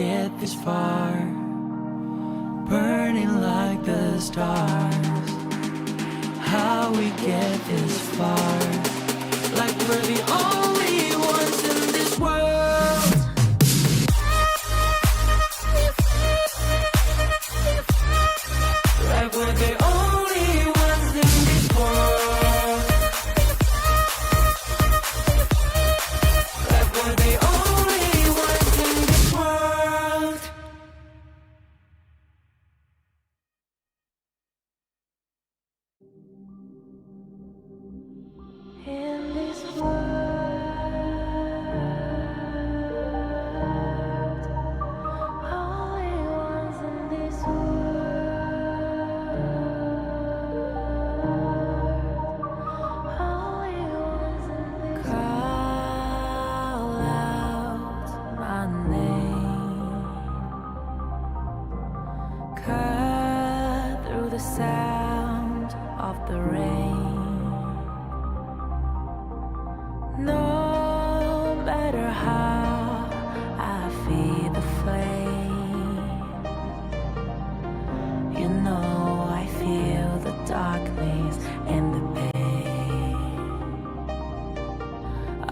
get this far, burning like the stars. How we get this far, like we're the only ones in this world. Like we're the only ones in this world. Like we're the only ones in this world. In this sound of the rain, no matter how I feed the flame, you know I feel the darkness and the pain.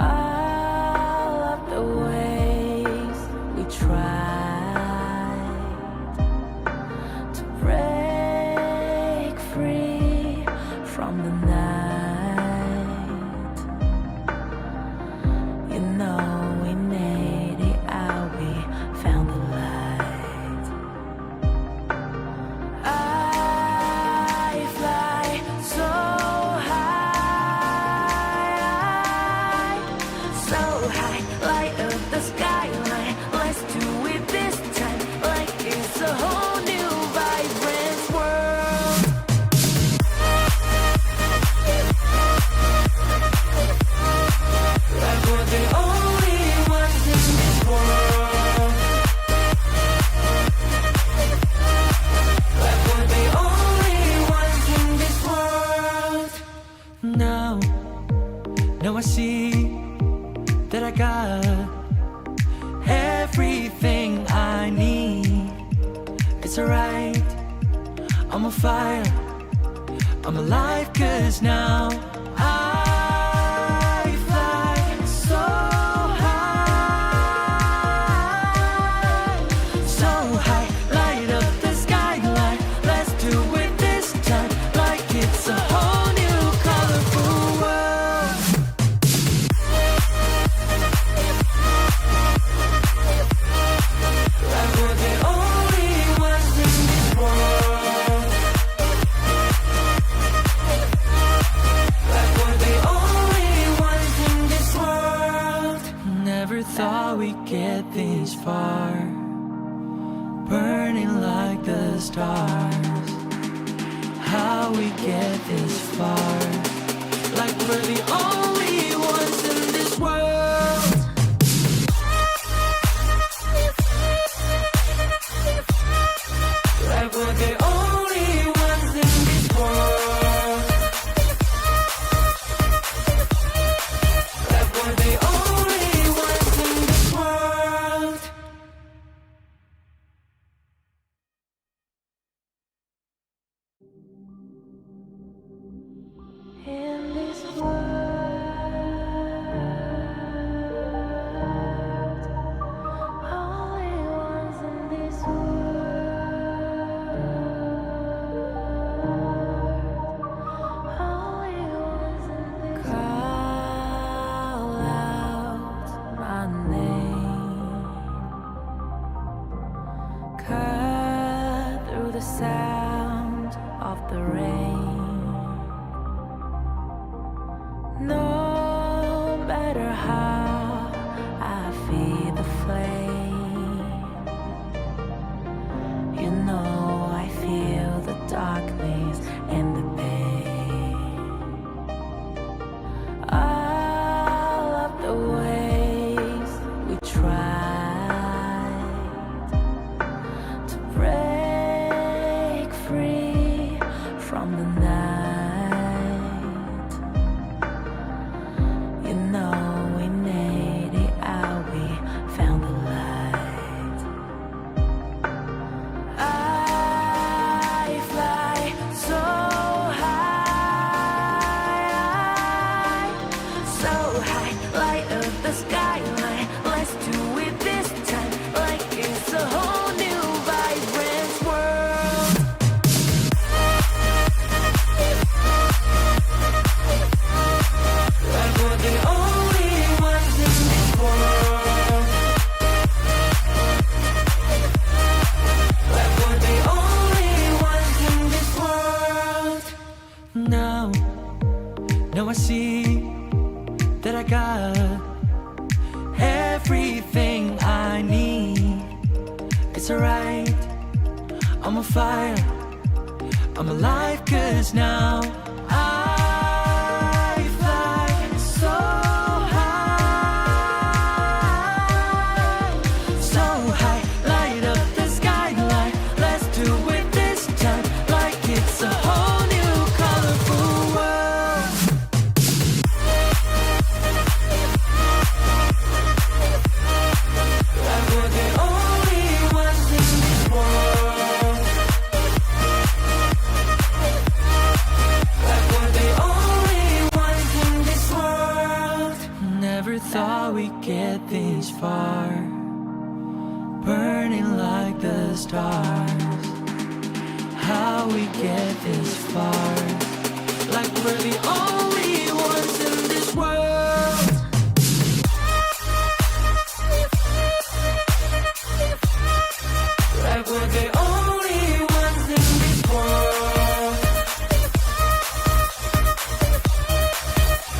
All of the ways we tried to break free from the night, you know we made it out, we found the light. I fly so high, light up the skyline. Let's do it this time, like it's a whole new vibrant world. Like we're the only ones in this world. Like we're the only ones in this world. Now I see that I got everything I need. It's alright, I'm on fire, I'm alive, 'cause now I fly so high, light up the skyline. Let's do it this time, like it's a whole new colorful world. Like we're the only ones in this world. Like we're the only ones in this world. Never thought we'd get this far, burning like the stars. How we get this far, like we're the only ones in this world. Like we're the only ones in this world. Like we're the only ones in this world. In this world. I'm on fire, I'm alive, 'cause now I fly so high, so high. Light up the skyline, let's do it this time, like it's a whole new colorful world. Like we're the only ones in this world. Like we're the only ones in this world. Never thought we'd get this far, burning like the stars. How we get this far, like we're the only ones in this world. Like we're the only ones in this world.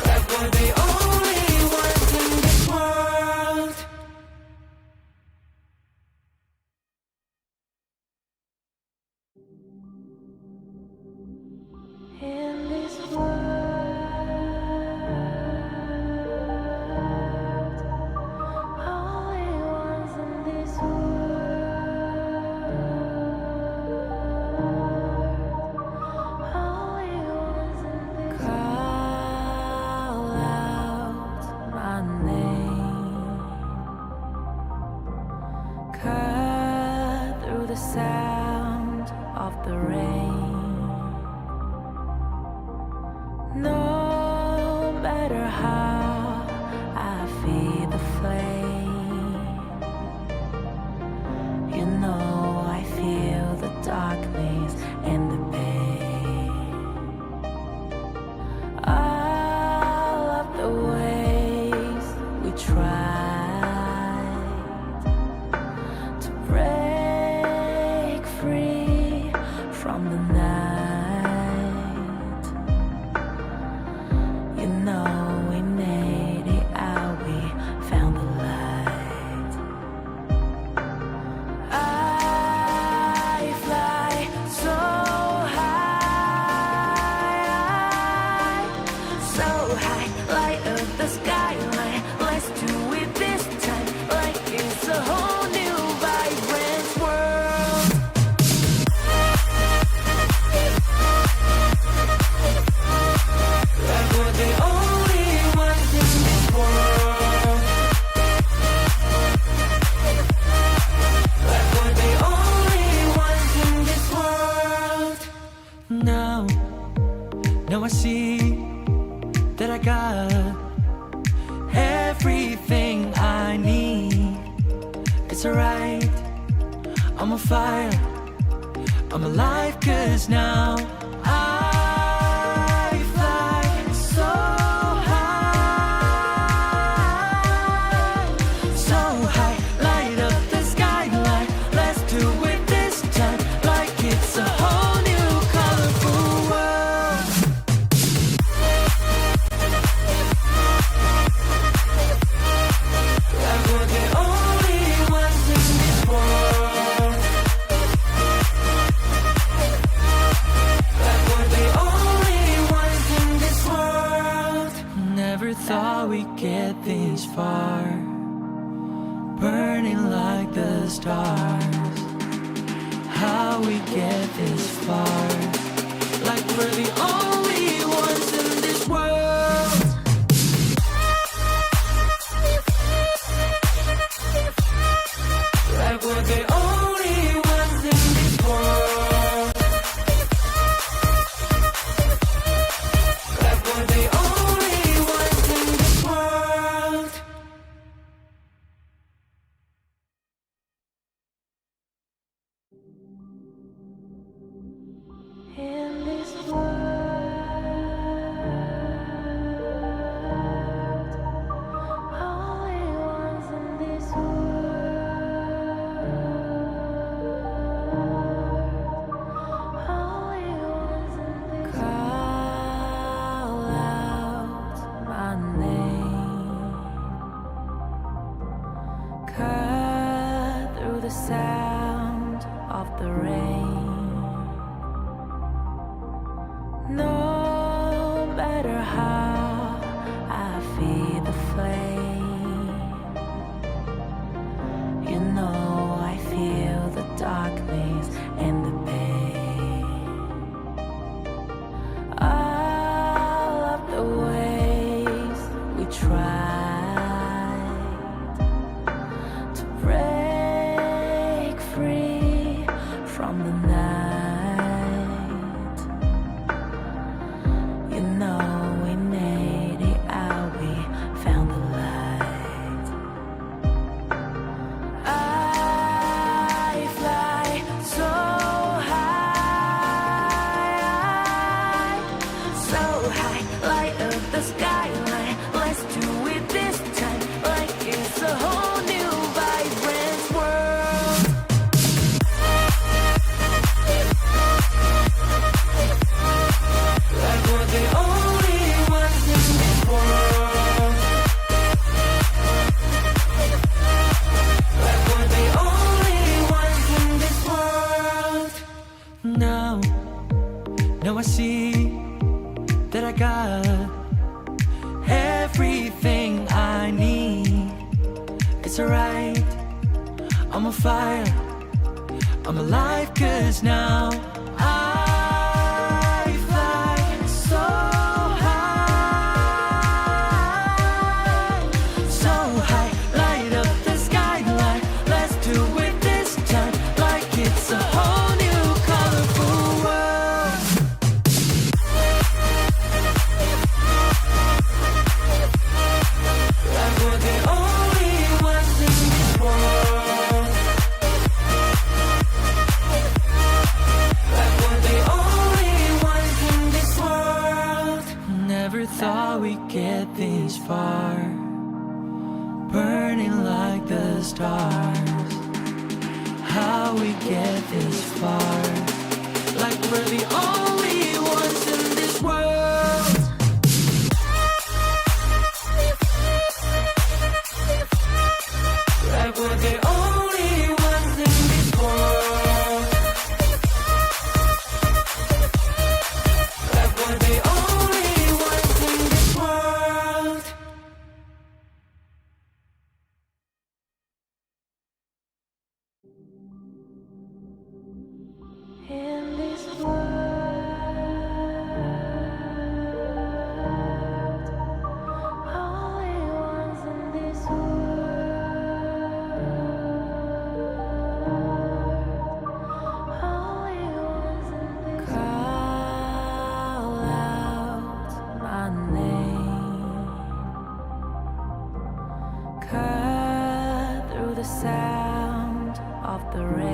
Like we're the only ones in this world. In this world, only ones in this world, only ones in this world. Call out my name, cut through the sound of the rain. No matter how I feed the flame, you know I feel the darkness and the pain. All of the ways we tried to break free from the night, you know we made it out, we found the light. I fly so high, so high. Light up the skyline, let's do it this time, like it's a whole new vibrant world. Like we're the only ones in this world. Like we're the only ones in this world. Now I see that I got everything I need. It's alright, I'm on fire, I'm alive, 'cause now I fly so high, so high. Light up the skyline, let's do it this time, like it's a whole new colorful world. Like we're the only ones in this world. Like we're the only ones in this world. Never thought we'd get this far, burning like the stars. How we get this far, like we're the only ones in this world. Like we're the only ones in this world. Like we're the only ones in this world. In this world, only ones in this world, only ones in this world. Call out my name, cut through the sound of the rain. It's alright, I'm on fire, I'm alive, 'cause now I fly so high, so high, light up the skyline. Let's do it this time, like it's a whole new colorful world. Like we're the only ones in this world. Like we're the only ones in this world. Never thought we'd get this far, burning like the stars. How we get this far, like we're the only ones in this world. Like we're the only ones in this world. Like we're the only ones in this world. In this world, only ones in this world, only ones in this world. Call out my name, cut through the sound of the rain.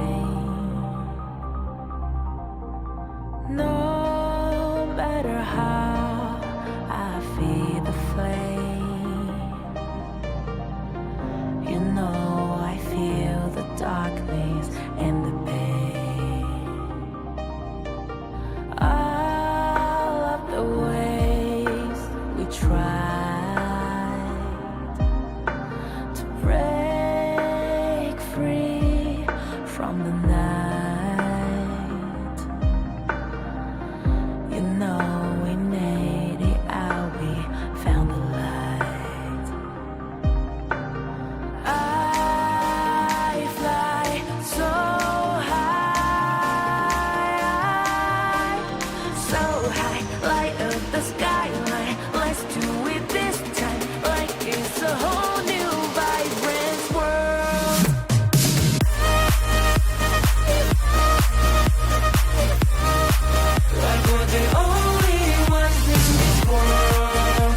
No matter how I feed the flame, you know I feel the darkness and the pain. All of the ways we tried to break free from the night, you know we made it out, we found the light. I fly so high, so high, light up the skyline. Let's do it this time, like it's a whole new vibrant world. Like we're the only ones in this world.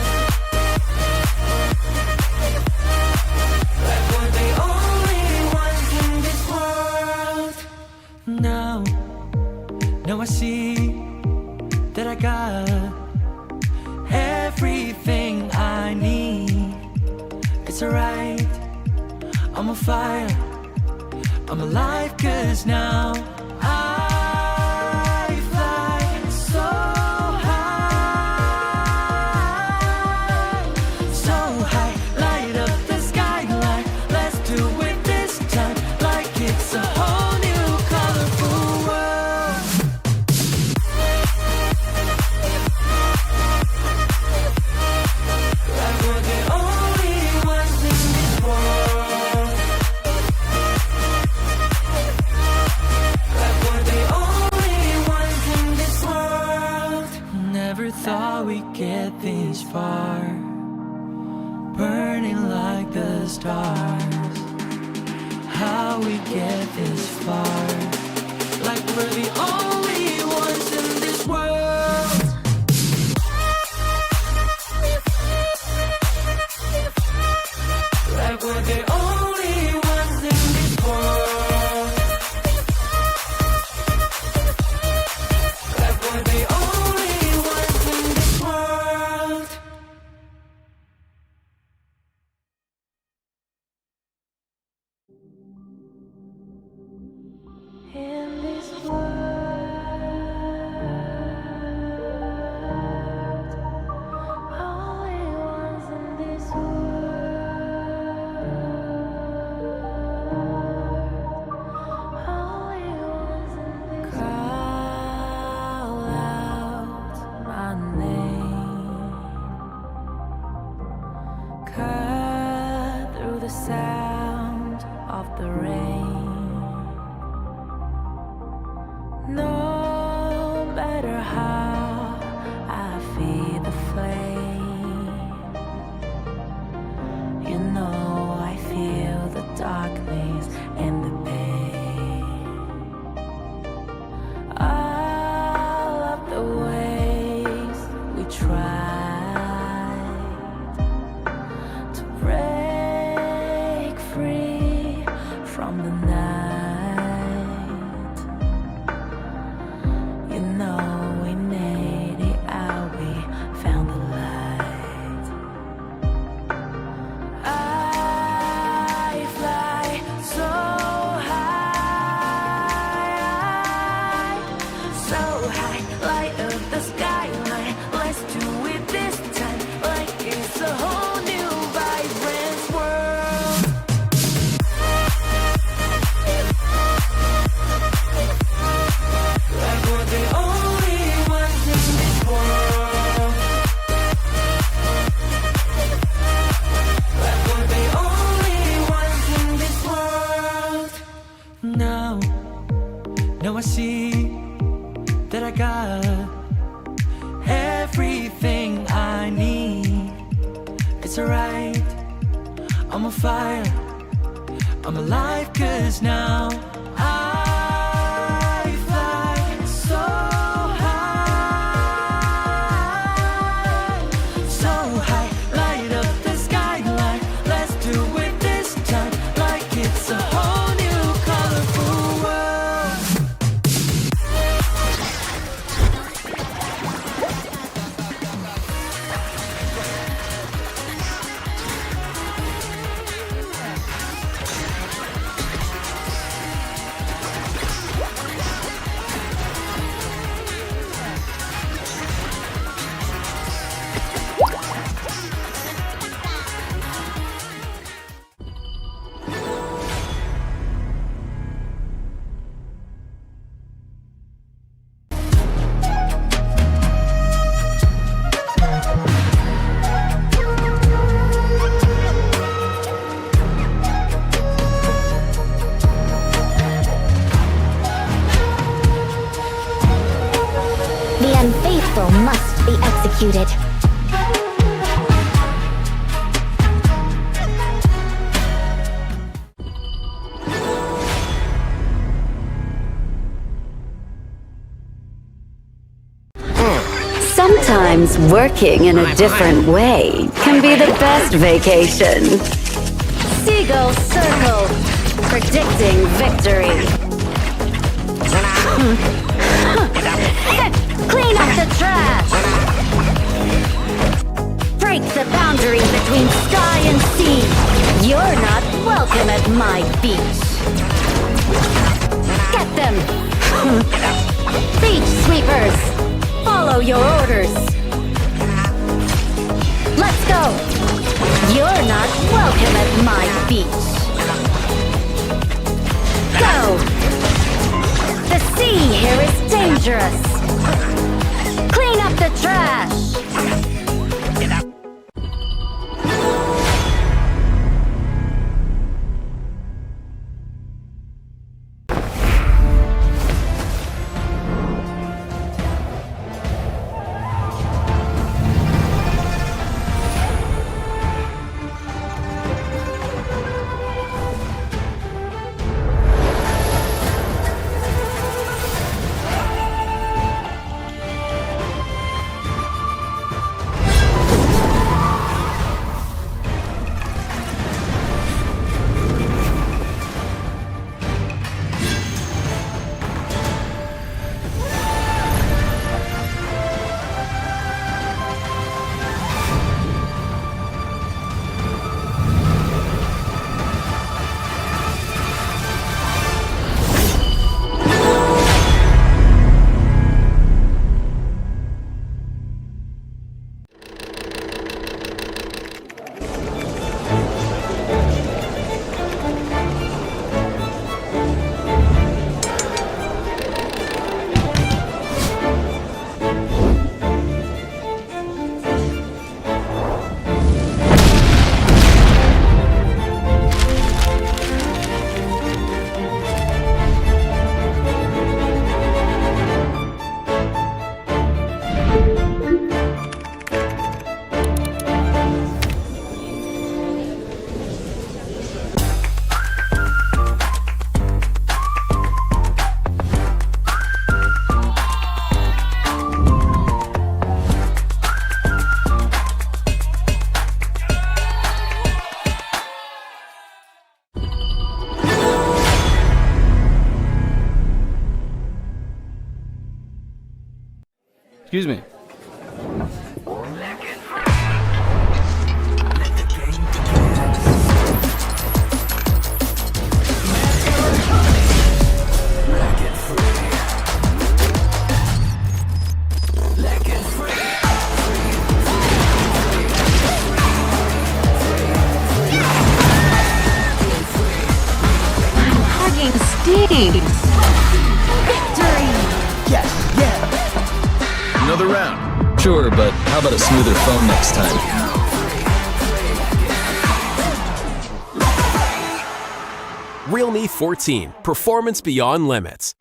Like we're the only ones in this world. Now I see that I got everything I need. It's alright, I'm on fire, I'm alive, 'cause now I fly so high, so high, light up the skyline. Let's do it this time, like it's a whole new colorful world. Like we're the only ones in this world. Like we're the only ones in this world. Never thought we'd get this far, burning like the stars. How we get this far, like we're the only ones in this world. Like we're the only ones in this world. Like we're the only ones in this world. In this world, only ones in this world, only ones in this world. Call out my name, cut through the sound the rain. No matter how I feed the flame, you know I feel the darkness and the pain. All of the ways we tried to break free from the night, you know we made it out, we found the light. I fly so high, so high, light up the skyline. Let's do it this time, like it's a whole new vibrant world. Like we're the only ones in this world. Like we're the only ones in this world. Now I see that I got everything I need. It's alright, I'm on fire, I'm alive, 'cause now I fly so high, so high, light up the skyline. Let's do it this time, like it's a whole new colorful world. The unfaithful must be executed. Sometimes working in a different way can be the best vacation. Seagull Circle, predicting victory. Clean up the trash! Break the boundary between sky and sea. You're not welcome at my beach. Get them! Beach sweepers! Follow your orders! Let's go! You're not welcome at my beach. Go! The sea here is dangerous. Clean up the trash! Excuse me. Hugging stings. Victory! Yes, yeah. Another round. Sure, but how about a smoother phone next time? Realme 14. Performance beyond limits.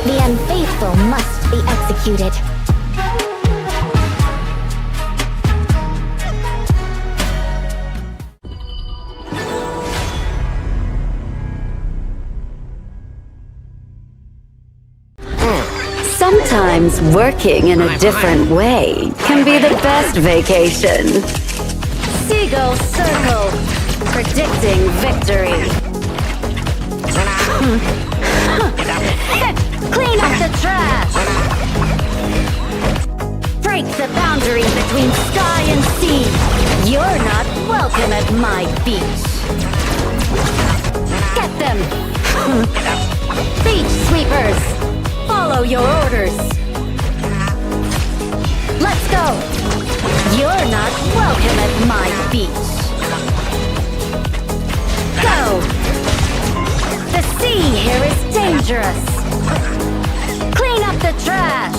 The unfaithful must be executed. Sometimes working in a different way can be the best vacation. Seagull Circle, predicting victory. Clean up the trash! Break the boundary between sky and sea. You're not welcome at my beach. Get them! Beach sweepers! Follow your orders! Let's go! You're not welcome at my beach. Go! The sea here is dangerous! Clean up the trash!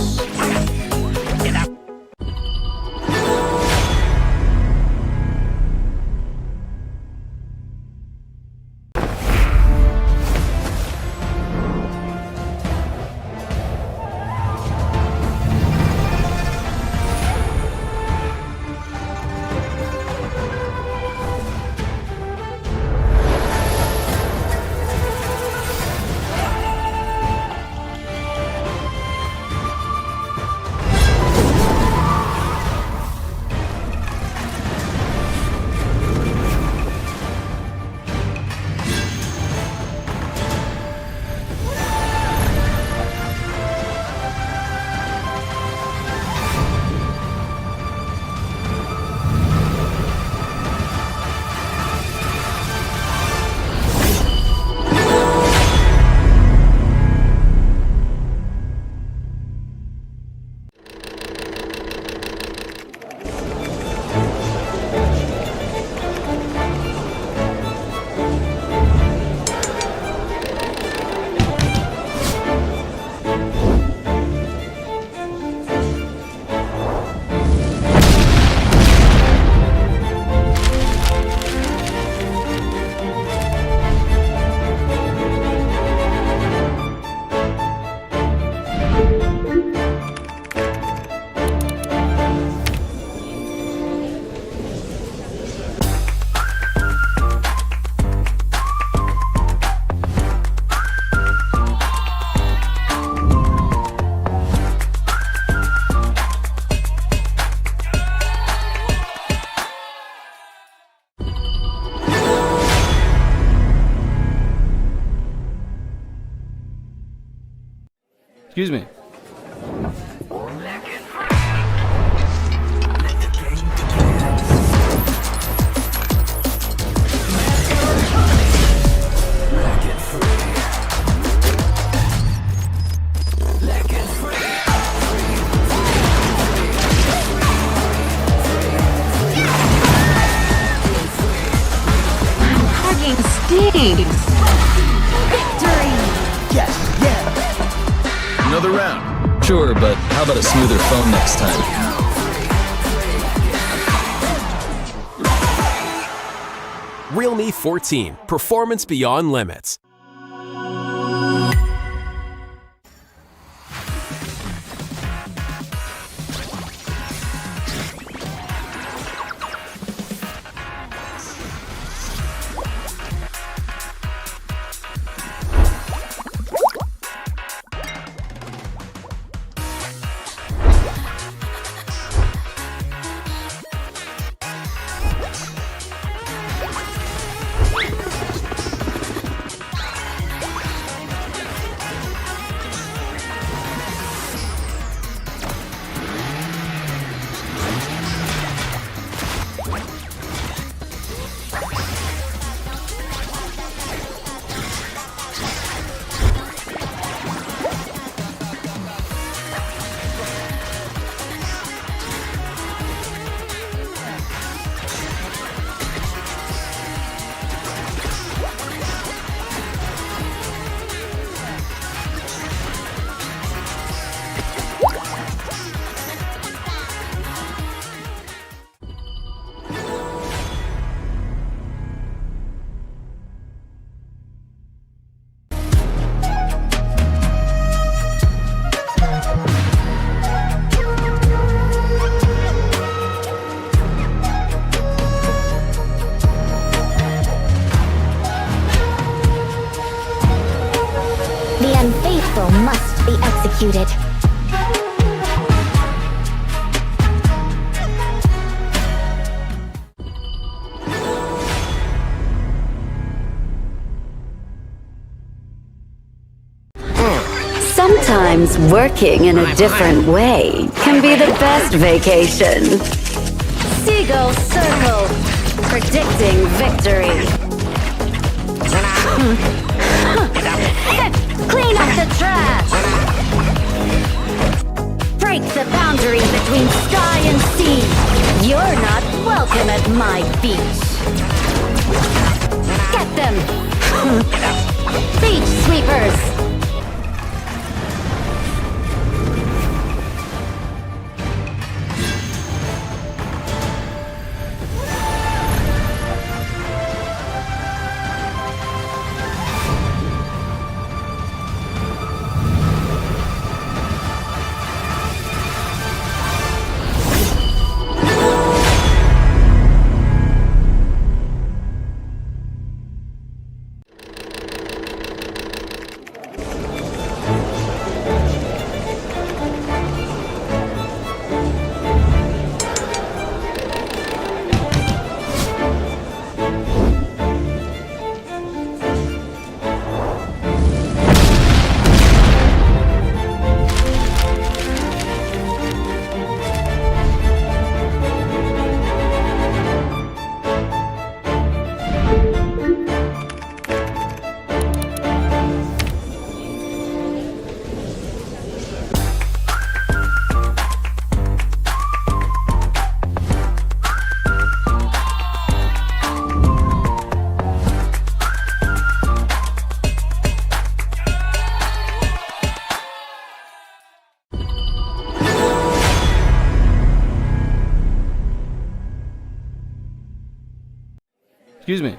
Excuse me. Another round. Sure, but how about a smoother phone next time? Realme 14, performance beyond limits. The unfaithful must be executed. Sometimes working in a different way can be the best vacation. Seagull Circle, predicting victory. Clean up the trash! Break the boundary between sky and sea. You're not welcome at my beach. Get them! Beach sweepers! Excuse me.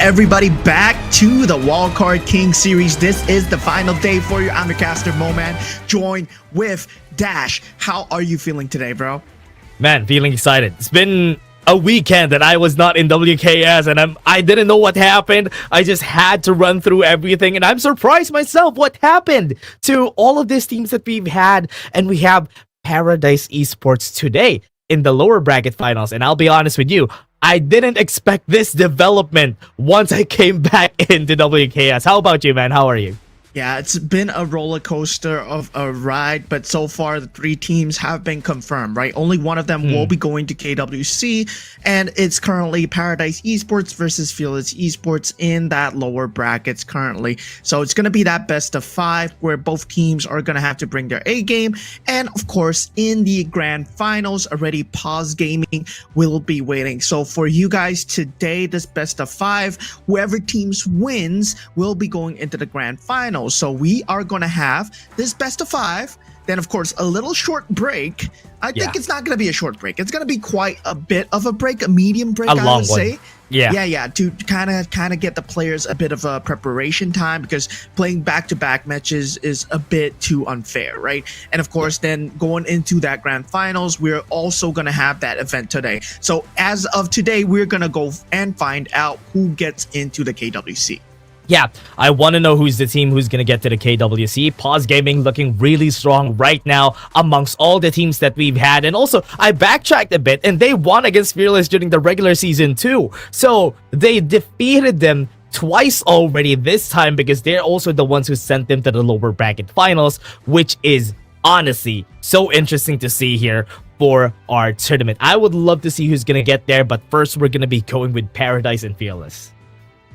everybody back to the Wildcard King series. This is the final day for you. I'm your caster, Moman, joined with Dash. How are you feeling today, bro? Man, feeling excited. It's been a weekend that I was not in WKS and I didn't know what happened. I just had to run through everything and I'm surprised myself what happened to all of these teams that we've had. And we have Paradise Esports today in the lower bracket finals. And I'll be honest with you, I didn't expect this development once I came back into WKS. How about you, man? How are you? Yeah, it's been a roller coaster of a ride, but so far the 3 teams have been confirmed, right? Only one of them will be going to KWC, and it's currently Paradise Esports versus Fearless Esports in that lower brackets currently. So it's going to be that best of 5 where both teams are going to have to bring their A game, and of course in the grand finals already Paws Gaming will be waiting. So for you guys today, this best of 5, whoever teams wins will be going into the grand finals. So we are going to have this best of 5, then of course a little short break. I think it's not going to be a short break. It's going to be quite a bit of a break, a medium break, I would say. Yeah, to kind of get the players a bit of a preparation time, because playing back-to-back matches is a bit too unfair, right? And of course, then going into that grand finals, we're also going to have that event today. So as of today, we're going to go and find out who gets into the KWC. Yeah, I want to know who's the team who's going to get to the KWC. Paws Gaming looking really strong right now amongst all the teams that we've had. And also, I backtracked a bit and they won against Fearless during the regular season too. So they defeated them twice already this time, because they're also the ones who sent them to the lower bracket finals, which is honestly so interesting to see here for our tournament. I would love to see who's going to get there, but first we're going to be going with Paradise and Fearless.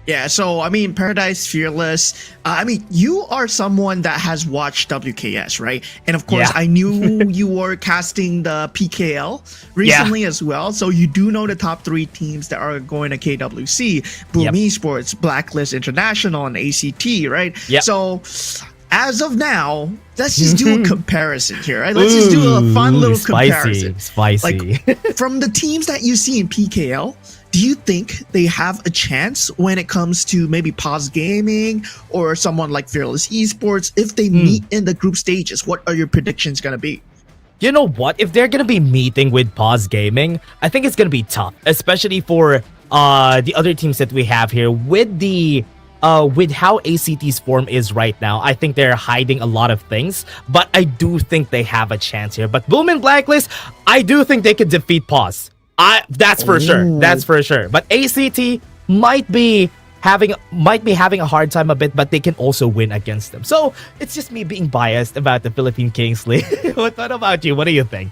Yeah, so I mean, Paradise, Fearless, I mean, you are someone that has watched WKS, right? And of course, I knew you were casting the PKL recently as well. So you do know the top 3 teams that are going to KWC, Boom Esports, Blacklist International, and ACT, right? So as of now, let's just do a comparison here, right? Let's just do a fun little comparison. Spicy. Like, from the teams that you see in PKL, do you think they have a chance when it comes to maybe Paws Gaming or someone like Fearless Esports if they meet in the group stages? What are your predictions going to be? You know what? If they're going to be meeting with Paws Gaming, I think it's going to be tough, especially for the other teams that we have here with the with how ACT's form is right now. I think they're hiding a lot of things, but I do think they have a chance here. But Boom and Blacklist, I do think they could defeat Paws. That's for sure. That's for sure. But ACT might be having a hard time a bit, but they can also win against them. So it's just me being biased about the Philippine Kings League. What about you? What do you think?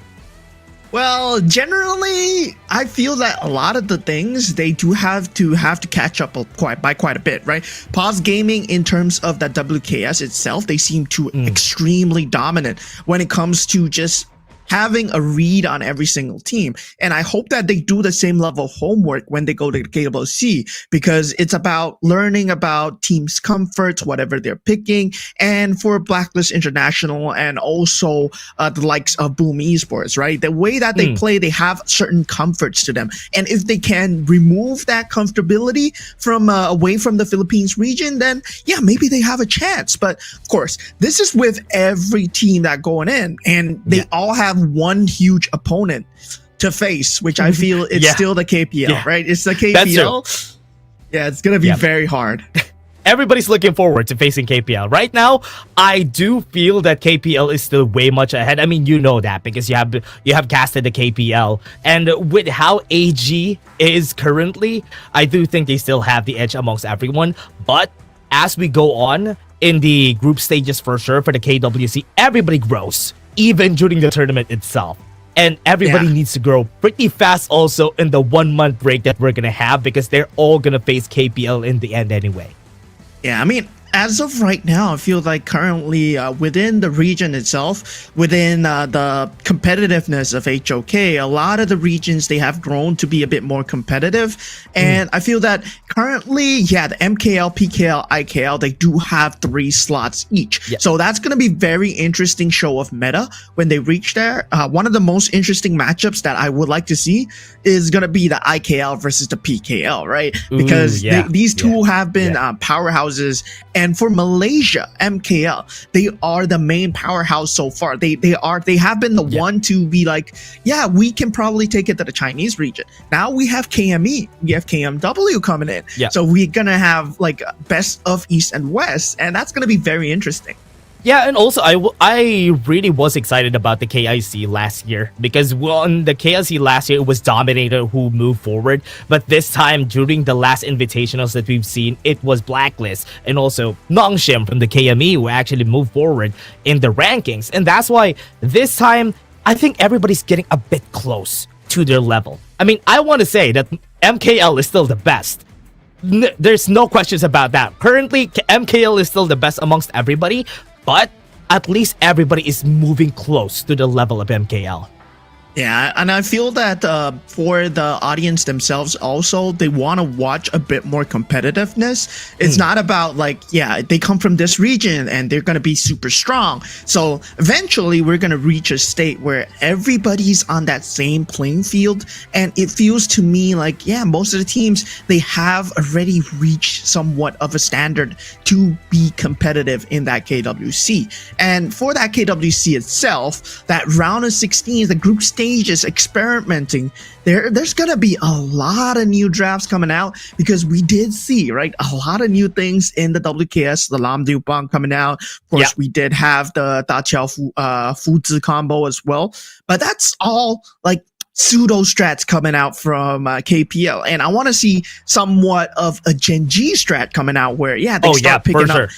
Well, generally, I feel that a lot of the things they do have to catch up by quite a bit, right? Paws Gaming, in terms of that WKS itself, they seem to extremely dominant when it comes to just having a read on every single team. And I hope that they do the same level of homework when they go to the KWC, because it's about learning about teams' comforts, whatever they're picking. And for Blacklist International and also the likes of Boom Esports, right? The way that they play, they have certain comforts to them. And if they can remove that comfortability from away from the Philippines region, then yeah, maybe they have a chance. But of course, this is with every team that going in, and they all have one huge opponent to face, which I feel it's still the KPL, right? It's the KPL. Yeah, it's gonna be very hard. Everybody's looking forward to facing KPL. Right now, I do feel that KPL is still way much ahead. I mean, you know that because you have casted the KPL. And with how AG is currently, I do think they still have the edge amongst everyone. But as we go on in the group stages, for sure, for the KWC, everybody grows, even during the tournament itself. And everybody needs to grow pretty fast also in the 1 month break that we're going to have, because they're all going to face KPL in the end anyway. Yeah, I mean, as of right now, I feel like currently within the region itself, within the competitiveness of HOK, a lot of the regions, they have grown to be a bit more competitive. And I feel that currently, yeah, the MKL, PKL, IKL, they do have 3 slots each. Yeah. So that's going to be very interesting show of meta when they reach there. One of the most interesting matchups that I would like to see is going to be the IKL versus the PKL, right? Because these two have been powerhouses. And for Malaysia, MKL, they are the main powerhouse so far. They have been the one to be like, yeah, we can probably take it to the Chinese region. Now we have KME, we have KMW coming in. Yeah. So we're gonna have like best of East and West, and that's gonna be very interesting. Yeah, and also I really was excited about the KIC last year because on the KIC last year, it was Dominator who moved forward. But this time, during the last invitationals that we've seen, it was Blacklist and also Nongshim from the KME who actually moved forward in the rankings. And that's why this time, I think everybody's getting a bit close to their level. I mean, I want to say that MKL is still the best. There's no questions about that. Currently, MKL is still the best amongst everybody. But at least everybody is moving close to the level of MKL. Yeah, and I feel that for the audience themselves also, they want to watch a bit more competitiveness. It's not about like, yeah, they come from this region and they're going to be super strong. So eventually we're going to reach a state where everybody's on that same playing field. And it feels to me like, yeah, most of the teams, they have already reached somewhat of a standard to be competitive in that KWC. And for that KWC itself, that round of 16, the group stage, is experimenting. There's gonna be a lot of new drafts coming out because we did see, right, a lot of new things in the WKS, the Lam Du Bang coming out. Of course, we did have the Da Qiao Fu Zi combo as well, but that's all like pseudo strats coming out from KPL, and I want to see somewhat of a Gen G strat coming out where they start picking up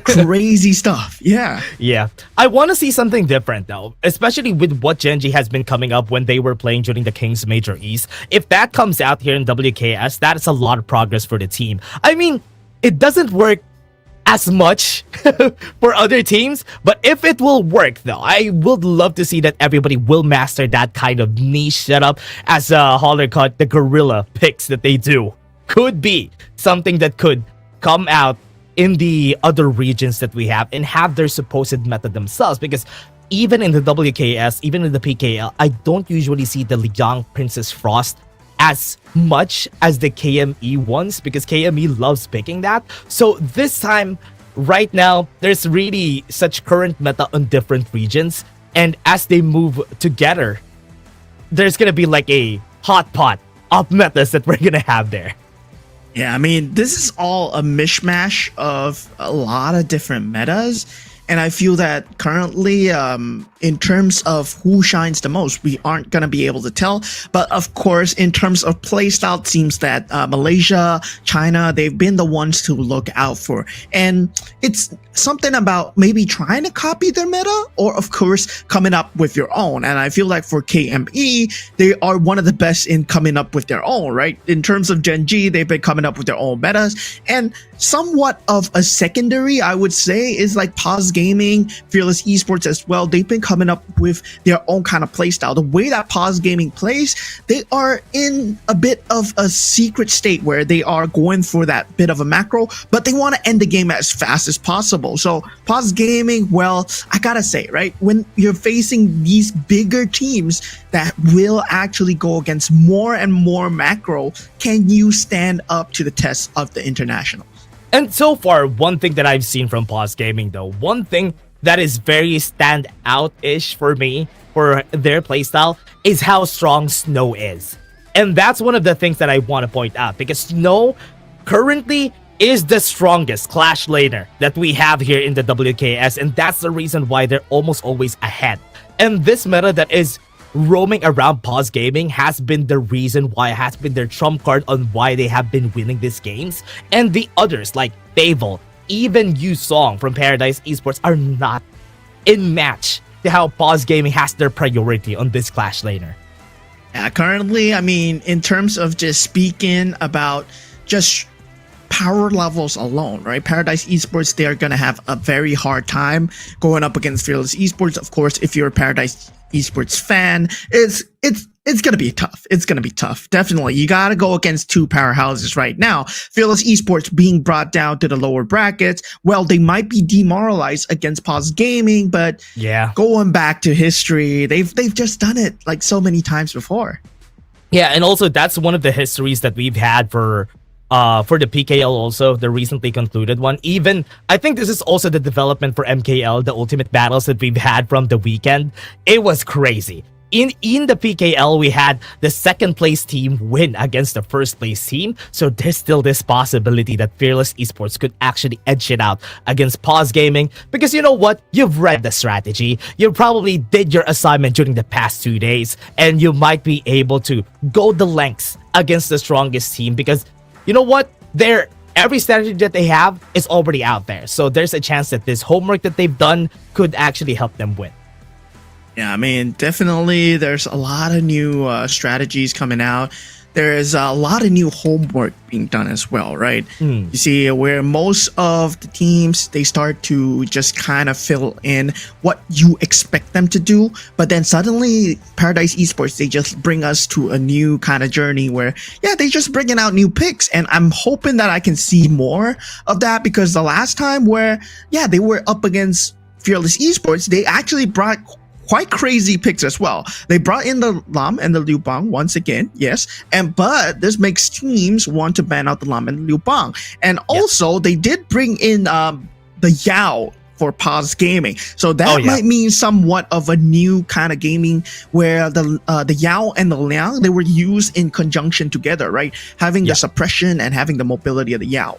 crazy stuff. Yeah, I want to see something different though, especially with what Gen G has been coming up when they were playing during the Kings Major East. If that comes out here in WKS, that is a lot of progress for the team. I mean, it doesn't work as much for other teams, but if it will work though, I would love to see that everybody will master that kind of niche setup as Holler cut the gorilla picks that they do. Could be something that could come out in the other regions that we have and have their supposed method themselves, because even in the WKS, even in the PKL, I don't usually see the Liang Princess Frost as much as the KME ones, because KME loves picking that. So this time, right now, there's really such current meta on different regions, and as they move together, there's gonna be like a hot pot of metas that we're gonna have there. Yeah, I mean, this is all a mishmash of a lot of different metas. And I feel that currently, in terms of who shines the most, we aren't going to be able to tell. But of course, in terms of playstyle, it seems that Malaysia, China, they've been the ones to look out for. And it's something about maybe trying to copy their meta, or of course, coming up with your own. And I feel like for KME, they are one of the best in coming up with their own, right? In terms of Gen G, they've been coming up with their own metas. And somewhat of a secondary, I would say, is like Paws Gaming, Fearless Esports as well. They've been coming up with their own kind of playstyle. The way that Paws Gaming plays, they are in a bit of a secret state where they are going for that bit of a macro, but they want to end the game as fast as possible. So Paws Gaming, well, I gotta say, right, when you're facing these bigger teams that will actually go against more and more macro, can you stand up to the test of the international? And so far, one thing that I've seen from Paws Gaming though, one thing that is very stand out-ish for me for their playstyle is how strong Snow is. And that's one of the things that I want to point out, because Snow currently is the strongest Clash laner that we have here in the WKS, and that's the reason why they're almost always ahead. And this meta that is roaming around Paws Gaming has been the reason why, has been their trump card on why they have been winning these games. And the others like Fable, even Yu Song from Paradise Esports are not in match to how Paws Gaming has their priority on this Clash laner. Yeah, currently, I mean, in terms of just speaking about just power levels alone, right? Paradise Esports, they're gonna have a very hard time going up against Fearless Esports. Of course, if you're a Paradise Esports fan, it's gonna be tough. It's gonna be tough. Definitely. You gotta go against two powerhouses right now. Fearless Esports being brought down to the lower brackets. Well, they might be demoralized against Paws Gaming, but Yeah. going back to history, they've just done it like so many times before. Yeah, and also that's one of the histories that we've had for the PKL also, the recently concluded one. Even I think this is also the development for MKL, the Ultimate Battles that we've had from the weekend. It was crazy. In the PKL, we had the second place team win against the first place team. So there's still this possibility that Fearless Esports could actually edge it out against Paws Gaming. Because you know what? You've read the strategy. You probably did your assignment during the past 2 days. And you might be able to go the lengths against the strongest team. Because you know what? Every strategy that they have is already out there. So there's a chance that this homework that they've done could actually help them win. Yeah, I mean, definitely there's a lot of new strategies coming out. There's a lot of new homework being done as well, right? You see, where most of the teams, they start to just kind of fill in what you expect them to do. But then suddenly, Paradise Esports, they just bring us to a new kind of journey where, yeah, they just bringing out new picks. And I'm hoping that I can see more of that, because the last time where, yeah, they were up against Fearless Esports, they actually brought quite crazy picks as well. They brought in the Lam and the Liu Bang once again, yes, but this makes teams want to ban out the Lam and the Liu Bang. And also, they did bring in the Yao for Paws Gaming, so that might mean somewhat of a new kind of gaming where the Yao and the Liang, they were used in conjunction together, right? Having the suppression and having the mobility of the Yao.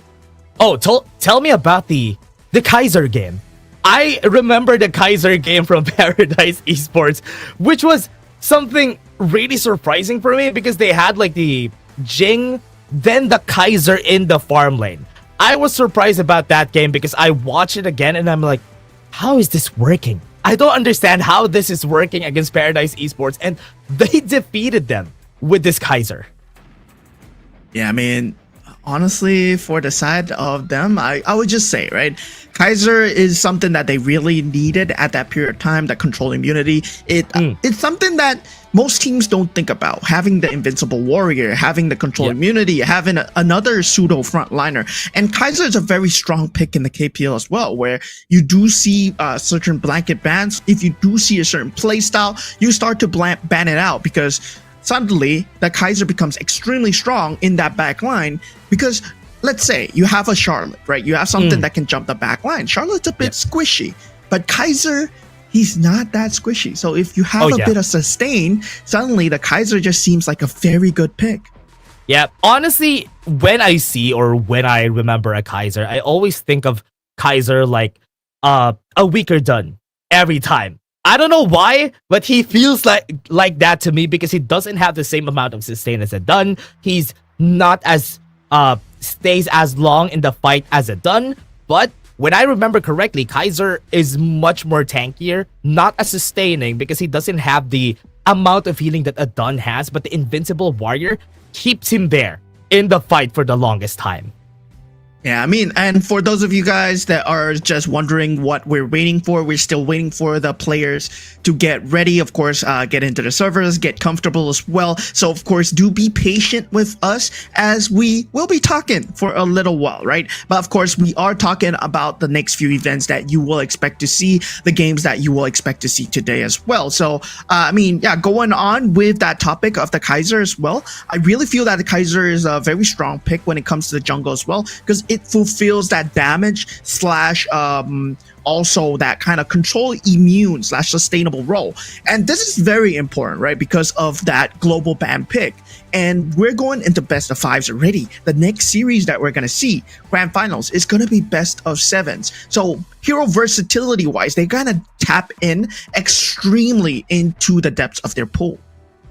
Oh, tell me about the Kaiser game. I remember the Kaiser game from Paradise Esports, which was something really surprising for me because they had like the Jing, then the Kaiser in the farm lane. I was surprised about that game because I watched it again and I'm like, how is this working? I don't understand how this is working against Paradise Esports, and they defeated them with this Kaiser. Yeah, I mean, honestly, for the side of them, I would just say, right, Kaiser is something that they really needed at that period of time, that control immunity. It's something that most teams don't think about. Having the invincible warrior, having the control immunity, having another pseudo frontliner. And Kaiser is a very strong pick in the KPL as well, where you do see certain blanket bans. If you do see a certain playstyle, you start to ban it out, because suddenly the Kaiser becomes extremely strong in that back line. Because let's say you have a Charlotte, right? You have something that can jump the back line. Charlotte's a bit squishy, but Kaiser, he's not that squishy. So if you have a bit of sustain, suddenly the Kaiser just seems like a very good pick. Yeah, honestly, when I see or when I remember a Kaiser, I always think of Kaiser like a weaker Dun every time. I don't know why, but he feels like that to me because he doesn't have the same amount of sustain as a Dun. He's not as stays as long in the fight as a Dun, but when I remember correctly, Kaiser is much more tankier, not as sustaining because he doesn't have the amount of healing that a Dun has, but the invincible warrior keeps him there in the fight for the longest time. Yeah, I mean, and for those of you guys that are just wondering what we're waiting for, we're still waiting for the players to get ready, of course, get into the servers, get comfortable as well. So, of course, do be patient with us as we will be talking for a little while, right? But, of course, we are talking about the next few events that you will expect to see, the games that you will expect to see today as well. So, I mean, yeah, going on with that topic of the Kaiser as well, I really feel that the Kaiser is a very strong pick when it comes to the jungle as well, because it fulfills that damage slash also that kind of control immune slash sustainable role. And this is very important, right? Because of that global ban pick. And we're going into best of fives already. The next series that we're going to see, grand finals, is going to be best of sevens. So hero versatility wise, they're going to tap in extremely into the depths of their pool.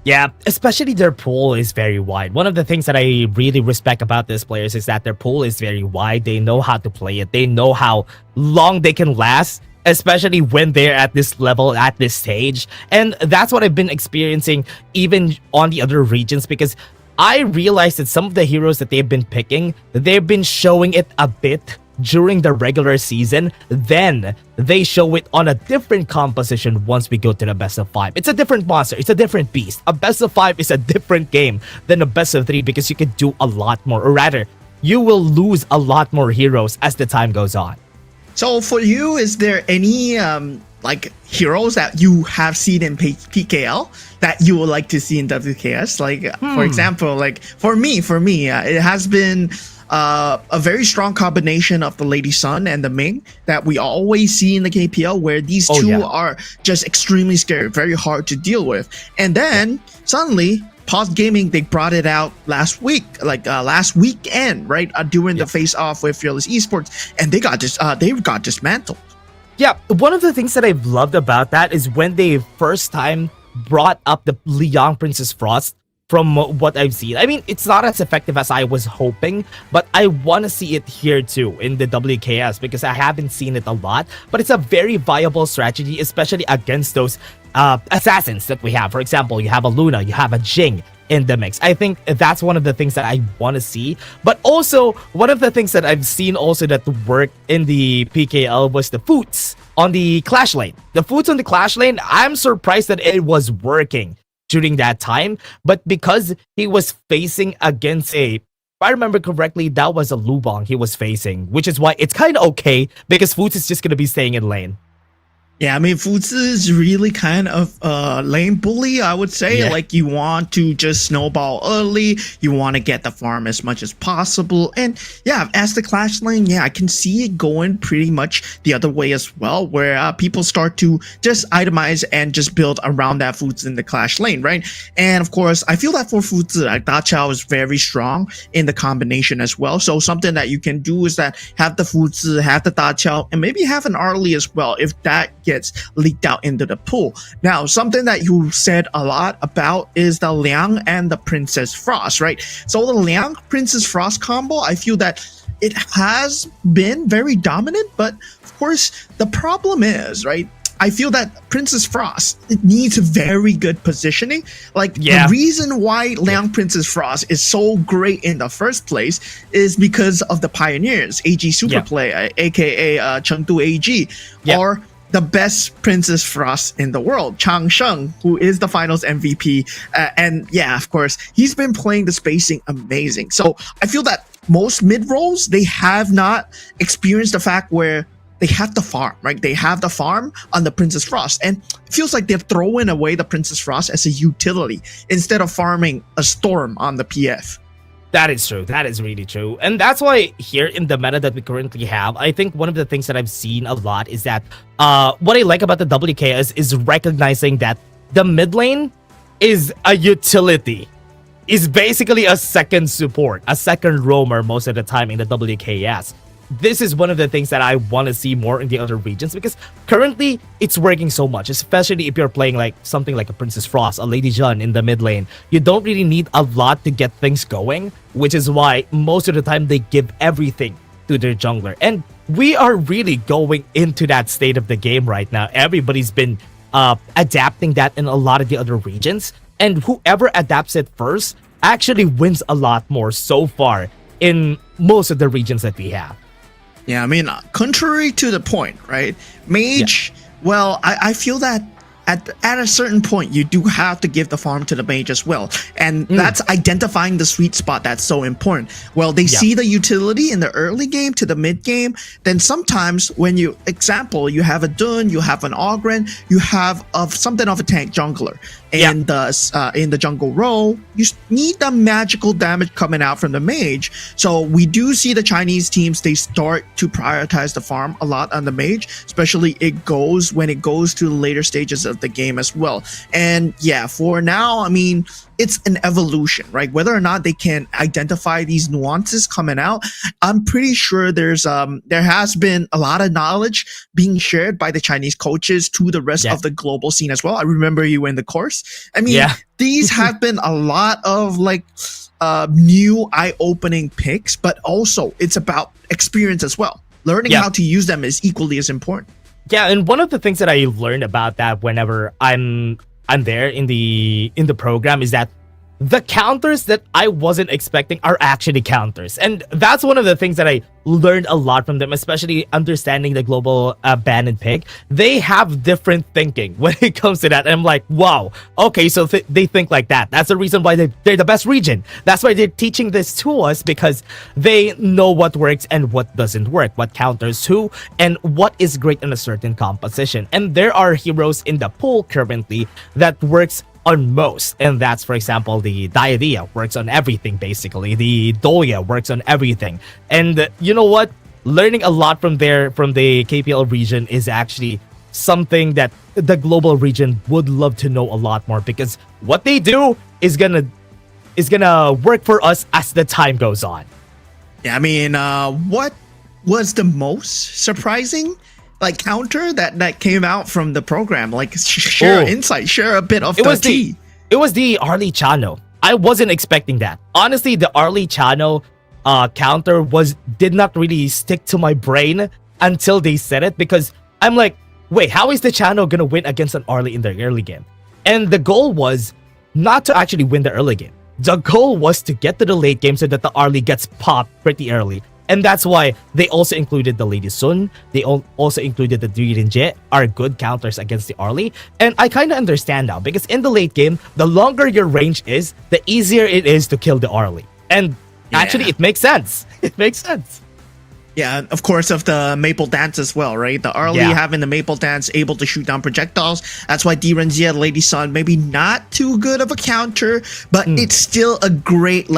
Yeah, especially their pool is very wide. One of the things that I really respect about these players is that their pool is very wide. They know how to play it. They know how long they can last, especially when they're at this level, at this stage. And that's what I've been experiencing even on the other regions, because I realized that some of the heroes that they've been picking, they've been showing it a bit during the regular season, then they show it on a different composition once we go to the best of 5. It's a different monster, it's a different beast. A best of 5 is a different game than a best of 3 because you can do a lot more, or rather, you will lose a lot more heroes as the time goes on. So for you, is there any like heroes that you have seen in PKL that you would like to see in WKS? Like for example, like for me, it has been a very strong combination of the Lady Sun and the Ming that we always see in the KPL, where these two are just extremely scary, very hard to deal with. And then suddenly, Paws Gaming, they brought it out last week, like last weekend, right? During the face-off with Fearless Esports, and they got dismantled. Yeah, one of the things that I've loved about that is when they first time brought up the Liang Princess Frost. From what I've seen, I mean, it's not as effective as I was hoping, but I want to see it here too in the WKS because I haven't seen it a lot. But it's a very viable strategy, especially against those assassins that we have. For example, you have a Luna, you have a Jing in the mix. I think that's one of the things that I want to see. But also, one of the things that I've seen also that worked in the PKL was the Foots on the Clash lane. The Foots on the Clash lane, I'm surprised that it was working during that time, but because he was facing against if I remember correctly, that was a Lubong he was facing, which is why it's kind of okay because Foots is just going to be staying in lane. Yeah, I mean, Foots is really kind of lane bully, I would say. Yeah. Like, you want to just snowball early. You want to get the farm as much as possible. And yeah, as the Clash lane, yeah, I can see it going pretty much the other way as well, where people start to just itemize and just build around that Foots in the Clash lane, right? And of course, I feel that for Foots, Da Chao is very strong in the combination as well. So something that you can do is that have the Foots, have the Da Chao, and maybe have an early as well if that gets leaked out into the pool. Now, something that you said a lot about is the Liang and the Princess Frost, right? So the Liang Princess Frost combo, I feel that it has been very dominant, but of course, the problem is, right? I feel that Princess Frost, it needs very good positioning. Like, the reason why Liang Princess Frost is so great in the first place is because of the pioneers, AG Superplay, aka Chengdu AG, or the best Princess Frost in the world, Chang Sheng, who is the finals MVP. And yeah, of course, he's been playing the spacing amazing. So I feel that most mid-rolls, they have not experienced the fact where they have the farm, right? They have the farm on the Princess Frost. And it feels like they're throwing away the Princess Frost as a utility instead of farming a Storm on the PF. That is true. That is really true. And that's why here in the meta that we currently have, I think one of the things that I've seen a lot is that what I like about the WKS is recognizing that the mid lane is a utility. Is basically a second support, a second roamer most of the time in the WKS. This is one of the things that I want to see more in the other regions because currently it's working so much, especially if you're playing like something like a Princess Frost, a Lady Jun in the mid lane. You don't really need a lot to get things going, which is why most of the time they give everything to their jungler. And we are really going into that state of the game right now. Everybody's been adapting that in a lot of the other regions, and whoever adapts it first actually wins a lot more so far in most of the regions that we have. Yeah, I mean, contrary to the point, right? Mage, well, I feel that at a certain point, you do have to give the farm to the mage as well. And that's identifying the sweet spot that's so important. Well, they see the utility in the early game to the mid game. Then sometimes when you, example, you have a Dun, you have an Ogren, you have something of a tank jungler. And in the jungle role, you need the magical damage coming out from the mage. So we do see the Chinese teams, they start to prioritize the farm a lot on the mage, especially when it goes to the later stages of the game as well. And yeah, for now, I mean, it's an evolution, right? Whether or not they can identify these nuances coming out, I'm pretty sure there has been a lot of knowledge being shared by the Chinese coaches to the rest of the global scene as well. I remember you in the course. I mean, these have been a lot of like new eye-opening picks, but also it's about experience as well. Learning how to use them is equally as important. Yeah, and one of the things that I learned about that whenever I'm there in the program is that the counters that I wasn't expecting are actually counters. And that's one of the things that I learned a lot from them, especially understanding the global ban and pick. They have different thinking when it comes to that. And I'm like, wow, okay, so they think like that. That's the reason why they're the best region. That's why they're teaching this to us, because they know what works and what doesn't work, what counters who, and what is great in a certain composition. And there are heroes in the pool currently that works on most, and that's, for example, the Diadea works on everything basically, the Doya works on everything. And you know what, learning a lot from the KPL region is actually something that the global region would love to know a lot more, because what they do is gonna work for us as the time goes on. Yeah, I mean, what was the most surprising counter that came out from the program? Like, share insight, share a bit of the tea. It was the Arlie Chano. I wasn't expecting that. Honestly, the Arlie Chano counter did not really stick to my brain until they said it, because I'm like, wait, how is the Chano gonna win against an Arlie in the early game? And the goal was not to actually win the early game. The goal was to get to the late game so that the Arlie gets popped pretty early. And that's why they also included the Lady Sun. They also included the Duirinje, are good counters against the Arlie. And I kind of understand now, because in the late game, the longer your range is, the easier it is to kill the Arlie. And actually, it makes sense. It makes sense. Yeah, of course, of the Maple Dance as well, right? The Arlie having the Maple Dance, able to shoot down projectiles. That's why Duirinje, Lady Sun, maybe not too good of a counter, but it's still a great,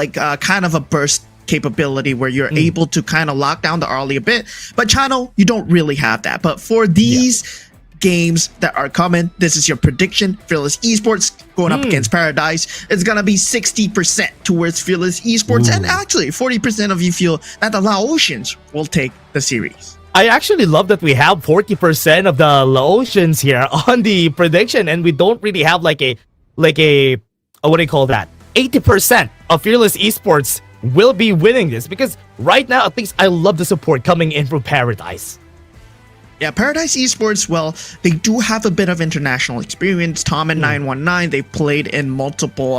kind of a burst capability where you're able to kind of lock down the Arlie a bit. But Chano, you don't really have that. But for these games that are coming, this is your prediction. Fearless Esports going up against Paradise. It's gonna be 60% towards Fearless Esports, and actually 40% of you feel that the Laotians will take the series. I actually love that we have 40% of the Laotians here on the prediction, and we don't really have like a what do you call that? 80% of Fearless Esports will be winning this, because right now, at least, I love the support coming in from Paradise. Yeah, Paradise Esports, well, they do have a bit of international experience. Tom and 919, they played in multiple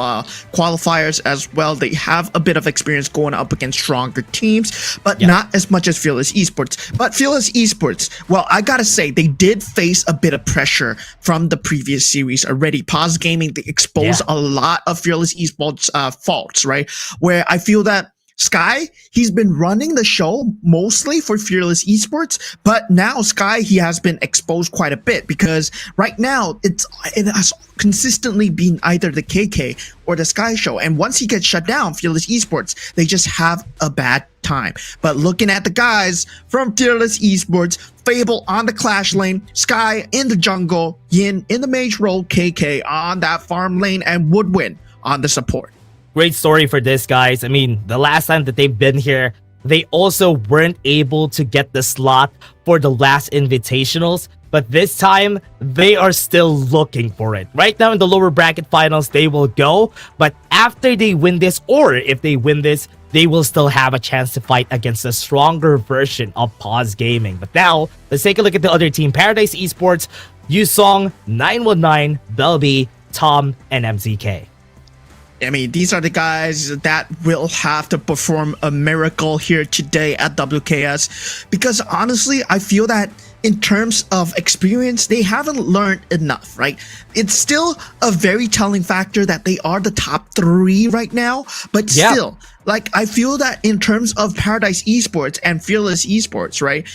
qualifiers as well. They have a bit of experience going up against stronger teams, but not as much as Fearless Esports. But Fearless Esports, well, I gotta say, they did face a bit of pressure from the previous series already. Paws Gaming, they exposed a lot of Fearless Esports faults, right? Where I feel that Sky, he's been running the show mostly for Fearless Esports, but now Sky, he has been exposed quite a bit, because right now it has consistently been either the KK or the Sky show, and once he gets shut down, Fearless Esports, they just have a bad time. But looking at the guys from Fearless Esports, Fable on the Clash lane, Sky in the jungle, Yin in the mage role, KK on that farm lane, and Woodwind on the support. Great story for this, guys. I mean, the last time that they've been here, they also weren't able to get the slot for the last invitationals, but this time they are still looking for it. Right now in the lower bracket finals, they will go, but after they win this, or if they win this, they will still have a chance to fight against a stronger version of Paws Gaming. But now, let's take a look at the other team. Paradise Esports, Yusong, 919, Belby, Tom, and MZK. I mean, these are the guys that will have to perform a miracle here today at WKS, because honestly, I feel that in terms of experience, they haven't learned enough, right? It's still a very telling factor that they are the top 3 right now, but still, I feel that in terms of Paradise Esports and Fearless Esports, right?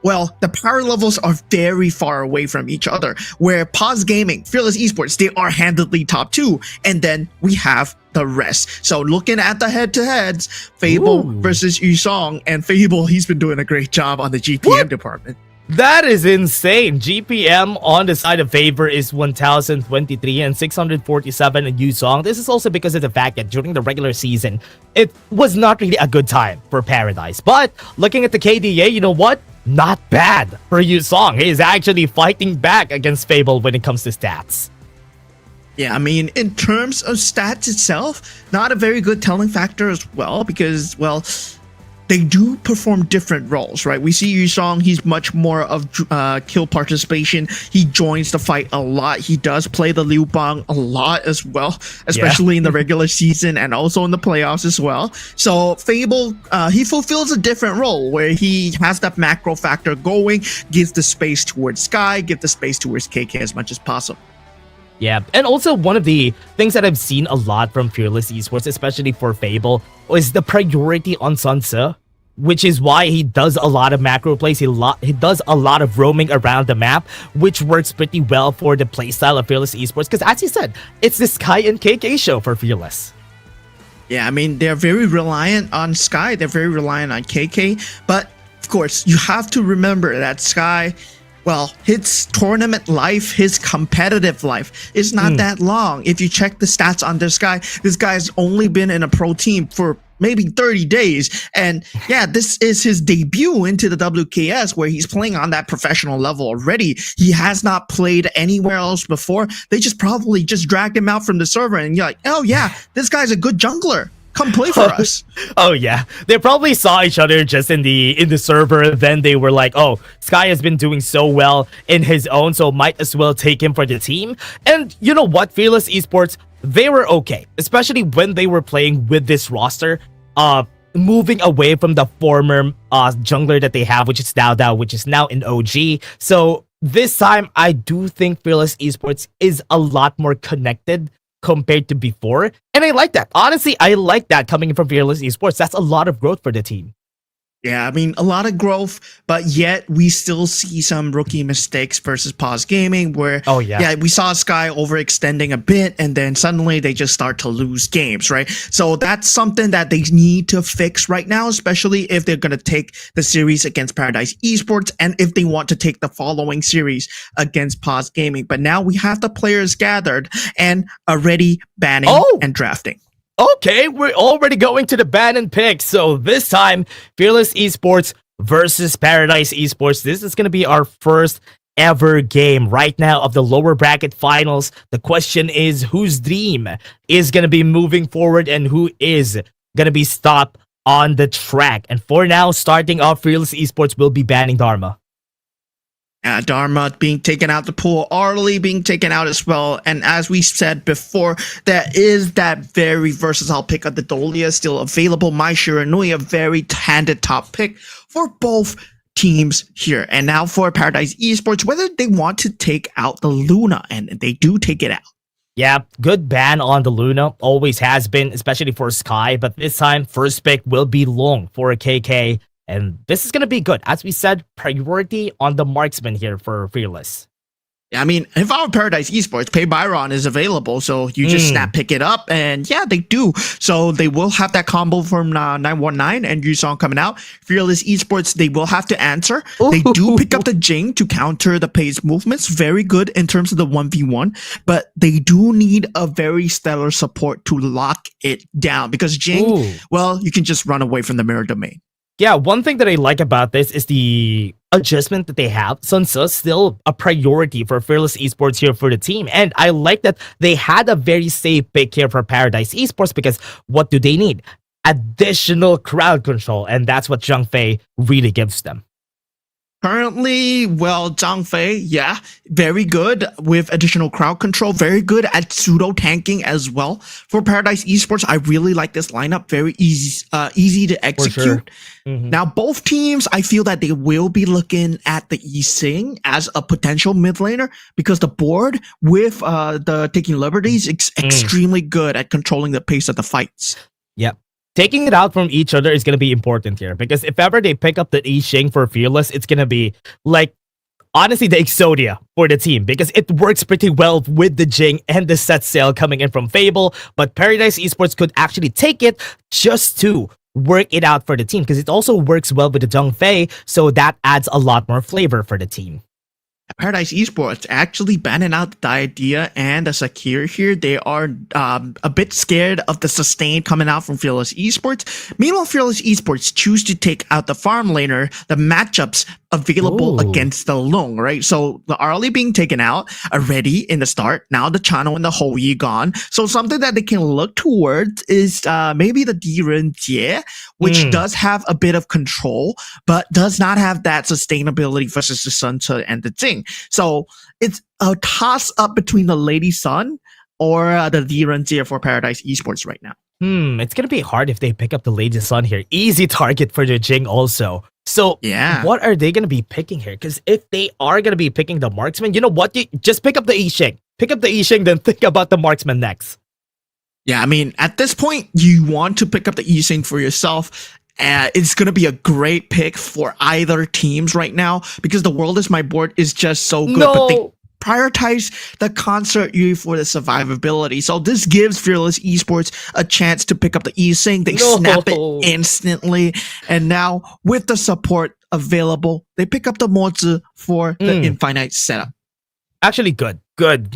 Well, the power levels are very far away from each other, where Paws Gaming, Fearless Esports, they are handedly top 2, and then we have the rest. So looking at the head-to-heads, Fable versus Yusong, and Fable, he's been doing a great job on the GPM department. That is insane. GPM on the side of Favor is 1023 and 647 in Yusong. This is also because of the fact that during the regular season, it was not really a good time for Paradise. But looking at the KDA, you know what? Not bad for Yusong. He is actually fighting back against Fable when it comes to stats. Yeah, I mean, in terms of stats itself, not a very good telling factor as well, because, well, they do perform different roles, right? We see Yusong, he's much more of kill participation. He joins the fight a lot. He does play the Liu Bang a lot as well, especially in the regular season and also in the playoffs as well. So Fable, he fulfills a different role where he has that macro factor going, gives the space towards Sky, gives the space towards KK as much as possible. Yeah, and also one of the things that I've seen a lot from Fearless Esports, especially for Fable, is the priority on Sun Tzu, which is why he does a lot of macro plays. He does a lot of roaming around the map, which works pretty well for the playstyle of Fearless Esports. Because as you said, it's the Sky and KK show for Fearless. Yeah, I mean, they're very reliant on Sky. They're very reliant on KK. But, of course, you have to remember that Sky, well, his tournament life, his competitive life is not that long. If you check the stats on this guy has only been in a pro team for maybe 30 days. And yeah, this is his debut into the WKS where he's playing on that professional level already. He has not played anywhere else before. They probably just dragged him out from the server and you're like, oh yeah, this guy's a good jungler. Come play for us. Oh yeah, they probably saw each other just in the server. Then they were like, "Oh, Sky has been doing so well in his own, so might as well take him for the team." And you know what, Fearless Esports, they were okay, especially when they were playing with this roster. Moving away from the former jungler that they have, which is Dao, which is now in OG. So this time, I do think Fearless Esports is a lot more connected compared to before, and I like that. Honestly, I like that coming from Fearless Esports. That's a lot of growth for the team. Yeah, I mean, a lot of growth, but yet we still see some rookie mistakes versus Paws Gaming where, we saw Sky overextending a bit and then suddenly they just start to lose games, right? So that's something that they need to fix right now, especially if they're going to take the series against Paradise Esports and if they want to take the following series against Paws Gaming. But now we have the players gathered and already banning and drafting. Okay, we're already going to the ban and pick. So this time, Fearless Esports versus Paradise Esports. This is going to be our first ever game right now of the lower bracket finals. The question is, whose dream is going to be moving forward and who is going to be stopped on the track? And for now, starting off, Fearless Esports will be banning Dharma. Dharma being taken out the pool, Arlie being taken out as well. And as we said before, there is that very versatile pick of the Dolia still available. Mai Shiranui, a very handed top pick for both teams here. And now for Paradise Esports, whether they want to take out the Luna, and they do take it out. Yeah, good ban on the Luna. Always has been, especially for Sky. But this time, first pick will be Long for a KK. And this is going to be good. As we said, priority on the marksman here for Fearless. I mean, if our Paradise Esports, Pay Byron is available, so you just snap pick it up, and yeah, they do. So they will have that combo from 919 and Yusong coming out. Fearless Esports, they will have to answer. They do pick up the Jing to counter the Pay's movements. Very good in terms of the 1v1, but they do need a very stellar support to lock it down because Jing, well, you can just run away from the mirror domain. Yeah, one thing that I like about this is the adjustment that they have. Sun Tzu is still a priority for Fearless Esports here for the team. And I like that they had a very safe pick here for Paradise Esports because what do they need? Additional crowd control. And that's what Zhang Fei really gives them. Currently, well, Zhang Fei, yeah, very good with additional crowd control, very good at pseudo tanking as well. For Paradise Esports, I really like this lineup, very easy to execute. Now, both teams, I feel that they will be looking at the Yi Sing as a potential mid laner because the board with the Taking Liberties is extremely good at controlling the pace of the fights. Yep. Taking it out from each other is going to be important here because if ever they pick up the I Ching for Fearless, it's going to be like, honestly, the Exodia for the team because it works pretty well with the Jing and the set sail coming in from Fable. But Paradise Esports could actually take it just to work it out for the team because it also works well with the Zhang Fei. So that adds a lot more flavor for the team. Paradise Esports actually banning out the idea and the Sakir here. They are a bit scared of the sustain coming out from Fearless Esports. Meanwhile, Fearless Esports choose to take out the farm laner. The matchups available Ooh. against the Long, right? So the Arlie being taken out already in the start. Now the Chano and the Houyi gone. So something that they can look towards is maybe the Diren Jie, which does have a bit of control, but does not have that sustainability versus the Sun Tzu and the Jing. So it's a toss up between the Lady Sun or the Diren Jie for Paradise Esports right now. It's gonna be hard if they pick up the Lady Sun here. Easy target for the Jing also. So Yeah. what are they gonna be picking here? Because if they are gonna be picking the marksman, you know what? You just pick up the Yixing. Pick up the Yixing, then think about the marksman next. Yeah, I mean, at this point, you want to pick up the Yixing for yourself. It's going to be a great pick for either teams right now because the World is My Board is just so good. But they prioritize the Concert Yu for the survivability. So this gives Fearless Esports a chance to pick up the Yixing. They snap it instantly. And now, with the support available, they pick up the Mozi for the Infinite setup. Actually, good.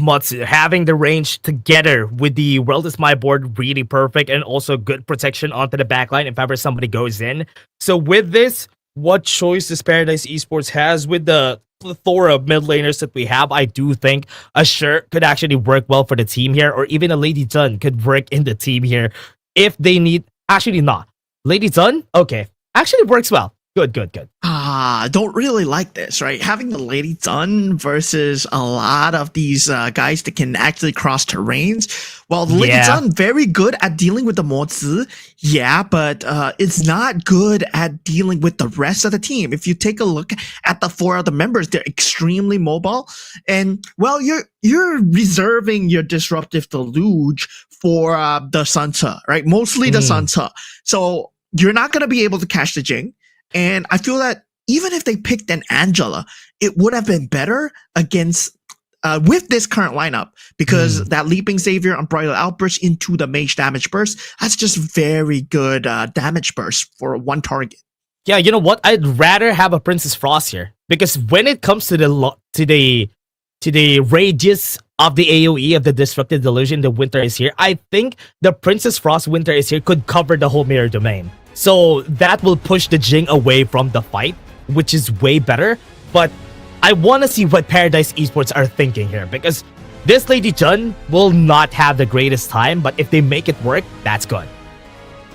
Matsu having the range together with the World is My Board really perfect, and also good protection onto the backline if ever somebody goes in. So with this, what choice does Paradise Esports has with the plethora of mid laners that we have? I do think a Shirt could actually work well for the team here, or even a Lady Zun could work in the team here if they need. Actually, not Lady Zun. Okay, actually works well. Good. Don't really like this, right? Having the Lady Zun versus a lot of these guys that can actually cross terrains. Well, the Lady Zun, very good at dealing with the Mozi, but it's not good at dealing with the rest of the team. If you take a look at the 4 other members, they're extremely mobile. And, well, you're reserving your Disruptive Deluge for the Sun Tzu, right? Mostly the Sun Tzu. So you're not going to be able to catch the Jing. And I feel that even if they picked an Angela, it would have been better against with this current lineup because that Leaping Savior, Unbridled Outburst into the Mage Damage Burst, that's just very good damage burst for one target. Yeah, you know what? I'd rather have a Princess Frost here because when it comes to the radius of the AoE of the Disruptive Delusion, the Winter is here. I think the Princess Frost Winter is here could cover the whole mirror domain. So that will push the Jing away from the fight, which is way better. But I want to see what Paradise Esports are thinking here because this Lady Zun will not have the greatest time, but if they make it work, that's good.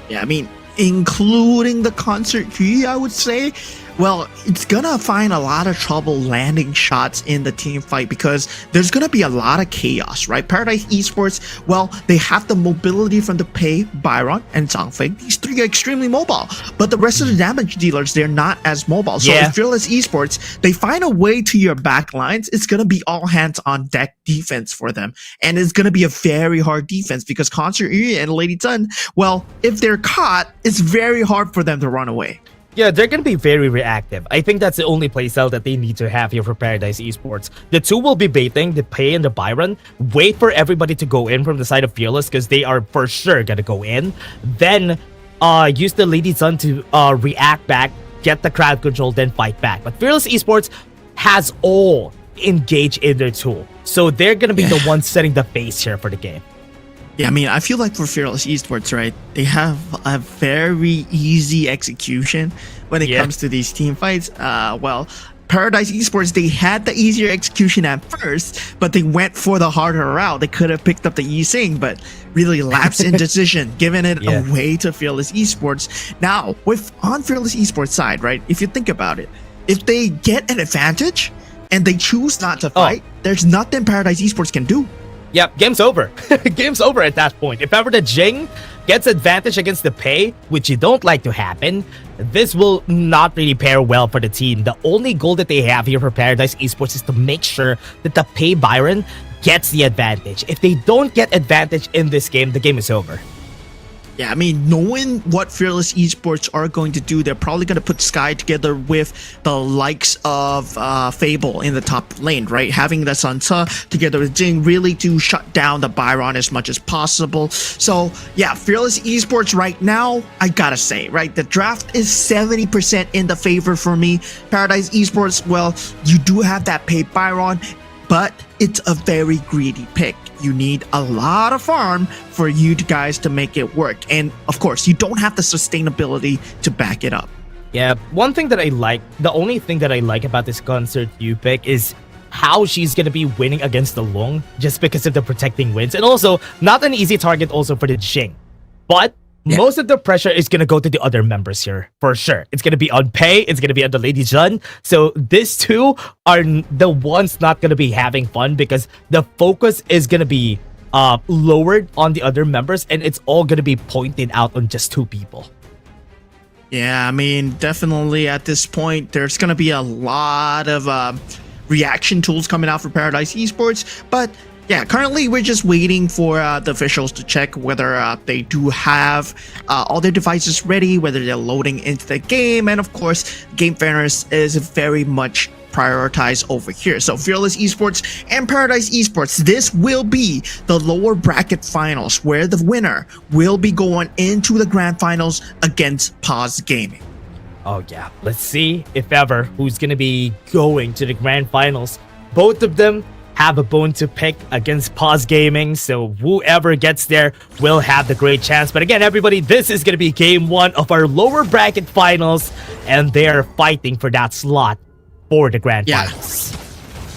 Yeah, I mean, including the Concert Yu, I would say. Well, it's gonna find a lot of trouble landing shots in the team fight because there's gonna be a lot of chaos, right? Paradise Esports, well, they have the mobility from the Pei, Byron, and Zhang Fei. These 3 are extremely mobile, but the rest of the damage dealers, they're not as mobile. So if Fearless Esports, they find a way to your back lines, it's gonna be all hands on deck defense for them. And it's gonna be a very hard defense because Concert Yu and Lady Zun, well, if they're caught, it's very hard for them to run away. Yeah, they're going to be very reactive. I think that's the only playstyle that they need to have here for Paradise Esports. The 2 will be baiting, the Pei and the Byron. Wait for everybody to go in from the side of Fearless because they are for sure going to go in. Then use the Lady Zun to react back, get the crowd control, then fight back. But Fearless Esports has all engaged in their tool. So they're going to be the ones setting the pace here for the game. Yeah, I mean, I feel like for Fearless Esports, right, they have a very easy execution when it comes to these team fights. Well, Paradise Esports, they had the easier execution at first, but they went for the harder route. They could have picked up the Yixing, but really lapsed in decision, giving it away to Fearless Esports. Now, on Fearless Esports side, right, if you think about it, if they get an advantage and they choose not to fight, there's nothing Paradise Esports can do. Yep, game's over. Game's over at that point. If ever the Jing gets advantage against the Pei, which you don't like to happen, this will not really pair well for the team. The only goal that they have here for Paradise Esports is to make sure that the Pei Byron gets the advantage. If they don't get advantage in this game, the game is over. Yeah, I mean, knowing what Fearless Esports are going to do, they're probably going to put Sky together with the likes of Fable in the top lane, right? Having the Sun Tzu together with Jing really to shut down the Byron as much as possible. So, yeah, Fearless Esports right now, I gotta say, right? The draft is 70% in the favor for me. Paradise Esports, well, you do have that Pei Byron, but it's a very greedy pick. You need a lot of farm for you guys to make it work. And of course, you don't have the sustainability to back it up. Yeah, one thing that I like, the only thing that I like about this concert you pick is how she's gonna be winning against the Long just because of the protecting wins. And also, not an easy target also for the Jing. But most of the pressure is gonna go to the other members here, for sure. It's gonna be on Pei, it's gonna be on the Lady Jun. So these two are the ones not gonna be having fun because the focus is gonna be lowered on the other members, and it's all gonna be pointed out on just two people. Yeah, I mean, definitely at this point, there's going to be a lot of reaction tools coming out for Paradise Esports. But yeah, currently we're just waiting for the officials to check whether they do have all their devices ready, whether they're loading into the game. And of course, game fairness is very much prioritized over here. So Fearless Esports and Paradise Esports, this will be the lower bracket finals where the winner will be going into the grand finals against Paws Gaming. Oh yeah, let's see if ever who's gonna be going to the grand finals. Both of them have a bone to pick against Paws Gaming, so whoever gets there will have the great chance. But again, everybody, this is gonna be game one of our lower bracket finals, and they're fighting for that slot for the grand finals.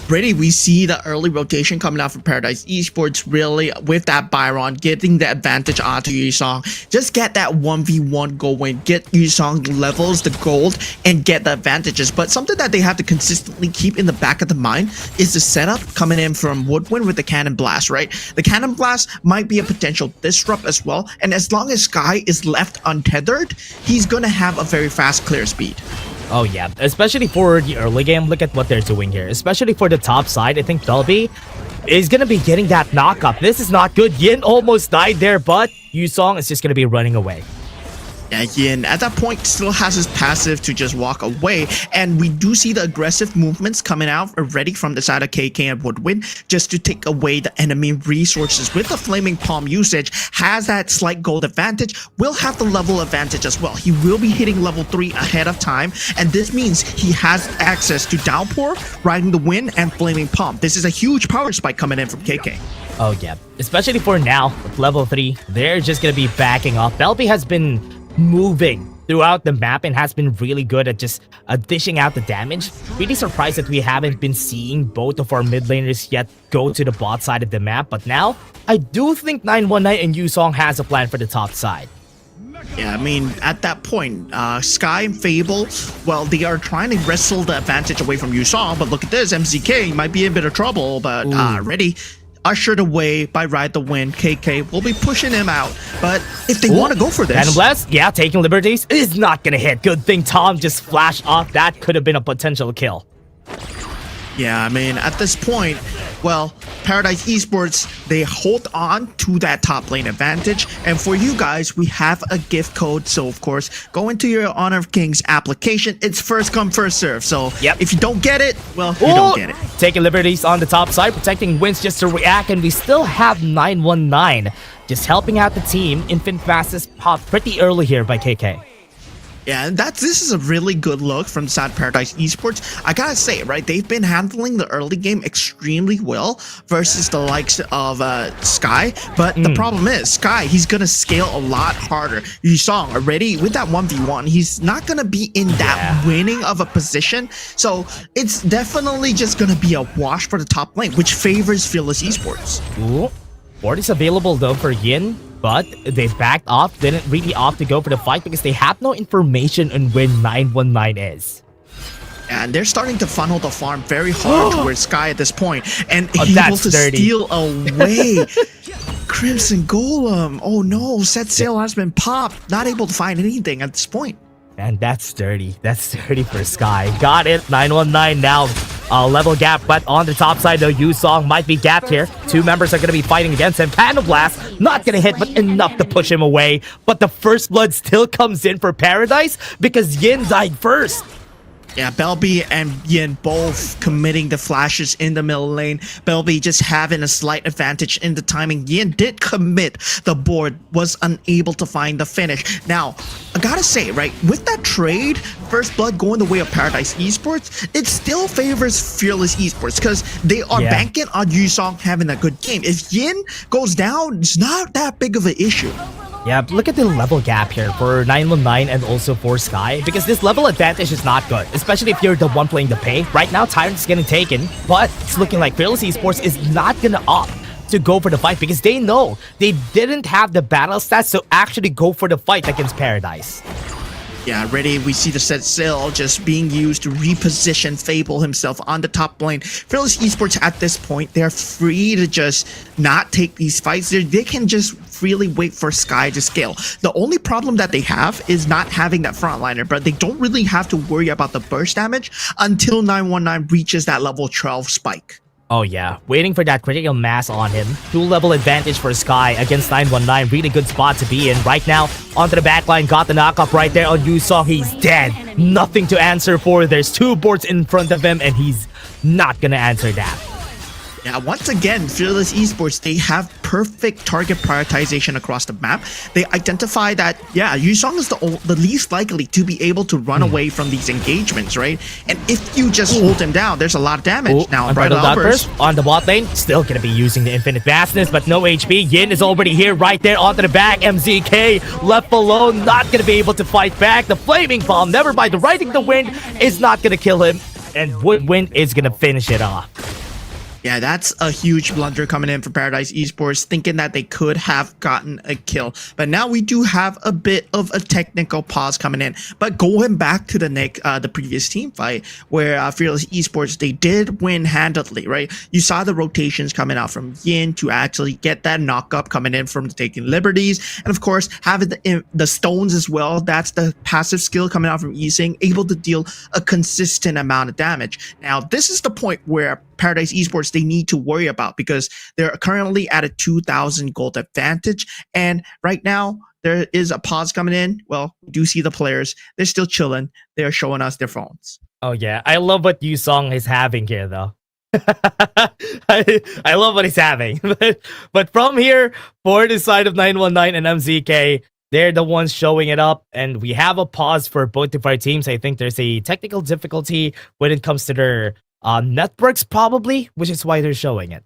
Brady, we see the early rotation coming out from Paradise Esports, really with that Byron getting the advantage onto Yusong. Just get that 1v1 going, get Yusong levels the gold and get the advantages. But something that they have to consistently keep in the back of the mind is the setup coming in from Woodwind with the Cannon Blast, right? The Cannon Blast might be a potential disrupt as well, and as long as Sky is left untethered, he's gonna have a very fast clear speed. Oh yeah, especially for the early game, look at what they're doing here. Especially for the top side, I think Belby is going to be getting that knockup. This is not good. Yin almost died there, but Yusong is just going to be running away. Yeah, Yin at that point still has his passive to just walk away, and we do see the aggressive movements coming out already from the side of KK and Woodwind just to take away the enemy resources. With the Flaming Palm usage, has that slight gold advantage, will have the level advantage as well. He will be hitting level 3 ahead of time, and this means he has access to Downpour, Riding the Wind, and Flaming Palm. This is a huge power spike coming in from KK. Oh yeah, especially for now, with level 3, they're just going to be backing off. Belby has been moving throughout the map and has been really good at just dishing out the damage. Really surprised that we haven't been seeing both of our mid laners yet go to the bot side of the map, but now I do think 919 and Yusong has a plan for the top side. Yeah, I mean, at that point, Sky and Fable, well, they are trying to wrestle the advantage away from Yusong, but look at this, MZK might be in a bit of trouble, but ready. Ushered away by Ride the Wind, KK will be pushing him out. But if they want to go for this... Cannon Blast, yeah, taking liberties is not going to hit. Good thing Tom just flashed off. That could have been a potential kill. Yeah, I mean, at this point, well, Paradise Esports, they hold on to that top lane advantage. And for you guys, we have a gift code. So, of course, go into your Honor of Kings application. It's first come, first serve. So, if you don't get it, well, you don't get it. Taking liberties on the top side, protecting wins just to react. And we still have 919 just helping out the team. Infant Fastest popped pretty early here by KK. Yeah, and this is a really good look from Sad Paradise Esports. I gotta say, right, they've been handling the early game extremely well versus the likes of Sky. But the problem is, Sky, he's gonna scale a lot harder. Yusong already with that 1v1, he's not gonna be in that winning of a position. So it's definitely just gonna be a wash for the top lane, which favors Fearless Esports. Ward is available though for Yin, but they backed off, didn't really opt to go for the fight because they have no information on where 919 is. And they're starting to funnel the farm very hard towards Sky at this point, and able that's to dirty. steal away Crimson Golem. Oh no, set sail has been popped. Not able to find anything at this point. And that's dirty. That's dirty for Sky. Got it. 919 now. Level gap, but on the top side though, Yusong might be gapped here. Two members are going to be fighting against him. Cannon Blast, not going to hit, but enough to push him away. But the first blood still comes in for Paradise because Yin died first. Yeah, Belby and Yin both committing the flashes in the middle lane. Belby just having a slight advantage in the timing. Yin did commit the board, was unable to find the finish. Now, I gotta say, right, with that trade, First Blood going the way of Paradise Esports, it still favors Fearless Esports because they are banking on Yusong having a good game. If Yin goes down, it's not that big of an issue. Yeah, look at the level gap here for 919 and also for Sky, because this level advantage is not good, especially if you're the one playing the pay. Right now, Tyrant's getting taken, but it's looking like Fearless Esports is not gonna opt to go for the fight because they know they didn't have the battle stats to actually go for the fight against Paradise. Yeah, ready. We see the set sail just being used to reposition Fable himself on the top lane. Fearless Esports at this point, they're free to just not take these fights. They can just freely wait for Sky to scale. The only problem that they have is not having that frontliner, but they don't really have to worry about the burst damage until 919 reaches that level 12 spike. Oh yeah, waiting for that critical mass on him. 2-level advantage for Sky against 919. Really good spot to be in. Right now, onto the backline, got the knockup right there on Yusong. He's dead. Nothing to answer for. There's 2 boards in front of him, and he's not gonna answer that. Yeah, once again, Fearless Esports, they have perfect target prioritization across the map. They identify that, yeah, Yusong is the least likely to be able to run away from these engagements, right? And if you just hold him down, there's a lot of damage. Now, Unbridled Outburst on the bot lane, still gonna be using the infinite vastness, but no HP. Yin is already here right there onto the back. MZK left alone, not gonna be able to fight back. The Flaming Bomb, never mind, the Riding the Wind is not gonna kill him, and Woodwind is gonna finish it off. Yeah, that's a huge blunder coming in for Paradise Esports, thinking that they could have gotten a kill. But now we do have a bit of a technical pause coming in. But going back to the previous team fight, where Fearless Esports, they did win handedly, right? You saw the rotations coming out from Yin to actually get that knock-up coming in from taking liberties. And of course, having the stones as well. That's the passive skill coming out from Yising, able to deal a consistent amount of damage. Now, this is the point where Paradise Esports they need to worry about, because they're currently at a 2,000 gold advantage, and right now there is a pause coming in. Well, we do see the players, they're still chilling, they're showing us their phones. Oh yeah, I love what Yusong is having here though. I love what he's having. But from here, for the side of 919 and MZK, they're the ones showing it up, and we have a pause for both of our teams. I think there's a technical difficulty when it comes to their networks, probably, which is why they're showing it.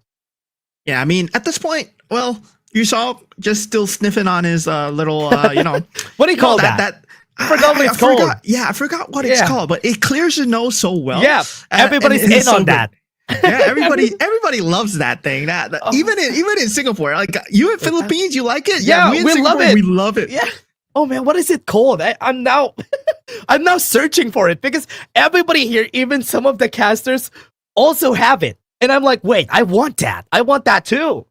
Yeah, I mean, at this point, well, you saw just still sniffing on his little, you know, what do you call that? I forgot what it's called. I forgot what it's called, but it clears the nose so well. Yeah, everybody's in so on that. Yeah, everybody loves that thing. That even in Singapore, like you in Philippines, you like it. Yeah, we in we Singapore, love it. We love it. Yeah. Oh man, what is it called? I'm now, I'm now searching for it, because everybody here, even some of the casters, also have it, and I'm like, wait, I want that. I want that too.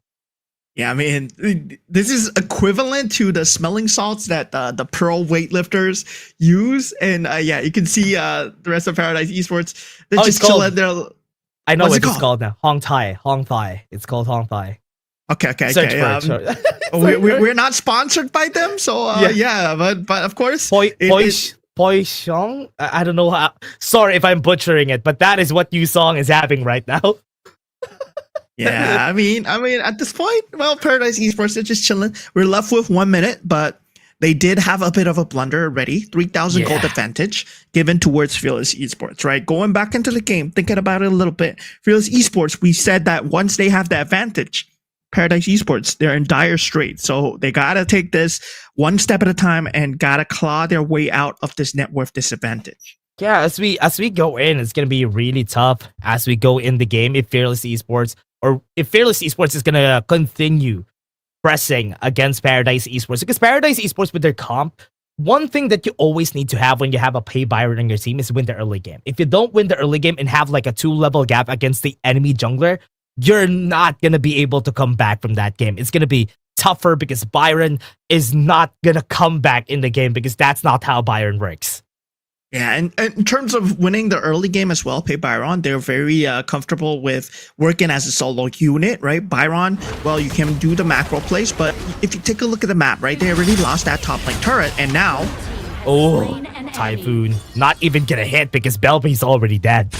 Yeah, I mean, this is equivalent to the smelling salts that the pro weightlifters use, and yeah, you can see the rest of Paradise Esports. They're just chilling there. I know what it's called now. Hong Thai. It's called Hong Thai. Okay. Search for it. We're not sponsored by them, so yeah, but of course, Poishong? I don't know how. Sorry if I'm butchering it, but that is what Yusong is having right now. Yeah, I mean, at this point, well, Paradise Esports, they're just chilling. We're left with 1 minute, but they did have a bit of a blunder already. 3,000 gold advantage given towards Fearless Esports, right? Going back into the game, thinking about it a little bit. Fearless Esports, we said that once they have the advantage, Paradise Esports, they're in dire straits. So they gotta take this one step at a time and gotta claw their way out of this net worth disadvantage. Yeah, as we go in, it's gonna be really tough as we go in the game if Fearless Esports is gonna continue pressing against Paradise Esports. Because Paradise Esports with their comp, one thing that you always need to have when you have a pay Byron on your team is win the early game. If you don't win the early game and have like a 2-level gap against the enemy jungler, you're not gonna be able to come back from that game. It's gonna be tougher because Byron is not gonna come back in the game, because that's not how Byron works. Yeah, and in terms of winning the early game as well, Pay Byron, they're very comfortable with working as a solo unit, right? Byron, well, you can do the macro plays, but if you take a look at the map, right, they already lost that top lane turret, and now... Oh, Typhoon. Not even gonna hit because Belby's already dead.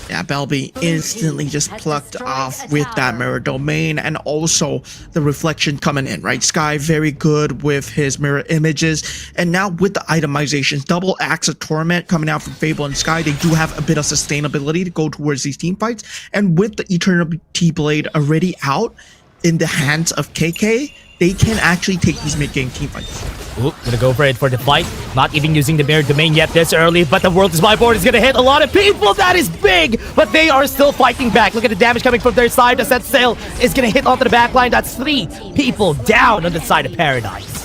Yeah, Belby instantly just plucked off with that mirror domain, and also the reflection coming in, right? Sky very good with his mirror images, and now with the itemizations, double axe of torment coming out from Fable and Sky, they do have a bit of sustainability to go towards these team fights, and with the Eternity Blade already out in the hands of KK, they can actually take these mid-game team fights. Ooh, gonna go for it for the fight. Not even using the mirror domain yet this early, but the World is My Board is gonna hit a lot of people. That is big, but they are still fighting back. Look at the damage coming from their side. As that sail is gonna hit onto the back line. That's 3 people down on the side of Paradise.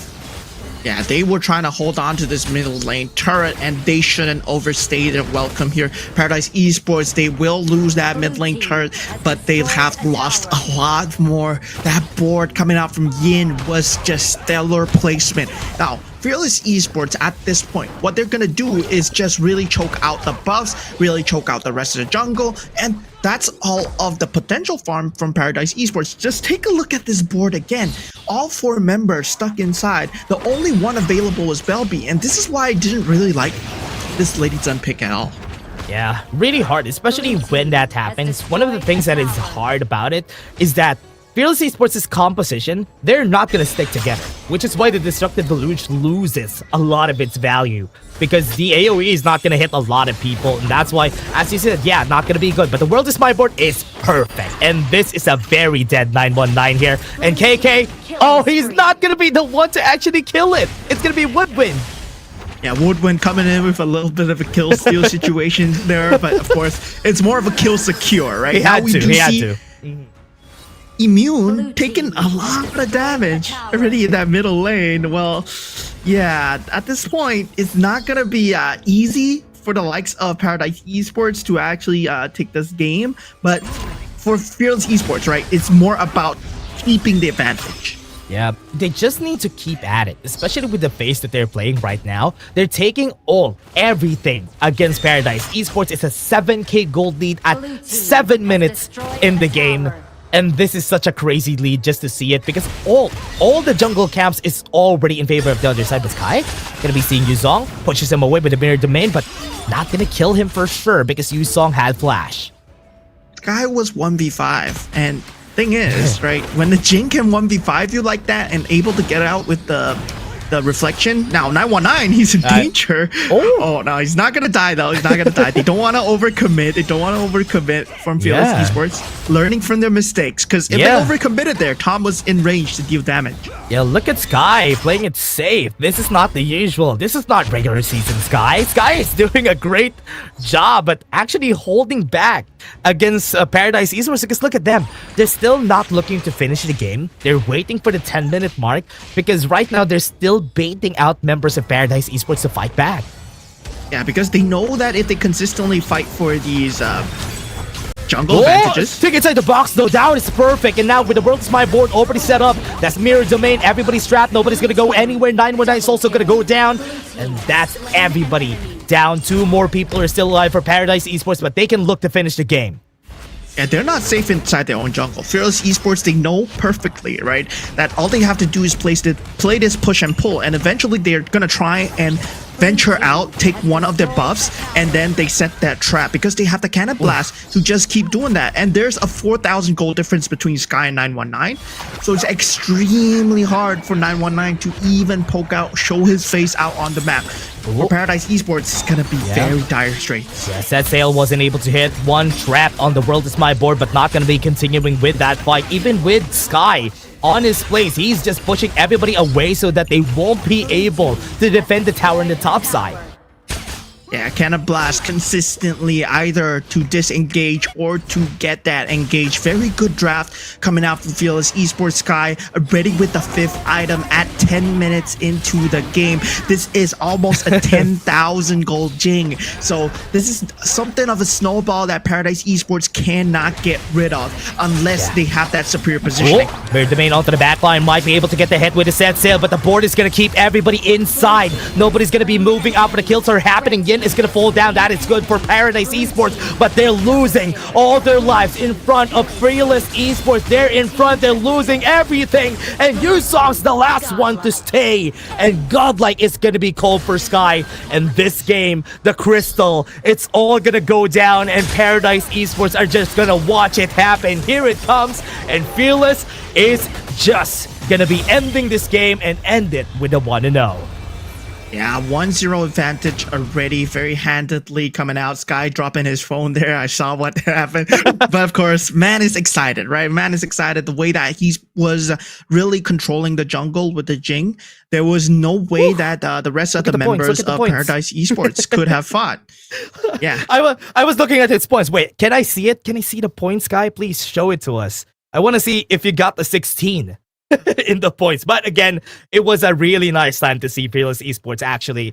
Yeah, they were trying to hold on to this middle lane turret, and they shouldn't overstay their welcome here. Paradise Esports, they will lose that mid lane turret, but they have lost a lot more. That board coming out from Yin was just stellar placement. Now, Fearless Esports at this point, what they're gonna do is just really choke out the buffs, really choke out the rest of the jungle, and that's all of the potential farm from Paradise Esports. Just take a look at this board again. All 4 members stuck inside. The only one available was Belby, and this is why I didn't really like this Lady Zun pick at all. Yeah, really hard, especially when that happens. One of the things that is hard about it is that Fearless Esports' composition, they're not gonna stick together, which is why the Destructive Deluge loses a lot of its value, because the AoE is not gonna hit a lot of people, and that's why, as you said, yeah, not gonna be good, but the World is My Board is perfect, and this is a very dead 919 here, and KK, oh, he's not gonna be the one to actually kill it. It's gonna be Woodwind. Yeah, Woodwind coming in with a little bit of a kill steal situation there, but of course, it's more of a kill secure, right? He had to. Immune taking a lot of damage already in that middle lane. Well, yeah, at this point, it's not gonna be easy for the likes of Paradise Esports to actually take this game, but for Fearless Esports, right, it's more about keeping the advantage. Yeah, they just need to keep at it, especially with the phase that they're playing right now. They're taking everything against Paradise Esports. It's a 7k gold lead at 7 minutes in the game. And this is such a crazy lead just to see it, because all the jungle camps is already in favor of the other side. But Sky gonna be seeing Yuzong, pushes him away with the mirror domain, but not gonna kill him for sure because Yuzong had flash. Sky was 1v5, and thing is, right, when the Jin can 1v5 you like that and able to get out with the reflection. Now 919, he's in danger. Oh no, he's not gonna die though. He's not gonna die. They don't want to overcommit. They don't want to overcommit from Fearless Esports, learning from their mistakes, because if they overcommitted there, Tom was in range to deal damage. Yeah, look at Sky playing it safe. This is not the usual. This is not regular season Sky. Sky is doing a great job, but actually holding back against Paradise Esports, because look at them. They're still not looking to finish the game. They're waiting for the 10-minute mark, because right now they're still baiting out members of Paradise Esports to fight back. Yeah, because they know that if they consistently fight for these jungle advantages. Take inside the box though, down is perfect, and now with the World is My Board already set up, that's mirror domain, everybody's trapped, nobody's gonna go anywhere, 919 is also gonna go down, and that's everybody down. 2 more people are still alive for Paradise Esports, but they can look to finish the game. Yeah, they're not safe inside their own jungle. Fearless Esports, they know perfectly, right, that all they have to do is play this push and pull, and eventually they're gonna try and venture out, take one of their buffs, and then they set that trap, because they have the Cannon Blast to just keep doing that. And there's a 4,000 gold difference between Sky and 919, so it's extremely hard for 919 to even poke out, show his face out on the map. For Paradise Esports, it's gonna be very dire straits. Yes, that sail wasn't able to hit. One trapped on the World is My Board, but not gonna be continuing with that fight. Even with Sky on his place, he's just pushing everybody away so that they won't be able to defend the tower on the top side. Yeah, Cannon Blast consistently either to disengage or to get that engage. Very good draft coming out from Fearless Esports. Sky ready with the 5th item at 10 minutes into the game. This is almost a 10,000 gold Jing. So this is something of a snowball that Paradise Esports cannot get rid of unless they have that superior positioning. Mirror domain onto the back line, might be able to get the hit with a set sail, but the board is going to keep everybody inside. Nobody's going to be moving up, but the kills are happening. Yin is going to fall down. That is good for Paradise Esports, but they're losing all their lives in front of Fearless Esports. They're in front, they're losing everything, and Yusong's the last one to stay, and Godlike is going to be called for Sky. And this game, the Crystal, it's all going to go down, and Paradise Esports are just going to watch it happen. Here it comes, and Fearless is just going to be ending this game and end it with a 1-0. Yeah, 1-0 advantage already, very handedly coming out. Sky dropping his phone there. I saw what happened. But of course, man is excited, right? Man is excited the way that he was really controlling the jungle with the Jing. There was no way that the rest of the members of Paradise Esports could have fought. Yeah. I was looking at its points. Wait, can I see it? Can I see the points, Guy? Please show it to us. I want to see if you got the 16 in the points. But again, it was a really nice time to see Fearless Esports actually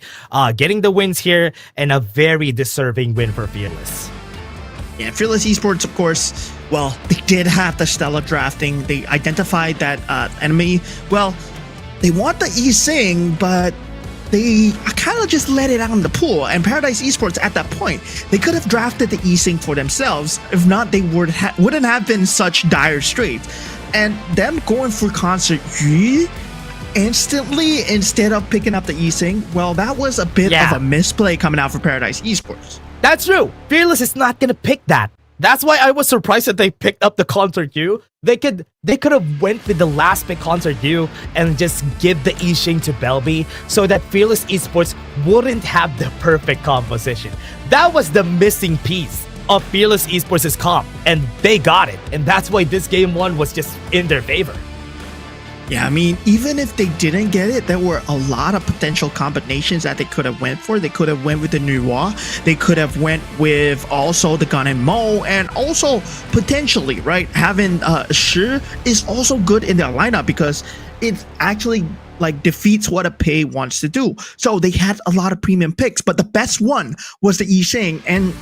getting the wins here, and a very deserving win for Fearless. Yeah, Fearless Esports, of course, well, they did have the stellar drafting. They identified that enemy. Well, they want the E-Sing, but they kind of just let it out in the pool. And Paradise Esports, at that point, they could have drafted the E-Sing for themselves. If not, they wouldn't have been such dire straits. And them going for Concert Yu instantly instead of picking up the E-Sing, well, that was a bit of a misplay coming out for Paradise Esports. That's true. Fearless is not gonna pick that. That's why I was surprised that they picked up the Concert U. They could have went with the last pick Concert U and just give the E-Sing to Belby so that Fearless Esports wouldn't have the perfect composition. That was the missing piece of Fearless Esports' comp, and they got it. And that's why this game one was just in their favor. Yeah, I mean, even if they didn't get it, there were a lot of potential combinations that they could have went for. They could have went with the Nuwa. They could have went with also the Gun and Mo, and also potentially, right, having Shi is also good in their lineup because it actually like defeats what a pay wants to do. So they had a lot of premium picks, but the best one was the E-Sing, and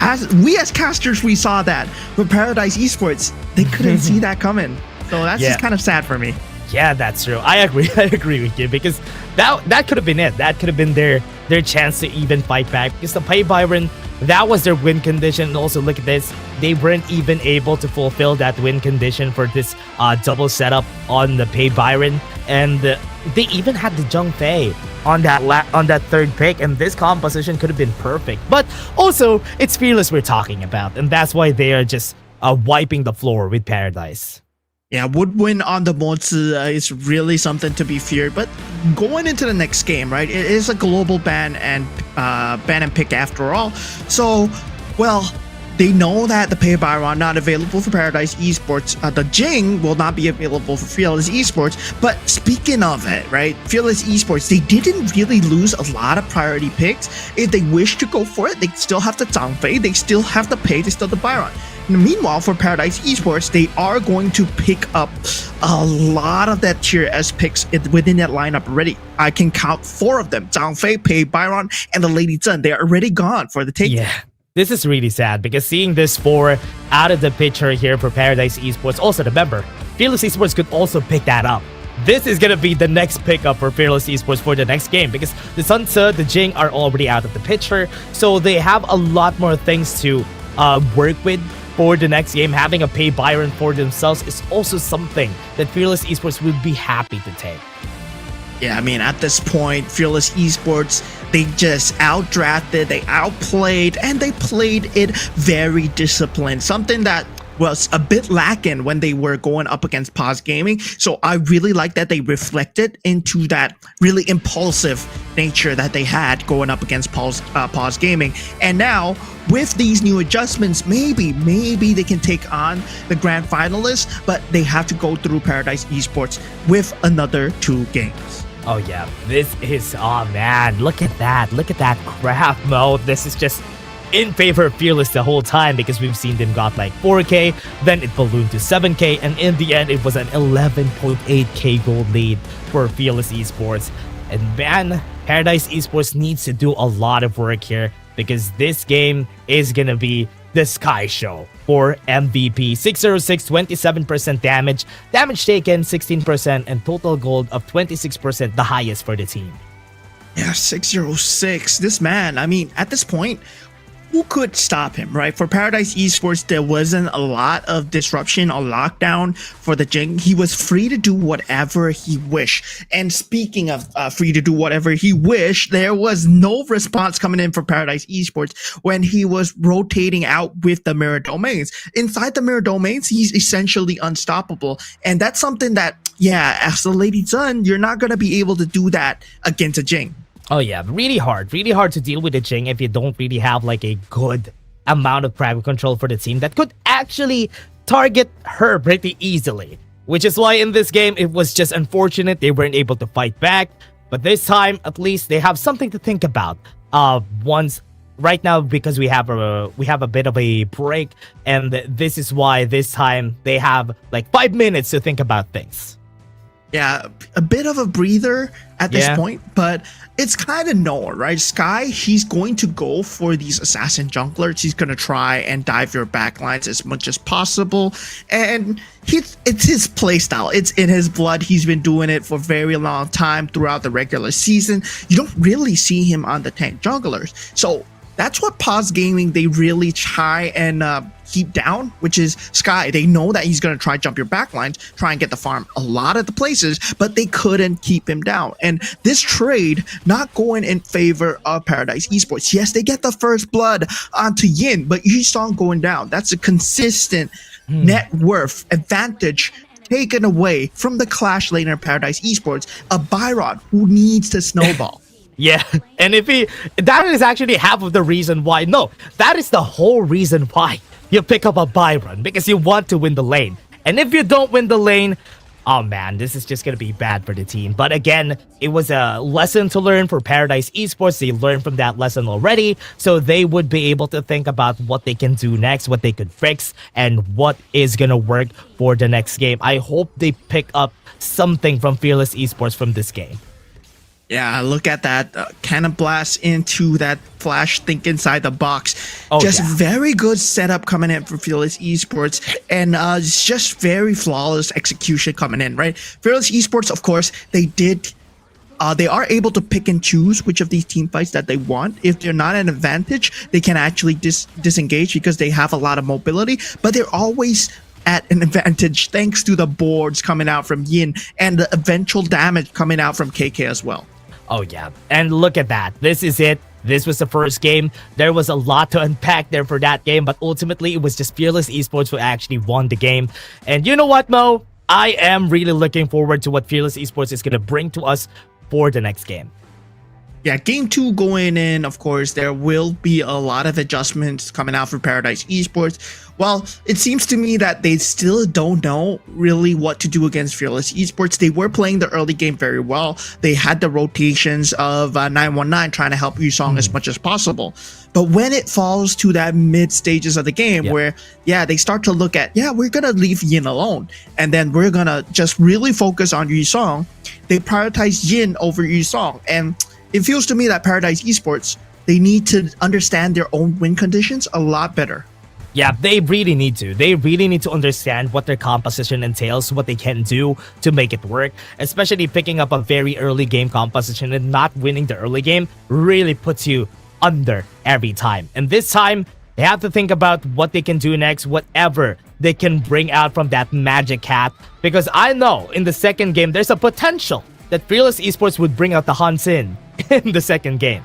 as casters, we saw that. But Paradise Esports, they couldn't see that coming. So that's just kind of sad for me. Yeah, that's true. I agree. I agree with you because that could have been it. That could have been their chance to even fight back. Because the Pay Byron, that was their win condition. And also, look at this. They weren't even able to fulfill that win condition for this double setup on the Pay Byron. And they even had the Zheng Fei on that third pick, and this composition could have been perfect. But also, it's Fearless we're talking about, and that's why they are just wiping the floor with Paradise. Yeah, would win on the Mozi is really something to be feared. But going into the next game, right? It is a global ban and pick after all. So, well, they know that the Pay Byron not available for Paradise Esports. The Jing will not be available for Fearless Esports. But speaking of it, right? Fearless Esports, they didn't really lose a lot of priority picks. If they wish to go for it, they still have the Zhang Fei, they still have the Pay, they still have the Byron. Meanwhile, for Paradise Esports, they are going to pick up a lot of that tier S picks within that lineup already. I can count 4 of them: Zhang Fei, Pei, Byron, and the Lady Zhen. They are already gone for the take. Yeah, this is really sad because seeing this 4 out of the picture here for Paradise Esports. Also, remember, Fearless Esports could also pick that up. This is going to be the next pickup for Fearless Esports for the next game because the Sun Tzu, the Jing are already out of the picture. So they have a lot more things to work with. For the next game, having a Pay Byron for themselves is also something that Fearless Esports would be happy to take. Yeah, I mean, at this point, Fearless Esports, they just outdrafted, they outplayed, and they played it very disciplined. Something that was a bit lacking when they were going up against Paws Gaming. So I really like that they reflected into that really impulsive nature that they had going up against Paws Gaming. And now, with these new adjustments, maybe they can take on the grand finalists, but they have to go through Paradise Esports with another 2 games. Oh yeah, this is, oh man, look at that craft mode. This is just in favor of Fearless the whole time because we've seen them got like 4K, then it ballooned to 7K, and in the end it was an 11.8K gold lead for Fearless Esports. And man, Paradise Esports needs to do a lot of work here because this game is gonna be the Sky Show for MVP. 606, 27% damage taken 16%, and total gold of 26%, the highest for the team. Yeah, 606. This man, I mean, at this point, who could stop him, right? For Paradise Esports, there wasn't a lot of disruption or lockdown for the Jing. He was free to do whatever he wished. And speaking of free to do whatever he wished, there was no response coming in for Paradise Esports when he was rotating out with the mirror domains. Inside the mirror domains, he's essentially unstoppable. And that's something that, yeah, as the Lady Zhen, you're not going to be able to do that against a Jing. Oh yeah, really hard to deal with the Jing if you don't really have like a good amount of private control for the team that could actually target her pretty easily. Which is why in this game it was just unfortunate they weren't able to fight back. But this time at least they have something to think about. Once right now because we have a bit of a break, and this is why this time they have like 5 minutes to think about things. Yeah, a bit of a breather at this point, but it's kind of known, right? Sky, he's going to go for these assassin junglers. He's going to try and dive your backlines as much as possible. And it's his playstyle. It's in his blood. He's been doing it for a very long time throughout the regular season. You don't really see him on the tank junglers. So that's what Paws Gaming, they really try and keep down, which is Sky. They know that he's going to try jump your backlines, try and get the farm a lot of the places, but they couldn't keep him down. And this trade not going in favor of Paradise Esports. Yes, they get the first blood onto Yin, but Yusong going down. That's a consistent net worth advantage taken away from the Clash laner Paradise Esports, a Byron who needs to snowball. Yeah, and that is actually half of the reason why. No, that is the whole reason why you pick up a Byron, because you want to win the lane. And if you don't win the lane, oh man, this is just gonna be bad for the team. But again, it was a lesson to learn for Paradise Esports. They learned from that lesson already, so they would be able to think about what they can do next, what they could fix, and what is gonna work for the next game. I hope they pick up something from Fearless Esports from this game. Yeah, look at that cannon blast into that flash think inside the box. Oh, just yeah. very good setup coming in for Fearless Esports, and it's just very flawless execution coming in, right? Fearless Esports, of course, they are able to pick and choose which of these team fights that they want. If they're not an advantage, they can actually disengage because they have a lot of mobility, but they're always at an advantage thanks to the boards coming out from Yin and the eventual damage coming out from KK as well. Oh yeah, and look at that. This is it. This was the first game. There was a lot to unpack there for that game, but ultimately it was just Fearless Esports who actually won the game. And you know what, Mo? I am really looking forward to what Fearless Esports is going to bring to us for the next game. Yeah, game 2 going in, of course, there will be a lot of adjustments coming out for Paradise Esports. Well, it seems to me that they still don't know really what to do against Fearless Esports. They were playing the early game very well. They had the rotations of 919 trying to help Yusong as much as possible. But when it falls to that mid stages of the game where, they start to look at, we're going to leave Yin alone. And then we're going to just really focus on Yusong. They prioritize Yin over Yusong. And it feels to me that Paradise Esports, they need to understand their own win conditions a lot better. Yeah, they really need to. They really need to understand what their composition entails, what they can do to make it work. Especially picking up a very early game composition and not winning the early game really puts you under every time. And this time, they have to think about what they can do next, whatever they can bring out from that magic hat. Because I know in the second game, there's a potential that Fearless Esports would bring out the Hansin in the second game.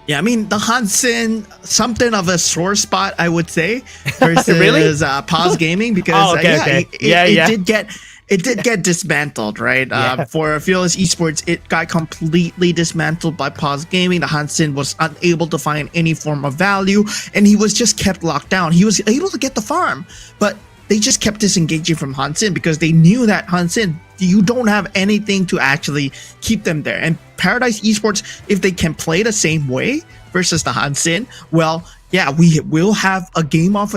Yeah, I mean, the Hansin, something of a sore spot, I would say, versus Really? Paws Gaming, because it did get dismantled, right? For Fearless Esports, it got completely dismantled by Paws Gaming. The Hansin was unable to find any form of value, and he was just kept locked down. He was able to get the farm, but they just kept disengaging from Hansin because they knew that Hansin, you don't have anything to actually keep them there. And Paradise Esports, if they can play the same way versus the Hansin, well, we will have a game on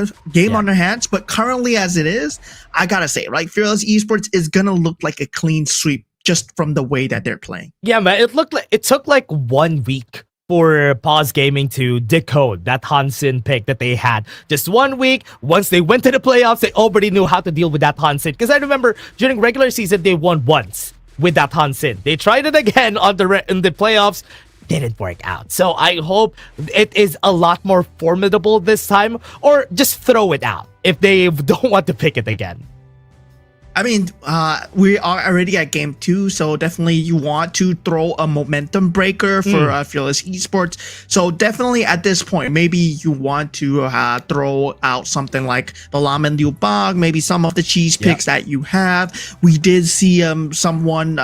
their hands. But currently as it is, I gotta say, right, Fearless Esports is gonna look like a clean sweep just from the way that they're playing. Yeah, man, it took like 1 week for Paws Gaming to decode that Hansin pick that they had. Just 1 week. Once they went to the playoffs, they already knew how to deal with that Hansin. Because I remember during regular season, they won once with that Hansin. They tried it again in the playoffs. Didn't work out. So I hope it is a lot more formidable this time, or just throw it out if they don't want to pick it again. I mean, we are already at game 2, so definitely you want to throw a momentum breaker for Fearless Esports. So definitely at this point, maybe you want to throw out something like the Lamen Liu Bog, maybe some of the cheese picks that you have. We did see someone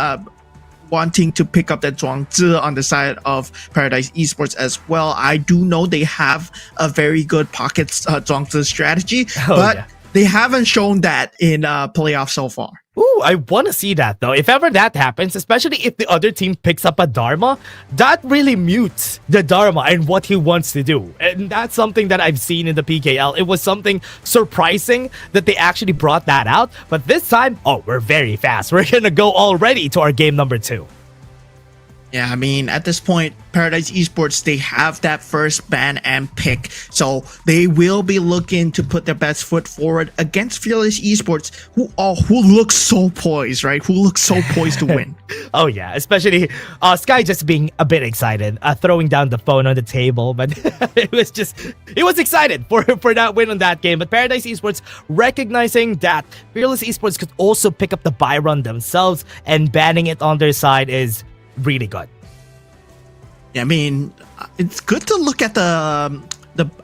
wanting to pick up that Zhuangzi on the side of Paradise Esports as well. I do know they have a very good pockets Zhuangzi strategy, but they haven't shown that in playoffs so far. Ooh, I want to see that though. If ever that happens, especially if the other team picks up a Dharma, that really mutes the Dharma and what he wants to do. And that's something that I've seen in the PKL. It was something surprising that they actually brought that out. But this time, oh, we're very fast. We're going to go already to our game number 2. Yeah, I mean, at this point, Paradise Esports, they have that first ban and pick. So they will be looking to put their best foot forward against Fearless Esports, who looks so poised, right? Who looks so poised to win. Oh, yeah. Especially Sky just being a bit excited, throwing down the phone on the table. But it was excited for that win on that game. But Paradise Esports recognizing that Fearless Esports could also pick up the buy run themselves, and banning it on their side is really good. Yeah, I mean, it's good to look at the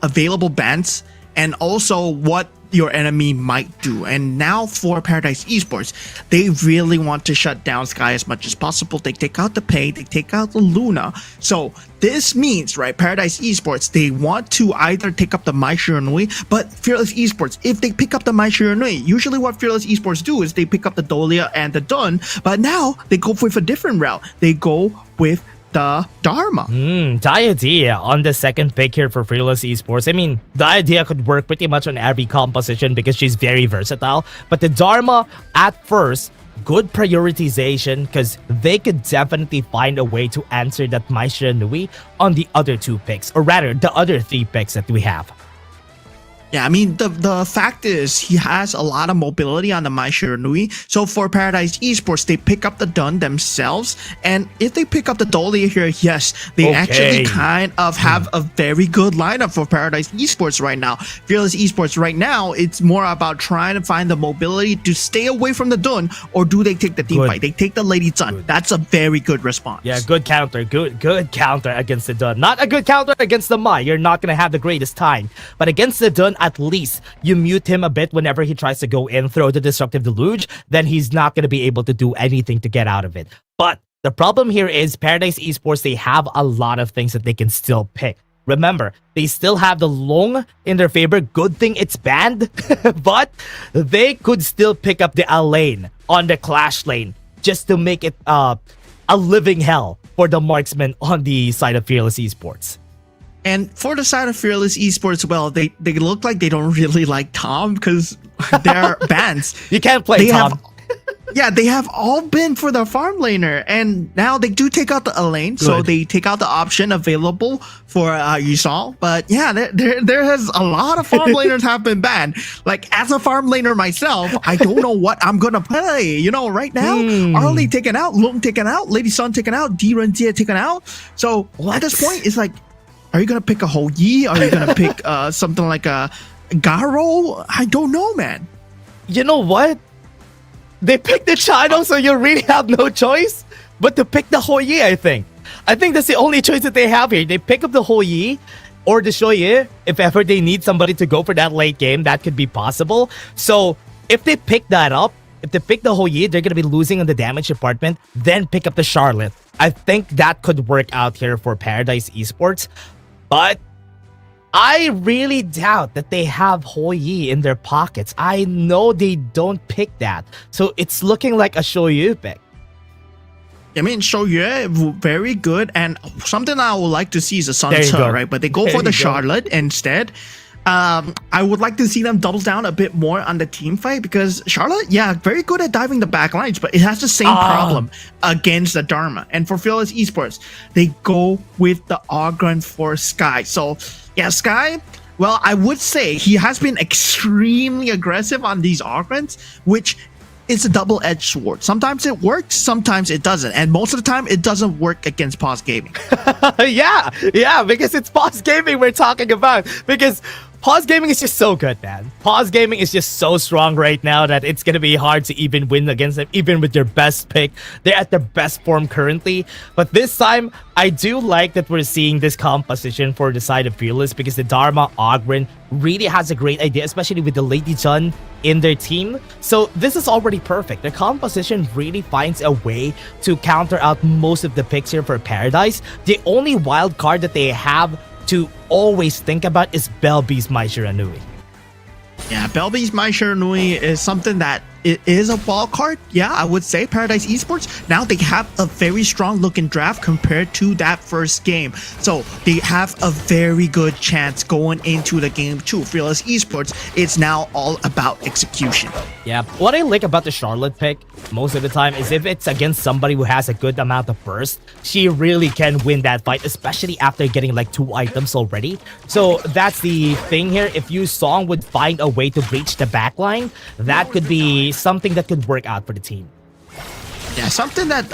available bans and also what your enemy might do. And now for Paradise Esports, they really want to shut down Sky as much as possible. They take out the Pei, they take out the Luna. So this means, right, Paradise Esports, they want to either take up the Mai Shiranui, but Fearless Esports, if they pick up the Mai Shiranui, usually what Fearless Esports do is they pick up the Dolia and the Dun, but now they go with a different route. They go with the Dharma. The idea on the second pick here for Fearless Esports. I mean, the idea could work pretty much on every composition because she's very versatile. But the Dharma, at first, good prioritization because they could definitely find a way to answer that Mai Shiranui on the other 2 picks, or rather, the other 3 picks that we have. Yeah, I mean, the fact is he has a lot of mobility on the Mai Shiranui. So for Paradise Esports, they pick up the Dun themselves. And if they pick up the Dolia here, yes, they actually kind of have a very good lineup for Paradise Esports right now. Fearless Esports right now, it's more about trying to find the mobility to stay away from the Dun, or do they take the team fight? They take the Lady Dun. That's a very good response. Yeah, good counter. Good counter against the Dun. Not a good counter against the Mai. You're not going to have the greatest time. But against the Dun, at least you mute him a bit whenever he tries to go in, throw the Destructive Deluge, then he's not going to be able to do anything to get out of it. But the problem here is Paradise Esports, they have a lot of things that they can still pick. Remember, they still have the Long in their favor. Good thing it's banned, but they could still pick up the A lane on the Clash lane just to make it a living hell for the marksman on the side of Fearless Esports. And for the side of Fearless Esports, well, they look like they don't really like Tom because they're bans. You can't play Tom. They have all been for the farm laner, and now they do take out the Elaine, so they take out the option available for Yusal. But yeah, there has a lot of farm laners have been banned. Like, as a farm laner myself, I don't know what I'm gonna play. You know, right now, Arlie taken out, Lung taken out, Lady Sun taken out, D Renjie taken out. So at this point, it's like, are you gonna pick a Ho Yi? Are you gonna pick something like a Garo? I don't know, man. You know what? They picked the Shadow, so you really have no choice but to pick the Ho Yi, I think. I think that's the only choice that they have here. They pick up the Ho Yi or the Shoye. If ever they need somebody to go for that late game, that could be possible. So if they pick that up, if they pick the Ho Yi, they're going to be losing on the damage department, then pick up the Charlotte. I think that could work out here for Paradise Esports. But I really doubt that they have Ho Yi in their pockets. I know they don't pick that. So it's looking like a Shoyu pick. I mean, Shoyu, very good. And something I would like to see is a Sun Tzu, right? But they go for the Charlotte instead. I would like to see them double down a bit more on the team fight because Charlotte, yeah, very good at diving the back lines, but it has the same problem against the Dharma. And for Fearless Esports, they go with the Ogren for Sky. So yeah, Sky, well, I would say he has been extremely aggressive on these Ogrens, which is a double-edged sword. Sometimes it works, sometimes it doesn't. And most of the time, it doesn't work against Paws Gaming. yeah, because it's Paws Gaming we're talking about. Because Paws Gaming is just so good, man. Paws Gaming is just so strong right now that it's gonna be hard to even win against them, even with their best pick. They're at their best form currently. But this time, I do like that we're seeing this composition for the side of Fearless because the Dharma Ogren really has a great idea, especially with the Lady Jun in their team. So this is already perfect. Their composition really finds a way to counter out most of the picks here for Paradise. The only wild card that they have to always think about is Belby's Mai Shiranui. Yeah, Belby's Mai Shiranui is something that it is a wild card. Yeah, I would say Paradise Esports. Now they have a very strong looking draft compared to that first game. So they have a very good chance going into the game 2. Fearless Esports, it's now all about execution. Yeah, what I like about the Charlotte pick most of the time is if it's against somebody who has a good amount of burst, she really can win that fight, especially after getting like 2 items already. So that's the thing here. If Yu Song would find a way to breach the backline, that could be something that could work out for the team. Yeah, something that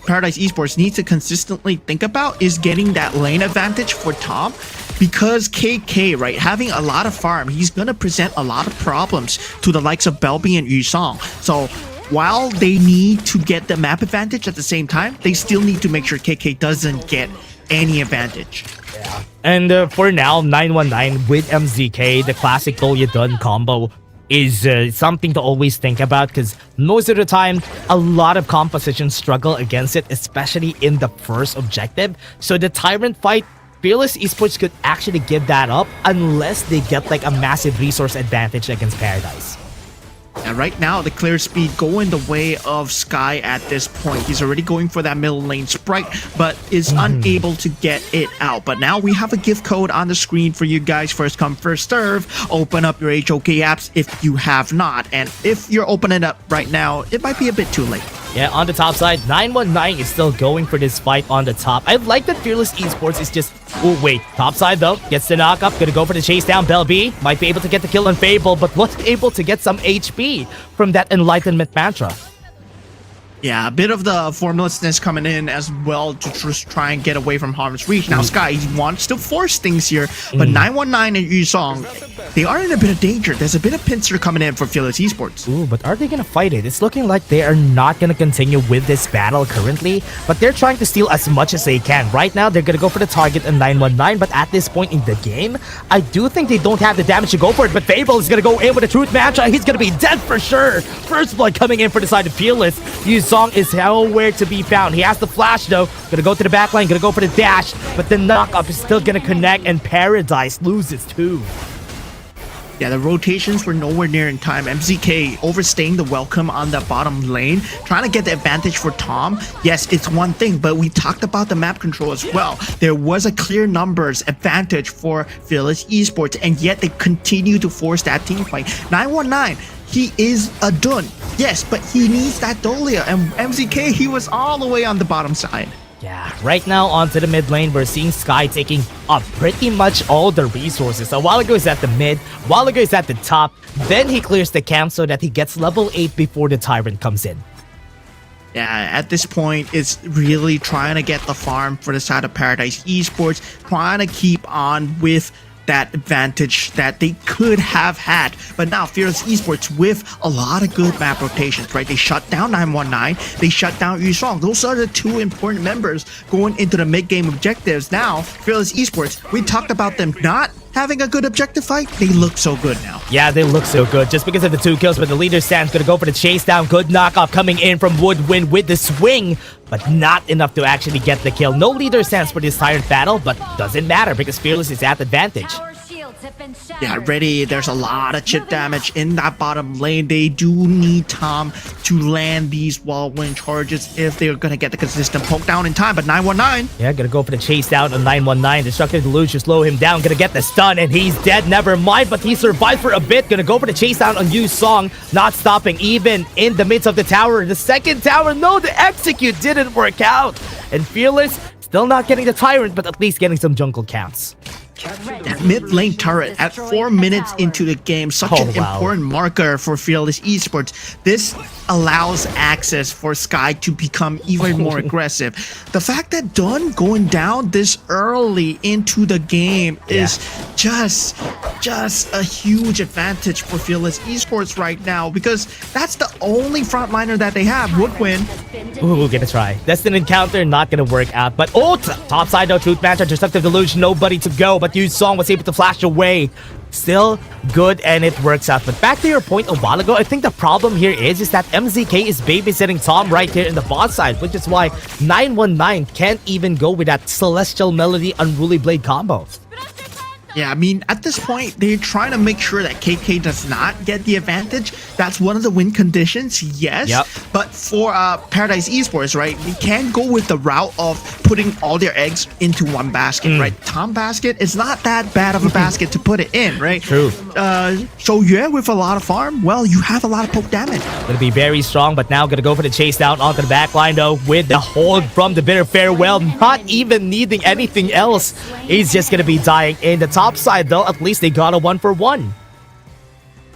Paradise Esports needs to consistently think about is getting that lane advantage for Tom, because KK, right, having a lot of farm, he's gonna present a lot of problems to the likes of Belby and Yusong. So while they need to get the map advantage at the same time, they still need to make sure KK doesn't get any advantage. And for now, 919 with MZK, the classic Dolyadun combo, is something to always think about because most of the time, a lot of compositions struggle against it, especially in the first objective. So the Tyrant fight, Fearless Esports could actually give that up unless they get like a massive resource advantage against Paradise. And right now, the clear speed going the way of Sky at this point. He's already going for that middle lane sprite, but is unable to get it out. But now we have a gift code on the screen for you guys. First come, first serve. Open up your HOK apps if you have not. And if you're opening it up right now, it might be a bit too late. Yeah, on the top side, 919 is still going for this fight on the top. I like that Fearless Esports is just... Oh, wait. Top side, though. Gets the knock up. Gonna go for the chase down. Bell B might be able to get the kill on Fable, but wasn't able to get some HP from that Enlightenment Mantra. Yeah, a bit of the formlessness coming in as well to just try and get away from harm's reach. Now Sky, he wants to force things here, but 919 and Yusong, they are in a bit of danger. There's a bit of pincer coming in for Fearless Esports. Ooh, but are they gonna fight it? It's looking like they are not gonna continue with this battle currently, but they're trying to steal as much as they can. Right now, they're gonna go for the target in 919, but at this point in the game, I do think they don't have the damage to go for it, but Fable is gonna go in with a Truth Mantra. He's gonna be dead for sure. First blood coming in for the side of Fearless. Yusong is nowhere to be found. He has the flash though. Gonna go to the backline, gonna go for the dash, but the knock-up is still gonna connect and Paradise loses too. Yeah, the rotations were nowhere near in time. MZK overstaying the welcome on the bottom lane, trying to get the advantage for Tom. Yes, it's one thing, but we talked about the map control as well. There was a clear numbers advantage for Fearless Esports, and yet they continue to force that team fight. 919, he is a Dun, yes, but he needs that Dolia, and MZK, he was all the way on the bottom side. Yeah, right now onto the mid lane, we're seeing Sky taking up pretty much all the resources. A while ago he's at the mid, a while ago he's at the top, then he clears the camp so that he gets level 8 before the Tyrant comes in. Yeah, at this point, it's really trying to get the farm for the side of Paradise Esports, trying to keep on with that advantage that they could have had. But now Fearless Esports with a lot of good map rotations, right? They shut down 919, they shut down Yusong. Those are the 2 important members going into the mid-game objectives. Now, Fearless Esports, we talked about them not having a good objective fight. They look so good now. Yeah, they look so good just because of the 2 kills, but the leader Sam's gonna go for the chase down. Good knockoff coming in from Woodwind with the swing, but not enough to actually get the kill. No leader Sam's for this Tyrant battle, but doesn't matter because Fearless is at advantage. Yeah, ready. There's a lot of chip damage in that bottom lane. They do need Tom to land these whirlwind charges if they're gonna get the consistent poke down in time. But 919, yeah, gonna go for the chase down on 919. Destructive Deluge to slow him down. Gonna get the stun, and he's dead. Never mind, but he survived for a bit. Gonna go for the chase down on Yu Song. Not stopping even in the midst of the tower. The second tower, no, the execute didn't work out. And Fearless still not getting the Tyrant, but at least getting some jungle counts. That mid lane turret at 4 minutes into the game, such an important marker for Fearless Esports. This allows access for Sky to become even more aggressive. The fact that Dunn going down this early into the game is just a huge advantage for Fearless Esports right now, because that's the only frontliner that they have. Woodwind. Ooh, gonna try. Destined encounter, not gonna work out. But top side, no truth match, destructive delusion, nobody to go. But Yu Song was able to flash away. Still good, and it works out. But back to your point a while ago, I think the problem here is that MZK is babysitting Tom right here in the bot side, which is why 919 can't even go with that Celestial Melody Unruly Blade combo. Yeah, I mean, at this point, they're trying to make sure that KK does not get the advantage. That's one of the win conditions, yes. Yep. But for Paradise Esports, right, they can't go with the route of putting all their eggs into one basket, right? Tom basket is not that bad of a basket to put it in, right? True. So yeah, with a lot of farm, well, you have a lot of poke damage. Gonna be very strong, but now gonna go for the chase down onto the back line, though, with the hold from the bitter farewell, not even needing anything else. He's just gonna be dying in the top side, though. At least they got a 1-for-1.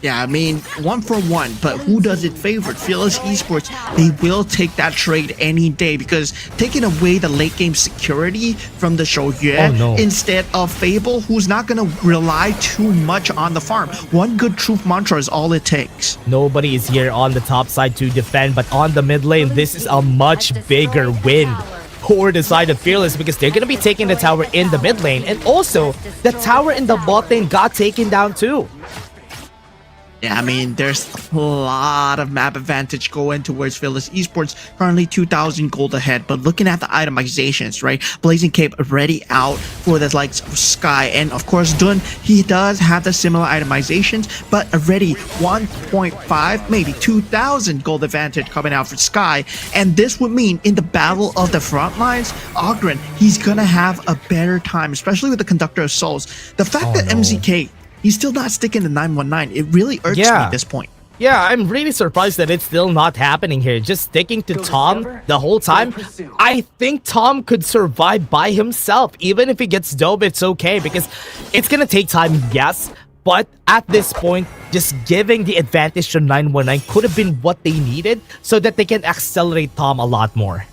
Yeah, I mean, 1-for-1, but who does it favor? Fearless Esports, they will take that trade any day, because taking away the late game security from the Shoyue instead of Fable, who's not going to rely too much on the farm. One good truth mantra is all it takes. Nobody is here on the top side to defend, but on the mid lane, this is a much bigger win for the side of Fearless, because they're going to be taking the tower in the mid lane, and also the tower in the bot lane got taken down too. Yeah, I mean, there's a lot of map advantage going towards Fearless Esports. Currently 2,000 gold ahead, but looking at the itemizations, right? Blazing Cape already out for the likes of Sky, and of course Dun, he does have the similar itemizations, but already 1.5, maybe 2,000 gold advantage coming out for Sky. And this would mean in the battle of the front lines, Ogren, he's gonna have a better time, especially with the Conductor of Souls. The fact that MZK, he's still not sticking to 919. It really irks me at this point. Yeah, I'm really surprised that it's still not happening here. Just sticking to Tom the whole time. I think Tom could survive by himself. Even if he gets dope, it's okay, because it's gonna take time, yes. But at this point, just giving the advantage to 919 could have been what they needed so that they can accelerate Tom a lot more.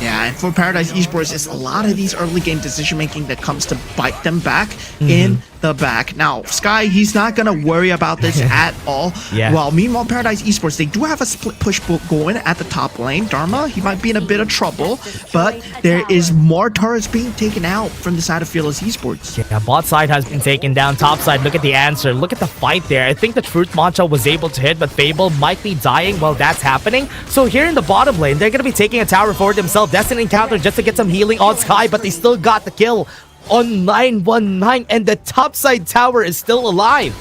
Yeah, and for Paradise Esports, it's a lot of these early game decision making that comes to bite them back in the back. Now, Sky, he's not going to worry about this at all. Well, meanwhile, Paradise Esports, they do have a split push going at the top lane. Dharma, he might be in a bit of trouble, but there is more turrets being taken out from the side of Fearless Esports. Yeah, bot side has been taken down. Top side, look at the answer. Look at the fight there. I think the Truth Mantra was able to hit, but Fable might be dying while that's happening. So here in the bottom lane, they're going to be taking a tower for themselves. Destined encounter just to get some healing on Sky, but they still got the kill on 919, and the topside tower is still alive.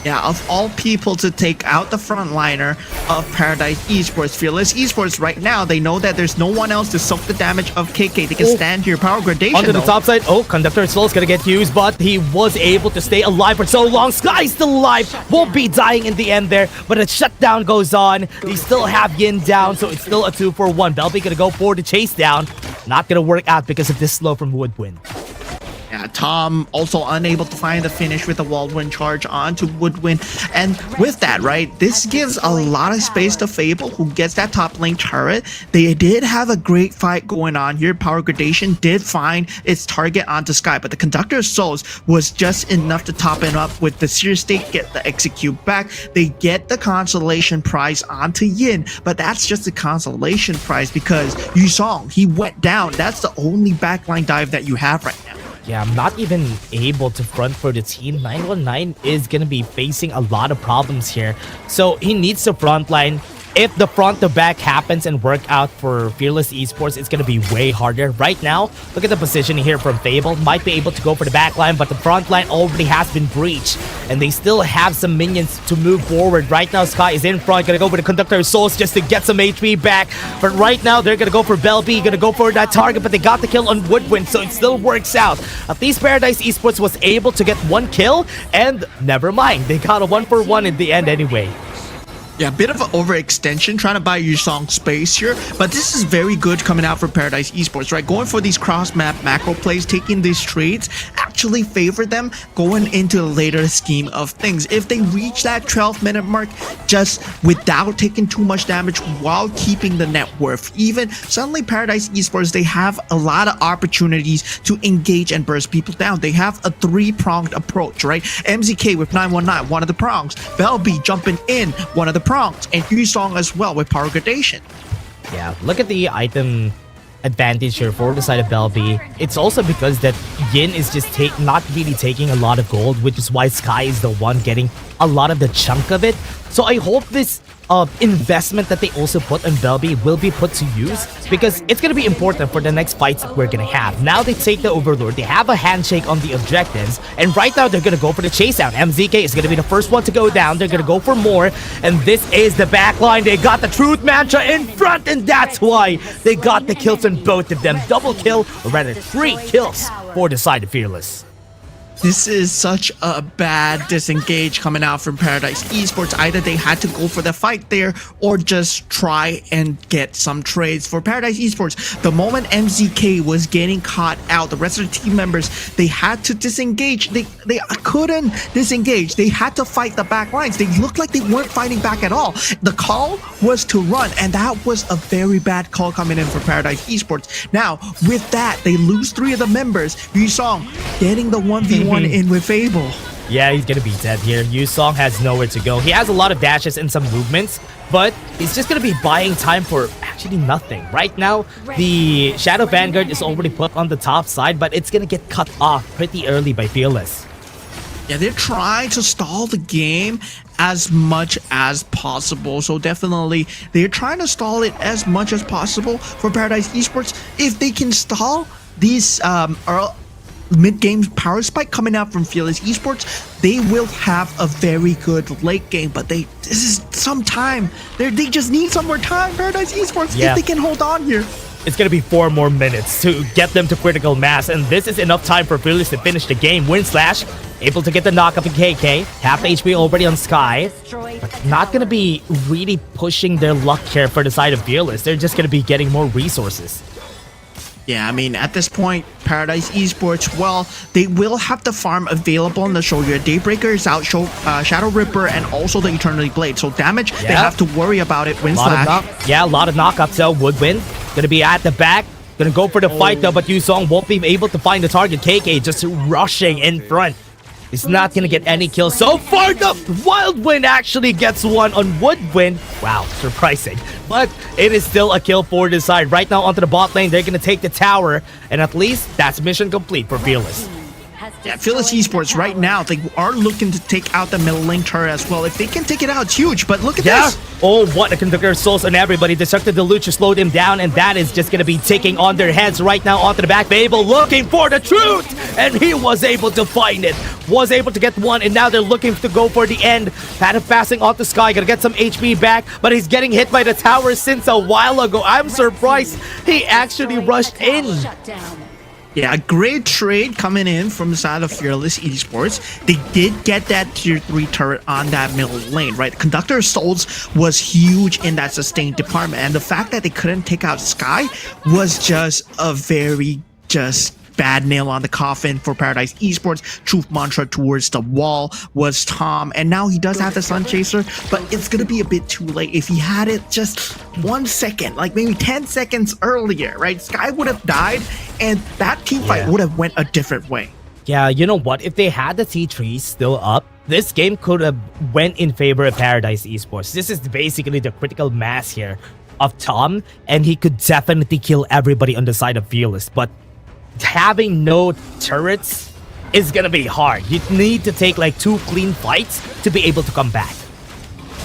Yeah, of all people to take out the frontliner of Paradise Esports, Fearless Esports right now, they know that there's no one else to soak the damage of KK. They can stand your power gradation. Onto the top side. Conductor Soul is gonna get used, but he was able to stay alive for so long. Sky's still alive. Won't be dying in the end there, but a shutdown goes on. They still have Yin down, so it's still a 2-for-1. Belby gonna go for the chase down. Not gonna work out because of this slow from Woodwind. Yeah, Tom also unable to find the finish with the whirlwind charge onto Woodwind. And with that, right, this gives a lot of space to Fable, who gets that top lane turret. They did have a great fight going on here. Power gradation did find its target onto Sky, but the Conductor of Souls was just enough to top him up with the Seer State, get the execute back. They get the consolation prize onto Yin, but that's just a consolation prize because Yu Song, he went down. That's the only backline dive that you have right now. Yeah, I'm not even able to front for the team. 919 is going to be facing a lot of problems here. So he needs to frontline. If the front to back happens and work out for Fearless Esports, it's going to be way harder. Right now, look at the positioning here from Fable. Might be able to go for the back line, but the front line already has been breached. And they still have some minions to move forward. Right now, Sky is in front. Going to go for the Conductor of Souls just to get some HP back. But right now, they're going to go for Belby. Going to go for that target, but they got the kill on Woodwind, so it still works out. At least Paradise Esports was able to get one kill, and never mind. They got a 1-for-1 in the end anyway. Yeah, a bit of an overextension, trying to buy Yu Song space here, but this is very good coming out for Paradise Esports, right? Going for these cross-map macro plays, taking these trades. actually favor them going into the later scheme of things. If they reach that 12-minute mark just without taking too much damage while keeping the net worth even, suddenly Paradise Esports, they have a lot of opportunities to engage and burst people down. They have a three-pronged approach, right? MZK with 919, one of the prongs. Belby jumping in, one of the prongs. And Yusong as well with power gradation. Yeah, look at the item advantage here for the side of Belby. It's also because that Yin is just not really taking a lot of gold, which is why Sky is the one getting a lot of the chunk of it. So I hope this investment that they also put on Belby will be put to use, because it's going to be important for the next fights that we're going to have. Now they take the Overlord, they have a handshake on the objectives, and right now they're going to go for the chase out. MZK is going to be the first one to go down. They're going to go for more, and this is the backline. They got the Truth Mantra in front, and that's why they got the kills on both of them. Double kill, or rather 3 kills for the side of Fearless. This is such a bad disengage coming out from Paradise Esports. Either they had to go for the fight there or just try and get some trades. For Paradise Esports, the moment MZK was getting caught out, the rest of the team members, they had to disengage. They couldn't disengage. They had to fight the back lines. They looked like they weren't fighting back at all. The call was to run, and that was a very bad call coming in for Paradise Esports. Now, with that, they lose 3 of the members. Yusong getting the 1v1 in with Fable. Yeah, he's gonna be dead here. Yusong has nowhere to go. He has a lot of dashes and some movements, but he's just gonna be buying time for actually nothing. Right now, the Shadow Vanguard is already put on the top side, but it's gonna get cut off pretty early by Fearless. Yeah, they're trying to stall the game as much as possible. So definitely, they're trying to stall it as much as possible for Paradise Esports. If they can stall these mid-game power spike coming out from Fearless Esports, they will have a very good late game, but this is some time. They just need some more time, Paradise Esports, if they can hold on here. It's gonna be 4 more minutes to get them to critical mass, and this is enough time for Fearless to finish the game. Win Slash, able to get the knock up in KK, half HP already on Sky, but not gonna be really pushing their luck here for the side of Fearless. They're just gonna be getting more resources. Yeah, I mean, at this point, Paradise Esports, well, they will have the farm available in the show here. Daybreaker is out, Shadow Ripper, and also the Eternity Blade. So damage, they have to worry about it. Win Slash. A lot of knockups though. Woodwind, gonna be at the back. Gonna go for the fight though, but Yusong won't be able to find the target. KK just rushing in front. He's not gonna get any kills so far. The Wildwind actually gets one on Woodwind. Wow, surprising. But it is still a kill for this side. Right now onto the bot lane, they're gonna take the tower, and at least that's mission complete for Fearless. Yeah, Fearless Esports right now, they are looking to take out the middle lane turret as well. If they can take it out, it's huge, but look at this. Oh, what a conductor souls on everybody. Destructive Deluge slowed him down, and that is just going to be taking on their heads right now onto the back. Babel looking for the truth, and he was able to find it. Was able to get one, and now they're looking to go for the end. Phantom passing off the Sky, gonna get some HP back, but he's getting hit by the tower since a while ago. I'm surprised he actually rushed in. Yeah, a great trade coming in from the side of Fearless Esports. They did get that tier 3 turret on that middle lane, right? Conductor Souls was huge in that sustained department, and the fact that they couldn't take out Sky was just a very bad nail on the coffin for Paradise Esports. Truth mantra towards the wall was Tom, and now he does have the Sun Chaser, but it's gonna be a bit too late. If he had it just 1 second, like maybe 10 seconds earlier, right, Sky would have died, and that team fight would have went a different way. Yeah, you know what? If they had the T3 still up, this game could have went in favor of Paradise Esports. This is basically the critical mass here of Tom, and he could definitely kill everybody on the side of Fearless, but having no turrets is gonna be hard. You need to take like 2 clean fights to be able to come back.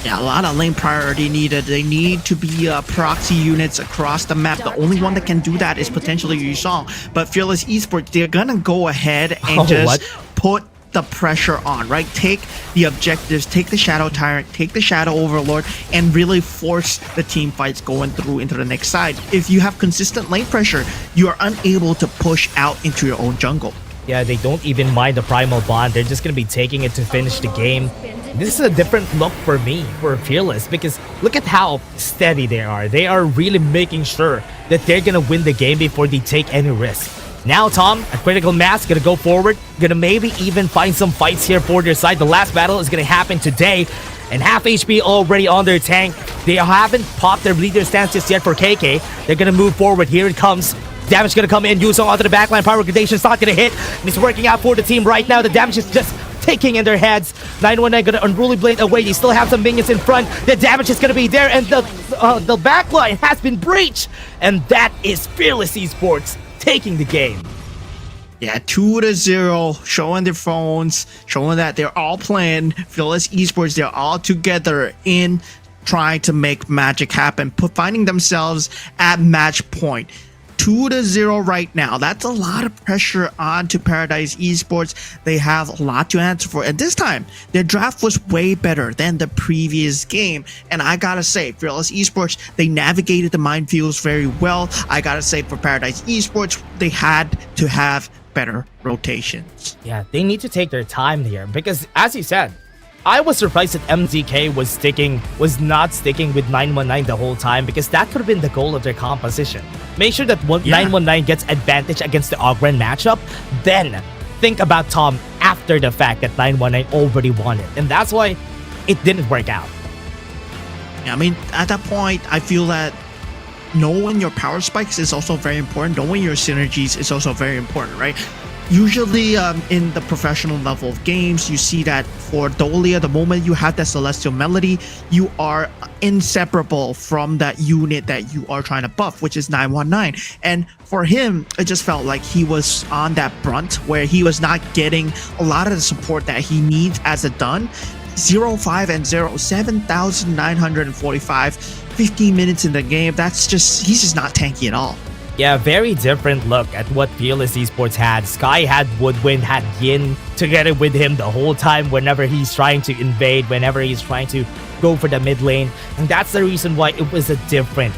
Yeah, a lot of lane priority needed. They need to be proxy units across the map. The only one that can do that is potentially Yusong. But Fearless Esports, they're gonna go ahead and put the pressure on, right? Take the objectives, take the Shadow Tyrant, take the Shadow Overlord, and really force the team fights going through into the next side. If you have consistent lane pressure, you are unable to push out into your own jungle. Yeah, they don't even mind the Primal Bond. They're just gonna be taking it to finish the game. This is a different look for me, for Fearless, because look at how steady they are. They are really making sure that they're gonna win the game before they take any risk. Now Tom, a critical mass, gonna go forward, gonna maybe even find some fights here for their side. The last battle is gonna happen today, and half HP already on their tank. They haven't popped their leader stance just yet for KK. They're gonna move forward. Here it comes. Damage gonna come in. Yusong onto the backline. Power gradation's not gonna hit. And it's working out for the team right now. The damage is just taking in their heads. 919 gonna unruly blade away. They still have some minions in front. The damage is gonna be there, and the backline has been breached. And that is Fearless Esports taking the game. Yeah, 2-0, showing their phones, showing that they're all playing Fearless Esports. They're all together in trying to make magic happen, finding themselves at match point. 2-0 right now. That's a lot of pressure onto Paradise Esports. They have a lot to answer for. And this time, their draft was way better than the previous game. And I gotta say, Fearless Esports, they navigated the minefields very well. I gotta say, for Paradise Esports, they had to have better rotations. Yeah, they need to take their time here because, as you said, I was surprised that MZK was not sticking with 919 the whole time, because that could have been the goal of their composition. Make sure that 919 gets advantage against the Ogren matchup, then think about Tom after the fact that 919 already won it. And that's why it didn't work out. Yeah, I mean, at that point, I feel that knowing your power spikes is also very important. Knowing your synergies is also very important, right? Usually in the professional level of games, you see that for Dolia, the moment you have that Celestial Melody, you are inseparable from that unit that you are trying to buff, which is 919. And for him, it just felt like he was on that brunt where he was not getting a lot of the support that he needs as a Dun. 0-5 and 0, 7,945, 15 minutes in the game. He's just not tanky at all. Yeah, very different look at what Fearless Esports had. Sky had Woodwind, had Yin together with him the whole time whenever he's trying to invade, whenever he's trying to go for the mid lane. And that's the reason why it was a different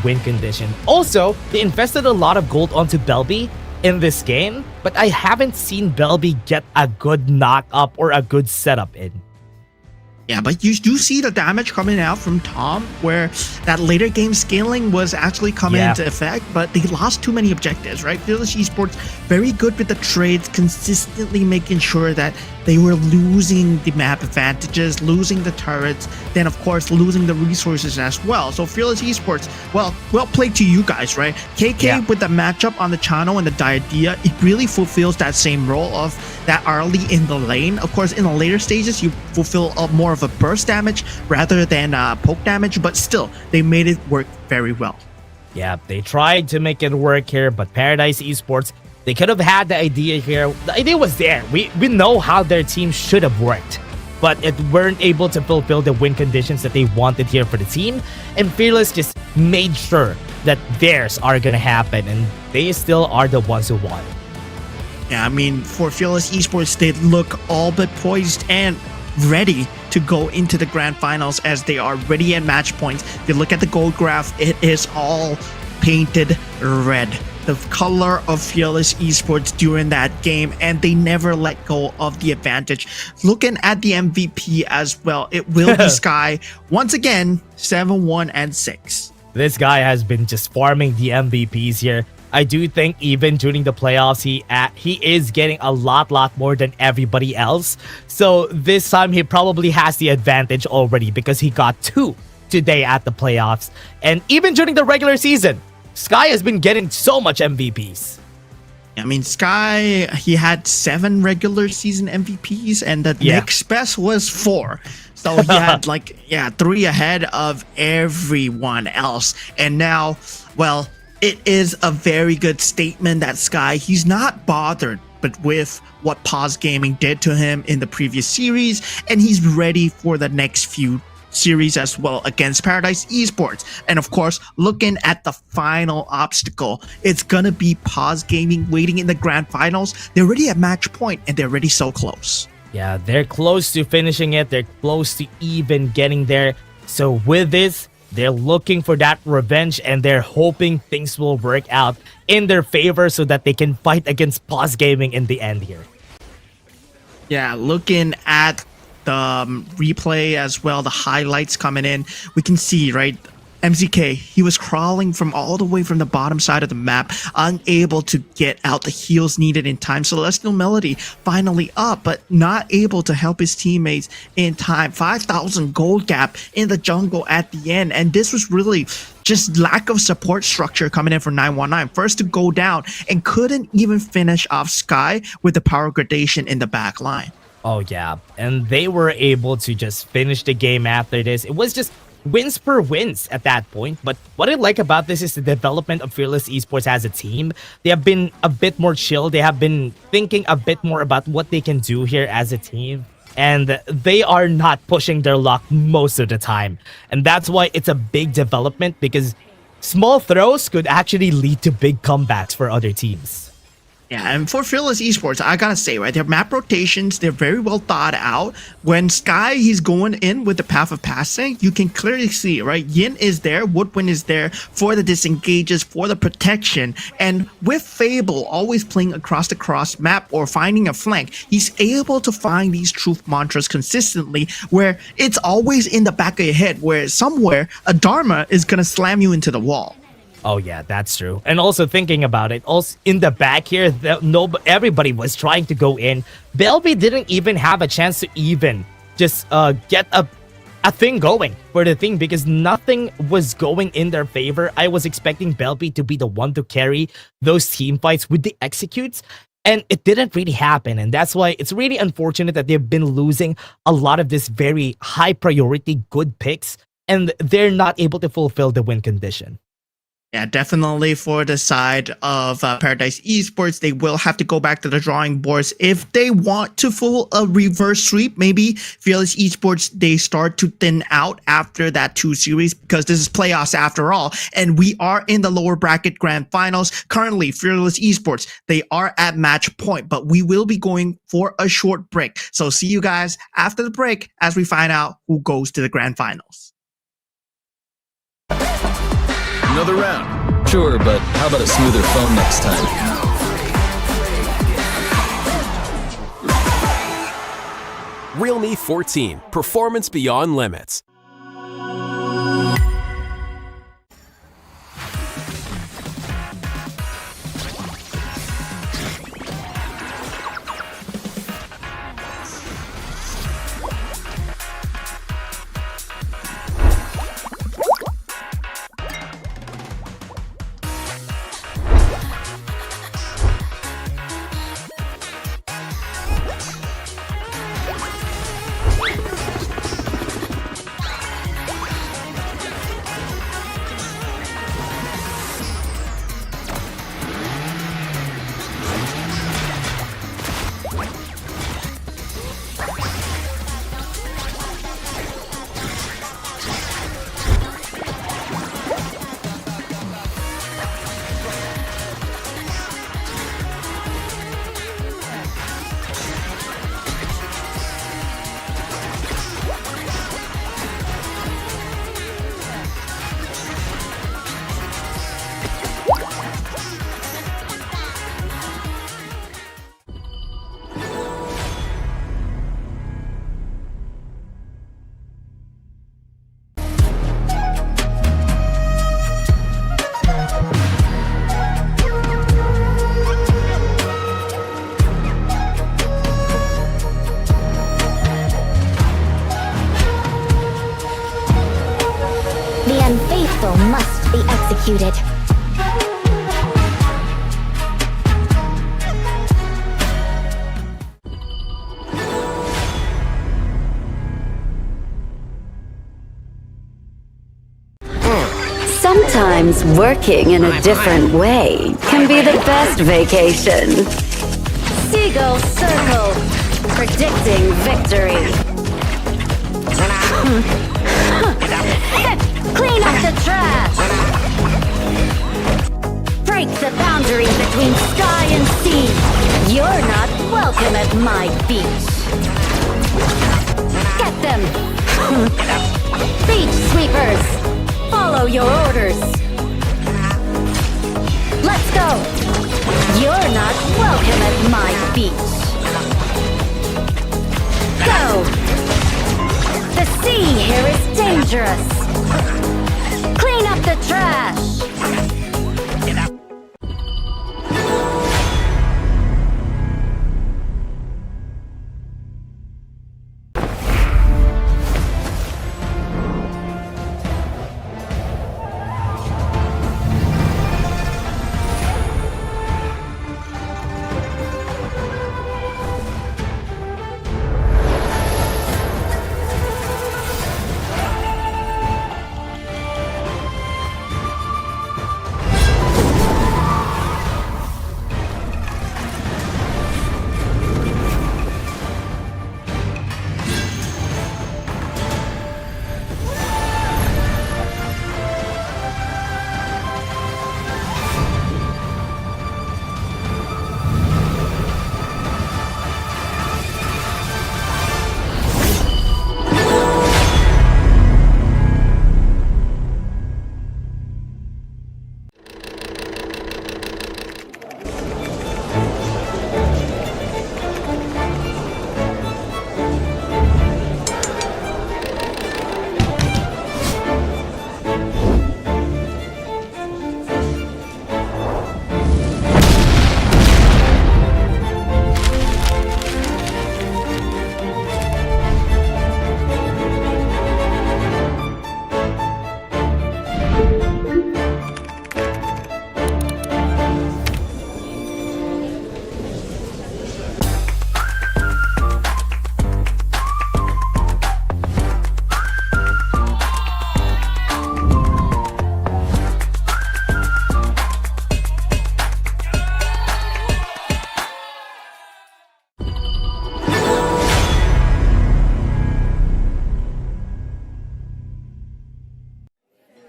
win condition. Also, they invested a lot of gold onto Belby in this game, but I haven't seen Belby get a good knock up or a good setup in. Yeah, but you do see the damage coming out from Tom, where that later game scaling was actually coming into effect, but they lost too many objectives, right? Fearless Esports, very good with the trades, consistently making sure that they were losing the map advantages, losing the turrets, then of course losing the resources as well. So Fearless Esports, well played to you guys, right? KK with the matchup on the channel and the idea, it really fulfills that same role of that early in the lane. Of course, in the later stages, you fulfill more of a burst damage rather than poke damage, but still, they made it work very well. Yeah, they tried to make it work here, but Paradise Esports, they could have had the idea here. The idea was there. We know how their team should have worked, but it weren't able to fulfill the win conditions that they wanted here for the team. And Fearless just made sure that theirs are gonna happen, and they still are the ones who won. Yeah, I mean, for Fearless Esports, they look all but poised and ready to go into the grand finals, as they are ready at match points. If you look at the gold graph, it is all painted red. The color of Fearless Esports during that game, and they never let go of the advantage. Looking at the MVP as well, it will be Sky once again, 7-1 and 6. This guy has been just farming the MVPs here. I do think even during the playoffs, he is getting a lot more than everybody else. So this time he probably has the advantage already because he got 2 today at the playoffs. And even during the regular season, Sky has been getting so much MVPs. I mean, Sky, he had 7 regular season MVPs, and the next best was 4. So he had 3 ahead of everyone else. And now, well, it is a very good statement that Sky, he's not bothered but with what Paws Gaming did to him in the previous series, and he's ready for the next few series as well against Paradise Esports. And of course, looking at the final obstacle, it's gonna be Paws Gaming waiting in the grand finals. They're already at match point, and they're already so close. Yeah, they're close to finishing it. They're close to even getting there. So with this, they're looking for that revenge, and they're hoping things will work out in their favor so that they can fight against Paws Gaming in the end here. Yeah, looking at the replay as well, the highlights coming in, we can see, right, MZK, he was crawling from all the way from the bottom side of the map, unable to get out the heals needed in time. Celestial Melody finally up, but not able to help his teammates in time. 5,000 gold gap in the jungle at the end, and this was really just lack of support structure coming in for 919. First to go down and couldn't even finish off Sky with the power gradation in the back line. Oh yeah, and they were able to just finish the game after this. It was just wins per wins at that point. But what I like about this is the development of Fearless Esports as a team. They have been a bit more chill. They have been thinking a bit more about what they can do here as a team. And they are not pushing their luck most of the time. And that's why it's a big development, because small throws could actually lead to big comebacks for other teams. Yeah, and for Fearless Esports, I gotta say, right, their map rotations, they're very well thought out. When Sky, he's going in with the path of passing, you can clearly see, right, Yin is there, Woodwind is there for the disengages, for the protection, and with Fable always playing across the cross map or finding a flank, he's able to find these truth mantras consistently, where it's always in the back of your head, where somewhere a Dharma is gonna slam you into the wall. Oh yeah, that's true. And also thinking about it, also in the back here, everybody was trying to go in. Belby didn't even have a chance to even just get a thing going for the thing, because nothing was going in their favor. I was expecting Belby to be the one to carry those team fights with the executes, and it didn't really happen. And that's why it's really unfortunate that they've been losing a lot of this very high priority good picks, and they're not able to fulfill the win condition. Yeah, definitely for the side of Paradise Esports, they will have to go back to the drawing boards if they want to pull a reverse sweep. Maybe Fearless Esports, they start to thin out after that 2 series, because this is playoffs after all, and we are in the lower bracket grand finals. Currently, Fearless Esports, they are at match point, but we will be going for a short break. So see you guys after the break as we find out who goes to the grand finals. Another round. Sure, but how about a smoother phone next time? Realme 14, performance beyond limits. The unfaithful must be executed. Sometimes working in a different way can be the best vacation. Seagull Circle, predicting victory. Clean up the trash! Break the boundary between sky and sea. You're not welcome at my beach. Get them! Beach sweepers! Follow your orders! Let's go! You're not welcome at my beach. Go! The sea here is dangerous. Clean the trash.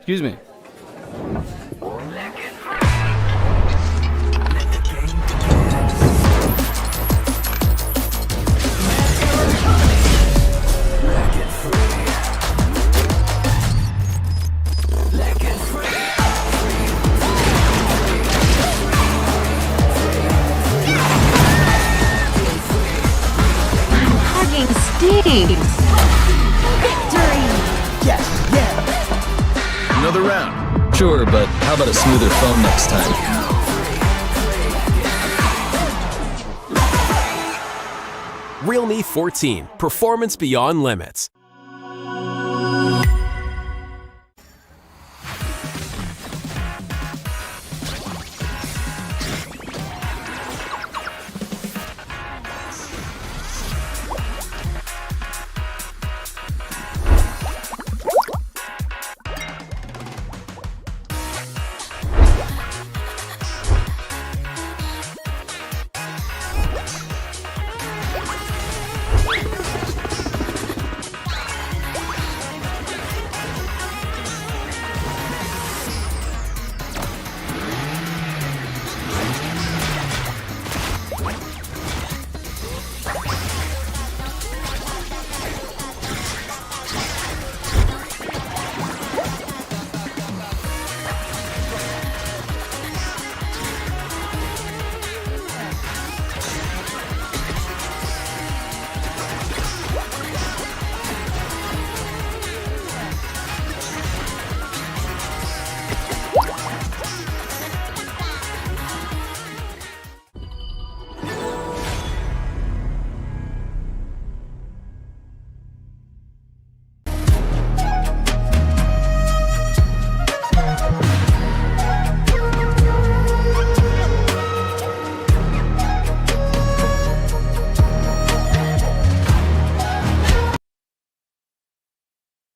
Excuse me. Hugging stings. Victory. Another round. Sure, but how about a smoother phone next time? Realme 14, performance beyond limits.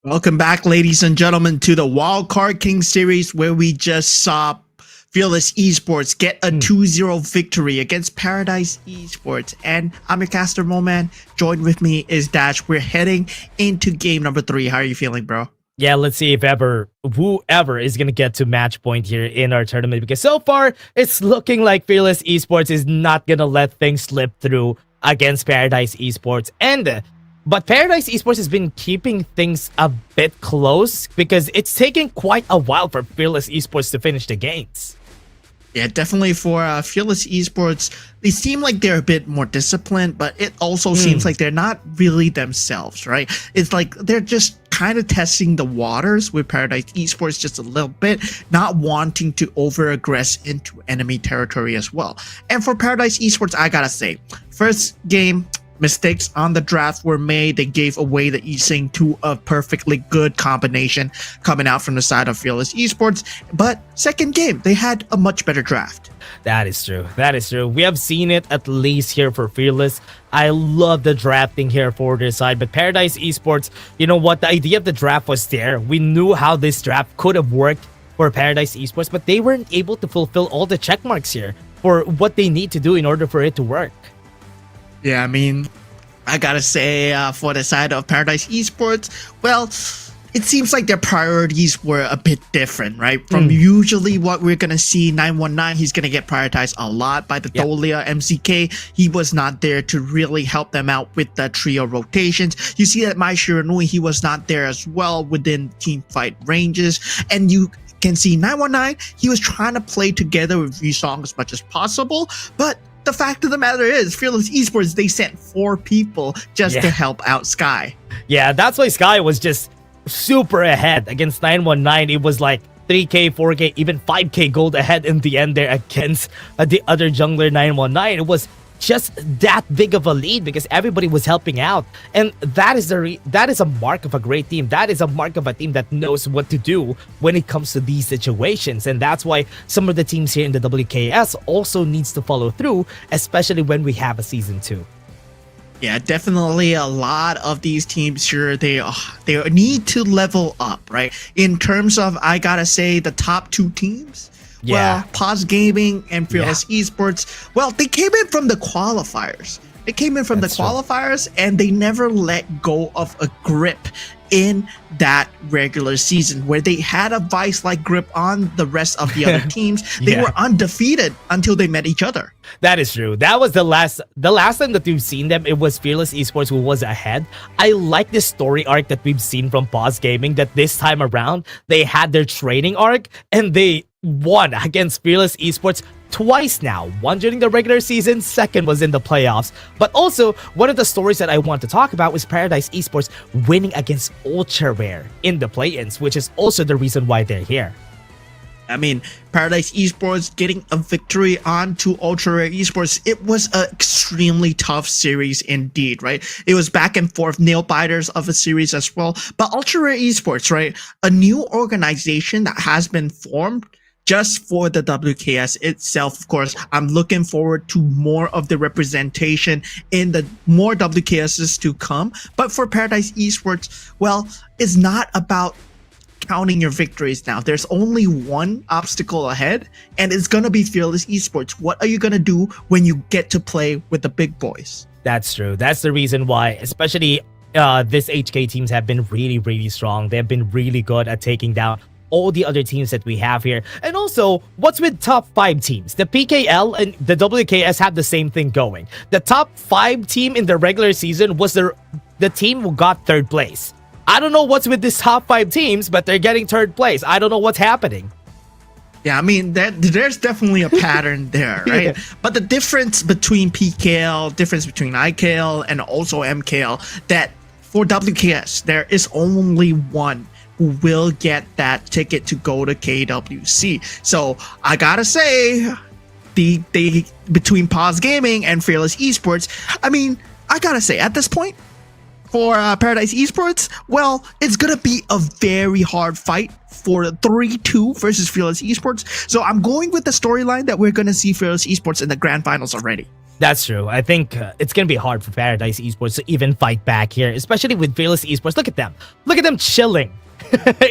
Welcome back, ladies and gentlemen, to the Wildcard King series, where we just saw Fearless Esports get a 2-0 victory against Paradise Esports. And I'm your caster, Moman. Joined with me is Dash. We're heading into game number 3. How are you feeling, bro? Yeah, let's see if whoever is going to get to match point here in our tournament, because so far it's looking like Fearless Esports is not going to let things slip through against Paradise Esports. But Paradise Esports has been keeping things a bit close because it's taking quite a while for Fearless Esports to finish the games. Yeah, definitely for Fearless Esports, they seem like they're a bit more disciplined, but it also seems like they're not really themselves, right? It's like they're just kind of testing the waters with Paradise Esports just a little bit, not wanting to over-aggress into enemy territory as well. And for Paradise Esports, I gotta say, first game, mistakes on the draft were made. They gave away the E-Sync to a perfectly good combination coming out from the side of Fearless Esports. But second game, they had a much better draft. That is true. That is true. We have seen it at least here for Fearless. I love the drafting here for their side, but Paradise Esports, you know what? The idea of the draft was there. We knew how this draft could have worked for Paradise Esports, but they weren't able to fulfill all the check marks here for what they need to do in order for it to work. Yeah, I mean, I gotta say, for the side of Paradise Esports, well, it seems like their priorities were a bit different, right? From usually what we're gonna see, 919, he's gonna get prioritized a lot by the Dolia MCK. He was not there to really help them out with the trio rotations. You see that Mai Shiranui, he was not there as well within team fight ranges, and you can see 919, he was trying to play together with Yusong as much as possible, but the fact of the matter is, Fearless Esports, they sent 4 people just to help out Sky. Yeah, that's why Sky was just super ahead against 919. It was like 3k, 4k, even 5k gold ahead in the end there against the other jungler 919. It was just that big of a lead because everybody was helping out, and that is a mark of a great team. That is a mark of a team that knows what to do when it comes to these situations, and that's why some of the teams here in the WKS also needs to follow through, especially when we have a season 2. Yeah, definitely a lot of these teams here, they need to level up, right? In terms of, I gotta say, the top 2 teams, well, Paws Gaming and Fearless Esports, well, they came in from the qualifiers. They came in from the qualifiers, and they never let go of a grip in that regular season where they had a vice-like grip on the rest of the other teams. They were undefeated until they met each other. That is true. That was the last time that we've seen them. It was Fearless Esports who was ahead. I like this story arc that we've seen from Paws Gaming, that this time around they had their training arc and they won against Fearless Esports twice now. One during the regular season, second was in the playoffs. But also, one of the stories that I want to talk about was Paradise Esports winning against Ultra Rare in the play-ins, which is also the reason why they're here. I mean, Paradise Esports getting a victory onto Ultra Rare Esports, it was an extremely tough series indeed, right? It was back and forth, nail biters of a series as well. But Ultra Rare Esports, right? A new organization that has been formed just for the WKS itself. Of course, I'm looking forward to more of the representation in the more WKSs to come. But for Paradise Esports, well, it's not about counting your victories now. There's only one obstacle ahead, and it's gonna be Fearless Esports. What are you gonna do when you get to play with the big boys? That's true. That's the reason why, especially this HK teams have been really, really strong. They've been really good at taking down all the other teams that we have here. And also, what's with top 5 teams? The PKL and the WKS have the same thing going. The top 5 team in the regular season was the team who got 3rd place. I don't know what's with these top 5 teams, but they're getting 3rd place. I don't know what's happening. Yeah, I mean, there's definitely a pattern there, right? But the difference between PKL, difference between IKL, and also MKL, that for WKS, there is only one who will get that ticket to go to KWC. So I gotta say, the between Paws Gaming and Fearless Esports, I mean, I gotta say, at this point, for Paradise Esports, well, it's gonna be a very hard fight for 3-2 versus Fearless Esports. So I'm going with the storyline that we're gonna see Fearless Esports in the grand finals already. That's true. I think it's going to be hard for Paradise Esports to even fight back here, especially with Fearless Esports. Look at them. Look at them chilling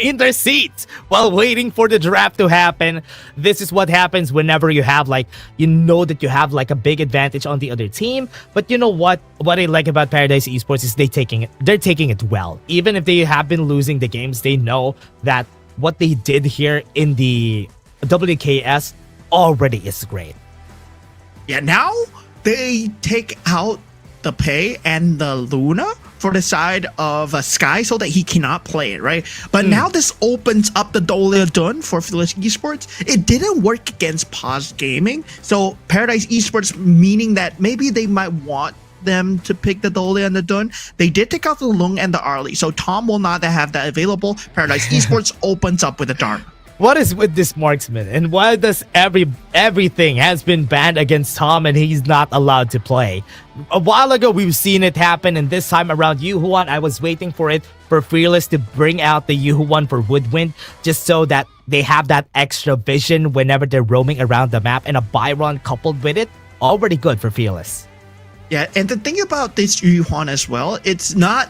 in their seats while waiting for the draft to happen. This is what happens whenever you have like, you know that you have like a big advantage on the other team. But you know what? What I like about Paradise Esports is they're taking it well. Even if they have been losing the games, they know that what they did here in the WKS already is great. Yeah, now they take out the Pei and the Luna for the side of Sky so that he cannot play it, right? But now this opens up the Dolia Dun for Fearless Esports. It didn't work against Paws Gaming, so Paradise Esports, meaning that maybe they might want them to pick the Dole and the Dun. They did take out the Lung and the Arlie, so Tom will not have that available. Paradise Esports opens up with a Dharma. What is with this marksman, and why does everything has been banned against Tom and he's not allowed to play? A while ago we've seen it happen, and this time around Yuhuan, I was waiting for it for Fearless to bring out the Yuhuan for Woodwind, just so that they have that extra vision whenever they're roaming around the map, and a Byron coupled with it, already good for Fearless. Yeah, and the thing about this Yuhuan as well, it's not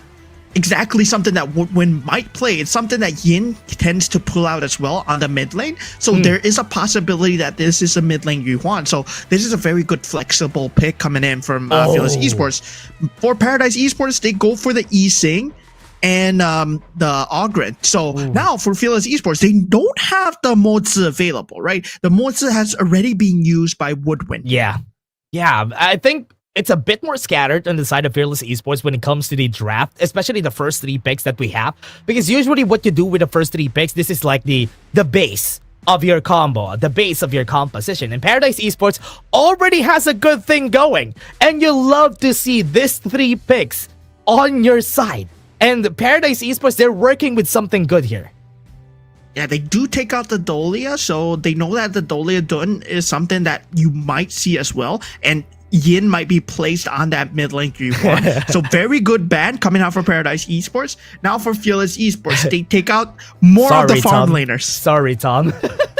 exactly something that Woodwind might play. It's something that Yin tends to pull out as well on the mid lane. So there is a possibility that this is a mid lane Yuhuan. So this is a very good flexible pick coming in from Fearless Esports. For Paradise Esports, they go for the Yi-Sing and the Ogren. So now for Fearless Esports, they don't have the Mozi available, right? The Mozi has already been used by Woodwind. Yeah, I think it's a bit more scattered on the side of Fearless Esports when it comes to the draft, especially the first 3 picks that we have. Because usually what you do with the first 3 picks, this is like the base of your combo, the base of your composition. And Paradise Esports already has a good thing going. And you love to see this 3 picks on your side. And Paradise Esports, they're working with something good here. Yeah, they do take out the Dolia, so they know that the Dolia Dun is something that you might see as well. And Yin might be placed on that mid lane Yuhuan. So very good ban coming out for Paradise Esports. Now for Fearless Esports, they take out more of the farm laners. Sorry, Tom.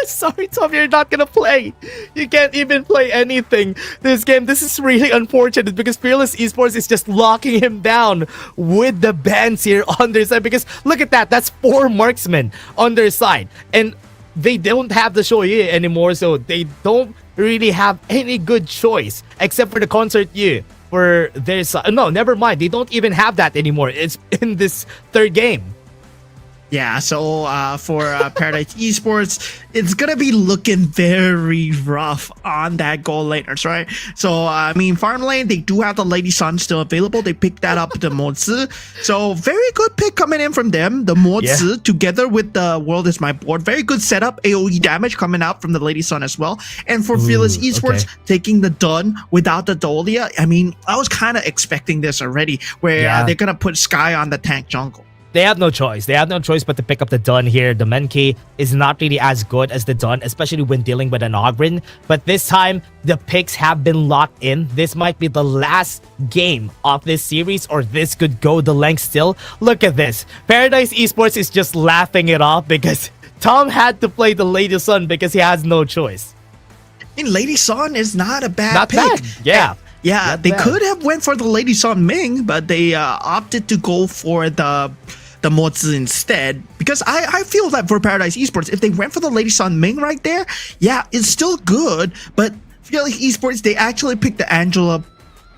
Sorry, Tom, you're not gonna play. You can't even play anything this game. This is really unfortunate because Fearless Esports is just locking him down with the bans here on their side. Because look at that, that's 4 marksmen on their side. And they don't have the Shoye anymore, so they don't really have any good choice except for the Concert Yu for their side. No, never mind. They don't even have that anymore. It's in this 3rd game. Yeah, so for Paradise Esports, it's gonna be looking very rough on that gold laners, right? So I mean, farm lane, they do have the Lady Sun still available. They picked that up, the Mozi. So very good pick coming in from them. The Mozi together with the World is My Board. Very good setup. AoE damage coming out from the Lady Sun as well. And for Fearless Esports, taking the Dun without the Dolia. I mean, I was kind of expecting this already, where they're gonna put Sky on the tank jungle. They have no choice. They have no choice but to pick up the Dun here. The Menki is not really as good as the Dun, especially when dealing with an Ogren. But this time, the picks have been locked in. This might be the last game of this series, or this could go the length still. Look at this. Paradise Esports is just laughing it off because Tom had to play the Lady Sun because he has no choice. I mean, Lady Sun is not a bad pick. Bad. Yeah. Yeah, they could have went for the Lady Sun Ming, but they opted to go for the Mozi instead, because I feel that for Paradise Esports, if they went for the Lady Sun Ming right there, yeah, it's still good, but I feel like Esports, they actually picked the Angela,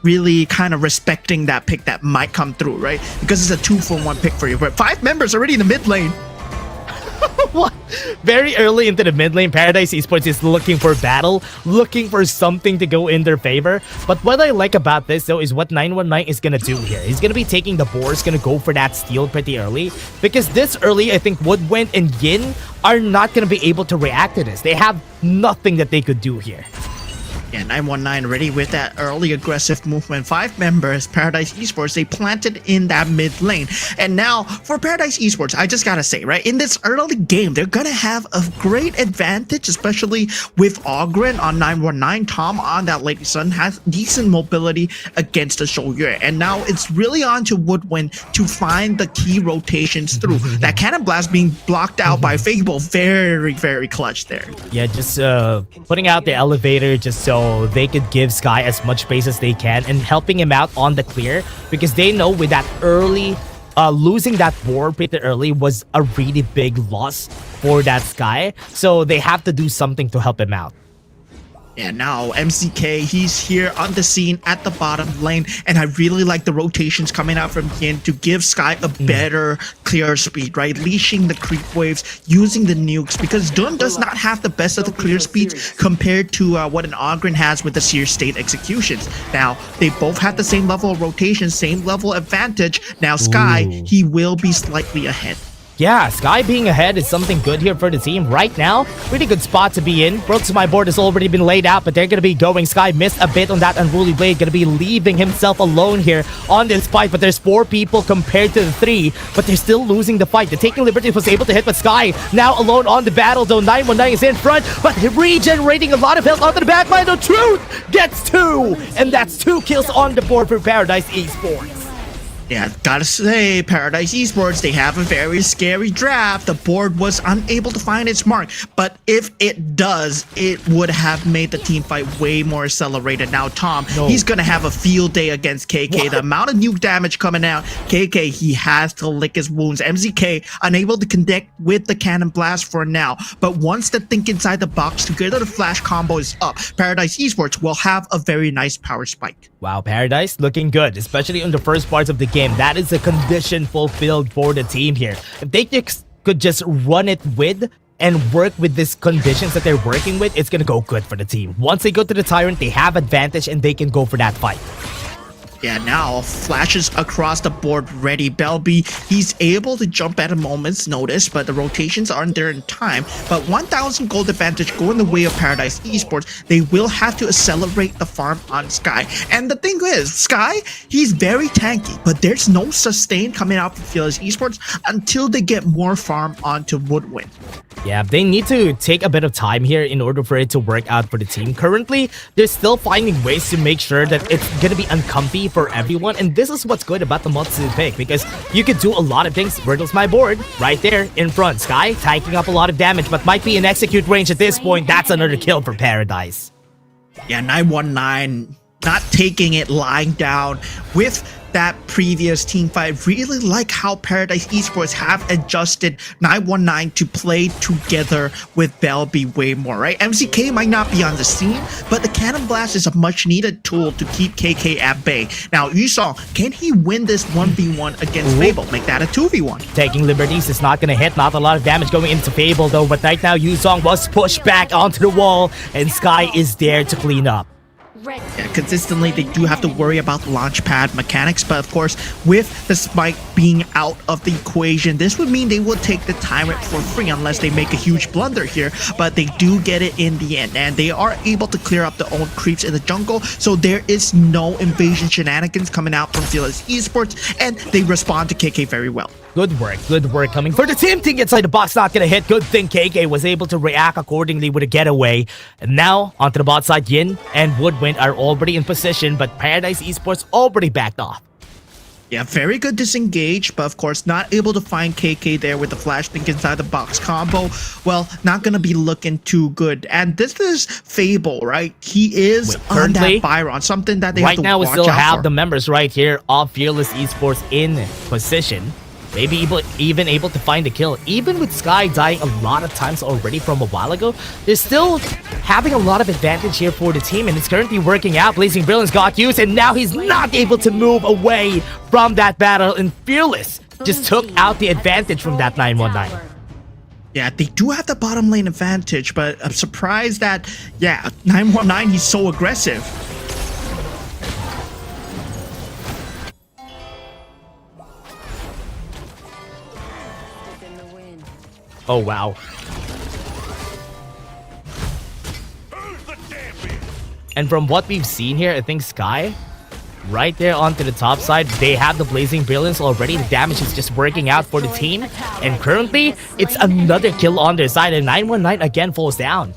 really kind of respecting that pick that might come through, right? Because it's a 2-for-1 pick for you, but 5 members already in the mid lane. What? Very early into the mid lane, Paradise Esports is looking for battle, looking for something to go in their favor. But what I like about this, though, is what 919 is going to do here. He's going to be taking the boar, he's going to go for that steal pretty early. Because this early, I think Woodwind and Yin are not going to be able to react to this. They have nothing that they could do here. Yeah, 919 ready with that early aggressive movement. 5 members, Paradise Esports, they planted in that mid lane. And now, for Paradise Esports, I just gotta say, right, in this early game, they're gonna have a great advantage, especially with Ogren on 919. Tom on that Lady Sun has decent mobility against the Shoyu. And now it's really on to Woodwind to find the key rotations through. That Cannon Blast being blocked out by Fable, very, very clutch there. Yeah, just putting out the elevator just so they could give Sky as much space as they can and helping him out on the clear, because they know with that early losing that board pretty early was a really big loss for that Sky, so they have to do something to help him out. Yeah, now MCK, he's here on the scene at the bottom lane, and I really like the rotations coming out from Yin to give Sky a better clear speed, right? Leashing the creep waves, using the nukes, because Dun does not have the best of the clear speeds compared to what an Ogren has with the Seer State executions. Now, they both have the same level of rotation, same level advantage. Now, Sky, he will be slightly ahead. Yeah, Sky being ahead is something good here for the team right now. Pretty good spot to be in. Brooks, my board has already been laid out, but they're going to be going. Sky missed a bit on that Unruly Blade. Going to be leaving himself alone here on this fight, but there's 4 people compared to the 3, but they're still losing the fight. The Taking Liberties was able to hit, but Sky now alone on the battle, though 919 is in front, but regenerating a lot of health onto the back line. The Truth gets 2, and that's 2 kills on the board for Paradise Esports. Yeah, gotta say, Paradise Esports, they have a very scary draft. The board was unable to find its mark, but if it does, it would have made the team fight way more accelerated. Now, Tom, he's gonna have a field day against KK. The amount of nuke damage coming out, KK, he has to lick his wounds. MZK, unable to connect with the Cannon Blast for now, but once the Think Inside the Box together, the flash combo is up, Paradise Esports will have a very nice power spike. Wow, Paradise looking good, especially in the first parts of the game. That is a condition fulfilled for the team here. If they could just run it with and work with these conditions that they're working with, it's gonna go good for the team. Once they go to the Tyrant, they have advantage and they can go for that fight. Yeah, now flashes across the board ready. Belby, he's able to jump at a moment's notice, but the rotations aren't there in time. But 1,000 gold advantage going the way of Paradise Esports. They will have to accelerate the farm on Sky. And the thing is, Sky, he's very tanky, but there's no sustain coming out from Fearless Esports until they get more farm onto Woodwind. Yeah, they need to take a bit of time here in order for it to work out for the team. Currently, they're still finding ways to make sure that it's gonna be uncomfy for everyone, and this is what's good about the Motsu pick, because you can do a lot of things. Wordle's my board, right there in front. Sky taking up a lot of damage, but might be in execute range at this point. That's another kill for Paradise. Yeah, 919 not taking it lying down with that previous team fight. Really like how Paradise Esports have adjusted 919 to play together with Belby way more, right? MCK might not be on the scene, but the Cannon Blast is a much needed tool to keep KK at bay. Now, Yusong, can he win this 1v1 against Fable? Make that a 2v1. Taking Liberties is not going to hit. Not a lot of damage going into Fable, though, but right now Yusong was pushed back onto the wall, and Sky is there to clean up. Yeah, consistently, they do have to worry about the launch pad mechanics, but of course, with the spike being out of the equation, this would mean they will take the Tyrant for free unless they make a huge blunder here, but they do get it in the end, and they are able to clear up their own creeps in the jungle, so there is no invasion shenanigans coming out from Fearless Esports, and they respond to KK very well. Good work coming for the team. Think Inside the Box not gonna hit. Good thing KK was able to react accordingly with a getaway. And now, onto the bot side, Yin and Woodwind are already in position, but Paradise Esports already backed off. Yeah, very good disengage, but of course not able to find KK there with the flash Think Inside the Box combo. Well, not gonna be looking too good. And this is Fable, right? He is on that Byron, something that they have to watch out for. Right now, we still have the members right here of Fearless Esports in position. Maybe even able to find a kill. Even with Sky dying a lot of times already from a while ago, they're still having a lot of advantage here for the team, and it's currently working out. Blazing Brilliance got used, and now he's not able to move away from that battle, and Fearless just took out the advantage from that 919. Yeah, they do have the bottom lane advantage, but I'm surprised that, yeah, 919, he's so aggressive. Oh, wow. And from what we've seen here, I think Sky, right there onto the top side, they have the Blazing Brilliance already. The damage is just working out for the team. And currently, it's another kill on their side, and 919 again falls down.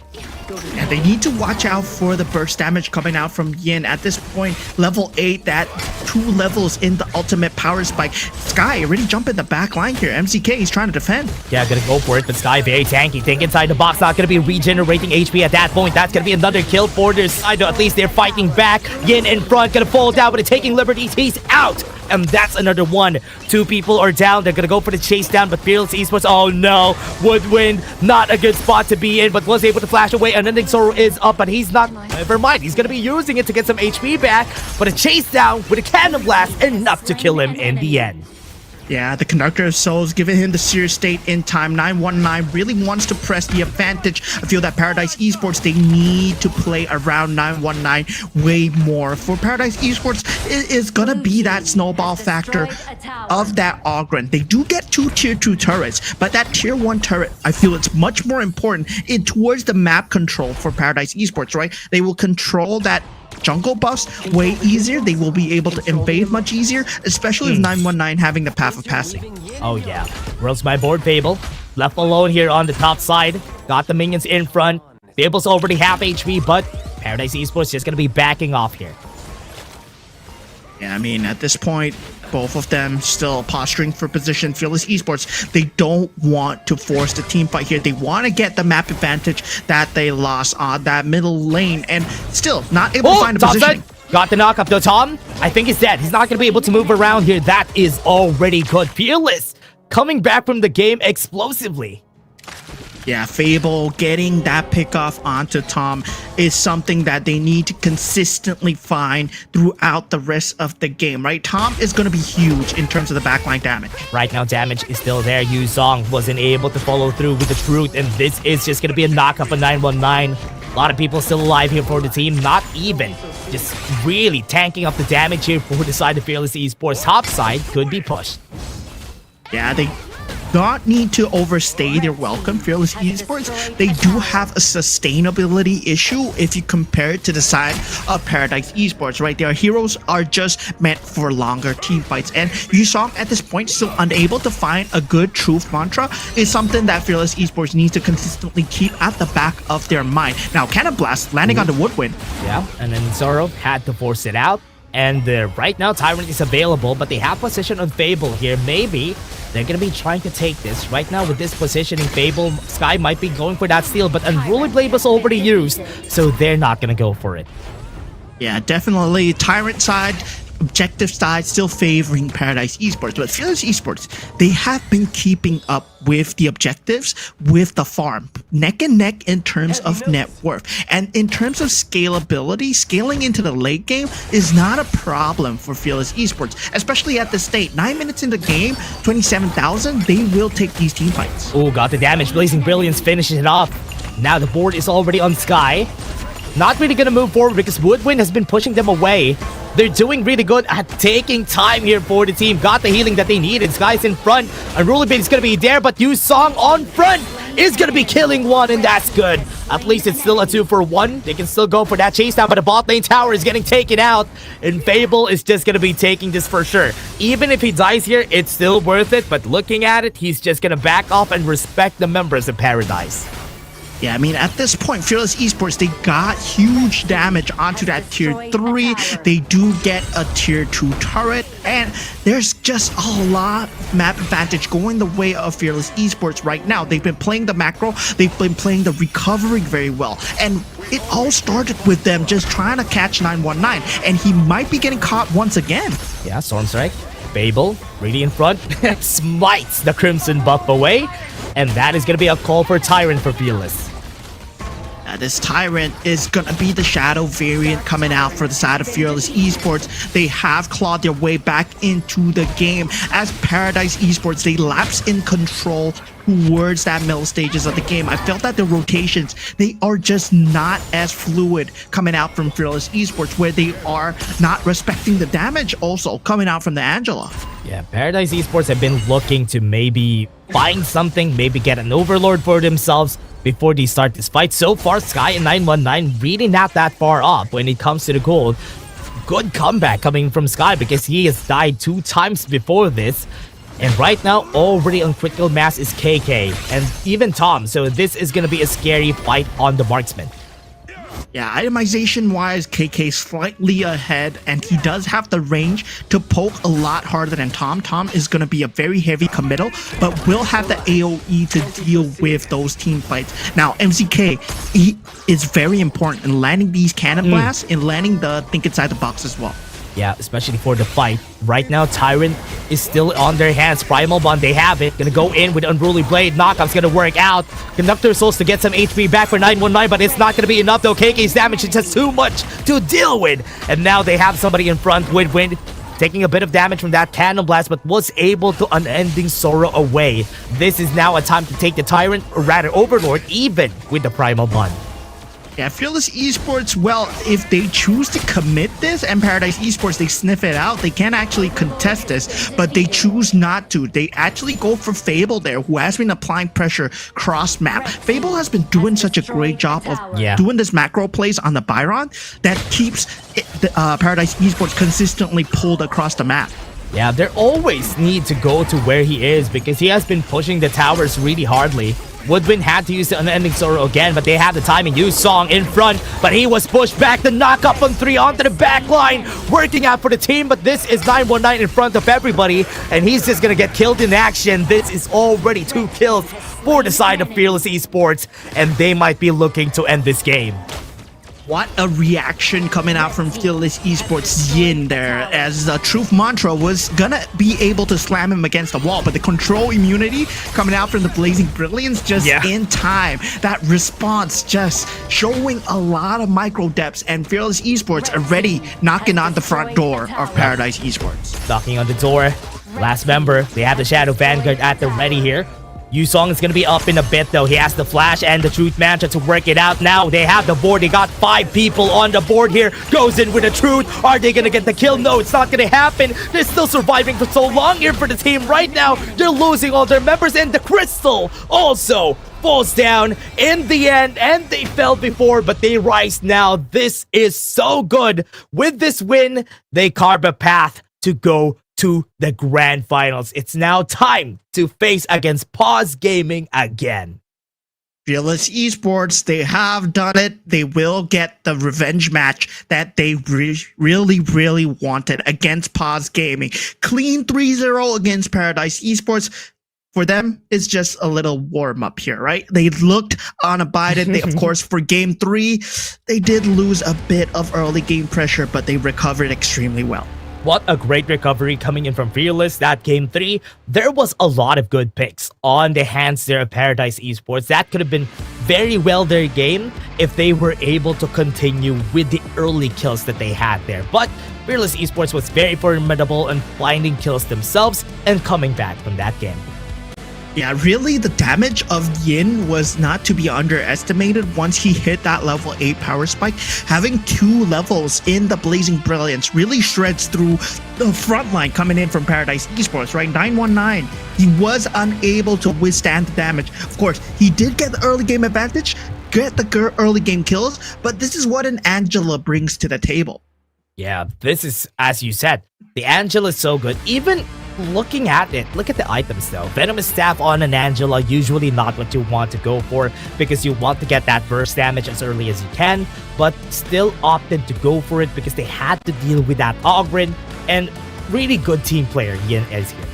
Yeah, they need to watch out for the burst damage coming out from Yin. At this point, level 8, that 2 levels in the ultimate power spike. Sky already jumping the back line here. MCK, he's trying to defend. Yeah, gonna go for it, but Sky very tanky. Think Inside the Box, not gonna be regenerating HP at that point. That's gonna be another kill for their side, though. At least they're fighting back. Yin in front, gonna fall down, but Taking Liberties, he's out. And that's another one. 2 people are down. They're gonna go for the chase down, but Fearless Esports, oh no. Woodwind, not a good spot to be in, but was able to flash away. Unending Sorrow is up, but he's not. Never mind, he's gonna be using it to get some HP back. But a chase down with a Cannon Blast, enough to kill him in the end. Yeah, the conductor of souls giving him the serious state in time. 919 really wants to press the advantage. I feel that Paradise Esports, they need to play around 919 way more. For Paradise Esports, it is gonna be that snowball factor of that Ogren. They do get 2 tier 2 turrets, but that tier 1 turret, I feel it's much more important towards the map control for Paradise Esports, right? They will control that jungle buffs way easier. They will be able to invade much easier, especially with 919 having the path of passing. Oh yeah, world's my board. Fable left alone here on the top side, got the minions in front. Fable's already half HP, but Paradise Esports just gonna be backing off here. Yeah, I mean, at this point, both of them still posturing for position. Fearless Esports, they don't want to force the team fight here. They want to get the map advantage that they lost on that middle lane, and still not able to find a position. Got the knock up though. Tom, I think he's dead. He's not going to be able to move around here. That is already good. Fearless coming back from the game explosively. Yeah, Fable getting that pick off onto Tom is something that they need to consistently find throughout the rest of the game, right? Tom is going to be huge in terms of the backline damage. Right now, damage is still there. Yu Zhong wasn't able to follow through with the truth, and this is just going to be a knock-up on 919. A lot of people still alive here for the team, not even. Just really tanking up the damage here for the side of Fearless Esports. Top side could be pushed. Yeah, they not need to overstay their welcome. Fearless Esports, they do have a sustainability issue if you compare it to the side of Paradise Esports, right? Their heroes are just meant for longer team fights, and Yusong at this point still unable to find a good truth mantra is something that Fearless Esports needs to consistently keep at the back of their mind. Now, Cannon Blast landing on the Woodwind. Yeah, and then Zoro had to force it out. And right now, Tyrant is available, but they have position on Fable here. Maybe they're going to be trying to take this. Right now, with this positioning, Fable, Sky might be going for that steal, but Unruly Blade was already used, so they're not going to go for it. Yeah, definitely. Tyrant side, objective side, still favoring Paradise Esports. But Fearless Esports, they have been keeping up with the objectives, with the farm. Neck and neck in terms of net worth. And in terms of scalability, scaling into the late game is not a problem for Fearless Esports, especially at the state. 9 minutes in the game, 27,000, they will take these team fights. Oh, got the damage. Blazing Brilliance finishes it off. Now the board is already on Sky. Not really going to move forward because Woodwind has been pushing them away. They're doing really good at taking time here for the team. Got the healing that they needed. Sky's in front. Unruly Blade is going to be there, but Yu Song on front is going to be killing one, and that's good. At least it's still a 2-for-1. They can still go for that chase down, but the bot lane tower is getting taken out, and Fable is just going to be taking this for sure. Even if he dies here, it's still worth it, but looking at it, he's just going to back off and respect the members of Paradise. Yeah, I mean, at this point, Fearless Esports, they got huge damage onto that tier 3. They do get a tier 2 turret, and there's just a lot of map advantage going the way of Fearless Esports right now. They've been playing the macro, they've been playing the recovery very well, and it all started with them just trying to catch 919, and he might be getting caught once again. Yeah, Stormstrike. Fable, really in front, smites the Crimson buff away, and that is going to be a call for Tyrant for Fearless. This Tyrant is going to be the Shadow variant coming out for the side of Fearless Esports. They have clawed their way back into the game as Paradise Esports, they lapse in control towards that middle stages of the game. I felt that the rotations, they are just not as fluid coming out from Fearless Esports, where they are not respecting the damage also coming out from the Angela. Yeah, Paradise Esports have been looking to maybe find something, maybe get an Overlord for themselves before they start this fight. So far, Sky and 919 really not that far off when it comes to the gold. Good comeback coming from Sky because he has died 2 times before this. And right now, already on critical mass is KK and even Tom. So this is going to be a scary fight on the marksman. Yeah, itemization wise, KK slightly ahead, and he does have the range to poke a lot harder than Tom. Tom is going to be a very heavy committal, but will have the AoE to deal with those team fights. Now, MCK, he is very important in landing these cannon blasts and landing the think inside the box as well. Yeah, especially for the fight. Right now, Tyrant is still on their hands. Primal Bond, they have it. Gonna go in with Unruly Blade. Knockup's gonna work out. Conductor Souls to get some HP back for 919, but it's not gonna be enough though. KK's damage is just too much to deal with. And now they have somebody in front with Wind. taking a bit of damage from that cannon blast, but was able to unending sorrow away. This is now a time to take the Tyrant, or rather Overlord, even with the Primal Bond. Yeah, Fearless Esports, well, if they choose to commit this, and Paradise Esports, they sniff it out, they can actually contest this, but they choose not to. They actually go for Fable there, who has been applying pressure cross-map. Fable has been doing such a great job of doing this macro plays on the Byron that keeps Paradise Esports consistently pulled across the map. Yeah, they always need to go to where he is because he has been pushing the towers really hardly. Woodwind had to use the Unending Sorrow again, but they have the timing. Use Song in front, but he was pushed back. The knock up on 3 onto the back line. Working out for the team, but this is 919 in front of everybody, and he's just gonna get killed in action. This is already 2 kills for the side of Fearless Esports, and they might be looking to end this game. What a reaction coming out from Fearless Esports Yin there, as the Truth Mantra was gonna be able to slam him against the wall, but the control immunity coming out from the Blazing Brilliance just in time. That response just showing a lot of micro depths, and Fearless Esports already knocking on the front door of Paradise Esports. Knocking on the door. Last member, they have the Shadow Vanguard at the ready here. Yusong is going to be up in a bit though. He has the flash and the Truth Mantra to work it out. Now they have the board. They got 5 people on the board here. Goes in with the Truth. Are they going to get the kill? No, it's not going to happen. They're still surviving for so long here for the team. Right now, they're losing all their members, and the Crystal also falls down in the end, and they fell before, but they rise now. This is so good. With this win, they carve a path to go to the grand finals. It's now time to face against Paws Gaming again. Fearless Esports, they have done it. They will get the revenge match that they really wanted against Paws Gaming. Clean 3-0 against Paradise Esports. For them, it's just a little warm-up here, right? They looked unabided. They, of course, for Game 3, they did lose a bit of early game pressure, but they recovered extremely well. What a great recovery coming in from Fearless. That Game 3, there was a lot of good picks on the hands there of Paradise Esports. That could have been very well their game if they were able to continue with the early kills that they had there. But Fearless Esports was very formidable in finding kills themselves and coming back from that game. Yeah, really, the damage of Yin was not to be underestimated once he hit that level 8 power spike. Having 2 levels in the Blazing Brilliance really shreds through the front line coming in from Paradise Esports, right? 919, he was unable to withstand the damage. Of course, he did get the early game advantage, get the early game kills, but this is what an Angela brings to the table. Yeah, this is, as you said, the Angela is so good. Even looking at it, look at the items though. Venomous Staff on an Angela, usually not what you want to go for because you want to get that burst damage as early as you can, but still opted to go for it because they had to deal with that Ogren, and really good team player Yin is here.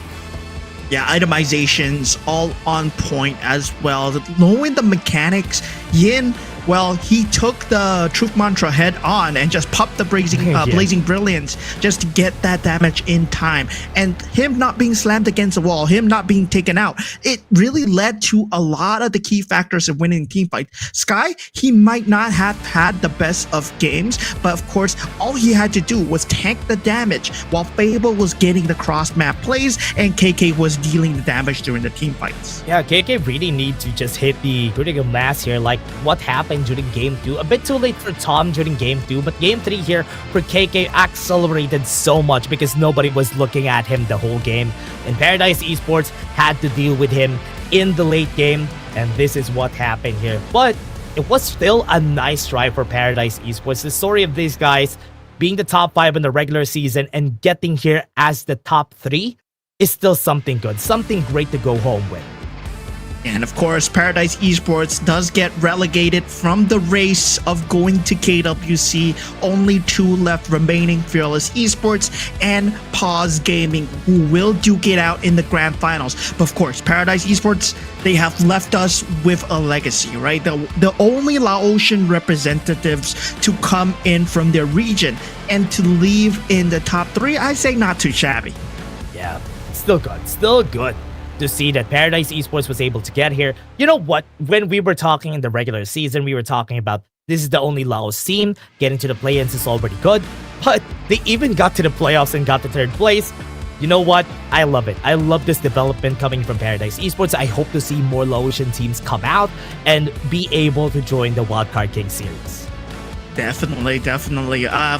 Yeah, itemizations all on point as well. Knowing the mechanics, Yin, well, he took the Truth Mantra head on and just popped the Blazing Brilliance just to get that damage in time. And him not being slammed against the wall, him not being taken out, it really led to a lot of the key factors of winning team fight. Sky, he might not have had the best of games, but of course, all he had to do was tank the damage while Fable was getting the cross-map plays and KK was dealing the damage during the team fights. Yeah, KK really need to just hit the critical mass here, like what happened during Game 2. A bit too late for Tom during Game 2, but Game 3 here for KK accelerated so much because nobody was looking at him the whole game. And Paradise Esports had to deal with him in the late game, and this is what happened here. But it was still a nice try for Paradise Esports. The story of these guys being the top 5 in the regular season and getting here as the top 3 is still something good, something great to go home with. And of course, Paradise Esports does get relegated from the race of going to KWC. Only 2 left remaining, Fearless Esports and Paws Gaming, who will duke it out in the grand finals. But of course, Paradise Esports, they have left us with a legacy, right? The only Laotian representatives to come in from their region and to leave in the top 3, I say not too shabby. Yeah, still good to see that Paradise Esports was able to get here. You know what? When we were talking in the regular season, we were talking about This is the only Laos team. Getting to the play-ins is already good, but they even got to the playoffs and got to third place. You know what? I love it. I love this development coming from Paradise Esports. I hope to see more Laotian teams come out and be able to join the Wildcard King series. Definitely.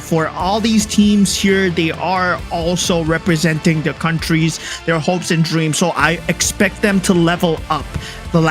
For all these teams here, they are also representing their countries, their hopes and dreams. So I expect them to level up the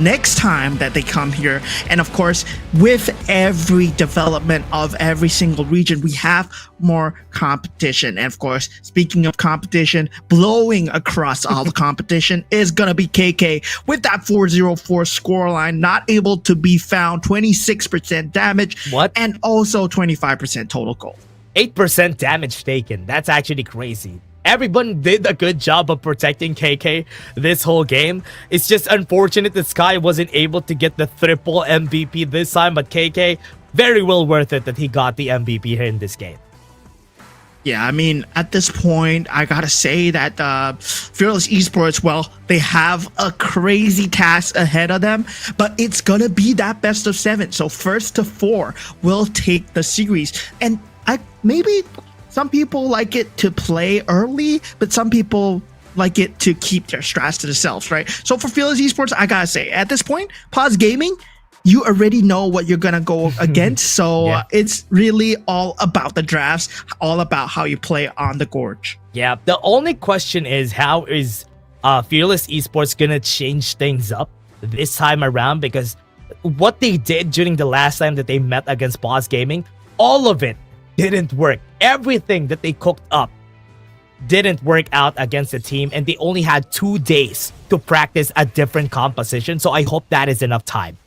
next time that they come here. And of course, with every development of every single region, we have more competition. And of course, speaking of competition, blowing across all the competition is gonna be KK with that 404 scoreline, not able to be found, 26% damage, and also 25% total gold. 8% damage taken. That's actually crazy. Everyone did a good job of protecting KK this whole game. It's just unfortunate that Sky wasn't able to get the triple MVP this time, but KK, very well worth it that he got the MVP here in this game. Yeah, I mean, at this point, I gotta say that Fearless Esports, well, they have a crazy task ahead of them, but it's gonna be that best of 7. So first to 4 will take the series. And maybe some people like it to play early, but some people like it to keep their strats to themselves, right? So for Fearless Esports, I gotta say, at this point, Paws Gaming, you already know what you're gonna go against. So it's really all about the drafts, all about how you play on the Gorge. Yeah, the only question is, how is Fearless Esports gonna change things up this time around? Because what they did during the last time that they met against Paws Gaming, all of it didn't work. Everything that they cooked up didn't work out against the team, and they only had 2 days to practice a different composition. So I hope that is enough time.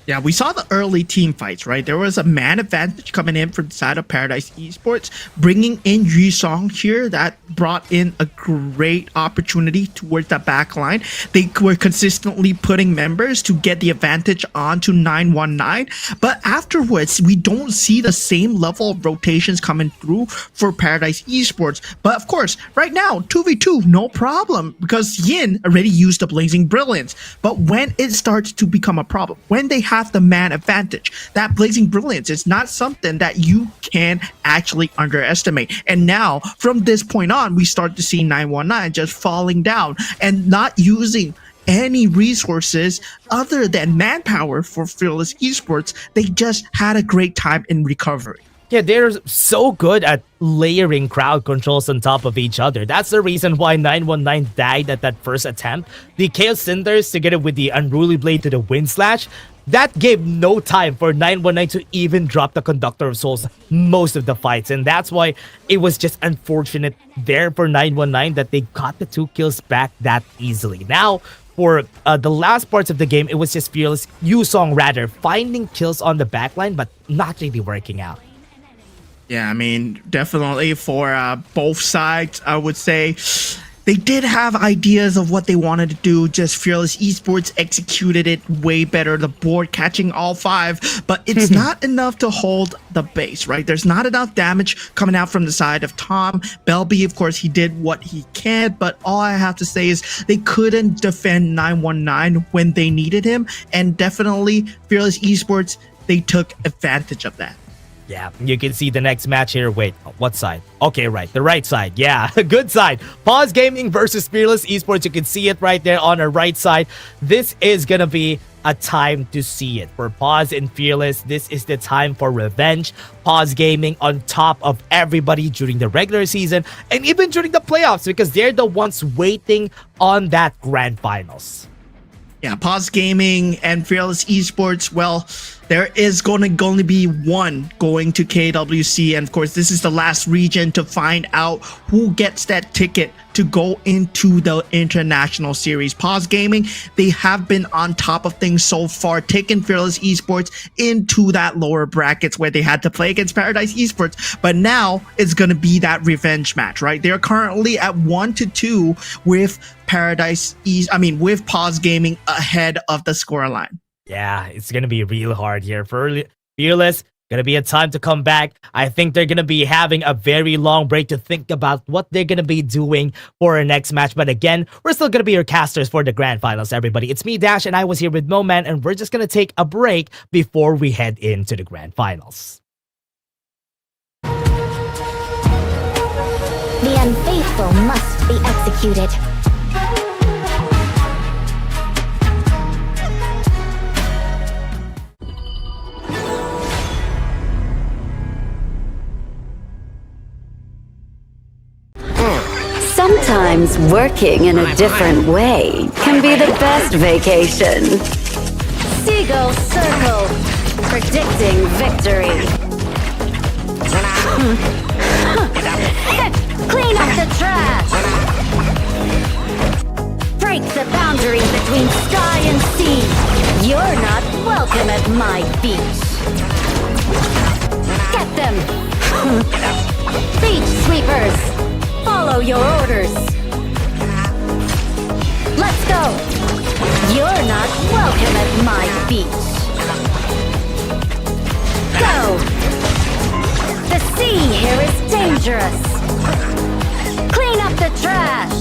Yeah, we saw the early team fights, right? There was a man advantage coming in from the side of Paradise Esports, bringing in Yu Song here. That brought in a great opportunity towards the back line. They were consistently putting members to get the advantage onto 919. But afterwards, we don't see the same level of rotations coming through for Paradise Esports. But of course, right now, 2v2, no problem, because Yin already used the Blazing Brilliance. But when it starts to become a problem, when they have the man advantage, that Blazing Brilliance is not something that you can actually underestimate. And now, from this point on, we start to see 919 just falling down and not using any resources other than manpower for Fearless Esports. They just had a great time in recovery. Yeah, they're so good at layering crowd controls on top of each other. That's the reason why 919 died at that first attempt. The Chaos Cinders together with the Unruly Blade to the Wind Slash, that gave no time for 919 to even drop the Conductor of Souls most of the fights. And that's why it was just unfortunate there for 919 that they got the 2 kills back that easily. Now, for the last parts of the game, it was just Fearless, Yusong rather, finding kills on the backline, but not really working out. Yeah, I mean, definitely for both sides, I would say they did have ideas of what they wanted to do. Just Fearless Esports executed it way better. The board catching all 5, but it's not enough to hold the base, right? There's not enough damage coming out from the side of Tom. Belby, of course, he did what he can, but all I have to say is they couldn't defend 919 when they needed him, and definitely Fearless Esports, they took advantage of that. Yeah, you can see the next match here. Wait, what side? Okay, right, the right side. Yeah, good side. Paws Gaming versus Fearless Esports. You can see it right there on the right side. This is gonna be a time to see it. For Paws and Fearless, this is the time for revenge. Paws Gaming on top of everybody during the regular season and even during the playoffs, because they're the ones waiting on that grand finals. Yeah, Paws Gaming and Fearless Esports, well, there is going to be one going to KWC, and of course this is the last region to find out who gets that ticket to go into the international series. Paws Gaming, they have been on top of things so far, taking Fearless Esports into that lower brackets where they had to play against Paradise Esports, but now it's going to be that revenge match, right? They're currently at 1-2 with with Paws Gaming ahead of the scoreline. Yeah, it's gonna be real hard here for Fearless. Gonna be a time to come back. I think they're gonna be having a very long break to think about what they're gonna be doing for our next match. But again, we're still gonna be your casters for the grand finals, everybody. It's me, Dash, and I was here with Moman, and we're just gonna take a break before we head into the grand finals. The unfaithful must be executed. Sometimes working in a different way can be the best vacation. Seagull Circle, predicting victory. Clean up the trash! Break the boundary between sky and sea. You're not welcome at my beach. Get them! Beach sweepers, follow your orders. Let's go! You're not welcome at my beach. Go! The sea here is dangerous. Clean up the trash.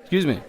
Excuse me.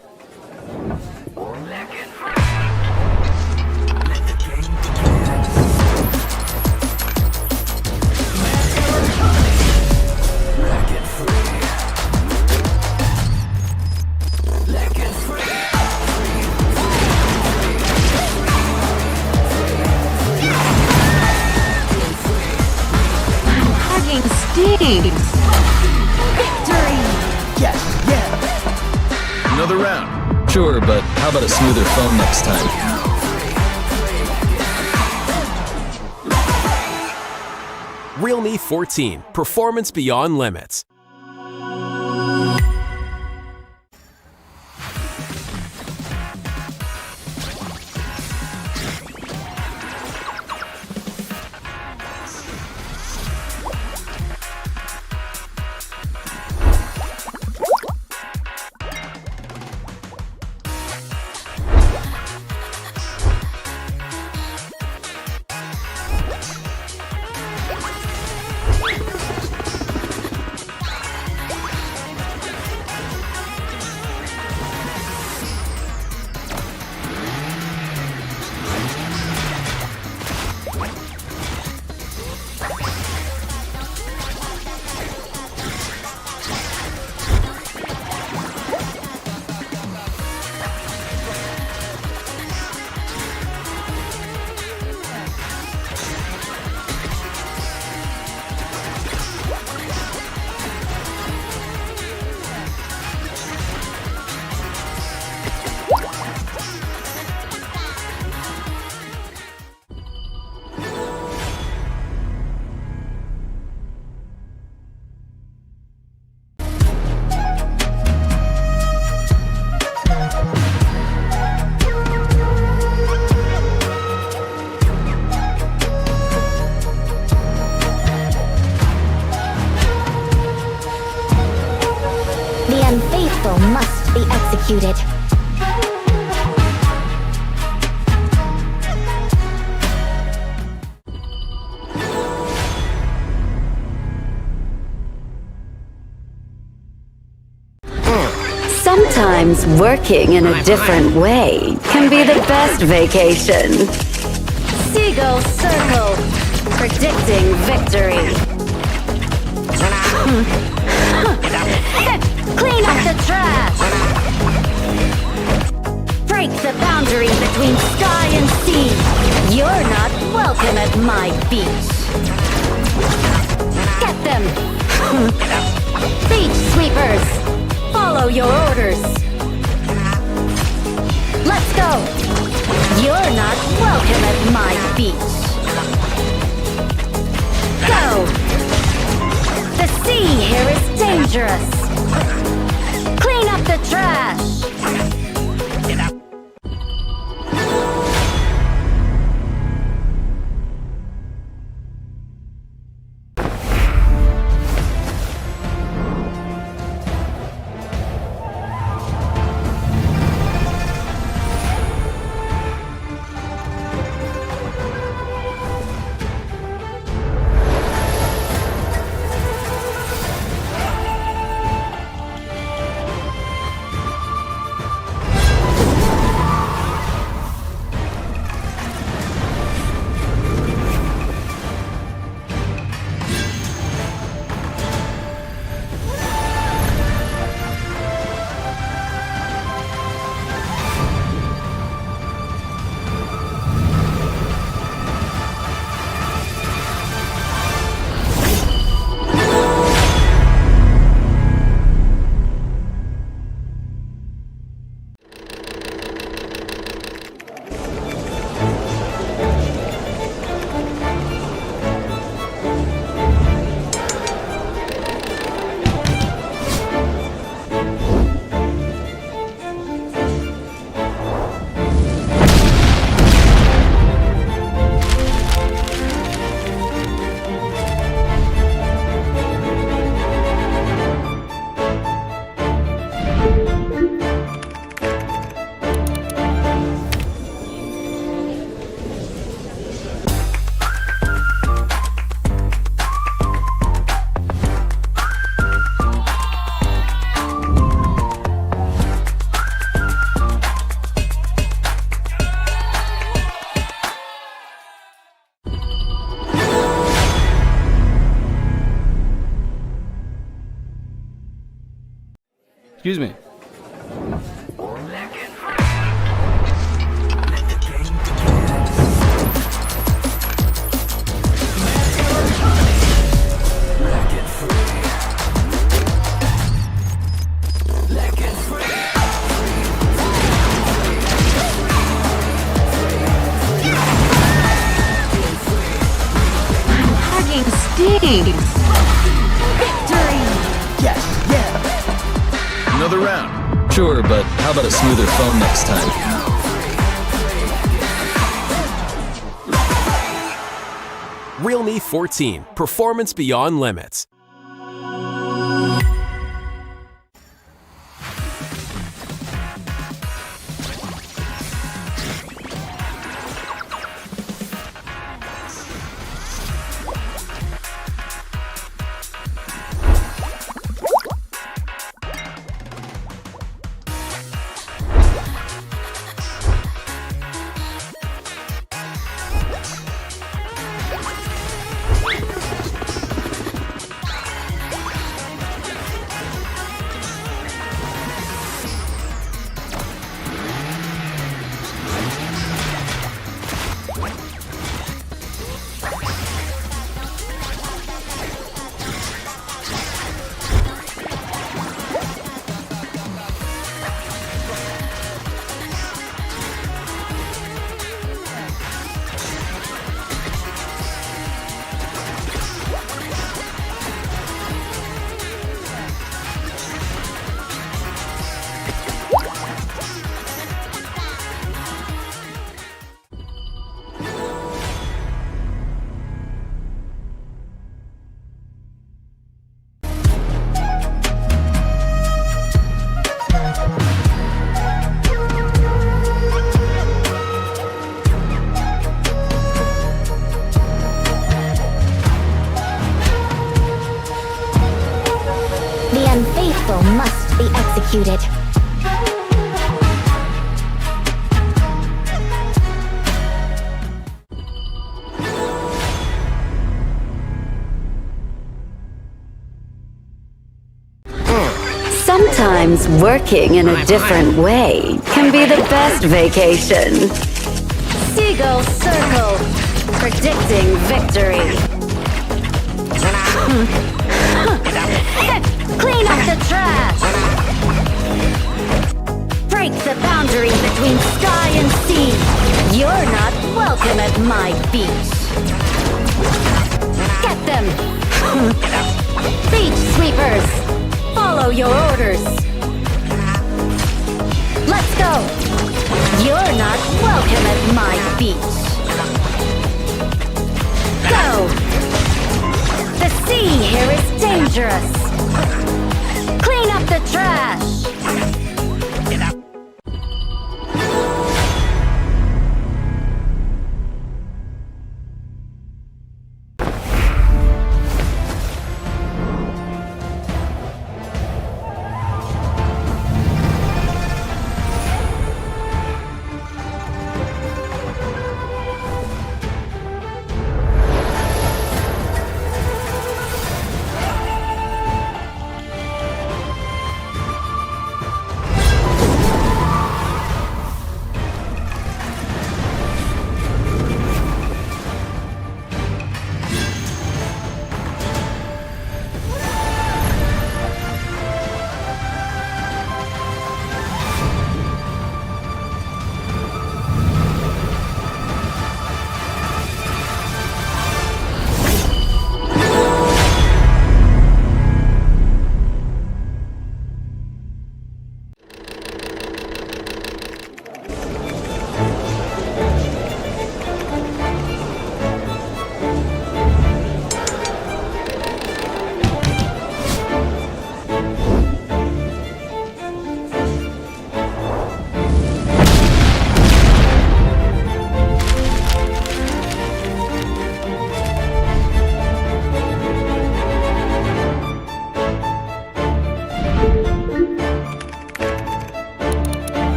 Another round. Sure, but how about a smoother phone next time? Realme 14, performance beyond limits. and faithful must be executed. Sometimes working in a different way can be the best vacation. Seagull Circle, predicting victory. Clean up the trash! Break the boundary between sky and sea. You're not welcome at my beach. Get them! Beach sweepers! Follow your orders. Let's go. You're not welcome at my beach. Go. The sea here is dangerous. Clean up the trash. Excuse me. Another round. Sure, but how about a smoother phone next time? Realme 14, performance beyond limits. unfaithful must be executed. Sometimes working in a different way can be the best vacation. Seagull Circle, predicting victory. Clean up the trash! Break the boundary between sky and sea. You're not welcome at my beach. Get them! Beach sweepers! Follow your orders. Let's go. You're not welcome at my beach. Go. The sea here is dangerous. Clean up the trash.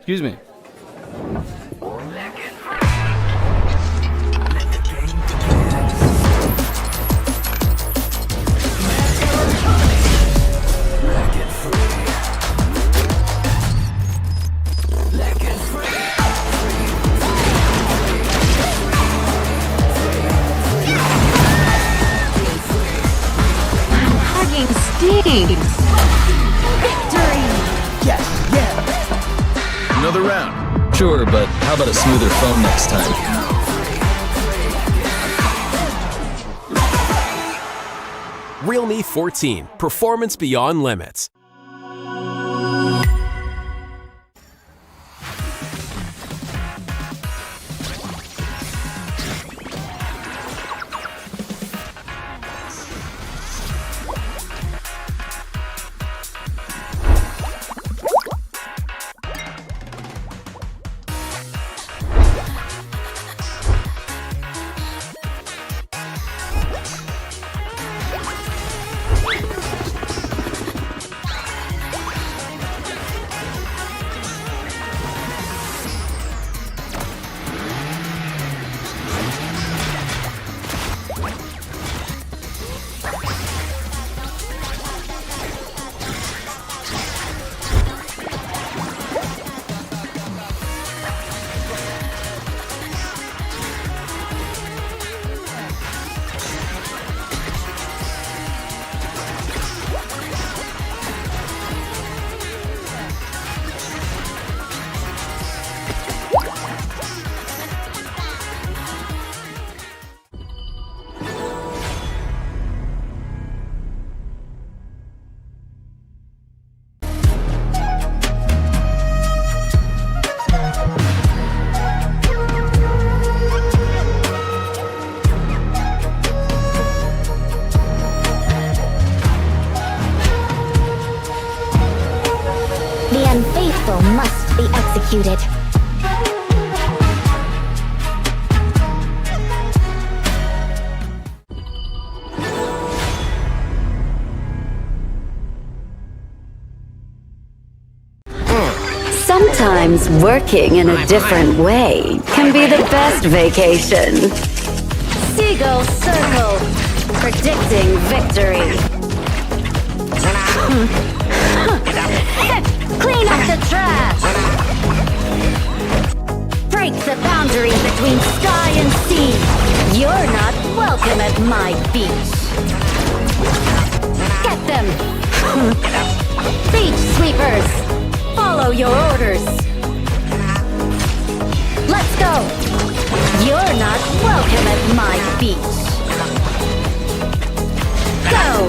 Excuse me. Hugging steams. Victory! Another round. Sure, but how about a smoother phone next time? Realme 14, performance beyond limits. faithful must be executed. Sometimes working in a different way can be the best vacation. Seagull Circle, predicting victory. Clean up the trash! Break the boundary between sky and sea. You're not welcome at my beach. Get them! Beach sweepers! Follow your orders. Let's go. You're not welcome at my beach. Go.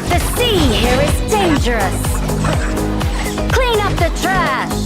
The sea here is dangerous. Clean up the trash.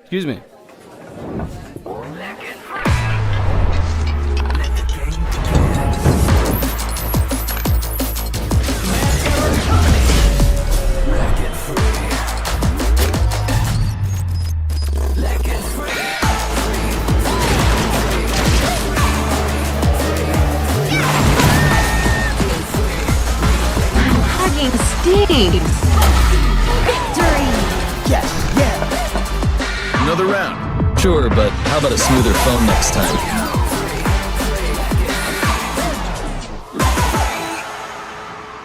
Excuse me. Hugging steam. Another round. Sure, but how about a smoother phone next time?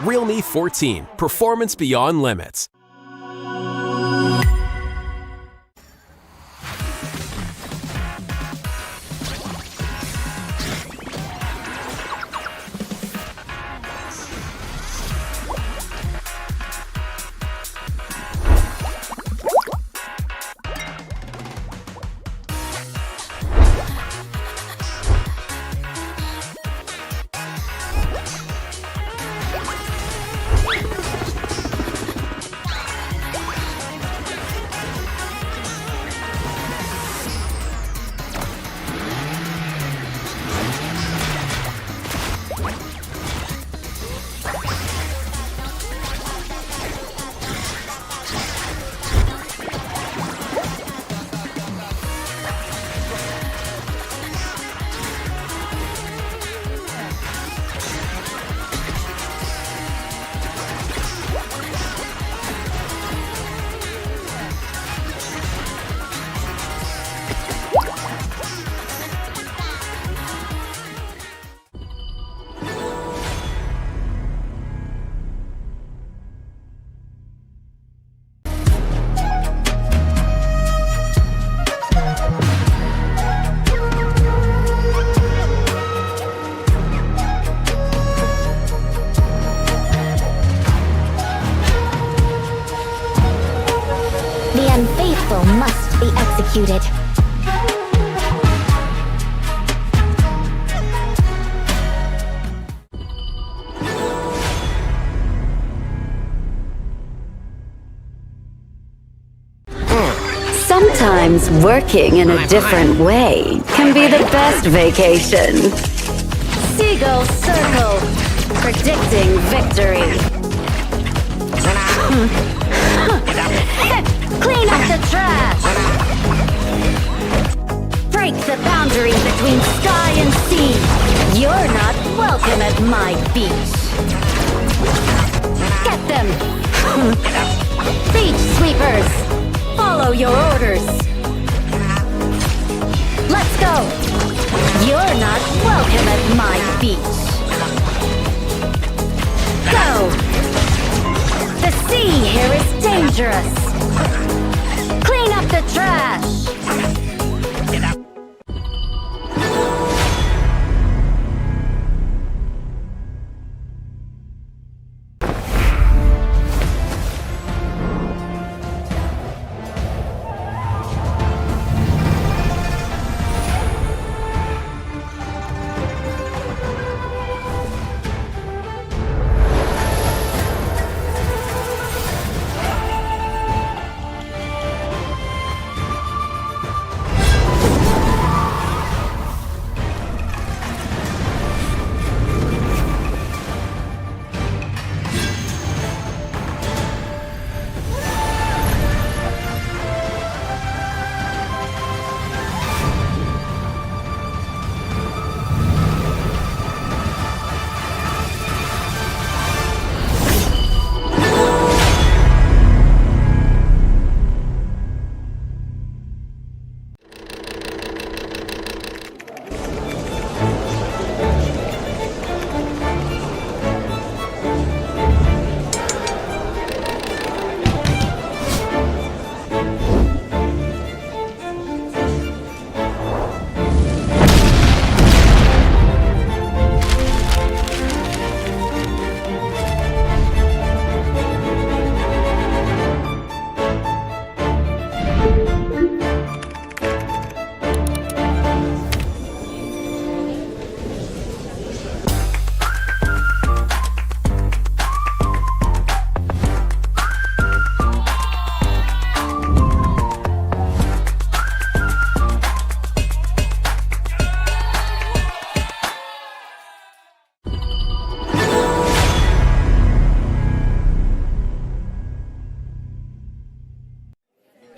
Realme 14, performance beyond limits. executed. Sometimes working in a different way can be the best vacation. Seagull Circle, predicting victory. Clean up the trash. Break the boundary between sky and sea. You're not welcome at my beach. Get them. Beach sweepers, follow your orders. Let's go. You're not welcome at my beach. Go. The sea here is dangerous. Clean up the trash.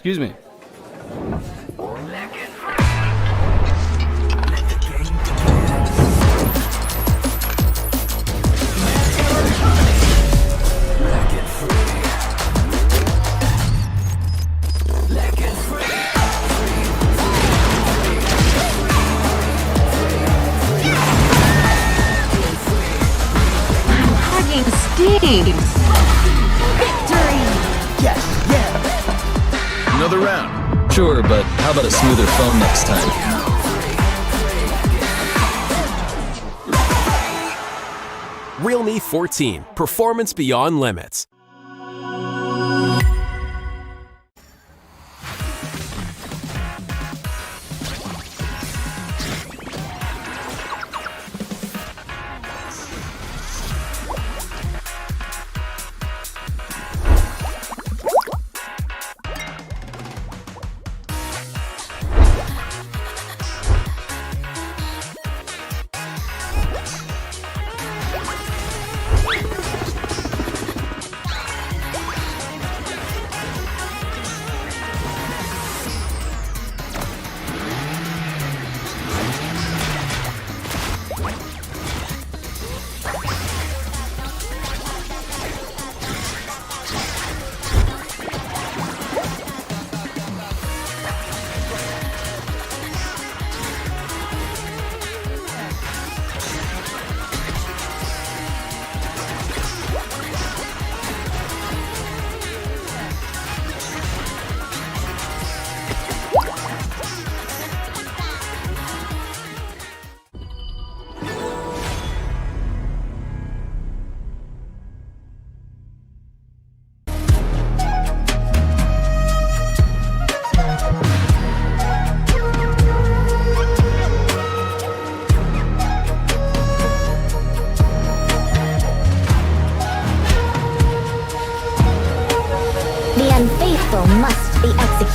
Excuse me. Hugging steam. Another round. Sure, but how about a smoother phone next time? Realme 14, performance beyond limits.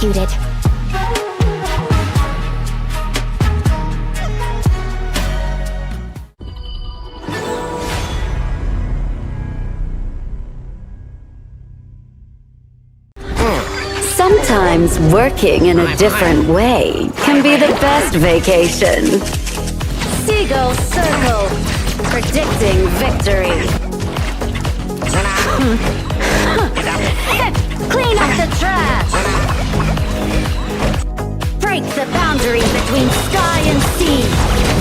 executed. Sometimes working in a different way can be the best vacation. Seagull Circle, predicting victory. Clean up the trash! Break the boundary between sky and sea.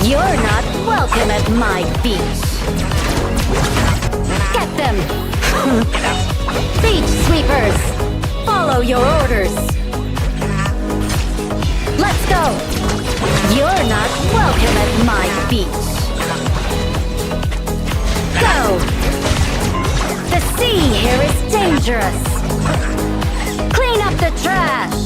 You're not welcome at my beach. Get them! Beach sweepers! Follow your orders! Let's go! You're not welcome at my beach. Go! The sea here is dangerous. Clean up the trash!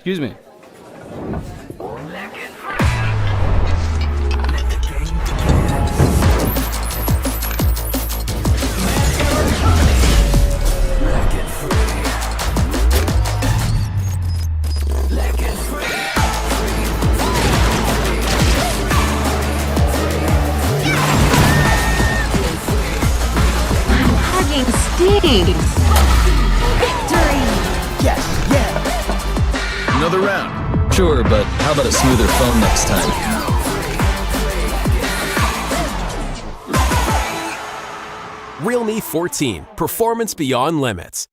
Excuse me. Hugging Steve! Victory! Another round. Sure, but how about a smoother phone next time? Realme 14, performance beyond limits.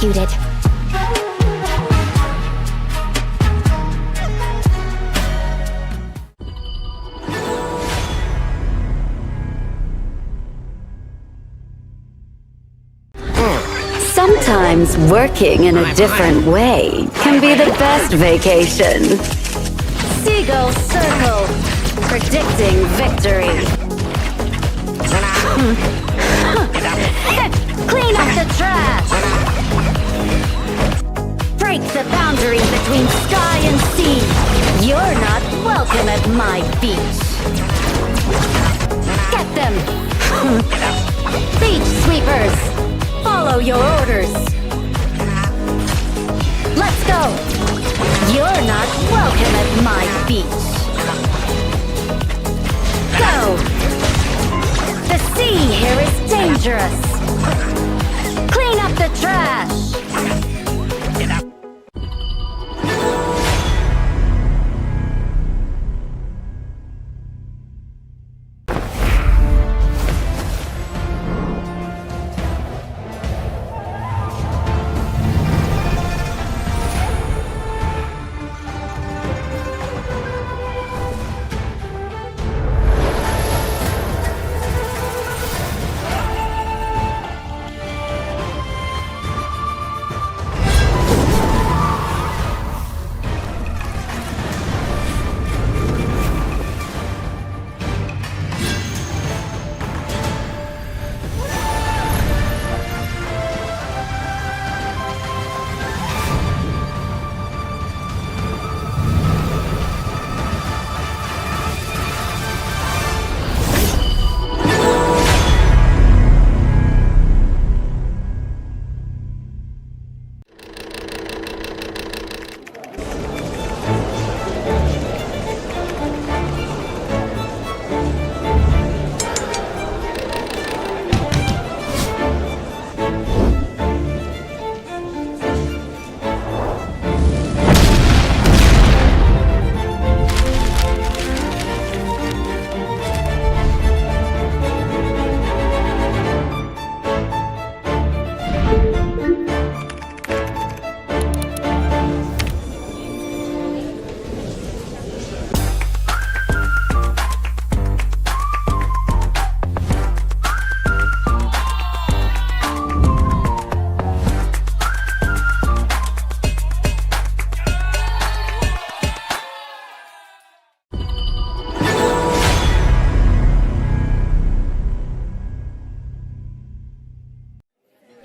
executed. Sometimes working in a different way can be the best vacation. Seagull Circle, predicting victory. Clean up the trash! Break the boundary between sky and sea. You're not welcome at my beach. Get them! Beach sweepers! Follow your orders! Let's go! You're not welcome at my beach. Go! The sea here is dangerous. Clean up the trash.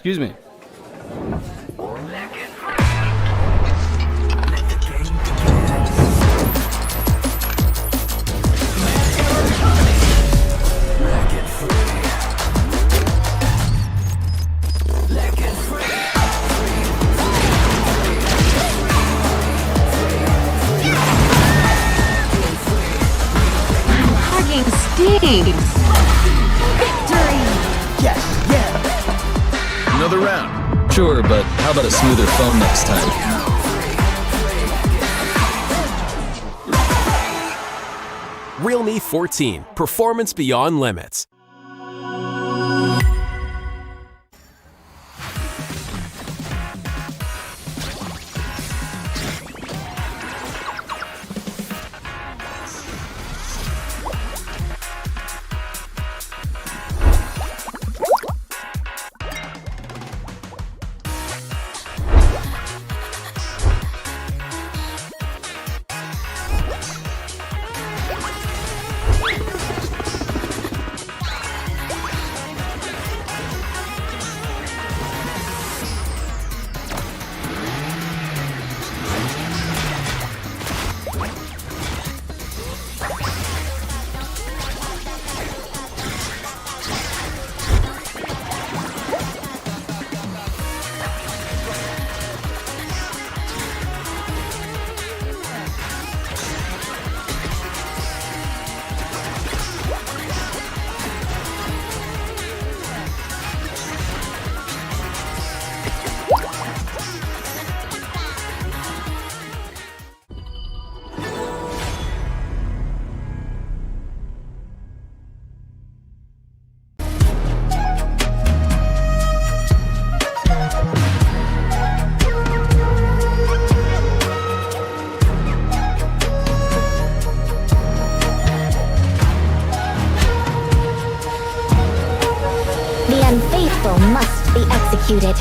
Excuse me. Hugging steam. Another round. Sure, but how about a smoother phone next time? Realme 14, performance beyond limits. executed.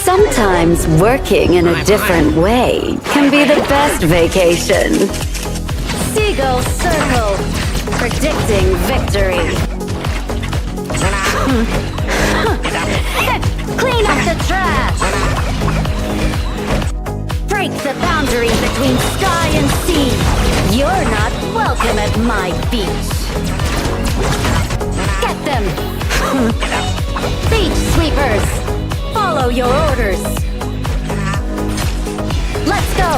Sometimes working in a different way can be the best vacation. Seagull Circle, predicting victory. Clean up the trash! Break the boundary between sky and sea. You're not welcome at my beach. Get them! Beach sweepers! Follow your orders. Let's go!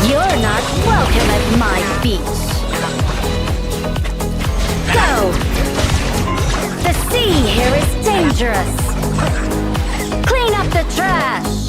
You're not welcome at my beach. Go! The sea here is dangerous. Clean up the trash.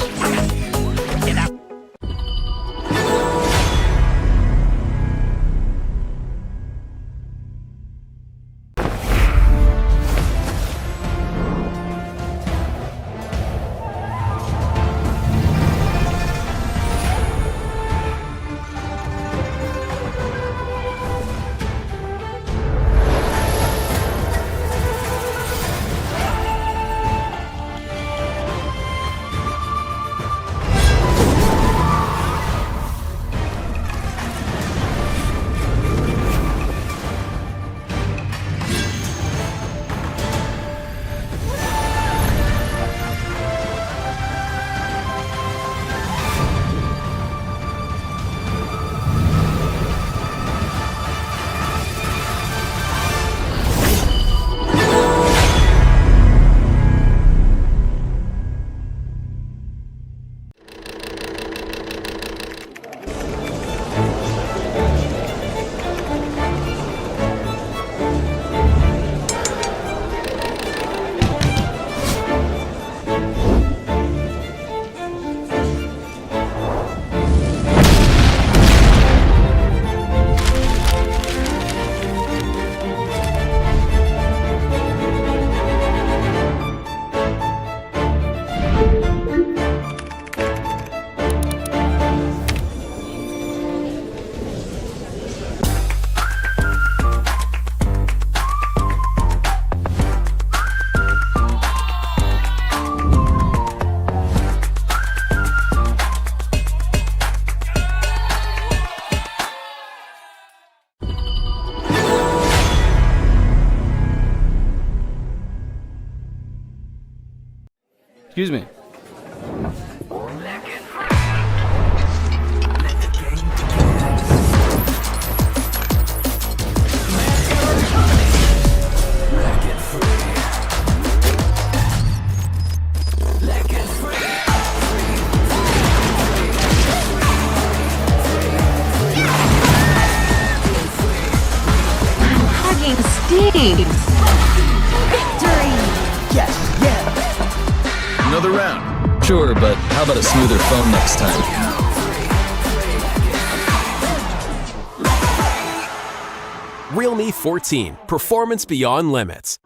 Excuse me. Hugging Steve. Another round. Sure, but how about a smoother phone next time? Realme 14, performance beyond limits.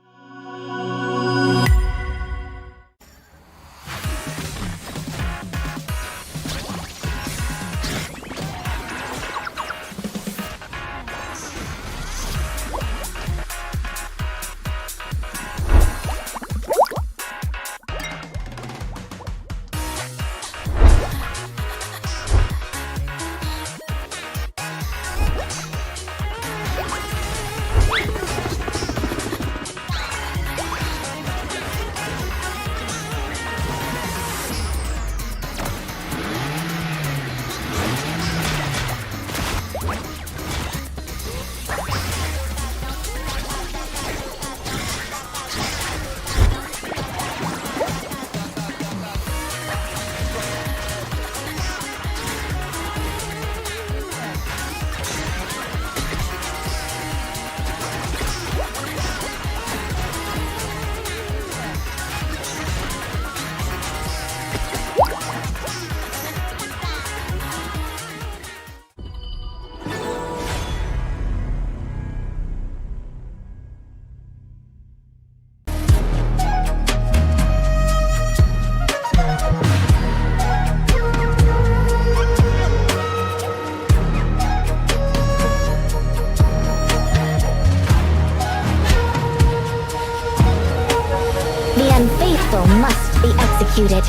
must be executed.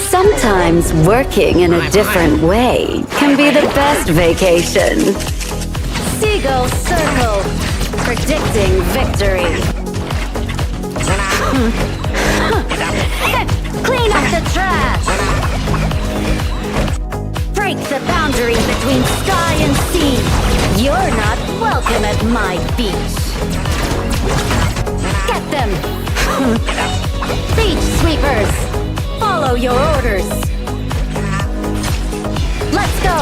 Sometimes working in a different way can be the best vacation. Seagull circle, predicting victory. Clean up the trash. Break the boundary between sky and sea. You're not welcome at my beach. Get them. Beach sweepers, follow your orders. Let's go.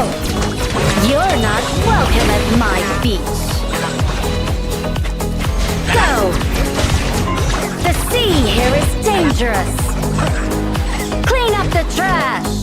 You're not welcome at my beach. Go. The sea here is dangerous. Clean up the trash.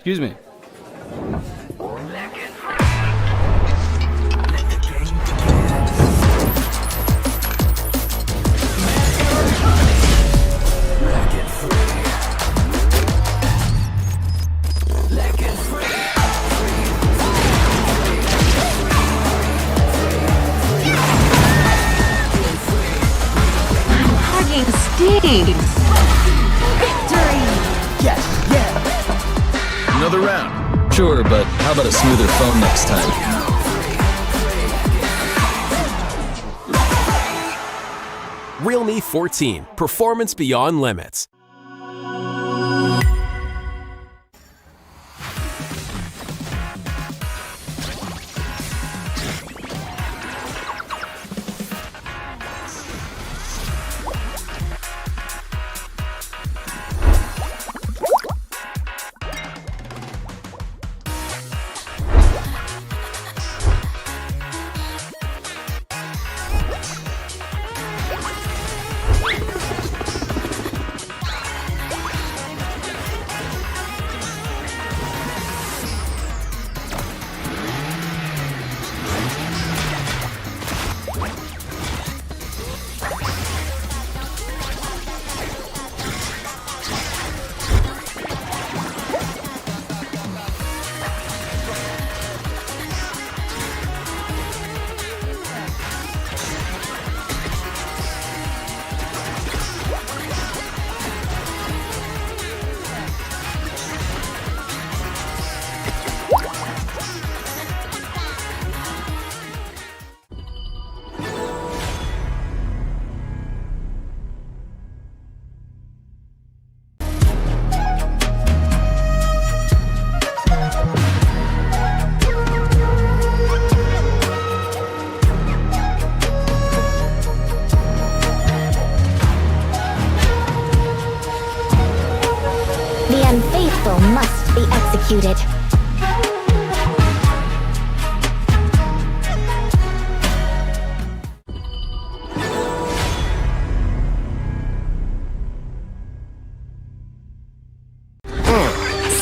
Excuse me. Hugging Steve. Another round. Sure, but how about a smoother phone next time? Realme 14, performance beyond limits. Evil must be executed.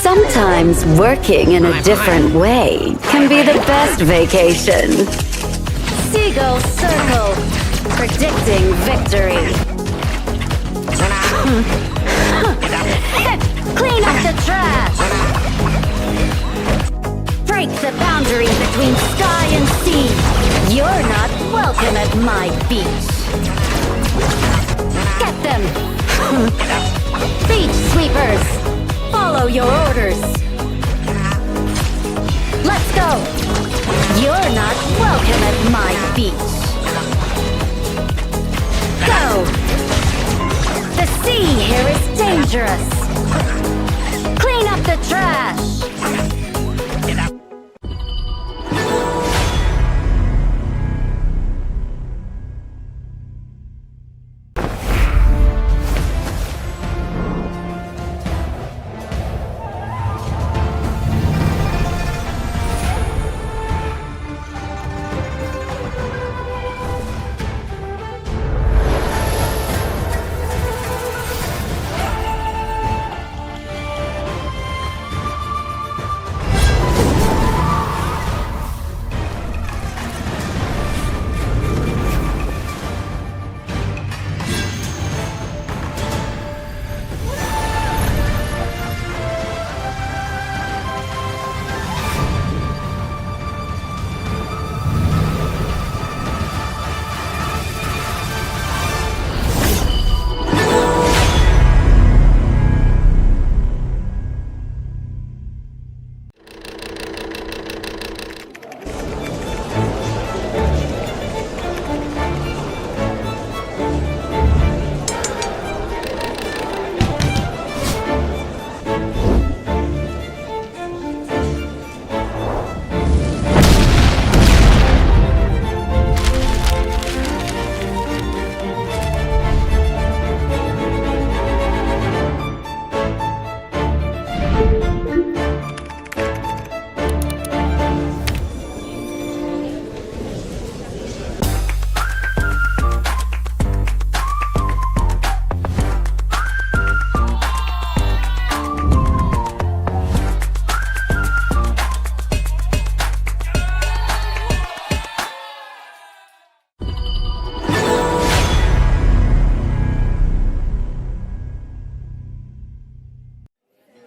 Sometimes working in a different way can be the best vacation. Seagull Circle, predicting victory. Clean up the trash! Break the boundary between sky and sea. You're not welcome at my beach. Get them! Beach sweepers! Follow your orders. Let's go. You're not welcome at my beach. Go. The sea here is dangerous. Clean up the trash.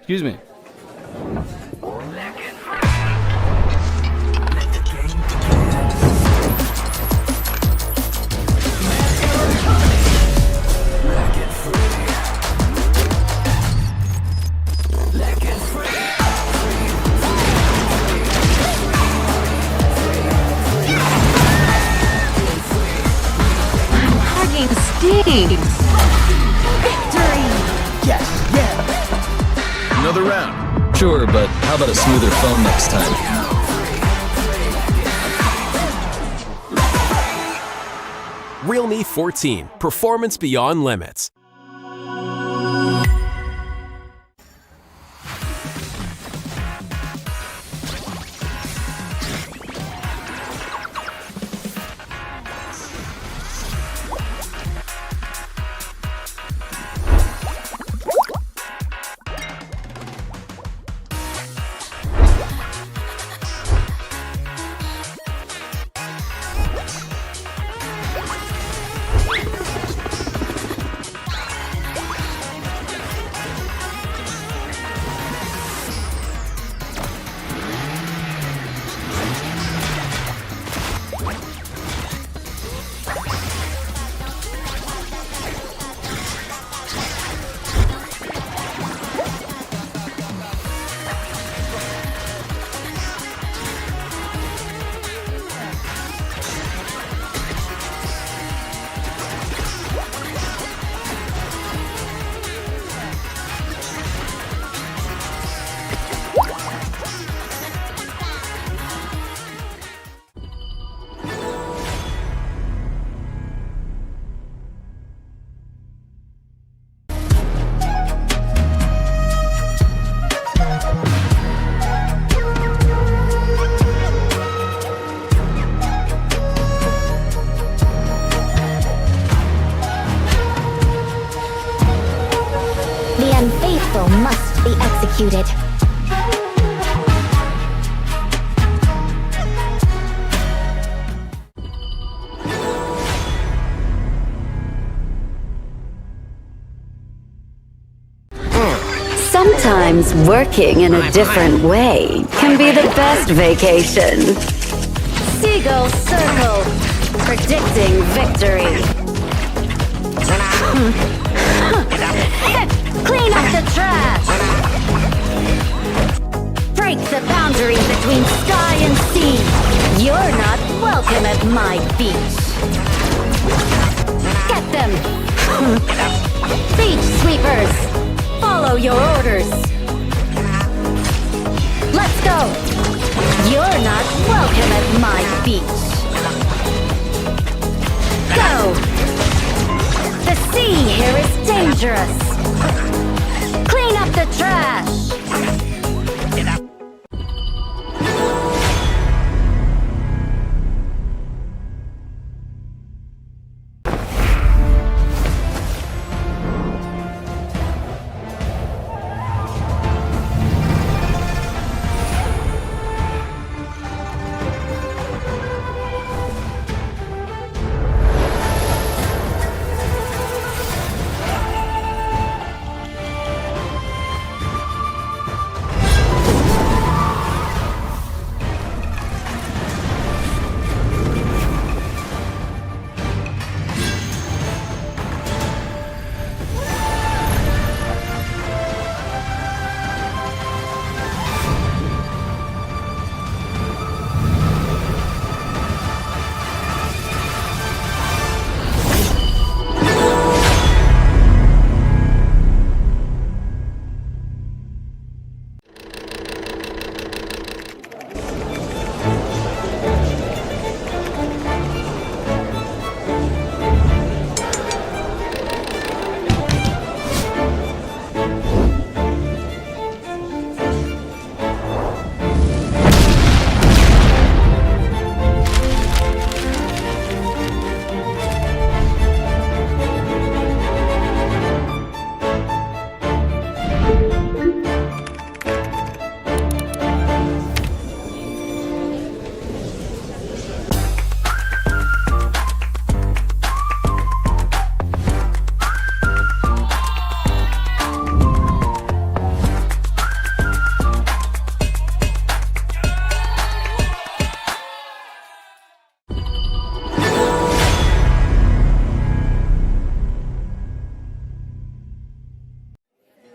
Excuse me. Hugging Steve. Another round. Sure, but how about a smoother phone next time? Realme 14, performance beyond limits. circle must be executed. Sometimes working in a different way can be the best vacation. Seagull circle, predicting victory. Clean up the trash. Break the boundary between sky and sea. You're not welcome at my beach. Get them. Beach sweepers, follow your orders. Let's go. You're not welcome at my beach. Go. The sea here is dangerous. Clean up the trash.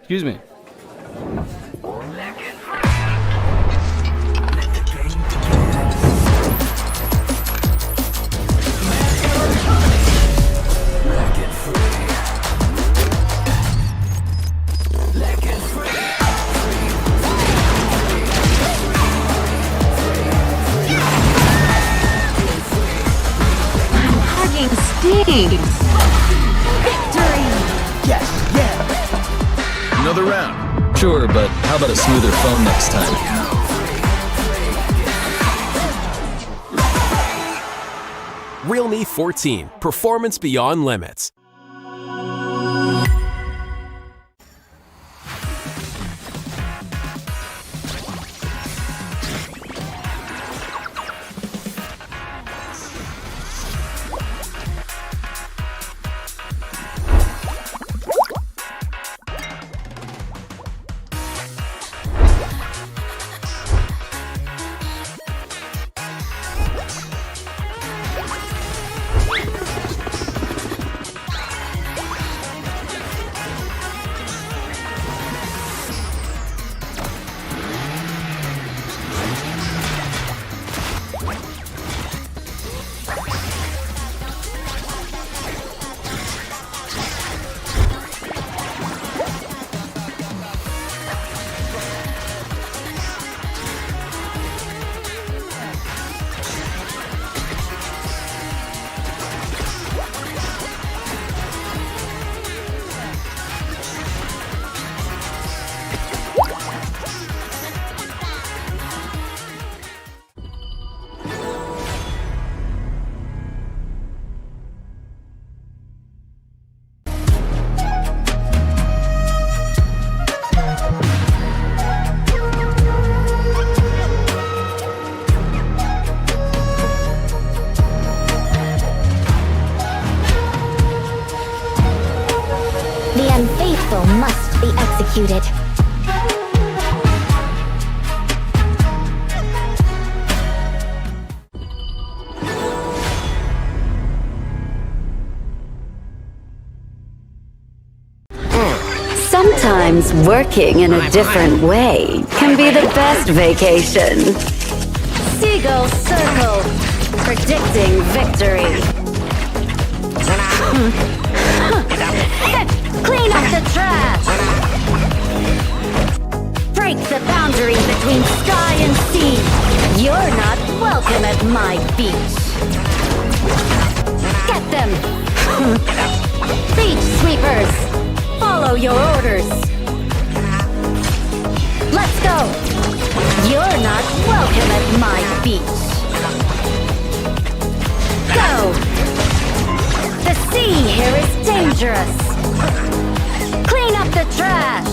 Excuse me. Hugging stings. Victory! Another round. Sure, but how about a smoother phone next time? Realme 14, performance beyond limits. Evil must be executed. Sometimes working in a different way can be the best vacation. Seagull Circle, predicting victory. Clean up the trash! Break the boundary between sky and sea. You're not welcome at my beach. Get them! Beach sweepers! Follow your orders. Let's go. You're not welcome at my beach. Go. The sea here is dangerous. Clean up the trash.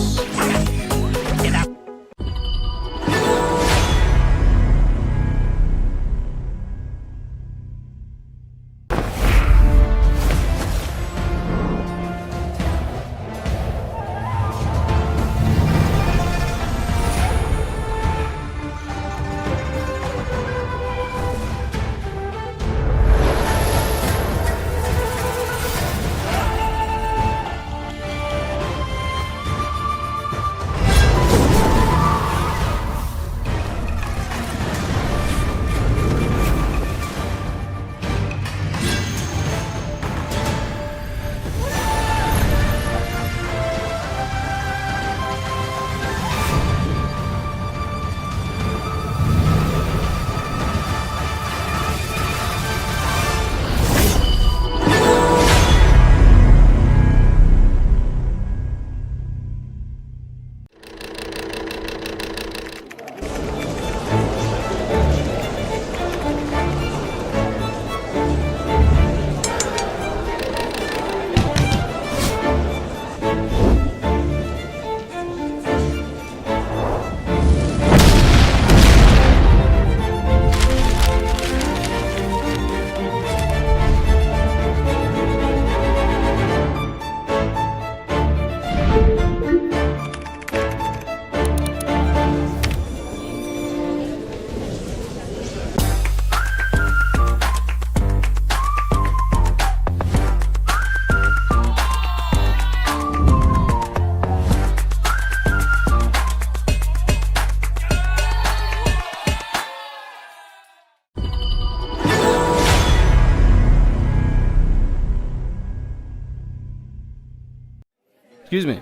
Excuse me.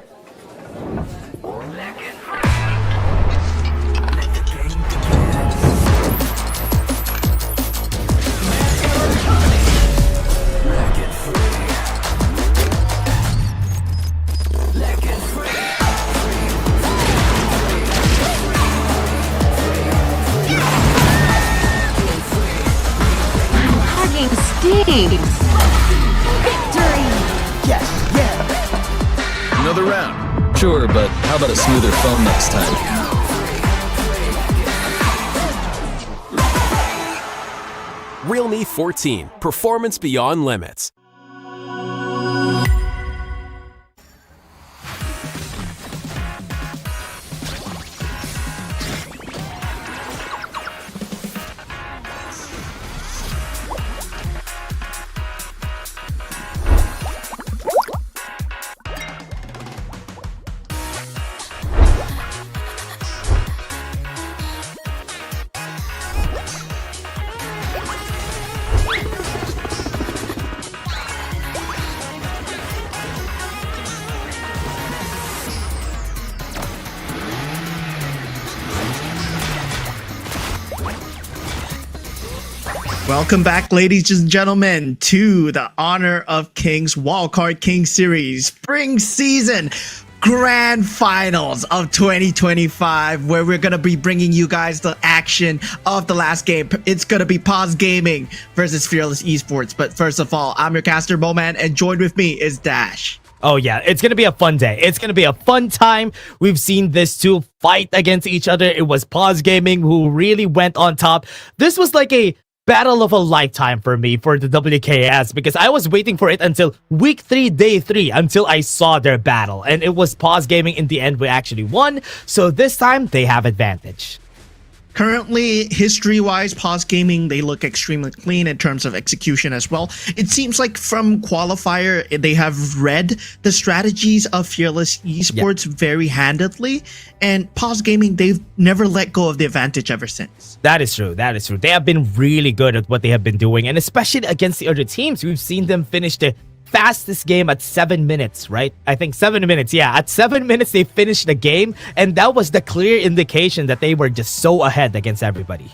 Hugging steam. Victory! Another round. Sure, but how about a smoother phone next time? Realme 14, performance beyond limits. Welcome back, ladies and gentlemen, to the Honor of Kings Wildcard King Series Spring Season Grand Finals of 2025, where we're going to be bringing you guys the action of the last game. It's going to be Paws Gaming versus Fearless Esports. But first of all, I'm your caster, Bowman, and joined with me is Dash. Oh yeah, it's gonna be a fun day. It's gonna be a fun time. We've seen this two fight against each other. It was Paws Gaming who really went on top. This was like a battle of a lifetime for me for the WKS because I was waiting for it until week 3, day 3 until I saw their battle, and it was Paws Gaming in the end. We actually won, so this time they have advantage. Currently, history-wise, Paws Gaming, they look extremely clean in terms of execution as well. It seems like from qualifier, they have read the strategies of Fearless Esports very handedly, and Paws Gaming, they've never let go of the advantage ever since. That is true. That is true. They have been really good at what they have been doing, and especially against the other teams, we've seen them finish the fastest game at 7 minutes, right? I think 7 minutes. Yeah, at 7 minutes they finished the game, and that was the clear indication that they were just so ahead against everybody.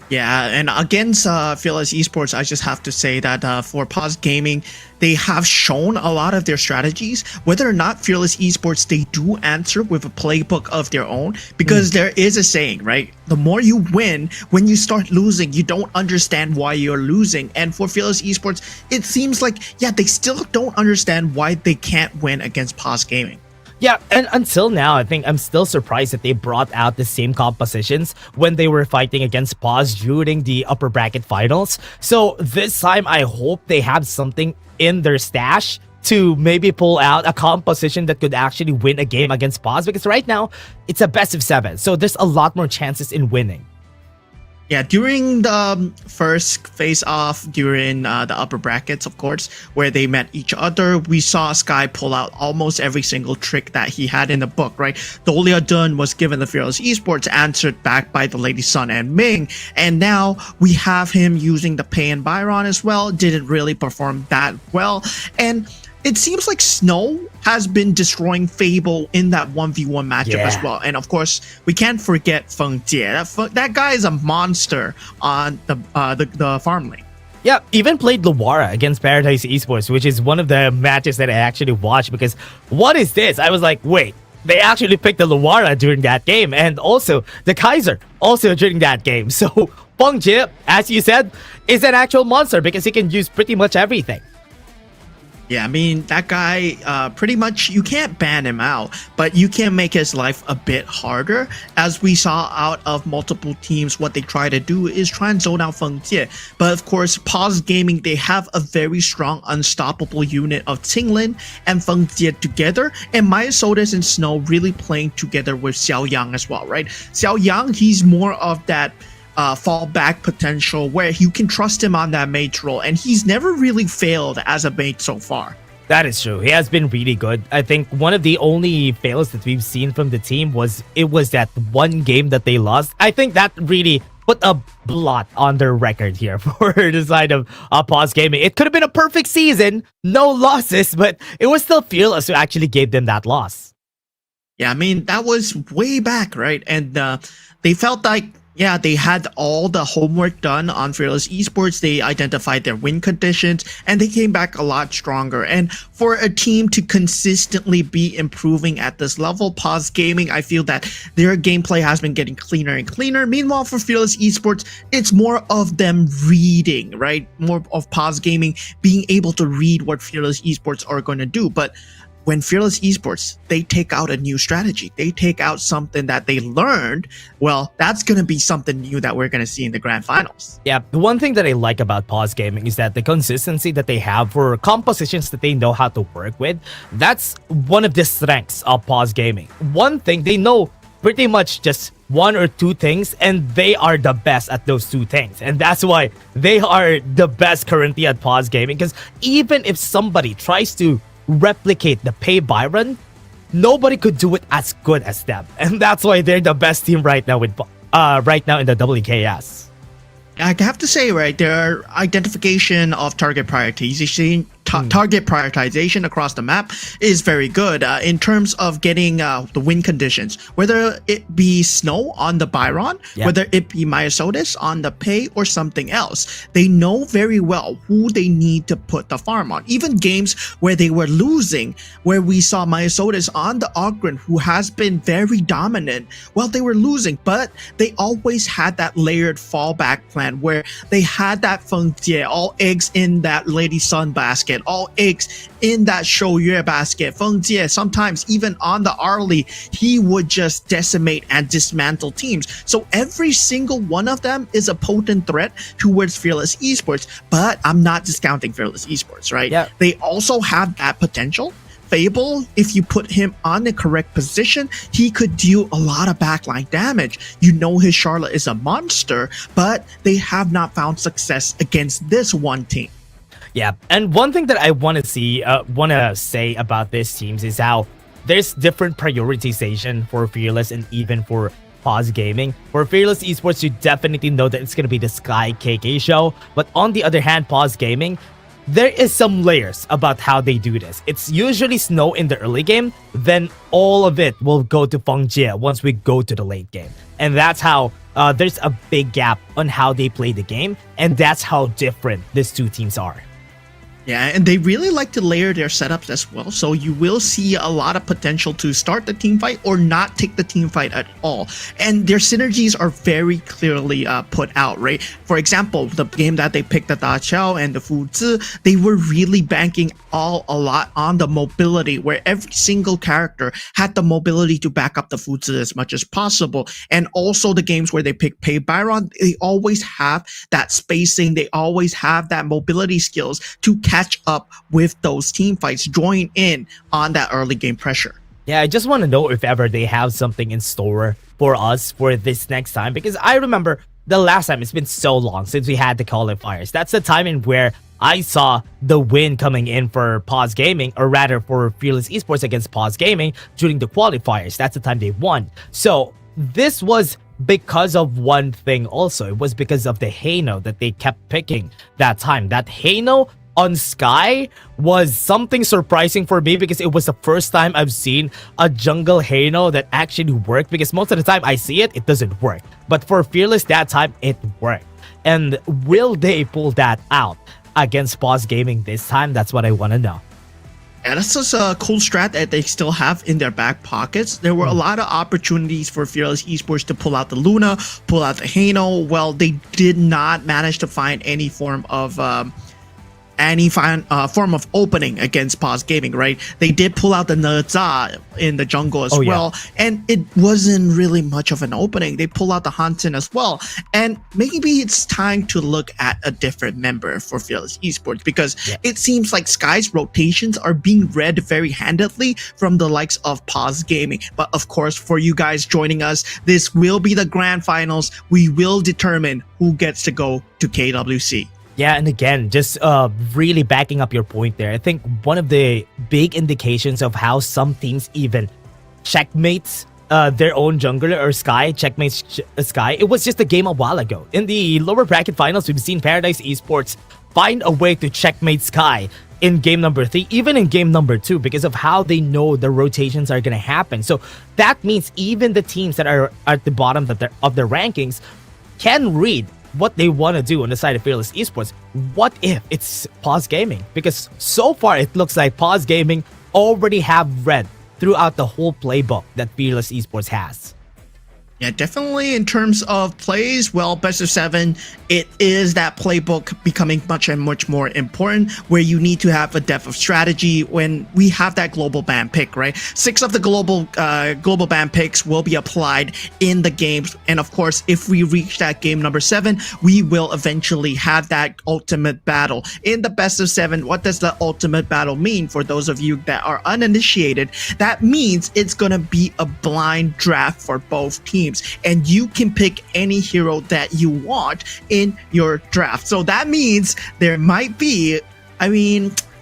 Yeah, and against Fearless Esports, I just have to say that for Paws Gaming, they have shown a lot of their strategies. Whether or not Fearless Esports, they do answer with a playbook of their own, because there is a saying, right? The more you win, when you start losing, you don't understand why you're losing. And for Fearless Esports, it seems like, yeah, they still don't understand why they can't win against Paws Gaming. Yeah, and until now, I think I'm still surprised that they brought out the same compositions when they were fighting against Paws during the upper bracket finals. So this time, I hope they have something in their stash to maybe pull out a composition that could actually win a game against Paws, because right now, it's a best of 7. So there's a lot more chances in winning. Yeah, during the first face-off, during the upper brackets, of course, where they met each other, we saw Sky pull out almost every single trick that he had in the book, right? Dolia Dun was given the Fearless Esports, answered back by the Lady Sun and Ming, and now we have him using the Pei and Byron as well. Didn't really perform that well, and it seems like Snow has been destroying Fable in that 1v1 matchup as well. And of course, we can't forget Feng Jie. That guy is a monster on the farm lane. Yeah, even played Luwara against Paradise Esports, which is one of the matches that I actually watched, because what is this? I was like, wait, they actually picked the Luwara during that game, and also the Kaiser also during that game. So Feng Jie, as you said, is an actual monster because he can use pretty much everything. Yeah, I mean, that guy, pretty much, you can't ban him out, but you can make his life a bit harder. As we saw out of multiple teams, what they try to do is try and zone out Feng Jie. But of course, Paws Gaming, they have a very strong, unstoppable unit of Tinglin and Feng Jie together, and Myosotis and Snow really playing together with Xiao Yang as well, right? Xiao Yang, he's more of that fallback potential where you can trust him on that mate role, and he's never really failed as a mate so far. That is true. He has been really good. I think one of the only fails that we've seen from the team was that one game that they lost. I think that really put a blot on their record here for the side of Paws Gaming. It could have been a perfect season, no losses, but it was still Fearless who actually gave them that loss. Yeah, I mean, that was way back, right? And they felt like, yeah, they had all the homework done on Fearless Esports. They identified their win conditions, and they came back a lot stronger. And for a team to consistently be improving at this level, Paws Gaming, I feel that their gameplay has been getting cleaner and cleaner. Meanwhile, for Fearless Esports, it's more of them reading, right? More of Paws Gaming being able to read what Fearless Esports are going to do. But when Fearless Esports, they take out a new strategy, they take out something that they learned, well, that's going to be something new that we're going to see in the grand finals. Yeah, the one thing that I like about Paws Gaming is that the consistency that they have for compositions that they know how to work with, that's one of the strengths of Paws Gaming. One thing, they know pretty much just 1 or 2 things, and they are the best at those 2 things. And that's why they are the best currently at Paws Gaming, because even if somebody tries to replicate the Pei Byron, nobody could do it as good as them, and that's why they're the best team right now with right now in the WKS. I have to say, right, their identification of target prioritization across the map is very good in terms of getting the win conditions, whether it be Snow on the Byron, whether it be Myosotis on the Pei, or something else. They know very well who they need to put the farm on. Even games where they were losing, where we saw Myosotis on the Ogren, who has been very dominant, well, they were losing, but they always had that layered fallback plan where they had that Feng Jie, all eggs in that Lady Sun basket. it all eggs in that Shouyue basket. Feng Jie, sometimes even on the early, he would just decimate and dismantle teams. So every single one of them is a potent threat towards Fearless Esports. But I'm not discounting Fearless Esports, right? Yeah. They also have that potential. Fable, if you put him on the correct position, he could do a lot of backline damage. You know his Charlotte is a monster, but they have not found success against this one team. Yeah, and one thing that I want to say about these teams is how there's different prioritization for Fearless and even for Paws Gaming. For Fearless Esports, you definitely know that it's going to be the Sky KK show, but on the other hand, Paws Gaming, there is some layers about how they do this. It's usually Snow in the early game, then all of it will go to Feng Jie once we go to the late game. And that's how there's a big gap on how they play the game, and that's how different these two teams are. Yeah, and they really like to layer their setups as well. So you will see a lot of potential to start the team fight or not take the team fight at all. And their synergies are very clearly put out, right? For example, the game that they picked, the Da Chao and the Fu Zi, they were really banking a lot on the mobility, where every single character had the mobility to back up the Fu Zi as much as possible. And also the games where they pick Pei Byron, they always have that spacing, they always have that mobility skills to catch up with those team fights, join in on that early game pressure. Yeah, I just want to know if ever they have something in store for us for this next time, because I remember the last time, it's been so long since we had the qualifiers. That's the time in where I saw the win coming in for Paws Gaming, or rather for Fearless Esports against Paws Gaming during the qualifiers. That's the time they won. So this was because of one thing also. It was because of the Hano that they kept picking that time. That Hano on Sky was something surprising for me, because it was the first time I've seen a jungle Hano that actually worked, because most of the time I see it, it doesn't work. But for Fearless that time, it worked. And will they pull that out against Paws Gaming this time? That's what I want to know. And that's just a cool strat that they still have in their back pockets. There were a lot of opportunities for Fearless Esports to pull out the Luna, pull out the Hano. Well, they did not manage to find any form of opening against Paws Gaming, right? They did pull out the Neza in the jungle as well, and it wasn't really much of an opening. They pull out the Hansen as well, and maybe it's time to look at a different member for Fearless Esports, because it seems like Sky's rotations are being read very handedly from the likes of Paws Gaming. But of course, for you guys joining us, this will be the grand finals. We will determine who gets to go to KWC. Yeah, and again, just really backing up your point there, I think one of the big indications of how some teams even checkmates their own jungler, or Sky checkmates Sky, it was just a game a while ago. In the lower bracket finals, we've seen Paradise Esports find a way to checkmate Sky in game number 3, even in game number 2, because of how they know the rotations are going to happen. So that means even the teams that are at the bottom of the rankings can read what they want to do on the side of Fearless Esports. What if it's Paws Gaming? Because so far it looks like Paws Gaming already have read throughout the whole playbook that Fearless Esports has. Yeah, definitely in terms of plays, well, best of 7, it is that playbook becoming much and much more important, where you need to have a depth of strategy when we have that global ban pick, right? 6 of the global ban picks will be applied in the games. And of course, if we reach that game number 7, we will eventually have that ultimate battle. In the best of 7, what does the ultimate battle mean? For those of you that are uninitiated, that means it's going to be a blind draft for both teams. And you can pick any hero that you want in your draft. So that means there might be,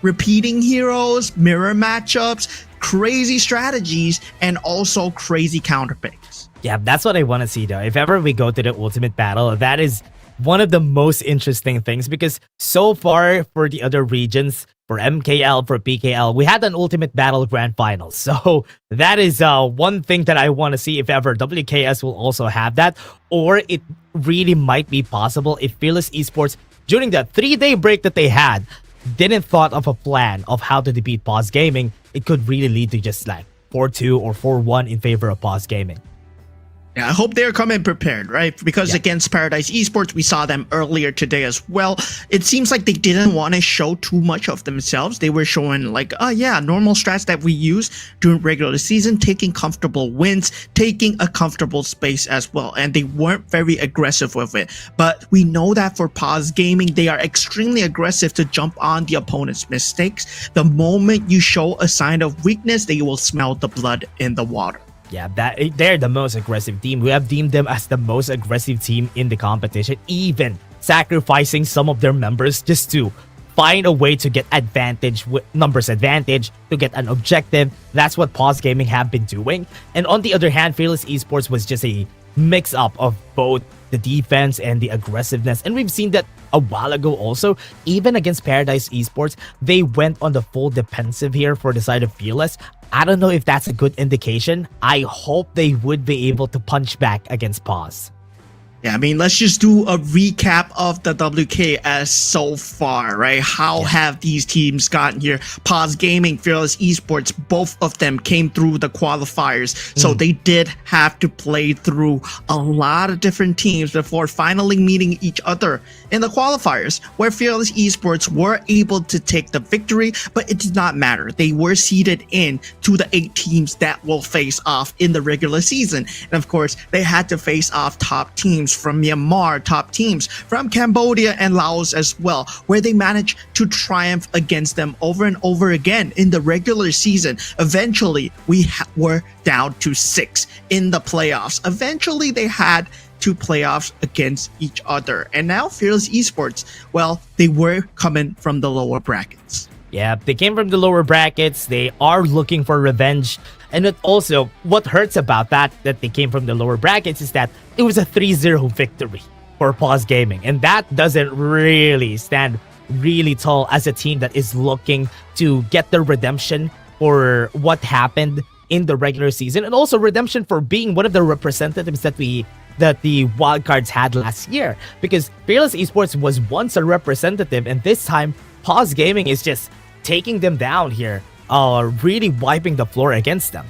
repeating heroes, mirror matchups, crazy strategies, and also crazy counter picks. Yeah, that's what I want to see though. If ever we go to the ultimate battle, that is one of the most interesting things, because so far for the other regions, for MKL, for PKL, we had an ultimate battle grand finals. So that is one thing that I want to see if ever WKS will also have that, or it really might be possible if Fearless Esports, during that 3-day break that they had, didn't thought of a plan of how to defeat Paws Gaming. It could really lead to just like 4-2 or 4-1 in favor of Paws Gaming. Yeah, I hope they're coming prepared, right? Because against Paradise Esports, we saw them earlier today as well. It seems like they didn't want to show too much of themselves. They were showing like, oh yeah, normal strats that we use during regular season, taking comfortable wins, taking a comfortable space as well. And they weren't very aggressive with it. But we know that for Paws Gaming, they are extremely aggressive to jump on the opponent's mistakes. The moment you show a sign of weakness, they will smell the blood in the water. Yeah, they're the most aggressive team. We have deemed them as the most aggressive team in the competition, even sacrificing some of their members just to find a way to get advantage, with numbers advantage, to get an objective. That's what Paws Gaming have been doing. And on the other hand, Fearless Esports was just a mix-up of both the defense and the aggressiveness. And we've seen that a while ago also, even against Paradise Esports, they went on the full defensive here for the side of Fearless. I don't know if that's a good indication. I hope they would be able to punch back against Paws. Yeah, I mean, let's just do a recap of the WKS so far, right? How have these teams gotten here? Paws Gaming, Fearless Esports, both of them came through the qualifiers. So they did have to play through a lot of different teams before finally meeting each other in the qualifiers, where Fearless Esports were able to take the victory, but it did not matter. They were seeded in to the 8 teams that will face off in the regular season. And of course, they had to face off top teams from Myanmar, top teams from Cambodia and Laos as well, where they managed to triumph against them over and over again in the regular season. Eventually, we were down to 6 in the playoffs. Eventually, they had 2 playoffs against each other. And now Fearless Esports, well, they were coming from the lower brackets. Yeah, they came from the lower brackets. They are looking for revenge. And it also, what hurts about that they came from the lower brackets, is that it was a 3-0 victory for Paws Gaming. And that doesn't really stand really tall as a team that is looking to get the redemption for what happened in the regular season, and also redemption for being one of the representatives that the wildcards had last year. Because Fearless Esports was once a representative, and this time Paws Gaming is just taking them down here, really wiping the floor against them.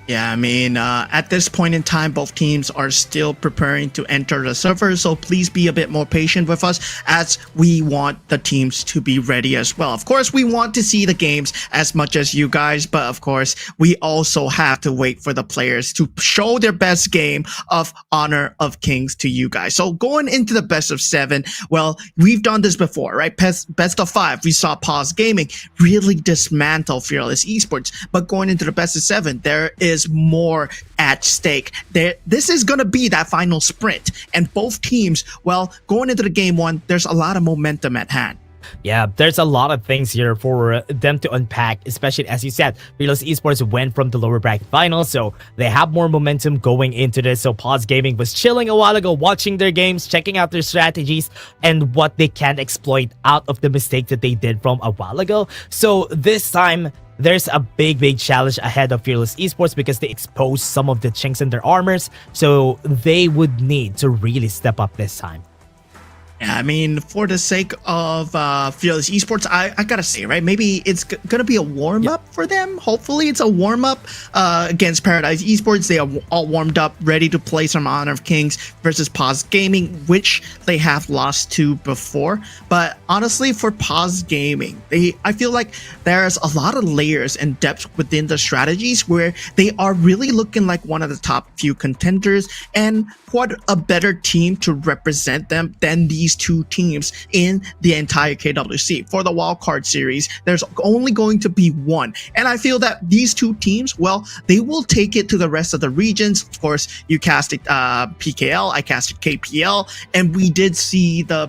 Yeah, I mean, at this point in time, both teams are still preparing to enter the server, so please be a bit more patient with us as we want the teams to be ready as well. Of course, we want to see the games as much as you guys, but of course, we also have to wait for the players to show their best game of Honor of Kings to you guys. So going into the best of 7, well, we've done this before, right? Best of 5, we saw Paws Gaming really dismantle Fearless Esports, but going into the best of 7, there is more at stake. This is going to be that final sprint, and both teams, well, going into the game 1, there's a lot of momentum at hand. Yeah, there's a lot of things here for them to unpack, especially as you said, Fearless Esports went from the lower bracket final, so they have more momentum going into this. So Paws Gaming was chilling a while ago, watching their games, checking out their strategies, and what they can exploit out of the mistake that they did from a while ago. So this time, there's a big challenge ahead of Fearless Esports because they exposed some of the chinks in their armors, so they would need to really step up this time. Yeah, I mean, for the sake of Fearless Esports, I gotta say, right? Maybe it's gonna be a warm-up for them. Hopefully, it's a warm-up against Paradise Esports. They are all warmed up, ready to play some Honor of Kings versus Paws Gaming, which they have lost to before. But honestly, for Paws Gaming, I feel like there's a lot of layers and depth within the strategies where they are really looking like one of the top few contenders, and what a better team to represent them than these 2 teams in the entire KWC. For the wildcard series, there's only going to be one. And I feel that these 2 teams, well, they will take it to the rest of the regions. Of course, you casted PKL, I casted KPL, and we did see the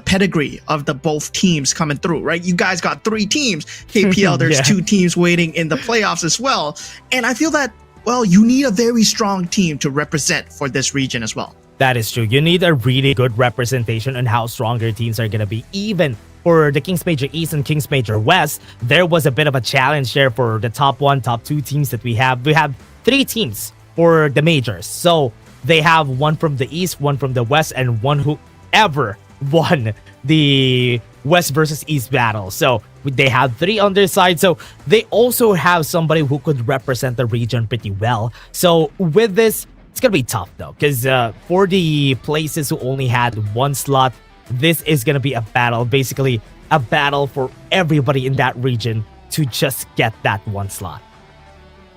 pedigree of the both teams coming through, right? You guys got 3 teams. KPL, there's 2 teams waiting in the playoffs as well. And I feel that, well, you need a very strong team to represent for this region as well. That is true. You need a really good representation on how strong your teams are going to be. Even for the Kings Major East and Kings Major West, there was a bit of a challenge there for the top 1, top 2 teams that we have. We have 3 teams for the majors. So they have one from the East, one from the West, and one who ever won the West versus East battle. So they have 3 on their side. So they also have somebody who could represent the region pretty well. So with this, It's gonna be tough though, because for the places who only had one slot, this is gonna be a battle, basically a battle for everybody in that region to just get that one slot.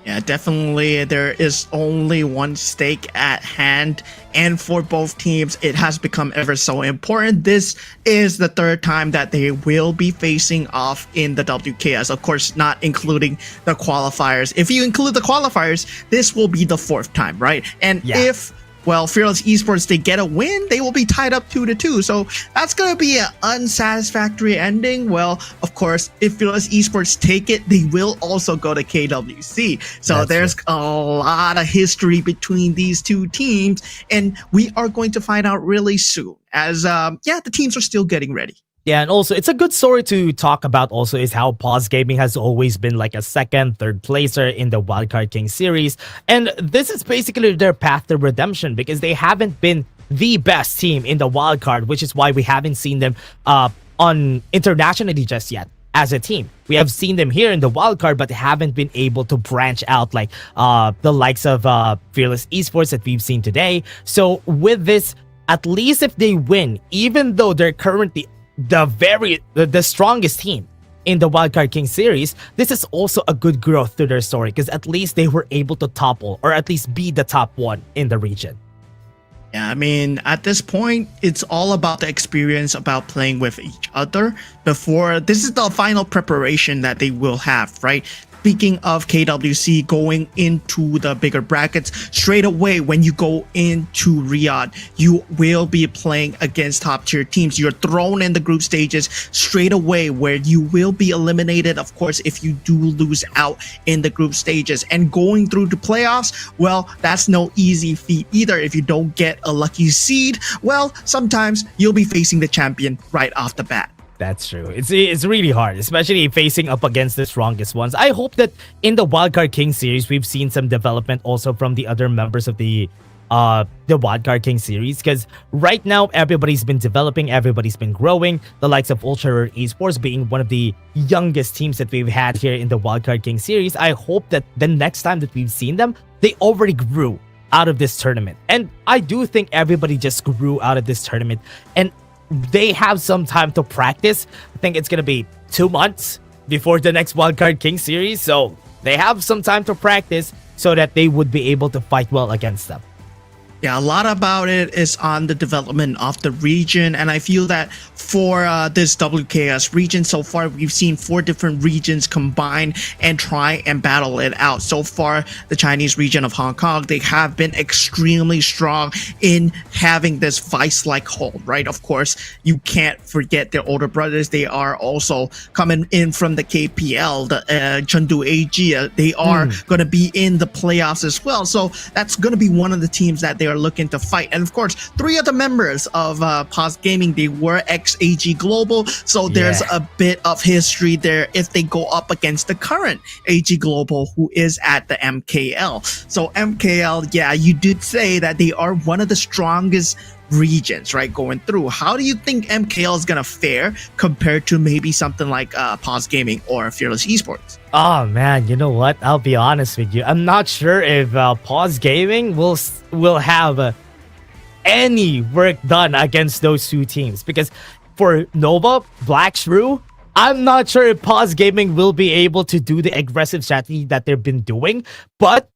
Yeah, definitely. There is only one stake at hand, and for both teams, it has become ever so important. This is the third time that they will be facing off in the WKS, of course, not including the qualifiers. If you include the qualifiers, this will be the fourth time, right? And if Fearless Esports, they get a win, they will be tied up 2-2. So that's going to be an unsatisfactory ending. Well, of course, if Fearless Esports take it, they will also go to KWC. So there's a lot of history between these two teams, and we are going to find out really soon as, the teams are still getting ready. Yeah, and also it's a good story to talk about also is how Paws Gaming has always been like a second, third placer in the Wildcard King series. And this is basically their path to redemption because they haven't been the best team in the wildcard, which is why we haven't seen them on internationally just yet as a team. We have seen them here in the wildcard, but haven't been able to branch out like the likes of Fearless Esports that we've seen today. So with this, at least if they win, even though they're currently the strongest team in the Wildcard King series, this is also a good growth to their story because at least they were able to topple or at least be the top one in the region. Yeah, I mean, at this point, it's all about the experience about playing with each other before this is the final preparation that they will have, right? Speaking of KWC going into the bigger brackets, straight away when you go into Riyadh, you will be playing against top tier teams. You're thrown in the group stages straight away where you will be eliminated, of course, if you do lose out in the group stages. And going through the playoffs, well, that's no easy feat either. If you don't get a lucky seed, well, sometimes you'll be facing the champion right off the bat. That's true. It's really hard, especially facing up against the strongest ones. I hope that in the Wildcard King series, we've seen some development also from the other members of the Wildcard King series, because right now everybody's been developing, everybody's been growing. The likes of Ultra Esports being one of the youngest teams that we've had here in the Wildcard King series. I hope that the next time that we've seen them, they already grew out of this tournament. And I do think everybody just grew out of this tournament, and they have some time to practice. I think it's going to be 2 months before the next Wildcard King series. So they have some time to practice so that they would be able to fight well against them. Yeah, a lot about it is on the development of the region, and I feel that for this WKS region so far, we've seen 4 different regions combine and try and battle it out. So far, the Chinese region of Hong Kong, they have been extremely strong in having this vice-like hold, right? Of course, you can't forget their older brothers. They are also coming in from the KPL, the Chengdu AG. They are going to be in the playoffs as well. So that's going to be one of the teams that they are looking to fight. And of course, 3 of the members of Paws Gaming, they were ex-AG Global, so there's a bit of history there if they go up against the current AG Global, who is at the MKL. So MKL, yeah, you did say that they are one of the strongest regions, right, going through. How do you think MKL is gonna fare compared to maybe something like Paws Gaming or Fearless Esports? Oh man, you know what? I'll be honest with you. I'm not sure if Paws Gaming will have any work done against those 2 teams, because for Nova, Black Shrew, I'm not sure if Paws Gaming will be able to do the aggressive strategy that they've been doing, but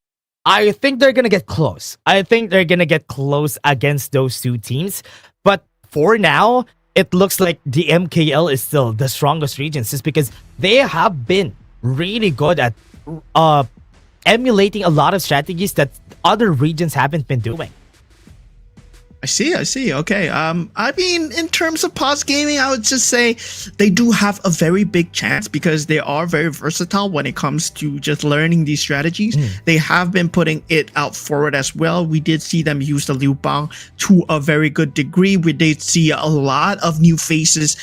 I think they're gonna get close. I think they're gonna get close against those 2 teams. But for now, it looks like the MKL is still the strongest region, just because they have been really good at emulating a lot of strategies that other regions haven't been doing. I see. Okay. I mean, in terms of Paws Gaming, I would just say they do have a very big chance because they are very versatile when it comes to just learning these strategies. They have been putting it out forward as well. We did see them use the Liu Bang to a very good degree. We did see a lot of new faces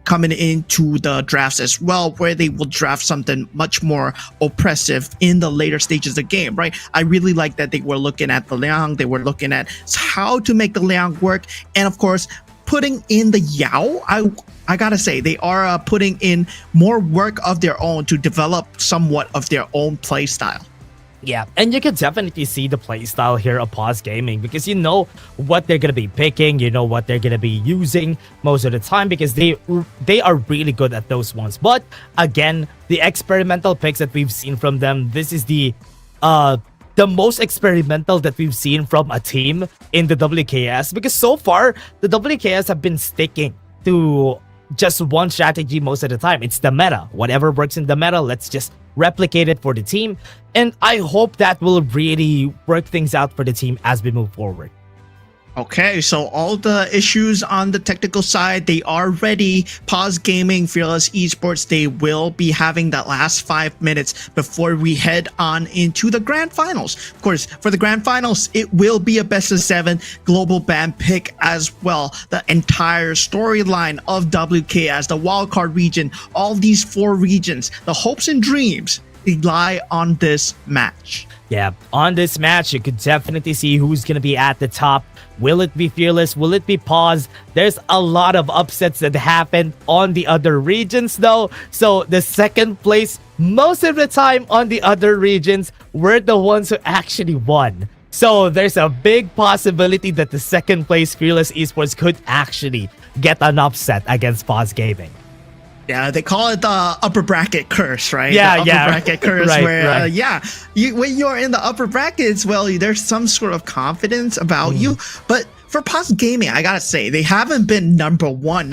coming into the drafts as well, where they will draft something much more oppressive in the later stages of the game, right? I really like that they were looking at the Liang, they were looking at how to make the Liang work, and of course putting in the Yao. I gotta say, they are putting in more work of their own to develop somewhat of their own play style. Yeah, and you can definitely see the playstyle here of Paws Gaming because you know what they're gonna be picking, you know what they're gonna be using most of the time because they are really good at those ones. But again, the experimental picks that we've seen from them, this is the most experimental that we've seen from a team in the WKS because so far the WKS have been sticking to just one strategy most of the time. It's the meta. Whatever works in the meta, let's just replicate it for the team. And I hope that will really work things out for the team as we move forward. Okay, so all the issues on the technical side, they are ready. Pause Gaming, Fearless Esports, they will be having that last 5 minutes before we head on into the grand finals. Of course, for the grand finals, it will be a best of 7 global band pick as well. The entire storyline of WKS, the wildcard region, all these 4 regions, the hopes and dreams, they lie on this match. Yeah, on this match, you could definitely see who's going to be at the top. Will it be Fearless? Will it be Paws? There's a lot of upsets that happen on the other regions though. So the second place, most of the time on the other regions, were the ones who actually won. So there's a big possibility that the second place Fearless Esports could actually get an upset against Paws Gaming. Yeah, they call it the upper bracket curse, right? Yeah, the upper bracket curse, right, where right. When you're in the upper brackets, well, there's some sort of confidence about you. But for Paws Gaming, I gotta say, they haven't been number one.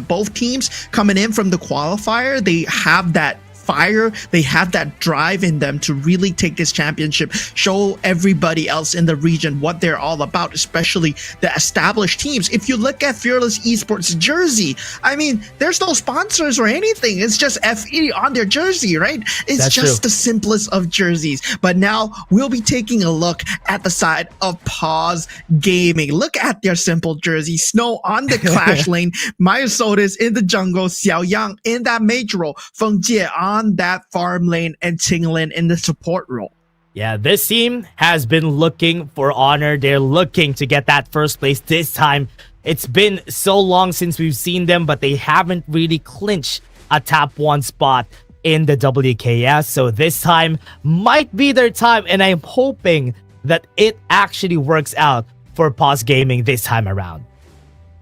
Both teams coming in from the qualifier, they have that fire, they have that drive in them to really take this championship, show everybody else in the region what they're all about, especially the established teams. If you look at Fearless Esports jersey, I mean, there's no sponsors or anything. It's just FE on their jersey, right? It's That's just true. the simplest of jerseys. But now we'll be taking a look at the side of Paws Gaming. Look at their simple jersey. Snow on the clash lane, Myosotis in the jungle, Xiaoyang in that major role, Feng Jie on that farm lane, and Tinglin in the support role. Yeah, this team has been looking for honor. They're looking to get that first place this time. It's been so long since we've seen them, but they haven't really clinched a top 1 spot in the WKS. So this time might be their time, and I'm hoping that it actually works out for Paws Gaming this time around.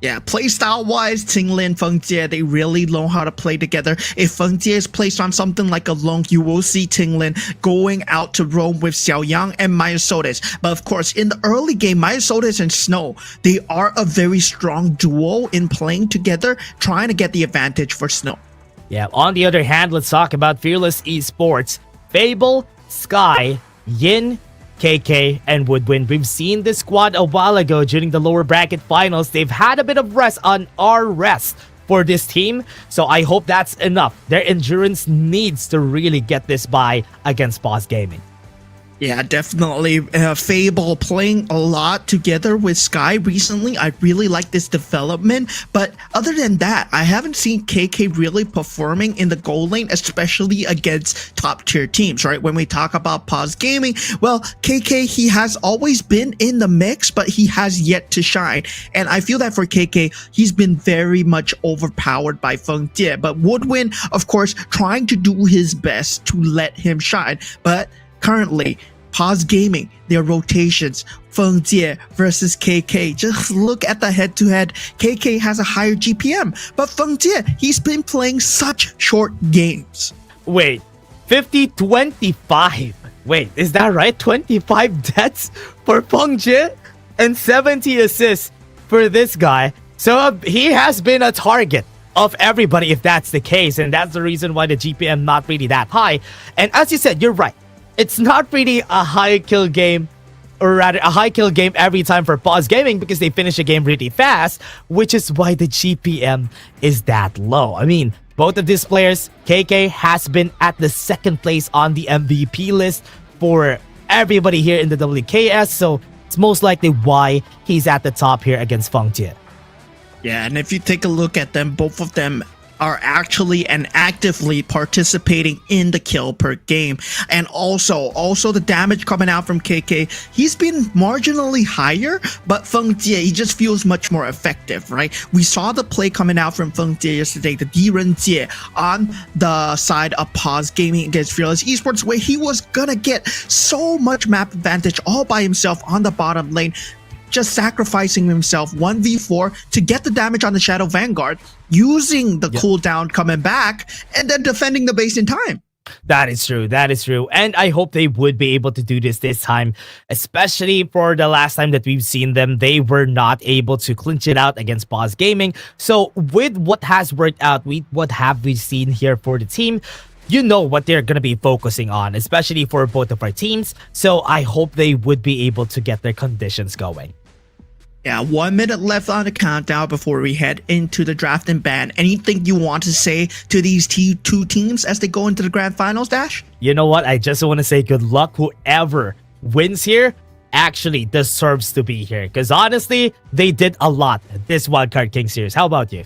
Yeah, playstyle wise, Tinglin, Feng Jie, they really know how to play together. If Feng Jie is placed on something like a long, you will see Tinglin going out to roam with Xiaoyang and Myosotis. But of course, in the early game, Myosotis and Snow, they are a very strong duo in playing together, trying to get the advantage for Snow. Yeah, on the other hand, let's talk about Fearless Esports. Fable, Sky, Yin, KK, and Woodwind. We've seen this squad a while ago during the lower bracket finals. They've had a bit of rest on our rest for this team, so I hope that's enough. Their endurance needs to really get this by against Paws Gaming. Yeah, definitely. Fable playing a lot together with Sky recently. I really like this development. But other than that, I haven't seen KK really performing in the goal lane, especially against top tier teams, right? When we talk about Paws Gaming, well, KK, he has always been in the mix, but he has yet to shine. And I feel that for KK, he's been very much overpowered by Feng Jie. But Woodwind, of course, trying to do his best to let him shine. But currently, Paws Gaming, their rotations, Feng Jie versus KK. Just look at the head-to-head. KK has a higher GPM, but Feng Jie, he's been playing such short games. Wait, 50-25. Wait, is that right? 25 deaths for Feng Jie and 70 assists for this guy. So he has been a target of everybody if that's the case, and that's the reason why the GPM not really that high. And as you said, you're right. It's not really a high kill game, or rather a high kill game every time for Paws Gaming because they finish a game really fast, which is why the GPM is that low. I mean, both of these players, KK has been at the second place on the MVP list for everybody here in the WKS, so it's most likely why he's at the top here against Feng Jie. Yeah, and if you take a look at them, both of them are actually and actively participating in the kill per game. And also the damage coming out from KK, he's been marginally higher, but Feng Jie, he just feels much more effective, right? We saw the play coming out from Feng Jie yesterday, the Diren Jie on the side of Paws Gaming against Fearless Esports, where he was gonna get so much map advantage all by himself on the bottom lane, just sacrificing himself 1v4 to get the damage on the Shadow Vanguard, using the cooldown coming back, and then defending the base in time. That is true. That is true. And I hope they would be able to do this time, especially for the last time that we've seen them. They were not able to clinch it out against Paws Gaming. So with what has worked out, what have we seen here for the team? You know what they're going to be focusing on, especially for both of our teams. So I hope they would be able to get their conditions going. Yeah, 1 minute left on the countdown before we head into the draft and ban. Anything you want to say to these two teams as they go into the grand finals, Dash? You know what? I just want to say good luck. Whoever wins here actually deserves to be here. Because honestly, they did a lot this Wildcard King series. How about you?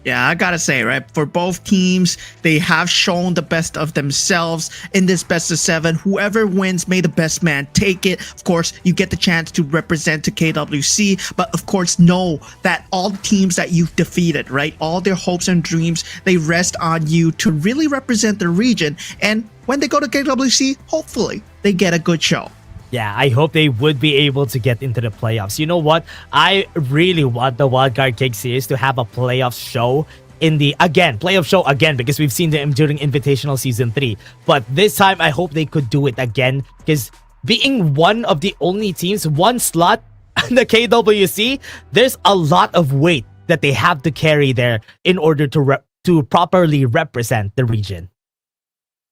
Yeah, I gotta say, right, for both teams, they have shown the best of themselves in this best of 7. Whoever wins, may the best man take it. Of course, you get the chance to represent to KWC, but of course, know that all the teams that you've defeated, right, all their hopes and dreams, they rest on you to really represent the region. And when they go to KWC, hopefully, they get a good show. Yeah, I hope they would be able to get into the playoffs. You know what? I really want the Wildcard King series to have a playoff show in the, playoff show again, because we've seen them during Invitational Season 3. But this time, I hope they could do it again, because being one of the only teams, one slot in the KWC, there's a lot of weight that they have to carry there in order to properly represent the region.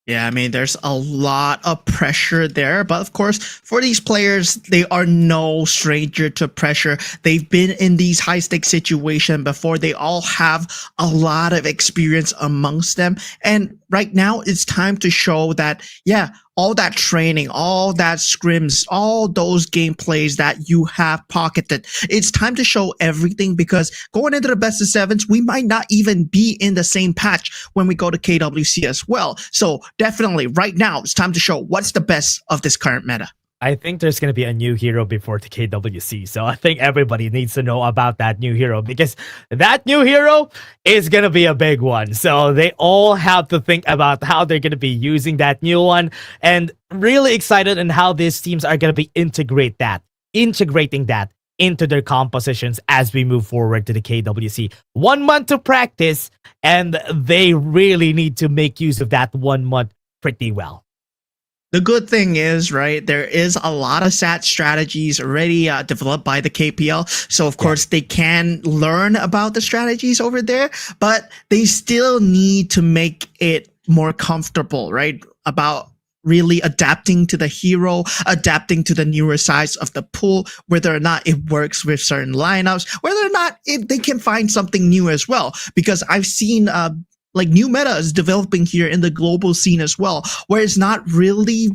Yeah, I mean, there's a lot of pressure there, but of course, for these players, they are no stranger to pressure. They've been in these high-stakes situations before. They all have a lot of experience amongst them, and right now, it's time to show that, yeah, all that training, all that scrims, all those gameplays that you have pocketed, it's time to show everything, because going into the best of 7s, we might not even be in the same patch when we go to KWC as well. So definitely right now, it's time to show what's the best of this current meta. I think there's going to be a new hero before the KWC. So I think everybody needs to know about that new hero, because that new hero is going to be a big one. So they all have to think about how they're going to be using that new one, and really excited on how these teams are going to be integrating that into their compositions as we move forward to the KWC. 1 month to practice, and they really need to make use of that 1 month pretty well. The good thing is, right, there is a lot of SAT strategies already developed by the KPL. So, of course, they can learn about the strategies over there, but they still need to make it more comfortable, right, about really adapting to the hero, adapting to the newer size of the pool, whether or not it works with certain lineups, whether or not they can find something new as well. Because I've seen like new meta is developing here in the global scene as well, where it's not really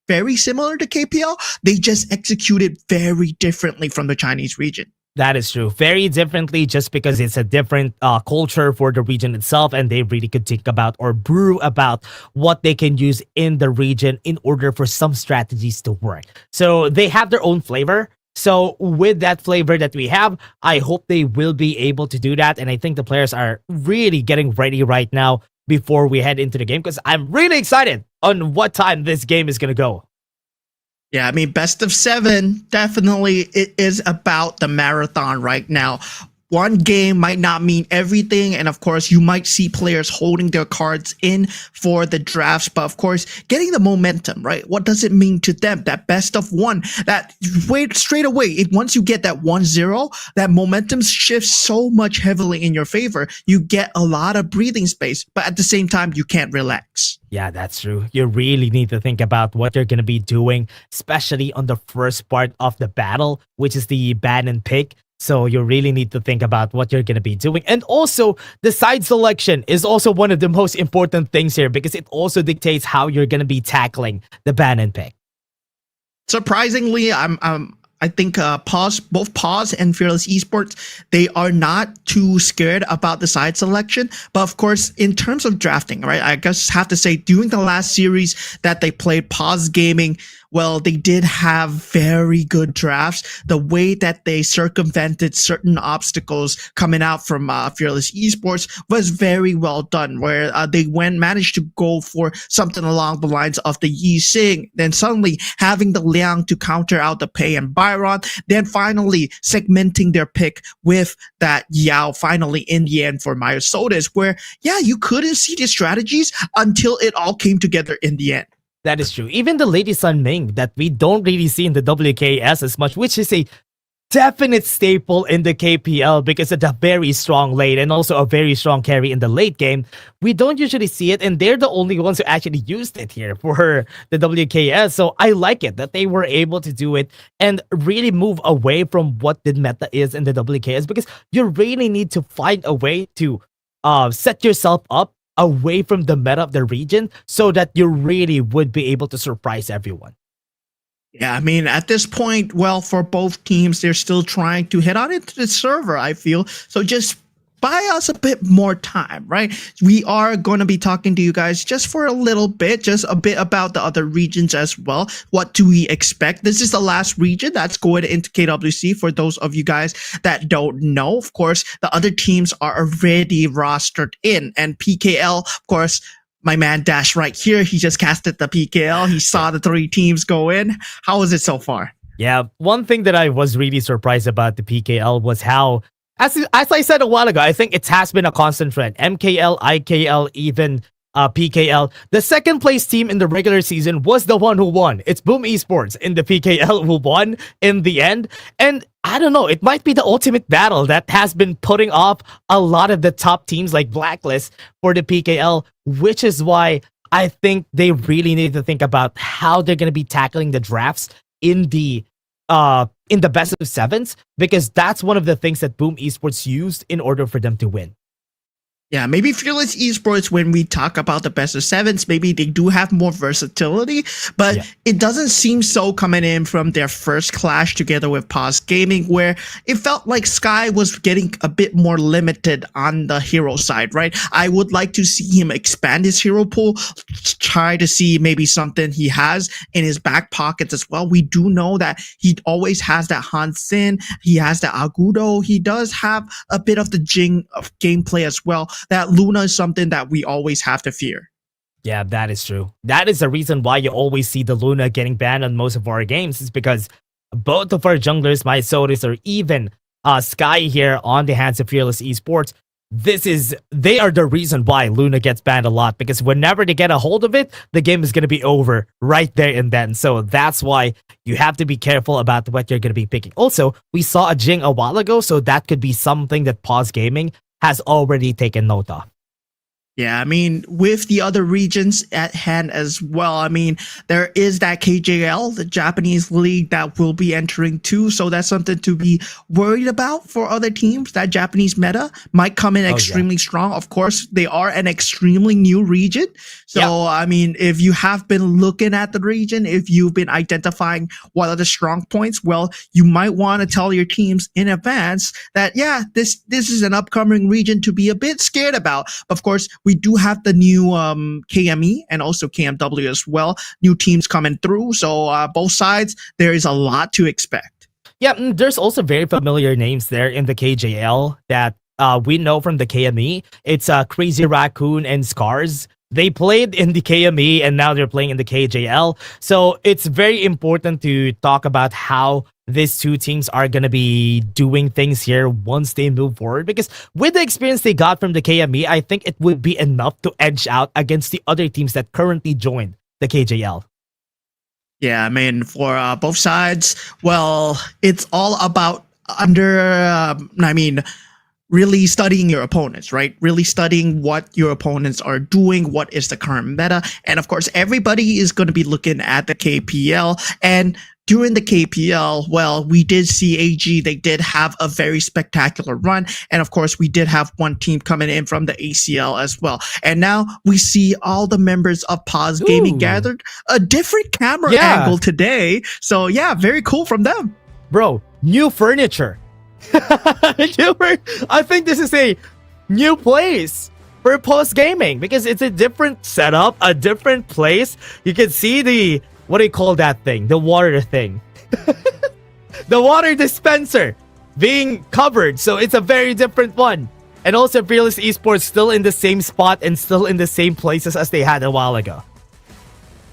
very similar to KPL. They just execute it very differently from the Chinese region. That is true. Very differently, just because it's a different culture for the region itself, and they really could think about or brew about what they can use in the region in order for some strategies to work. So they have their own flavor. So with that flavor that we have, I hope they will be able to do that. And I think the players are really getting ready right now before we head into the game, because I'm really excited on what time this game is going to go. Yeah, I mean, best of 7, definitely it is about the marathon right now. One game might not mean everything, and of course, you might see players holding their cards in for the drafts, but of course, getting the momentum, right? What does it mean to them? That best of 1, that wait straight away, once you get that 1-0, that momentum shifts so much heavily in your favor. You get a lot of breathing space, but at the same time, you can't relax. Yeah, that's true. You really need to think about what you're going to be doing, especially on the first part of the battle, which is the ban and pick. So you really need to think about what you're going to be doing. And also, the side selection is also one of the most important things here, because it also dictates how you're going to be tackling the ban and pick. Surprisingly, I think both Paws and Fearless Esports, they are not too scared about the side selection. But of course, in terms of drafting, right, I guess have to say during the last series that they played, Paws Gaming, well, they did have very good drafts. The way that they circumvented certain obstacles coming out from Fearless Esports was very well done, where they managed to go for something along the lines of the Yi Xing, then suddenly having the Liang to counter out the Pei and Byron, then finally segmenting their pick with that Yao finally in the end for Myosotis, where, yeah, you couldn't see the strategies until it all came together in the end. That is true. Even the Lady Sun Ming that we don't really see in the WKS as much, which is a definite staple in the KPL because it's a very strong late and also a very strong carry in the late game. We don't usually see it, and they're the only ones who actually used it here for the WKS. So I like it that they were able to do it and really move away from what the meta is in the WKS, because you really need to find a way to set yourself up away from the meta of the region so that you really would be able to surprise everyone. Yeah, I mean, at this point, well, for both teams, they're still trying to head on into the server, I feel. So just buy us a bit more time, right? We are going to be talking to you guys just for a little bit, just a bit about the other regions as well. What do we expect? This is the last region that's going into KWC. For those of you guys that don't know, of course, the other teams are already rostered in, and PKL, of course, my man Dash right here, he just casted the PKL. He saw the 3 teams go in. How was it so far? Yeah, one thing that I was really surprised about the PKL was how, as I said a while ago, I think it has been a constant trend. MKL, IKL, even PKL. The second place team in the regular season was the one who won. It's Boom Esports in the PKL who won in the end. And I don't know, it might be the ultimate battle that has been putting off a lot of the top teams like Blacklist for the PKL, which is why I think they really need to think about how they're going to be tackling the drafts in the best of sevens, because that's one of the things that Boom Esports used in order for them to win. Yeah, maybe Fearless Esports, when we talk about the best of sevens, maybe they do have more versatility, but it doesn't seem so coming in from their first clash together with Paws Gaming, where it felt like Sky was getting a bit more limited on the hero side, right? I would like to see him expand his hero pool, try to see maybe something he has in his back pockets as well. We do know that he always has that Hansen, he has the Agudo, he does have a bit of the Jing of gameplay as well. That Luna is something that we always have to fear. Yeah, that is true. That is the reason why you always see the Luna getting banned on most of our games, is because both of our junglers, Myosotis or even Sky here on the hands of Fearless Esports, they are the reason why Luna gets banned a lot, because whenever they get a hold of it, the game is going to be over right there and then. So that's why you have to be careful about what you're going to be picking. Also, we saw a Jing a while ago, so that could be something that Paws Gaming has already taken note of. Yeah, I mean, with the other regions at hand as well, I mean, there is that KJL, the Japanese league, that will be entering too. So that's something to be worried about for other teams. That Japanese meta might come in extremely strong. Of course, they are an extremely new region. So, I mean, if you have been looking at the region, if you've been identifying what are the strong points, well, you might want to tell your teams in advance that, yeah, this is an upcoming region to be a bit scared about. Of course, we do have the new KME and also KMW as well. New teams coming through. So both sides, there is a lot to expect. Yeah, there's also very familiar names there in the KJL that we know from the KME. It's Crazy Raccoon and Scars. They played in the KME and now they're playing in the KJL. So it's very important to talk about how these two teams are going to be doing things here once they move forward. Because with the experience they got from the KME, I think it would be enough to edge out against the other teams that currently joined the KJL. Yeah, I mean, for both sides, well, it's all about really studying your opponents, right? Really studying what your opponents are doing, what is the current meta. And of course, everybody is going to be looking at the KPL. And during the KPL, well, we did see AG. They did have a very spectacular run. And of course, we did have one team coming in from the ACL as well. And now we see all the members of Paws Gaming gathered a different camera angle today. So yeah, very cool from them. bro, new furniture. I think this is a new place for Post Gaming because it's a different setup, a different place. You can see the, what do you call that thing? The water thing. The water dispenser being covered. So it's a very different one. And also Fearless Esports still in the same spot and still in the same places as they had a while ago.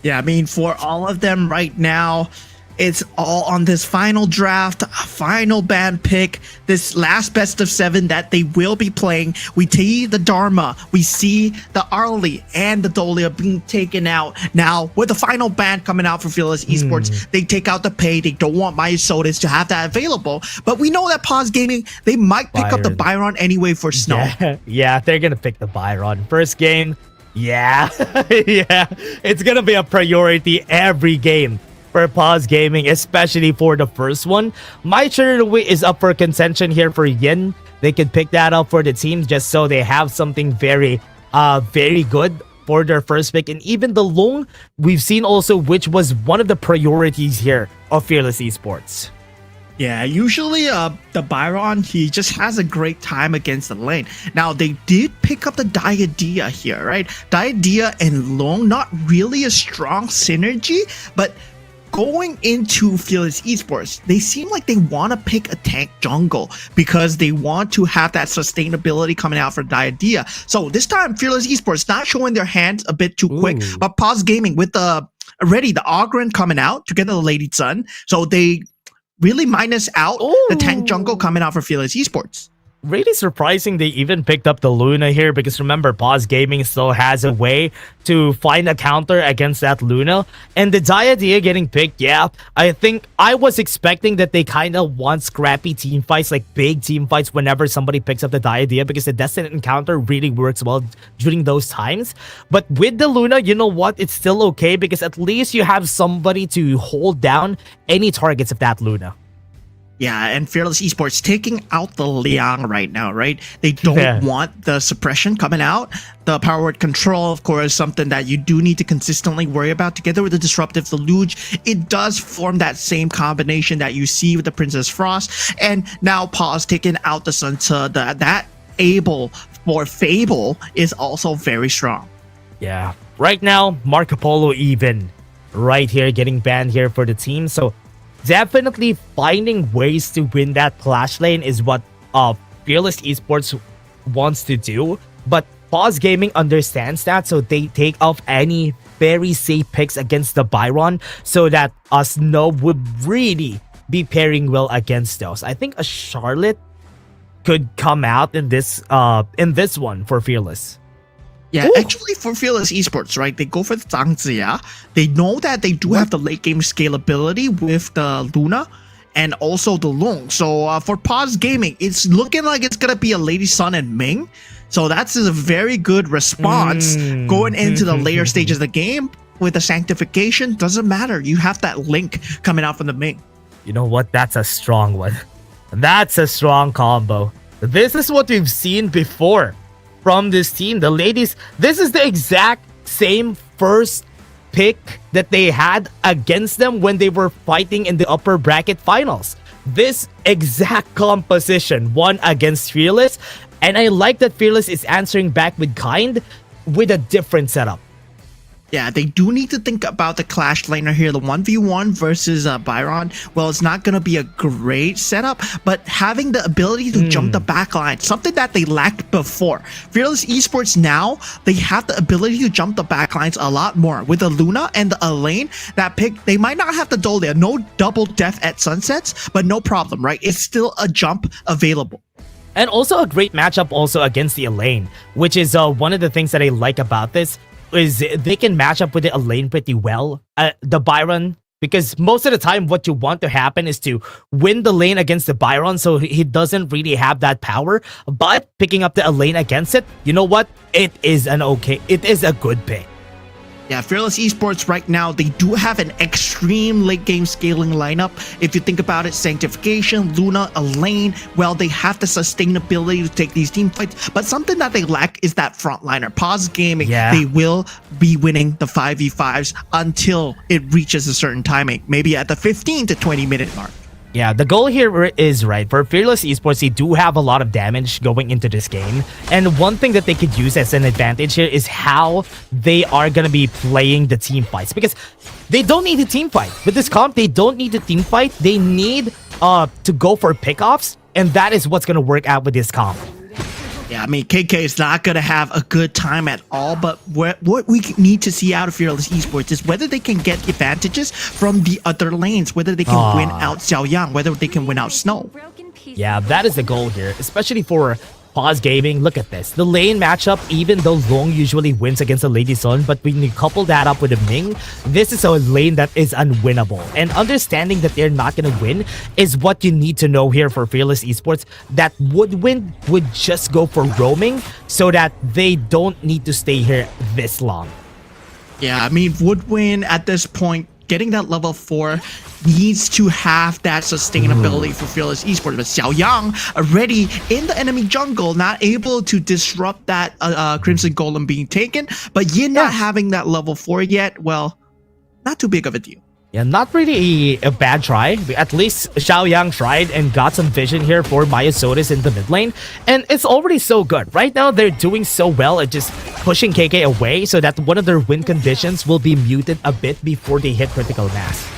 Yeah, I mean, for all of them right now, it's all on this final draft, final band pick, this last best of 7 that they will be playing. We see the Dharma, we see the Arlie and the Dolia being taken out. Now, with the final ban coming out for Fearless Esports, they take out the pay. They don't want Myosotis to have that available. But we know that Paws Gaming, they might pick up the Byron anyway for Snow. Yeah, they're going to pick the Byron. First game, yeah, yeah, it's going to be a priority every game for Paws Gaming, especially for the first one. My Cherry is up for contention here for Yin. They could pick that up for the team just so they have something very good for their first pick. And even the Long, we've seen also, which was one of the priorities here of Fearless Esports. Yeah, usually the Byron, he just has a great time against the lane. Now, they did pick up the Diadea here, right? Diadea and Long, not really a strong synergy, but going into Fearless Esports, they seem like they want to pick a tank jungle because they want to have that sustainability coming out for Diadea. So this time, Fearless Esports not showing their hands a bit too quick, but Paws Gaming with the Ogren coming out together the Lady Sun. So they really minus out the tank jungle coming out for Fearless Esports. Really surprising they even picked up the Luna here because remember, Paws Gaming still has a way to find a counter against that Luna. And the Diadea getting picked, yeah, I think I was expecting that they kind of want scrappy team fights, like big team fights whenever somebody picks up the Diadea because the Destined Encounter really works well during those times. But with the Luna, you know what? It's still okay because at least you have somebody to hold down any targets of that Luna. Yeah, and Fearless Esports taking out the Liang right now, right? They don't want the suppression coming out. The power word control, of course, something that you do need to consistently worry about. Together with the Disruptive Deluge, it does form that same combination that you see with the Princess Frost. And now Paws taking out the Sunta. That Able for Fable is also very strong. Yeah, right now, Marco Polo even right here getting banned here for the team. So definitely finding ways to win that clash lane is what Fearless Esports wants to do. But Paws Gaming understands that, so they take off any very safe picks against the Byron so that Snow would really be pairing well against those. I think a Charlotte could come out in this one for Fearless. Yeah, actually for Fearless Esports, right, they go for the Zhang Ziya. They know that they do have the late game scalability with the Luna and also the Long. So for Paws Gaming, it's looking like it's going to be a Lady Sun and Ming. So that's a very good response going into the later stages of the game. With the Sanctification, doesn't matter. You have that link coming out from the Ming. You know what? That's a strong one. That's a strong combo. This is what we've seen before from this team. The ladies, this is the exact same first pick that they had against them when they were fighting in the upper bracket finals. This exact composition won against Fearless, and I like that Fearless is answering back with kind with a different setup. Yeah, they do need to think about the clash laner here. The 1v1 versus Byron, well, it's not going to be a great setup, but having the ability to jump the backline, something that they lacked before. Fearless Esports now, they have the ability to jump the backlines a lot more. With the Luna and the Elaine, that pick, they might not have the Dolia, no double death at sunsets, but no problem, right? It's still a jump available. And also a great matchup also against the Elaine, which is one of the things that I like about this. Is they can match up with the Elaine pretty well. The Byron, because most of the time what you want to happen is to win the lane against the Byron, so he doesn't really have that power. But picking up the Elaine against it, you know what? It is a good pick. Yeah, Fearless Esports right now, they do have an extreme late game scaling lineup. If you think about it, Sanctification, Luna, Elaine, well, they have the sustainability to take these team fights. But something that they lack is that frontliner. Paws Gaming, they will be winning the 5v5s until it reaches a certain timing, maybe at the 15 to 20 minute mark. Yeah, the goal here is right. For Fearless Esports, they do have a lot of damage going into this game. And one thing that they could use as an advantage here is how they are going to be playing the team fights. Because they don't need a team fight. With this comp, they don't need a team fight. They need to go for pickoffs. And that is what's going to work out with this comp. Yeah, I mean, KK is not going to have a good time at all, but what we need to see out of Fearless Esports is whether they can get advantages from the other lanes, whether they can win out Xiaoyang, whether they can win out Snow. Yeah, that is the goal here, especially for Paws Gaming. Look at this. The lane matchup, even though Long usually wins against the Lady Sun, but when you couple that up with a Ming, this is a lane that is unwinnable. And understanding that they're not going to win is what you need to know here for Fearless Esports. That Woodwind would just go for roaming so that they don't need to stay here this long. Yeah, I mean, Woodwind at this point, getting that level 4 needs to have that sustainability for Fearless Esports. But Xiaoyang already in the enemy jungle, not able to disrupt that Crimson Golem being taken. But Yin not having that level 4 yet, well, not too big of a deal. Yeah, not really a bad try. At least Xiaoyang tried and got some vision here for Myosotis in the mid lane. And it's already so good. Right now, they're doing so well at just pushing KK away so that one of their win conditions will be muted a bit before they hit critical mass.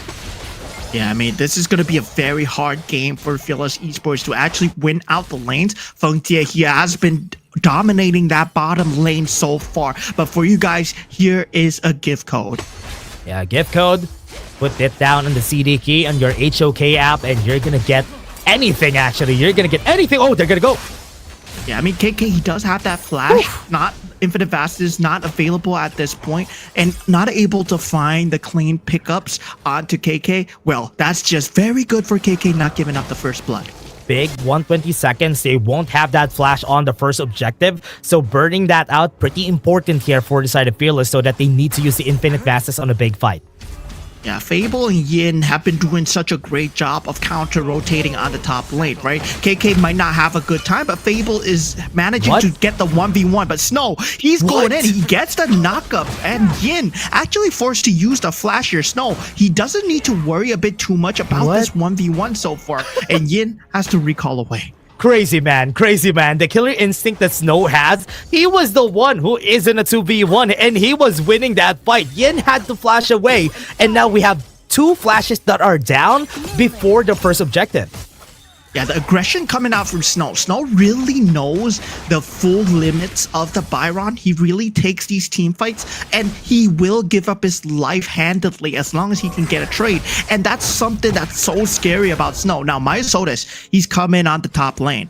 Yeah, I mean, this is going to be a very hard game for Fearless Esports to actually win out the lanes. Feng Jie, he has been dominating that bottom lane so far. But for you guys, here is a gift code. Yeah, gift code. Put it down on the CD key on your HOK app and you're going to get anything, actually. You're going to get anything. Oh, they're going to go. Yeah, I mean, KK, he does have that flash. Not Infinite Vast is not available at this point and not able to find the clean pickups onto KK. Well, that's just very good for KK not giving up the first blood. Big 120 seconds. They won't have that flash on the first objective. So burning that out, pretty important here for the side of Fearless so that they need to use the Infinite Vastus on a big fight. Yeah, Fable and Yin have been doing such a great job of counter-rotating on the top lane, right? KK might not have a good time, but Fable is managing to get the 1v1. But Snow, he's going in. He gets the knockup. And Yin actually forced to use the flash here. Snow, he doesn't need to worry a bit too much about this 1v1 so far. And Yin has to recall away. Crazy man, crazy man. The killer instinct that Snow has, he was the one who is in a 2v1 and he was winning that fight. Yin had to flash away and now we have 2 flashes that are down before the first objective. Yeah, the aggression coming out from Snow. Snow really knows the full limits of the Byron. He really takes these team fights and he will give up his life handedly as long as he can get a trade. And that's something that's so scary about Snow. Now, Myosotis, he's coming on the top lane.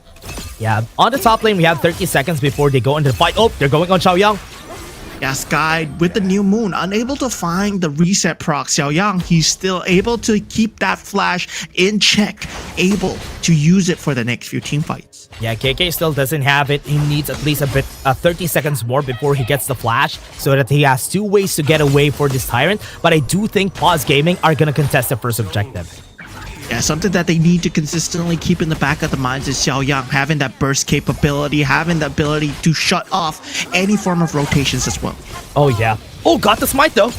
Yeah, on the top lane, we have 30 seconds before they go into the fight. Oh, they're going on Xiaoyang. Yeah, Sky with the new moon, unable to find the reset proc. Xiaoyang, he's still able to keep that flash in check, able to use it for the next few team fights. Yeah, KK still doesn't have it. He needs at least 30 seconds more before he gets the flash so that he has 2 ways to get away for this Tyrant. But I do think Paws Gaming are going to contest the first objective. Yeah, something that they need to consistently keep in the back of the minds is Xiaoyang having that burst capability, having the ability to shut off any form of rotations as well. Oh, yeah. Oh, got the smite, though.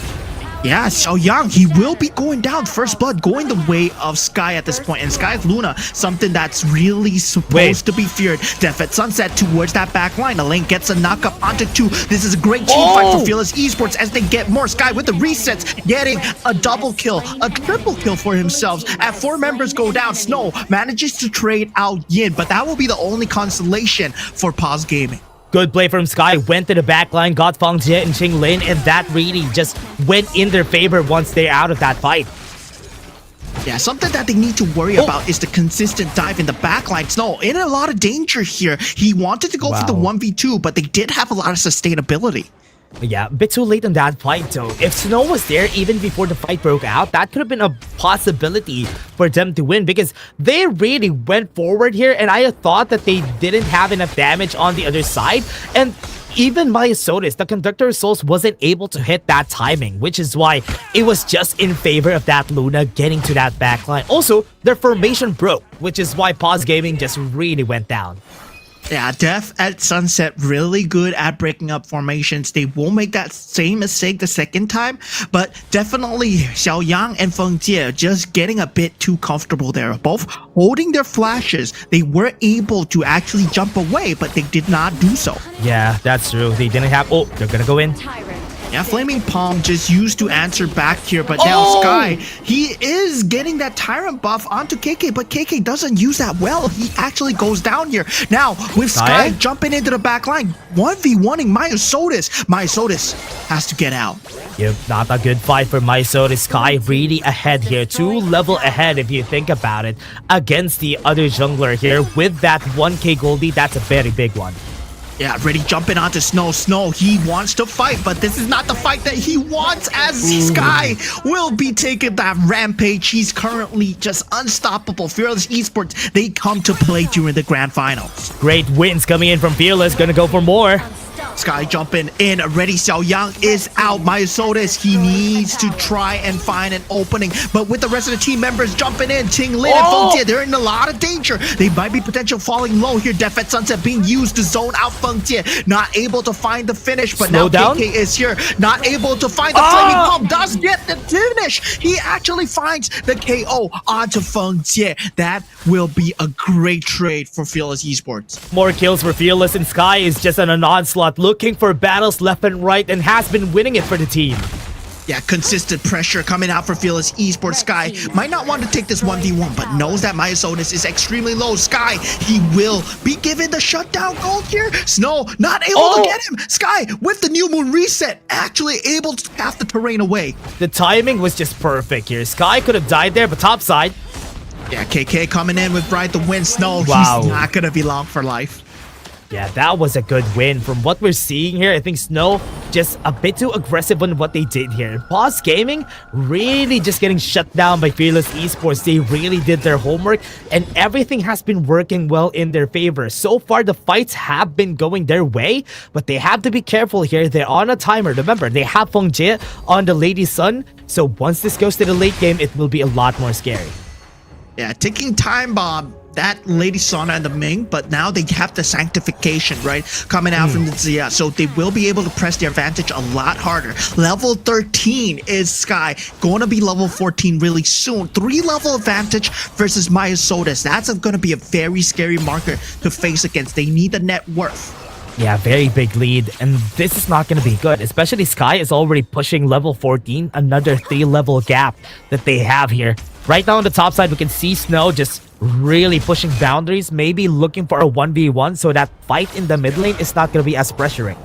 Yeah, Xiaoyang, he will be going down. First blood going the way of Sky at this point. And Sky's Luna, something that's really supposed to be feared. Death at Sunset towards that back line. The lane gets a knockup onto 2. This is a great team fight for Fearless Esports as they get more. Sky with the resets, getting a double kill, a triple kill for himself. At 4 members go down, Snow manages to trade out Yin, but that will be the only consolation for Paws Gaming. Good play from Sky, went to the backline, got Feng Jie and Ching Lin, and that really just went in their favor once they're out of that fight. Yeah, something that they need to worry about is the consistent dive in the backline. Snow in a lot of danger here. He wanted to go for the 1v2, but they did have a lot of sustainability. Yeah, a bit too late on that fight though. If Snow was there even before the fight broke out, that could have been a possibility for them to win because they really went forward here and I thought that they didn't have enough damage on the other side. And even Myosotis, the Conductor of Souls, wasn't able to hit that timing, which is why it was just in favor of that Luna getting to that backline. Also, their formation broke, which is why Paws Gaming just really went down. Yeah, Def at Sunset really good at breaking up formations. They won't make that same mistake the second time, but definitely Xiaoyang and Feng Jie just getting a bit too comfortable there. Both holding their flashes. They were able to actually jump away, but they did not do so. Yeah, that's true. They didn't have. Oh, they're gonna go in. Yeah, Flaming Palm just used to answer back here, but now Sky, he is getting that Tyrant buff onto KK, but KK doesn't use that well. He actually goes down here. Now, with Sky jumping into the back line, 1v1ing Myosotis. Myosotis has to get out. Yep, not a good fight for Mysore. Sky really ahead here. 2 level ahead if you think about it. Against the other jungler here with that 1k Goldie, that's a very big one. Yeah, ready jumping onto Snow. Snow, he wants to fight, but this is not the fight that he wants as Sky will be taking that rampage. He's currently just unstoppable. Fearless Esports, they come to play during the grand finals. Great wins coming in from Fearless. Gonna go for more. Sky jumping in. Ready, Xiaoyang is out. Myosotis, he needs to try and find an opening. But with the rest of the team members jumping in, Ting Lin and Feng Jie, they're in a lot of danger. They might be potential falling low here. Def at Sunset being used to zone out Feng Jie. Not able to find the finish, but now KK is here. Not able to find the Flaming Palm. Does get the finish. He actually finds the KO onto Feng Jie. That will be a great trade for Fearless Esports. More kills for Fearless, and Sky is just on an onslaught, looking for battles left and right, and has been winning it for the team. Yeah, consistent pressure coming out for Fearless Esports. Sky might not want to take this 1v1, but knows that Myosotis is extremely low. Sky, he will be given the shutdown gold here. Snow, not able to get him. Sky, with the new moon reset, actually able to path the terrain away. The timing was just perfect here. Sky could have died there, but topside. Yeah, KK coming in with Bride the Wind. Snow, he's not going to be long for life. Yeah, that was a good win. From what we're seeing here, I think Snow just a bit too aggressive on what they did here. Paws Gaming really just getting shut down by Fearless Esports. They really did their homework, and everything has been working well in their favor. So far, the fights have been going their way, but they have to be careful here. They're on a timer. Remember, they have Feng Jie on the Lady Sun, so once this goes to the late game, it will be a lot more scary. Yeah, ticking time bomb. That Lady Sauna and the Ming, but now they have the sanctification, right? Coming out from the Zia, so they will be able to press their advantage a lot harder. Level 13 is Sky, going to be level 14 really soon. 3 level advantage versus Myosotis. That's going to be a very scary marker to face against. They need the net worth. Yeah, very big lead, and this is not going to be good, especially Sky is already pushing level 14, another 3 level gap that they have here. Right now on the top side, we can see Snow just really pushing boundaries, maybe looking for a 1v1, so that fight in the mid lane is not going to be as pressuring.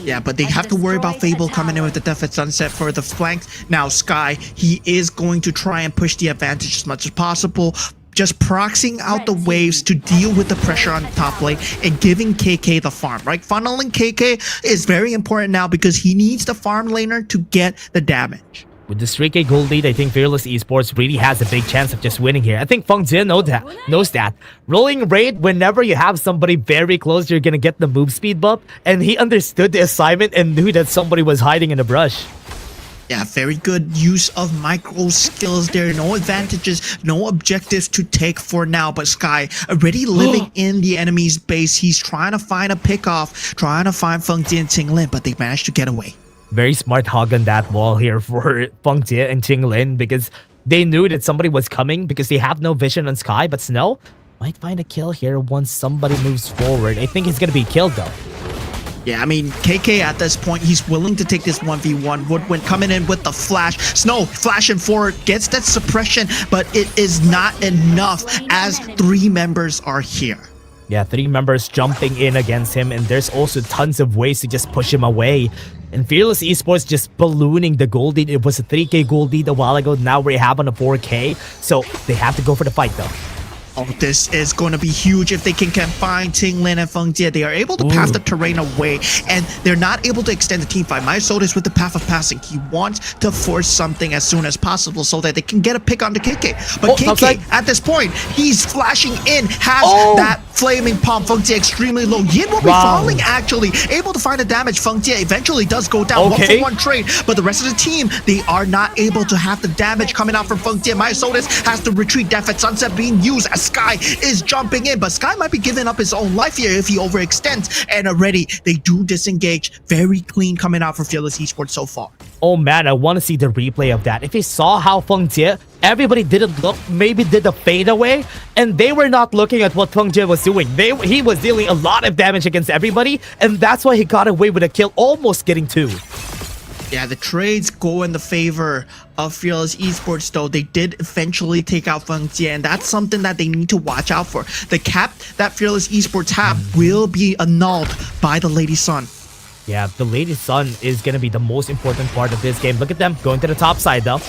Yeah, but they have to worry about Fable coming in with the Death at Sunset for the flanks. Now Sky, he is going to try and push the advantage as much as possible, just proxying out the waves to deal with the pressure on the top lane and giving KK the farm, right? Funneling KK is very important now because he needs the farm laner to get the damage. With this 3k gold lead, I think Fearless Esports really has a big chance of just winning here. I think Feng Jie knows that. Rolling raid, whenever you have somebody very close, you're gonna get the move speed buff, and he understood the assignment and knew that somebody was hiding in the brush. Yeah, very good use of micro skills there. No advantages, no objectives to take for now. But Sky already living in the enemy's base. He's trying to find a pickoff, trying to find Feng Jie and Ting Lin, but they managed to get away. Very smart hug on that wall here for Feng Jie and Ting Lin, because they knew that somebody was coming because they have no vision on Sky. But Snow might find a kill here once somebody moves forward. I think he's going to be killed though. Yeah, I mean, KK at this point, he's willing to take this 1v1. Woodwind coming in with the flash. Snow flashing forward, gets that suppression, but it is not enough as 3 members are here. Yeah, 3 members jumping in against him, and there's also tons of ways to just push him away. And Fearless Esports just ballooning the gold lead. It was a 3k gold lead a while ago. Now we have on a 4k. So they have to go for the fight though. Oh, this is going to be huge if they can find Ting Lin and Feng Jie. They are able to pass the terrain away, and they're not able to extend the team fight. Myosotis with the path of passing. He wants to force something as soon as possible so that they can get a pick on the KK. But KK, at this point, he's flashing in, has that flaming palm. Feng Jie extremely low. Yin will be falling, actually. Able to find the damage. Feng Jie eventually does go down. 1-for-1 trade, but the rest of the team, they are not able to have the damage coming out from Feng Jie. Myosotis has to retreat. Death at Sunset being used as Sky is jumping in, but Sky might be giving up his own life here if he overextends. And already they do disengage. Very clean coming out for Fearless Esports so far. Oh man, I want to see the replay of that. If you saw how Feng Jie, everybody didn't look, maybe did the fade away, and they were not looking at what Feng Jie was doing. He was dealing a lot of damage against everybody, and that's why he got away with a kill, almost getting 2. Yeah, the trades go in the favor of Fearless Esports, though. They did eventually take out Feng Jie, and that's something that they need to watch out for. The cap that Fearless Esports have will be annulled by the Lady Sun. Yeah, the Lady Sun is going to be the most important part of this game. Look at them going to the top side, though.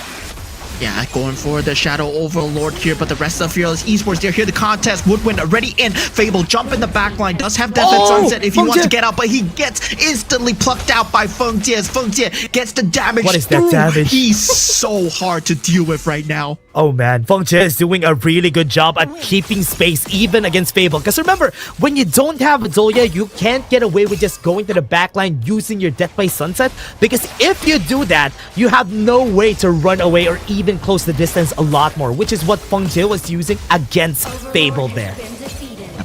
Yeah, going for the Shadow Overlord here, but the rest of Fearless Esports, they're here to contest. Woodwind already in. Fable jump in the back line. Does have Death at Sunset if he wants to get out, but he gets instantly plucked out by Feng Jie. As Feng Jie gets the damage. What is that damage? He's so hard to deal with right now. Oh man, Feng Jie is doing a really good job at keeping space even against Fable. Because remember, when you don't have Zoya, you can't get away with just going to the backline using your Death by Sunset. Because if you do that, you have no way to run away or even close the distance a lot more, which is what Feng Jie was using against Fable there.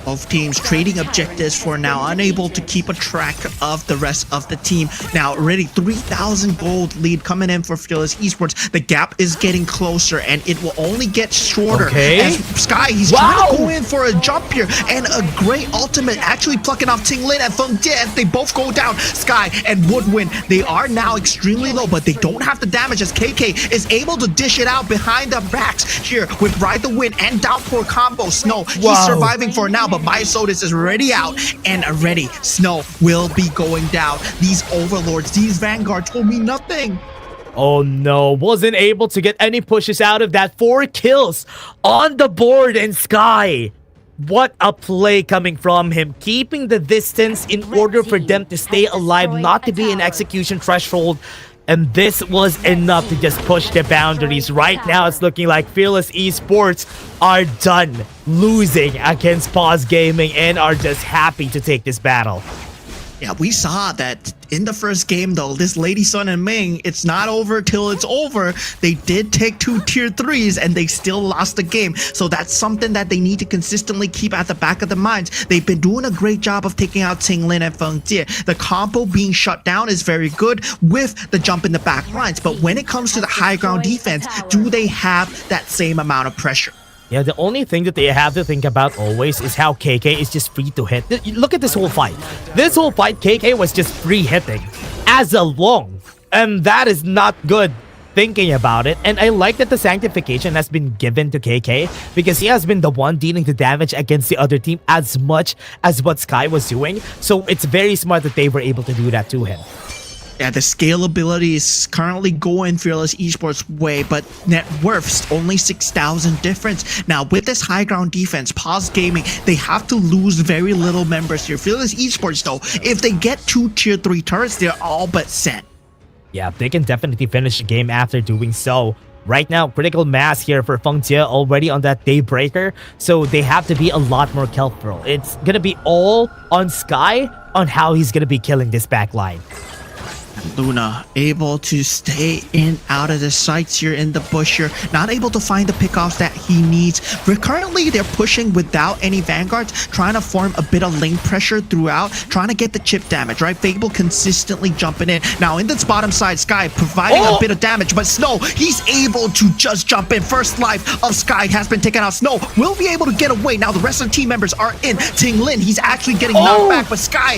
Both teams trading objectives for now, unable to keep a track of the rest of the team. Now already 3,000 gold lead coming in for Fearless Esports. The gap is getting closer and it will only get shorter. As Sky, he's trying to go in for a jump here, and a great ultimate actually plucking off Ting Lin and Feng Jie as they both go down. Sky and Woodwind, they are now extremely low, but they don't have the damage as KK is able to dish it out behind the backs here with Ride the Wind and Downpour combo. Snow, he's surviving for now, but Biosodus is already out, and already Snow will be going down. These overlords, these vanguards will mean nothing. Oh no, wasn't able to get any pushes out of that. 4 kills on the board in Sky. What a play coming from him, keeping the distance in order for them to stay alive, not to be in execution threshold. And this was enough to just push the boundaries. Right now, it's looking like Fearless Esports are done losing against Paws Gaming and are just happy to take this battle. Yeah, we saw that in the first game, though. This Lady Sun and Ming, it's not over till it's over. They did take 2 tier 3s and they still lost the game. So that's something that they need to consistently keep at the back of their minds. They've been doing a great job of taking out Ting Lin and Feng Jie. The combo being shut down is very good with the jump in the back lines. But when it comes to the high ground defense, do they have that same amount of pressure? Yeah, the only thing that they have to think about always is how KK is just free to hit. Look at this whole fight. This whole fight, KK was just free hitting as a long. And that is not good thinking about it. And I like that the sanctification has been given to KK because he has been the one dealing the damage against the other team as much as what Sky was doing. So it's very smart that they were able to do that to him. Yeah, the scalability is currently going Fearless Esports' way, but net worth's only 6,000 difference. Now, with this high ground defense, Paws Gaming, they have to lose very little members here. Fearless Esports, though, if they get 2 tier 3 turrets, they're all but set. Yeah, they can definitely finish the game after doing so. Right now, critical mass here for Feng Jie already on that Daybreaker, so they have to be a lot more careful. It's gonna be all on Sky on how he's gonna be killing this back line. Luna able to stay in out of the sights here in the bush here, not able to find the pickoffs that he needs. Currently they're pushing without any vanguards, trying to form a bit of lane pressure throughout, trying to get the chip damage, right? Fable consistently jumping in. Now in this bottom side, Sky providing a bit of damage, but Snow, he's able to just jump in. First life of Sky has been taken out. Snow will be able to get away. Now the rest of the team members are in. Ting Lin, he's actually getting knocked back, but Sky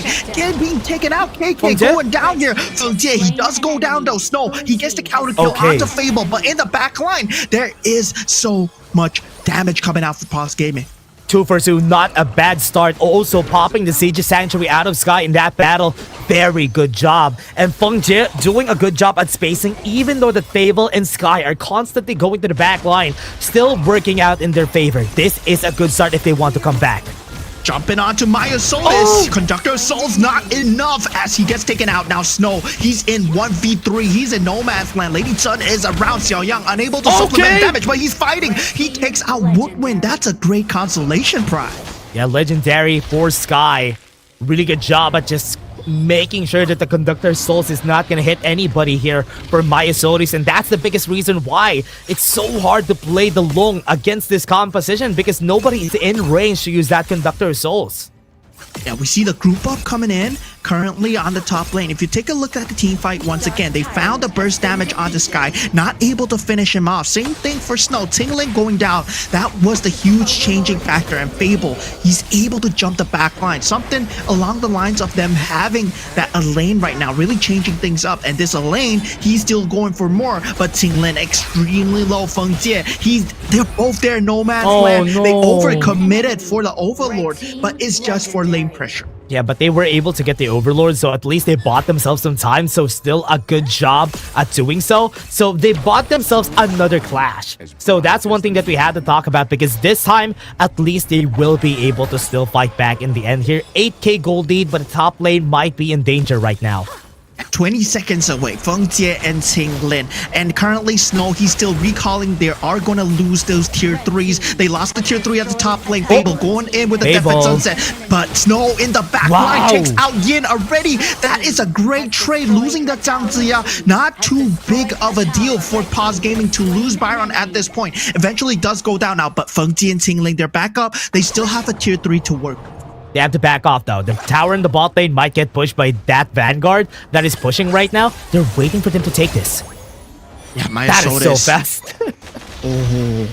being taken out. KK going down here. Yeah, he does go down though. Snow, he gets the counter kill onto Fable, but in the back line, there is so much damage coming out for Paws Gaming. 2 for 2, not a bad start. Also popping the Siege Sanctuary out of Sky in that battle. Very good job. And Feng Jie doing a good job at spacing, even though the Fable and Sky are constantly going to the back line, still working out in their favor. This is a good start if they want to come back. Jumping onto Maya Solis. Conductor Soul's not enough as he gets taken out. Now Snow, he's in 1v3. He's in no man's land. Lady Sun is around. Xiao Yang unable to supplement damage, but he's fighting. He takes out Woodwind. That's a great consolation prize. Yeah, legendary for Sky. Really good job at just making sure that the Conductor's Souls is not gonna hit anybody here for Myosotis, and that's the biggest reason why it's so hard to play the long against this composition, because nobody is in range to use that Conductor's Souls. Yeah, we see the group up coming in currently on the top lane. If you take a look at the team fight once again, they found a burst damage on the Sky, not able to finish him off. Same thing for Snow, Tingling going down. That was the huge changing factor. And Fable, he's able to jump the back line. Something along the lines of them having that Elaine right now, really changing things up. And this Elaine, he's still going for more, but Tingling extremely low. Feng Jie, they're both there, no man's land. No. They overcommitted for the Overlord, but it's just for lane pressure. Yeah, but they were able to get the Overlord, so at least they bought themselves some time, so still a good job at doing so. So they bought themselves another clash. So that's one thing that we had to talk about, because this time, at least they will be able to still fight back in the end here. 8k gold lead, but the top lane might be in danger right now. 20 seconds away, Feng Jie and Tingling. And currently Snow, he's still recalling they are going to lose those tier 3s. They lost the tier 3 at the top lane. Fable going in with the Death Sunset. But Snow in the back line takes out Yin already. That is a great trade. Losing the Zhang Ziya, not too big of a deal for Paws Gaming to lose Byron at this point. Eventually does go down now, but Feng Jie and Tingling, they're back up. They still have a tier 3 to work. They have to back off though. The tower in the bot lane might get pushed by that Vanguard that is pushing right now. They're waiting for them to take this. Yeah, that is so fast. Oh.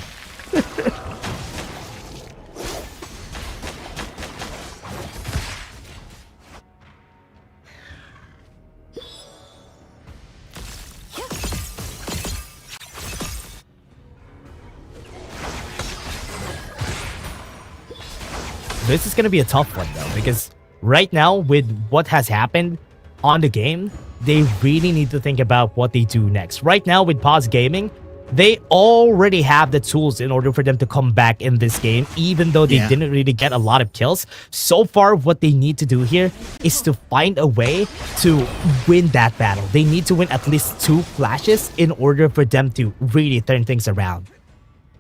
This is going to be a tough one though, because right now with what has happened on the game, they really need to think about what they do next. Right now with Paws Gaming, they already have the tools in order for them to come back in this game, even though they didn't really get a lot of kills. So far, what they need to do here is to find a way to win that battle. They need to win at least 2 flashes in order for them to really turn things around.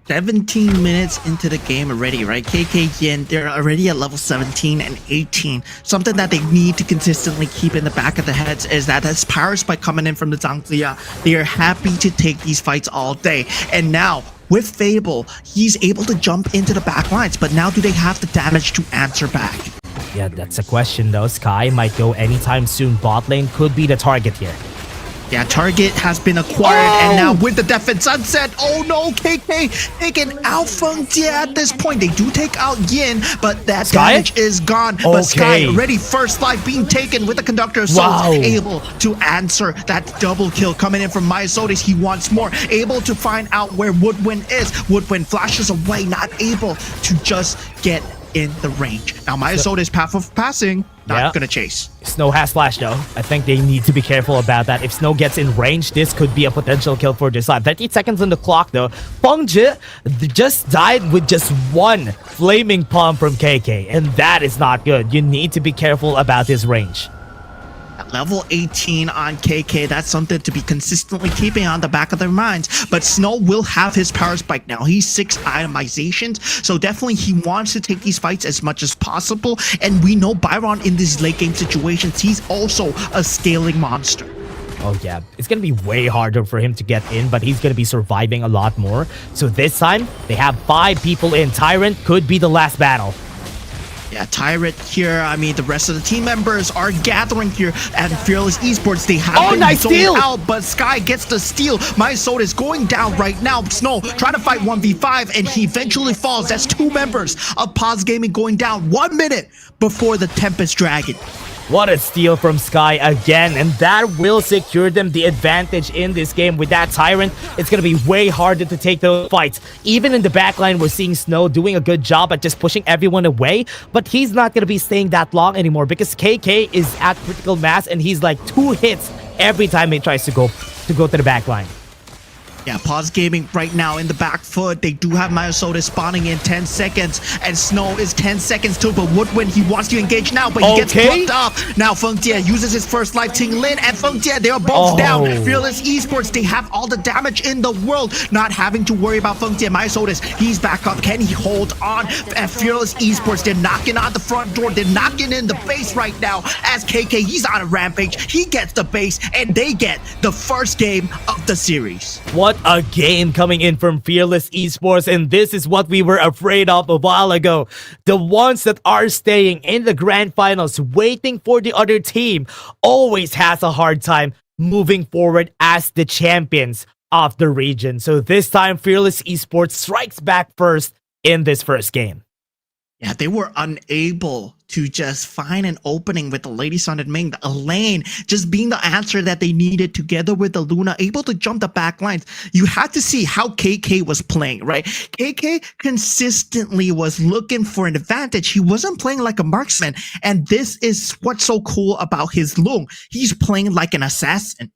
17 minutes into the game already, right? KK Yin, they're already at level 17 and 18. Something that they need to consistently keep in the back of the heads is that as power spike coming in from the Zhang Ziya, they are happy to take these fights all day. And now, with Fable, he's able to jump into the back lines, but now do they have the damage to answer back? Yeah, that's a question though. Sky might go anytime soon. Bot lane could be the target here. Yeah, target has been acquired, and now with the Death and Sunset, oh no, KK taking out Feng Jie at this point. They do take out Yin, but that damage is gone. But Sky already first life being taken with the Conductor Souls, able to answer that double kill coming in from Myosotis. He wants more, able to find out where Woodwind is. Woodwind flashes away, not able to just get in the range. Now Myosotis path of passing, not gonna chase. Snow has flash though. I think they need to be careful about that. If Snow gets in range, this could be a potential kill for this side. 30 seconds on the clock though. Feng Jie just died with just 1 flaming palm from KK, and that is not good. You need to be careful about his range. Level 18 on KK, that's something to be consistently keeping on the back of their minds. But Snow will have his power spike now. He's 6 itemizations, so definitely he wants to take these fights as much as possible. And we know Byron in these late game situations, he's also a scaling monster. Oh yeah, it's gonna be way harder for him to get in, but he's gonna be surviving a lot more. So this time, they have 5 people in. Tyrant could be the last battle. Yeah, Tyrant here. I mean, the rest of the team members are gathering here at Fearless Esports. They have been sold out, but Sky gets the steal. Myosotis is going down right now. Snow trying to fight 1v5, and he eventually falls. That's 2 members of Paws Gaming going down 1 minute before the Tempest Dragon. What a steal from Sky again, and that will secure them the advantage in this game. With that Tyrant, it's going to be way harder to take those fights. Even in the backline, we're seeing Snow doing a good job at just pushing everyone away, but he's not going to be staying that long anymore because KK is at critical mass, and he's like 2 hits every time he tries to go to the backline. Yeah, Paws Gaming right now in the back foot. They do have Minnesota spawning in 10 seconds, and Snow is 10 seconds too, but Woodwind, he wants to engage now, but he gets plucked off. Now Feng Jie uses his first life, Ting Lin and Feng Jie, they are both down. Fearless Esports, they have all the damage in the world, not having to worry about Feng Jie. Minnesota, he's back up. Can he hold on? And Fearless Esports, they're knocking on the front door. They're knocking in the base right now as KK, he's on a rampage. He gets the base, and they get the first game of the series. What a game coming in from Fearless Esports, and this is what we were afraid of a while ago. The ones that are staying in the grand finals, waiting for the other team, always has a hard time moving forward as the champions of the region. So this time, Fearless Esports strikes back first in this first game. Yeah, they were unable to just find an opening with the Lady Sun and Ming. The Elaine just being the answer that they needed together with the Luna, able to jump the back lines. You had to see how KK was playing, right? KK consistently was looking for an advantage. He wasn't playing like a marksman. And this is what's so cool about his Lung. He's playing like an assassin.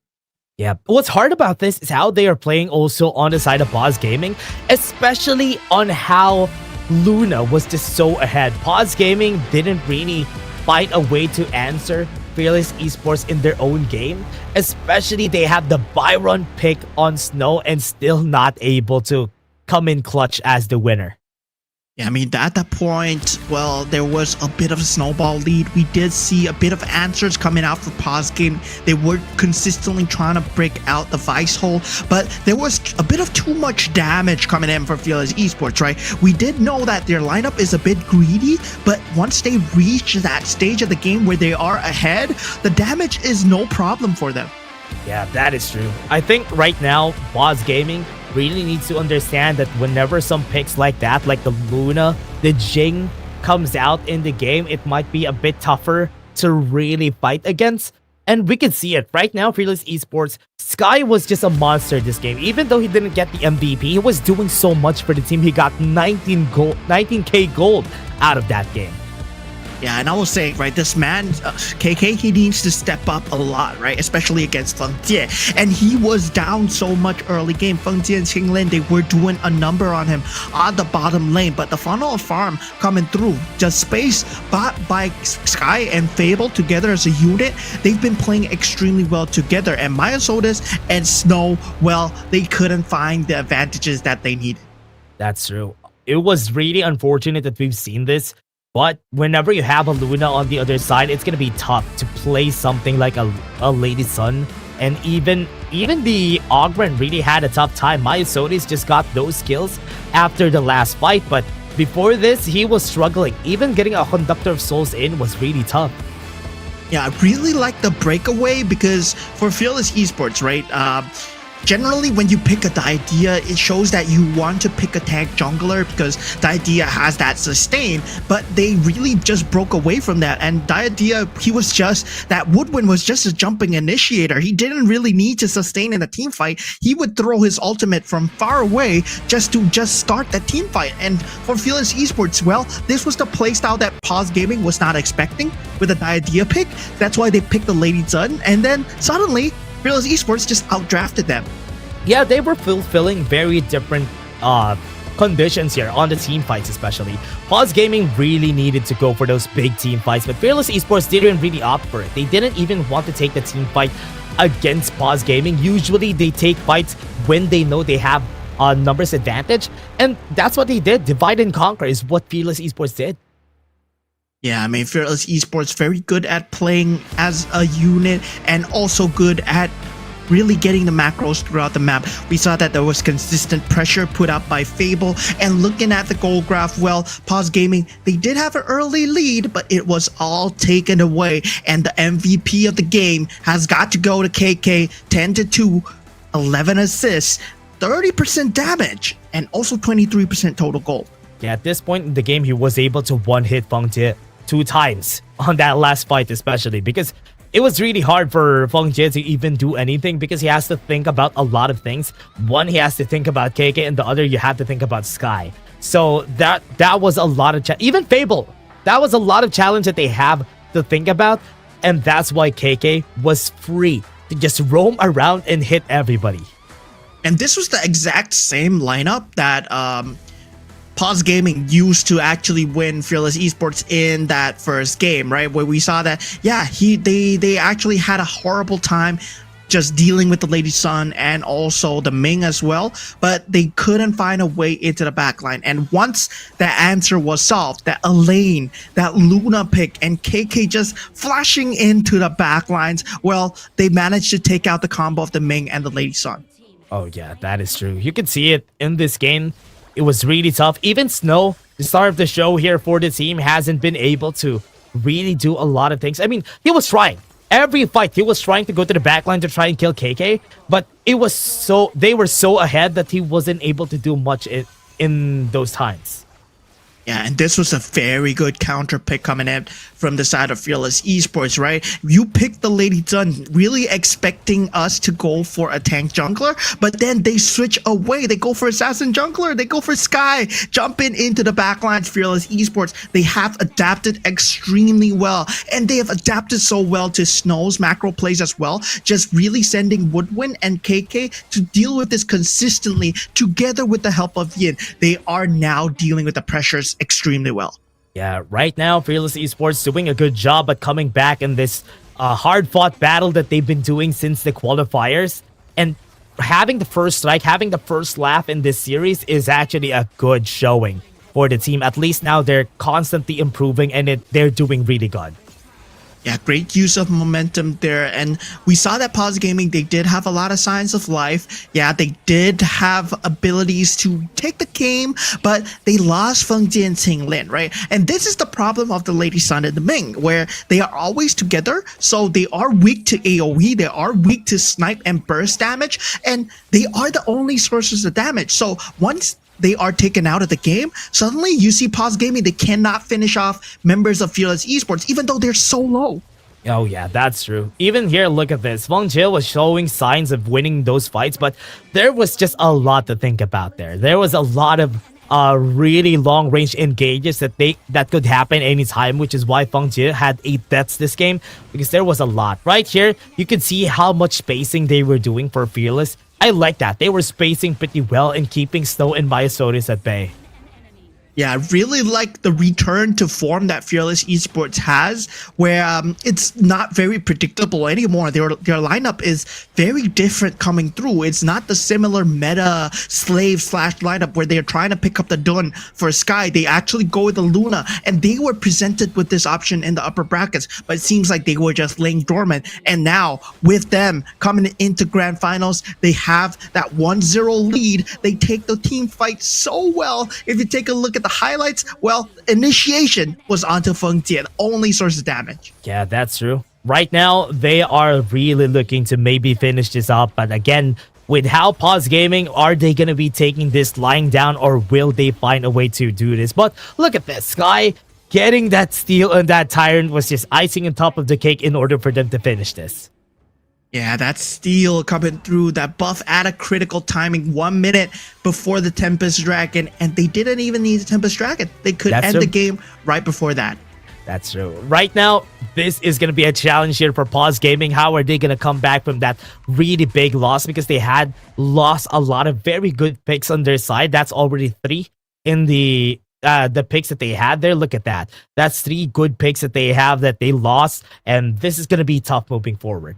Yeah, what's hard about this is how they are playing also on the side of Paws Gaming, especially on how Luna was just so ahead. Paws Gaming didn't really find a way to answer Fearless Esports in their own game. Especially they have the Byron pick on Snow and still not able to come in clutch as the winner. Yeah, I mean, at that point, well, there was a bit of a snowball lead. We did see a bit of answers coming out for Paws Game. They were consistently trying to break out the Vice hole, but there was a bit of too much damage coming in for Fearless Esports, right? We did know that their lineup is a bit greedy, but once they reach that stage of the game where they are ahead, the damage is no problem for them. Yeah, that is true. I think right now, Paws Gaming really needs to understand that whenever some picks like that, like the Luna, the Jing comes out in the game, it might be a bit tougher to really fight against. And we can see it right now. Fearless Esports, Sky was just a monster this game. Even though he didn't get the MVP, he was doing so much for the team. He got 19k gold out of that game. Yeah, and I will say, right, this man, KK, he needs to step up a lot, right? Especially against Feng Jie. And he was down so much early game. Feng Jie and Qing Lin, they were doing a number on him on the bottom lane. But the funnel of farm coming through, just space bought by Sky and Fable together as a unit, they've been playing extremely well together. And Maya Sodas and Snow, well, they couldn't find the advantages that they needed. That's true. It was really unfortunate that we've seen this. But whenever you have a Luna on the other side, it's gonna be tough to play something like a Lady Sun. And even the Ogren really had a tough time. Myosotis just got those skills after the last fight, but before this, he was struggling. Even getting a Conductor of Souls in was really tough. Yeah, I really like the breakaway because for Fearless Esports, right? Generally, when you pick the idea, it shows that you want to pick a tank jungler because the idea has that sustain, but they really just broke away from that. And the idea, he was just, that Woodwind was just a jumping initiator. He didn't really need to sustain in a team fight. He would throw his ultimate from far away just to start that team fight. And for Fearless Esports, well, this was the playstyle that Paws Gaming was not expecting with a idea pick. That's why they picked the Lady Sun, and then suddenly, Fearless Esports just outdrafted them. Yeah, they were fulfilling very different conditions here on the team fights especially. Paws Gaming really needed to go for those big team fights, but Fearless Esports didn't really opt for it. They didn't even want to take the team fight against Paws Gaming. Usually they take fights when they know they have a numbers advantage, and that's what they did. Divide and conquer is what Fearless Esports did. Yeah, I mean, Fearless Esports very good at playing as a unit and also good at really getting the macros throughout the map. We saw that there was consistent pressure put up by Fable, and looking at the goal graph, well, Paws Gaming, they did have an early lead, but it was all taken away, and the MVP of the game has got to go to KK, 10-2, 11 assists, 30% damage, and also 23% total gold. Yeah, at this point in the game, he was able to one-hit Feng Jie 2 times on that last fight especially, because it was really hard for Feng Jie to even do anything because he has to think about a lot of things. One, he has to think about KK, and the other, you have to think about Sky. So that was a lot of even Fable, that was a lot of challenge that they have to think about, and that's why KK was free to just roam around and hit everybody. And this was the exact same lineup that Paws Gaming used to actually win Fearless Esports in that first game, right? Where we saw that, yeah, they actually had a horrible time just dealing with the Lady Sun and also the Ming as well, but they couldn't find a way into the backline. And once that answer was solved, that Elaine, that Luna pick, and KK just flashing into the backlines, well, they managed to take out the combo of the Ming and the Lady Sun. Oh yeah, that is true. You can see it in this game. It was really tough. Even Snow, the star of the show here for the team, hasn't been able to really do a lot of things. I mean, he was trying. Every fight, he was trying to go to the backline to try and kill KK, but they were so ahead that he wasn't able to do much in those times. Yeah, and this was a very good counter pick coming in from the side of Fearless Esports, right? You picked the Lady Sun, really expecting us to go for a tank jungler, but then they switch away. They go for assassin jungler. They go for Sky, jumping into the backlines. Fearless Esports, they have adapted extremely well, and they have adapted so well to Snow's macro plays as well, just really sending Woodwind and KK to deal with this consistently together with the help of Yin. They are now dealing with the pressures extremely well. Yeah, right now, Fearless Esports doing a good job at coming back in this hard-fought battle that they've been doing since the qualifiers. And having the first strike, having the first laugh in this series is actually a good showing for the team. At least now they're constantly improving and they're doing really good. Yeah, great use of momentum there. And we saw that Paws Gaming, they did have a lot of signs of life. Yeah, they did have abilities to take the game, but they lost Feng Jie and Ting Lin, right? And this is the problem of the Lady Sun and the Ming, where they are always together. So they are weak to AoE, they are weak to snipe and burst damage, and they are the only sources of damage. So once they are taken out of the game, suddenly you see Paws Gaming, they cannot finish off members of Fearless Esports, even though they're so low. Oh yeah, that's true. Even here, look at this. Feng Jie was showing signs of winning those fights, but there was just a lot to think about there. There was a lot of really long-range engages that could happen anytime, which is why Feng Jie had 8 deaths this game, because there was a lot. Right here, you could see how much spacing they were doing for Fearless. I like that. They were spacing pretty well and keeping Snow and Myosotis at bay. Yeah, I really like the return to form that Fearless Esports has, where it's not very predictable anymore. Their lineup is very different coming through. It's not the similar meta slave slash lineup where they're trying to pick up the Dun for Sky. They actually go with the Luna, and they were presented with this option in the upper brackets, but it seems like they were just laying dormant. And now, with them coming into grand finals, they have that 1-0 lead. They take the team fight so well. If you take a look at the highlights, well, initiation was onto Feng Jie, the only source of damage. Yeah, that's true. Right now, they are really looking to maybe finish this up, but again, with how Paws Gaming, are they going to be taking this lying down, or will they find a way to do this? But look at this, Sky getting that steal and that Tyrant was just icing on top of the cake in order for them to finish this. Yeah, that steal coming through, that buff at a critical timing 1 minute before the Tempest Dragon, and they didn't even need the Tempest Dragon. They could end the game right before that. That's true. Right now, this is going to be a challenge here for Paws Gaming. How are they going to come back from that really big loss? Because they had lost a lot of very good picks on their side. That's already 3 in the picks that they had there. Look at that. That's 3 good picks that they have that they lost, and this is going to be tough moving forward.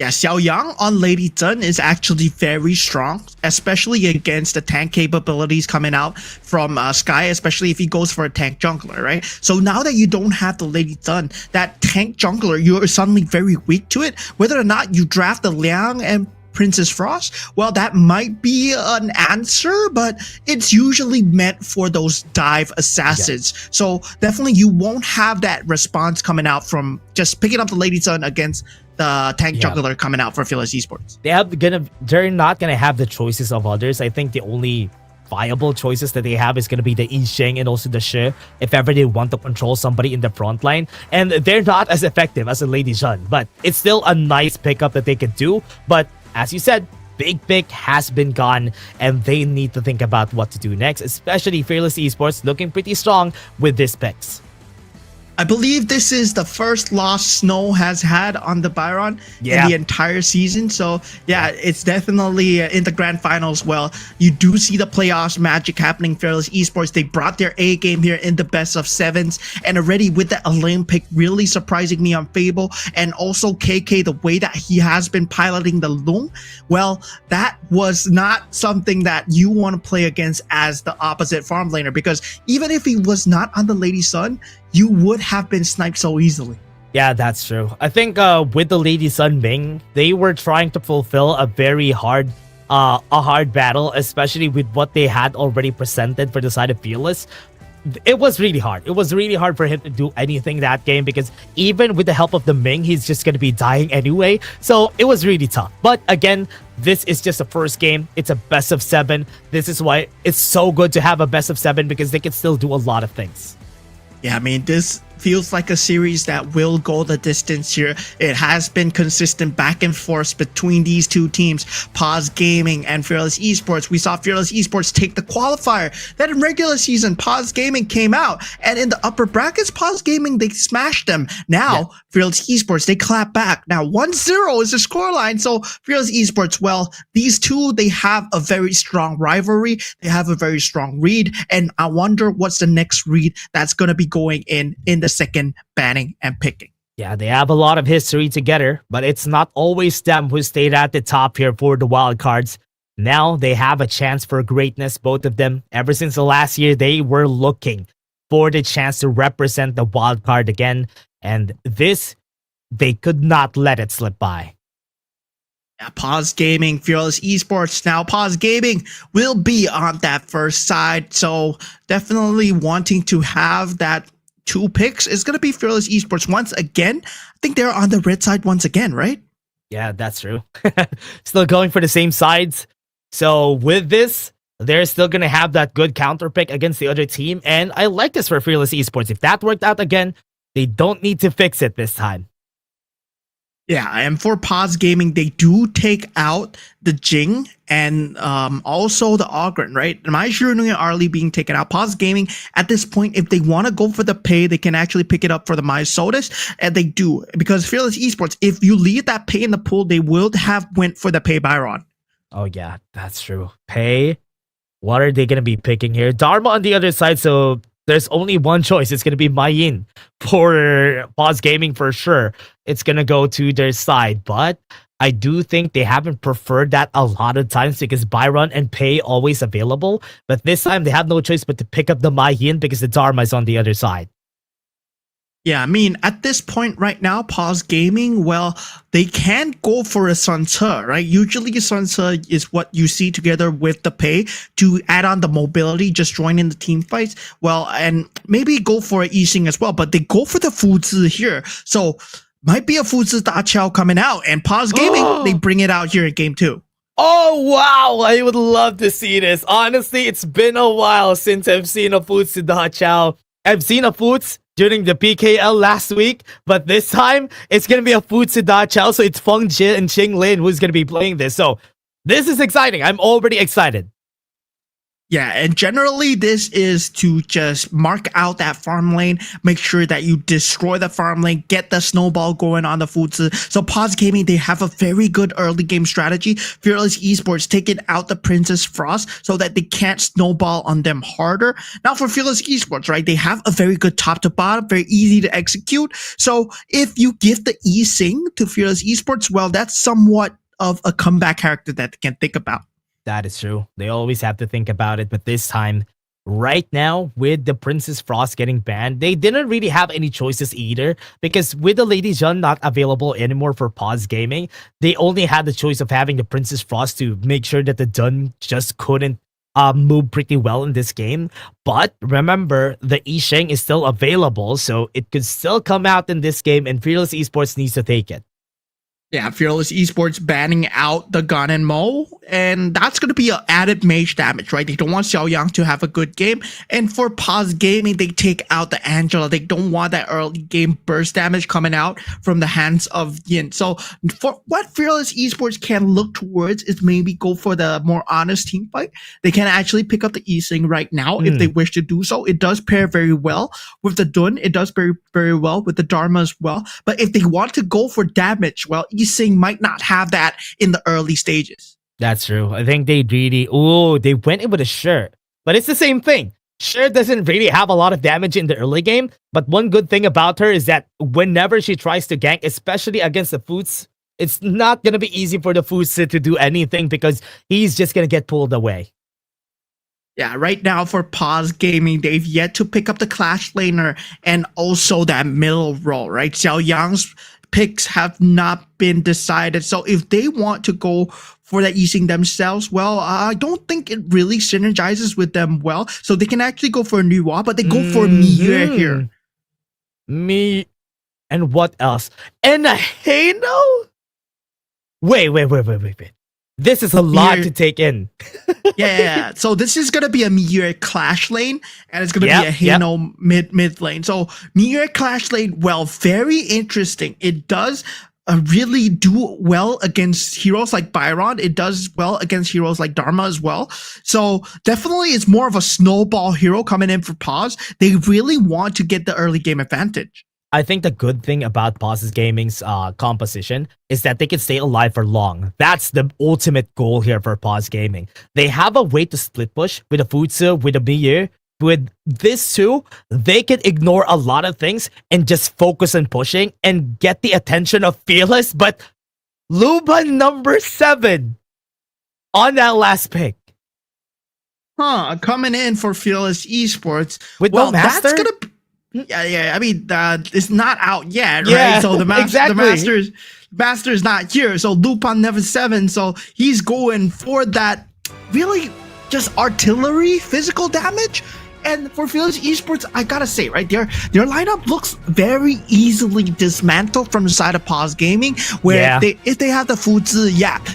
Yeah, Xiao Yang on Lady Sun is actually very strong, especially against the tank capabilities coming out from Sky, especially if he goes for a tank jungler, right? So now that you don't have the Lady Sun, that tank jungler, you're suddenly very weak to it. Whether or not you draft the Liang and Princess Frost, well, that might be an answer, but it's usually meant for those dive assassins. Yeah. So definitely you won't have that response coming out from just picking up the Lady Sun against the tank jungler coming out for Fearless Esports. They're not gonna have the choices of others. I think the only viable choices that they have is gonna be the Yi Sheng and also the Shi, if ever they want to control somebody in the front line. And they're not as effective as a Lady Sun, but it's still a nice pickup that they could do. But as you said, big pick has been gone, and they need to think about what to do next, especially Fearless Esports looking pretty strong with these picks. I believe this is the first loss Snow has had on the Byron in the entire season. So yeah, it's definitely in the grand finals. Well, you do see the playoffs magic happening. Fearless Esports, they brought their A game here in the best of sevens, and already with the Olympic really surprising me on Fable, and also KK, the way that he has been piloting the Loom. Well, that was not something that you want to play against as the opposite farm laner, because even if he was not on the Lady Sun, you would have been sniped so easily. Yeah, that's true. I think with the Lady Sun Ming, they were trying to fulfill a very hard battle, especially with what they had already presented for the side of Fearless. It was really hard. It was really hard for him to do anything that game, because even with the help of the Ming, he's just going to be dying anyway. So it was really tough. But again, this is just a first game. It's a best of 7. This is why it's so good to have a best of 7, because they can still do a lot of things. Yeah, I mean, this feels like a series that will go the distance here. It has been consistent back and forth between these two teams, Paws Gaming and Fearless Esports. We saw Fearless Esports take the qualifier. Then in regular season, Paws Gaming came out, and in the upper brackets, Paws Gaming, they smashed them. Now, Fearless Esports, they clap back. Now, 1-0 is the scoreline. So Fearless Esports, well, these two, they have a very strong rivalry. They have a very strong read, and I wonder what's the next read that's going to be going in the second banning and picking. Yeah, they have a lot of history together, but it's not always them who stayed at the top here for the wild cards. Now they have a chance for greatness, both of them. Ever since the last year, they were looking for the chance to represent the wild card again, and this, they could not let it slip by. Yeah, Paws Gaming, Fearless Esports. Now, Paws Gaming will be on that first side, so definitely wanting to have that 2 picks is going to be Fearless Esports once again. I think they're on the red side once again, right? Yeah, that's true. Still going for the same sides. So with this, they're still going to have that good counter pick against the other team. And I like this for Fearless Esports. If that worked out again, they don't need to fix it this time. Yeah, and for Paws Gaming, they do take out the Jing and also the Ogren, right? My Shirunui and Arlie being taken out. Paws Gaming, at this point, if they want to go for the pay, they can actually pick it up for the Mysotis, and they do. Because Fearless Esports, if you leave that pay in the pool, they will have went for the pay Byron. Oh yeah, that's true. Pay. What are they going to be picking here? Dharma on the other side, so there's only one choice. It's going to be Mayin for Paws Gaming for sure. It's going to go to their side, but I do think they haven't preferred that a lot of times, because Byron and Pay always available. But this time they have no choice but to pick up the Mayin, because the Dharma is on the other side. Yeah, I mean, at this point right now, Paws Gaming, well, they can go for a Sun Ce, right? Usually Sun Ce is what you see together with the pay to add on the mobility, just join in the team fights. Well, and maybe go for a Yixing as well, but they go for the Fuzi here. So might be a Fuzi Da Chao coming out, and Paws Gaming, they bring it out here in game 2. Oh, wow. I would love to see this. Honestly, it's been a while since I've seen a Fuzi Da Chao. I've seen a Fuzi during the PKL last week, but this time it's going to be a Fuzi Da Chao, so it's Feng Jie and Qing Lin who's going to be playing this. So this is exciting. I'm already excited. Yeah, and generally this is to just mark out that farm lane, make sure that you destroy the farm lane, get the snowball going on the Fuzi. So Paws Gaming, they have a very good early game strategy. Fearless Esports taking out the Princess Frost so that they can't snowball on them harder. Now for Fearless Esports, right, they have a very good top to bottom, very easy to execute. So if you give the Yixing to Fearless Esports, well, that's somewhat of a comeback character that they can think about. That is true. They always have to think about it, but this time, right now, with the Princess Frost getting banned, they didn't really have any choices either, because with the Lady Jun not available anymore for Paws Gaming, they only had the choice of having the Princess Frost to make sure that the Dun just couldn't move pretty well in this game. But remember, the Yixing is still available, so it could still come out in this game, and Fearless Esports needs to take it. Yeah, Fearless Esports banning out the Gun and Mo, and that's going to be an added mage damage, right? They don't want Xiao Yang to have a good game, and for Paws Gaming, they take out the Angela. They don't want that early game burst damage coming out from the hands of Yin. So for what Fearless Esports can look towards is maybe go for the more honest team fight. They can actually pick up the E-Sing right now if they wish to do so. It does pair very well with the Dun. It does pair very well with the Dharma as well. But if they want to go for damage, well, Sing might not have that in the early stages. That's true. I think they they went in with a shirt, but it's the same thing. Shirt doesn't really have a lot of damage in the early game, but one good thing about her is that whenever she tries to gank, especially against the Foots, it's not going to be easy for the Foots to do anything because he's just going to get pulled away. Yeah, right now for Paws Gaming, they've yet to pick up the Clash Laner and also that middle role, right? Xiao Yang's picks have not been decided. So if they want to go for that using themselves, well, I don't think it really synergizes with them well. So they can actually go for a new wall, but they go for Miyue here. Me and what else? And a Hano? Wait. This is a lot to take in. yeah. So this is gonna be a Miyue Clash lane, and it's gonna be a Hano mid lane. So Miyue Clash lane, well, very interesting. It does really do well against heroes like Byron. It does well against heroes like Dharma as well. So definitely it's more of a snowball hero coming in for Paws. They really want to get the early game advantage. I think the good thing about Paws Gaming's composition is that they can stay alive for long. That's the ultimate goal here for Paws Gaming. They have a way to split push with a Futsu, with a Miyu. With this too, they can ignore a lot of things and just focus on pushing and get the attention of Fearless. But Luban number 7 on that last pick. Coming in for Fearless Esports. With no master? That's gonna Yeah. I mean, it's not out yet, right? So the master's not here. So Lupin never 7. So he's going for that really just artillery physical damage. And for Fearless Esports, I gotta say, right, their lineup looks very easily dismantled from the side of Paws Gaming, where if they have the Fuzi,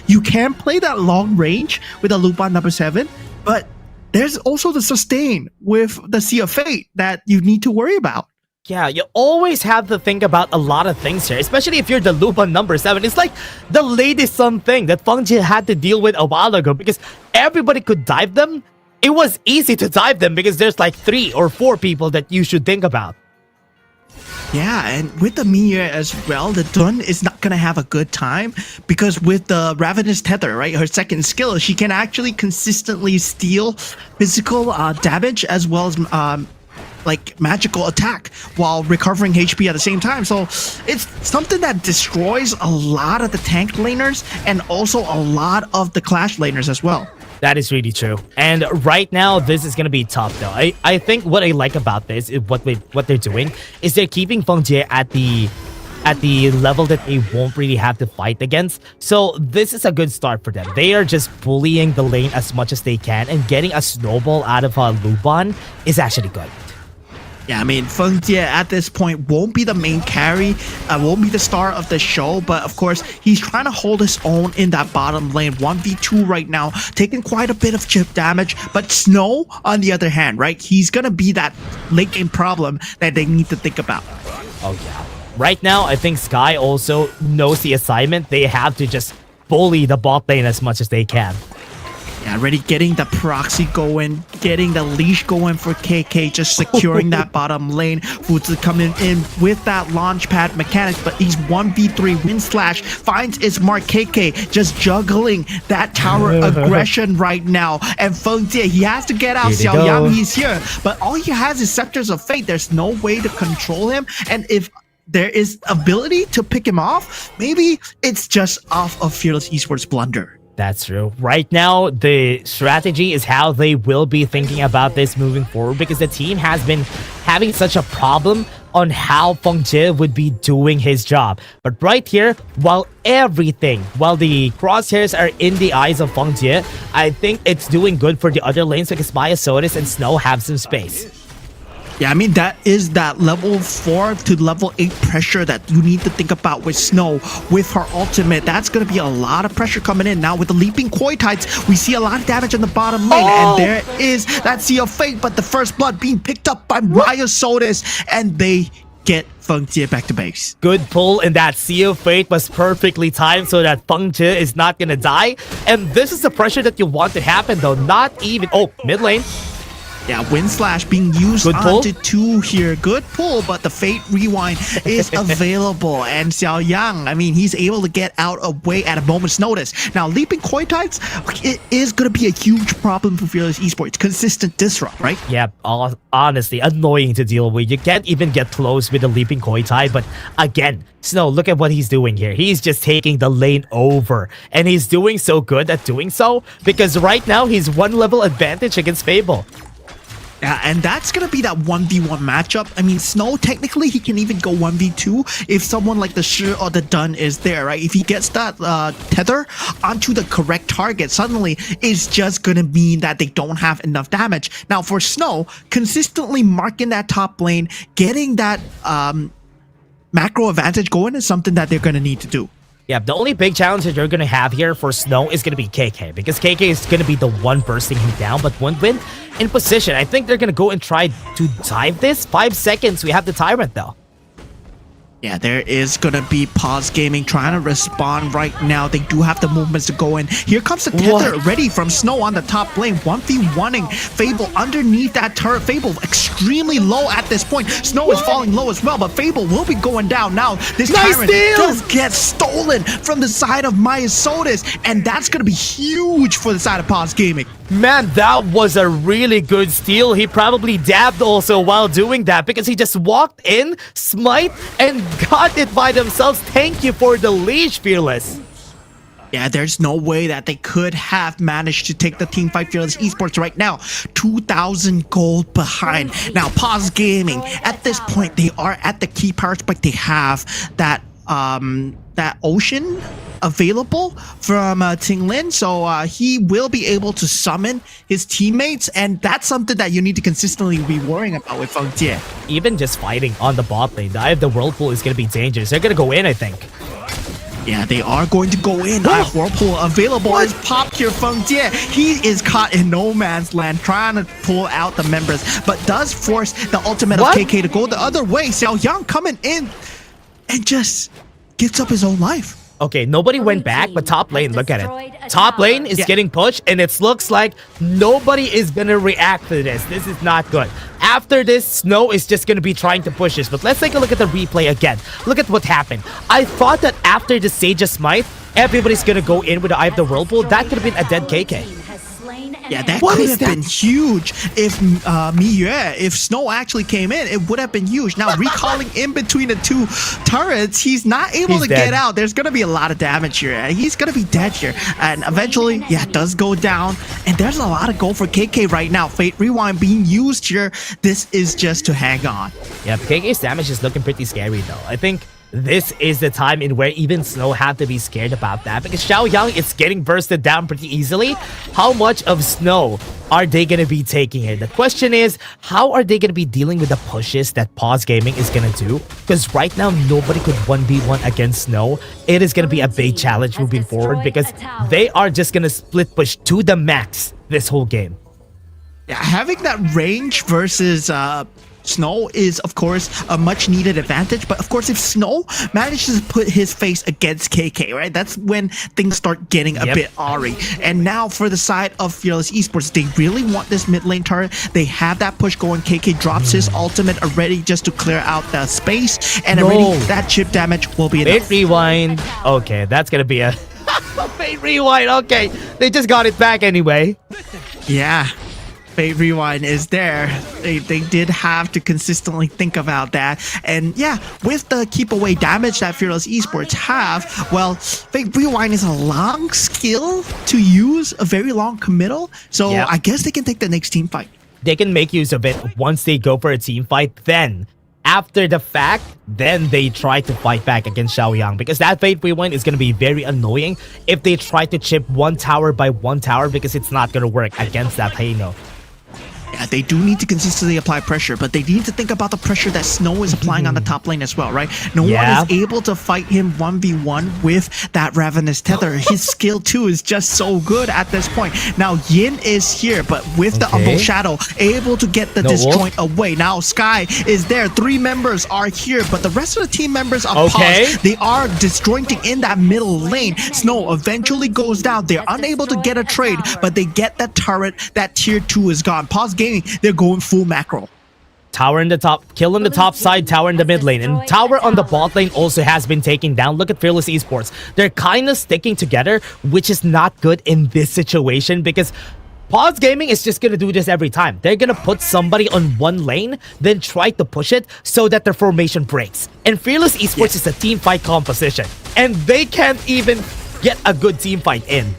you can play that long range with a Lupin number 7, but there's also the sustain with the Sea of Fate that you need to worry about. Yeah, you always have to think about a lot of things here, especially if you're the Lupin number 7. It's like the latest thing that Feng Jie had to deal with a while ago because everybody could dive them. It was easy to dive them because there's like 3 or 4 people that you should think about. Yeah, and with the Mia as well, the Dun is not going to have a good time because with the Ravenous Tether, right, her second skill, she can actually consistently steal physical damage as well as like magical attack while recovering HP at the same time. So it's something that destroys a lot of the tank laners and also a lot of the Clash laners as well. That is really true. And right now, this is going to be tough, though. I think what I like about this is what they're doing is they're keeping Feng Jie at the level that they won't really have to fight against. So this is a good start for them. They are just bullying the lane as much as they can, and getting a snowball out of Luban is actually good. Yeah, I mean, Feng Jie at this point won't be the main carry, won't be the star of the show, but of course, he's trying to hold his own in that bottom lane. 1v2 right now, taking quite a bit of chip damage, but Snow, on the other hand, right, he's gonna be that late game problem that they need to think about. Oh yeah. Right now, I think Sky also knows the assignment. They have to just bully the bot lane as much as they can. Yeah, already getting the proxy going, getting the leash going for KK, just securing that bottom lane. Fuzi coming in with that launch pad mechanics, but he's 1v3 win slash, finds his mark. KK just juggling that tower aggression right now. And Feng Jie, he has to get out. Xiao Yang, he's here, but all he has is Scepters of Fate. There's no way to control him, and if there is ability to pick him off, maybe it's just off of Fearless Esports blunder. That's true. Right now, the strategy is how they will be thinking about this moving forward, because the team has been having such a problem on how Feng Jie would be doing his job. But right here, while the crosshairs are in the eyes of Feng Jie, I think it's doing good for the other lanes because Maya Sotis and Snow have some space. Yeah, I mean, that is that level 4 to level 8 pressure that you need to think about with Snow. With her ultimate, that's going to be a lot of pressure coming in. Now, with the leaping Koi Tides, we see a lot of damage on the bottom lane. And there is that Sea of Fate, but the first blood being picked up by Maya Sodas. And they get Feng Jie back to base. Good pull, and that Sea of Fate was perfectly timed so that Feng Jie is not gonna die. And this is the pressure that you want to happen, though. Not even... Oh, mid lane. Yeah, Wind Slash being used Good pull. onto 2 here. Good pull, but the Fate Rewind is available. And Xiao Yang, I mean, he's able to get out of way at a moment's notice. Now, Leaping Koi Tides, it is going to be a huge problem for Fearless Esports. Consistent disrupt, right? Yeah, honestly, annoying to deal with. You can't even get close with the Leaping Koi Tide, but again, Snow, look at what he's doing here. He's just taking the lane over, and he's doing so good at doing so because right now he's 1 level advantage against Fable. Yeah, and that's going to be that 1v1 matchup. I mean, Snow, technically, he can even go 1v2 if someone like the Shi or the Dun is there, right? If he gets that tether onto the correct target, suddenly it's just going to mean that they don't have enough damage. Now, for Snow, consistently marking that top lane, getting that macro advantage going is something that they're going to need to do. Yeah, the only big challenge that you're going to have here for Snow is going to be KK, because KK is going to be the one bursting him down, but one win in position. I think they're going to go and try to dive this. 5 seconds, we have the Tyrant though. Yeah, there is going to be Paws Gaming trying to respond right now. They do have the movements to go in. Here comes the tether ready from Snow on the top lane. 1v1ing Fable underneath that turret. Fable extremely low at this point. Snow is falling low as well, but Fable will be going down now. This Tyrant does get stolen from the side of Maya Sodas, and that's going to be huge for the side of Paws Gaming. Man, that was a really good steal. He probably dabbed also while doing that because he just walked in, smite, and got it by themselves. Thank you for the leash, Fearless. Yeah, there's no way that they could have managed to take the team fight Fearless Esports right now. 2,000 gold behind. Now, Paws Gaming, at this point, they are at the key parts, but they have that ocean available from Ting Lin, so he will be able to summon his teammates, and that's something that you need to consistently be worrying about with Feng Jie. Even just fighting on the bot lane, the Eye of the Whirlpool is going to be dangerous. They're going to go in, I think. Yeah, they are going to go in. Eye of Whirlpool available as popped here. Feng Jie, he is caught in no man's land trying to pull out the members, but does force the ultimate of KK to go the other way. Xiao Yang coming in and just gives up his own life. Okay, nobody went back, but top lane, look at it. Top lane is getting pushed, and it looks like nobody is going to react to this. This is not good. After this, Snow is just going to be trying to push this. But let's take a look at the replay again. Look at what happened. I thought that after the Sage's Smite, everybody's going to go in with the Eye of the Whirlpool. That could have been a dead KK. Yeah, that could have been huge if if Snow actually came in. It would have been huge. Now, recalling in between the 2 turrets, he's not able to get out. There's going to be a lot of damage here. He's going to be dead here. And eventually, yeah, it does go down. And there's a lot of gold for KK right now. Fate Rewind being used here. This is just to hang on. Yeah, KK's damage is looking pretty scary, though. I think this is the time in where even Snow had to be scared about that, because Xiao Yang is getting bursted down pretty easily. How much of Snow are they going to be taking here? The question is, how are they going to be dealing with the pushes that Paws Gaming is going to do? Because right now, nobody could 1v1 against Snow. It is going to be a big challenge moving forward because they are just going to split push to the max this whole game. Yeah, having that range versus Snow is, of course, a much needed advantage. But of course, if Snow manages to put his face against KK, right, that's when things start getting a bit awry. And now for the side of Fearless Esports, they really want this mid lane turret. They have that push going. KK drops his ultimate already just to clear out the space. And already that chip damage will be enough. Fate Rewind. Okay, that's going to be a Fate Rewind. Okay, they just got it back anyway. Yeah. Fate Rewind is there. They did have to consistently think about that. And yeah, with the keep away damage that Fearless Esports have, well, Fate Rewind is a long skill to use, a very long committal. So I guess they can take the next team fight. They can make use of it once they go for a team fight. Then, after the fact, then they try to fight back against Xiao Yang, because that Fate Rewind is going to be very annoying if they try to chip 1 tower by 1 tower, because it's not going to work against that Haino. Yeah, they do need to consistently apply pressure, but they need to think about the pressure that Snow is applying on the top lane as well, right? No one is able to fight him 1v1 with that Ravenous Tether. His skill too is just so good at this point. Now Yin is here, but with the Umbral Shadow, able to get the disjoint away. Now Sky is there. 3 members are here, but the rest of the team members of Paws, they are disjointing in that middle lane. Snow eventually goes down. They're unable to get a trade, but they get the turret. That tier 2 is gone. Paws Gaming, they're going full macro. Tower in the top, kill in the top side, tower in the mid lane, and tower on the bot lane also has been taken down. Look at Fearless Esports. They're kind of sticking together, which is not good in this situation because Paws Gaming is just gonna do this every time. They're gonna put somebody on one lane, then try to push it so that their formation breaks. And Fearless Esports is a team fight composition, and they can't even get a good team fight in.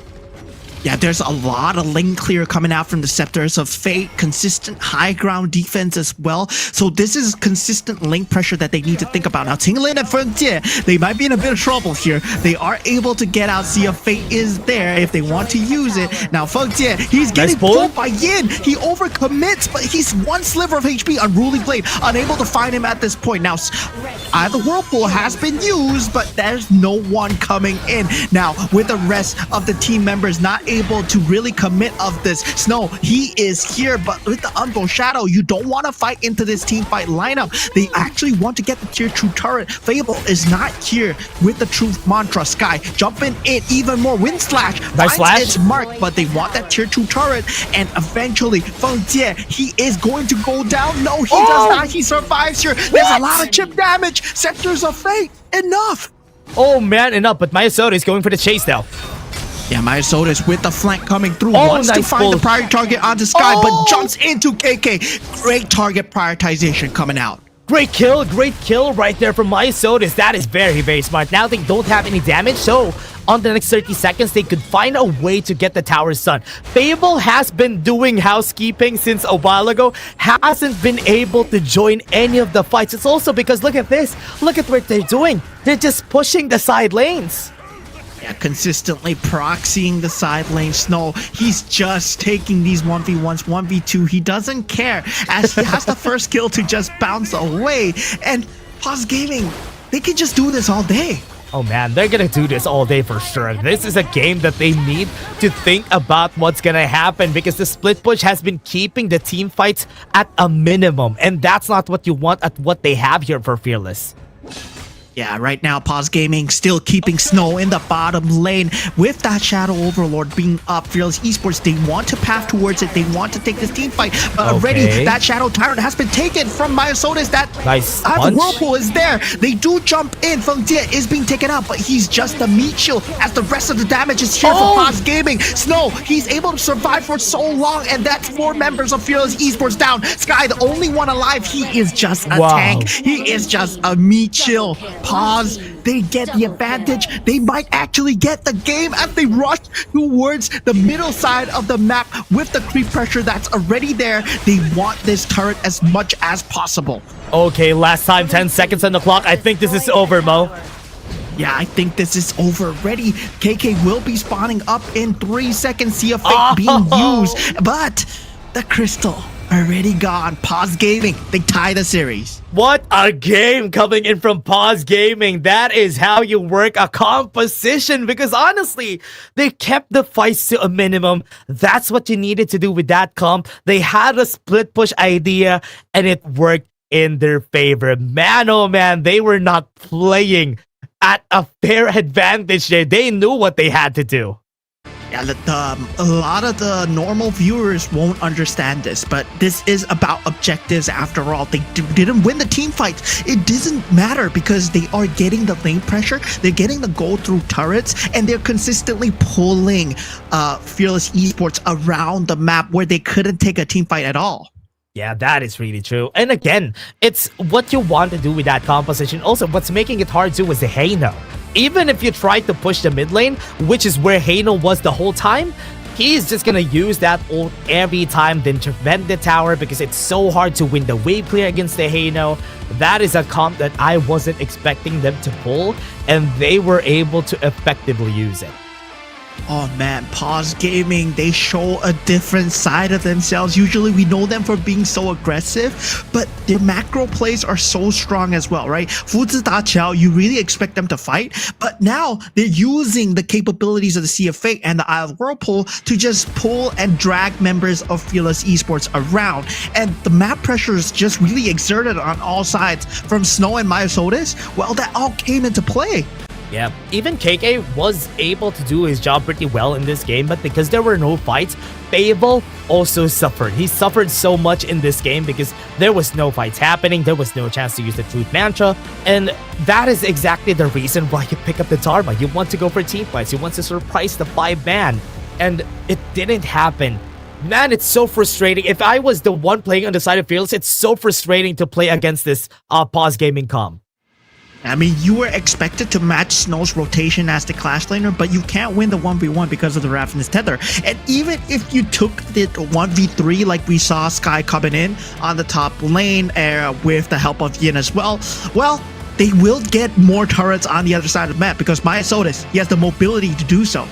Yeah, there's a lot of lane clear coming out from the Scepters of Fate, consistent high ground defense as well. So this is consistent lane pressure that they need to think about. Now, Tinglin and Frontier, they might be in a bit of trouble here. They are able to get out. Sea of Fate is there if they want to use it. Now, Frontier, he's getting pulled by Yin. He overcommits, but he's one sliver of HP. Unruly Blade, unable to find him at this point. Now, the Whirlpool has been used, but there's no one coming in. Now, with the rest of the team members not able to really commit of this. Snow, he is here, but with the Umbral Shadow, you don't want to fight into this team fight lineup. They actually want to get the tier 2 turret. Fable is not here with the Truth Mantra. Sky jumping in even more. Wind Slash finds its mark, but they want that tier 2 turret, and eventually Frontier, he is going to go down. No, he does not. He survives here. There's a lot of chip damage. Scepters of Fate, enough. Oh man, enough, but Mayasota is going for the chase now. Yeah, Mayasota with the flank coming through, wants to find the priority target onto Sky, but jumps into KK. Great target prioritization coming out. Great kill right there from Mayasota. That is very, very smart. Now they don't have any damage, so on the next 30 seconds, they could find a way to get the tower's sun. Fable has been doing housekeeping since a while ago, hasn't been able to join any of the fights. It's also because, look at this. Look at what they're doing. They're just pushing the side lanes. Yeah, consistently proxying the side lane. Snow, he's just taking these 1v1s, 1v2. He doesn't care as he has the first kill to just bounce away. And Paws Gaming, they can just do this all day. Oh man, they're gonna do this all day for sure. This is a game that they need to think about what's gonna happen because the split push has been keeping the team fights at a minimum. And that's not what you want at what they have here for Fearless. Yeah, right now, Paws Gaming still keeping Snow in the bottom lane with that Shadow Overlord being up. Fearless Esports, they want to path towards it. They want to take this team fight. But already, that Shadow Tyrant has been taken from Mayasota. That the Whirlpool is there. They do jump in. Frontier is being taken out, but he's just a meat shield as the rest of the damage is here for Paws Gaming. Snow, he's able to survive for so long, and that's 4 members of Fearless Esports down. Sky, the only one alive, he is just a tank. He is just a meat shield. Paws, they get the advantage. They might actually get the game as they rush towards the middle side of the map with the creep pressure that's already there. They want this turret as much as possible. Okay, last time, 10 seconds on the clock. I think this is over, Mo. Yeah, I think this is over already. KK will be spawning up in 3 seconds. Sea of Fate being used, but the crystal already gone. Paws Gaming, they tie the series. What a game coming in from Paws Gaming. That is how you work a composition because honestly, they kept the fights to a minimum. That's what you needed to do with that comp. They had a split push idea and it worked in their favor. Man, oh man, they were not playing at a fair advantage there. They knew what they had to do. Yeah, a lot of the normal viewers won't understand this, but this is about objectives after all. They didn't win the team fights. It doesn't matter because they are getting the lane pressure, they're getting the goal through turrets, and they're consistently pulling Fearless Esports around the map where they couldn't take a team fight at all. Yeah, that is really true. And again, it's what you want to do with that composition. Also, what's making it hard too is the Hano. Even if you try to push the mid lane, which is where Hano was the whole time, he's just gonna use that ult every time, then prevent the tower because it's so hard to win the wave clear against the Hano. That is a comp that I wasn't expecting them to pull, and they were able to effectively use it. Oh man, Paws Gaming, they show a different side of themselves. Usually we know them for being so aggressive, but their macro plays are so strong as well, right? Fuzi Da Qiao, you really expect them to fight, but now they're using the capabilities of the Sea of Fate and the Isle of Whirlpool to just pull and drag members of Fearless Esports around. And the map pressure is just really exerted on all sides from Snow and Myosotis. Well, that all came into play. Yeah, even KK was able to do his job pretty well in this game, but because there were no fights, Fable also suffered. He suffered so much in this game because there was no fights happening, there was no chance to use the Truth Mantra, and that is exactly the reason why you pick up the Dharma. You want to go for team fights, you want to surprise the 5-man, and it didn't happen. Man, it's so frustrating. If I was the one playing on the side of Fearless, it's so frustrating to play against this Paws Gaming comp. I mean, you were expected to match Snow's rotation as the Clash laner, but you can't win the 1v1 because of the Ravenous Tether. And even if you took the 1v3 like we saw Sky coming in on the top lane with the help of Yin as well, they will get more turrets on the other side of the map because Myosotis, he has the mobility to do so.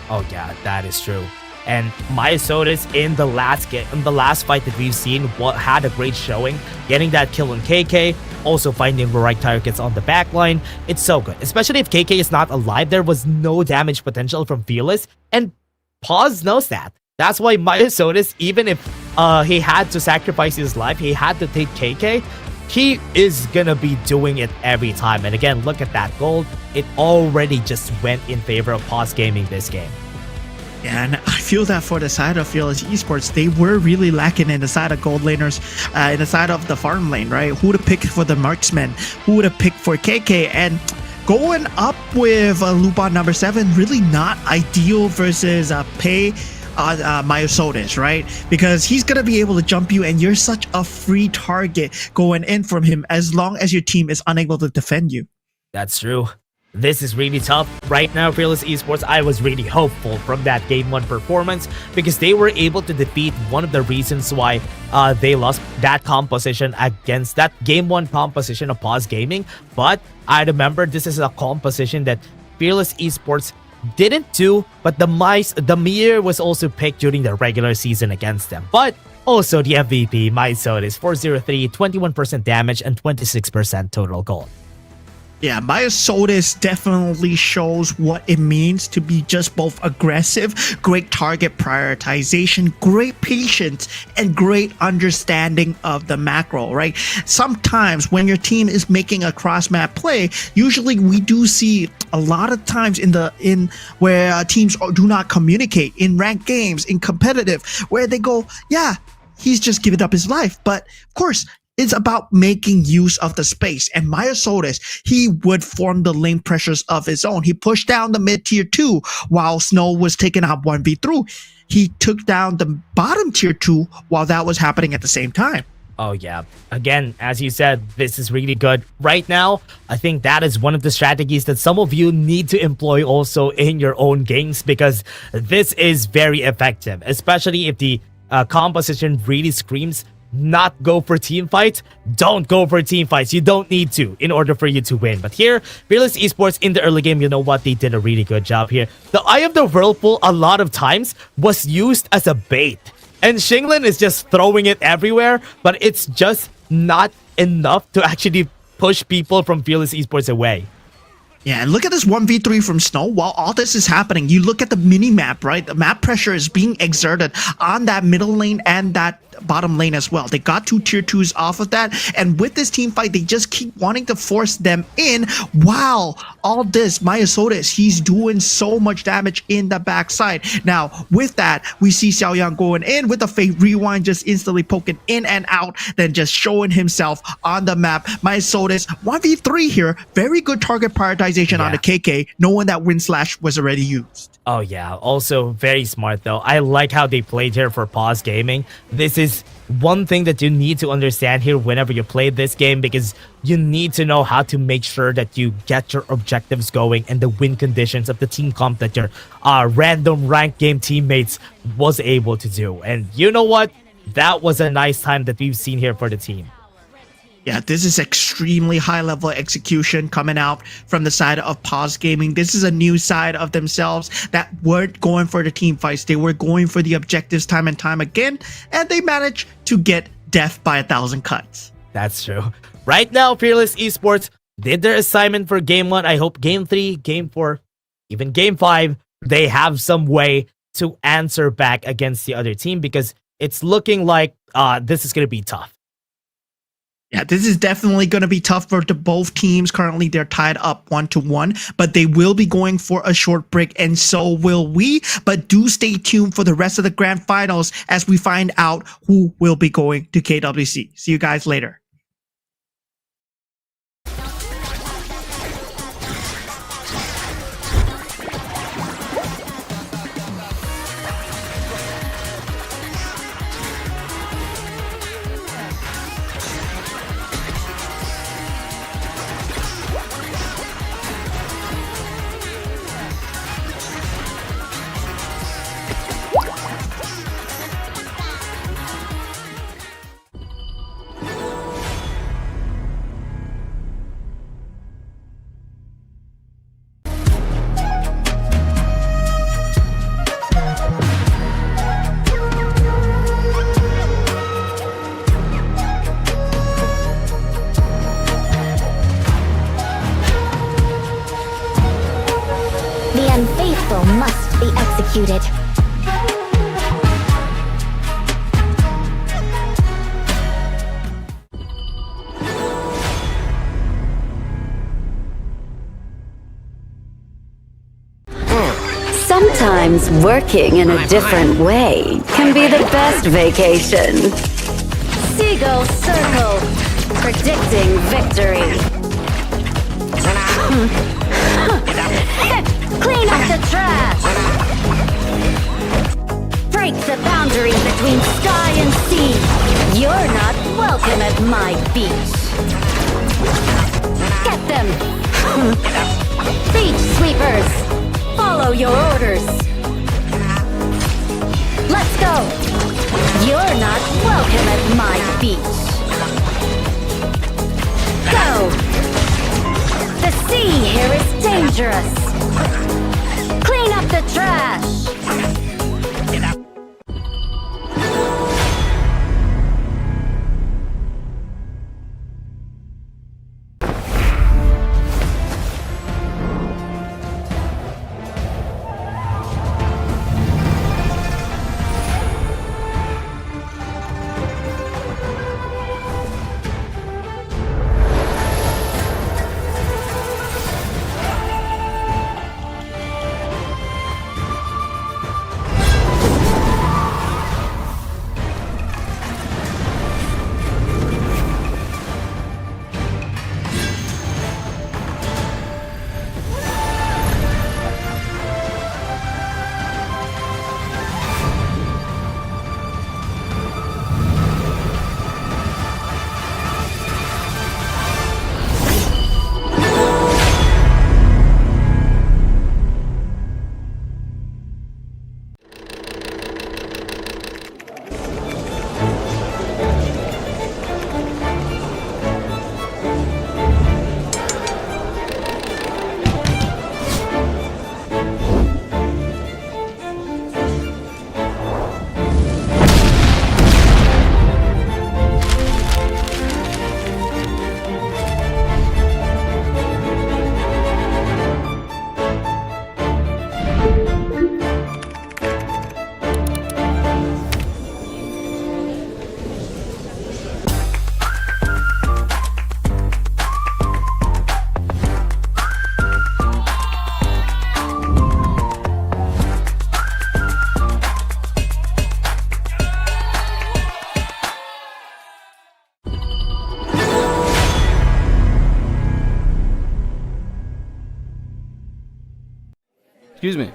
Oh yeah, that is true. And Myosotis in the last fight that we've seen had a great showing, getting that kill on KK, also finding the right targets on the backline. It's so good, especially if KK is not alive. There was no damage potential from Fearless, and Paws knows that. That's why Myosotis, even if he had to sacrifice his life, he had to take KK, he is gonna be doing it every time. And again, look at that gold. It already just went in favor of Paws Gaming this game. Yeah, and I feel that for the side of Fearless Esports, they were really lacking in the side of gold laners, in the side of the farm lane, right? Who to pick for the marksman, who to pick for KK, and going up with Lupon number 7, really not ideal versus Pei Myosotis, right? Because he's gonna be able to jump you, and you're such a free target going in from him as long as your team is unable to defend you. That's true. This is really tough. Right now, Fearless Esports, I was really hopeful from that Game 1 performance because they were able to defeat one of the reasons why they lost that composition against that Game 1 composition of Paws Gaming. But I remember this is a composition that Fearless Esports didn't do, but the Mir was also picked during the regular season against them. But also the MVP, Myosotis, 403, 21% damage, and 26% total gold. Yeah, Myosotis definitely shows what it means to be just both aggressive, great target prioritization, great patience, and great understanding of the macro, right? Sometimes when your team is making a cross-map play, usually we do see a lot of times in where teams do not communicate in ranked games, in competitive, where they go, yeah, he's just given up his life. But of course, it's about making use of the space. And Myosotis, he would form the lane pressures of his own. He pushed down the mid tier 2 while Snow was taking out 1v3. He took down the bottom tier 2 while that was happening at the same time. Oh yeah. Again, as you said, this is really good. Right now, I think that is one of the strategies that some of you need to employ also in your own games because this is very effective, especially if the composition really screams not go for team fights. Don't go for team fights. You don't need to in order for you to win. But here, Fearless Esports in the early game, you know what? They did a really good job here. The Eye of the Whirlpool a lot of times was used as a bait. And Shinglin is just throwing it everywhere, but it's just not enough to actually push people from Fearless Esports away. Yeah, and look at this 1v3 from Snow. While all this is happening, you look at the mini-map, right? The map pressure is being exerted on that middle lane and that bottom lane as well. They got 2 tier 2s off of that, and with this team fight, they just keep wanting to force them in. Wow, all this, Myosotis, he's doing so much damage in the backside. Now, with that, we see Xiaoyang going in with the Fate Rewind, just instantly poking in and out, then just showing himself on the map. Myosotis, 1v3 here, very good target prioritization on the KK, knowing that Wind Slash was already used. Oh yeah, also very smart though. I like how they played here for Paws Gaming. This is one thing that you need to understand here whenever you play this game because you need to know how to make sure that you get your objectives going and the win conditions of the team comp that your random ranked game teammates was able to do. And you know what? That was a nice time that we've seen here for the team. Yeah, this is extremely high level execution coming out from the side of Paws Gaming. This is a new side of themselves that weren't going for the team fights. They were going for the objectives time and time again, and they managed to get death by 1,000 cuts. That's true. Right now, Fearless Esports did their assignment for Game 1. I hope Game 3, Game 4, even Game 5, they have some way to answer back against the other team, because it's looking like this is going to be tough. Yeah, this is definitely going to be tough for both teams. Currently, they're tied up 1-1, but they will be going for a short break, and so will we. But do stay tuned for the rest of the grand finals as we find out who will be going to KWC. See you guys later. The unfaithful must be executed. Sometimes working in a different way can be the best vacation. Seagull Circle, predicting victory. Clean up the trash! Break the boundary between sky and sea. You're not welcome at my beach. Get them! Beach sweepers! Follow your orders! Let's go! You're not welcome at my beach. Go! The sea here is dangerous! Clean up the trash! Excuse me.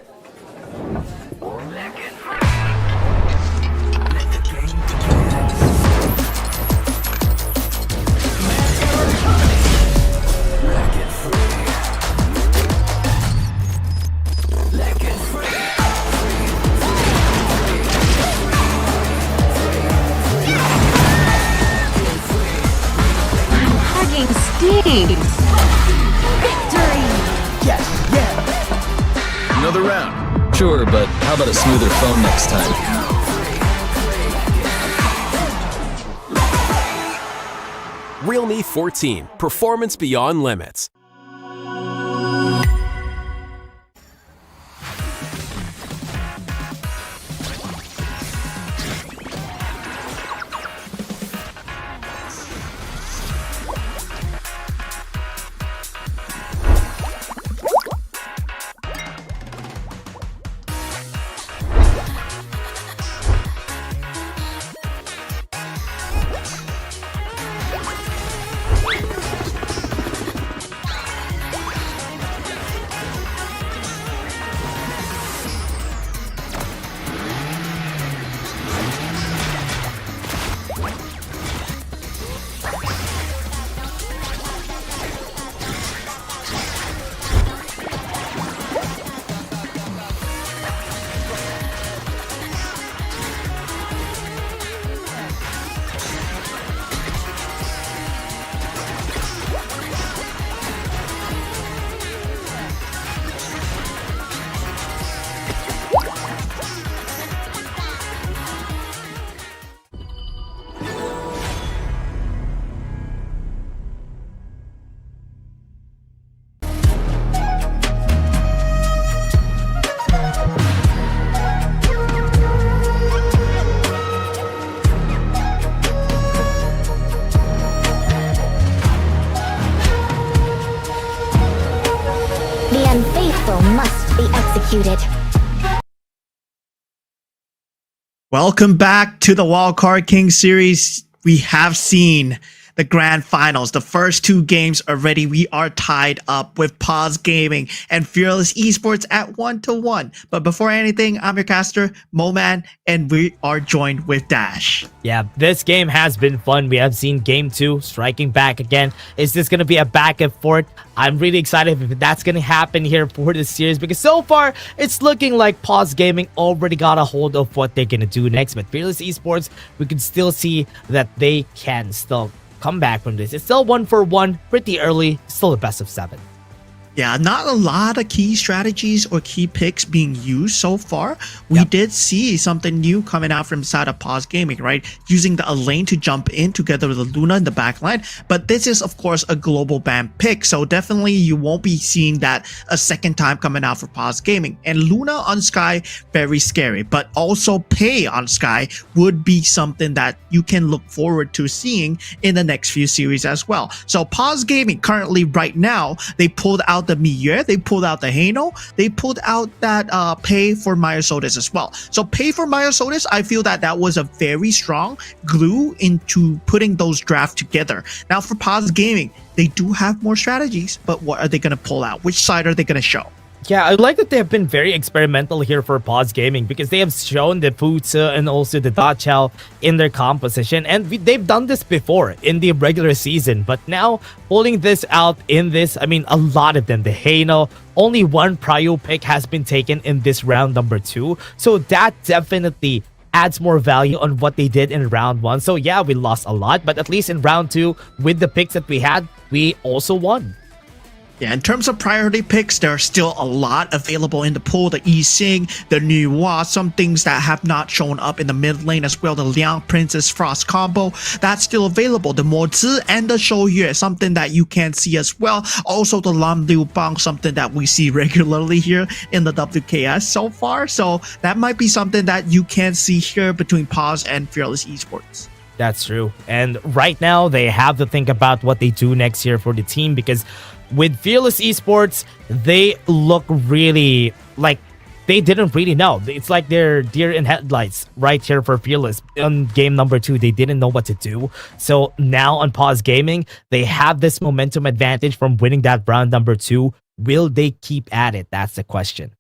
teams. Victory! Another round. Sure, but how about a smoother phone next time? Realme 14, performance beyond limits. The unfaithful must be executed. Welcome back to the Wildcard King series. We have seen the grand finals. The first two games already, we are tied up with Paws Gaming and Fearless Esports at 1-1. But before anything, I'm your caster, Moman, and we are joined with Dash. Yeah, this game has been fun. We have seen game 2 striking back again. Is this going to be a back and forth? I'm really excited if that's going to happen here for this series because so far it's looking like Paws Gaming already got a hold of what they're going to do next. But Fearless Esports, we can still see that they can still come back from this. It's still 1-1, pretty early, still a best of 7. Yeah, not a lot of key strategies or key picks being used so far. We did see something new coming out from side of Paws Gaming, right? Using the Elaine to jump in together with the Luna in the backline. But this is, of course, a global ban pick. So definitely you won't be seeing that a second time coming out for Paws Gaming. And Luna on Sky, very scary. But also Pay on Sky would be something that you can look forward to seeing in the next few series as well. So Paws Gaming currently right now, they pulled out the Mieux, they pulled out the Hano, they pulled out that Pay for Myosotis as well. So Pay for Myosotis, I feel that that was a very strong glue into putting those drafts together. Now for Paws Gaming, they do have more strategies, but what are they going to pull out? Which side are they going to show? Yeah, I like that they have been very experimental here for Paws Gaming because they have shown the Futsu and also the Dachao in their composition, and they've done this before in the regular season, but now pulling this out in this, I mean, a lot of them, the Hano, only one prio pick has been taken in this round number 2, so that definitely adds more value on what they did in round 1. So yeah, we lost a lot, but at least in round 2, with the picks that we had, we also won. Yeah, in terms of priority picks, there are still a lot available in the pool. The Yi Xing, the Nuwa, some things that have not shown up in the mid lane as well. The Liang Princess Frost combo, that's still available. The Mo Zi and the Shou Yue, something that you can see as well. Also the Lam Liu Bang, something that we see regularly here in the WKS so far. So that might be something that you can see here between Paws and Fearless Esports. That's true. And right now, they have to think about what they do next year for the team because with Fearless Esports, they look really like they didn't really know. It's like they're deer in headlights right here for Fearless. On game number 2, they didn't know what to do. So now on Paws Gaming, they have this momentum advantage from winning that round number 2. Will they keep at it? That's the question.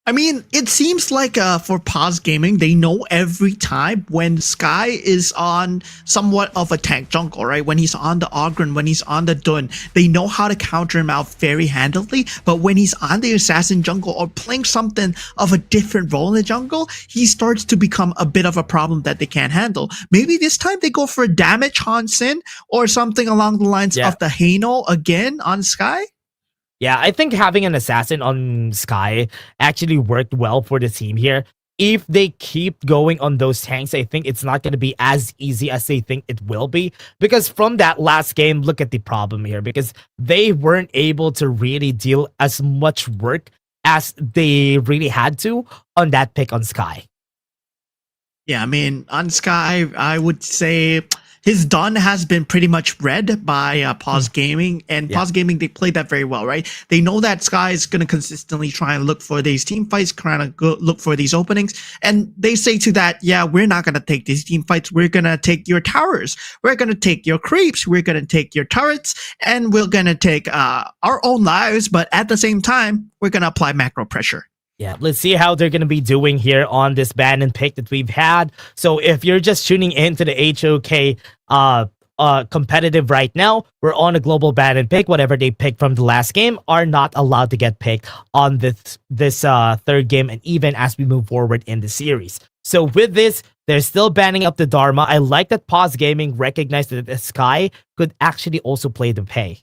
I mean, it seems like for Paws Gaming, they know every time when Sky is on somewhat of a tank jungle, right? When he's on the Ogren, when he's on the Dun, they know how to counter him out very handily. But when he's on the Assassin jungle or playing something of a different role in the jungle, he starts to become a bit of a problem that they can't handle. Maybe this time they go for damage Hansen or something along the lines of the Hano again on Sky. Yeah, I think having an assassin on Sky actually worked well for the team here. If they keep going on those tanks, I think it's not going to be as easy as they think it will be. Because from that last game, look at the problem here. Because they weren't able to really deal as much work as they really had to on that pick on Sky. Yeah, I mean, on Sky, I would say his Dun has been pretty much read by Paws Gaming, and Paws Gaming, they played that very well, right? They know that Sky is going to consistently try and look for these team fights, trying to go look for these openings, and they say to that, yeah, we're not going to take these team fights, we're going to take your towers, we're going to take your creeps, we're going to take your turrets, and we're going to take our own lives, but at the same time, we're going to apply macro pressure. Yeah, let's see how they're going to be doing here on this ban and pick that we've had. So if you're just tuning into the HOK competitive right now, we're on a global ban and pick. Whatever they pick from the last game are not allowed to get picked on this third game and even as we move forward in the series. So with this, they're still banning up the Dharma. I like that Paws Gaming recognized that the Sky could actually also play the pay.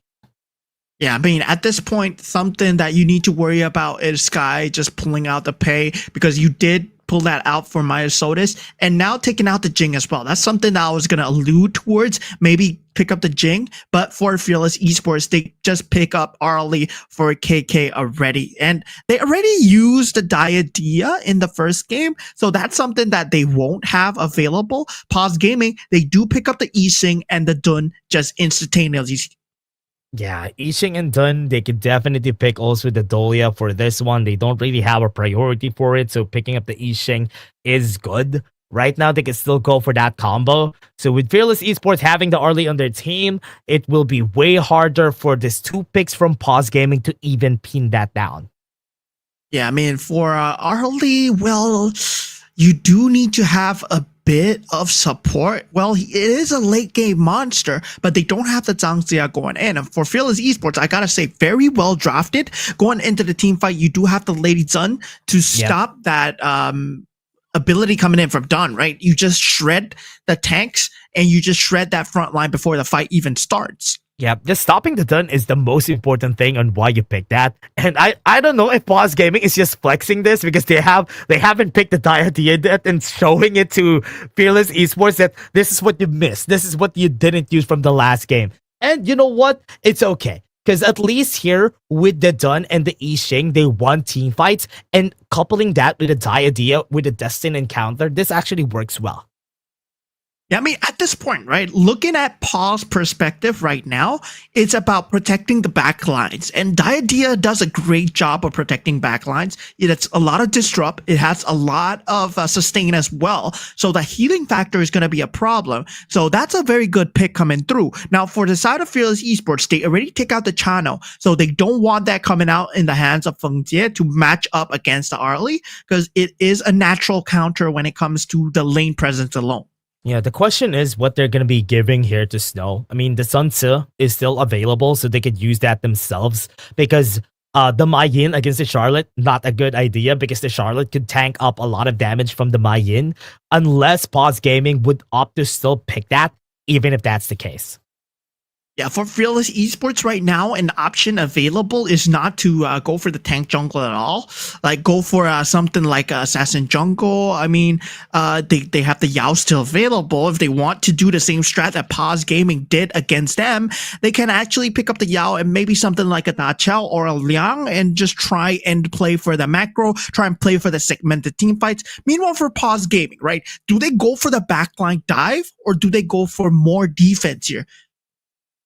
Yeah, I mean, at this point, something that you need to worry about is Sky just pulling out the pay because you did pull that out for Myosotis and now taking out the Jing as well. That's something that I was going to allude towards, maybe pick up the Jing, but for Fearless Esports, they just pick up Arlie for KK already. And they already used the Diadea in the first game, so that's something that they won't have available. Paws Gaming, they do pick up the Yixing and the Dun just instantaneously. Yeah, Yixing and Dun, they could definitely pick also the Dolia for this one. They don't really have a priority for it, so picking up the Yixing is good. Right now, they can still go for that combo. So with Fearless Esports having the Arlie on their team, it will be way harder for these two picks from Paws Gaming to even pin that down. Yeah, I mean, for Arlie, well, you do need to have a bit of support. Well, it is a late game monster, but they don't have the Zhangxia going in. And for Fearless Esports, I gotta say, very well drafted. Going into the team fight, you do have the Lady Zun to stop that ability coming in from Dun, right? You just shred the tanks and you just shred that front line before the fight even starts. Yeah, just stopping the Dun is the most important thing on why you pick that. And I don't know if Paws Gaming is just flexing this because they haven't picked the Diadea yet and showing it to Fearless Esports that this is what you missed. This is what you didn't use from the last game. And you know what? It's okay. Because at least here with the Dun and the Yixing, they won team fights. And coupling that with the Diadea with the Destin encounter, this actually works well. Yeah, I mean, at this point, right, looking at Paul's perspective right now, it's about protecting the backlines. And Diadea does a great job of protecting backlines. It's a lot of disrupt. It has a lot of sustain as well. So the healing factor is going to be a problem. So that's a very good pick coming through. Now, for the side of Fearless Esports, they already take out the Chano. So they don't want that coming out in the hands of Feng Jie to match up against the Arlie because it is a natural counter when it comes to the lane presence alone. Yeah, the question is what they're going to be giving here to Snow. I mean, the Sun Tzu is still available, so they could use that themselves because the Mai Yin against the Charlotte, not a good idea because the Charlotte could tank up a lot of damage from the Mai Yin unless Paws Gaming would opt to still pick that, even if that's the case. Yeah, for Fearless Esports right now, an option available is not to go for the tank jungle at all. Like, go for something like Assassin Jungle. I mean, they have the Yao still available. If they want to do the same strat that Paws Gaming did against them, they can actually pick up the Yao and maybe something like a Da Chao or a Liang and just try and play for the macro, try and play for the segmented team fights. Meanwhile, for Paws Gaming, right, do they go for the backline dive or do they go for more defense here?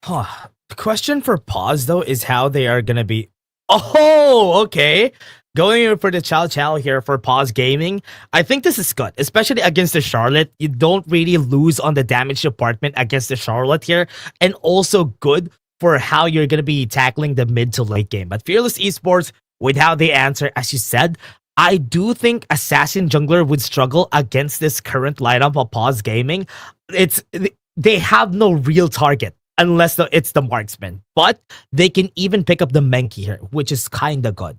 The question for Paws, though, is how they are going to be... Oh, okay. Going for the Chow Chow here for Paws Gaming. I think this is good, especially against the Charlotte. You don't really lose on the damage department against the Charlotte here. And also good for how you're going to be tackling the mid to late game. But Fearless Esports, with how they answer, as you said, I do think Assassin Jungler would struggle against this current lineup of Paws Gaming. They have no real target unless it's the marksman, but they can even pick up the Menki here, which is kind of good.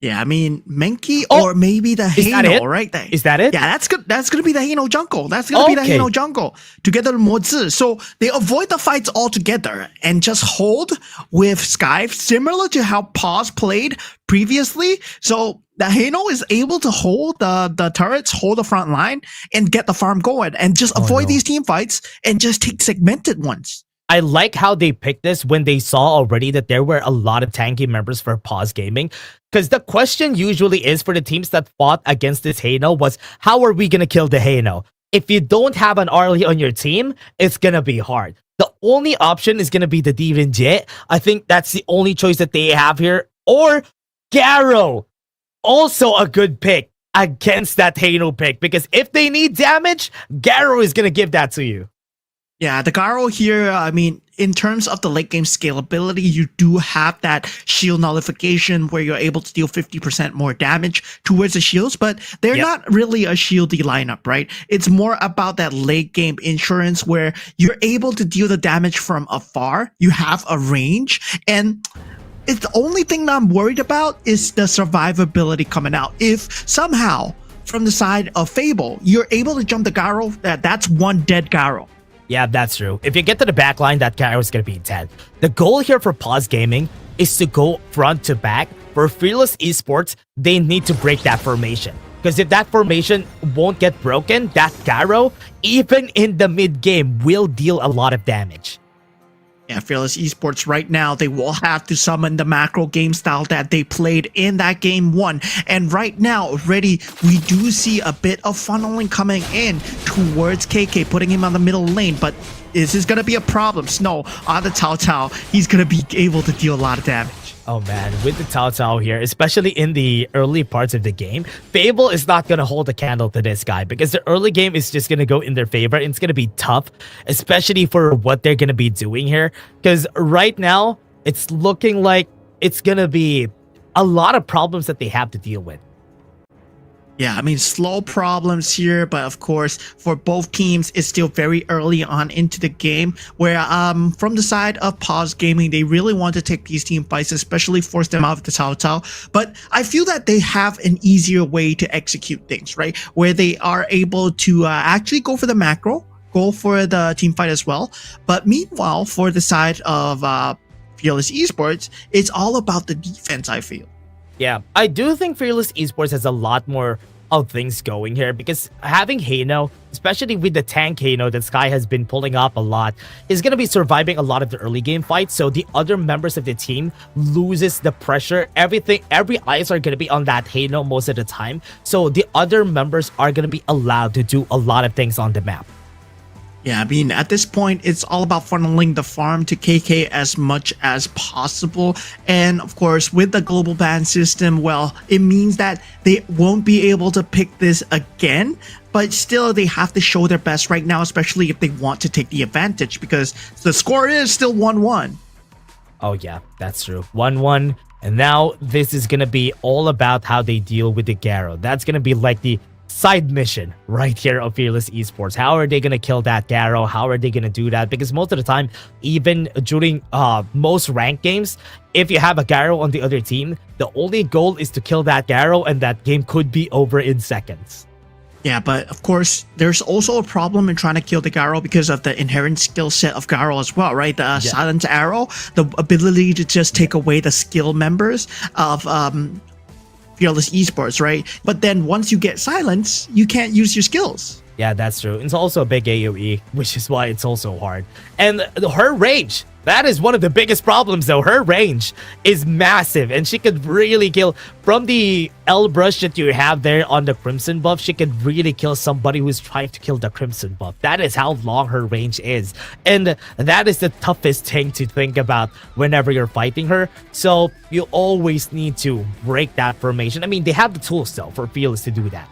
Yeah, I mean, Menki or maybe the Hano, right? Is that it? Yeah, that's good. That's gonna be the Hano jungle. That's gonna be the Hano jungle together with Mozi. So they avoid the fights altogether and just hold with Sky, similar to how Paws played previously. So the Hano is able to hold the turrets, hold the front line, and get the farm going, and just avoid these team fights and just take segmented ones. I like how they picked this when they saw already that there were a lot of tanky members for Paws Gaming. Because the question usually is for the teams that fought against this Hano was, how are we going to kill the Hano? If you don't have an Arlie on your team, it's going to be hard. The only option is going to be the Demon Jet. I think that's the only choice that they have here. Or Garo. Also a good pick against that Hano pick. Because if they need damage, Garo is going to give that to you. Yeah, the Garo here, I mean, in terms of the late game scalability, you do have that shield nullification where you're able to deal 50% more damage towards the shields, but they're not really a shieldy lineup, right? It's more about that late game insurance where you're able to deal the damage from afar. You have a range, and it's the only thing that I'm worried about is the survivability coming out. If somehow from the side of Fable, you're able to jump the Garo, that's one dead Garo. Yeah, that's true. If you get to the back line, that Garo is going to be dead. The goal here for Paws Gaming is to go front to back. For Fearless Esports, they need to break that formation. Because if that formation won't get broken, that Garo, even in the mid game, will deal a lot of damage. Yeah, Fearless Esports right now, they will have to summon the macro game style that they played in that game 1. And right now, already, we do see a bit of funneling coming in towards KK, putting him on the middle lane. But this is going to be a problem. Snow on the Cao Cao, he's going to be able to deal a lot of damage. Oh man, with the Cao Cao here, especially in the early parts of the game, Fable is not going to hold a candle to this guy because the early game is just going to go in their favor. And it's going to be tough, especially for what they're going to be doing here. Because right now, it's looking like it's going to be a lot of problems that they have to deal with. Yeah, I mean, slow problems here, but of course, for both teams, it's still very early on into the game, where from the side of Paws Gaming, they really want to take these team fights, especially force them out of the Cao Cao. But I feel that they have an easier way to execute things, right? Where they are able to actually go for the macro, go for the team fight as well. But meanwhile, for the side of Fearless Esports, it's all about the defense, I feel. Yeah, I do think Fearless Esports has a lot more of things going here because having Hano, especially with the tank Hano that Sky has been pulling up a lot, is going to be surviving a lot of the early game fights. So the other members of the team loses the pressure. Every eyes are going to be on that Hano most of the time. So the other members are going to be allowed to do a lot of things on the map. Yeah, I mean, at this point, it's all about funneling the farm to KK as much as possible. And of course, with the global ban system, well, it means that they won't be able to pick this again. But still, they have to show their best right now, especially if they want to take the advantage, because the score is still 1-1. Oh yeah, that's true. 1-1. And now this is going to be all about how they deal with the Garo. That's going to be like the side mission right here of Fearless Esports. How are they going to kill that Garo? How are they going to do that? Because most of the time, even during most ranked games, if you have a Garo on the other team, the only goal is to kill that Garo and that game could be over in seconds. Yeah, but of course, there's also a problem in trying to kill the Garo because of the inherent skill set of Garo as well, right? The Silence Arrow, the ability to just take away the skill members of Fearless Esports, right? But then once you get silence, you can't use your skills. Yeah, that's true. It's also a big AoE, which is why it's also hard. And her range, that is one of the biggest problems though. Her range is massive and she could really kill from the L brush that you have there on the Crimson buff. She could really kill somebody who's trying to kill the Crimson buff. That is how long her range is. And that is the toughest thing to think about whenever you're fighting her. So you always need to break that formation. I mean, they have the tools though for Fearless to do that.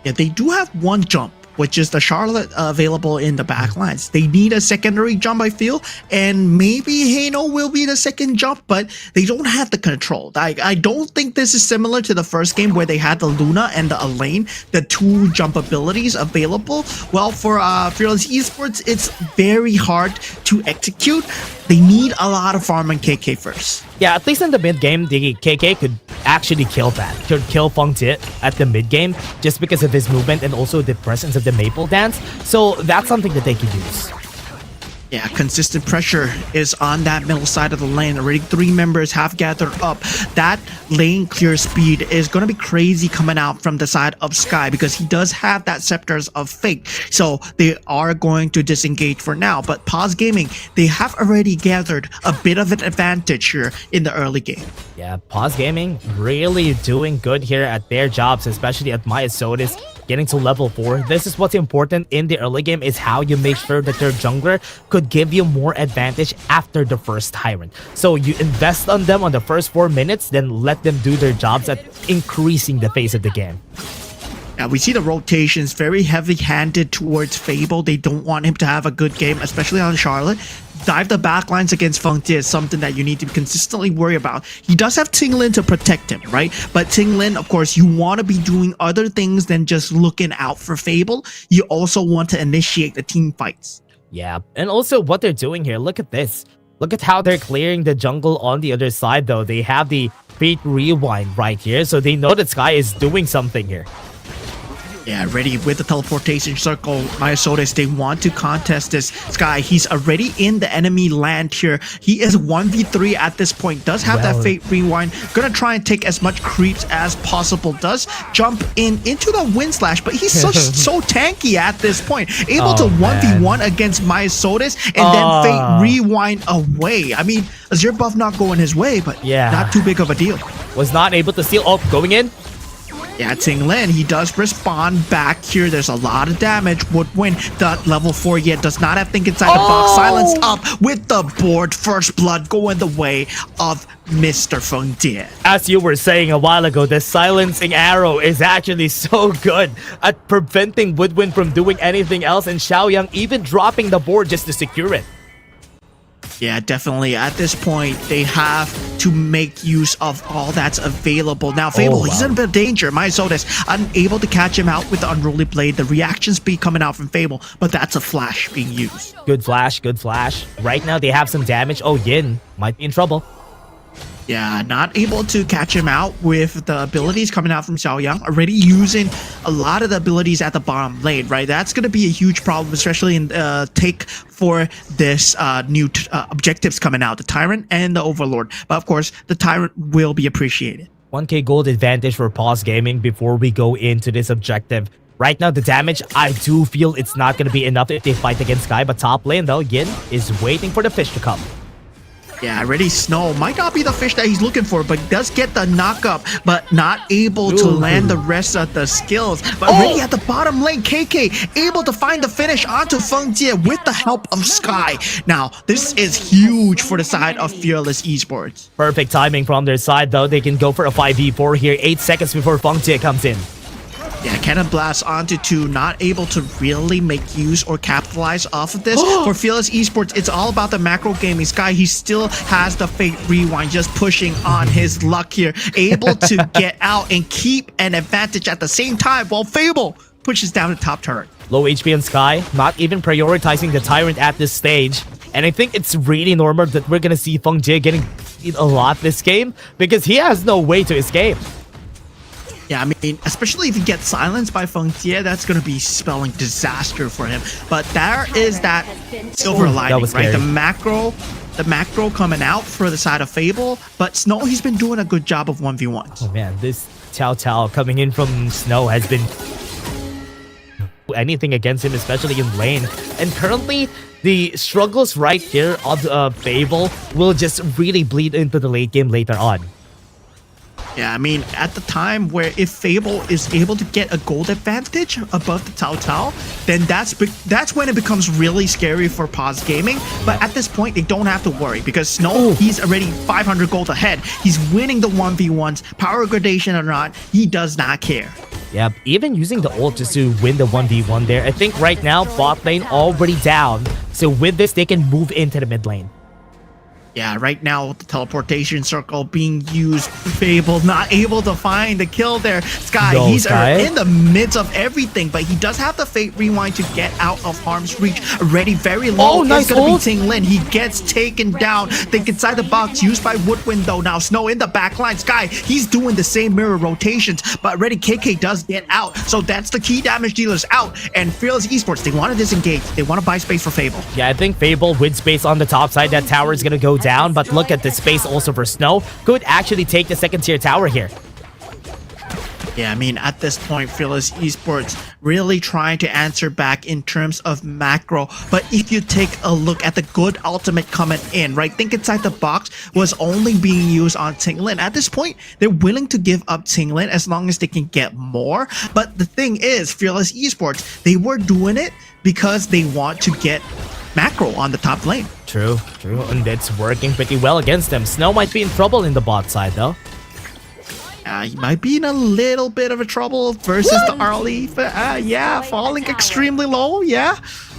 Yeah, they do have one jump which is the Charlotte available in the back lines. They need a secondary jump, I feel, and maybe Hano will be the second jump, but they don't have the control. I don't think this is similar to the first game where they had the Luna and the Elaine, the two jump abilities available. Well, for Fearless Esports, it's very hard to execute. They need a lot of farm and KK first. Yeah, at least in the mid game, the KK could actually kill that. Could kill Feng Jie at the mid game just because of his movement and also the presence of the Maple Dance. So that's something that they could use. Yeah, consistent pressure is on that middle side of the lane. Already 3 members have gathered up. That lane clear speed is going to be crazy coming out from the side of Sky because he does have that Scepters of Fate. So they are going to disengage for now. But Paws Gaming, they have already gathered a bit of an advantage here in the early game. Yeah, Paws Gaming really doing good here at their jobs, especially at Myosotis. Getting to level 4. This is what's important in the early game, is how you make sure that your jungler could give you more advantage after the first Tyrant. So you invest on them on the first 4 minutes, then let them do their jobs at increasing the pace of the game. Yeah, we see the rotations very heavy-handed towards Fable. They don't want him to have a good game, especially on Charlotte. Dive the backlines against Feng Jie is something that you need to consistently worry about. He does have Tinglin to protect him, right? But Tinglin, of course, you want to be doing other things than just looking out for Fable. You also want to initiate the team fights. Yeah, and also what they're doing here, look at this. Look at how they're clearing the jungle on the other side, though. They have the Fate Rewind right here, so they know that Sky is doing something here. Yeah, ready with the teleportation circle. Myosotis, they want to contest this Sky. He's already in the enemy land here. He is 1v3 at this point. Does have that Fate Rewind. Gonna try and take as much creeps as possible. Does jump into the Wind Slash, but he's so tanky at this point. Able to 1v1 against Myosotis and then Fate Rewind away. I mean, Azure buff not going his way, but not too big of a deal. Was not able to steal. Oh, going in. Yeah, Tinglin, he does respond back here. There's a lot of damage. Would win the level 4 yet. Does not have Think Inside the Box. Silenced up with the board. First blood going the way of Mr. Feng Jie. As you were saying a while ago, the silencing arrow is actually so good at preventing Woodwind from doing anything else, and Xiaoyang even dropping the board just to secure it. Yeah, definitely. At this point, they have to make use of all that's available. Now, Fable, he's in a bit of danger. Myosotis unable to catch him out with the Unruly Blade. The reaction speed coming out from Fable, but that's a flash being used. Good flash, good flash. Right now, they have some damage. Oh, Yin might be in trouble. Yeah, not able to catch him out with the abilities coming out from Xiaoyang. Already using a lot of the abilities at the bottom lane, right? That's going to be a huge problem, especially in take for this new objectives coming out, the Tyrant and the Overlord. But of course, the Tyrant will be appreciated. 1k gold advantage for Paws Gaming before we go into this objective. Right now, the damage, I do feel it's not going to be enough if they fight against Sky. But top lane, though, Yin is waiting for the fish to come. Yeah, already Snow might not be the fish that he's looking for, but does get the knockup, but not able to land the rest of the skills. But already at the bottom lane, KK able to find the finish onto Feng Jie with the help of Sky. Now, this is huge for the side of Fearless Esports. Perfect timing from their side, though. They can go for a 5v4 here, 8 seconds before Feng Jie comes in. Yeah, Cannon Blast onto 2, not able to really make use or capitalize off of this. For Fearless Esports, it's all about the macro gaming. Sky, he still has the Fate Rewind, just pushing on his luck here. Able to get out and keep an advantage at the same time, while Fable pushes down the top turret. Low HP on Sky, not even prioritizing the Tyrant at this stage. And I think it's really normal that we're gonna see Feng Jie getting a lot this game, because he has no way to escape. Yeah, I mean, especially if he gets silenced by Feng Jie, that's going to be spelling disaster for him. But there is that silver lining, right? The macro coming out for the side of Fable. But Snow, he's been doing a good job of 1v1s. Oh man, this Cao coming in from Snow has been anything against him, especially in lane. And currently, the struggles right here of Fable will just really bleed into the late game later on. Yeah, I mean, at the time where if Fable is able to get a gold advantage above the Cao, then that's when it becomes really scary for Paws Gaming. But at this point, they don't have to worry because Snow, he's already 500 gold ahead. He's winning the 1v1s, power gradation or not, he does not care. Yep, even using the ult just to win the 1v1 there. I think right now, bot lane already down. So with this, they can move into the mid lane. Yeah, right now the teleportation circle being used. Fable not able to find the kill there. Sky, No, he's Sky. in the midst of everything, but he does have the Fate Rewind to get out of harm's reach. Already very low. Oh, nice It's gonna ult. be Ting Lin. He gets taken down. Think inside the box used by Woodwind though. Now Snow in the back line. Sky, he's doing the same mirror rotations, but already KK does get out. So that's the key damage dealers out. And Fearless Esports, they want to disengage. They want to buy space for Fable. Yeah, I think Fable with space on the top side, that tower is gonna go down, but look at the space also for Snow. Could actually take the second tier tower here. Yeah, I mean, at this point, Fearless Esports really trying to answer back in terms of macro. But if you take a look at the good ultimate coming in, right? Think inside the box was only being used on Ting Lin. At this point, they're willing to give up Ting Lin as long as they can get more. But the thing is, Fearless Esports, they were doing it because they want to get macro on the top lane. True, and it's working pretty well against them. Snow might be in trouble in the bot side though. He might be in a little bit of a trouble versus the early. Yeah, falling extremely low. Yeah.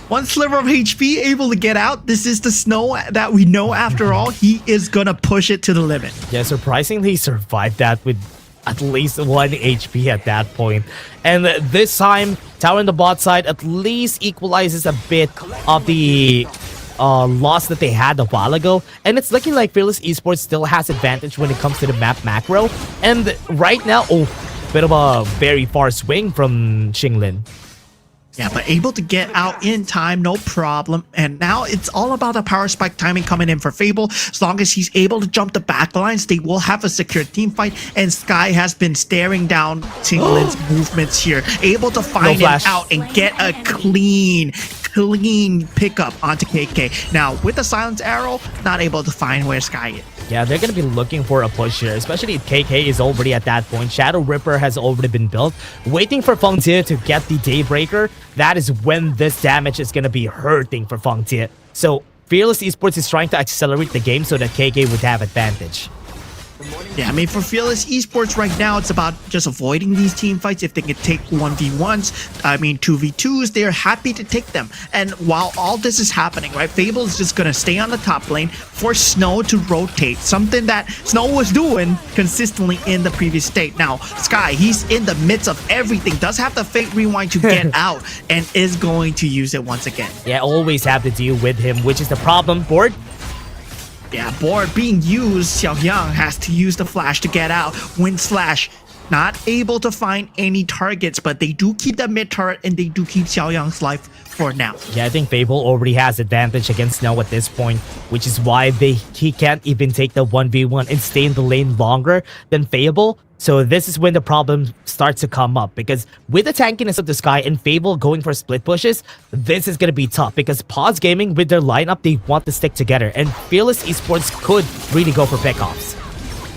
One sliver of HP able to get out. This is the Snow that we know after all. He is going to push it to the limit. Yeah, surprisingly he survived that with at least 1 HP at that point. And this time, tower in the bot side at least equalizes a bit of the loss that they had a while ago, and it's looking like Fearless Esports still has advantage when it comes to the map macro. And right now, bit of a very far swing from Xinglin. Yeah, but able to get out in time, no problem. And now it's all about the power spike timing coming in for Fable. As long as he's able to jump the backlines, they will have a secure team fight. And Sky has been staring down Tinglin's movements here, able to find him out and get a clean pickup onto KK. Now, with the silence arrow, not able to find where Sky is. Yeah, they're going to be looking for a push here, especially if KK is already at that point. Shadow Ripper has already been built, waiting for Feng Jie to get the Daybreaker. That is when this damage is going to be hurting for Feng Jie. So, Fearless Esports is trying to accelerate the game so that KK would have advantage. Yeah, I mean, for Fearless Esports right now, it's about just avoiding these team fights. If they can take 1v1s, I mean 2v2s, they're happy to take them. And while all this is happening, right, Fable is just going to stay on the top lane for Snow to rotate, something that Snow was doing consistently in the previous state. Now, Sky, he's in the midst of everything, does have the Fate Rewind to get out, and is going to use it once again. Yeah, always have to deal with him, which is the problem. Board? Yeah, board being used, Xiaoyang has to use the flash to get out. Wind slash, not able to find any targets, but they do keep the mid turret and they do keep Xiaoyang's life for now. Yeah, I think Fable already has advantage against Snow at this point, which is why he can't even take the 1v1 and stay in the lane longer than Fable. So this is when the problem starts to come up, because with the tankiness of the Sky and Fable going for split pushes, this is going to be tough because Paws Gaming with their lineup, they want to stick together, and Fearless Esports could really go for pickoffs.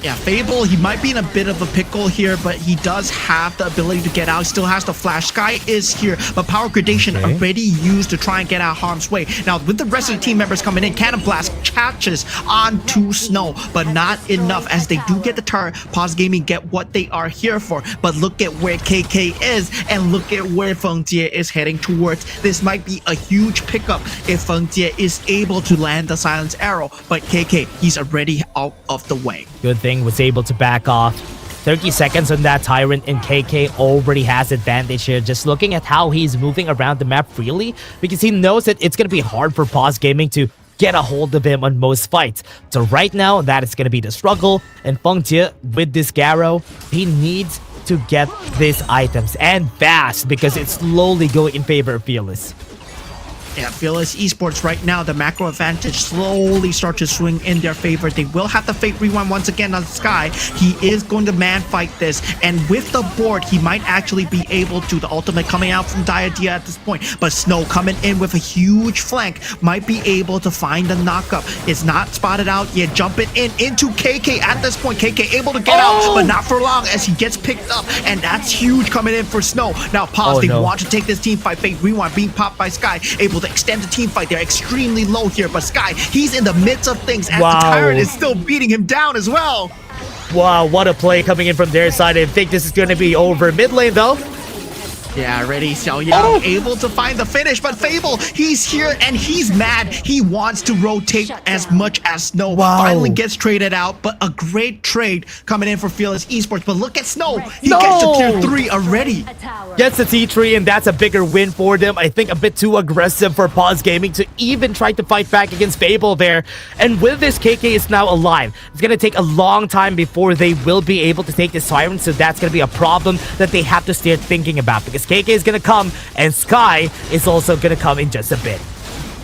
Yeah, Fable, he might be in a bit of a pickle here, but he does have the ability to get out. He still has the flash. Sky is here, but power gradation already used to try and get out harm's way. Now, with the rest of the team members coming in, Cannon Blast catches onto Snow, but not enough as they do get the turret. Paws Gaming get what they are here for, but look at where KK is, and look at where Feng Jie is heading towards. This might be a huge pickup if Feng Jie is able to land the silence arrow, but KK, he's already out of the way. Good thing was able to back off. 30 seconds on that Tyrant, and KK already has advantage here, just looking at how he's moving around the map freely, because he knows that it's going to be hard for Paws Gaming to get a hold of him on most fights. So right now, that is going to be the struggle, and Feng Jie with this Garrow, he needs to get these items, and fast, because it's slowly going in favor of Fearless. Yeah, Fearless Esports right now, the macro advantage slowly starts to swing in their favor. They will have the Fate Rewind once again on Sky. He is going to man fight this, and with the board, he might actually be able to. The ultimate coming out from Diadia at this point, but Snow coming in with a huge flank might be able to find the knockup. It's not spotted out yet. Jumping into KK at this point. KK able to get out, but not for long as he gets picked up, and that's huge coming in for Snow. Now, Paws, they want to take this team fight. Fate Rewind being popped by Sky, able to extend the team fight. They're extremely low here, but Sky, he's in the midst of things as the Tyrant is still beating him down as well. Wow, what a play coming in from their side. I think this is going to be over. Mid lane, though. Yeah, ready, Xiao Yang able to find the finish, but Fable, he's here and he's mad. He wants to rotate as much as Snow. Finally gets traded out, but a great trade coming in for Fearless Esports. But look at Snow, he gets to tier 3 already. Gets the T3, and that's a bigger win for them. I think a bit too aggressive for Paws Gaming to even try to fight back against Fable there. And with this, KK is now alive. It's going to take a long time before they will be able to take this Tyrant, so that's going to be a problem that they have to start thinking about, because KK is going to come, and Sky is also going to come in just a bit.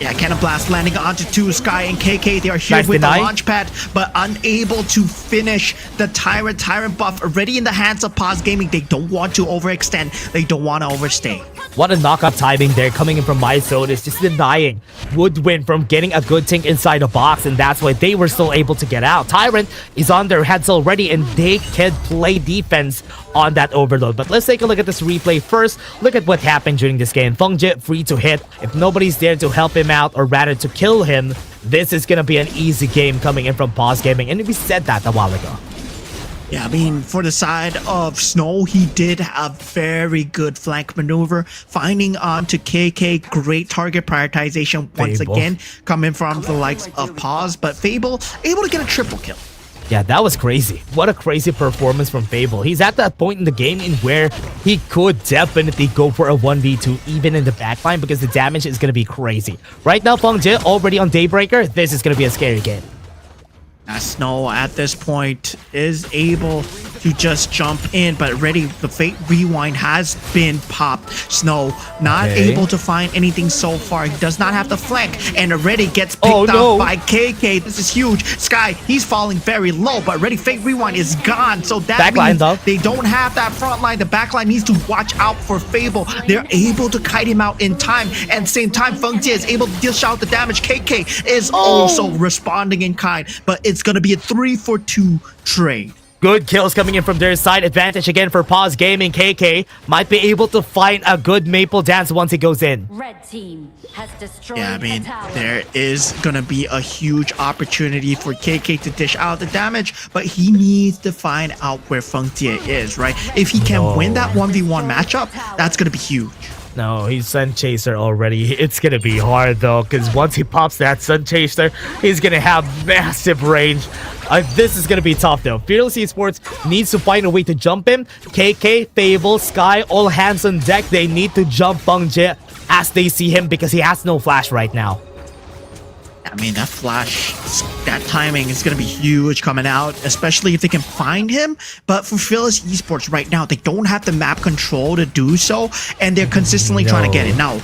Yeah, Cannon Blast landing onto 2. Sky and KK, they are here Nice with deny. the launch pad, but unable to finish the Tyrant. Tyrant buff already in the hands of Paws Gaming. They don't want to overextend. They don't want to overstay. What a knockout timing there coming in from MyZone is just denying Woodwind from getting a good tank inside the box, and that's why they were still able to get out. Tyrant is on their heads already, and they can play defense on that overload. But let's take a look at this replay first. Look at what happened during this game. Fungjit free to hit. If nobody's there to help him out, or rather to kill him, this is gonna be an easy game coming in from Paws Gaming, and we said that a while ago. Yeah, I mean, for the side of Snow, he did a very good flank maneuver, finding onto KK. Great target prioritization once Fable. again, coming from the likes of Paws, but Fable able to get a triple kill. Yeah, that was crazy. What a crazy performance from Fable. He's at that point in the game in where he could definitely go for a 1v2 even in the backline, because the damage is going to be crazy. Right now, Fungjit already on Daybreaker. This is going to be a scary game. Snow at this point is able to just jump in, but ready. The Fate Rewind has been popped. Snow not able to find anything so far. He does not have the flank, and already gets picked up by KK. This is huge. Sky, he's falling very low, but already Fate Rewind is gone. So that means they don't have that front line. The back line needs to watch out for Fable. They're able to kite him out in time, and at the same time, Fungjie is able to dish out the damage. KK is also responding in kind, but it's gonna be a 3-for-2 trade. Good kills coming in from their side. Advantage again for Paws Gaming. KK might be able to find a good maple dance once he goes in. Red team has destroyed Yeah, I mean, a tower. there is gonna be a huge opportunity for KK to dish out the damage, but he needs to find out where Fungjie is, right? If he can win that 1v1 matchup, that's gonna be huge. No, he's Sun Chaser already. It's gonna be hard though, because once he pops that Sun Chaser, he's gonna have massive range. This is gonna be tough though. Fearless Esports needs to find a way to jump him. KK, Fable, Sky, all hands on deck. They need to jump Fungjit as they see him, because he has no flash right now. I mean, that flash, that timing is going to be huge coming out, especially if they can find him. But for Fearless Esports right now, they don't have the map control to do so, and they're consistently trying to get it. Now,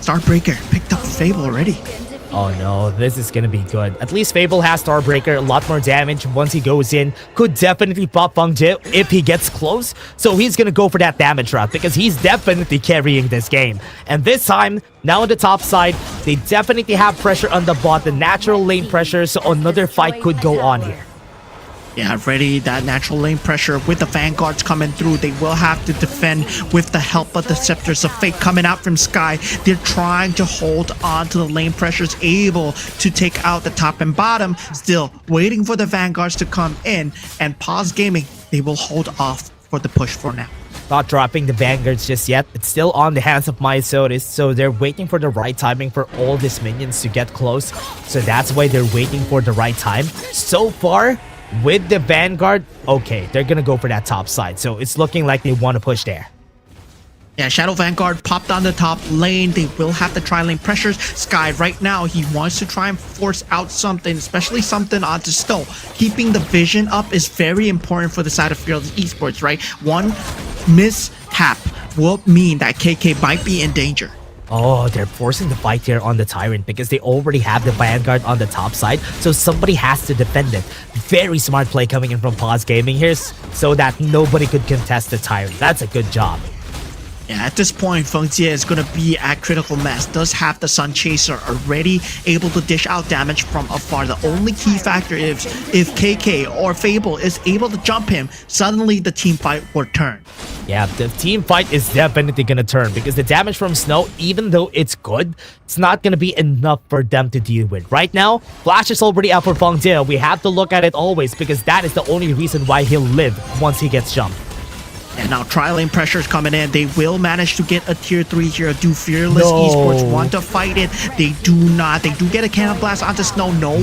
Starbreaker picked up Fable already. Oh no, this is gonna be good. At least Fable has Starbreaker, a lot more damage once he goes in. Could definitely pop Fungjit if he gets close. So he's gonna go for that damage route, because he's definitely carrying this game. And this time, now on the top side, they definitely have pressure on the bot, the natural lane pressure, so another fight could go on here. Yeah, ready that natural lane pressure with the Vanguards coming through. They will have to defend with the help of the Scepters of Fate coming out from Sky. They're trying to hold on to the lane pressures, able to take out the top and bottom. Still waiting for the Vanguards to come in, and Paws Gaming, they will hold off for the push for now. Not dropping the Vanguards just yet. It's still on the hands of MyZone, so they're waiting for the right timing for all these minions to get close. So that's why they're waiting for the right time. So far, with the Vanguard, okay, they're gonna go for that top side. So it's looking like they want to push there. Yeah, Shadow Vanguard popped on the top lane. They will have the tri-lane pressures. Sky right now, he wants to try and force out something, especially something onto Snow. Keeping the vision up is very important for the side of Fearless Esports, right? One mishap will mean that KK might be in danger. Oh, they're forcing the fight here on the Tyrant because they already have the Vanguard on the top side, so somebody has to defend it. Very smart play coming in from Paws Gaming here, so that nobody could contest the Tyrant. That's a good job. Yeah, at this point, Feng Jie is going to be at critical mass. Does have the Sun Chaser already able to dish out damage from afar. The only key factor is if KK or Fable is able to jump him, suddenly the team fight will turn. Yeah, the team fight is definitely gonna turn because the damage from Snow, even though it's good, it's not gonna be enough for them to deal with. Right now, Flash is already out for Feng Jie. We have to look at it always because that is the only reason why he'll live once he gets jumped. And now tri-lane pressure's coming in. They will manage to get a tier 3 here. Do Fearless Esports want to fight it? They do not. They do get a cannon blast onto Snow. No,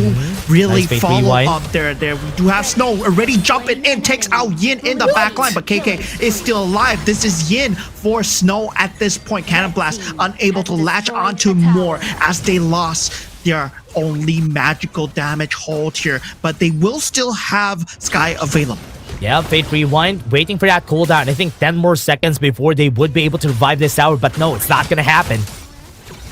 really Nice follow rewind. up there. We do have Snow already jumping in. Takes out Yin in the backline, but KK is still alive. This is Yin for Snow at this point. Cannon blast unable to latch onto more as they lost their only magical damage hold here, but they will still have Sky available. Yeah, Fate Rewind, waiting for that cooldown. I think 10 more seconds before they would be able to revive this tower, but no, it's not gonna happen.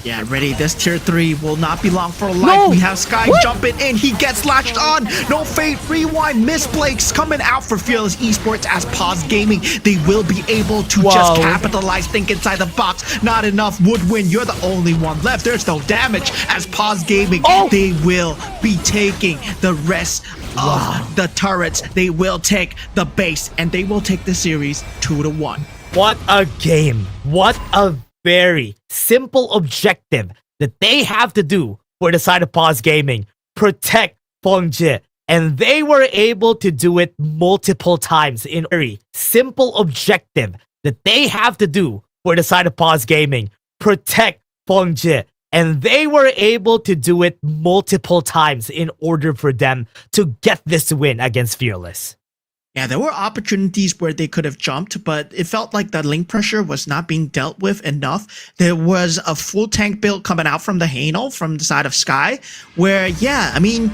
Yeah, ready. This tier 3 will not be long for life. No! We have Sky jumping in. He gets latched on. No Fate Rewind. Miss Blake's coming out for Fearless Esports as Paws Gaming. They will be able to just capitalize. Think inside the box. Not enough. Woodwind, you're the only one left. There's no damage as Paws Gaming. They will be taking the rest of the turrets. They will take the base and they will take the series 2-1. What a game. What a very simple objective that they have to do for the side of Paws Gaming. Protect Feng Jie. And they were able to do it multiple times in a very simple objective that they have to do for the side of Paws Gaming. Protect Feng Jie. And they were able to do it multiple times in order for them to get this win against Fearless. Yeah, there were opportunities where they could have jumped, but it felt like the link pressure was not being dealt with enough. There was a full tank build coming out from the Hano, from the side of Sky, where, yeah, I mean,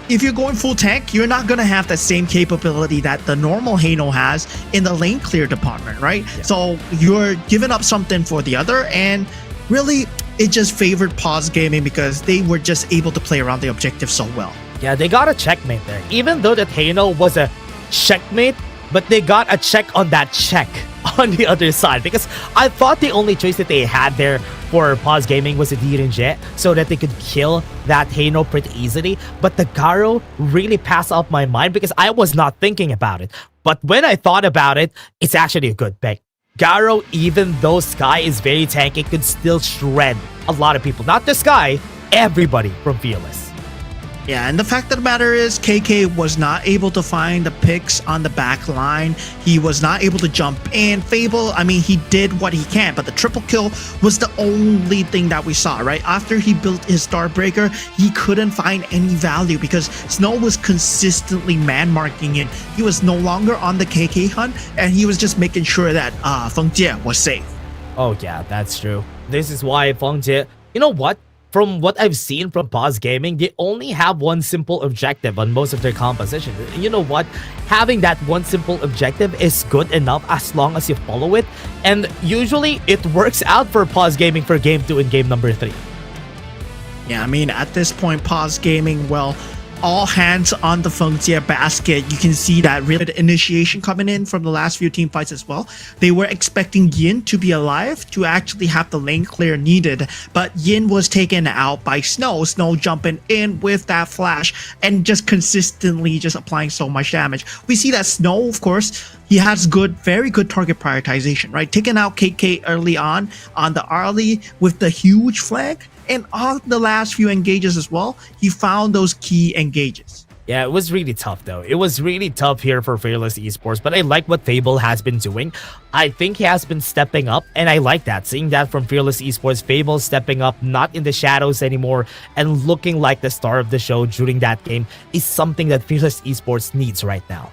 if you're going full tank, you're not going to have the same capability that the normal Hano has in the lane clear department, right? Yeah. So you're giving up something for the other, and really, it just favored Paws Gaming because they were just able to play around the objective so well. Yeah, they got a checkmate there. Even though that Hano was a checkmate, but they got a check on that check on the other side because I thought the only choice that they had there for Paws Gaming was a Diren Jet so that they could kill that Hano pretty easily, but the Garo really passed off my mind because I was not thinking about it. But when I thought about it, it's actually a good pick. Garo, even though Sky is very tanky, could still shred a lot of people. Not the Sky, everybody from Fearless. Yeah, and the fact of the matter is KK was not able to find the picks on the back line. He was not able to jump in. Fable, I mean, he did what he can, but the triple kill was the only thing that we saw, right? After he built his Starbreaker, he couldn't find any value because Snow was consistently man-marking it. He was no longer on the KK hunt, and he was just making sure that Feng Jie was safe. Oh yeah, that's true. This is why Feng Jie, you know what? From what I've seen from Paws Gaming, they only have one simple objective on most of their compositions. You know what? Having that one simple objective is good enough as long as you follow it. And usually, it works out for Paws Gaming for Game 2 and Game number 3. Yeah, I mean, at this point, Paws Gaming, well, all hands on the Feng Jie basket. You can see that real initiation coming in from the last few team fights as well. They were expecting Yin to be alive to actually have the lane clear needed, but Yin was taken out by Snow. Snow jumping in with that flash and just consistently just applying so much damage. We see that Snow, of course, he has very good target prioritization, right? Taking out KK early on the early with the huge flag. And on the last few engages as well, he found those key engages. Yeah, it was really tough though. It was really tough here for Fearless Esports, but I like what Fable has been doing. I think he has been stepping up, and I like that. Seeing that from Fearless Esports, Fable stepping up, not in the shadows anymore, and looking like the star of the show during that game is something that Fearless Esports needs right now.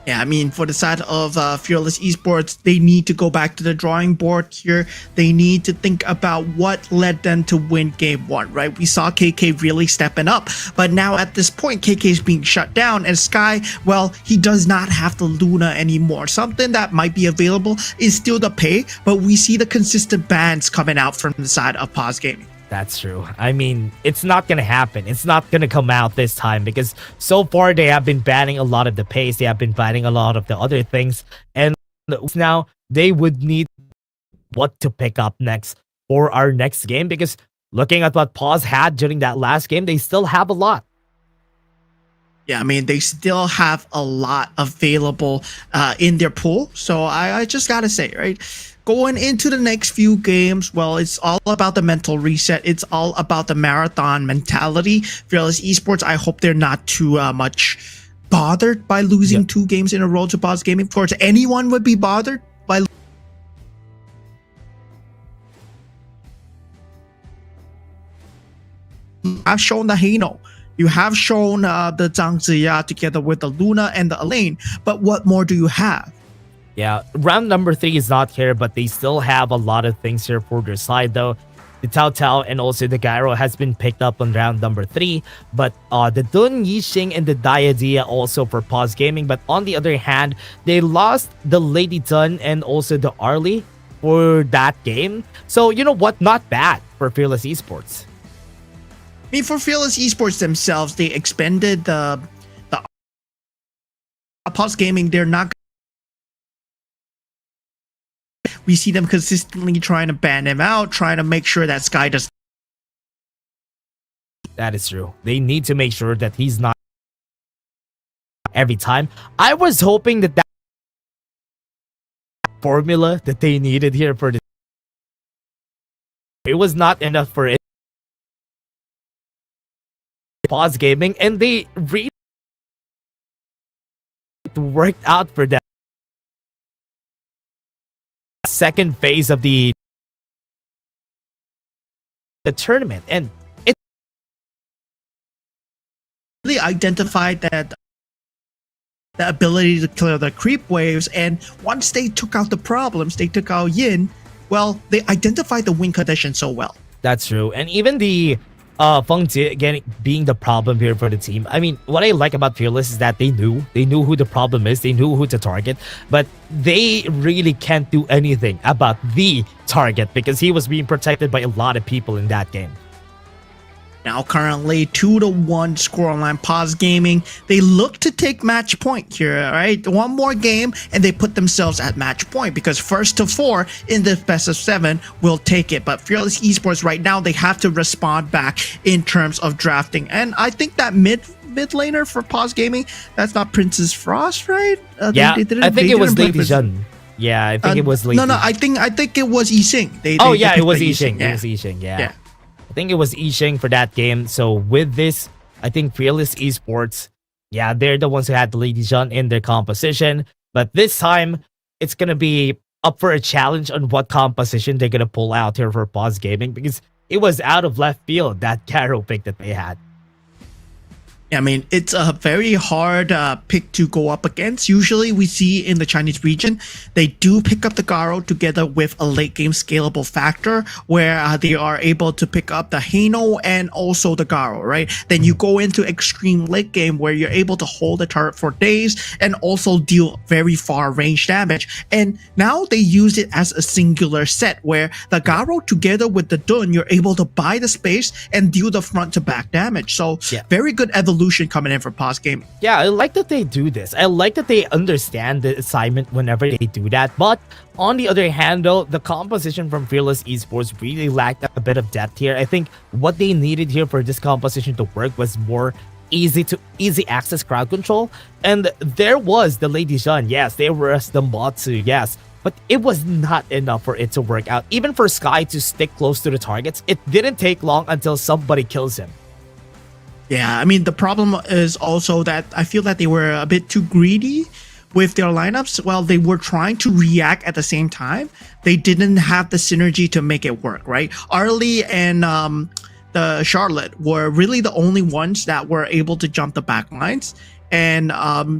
Yeah, I mean, for the side of Fearless Esports, they need to go back to the drawing board here. They need to think about what led them to win Game 1, right? We saw KK really stepping up, but now at this point, KK is being shut down, and Sky, well, he does not have the Luna anymore. Something that might be available is still the pay, but we see the consistent bans coming out from the side of Paws Gaming. That's true. I mean, it's not gonna happen. It's not gonna come out this time because so far they have been banning a lot of the pace. They have been banning a lot of the other things. And now they would need what to pick up next for our next game, because looking at what Paws had during that last game, they still have a lot. Yeah, I mean, they still have a lot available in their pool. So I just got to say, right, going into the next few games, well, it's all about the mental reset. It's all about the marathon mentality. Fearless Esports, I hope they're not too much bothered by losing 2 games in a row to Paws Gaming. Of course, anyone would be bothered by I've shown the Hano. You have shown the Zhang Ziya together with the Luna and the Elaine, but what more do you have? Yeah, round number 3 is not here, but they still have a lot of things here for their side though. The Tao Tao and also the Gyro has been picked up on round number 3, but the Dun Yixing and the Diadea also for Paws Gaming. But on the other hand, they lost the Lady Dun and also the Arlie for that game. So you know what? Not bad for Fearless Esports. I mean, for Fearless Esports themselves, they expended the Paws Gaming. They're not. We see them consistently trying to ban him out, trying to make sure that Sky does. That is true. They need to make sure that he's not every time. I was hoping that that formula that they needed here for the it was not enough for it. Paws Gaming, and they really worked out for them. Second phase of the tournament, and it really identified that the ability to clear the creep waves, and once they took out the problems, they took out Yin, well, they identified the win condition so well. That's true. And even the Feng Jie again being the problem here for the team. I mean, what I like about Fearless is that they knew who the problem is, they knew who to target, but they really can't do anything about the target because he was being protected by a lot of people in that game. Now currently 2-1 scoreline. Paws Gaming, they look to take match point here, right? One more game and they put themselves at match point because first to 4 in the best of 7 will take it. But Fearless Esports right now, they have to respond back in terms of drafting. And I think that mid laner for Paws Gaming, that's not Princess Frost, right? Yeah, I think it was Lady Zhen. Yeah, I think it was Lady. No, I think it was Yixing. It was Yixing. Yeah. It was Yixing, yeah. I think it was Yixing for that game. So with this, I think Fearless Esports, yeah, they're the ones who had the Lady Zhen in their composition. But this time, it's going to be up for a challenge on what composition they're going to pull out here for Paws Gaming because it was out of left field, that Garo pick that they had. I mean, it's a very hard pick to go up against. Usually we see in the Chinese region, they do pick up the Garo together with a late game scalable factor where they are able to pick up the Hano and also the Garo, right? Then you go into extreme late game where you're able to hold the turret for days and also deal very far range damage. And now they use it as a singular set where the Garo together with the Dun, you're able to buy the space and deal the front to back damage. So very good evolution coming in for Paws Gaming. Yeah, I like that they do this. I like that they understand the assignment whenever they do that. But on the other hand, though, the composition from Fearless Esports really lacked a bit of depth here. I think what they needed here for this composition to work was more easy access crowd control. And there was the Lady Zhen. Yes, there was the Matsu. Yes. But it was not enough for it to work out. Even for Sky to stick close to the targets, it didn't take long until somebody kills him. Yeah, I mean, the problem is also that I feel that they were a bit too greedy with their lineups. While they were trying to react at the same time, they didn't have the synergy to make it work, right? Arlie and the Charlotte were really the only ones that were able to jump the back lines. And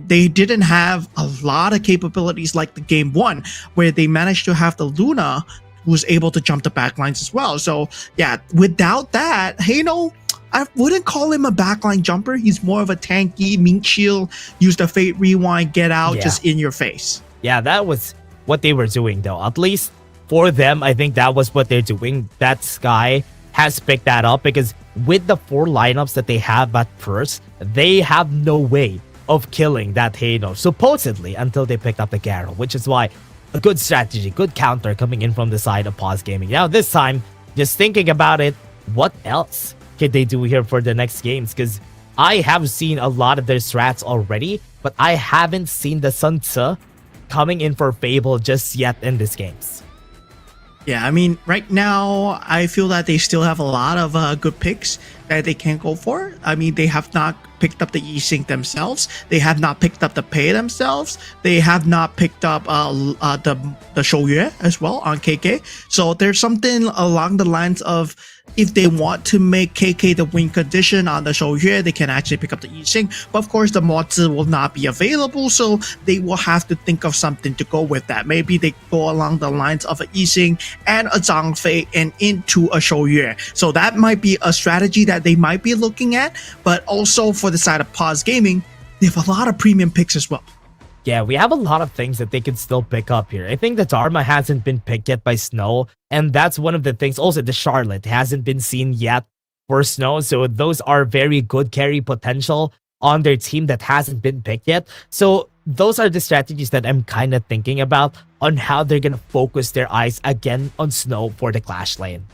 they didn't have a lot of capabilities like the game 1, where they managed to have the Luna who was able to jump the back lines as well. So yeah, without that, Hano, I wouldn't call him a backline jumper. He's more of a tanky, meat shield, use the fate rewind, get out, just in your face. Yeah, that was what they were doing though. At least for them, I think that was what they're doing. That Sky has picked that up because with the 4 lineups that they have at first, they have no way of killing that Hano, supposedly, until they picked up the Garo, which is why a good strategy, good counter coming in from the side of Paws Gaming. Now this time, just thinking about it, what else could they do here for the next games? Because I have seen a lot of their strats already, but I haven't seen the Sun Tzu coming in for Fable just yet in these games. Yeah, I mean, right now, I feel that they still have a lot of good picks that they can go for. I mean, they have not picked up the Yi-Sync themselves. They have not picked up the Pei themselves. They have not picked up the Shouyue as well on KK. So there's something along the lines of, if they want to make KK the win condition on the Shouyue, they can actually pick up the Yi-Sync. But of course, the Mozi will not be available, so they will have to think of something to go with that. Maybe they go along the lines of a Yi-Sync and a Zhangfei and into a Shouyue. So that might be a strategy that they might be looking at. But also for the side of Paws Gaming, they have a lot of premium picks as well. Yeah, we have a lot of things that they can still pick up here. I think the Dharma hasn't been picked yet by Snow, and that's one of the things. Also, the Charlotte hasn't been seen yet for Snow, so those are very good carry potential on their team that hasn't been picked yet. So those are the strategies that I'm kind of thinking about on how they're going to focus their eyes again on Snow for the Clash lane.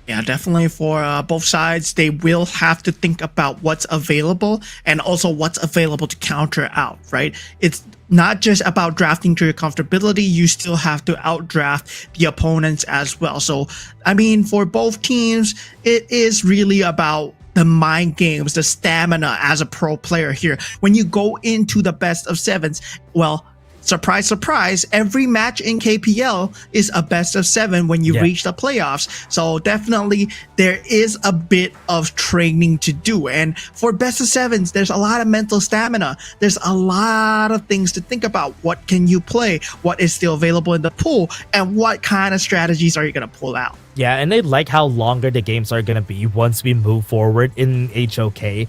Yeah, definitely for both sides, they will have to think about what's available and also what's available to counter out, right? It's not just about drafting to your comfortability, you still have to outdraft the opponents as well. So, I mean, for both teams, it is really about the mind games, the stamina as a pro player here. When you go into the best of sevens, well, surprise, surprise, every match in KPL is a best of 7 when you reach the playoffs. So definitely there is a bit of training to do. And for best of 7s, there's a lot of mental stamina. There's a lot of things to think about. What can you play? What is still available in the pool? And what kind of strategies are you going to pull out? Yeah, and I like how longer the games are going to be once we move forward in HOK.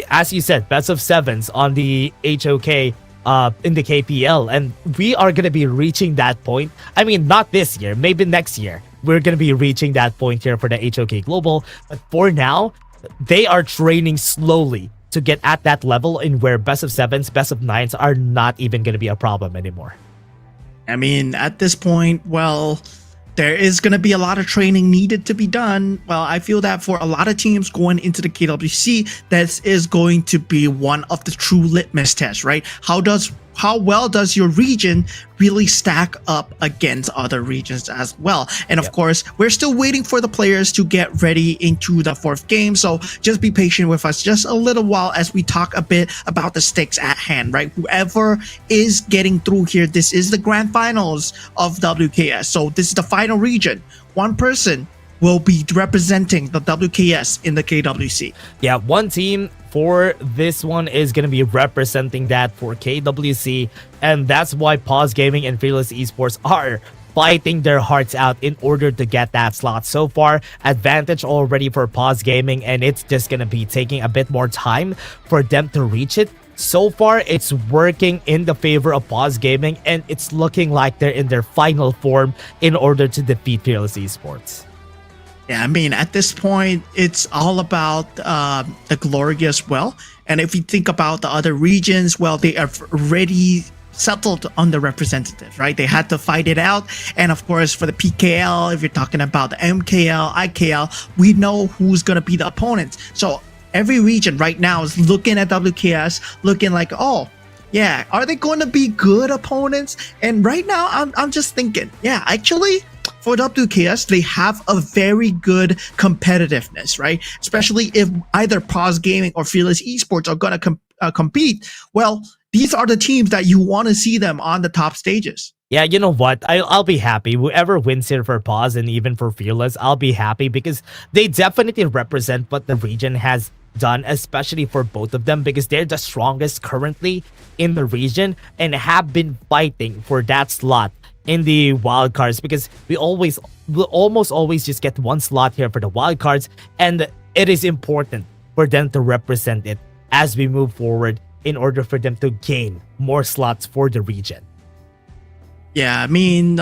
As you said, best of 7s on the HOK in the KPL, and we are going to be reaching that point. I mean, not this year, maybe next year we're going to be reaching that point here for the HOK Global, but for now they are training slowly to get at that level in where best of 7s, best of 9s are not even going to be a problem anymore. I mean, at this point, well, there is going to be a lot of training needed to be done. Well, I feel that for a lot of teams going into the KWC, this is going to be one of the true litmus tests, right? How well does your region really stack up against other regions as well? And of course, we're still waiting for the players to get ready into the 4th game. So just be patient with us just a little while as we talk a bit about the stakes at hand, right? Whoever is getting through here, this is the grand finals of WKS. So this is the final region. One person will be representing the WKS in the KWC. Yeah, one team for this one is going to be representing that for KWC, and that's why Paws Gaming and Fearless Esports are fighting their hearts out in order to get that slot. So far, advantage already for Paws Gaming, and it's just going to be taking a bit more time for them to reach it. So far, it's working in the favor of Paws Gaming, and it's looking like they're in their final form in order to defeat Fearless Esports. Yeah, I mean, at this point, it's all about the glory as well. And if you think about the other regions, well, they have already settled on the representative, right? They had to fight it out. And of course, for the PKL, if you're talking about the MKL, IKL, we know who's going to be the opponents. So every region right now is looking at WKS, looking like, oh, yeah, are they going to be good opponents? And right now, I'm just thinking, yeah, actually, for WKS, they have a very good competitiveness, right? Especially if either Paws Gaming or Fearless Esports are going to compete. Well, these are the teams that you want to see them on the top stages. Yeah, you know what? I'll be happy. Whoever wins here for Paws and even for Fearless, I'll be happy because they definitely represent what the region has done, especially for both of them, because they're the strongest currently in the region and have been fighting for that slot in the wildcards, because we'll almost always just get one slot here for the wildcards, and it is important for them to represent it as we move forward in order for them to gain more slots for the region. Yeah, I mean,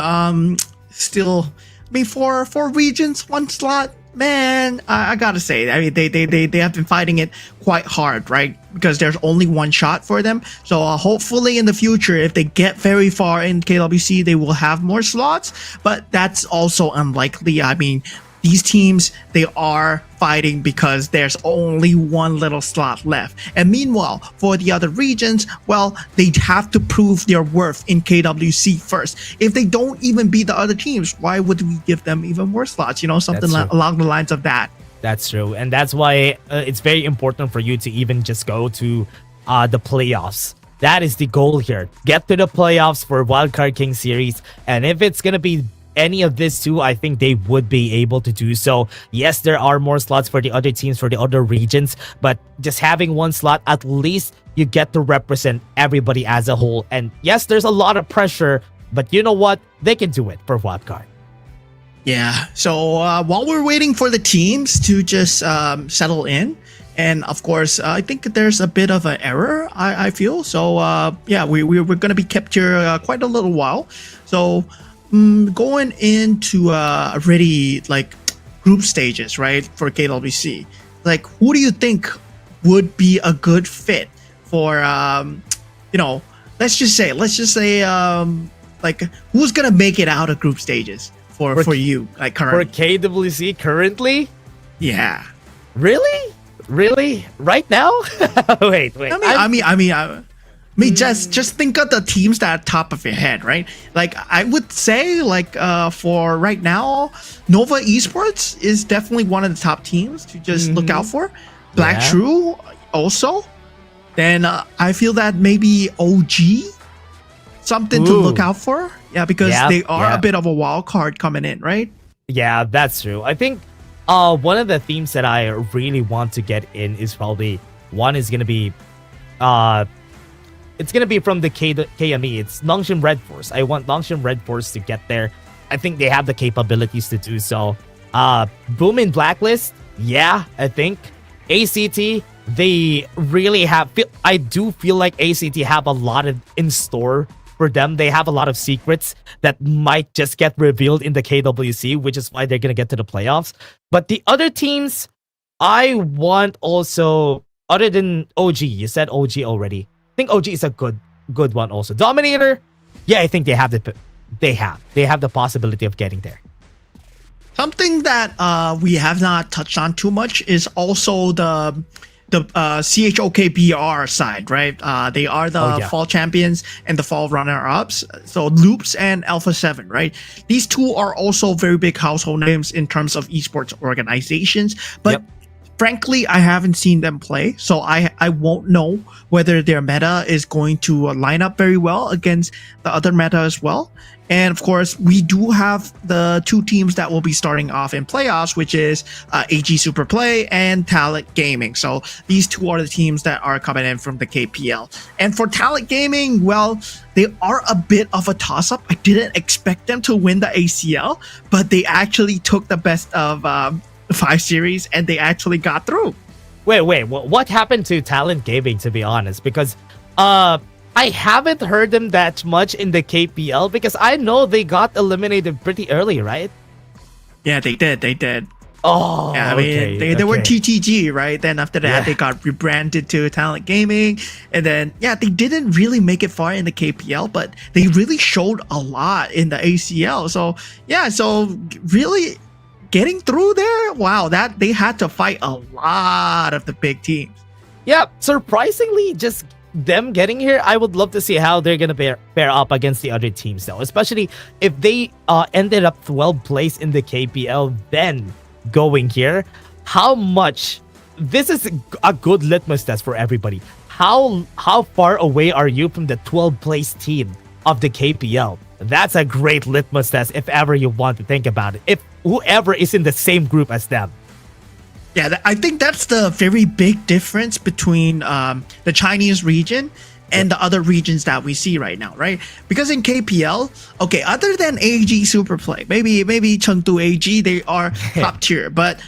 for regions, one slot, Man, I gotta say, I mean, they have been fighting it quite hard, right? Because there's only one shot for them. So hopefully in the future, if they get very far in KWC, they will have more slots. But that's also unlikely. I mean, these teams, they are fighting because there's only one little slot left. And meanwhile, for the other regions, well, they have to prove their worth in KWC first. If they don't even beat the other teams, why would we give them even more slots? You know, something along the lines of that. That's true. And that's why it's very important for you to even just go to the playoffs. That is the goal here. Get to the playoffs for Wildcard King series. And if it's going to be any of this too, I think they would be able to do so. Yes, there are more slots for the other teams, for the other regions, but just having one slot, at least you get to represent everybody as a whole. And yes, there's a lot of pressure, but you know what? They can do it for Wildcard. Yeah. So while we're waiting for the teams to just settle in, and of course, I think there's a bit of an error, I feel. So yeah, we're going to be kept here quite a little while. So going into already like group stages, right, for KWC, like who do you think would be a good fit for you know, let's just say like who's gonna make it out of group stages for you, like currently? For KWC currently? Yeah. Really right now? wait I mean, just think of the teams that are top of your head, right? Like I would say, like for right now, Nova Esports is definitely one of the top teams to just look out for. Black True also. Then I feel that maybe OG, something to look out for. Yeah, because they are a bit of a wild card coming in, right? Yeah, that's true. I think one of the themes that I really want to get in is probably one is gonna be it's going to be from the KME. It's Nongshim Red Force. I want Nongshim Red Force to get there. I think they have the capabilities to do so. Boom in Blacklist. Yeah, I think. ACT, they really have... I do feel like ACT have a lot in store for them. They have a lot of secrets that might just get revealed in the KWC, which is why they're going to get to the playoffs. But the other teams, I want also... Other than OG, you said OG already. I think OG is a good one also. Dominator, yeah, I think they have the possibility of getting there. Something that we have not touched on too much is also the CHOKBR side, right? They are the fall champions and the fall runner-ups. So Loops and Alpha 7, right? These two are also very big household names in terms of esports organizations, but frankly, I haven't seen them play, so I won't know whether their meta is going to line up very well against the other meta as well. And of course, we do have the two teams that will be starting off in playoffs, which is AG Super Play and Talent Gaming. So these two are the teams that are coming in from the KPL. And for Talent Gaming, well, they are a bit of a toss-up. I didn't expect them to win the ACL, but they actually took the best of 5 series and they actually got through. Wait, what happened to Talent Gaming, to be honest? Because I haven't heard them that much in the KPL because I know they got eliminated pretty early, right? Yeah, they did. Oh, yeah, I mean, they were TTG, right? Then after that, they got rebranded to Talent Gaming. And then, yeah, they didn't really make it far in the KPL, but they really showed a lot in the ACL. So, yeah, so really... getting through there, wow, that they had to fight a lot of the big teams. Yeah, surprisingly, just them getting here, I would love to see how they're gonna pair up against the other teams, though. Especially if they ended up 12th place in the KPL, then going here, how much? This is a good litmus test for everybody. How far away are you from the 12th place team of the KPL? That's a great litmus test if ever you want to think about it. If whoever is in the same group as them. Yeah, I think that's the very big difference between the Chinese region and the other regions that we see right now, right? Because in KPL, okay, other than AG Superplay, maybe Chengdu AG, they are top tier, but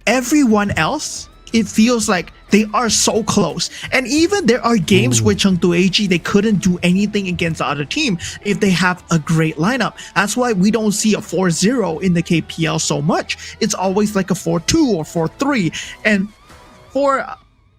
everyone else it feels like they are so close. And even there are games with Chengdu AG, they couldn't do anything against the other team if they have a great lineup. That's why we don't see a 4-0 in the KPL so much. It's always like a 4-2 or 4-3. And for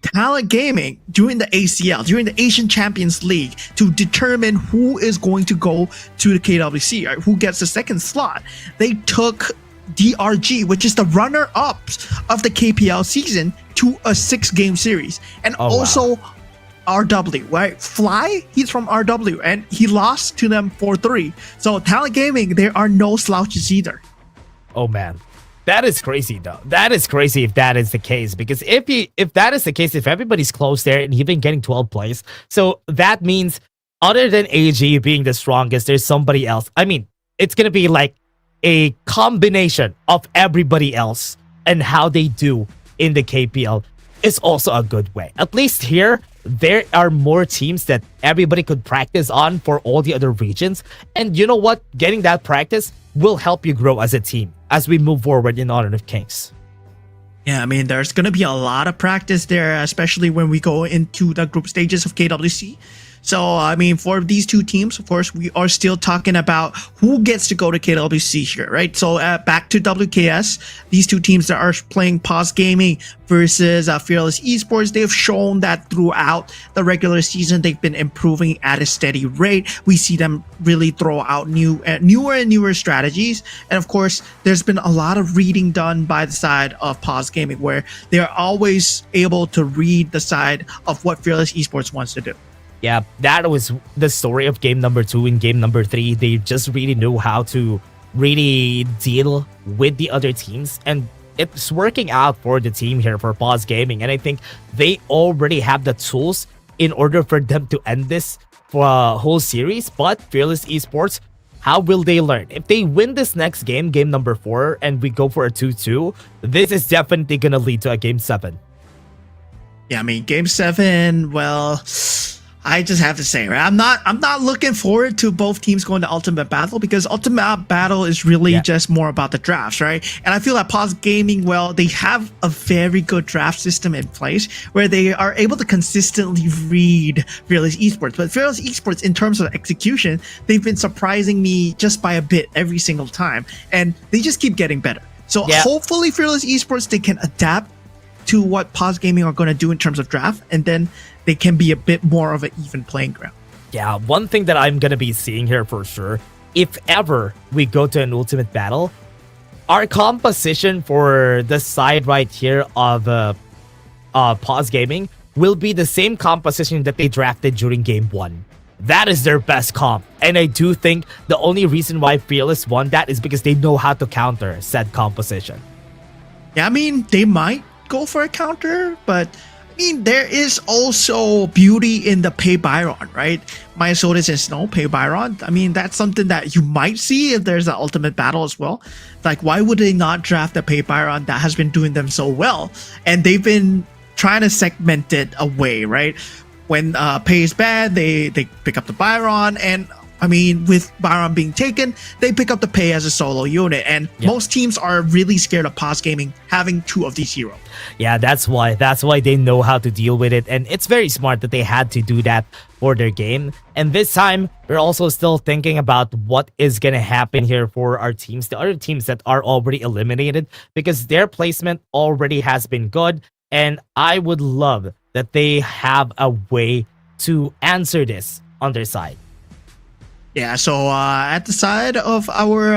Talent Gaming during the ACL, during the Asian Champions League, to determine who is going to go to the KWC, right? Who gets the second slot, they took DRG, which is the runner-ups of the KPL season, to a 6-game series. And also RW, right? Fly, he's from RW, and he lost to them 4-3. So Talent Gaming, there are no slouches either. Oh man, that is crazy though. That is crazy if that is the case, because if that is the case, if everybody's close there and even getting 12 plays, so that means other than AG being the strongest, there's somebody else. I mean, it's gonna be like a combination of everybody else, and how they do in the KPL is also a good way. At least here, there are more teams that everybody could practice on for all the other regions. And you know what? Getting that practice will help you grow as a team as we move forward in Honor of Kings. Yeah, I mean, there's going to be a lot of practice there, especially when we go into the group stages of KWC. So, I mean, for these two teams, of course, we are still talking about who gets to go to KWC here, right? So, back to WKS, these two teams that are playing Paws Gaming versus Fearless Esports, they've shown that throughout the regular season, they've been improving at a steady rate. We see them really throw out newer and newer strategies. And of course, there's been a lot of reading done by the side of Paws Gaming, where they're always able to read the side of what Fearless Esports wants to do. Yeah, that was the story of game number 2 and game number 3. They just really knew how to really deal with the other teams, and it's working out for the team here for Paws Gaming. And I think they already have the tools in order for them to end this for a whole series. But Fearless Esports, how will they learn? If they win this next game, game number 4, and we go for a 2-2, this is definitely going to lead to a game 7. Yeah, I mean, game 7, well, I just have to say, right? I'm not looking forward to both teams going to Ultimate Battle, because Ultimate Battle is really just more about the drafts, right? And I feel like Paws Gaming, well, they have a very good draft system in place where they are able to consistently read Fearless Esports. But Fearless Esports, in terms of execution, they've been surprising me just by a bit every single time, and they just keep getting better. So hopefully Fearless Esports, they can adapt to what Paws Gaming are going to do in terms of draft, and then they can be a bit more of an even playing ground. Yeah, one thing that I'm going to be seeing here for sure, if ever we go to an Ultimate Battle, our composition for the side right here of Paws Gaming will be the same composition that they drafted during game 1. That is their best comp. And I do think the only reason why Fearless won that is because they know how to counter said composition. Yeah, I mean, they might go for a counter, but I mean, there is also beauty in the Pay Byron, right? My Sodas and Snow, Pay Byron. I mean, that's something that you might see if there's an Ultimate Battle as well. Like, why would they not draft the Pay Byron that has been doing them so well? And they've been trying to segment it away, right? When Pay is bad, they pick up the Byron, and I mean, with Byron being taken, they pick up the Pay as a solo unit, and most teams are really scared of Paws Gaming having 2 of these heroes. Yeah, that's why they know how to deal with it, and it's very smart that they had to do that for their game. And this time, we're also still thinking about what is gonna happen here for our teams, the other teams that are already eliminated, because their placement already has been good, and I would love that they have a way to answer this on their side. Yeah, so at the side of our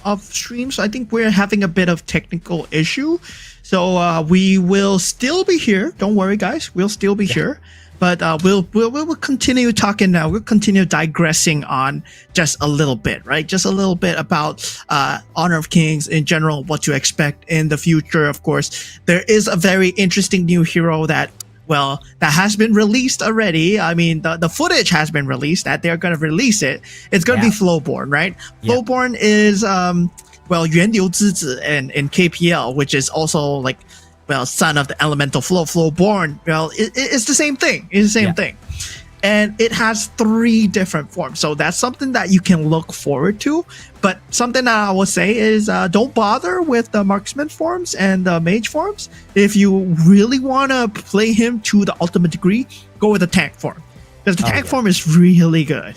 of streams, I think we're having a bit of technical issue. So we will still be here. Don't worry, guys. We'll still be here. But we'll continue talking now. We'll continue digressing on just a little bit, right? Just a little bit about Honor of Kings in general, what to expect in the future. Of course, there is a very interesting new hero that, well, that has been released already. I mean, the footage has been released, that they're going to release it. It's going to be Flowborn, right? Flowborn is, well, Yuan Liu Zizi in KPL, which is also like, well, son of the elemental Flowborn. Well, it's the same thing. It's the same thing. and it has 3 different forms. So that's something that you can look forward to. But something that I will say is don't bother with the marksman forms and the mage forms. If you really want to play him to the ultimate degree, go with the tank form, because the tank form is really good.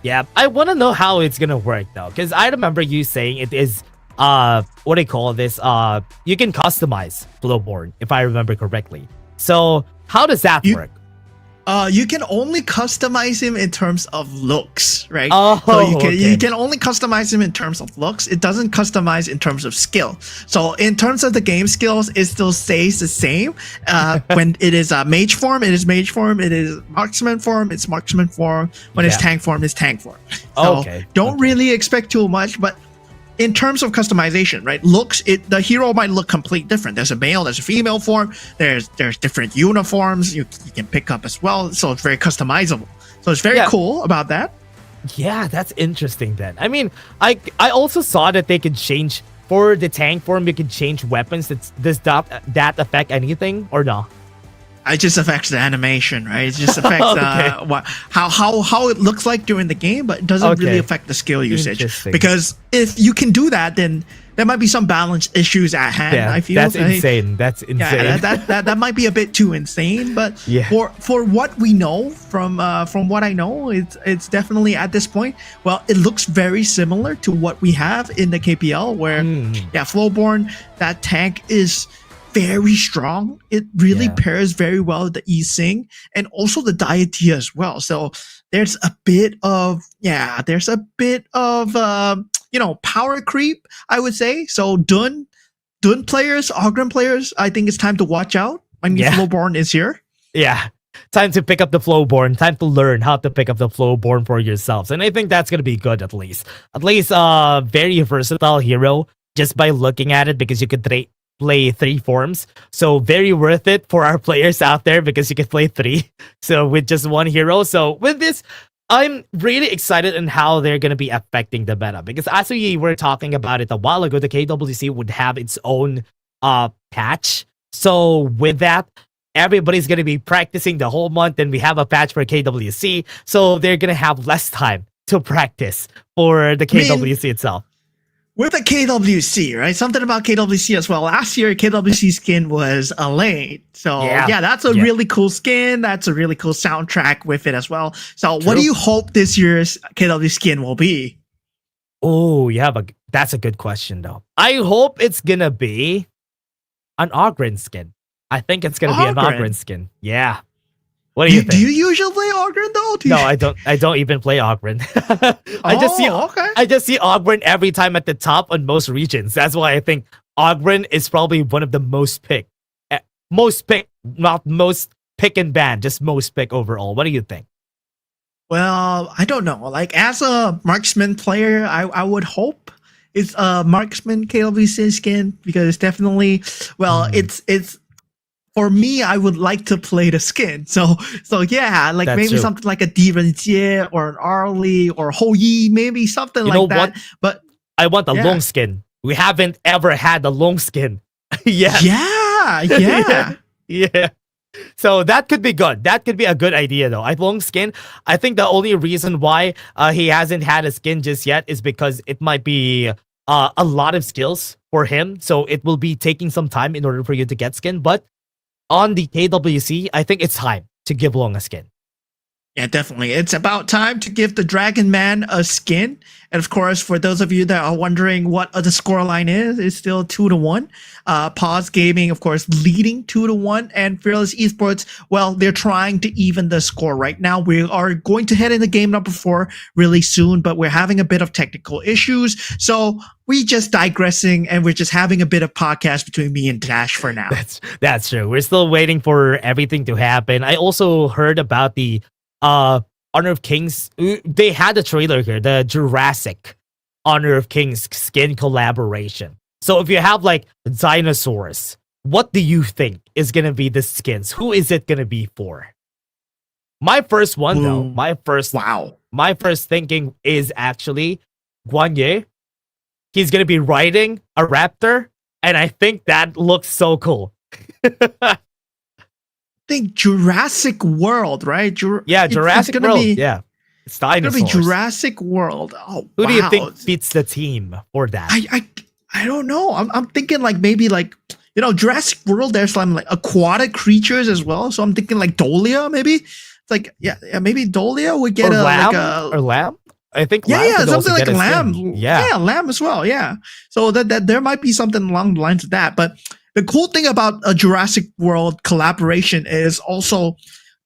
Yeah, I want to know how it's gonna work though, because I remember you saying it is what do you call this? You can customize Flowborn, if I remember correctly. So how does that work? You can only customize him in terms of looks, right? Oh, so okay. you can only customize him in terms of looks. It doesn't customize in terms of skill. So in terms of the game skills, it still stays the same. When it is mage form, it is mage form. It is marksman form, it's marksman form. When it's tank form, it's tank form. So don't really expect too much, but in terms of customization, right? Looks, the hero might look completely different. There's a male, there's a female form, there's different uniforms you can pick up as well. So it's very customizable. So it's very cool about that. Yeah, that's interesting then. I mean, I also saw that they could change for the tank form, you can change weapons. Does that affect anything or no? It just affects the animation, right? It just affects how it looks like during the game, but it doesn't really affect the skill usage. Because if you can do that, then there might be some balance issues at hand. Yeah, I feel that's insane. That's insane. Yeah, that might be a bit too insane. But for what we know from what I know, it's definitely at this point. Well, it looks very similar to what we have in the KPL, where Flowborn, that tank is very strong. It really pairs very well with the E-Sing and also the deity as well. So there's a bit of power creep, I would say. So Dun players, Ogren players, I think it's time to watch out when Flowborn is here. Yeah. Time to pick up the Flowborn. Time to learn how to pick up the Flowborn for yourselves. And I think that's going to be good at least. At least very versatile hero just by looking at it, because you could play 3 forms. So very worth it for our players out there, because you can play 3. So with just 1 hero. So with this, I'm really excited on how they're going to be affecting the meta, because as we were talking about it a while ago, the KWC would have its own patch. So with that, everybody's going to be practicing the whole month, and we have a patch for KWC. So they're going to have less time to practice for the KWC itself. With the KWC, right? Something about KWC as well. Last year, KWC skin was Elaine. So yeah, that's a really cool skin. That's a really cool soundtrack with it as well. So what do you hope this year's KW skin will be? Oh, that's a good question though. I hope it's gonna be an Ogren skin. I think it's gonna be an Ogren skin. Yeah. What do you think? Do you usually play Ogren though? No, I don't. I don't even play Ogren. I just see Ogren every time at the top on most regions. That's why I think Ogren is probably one of the most picked. Not most pick and ban, just most pick overall. What do you think? Well, I don't know. Like, as a marksman player, I would hope it's a marksman KLVC skin, because it's definitely, it's for me, I would like to play the skin. So yeah, like maybe something like a Direnjie or an Arlie or Hou Yi, maybe something like that. What? But I want a long skin. We haven't ever had a long skin. Yeah. So that could be good. That could be a good idea though. A long skin. I think the only reason why he hasn't had a skin just yet is because it might be a lot of skills for him. So it will be taking some time in order for you to get skin. But on the KWC, I think it's time to give Long a skin. Yeah, definitely. It's about time to give the Dragon Man a skin. And of course, for those of you that are wondering what the scoreline is, it's still 2-1. Paws Gaming, of course, leading 2-1. And Fearless Esports, well, they're trying to even the score right now. We are going to head into game number 4 really soon, but we're having a bit of technical issues. So we just digressing, and we're just having a bit of podcast between me and Dash for now. That's true. We're still waiting for everything to happen. I also heard about the Honor of Kings. They had a trailer here, the Jurassic Honor of Kings skin collaboration. So if you have like dinosaurs, what do you think is gonna be the skins? Who is it gonna be for? My first one though, my first thinking is actually Guan Yu. He's gonna be riding a raptor, and I think that looks so cool. think Jurassic World, right? Jurassic gonna World. Be, Yeah, it's it's gonna dinosaurs. be Jurassic World. Oh, Who wow. do you think fits the team for that? I don't know. I'm thinking like maybe like Jurassic World. There's some like aquatic creatures as well. So I'm thinking like Dolia maybe. It's like yeah maybe Dolia would get or lamb? like a Or lamb? I think yeah lamb could also something like get a lamb. skin. Yeah. Lamb as well. Yeah. So that there might be something along the lines of that. But the cool thing about a Jurassic World collaboration is also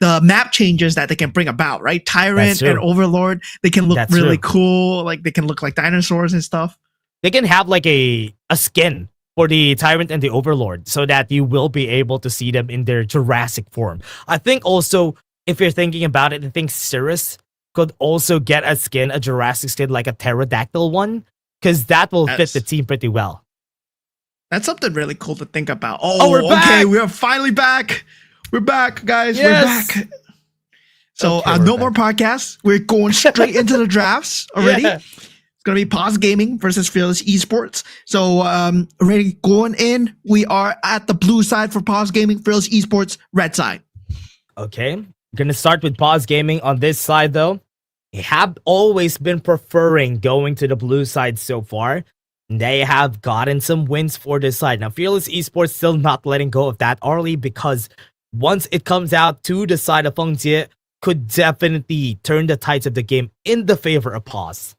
the map changes that they can bring about, right? Tyrant and Overlord, they can look really cool. Like they can look like dinosaurs and stuff. They can have like a skin for the Tyrant and the Overlord so that you will be able to see them in their Jurassic form. I think also, if you're thinking about it, I think Cirrus could also get a skin, a Jurassic skin, like a pterodactyl one, because that will fit the team pretty well. That's something really cool to think about. We're back! Okay, we're finally back. We're back, guys. Yes! We're back. So Okay, no more podcasts. We're going straight into the drafts already. Yeah. It's gonna be Paws Gaming versus Fearless Esports. So already going in, we are at the blue side for Paws Gaming, Fearless Esports, red side. Okay, gonna start with Paws Gaming on this side though. They have always been preferring going to the blue side so far. They have gotten some wins for this side. Now, Fearless Esports still not letting go of that early because once it comes out to the side of Feng Jie, could definitely turn the tides of the game in the favor of Paws.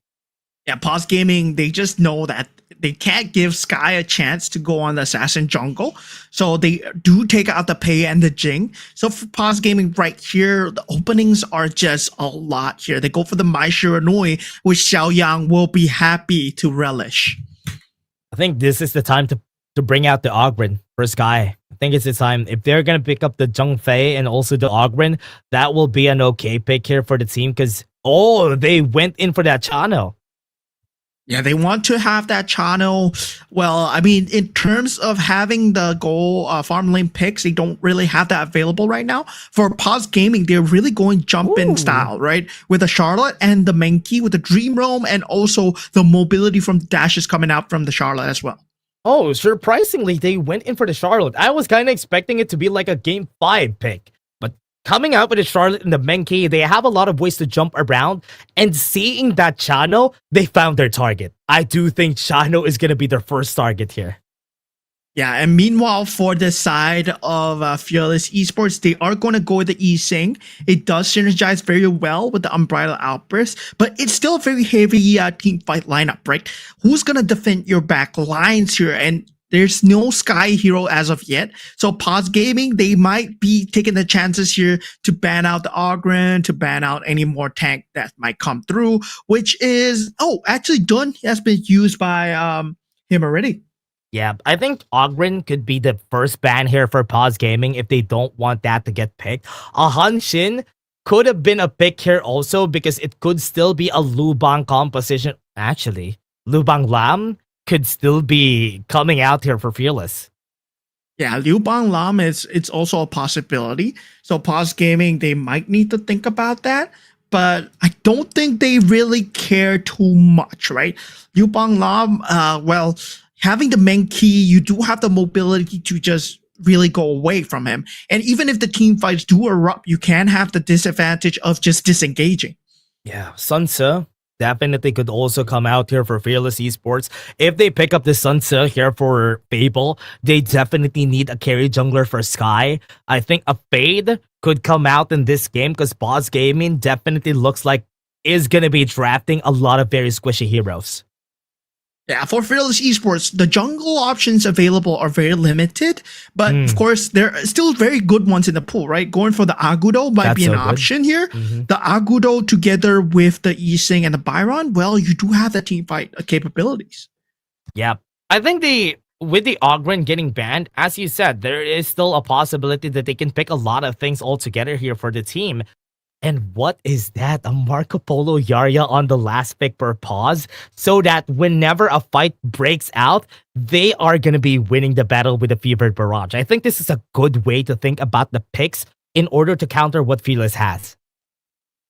Yeah, Paws Gaming, they just know that they can't give Sky a chance to go on the Assassin Jungle. So they do take out the Pei and the Jing. So for Paws Gaming right here, the openings are just a lot here. They go for the Mai Shiranui, which Xiaoyang will be happy to relish. I think this is the time to bring out the Ogren for Sky. I think it's the time. If they're going to pick up the Zheng Fei and also the Ogren, that will be an okay pick here for the team because, they went in for that Chano. Yeah, they want to have that channel. Well, I mean, in terms of having the goal farm lane picks, they don't really have that available right now. For Paws Gaming, they're really going jump in style, right? With the Charlotte and the Menki, with the Dream Roam, and also the mobility from dashes coming out from the Charlotte as well. Oh, surprisingly, they went in for the Charlotte. I was kind of expecting it to be like a Game 5 pick. But coming out with the Charlotte and the Menki, they have a lot of ways to jump around. And seeing that Chano, they found their target. I do think Chano is going to be their first target here. Yeah, and meanwhile, for the side of Fearless Esports, they are going to go with the Yi-Sing. It does synergize very well with the Unbridled Outburst, but it's still a very heavy team fight lineup, right? Who's going to defend your back lines here? And there's no Sky hero as of yet. So Paws Gaming, they might be taking the chances here to ban out the Ogren, to ban out any more tank that might come through, which is, actually Dun has been used by him already. Yeah, I think Ogren could be the first ban here for Paws Gaming if they don't want that to get picked. A Han Shin could have been a pick here also because it could still be a Lubang composition. Actually, Lubang Lam could still be coming out here for Fearless. Yeah, Liu Bang Lam it's also a possibility. So Paws Gaming, they might need to think about that. But I don't think they really care too much, right? Liu Bang Lam, having the Menki, you do have the mobility to just really go away from him. And even if the team fights do erupt, you can have the disadvantage of just disengaging. Yeah, Sun Tzu definitely could also come out here for Fearless Esports. If they pick up the Sun Tzu here for Fable, they definitely need a carry jungler for Sky. I think a Fade could come out in this game because Paws Gaming definitely looks like is going to be drafting a lot of very squishy heroes. Yeah, for Fearless Esports, the jungle options available are very limited, but of course, there are still very good ones in the pool, right? Going for the Agudo might be an option here. The Agudo together with the Yi-Sing and the Byron, well, you do have the team fight capabilities. Yeah, I think with the Ogren getting banned, as you said, there is still a possibility that they can pick a lot of things all together here for the team. And what is that? A Marco Polo Yarya on the last pick per Paws, so that whenever a fight breaks out, they are going to be winning the battle with a Fevered Barrage. I think this is a good way to think about the picks in order to counter what Fearless has.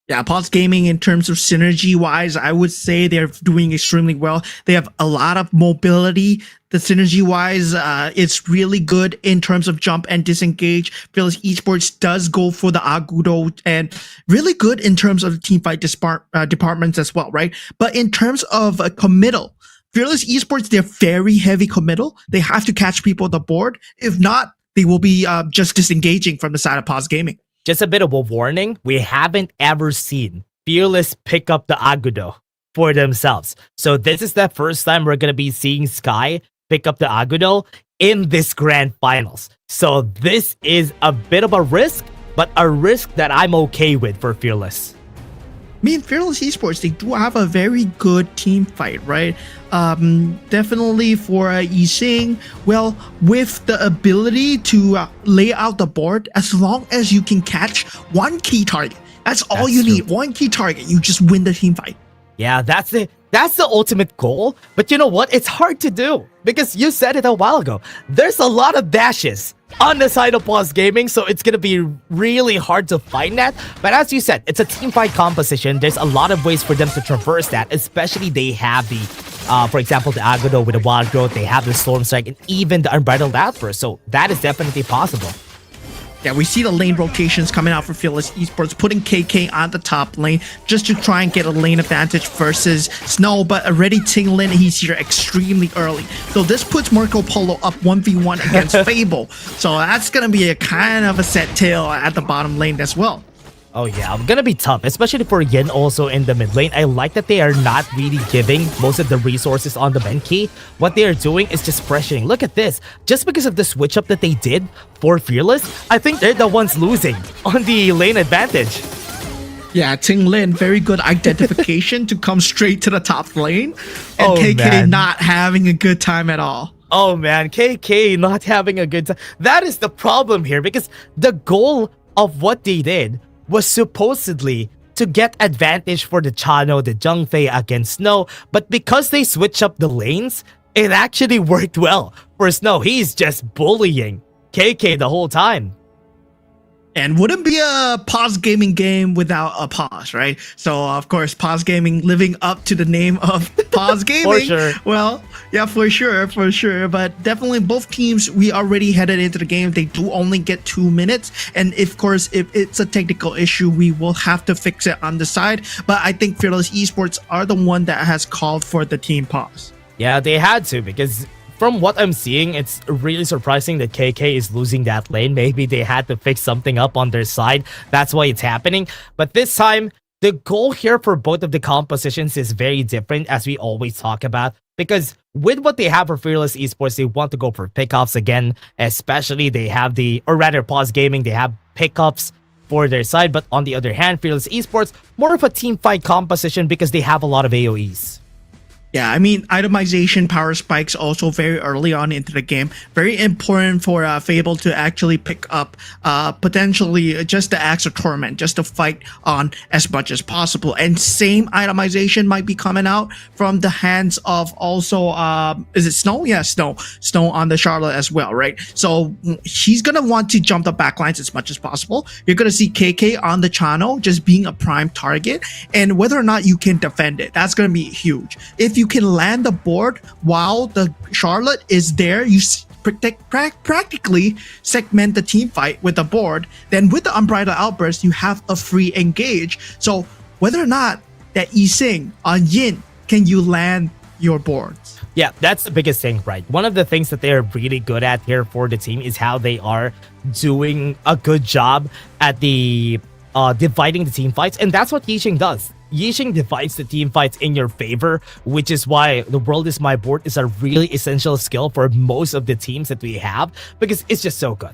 Yeah, Paws Gaming in terms of synergy wise, I would say they're doing extremely well. They have a lot of mobility. The synergy wise, it's really good in terms of jump and disengage. Fearless Esports does go for the Agudo and really good in terms of the team fight departments as well, right? But in terms of committal, Fearless Esports, they're very heavy committal. They have to catch people on the board. If not, they will be just disengaging from the side of Paws Gaming. Just a bit of a warning, we haven't ever seen Fearless pick up the Agudo for themselves. So this is the first time we're going to be seeing Sky pick up the Agudo in this grand finals. So this is a bit of a risk, but a risk that I'm okay with for Fearless. I mean, Fearless Esports, they do have a very good team fight, right? Definitely for Yixing, well, with the ability to lay out the board, as long as you can catch one key target, that's all you need. One key target, you just win the team fight. Yeah, that's the ultimate goal. But you know what? It's hard to do because you said it a while ago. There's a lot of dashes on the side of Paws Gaming, so it's gonna be really hard to find that. But as you said, it's a team fight composition. There's a lot of ways for them to traverse that, especially they have the, for example, the Agudo with the Wild Growth, they have the Storm Strike, and even the Unbridled Outburst. So that is definitely possible. Yeah, we see the lane rotations coming out for Fearless Esports, putting KK on the top lane just to try and get a lane advantage versus Snow, but already Tinglin, he's here extremely early. So this puts Marco Polo up 1v1 against Fable. So that's going to be a kind of a set tail at the bottom lane as well. Oh yeah, gonna be tough, especially for Yin also in the mid lane. I like that they are not really giving most of the resources on the Benki. What they are doing is just pressuring. Look at this. Just because of the switch up that they did for Fearless, I think they're the ones losing on the lane advantage. Yeah, Tinglin, very good identification to come straight to the top lane. And Oh, KK man. not having a good time at all. Oh man, KK not having a good time. That is the problem here because the goal of what they did was supposedly to get advantage for the Chano, the Zhengfei against Snow, but because they switch up the lanes, it actually worked well for Snow. He's just bullying KK the whole time. And wouldn't be a Paws Gaming game without a Paws, right? So, of course, Paws Gaming living up to the name of Paws Gaming. For sure. Well, yeah, for sure. But definitely both teams, we already headed into the game. They do only get 2 minutes. And, of course, if it's a technical issue, we will have to fix it on the side. But I think Fearless Esports are the one that has called for the team Paws. Yeah, they had to because from what I'm seeing, it's really surprising that KK is losing that lane. Maybe they had to fix something up on their side. That's why it's happening. But this time, the goal here for both of the compositions is very different, as we always talk about. Because with what they have for Fearless Esports, they want to go for pickoffs again. Especially they have or rather Paws Gaming, they have pickups for their side. But on the other hand, Fearless Esports, more of a team fight composition because they have a lot of AoEs. Yeah, I mean, itemization, power spikes also very early on into the game. Very important for Fable to actually pick up potentially just the Axe of Torment, just to fight on as much as possible. And same itemization might be coming out from the hands of also, is it Snow? Yeah, Snow. Snow on the Charlotte as well, right? So he's going to want to jump the backlines as much as possible. You're going to see KK on the channel just being a prime target. And whether or not you can defend it, that's going to be huge. If you can land the board while the Charlotte is there, you practically segment the team fight with the board. Then with the Unbridled Outburst, you have a free engage. So whether or not that Yixing on Yin, can you land your boards? Yeah, that's the biggest thing, right? One of the things that they're really good at here for the team is how they are doing a good job at the dividing the team fights, and that's what Yixing does. Yixing divides the team fights in your favor, which is why the world is my board is a really essential skill for most of the teams that we have, because it's just so good.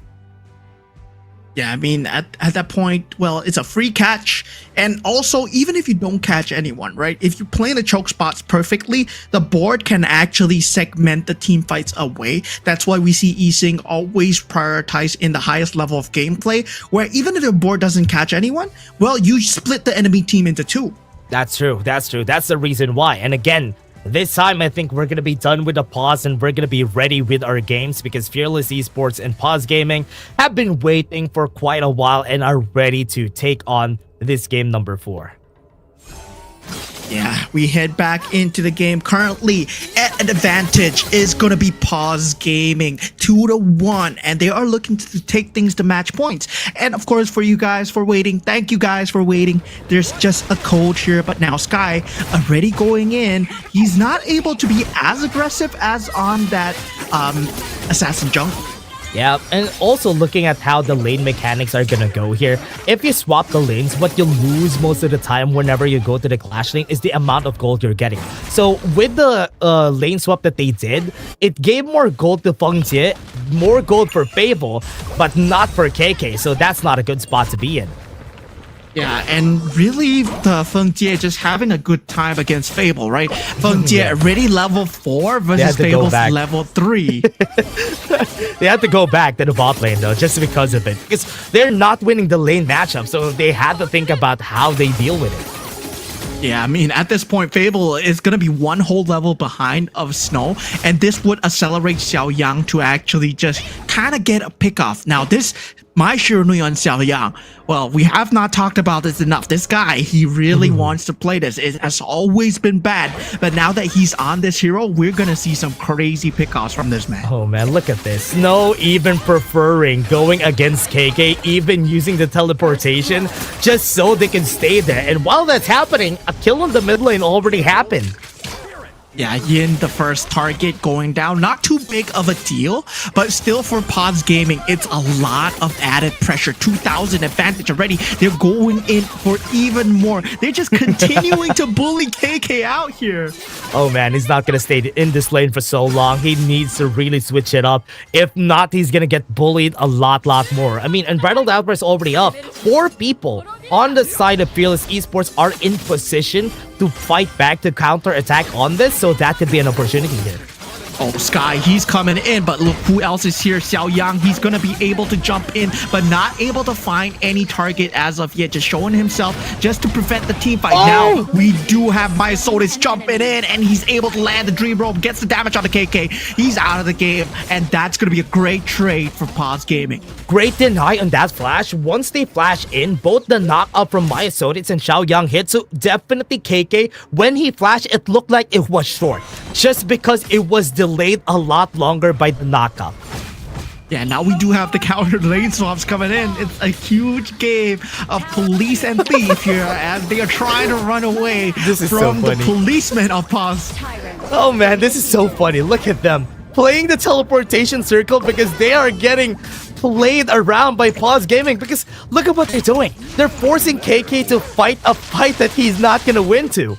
Yeah, I mean, at that point, well, it's a free catch. And also, even if you don't catch anyone, right? If you play the choke spots perfectly, the board can actually segment the team fights away. That's why we see Yixing always prioritize in the highest level of gameplay, where even if your board doesn't catch anyone, well, you split the enemy team into two. That's true. That's true. That's the reason why. And again, This time, I think we're going to be done with the pause and we're going to be ready with our games because Fearless Esports and Pause Gaming have been waiting for quite a while and are ready to take on this game number 4. Yeah, we head back into the game. Currently, at an advantage is going to be Paws Gaming 2-1, and they are looking to take things to match points. And of course, for you guys for waiting, thank you guys for waiting. There's just a coach here, but now Sky already going in. He's not able to be as aggressive as on that Assassin Jungle. Yeah, and also looking at how the lane mechanics are gonna go here. If you swap the lanes, what you lose most of the time whenever you go to the clash lane is the amount of gold you're getting. So with the lane swap that they did, it gave more gold to Feng Jie, more gold for Fable, but not for KK, so that's not a good spot to be in. Yeah, and really, the Feng Jie just having a good time against Fable, right? Feng Jie already level 4 versus Fable's level 3. They had to go back to the bot lane though, just because of it. Because they're not winning the lane matchup, so they had to think about how they deal with it. Yeah, I mean, at this point, Fable is going to be one whole level behind of Snow, and this would accelerate Xiaoyang to actually just kind of get a pick off. Now, my Shirunui on Xiaoyang, well, we have not talked about this enough. This guy, he really wants to play this. It has always been bad, but now that he's on this hero, we're going to see some crazy pickoffs from this man. Oh man, look at this. Snow even preferring going against KK, even using the teleportation, just so they can stay there. And while that's happening, a kill on the mid lane already happened. Yeah, Yin, the first target going down. Not too big of a deal, but still for Pods Gaming, it's a lot of added pressure. 2,000 advantage already. They're going in for even more. They're just continuing to bully KK out here. Oh man, he's not gonna stay in this lane for so long. He needs to really switch it up. If not, he's gonna get bullied a lot more. I mean, Unbridled Outburst already up. 4 people on the side of Fearless Esports are in position to fight back, to counter attack on this, so that could be an opportunity here. Oh, Sky, he's coming in, but look who else is here. Xiaoyang, he's going to be able to jump in, but not able to find any target as of yet. Just showing himself just to prevent the team fight. Now, we do have Mysotis jumping in, and he's able to land the Dream Rope, gets the damage on the KK. He's out of the game, and that's going to be a great trade for Pause Gaming. Great deny on that flash. Once they flash in, both the knock up from Mysotis and Xiaoyang hit, so definitely KK, when he flashed, it looked like it was short, just because it was delayed a lot longer by the knockup. Yeah, now we do have the counter lane swaps coming in. It's a huge game of police and thief here as they are trying to run away from the policemen of Paws. Oh man, this is so funny. Look at them playing the teleportation circle because they are getting played around by Paws Gaming, because look at what they're doing. They're forcing KK to fight a fight that he's not gonna win to.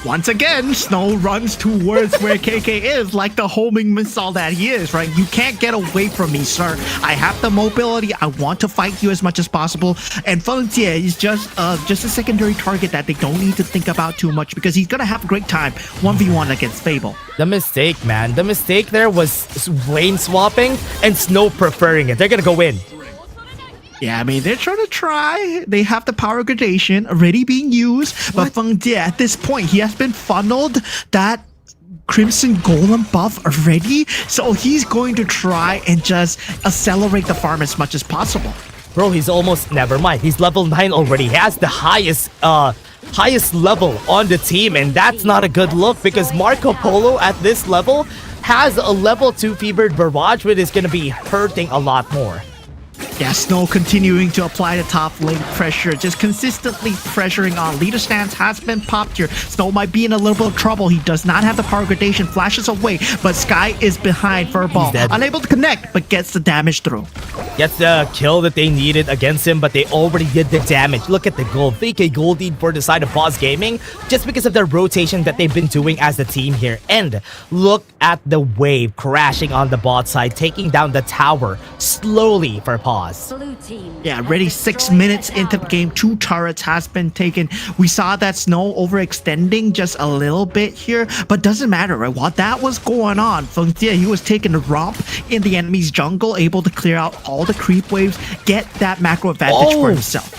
Once again, Snow runs towards where KK is, like the homing missile that he is, right? You can't get away from me, sir. I have the mobility. I want to fight you as much as possible. And Feng Jie is just a secondary target that they don't need to think about too much, because he's gonna have a great time 1v1 against Fable. The mistake, man. The mistake there was lane swapping and Snow preferring it. They're gonna go in. Yeah, I mean, they're trying. They have the power gradation already being used. But Feng Jie, at this point, he has been funneled that Crimson Golem buff already. So he's going to try and just accelerate the farm as much as possible. Bro, he's almost, never mind. He's level 9 already. He has the highest level on the team. And that's not a good look, because Marco Polo at this level has a level 2 Fevered Barrage, which is going to be hurting a lot more. Yeah, Snow continuing to apply the top lane pressure, just consistently pressuring on. Leader stance has been popped here. Snow might be in a little bit of trouble. He does not have the power gradation, flashes away, but Sky is behind for a ball. Unable to connect, but gets the damage through. Gets the kill that they needed against him, but they already did the damage. Look at the gold. 3k gold lead for the side of Paws Gaming, just because of their rotation that they've been doing as a team here. And look at the wave crashing on the bot side, taking down the tower slowly for Paws. Yeah, already 6 minutes into the game, 2 turrets has been taken. We saw that Snow overextending just a little bit here, but doesn't matter, right? While that was going on, Feng Jie, he was taking a romp in the enemy's jungle, able to clear out all the creep waves, get that macro advantage for himself.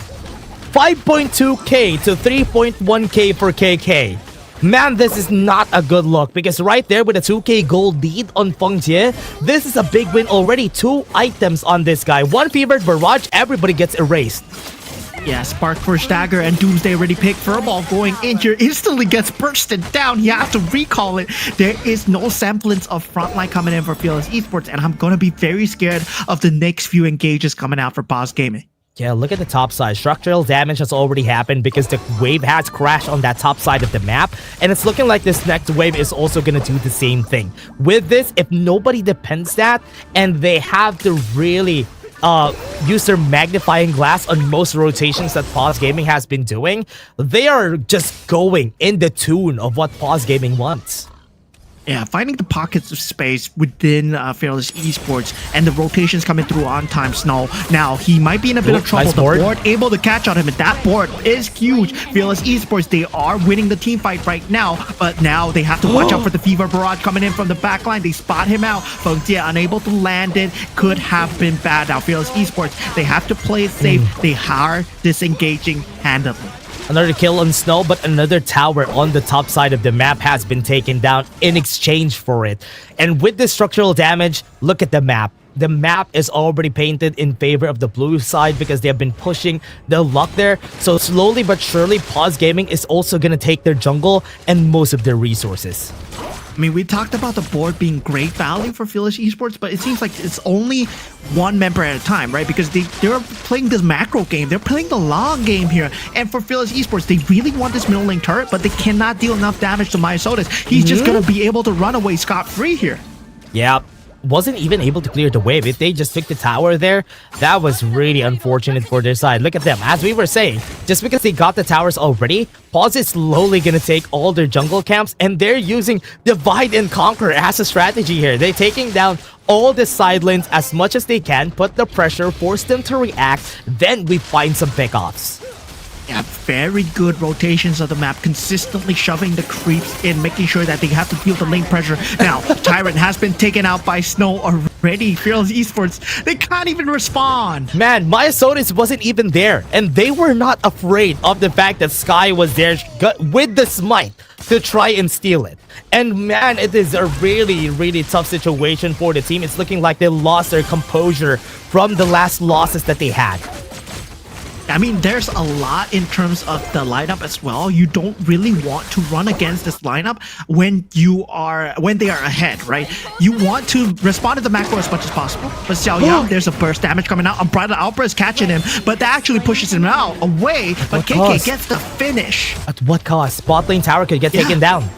5.2k to 3.1k for KK. Man, this is not a good look because right there with a 2k gold lead on Feng Jie, this is a big win already. 2 items on this guy. 1 fevered barrage, everybody gets erased. Yeah, Spark Force Dagger and Doomsday already picked. Furball going in here instantly gets bursted down. He has to recall it. There is no semblance of frontline coming in for Fearless Esports, and I'm gonna be very scared of the next few engages coming out for Paws Gaming. Yeah, look at the top side. Structural damage has already happened because the wave has crashed on that top side of the map. And it's looking like this next wave is also going to do the same thing. With this, if nobody depends that, and they have to really use their magnifying glass on most rotations that Paws Gaming has been doing, they are just going in the tune of what Paws Gaming wants. Yeah, finding the pockets of space within Fearless Esports and the rotations coming through on time. Snow. Now, he might be in a bit of trouble. Nice the board. board able to catch on him, and that board is huge. Fearless Esports, they are winning the team fight right now, but now they have to watch out for the Fever Barrage coming in from the backline. They spot him out. Feng Jie unable to land it. Could have been bad. Now, Fearless Esports, they have to play it safe. They are disengaging handedly. Another kill on Snow, but another tower on the top side of the map has been taken down in exchange for it. And with the structural damage, look at the map. The map is already painted in favor of the blue side because they have been pushing the luck there. So slowly but surely, Paws Gaming is also going to take their jungle and most of their resources. I mean, we talked about the board being great value for Fearless Esports, but it seems like it's only one member at a time, right? Because they're playing this macro game. They're playing the long game here. And for Fearless Esports, they really want this middle lane turret, but they cannot deal enough damage to Myosotis. He's just going to be able to run away scot-free here. Yeah. Wasn't even able to clear the wave. If they just took the tower there, that was really unfortunate for their side. Look at them. As we were saying, just because they got the towers already, Paws is slowly going to take all their jungle camps, and they're using Divide and Conquer as a strategy here. They're taking down all the side lanes as much as they can, put the pressure, force them to react, then we find some pickoffs. Yeah, very good rotations of the map, consistently shoving the creeps in, making sure that they have to feel the lane pressure. Now, Tyrant has been taken out by Snow already. Fearless Esports, they can't even respond. Man, Myosotis wasn't even there, and they were not afraid of the fact that Sky was there with the smite to try and steal it. And man, it is a really, really tough situation for the team. It's looking like they lost their composure from the last losses that they had. I mean, there's a lot in terms of the lineup as well. You don't really want to run against this lineup when they are ahead, right? You want to respond to the macro as much as possible. But Xiao Yang, there's a burst damage coming out. Unbridled Outburst is catching him, but that actually pushes him out away. But KK gets the finish. At what cost? Bot lane tower could get taken down.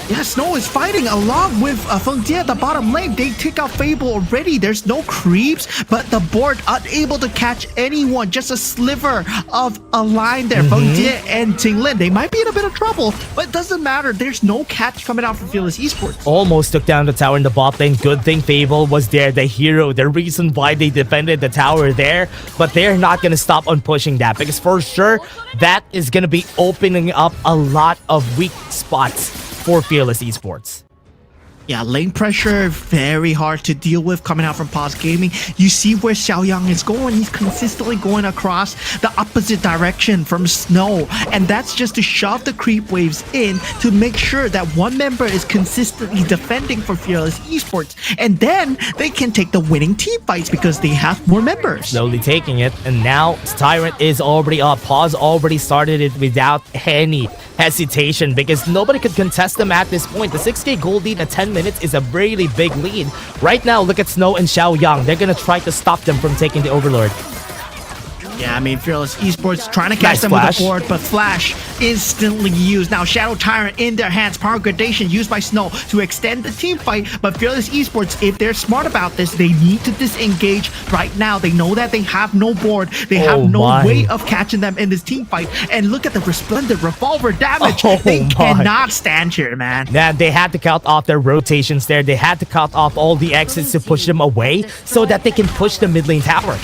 Yeah, Snow is fighting along with Feng Jie at the bottom lane. They take out Fable already. There's no creeps, but the board unable to catch anyone. Just a sliver of a line there. Feng Jie and Ting Lin, they might be in a bit of trouble, but it doesn't matter. There's no catch coming out from Fearless Esports. Almost took down the tower in the bot lane. Good thing Fable was there, the hero, the reason why they defended the tower there. But they're not going to stop on pushing that because for sure, that is going to be opening up a lot of weak spots for Fearless Esports. Yeah, lane pressure, very hard to deal with coming out from Paws Gaming. You see where Xiao Yang is going. He's consistently going across the opposite direction from Snow. And that's just to shove the creep waves in to make sure that one member is consistently defending for Fearless Esports. And then they can take the winning team fights because they have more members. Slowly taking it. And now Tyrant is already up. Paws already started it without any hesitation because nobody could contest them at this point. The 6k gold lead at 10 minutes is a really big lead. Right now, look at Snow and Xiao Yang. They're going to try to stop them from taking the Overlord. Yeah, I mean, Fearless Esports trying to catch them with the board, but Flash instantly used. Now, Shadow Tyrant in their hands. Power Gradation used by Snow to extend the team fight, but Fearless Esports, if they're smart about this, they need to disengage right now. They know that they have no board. They have no way of catching them in this team fight. And look at the Resplendent Revolver damage. They cannot stand here, man. Yeah, they had to cut off their rotations there. They had to cut off all the exits to push them away so that they can push the mid lane tower.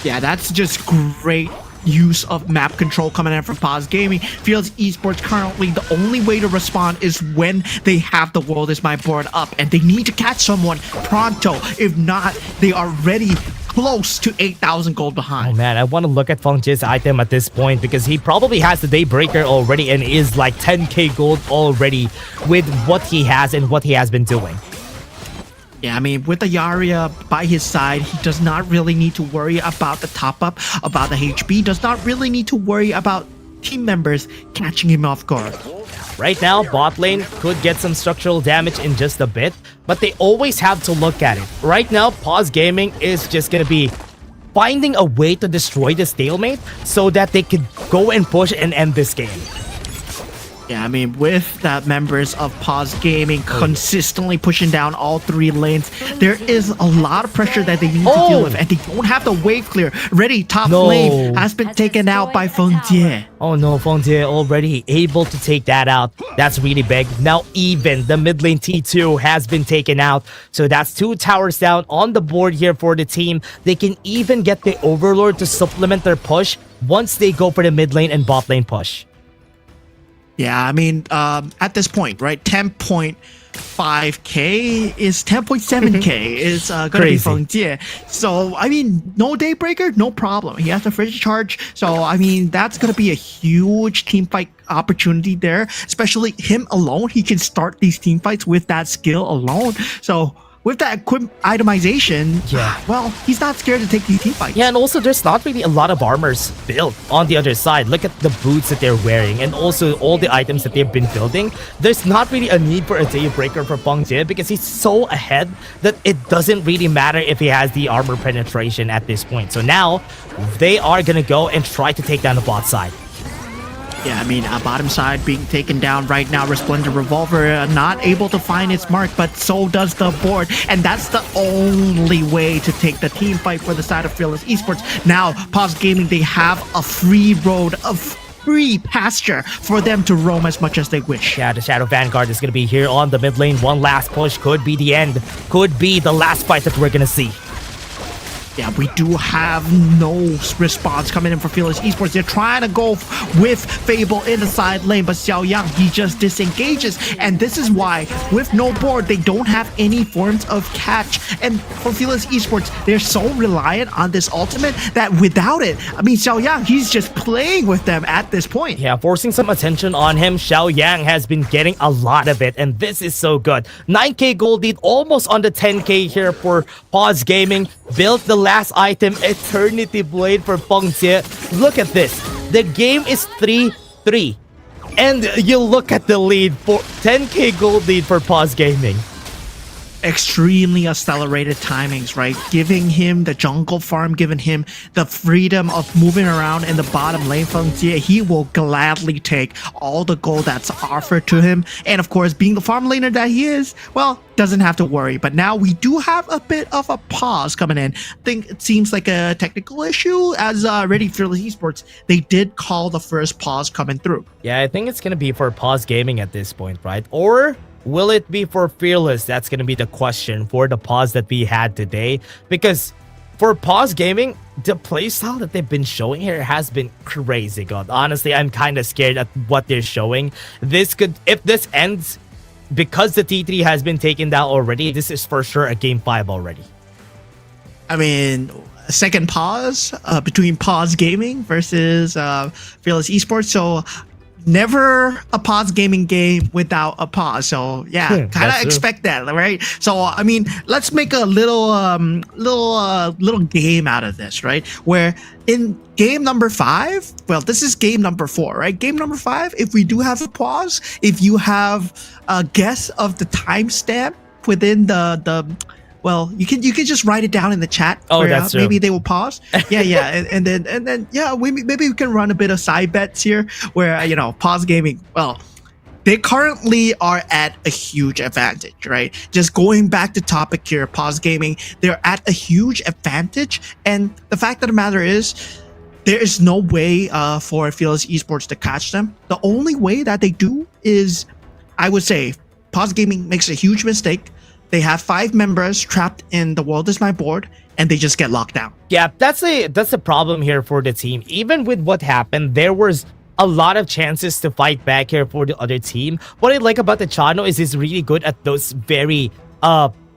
Yeah, that's just great use of map control coming in from Paws Gaming. Fearless Esports currently, the only way to respond is when they have the world is my board up, and they need to catch someone pronto. If not, they are already close to 8,000 gold Oh behind. man, I want to look at Feng Jie's item at this point because he probably has the Daybreaker already and is like 10k gold already with what he has and what he has been doing. Yeah, I mean, with the Yaria by his side, he does not really need to worry about the top up, about the HP, does not really need to worry about team members catching him off guard. Right now, bot lane could get some structural damage in just a bit, but they always have to look at it. Right now, Paws Gaming is just gonna be finding a way to destroy the stalemate so that they could go and push and end this game. Yeah, I mean, with that members of Paws Gaming consistently pushing down all 3 lanes, there is a lot of pressure that they need to deal with, and they don't have the wave clear. Ready, top lane has been taken out by Feng Jie. Oh no, Feng Jie already able to take that out. That's really big. Now even the mid lane T2 has been taken out. So that's 2 towers down on the board here for the team. They can even get the Overlord to supplement their push once they go for the mid lane and bot lane push. Yeah, I mean, at this point, right, 10.5k is 10.7k is going to be Feng Jie. So, I mean, no Daybreaker, no problem. He has a fridge charge. So, I mean, that's going to be a huge team fight opportunity there. Especially him alone. He can start these team fights with that skill alone. So, with that equipment itemization, well, he's not scared to take these team fights. Yeah, and also there's not really a lot of armors built on the other side. Look at the boots that they're wearing and also all the items that they've been building. There's not really a need for a Daybreaker for Feng Jie because he's so ahead that it doesn't really matter if he has the armor penetration at this point. So now they are gonna go and try to take down the bot side. Yeah, I mean, bottom side being taken down right now. Resplendent Revolver not able to find its mark, but so does the board. And that's the only way to take the team fight for the side of Fearless Esports. Now, Paws Gaming, they have a free road of free pasture for them to roam as much as they wish. Yeah, the Shadow Vanguard is going to be here on the mid lane. One last push could be the end. Could be the last fight that we're going to see. Yeah, we do have no response coming in for Fearless Esports. They're trying to go with Fable in the side lane, but Xiao Yang, he just disengages. And this is why, with no board, they don't have any forms of catch. And for Fearless Esports, they're so reliant on this ultimate that without it, I mean, Xiao Yang, he's just playing with them at this point. Yeah, forcing some attention on him. Xiao Yang has been getting a lot of it, and this is so good. 9k gold lead, almost on the 10k here for Paws Gaming. Built the last item, Eternity Blade for Feng Jie. Look at this. The game is 3-3. And you look at the lead for 10k gold lead for Paws Gaming. Extremely accelerated timings, right? Giving him the jungle farm, giving him the freedom of moving around in the bottom lane. Feng Jie, he will gladly take all the gold that's offered to him. And of course, being the farm laner that he is, well, doesn't have to worry. But now we do have a bit of a pause coming in. I think it seems like a technical issue as Ready Fearless Esports, they did call the first pause coming through. Yeah, I think it's going to be for Paws Gaming at this point, right? Or will it be for Fearless? That's going to be the question for the pause that we had today. Because for Paws Gaming, the playstyle that they've been showing here has been crazy good. Honestly, I'm kind of scared at what they're showing. This could, if this ends, because the T3 has been taken down already, this is for sure a game 5 already. I mean, second pause between Paws Gaming versus Fearless Esports. So never a Paws Gaming game without a pause. So yeah, kind of expect that, right? So I mean, let's make a little game out of this, right? Where in game number 5, well, this is game number 4, right? Game number 5, if we do have a pause, if you have a guess of the timestamp within the well, you can just write it down in the chat. Oh, where, that's true. maybe they will pause. Yeah, and then yeah, maybe we can run a bit of side bets here, where you know, Paws Gaming. Well, they currently are at a huge advantage, right? Just going back to topic here, Paws Gaming, they're at a huge advantage, and the fact of the matter is, there is no way for Fearless Esports to catch them. The only way that they do is, I would say, Paws Gaming makes a huge mistake. They have 5 members trapped in the World Is My Board, and they just get locked down. Yeah, that's a problem here for the team. Even with what happened, there was a lot of chances to fight back here for the other team. What I like about the Chano is he's really good at those very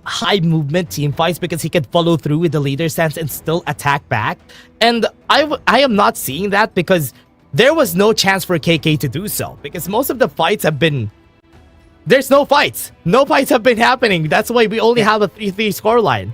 high movement team fights because he could follow through with the leader stance and still attack back. And I am not seeing that because there was no chance for KK to do so because most of the fights have been... There's no fights. No fights have been happening. That's why we only have a 3-3 scoreline.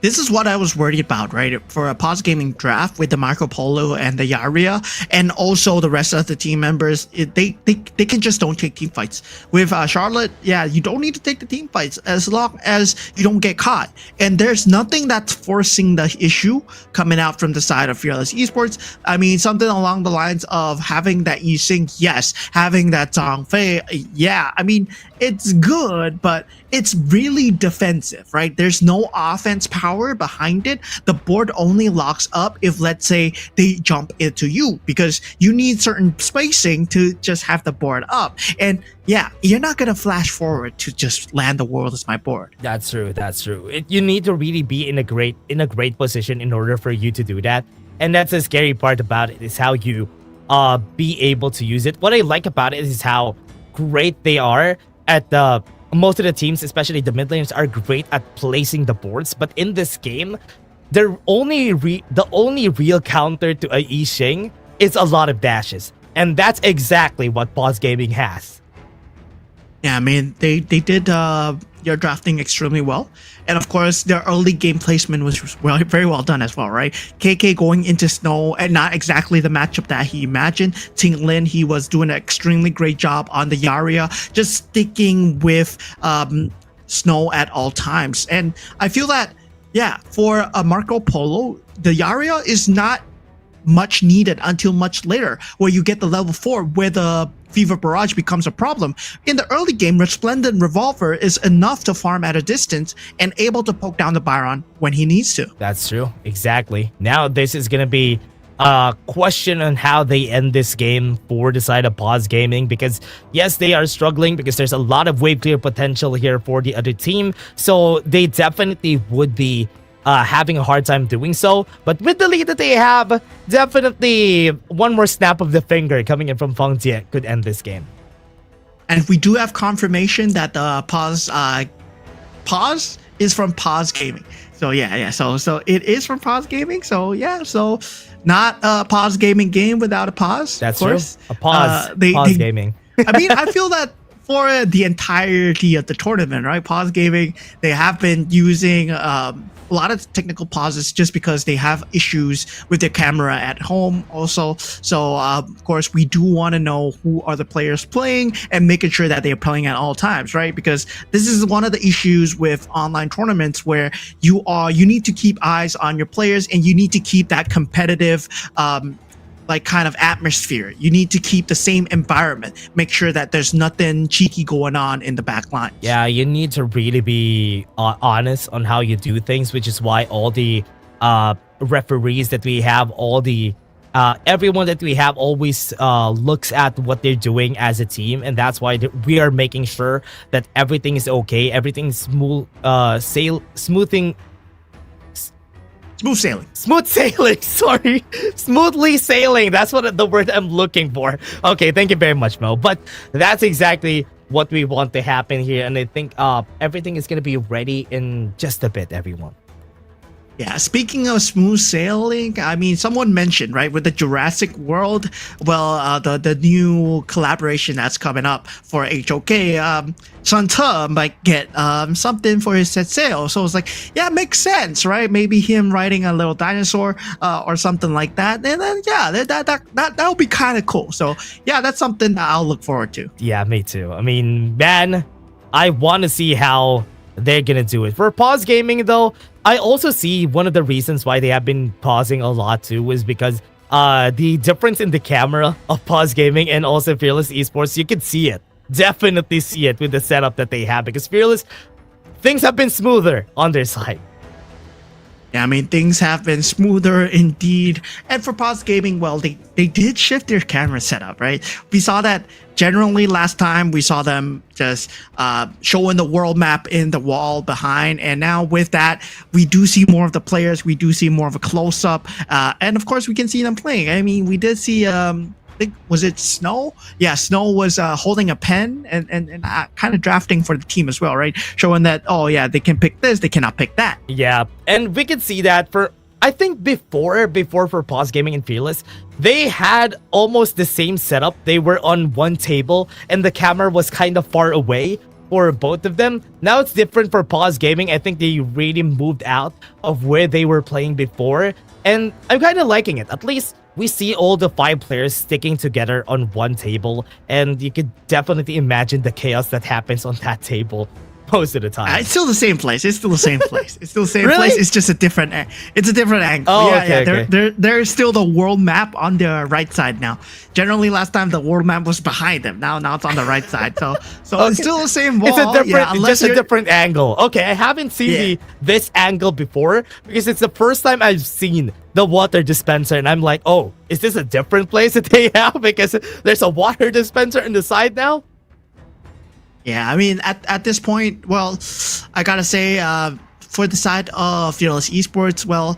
This is what I was worried about, right? For a Paws Gaming draft with the Marco Polo and the Yaria, and also the rest of the team members, they can just don't take team fights. With Charlotte, yeah, you don't need to take the team fights as long as you don't get caught. And there's nothing that's forcing the issue coming out from the side of Fearless Esports. I mean, something along the lines of having that Yixing, yes. Having that Zhang yeah. I mean, it's good, but it's really defensive, right? There's no offense power behind it. The board only locks up if, let's say, they jump into you because you need certain spacing to just have the board up. And yeah, you're not gonna flash forward to just land the world as my board. That's true. That's true. You need to really be in a great position in order for you to do that. And that's the scary part about it is how you be able to use it. What I like about it is how great they are at most of the teams, especially the mid laners, are great at placing the boards. But in this game, the only real counter to a Yixing is a lot of dashes, and that's exactly what Paws Gaming has. Yeah, I mean, they did your drafting extremely well. And of course, their early game placement was very well done as well, right? KK going into Snow, and not exactly the matchup that he imagined. Ting Lin, he was doing an extremely great job on the Yaria, just sticking with Snow at all times. And I feel that, yeah, for a Marco Polo, the Yaria is not much needed until much later, where you get the level 4 where the Fever Barrage becomes a problem. In the early game, Resplendent Revolver is enough to farm at a distance and able to poke down the Byron when he needs to. That's true. Exactly. Now this is going to be a question on how they end this game for the side of Paws Gaming, because yes, they are struggling because there's a lot of wave clear potential here for the other team. So they definitely would be having a hard time doing so. But with the lead that they have, definitely one more snap of the finger coming in from Feng Jie could end this game. And we do have confirmation that the Paws is from Paws Gaming. So yeah. So it is from Paws Gaming. So yeah. So not a Paws Gaming game without a Paws. That's of course. True. A Paws. Paws Gaming. I mean, I feel that for the entirety of the tournament, right? Paws Gaming, they have been using a lot of technical pauses just because they have issues with their camera at home also. So of course, we do want to know who are the players playing and making sure that they're playing at all times, right? Because this is one of the issues with online tournaments where you need to keep eyes on your players and you need to keep that competitive like kind of atmosphere. You need to keep the same environment. Make sure that there's nothing cheeky going on in the back line. Yeah, you need to really be honest on how you do things, which is why all the referees that we have, all the everyone that we have always looks at what they're doing as a team, and that's why we are making sure that everything is okay, everything's smooth sailing. Sorry, smoothly sailing. That's what the word I'm looking for. Okay, thank you very much, Mo. But that's exactly what we want to happen here, and I think everything is gonna be ready in just a bit, everyone. Yeah, speaking of smooth sailing, I mean, someone mentioned, right, with the Jurassic World, well, the new collaboration that's coming up for HOK, Chante might get something for his set sail. So it's like, yeah, it makes sense, right? Maybe him riding a little dinosaur or something like that. And then, yeah, that would be kind of cool. So, yeah, that's something that I'll look forward to. Yeah, me too. I mean, man, I want to see how they're gonna do it. For Paws Gaming, though, I also see one of the reasons why they have been pausing a lot too is because the difference in the camera of Paws Gaming and also Fearless Esports, you can see it. Definitely see it with the setup that they have, because Fearless, things have been smoother on their side. Yeah, I mean, things have been smoother indeed. And for Paws Gaming, well, they did shift their camera setup, right? We saw that generally last time. We saw them just showing the world map in the wall behind. And now with that, we do see more of the players. We do see more of a close-up. And of course, we can see them playing. I mean, we did see think was it Snow? Yeah, Snow was holding a pen and kind of drafting for the team as well, right? Showing that, oh yeah, they can pick this, they cannot pick that. Yeah, and we can see that for, I think before for Paws Gaming and Fearless, they had almost the same setup. They were on one table and the camera was kind of far away for both of them. Now it's different for Paws Gaming. I think they really moved out of where they were playing before, and I'm kind of liking it. At least we see all the 5 players sticking together on one table, and you could definitely imagine the chaos that happens on that table most of the time. It's still the same place. It's still the same place. It's still the same Really? place. It's just a different. It's a different angle. Oh, yeah, okay, yeah. okay. There's still the world map on the right side now. Generally, last time the world map was behind them. Now it's on the right side. So it's still the same wall. It's a different, yeah, unless just a you're- different angle. Okay, I haven't seen this angle before because it's the first time I've seen the water dispenser, and I'm like, oh, is this a different place that they have? Because there's a water dispenser in the side now. Yeah, I mean, at this point, well, I gotta say, for the side of Fearless Esports, well,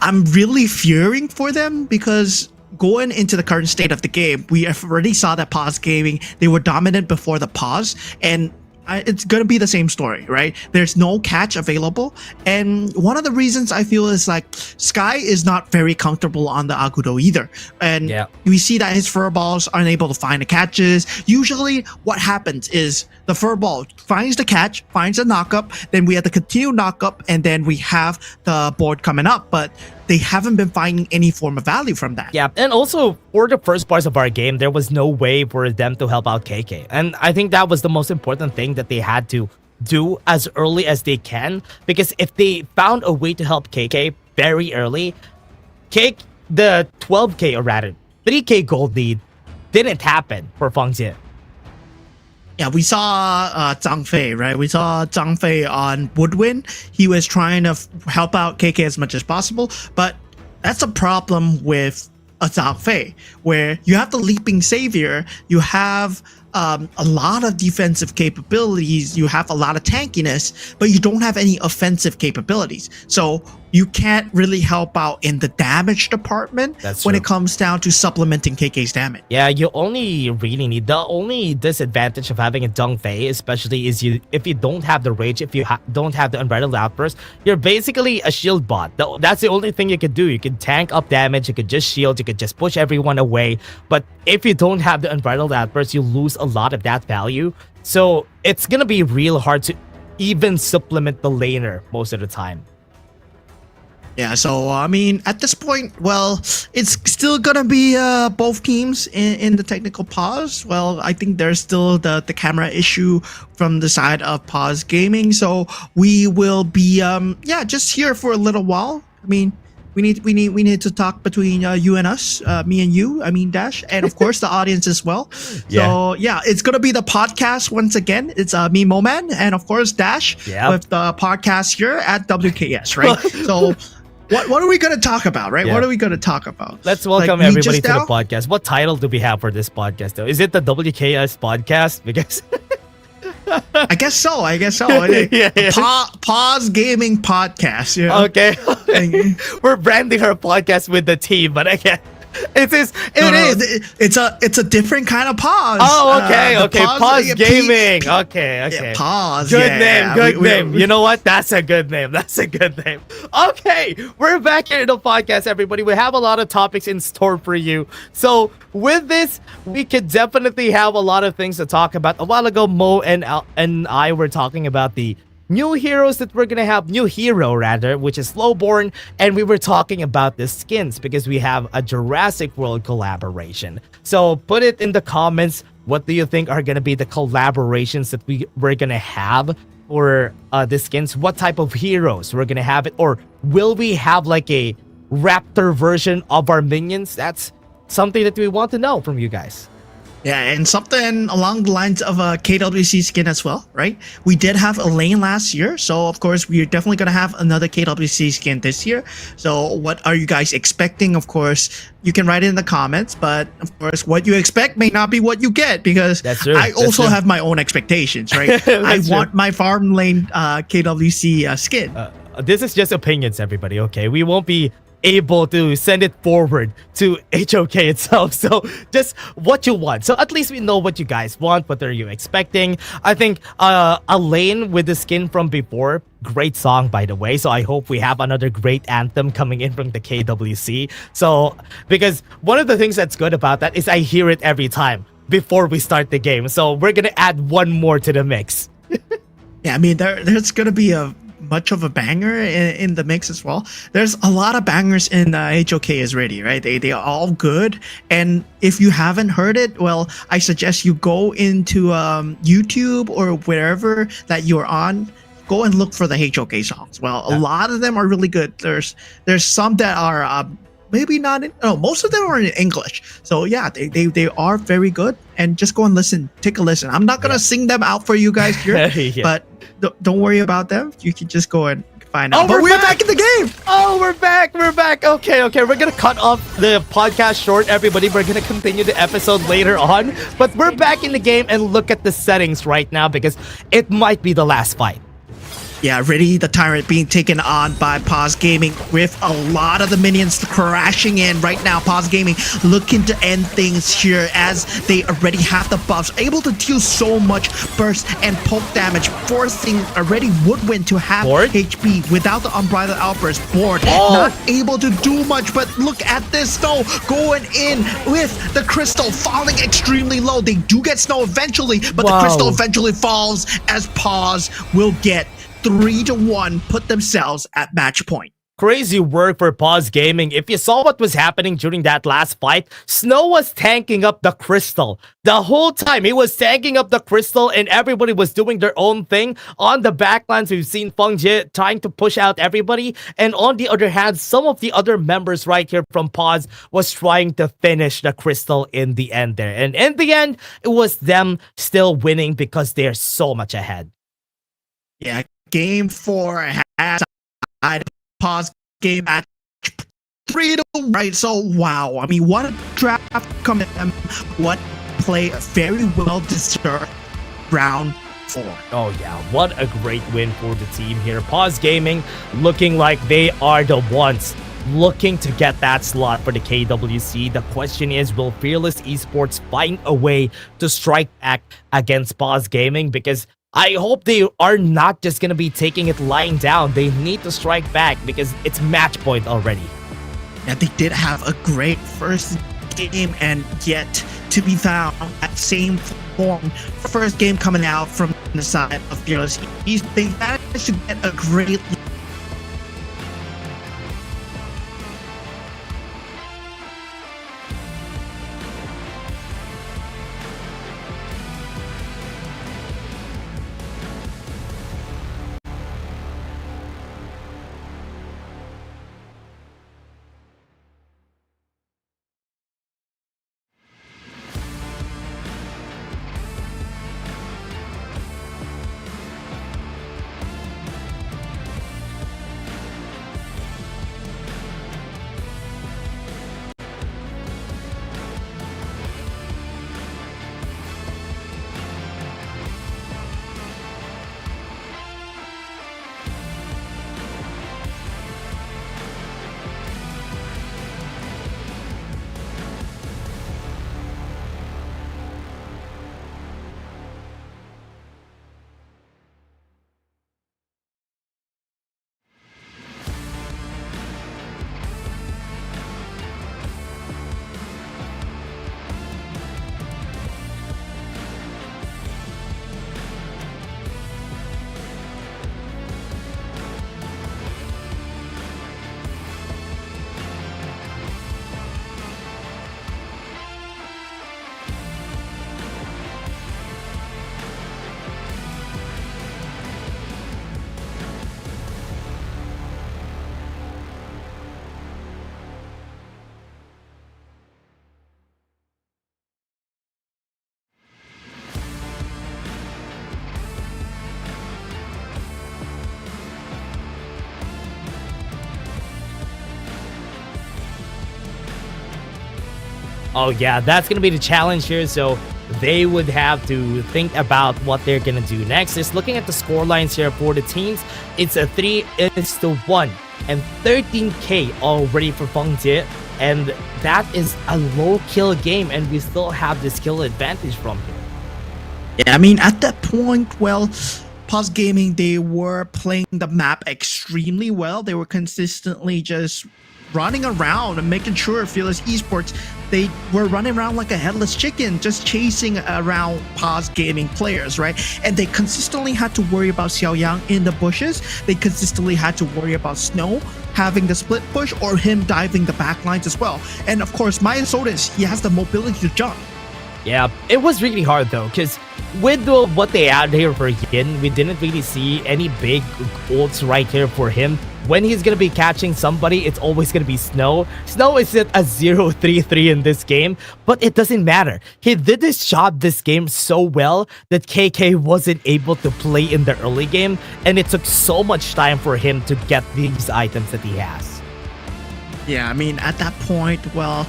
I'm really fearing for them because going into the current state of the game, we have already saw that Paws Gaming, they were dominant before the pause, and it's gonna be the same story, right? There's no catch available, and one of the reasons I feel is like Sky is not very comfortable on the Agudo either, and we see that his fur balls aren't able to find the catches. Usually, what happens is the fur ball finds the catch, finds a knockup, then we have to continue knockup, and then we have the board coming up, but they haven't been finding any form of value from that. Yeah, and also for the first parts of our game, there was no way for them to help out KK. And I think that was the most important thing that they had to do as early as they can. Because if they found a way to help KK very early, the 12k or rather 3k gold lead didn't happen for Feng Jie. Yeah, we saw Zhang Fei, right? We saw Zhang Fei on Woodwind. He was trying to help out KK as much as possible, but that's a problem with a Zhang Fei, where you have the Leaping Savior, you have a lot of defensive capabilities, you have a lot of tankiness, but you don't have any offensive capabilities. So you can't really help out in the damage department when it comes down to supplementing KK's damage. Yeah, you only really need, the only disadvantage of having a Zhang Fei, especially is if you don't have the rage, if you don't have the unbridled outburst, you're basically a shield bot. That's the only thing you can do. You can tank up damage, you could just shield, you could just push everyone away. But if you don't have the unbridled outburst, you lose a lot of that value. So it's gonna be real hard to even supplement the laner most of the time. Yeah, so I mean, at this point, well, it's still gonna be both teams in the technical pause. Well, I think there's still the camera issue from the side of Paws Gaming, so we will be just here for a little while. I mean, we need to talk between you and us, me and you. I mean, Dash, and of course the audience as well. So yeah, it's gonna be the podcast once again. It's me, Moman, and of course Dash with the podcast here at WKS, right? So. What are we going to talk about, right? What are we going to talk about? Let's welcome everybody to the podcast. What title do we have for this podcast, though? Is it the WKS podcast? Because I guess so. Paws Gaming Podcast. You know? Okay. We're branding our podcast with the team, but again, it's a different kind of pause. Oh, okay. Paws Gaming. Okay. Yeah, Paws. Good name. You know what? That's a good name. Okay, we're back here in the podcast, everybody. We have a lot of topics in store for you. So with this, we could definitely have a lot of things to talk about. A while ago, Mo and I were talking about the new heroes that we're gonna have, new hero rather, which is Slowborn, and we were talking about the skins because we have a Jurassic World collaboration. So put it in the comments, what do you think are gonna be the collaborations that we're gonna have for the skins? What type of heroes we're gonna have it, or will we have like a raptor version of our minions? That's something that we want to know from you guys. Yeah, and something along the lines of a KWC skin as well, right? We did have Elaine last year, so of course we're definitely going to have another KWC skin this year. So what are you guys expecting? Of course, you can write it in the comments, but of course what you expect may not be what you get, because I also have my own expectations, right? I want my farm lane KWC skin. This is just opinions, everybody, okay? We won't be able to send it forward to HOK itself. So just what you want. So at least we know what you guys want. What are you expecting? I think a lane with the skin from before, great song by the way. So I hope we have another great anthem coming in from the KWC. So because one of the things that's good about that is I hear it every time before we start the game. So we're gonna add one more to the mix. Yeah, I mean, there's gonna be a much of a banger in the mix as well. There's a lot of bangers in HOK is ready, right? They are all good. And if you haven't heard it, well, I suggest you go into YouTube or wherever that you're on. Go and look for the HOK songs. Well, a lot of them are really good. There's some that are maybe not in, no, most of them are in English. So yeah, they are very good. And just go and listen, take a listen. I'm not gonna sing them out for you guys here, but don't worry about them. You can just go and find out. But we're back in the game. Oh, we're back. Okay. We're gonna cut off the podcast short, everybody. We're gonna continue the episode later on. But we're back in the game and look at the settings right now because it might be the last fight. Yeah, Riddy the Tyrant being taken on by Paws Gaming with a lot of the minions crashing in right now. Paws Gaming looking to end things here as they already have the buffs, able to deal so much burst and poke damage, forcing already Woodwind to have HP without the Unbridled Outburst. Board not able to do much, but look at this though, going in with the Crystal, falling extremely low. They do get Snow eventually, but the Crystal eventually falls as Paws will get 3-1, put themselves at match point. Crazy work for Paws Gaming. If you saw what was happening during that last fight, Snow was tanking up the Crystal. The whole time, he was tanking up the Crystal and everybody was doing their own thing. On the backlines, we've seen Feng Jie trying to push out everybody. And on the other hand, some of the other members right here from Paws was trying to finish the Crystal in the end there. And in the end, it was them still winning because they're so much ahead. Yeah, Game 4 has Paws game at 3-1, right? So wow, I mean, what a draft coming, what play, very well deserved round 4. Oh yeah, what a great win for the team here. Paws Gaming looking like they are the ones looking to get that slot for the KWC. The question is, will Fearless Esports find a way to strike back against Paws Gaming? Because I hope they are not just going to be taking it lying down. They need to strike back because it's match point already. Yeah, they did have a great first game and yet to be found at same form. First game coming out from the side of Fearless. They managed to get a great Oh yeah, that's going to be the challenge here. So they would have to think about what they're gonna do next. Just looking at the score lines here for the teams, it's a 3-1 and 13k already for Feng Jie, and that is a low kill game, and we still have this kill advantage from here. Yeah, I mean, at that point, well, Paws Gaming, they were playing the map extremely well. They were consistently just running around and making sure Fearless Esports, they were running around like a headless chicken, just chasing around Paws Gaming players, right? And they consistently had to worry about Xiaoyang in the bushes. They consistently had to worry about Snow having the split push or him diving the back lines as well. And of course, Maya Sodas, he has the mobility to jump. Yeah, it was really hard though, because with what they added here for Yin, we didn't really see any big ults right here for him. When he's gonna be catching somebody, it's always gonna be Snow. Snow is at a 0-3-3 in this game, but it doesn't matter. He did his job this game so well that KK wasn't able to play in the early game, and it took so much time for him to get these items that he has. Yeah, I mean, at that point, well,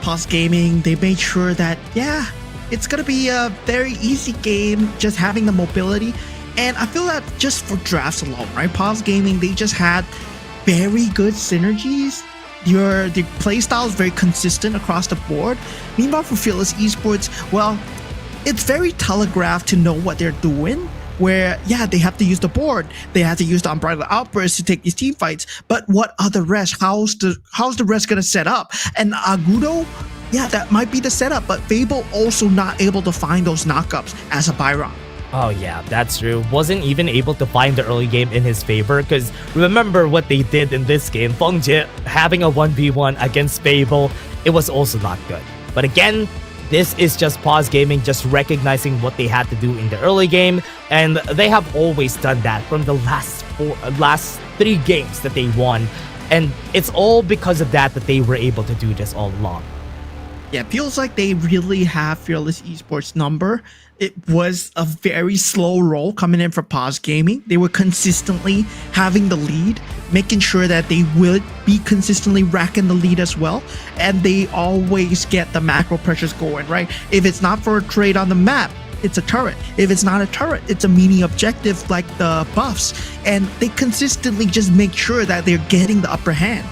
Paws Gaming, they made sure that, yeah, it's gonna be a very easy game, just having the mobility. And I feel that just for drafts alone, right? Paws Gaming, they just had very good synergies. The playstyle is very consistent across the board. Meanwhile, for Fearless Esports, well, it's very telegraphed to know what they're doing. Where, yeah, they have to use the board, they have to use the Unbridled Outburst to take these team fights. But what are the rest? How's the rest gonna set up? And Agudo, yeah, that might be the setup. But Fable also not able to find those knockups as a Byron. Oh yeah, that's true. Wasn't even able to find the early game in his favor, because remember what they did in this game. Feng Jie having a 1v1 against Fable, it was also not good. But again, this is just Paws Gaming just recognizing what they had to do in the early game, and they have always done that from the last 3 games that they won, and it's all because of that they were able to do this all along. Yeah, it feels like they really have Fearless Esports number. It was a very slow roll coming in for Paws Gaming. They were consistently having the lead, making sure that they would be consistently racking the lead as well. And they always get the macro pressures going, right? If it's not for a trade on the map, it's a turret. If it's not a turret, it's a mini objective like the buffs. And they consistently just make sure that they're getting the upper hand.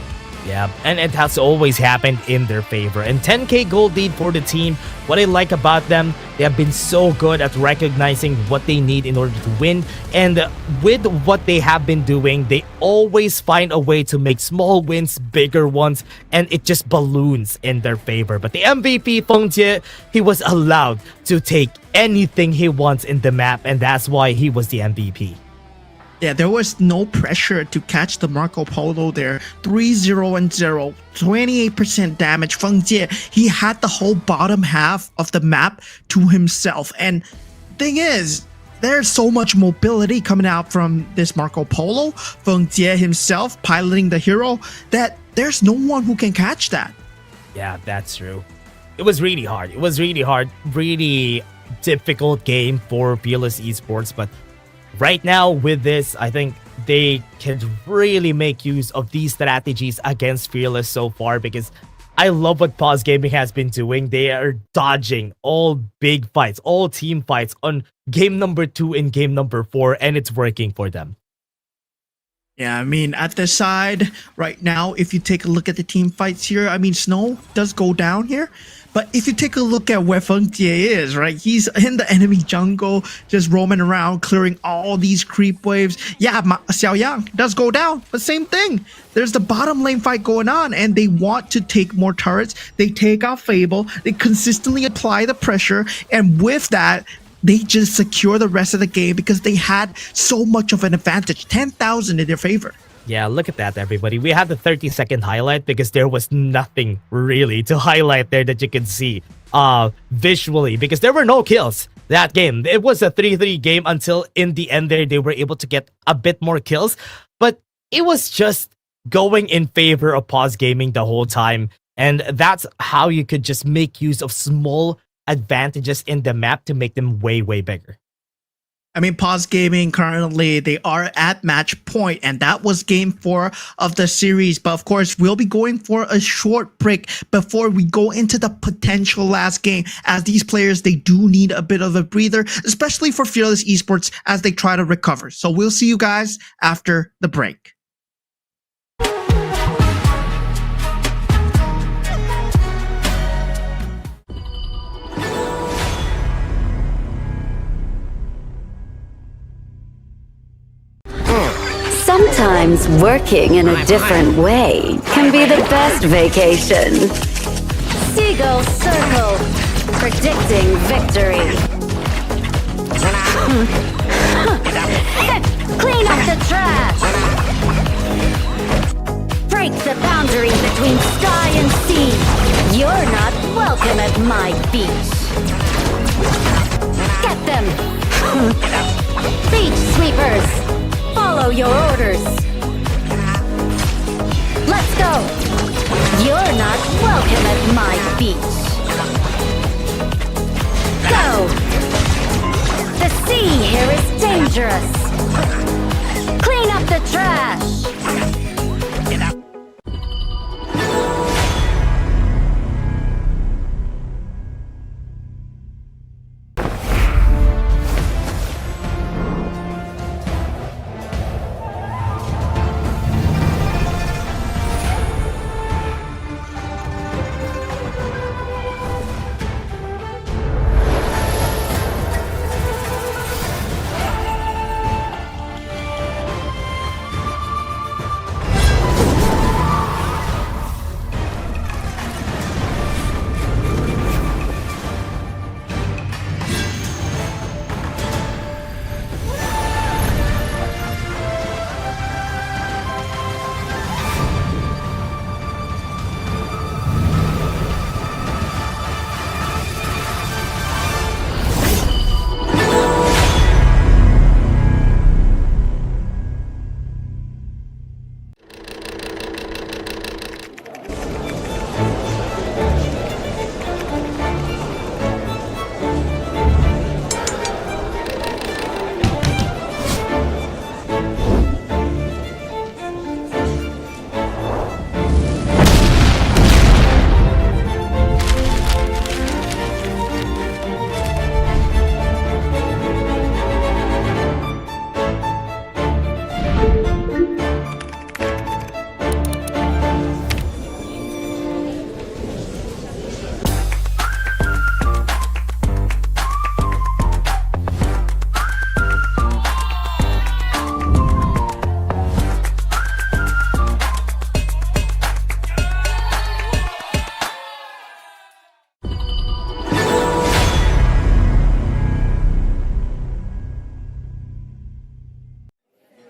Yeah, and it has always happened in their favor. And 10k gold lead for the team. What I like about them, they have been so good at recognizing what they need in order to win. And with what they have been doing, they always find a way to make small wins bigger ones, and it just balloons in their favor. But the MVP, Feng Jie, he was allowed to take anything he wants in the map, and that's why he was the MVP. Yeah, there was no pressure to catch the Marco Polo there. 3-0-0, 28% damage. Feng Jie, he had the whole bottom half of the map to himself. And thing is, there's so much mobility coming out from this Marco Polo. Feng Jie himself piloting the hero, that there's no one who can catch that. Yeah, that's true. It was really hard. It was really hard. Really difficult game for Fearless Esports, but right now with this, I think they can really make use of these strategies against Fearless so far, because I love what Paws Gaming has been doing. They are dodging all big fights, all team fights on game number 2 and game number 4, and it's working for them. Yeah, I mean, at the side right now, if you take a look at the team fights here, I mean, Snow does go down here. But if you take a look at where Feng Jie is, right, he's in the enemy jungle, just roaming around, clearing all these creep waves. Yeah, Xiaoyang does go down, but same thing. There's the bottom lane fight going on, and they want to take more turrets. They take out Fable. They consistently apply the pressure, and with that, they just secure the rest of the game because they had so much of an advantage, 10,000 in their favor. Yeah, look at that, everybody. We have the 30-second highlight because there was nothing really to highlight there that you can see visually, because there were no kills that game. It was a 3-3 game until in the end there they were able to get a bit more kills, but it was just going in favor of Paws Gaming the whole time, and that's how you could just make use of small advantages in the map to make them way, way bigger. I mean, Paws Gaming currently, they are at match point, and that was game 4 of the series. But of course, we'll be going for a short break before we go into the potential last game, as these players, they do need a bit of a breather, especially for Fearless Esports as they try to recover. So we'll see you guys after the break. Sometimes working in a different way can be the best vacation. Seagull Circle, predicting victory. Clean up the trash. Break the boundary between sky and sea. You're not welcome at my beach. Get them. Beach sweepers. Follow your orders. Let's go. You're not welcome at my beach. Go. The sea here is dangerous. Clean up the trash.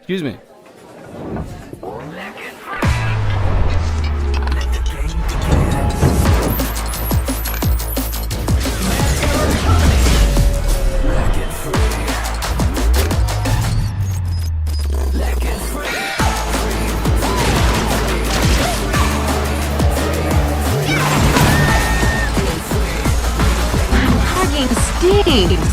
Excuse me. Hugging Steve.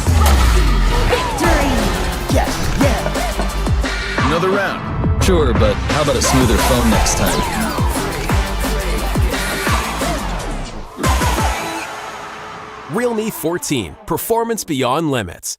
Another round. Sure, but how about a smoother phone next time? Realme 14, performance beyond limits.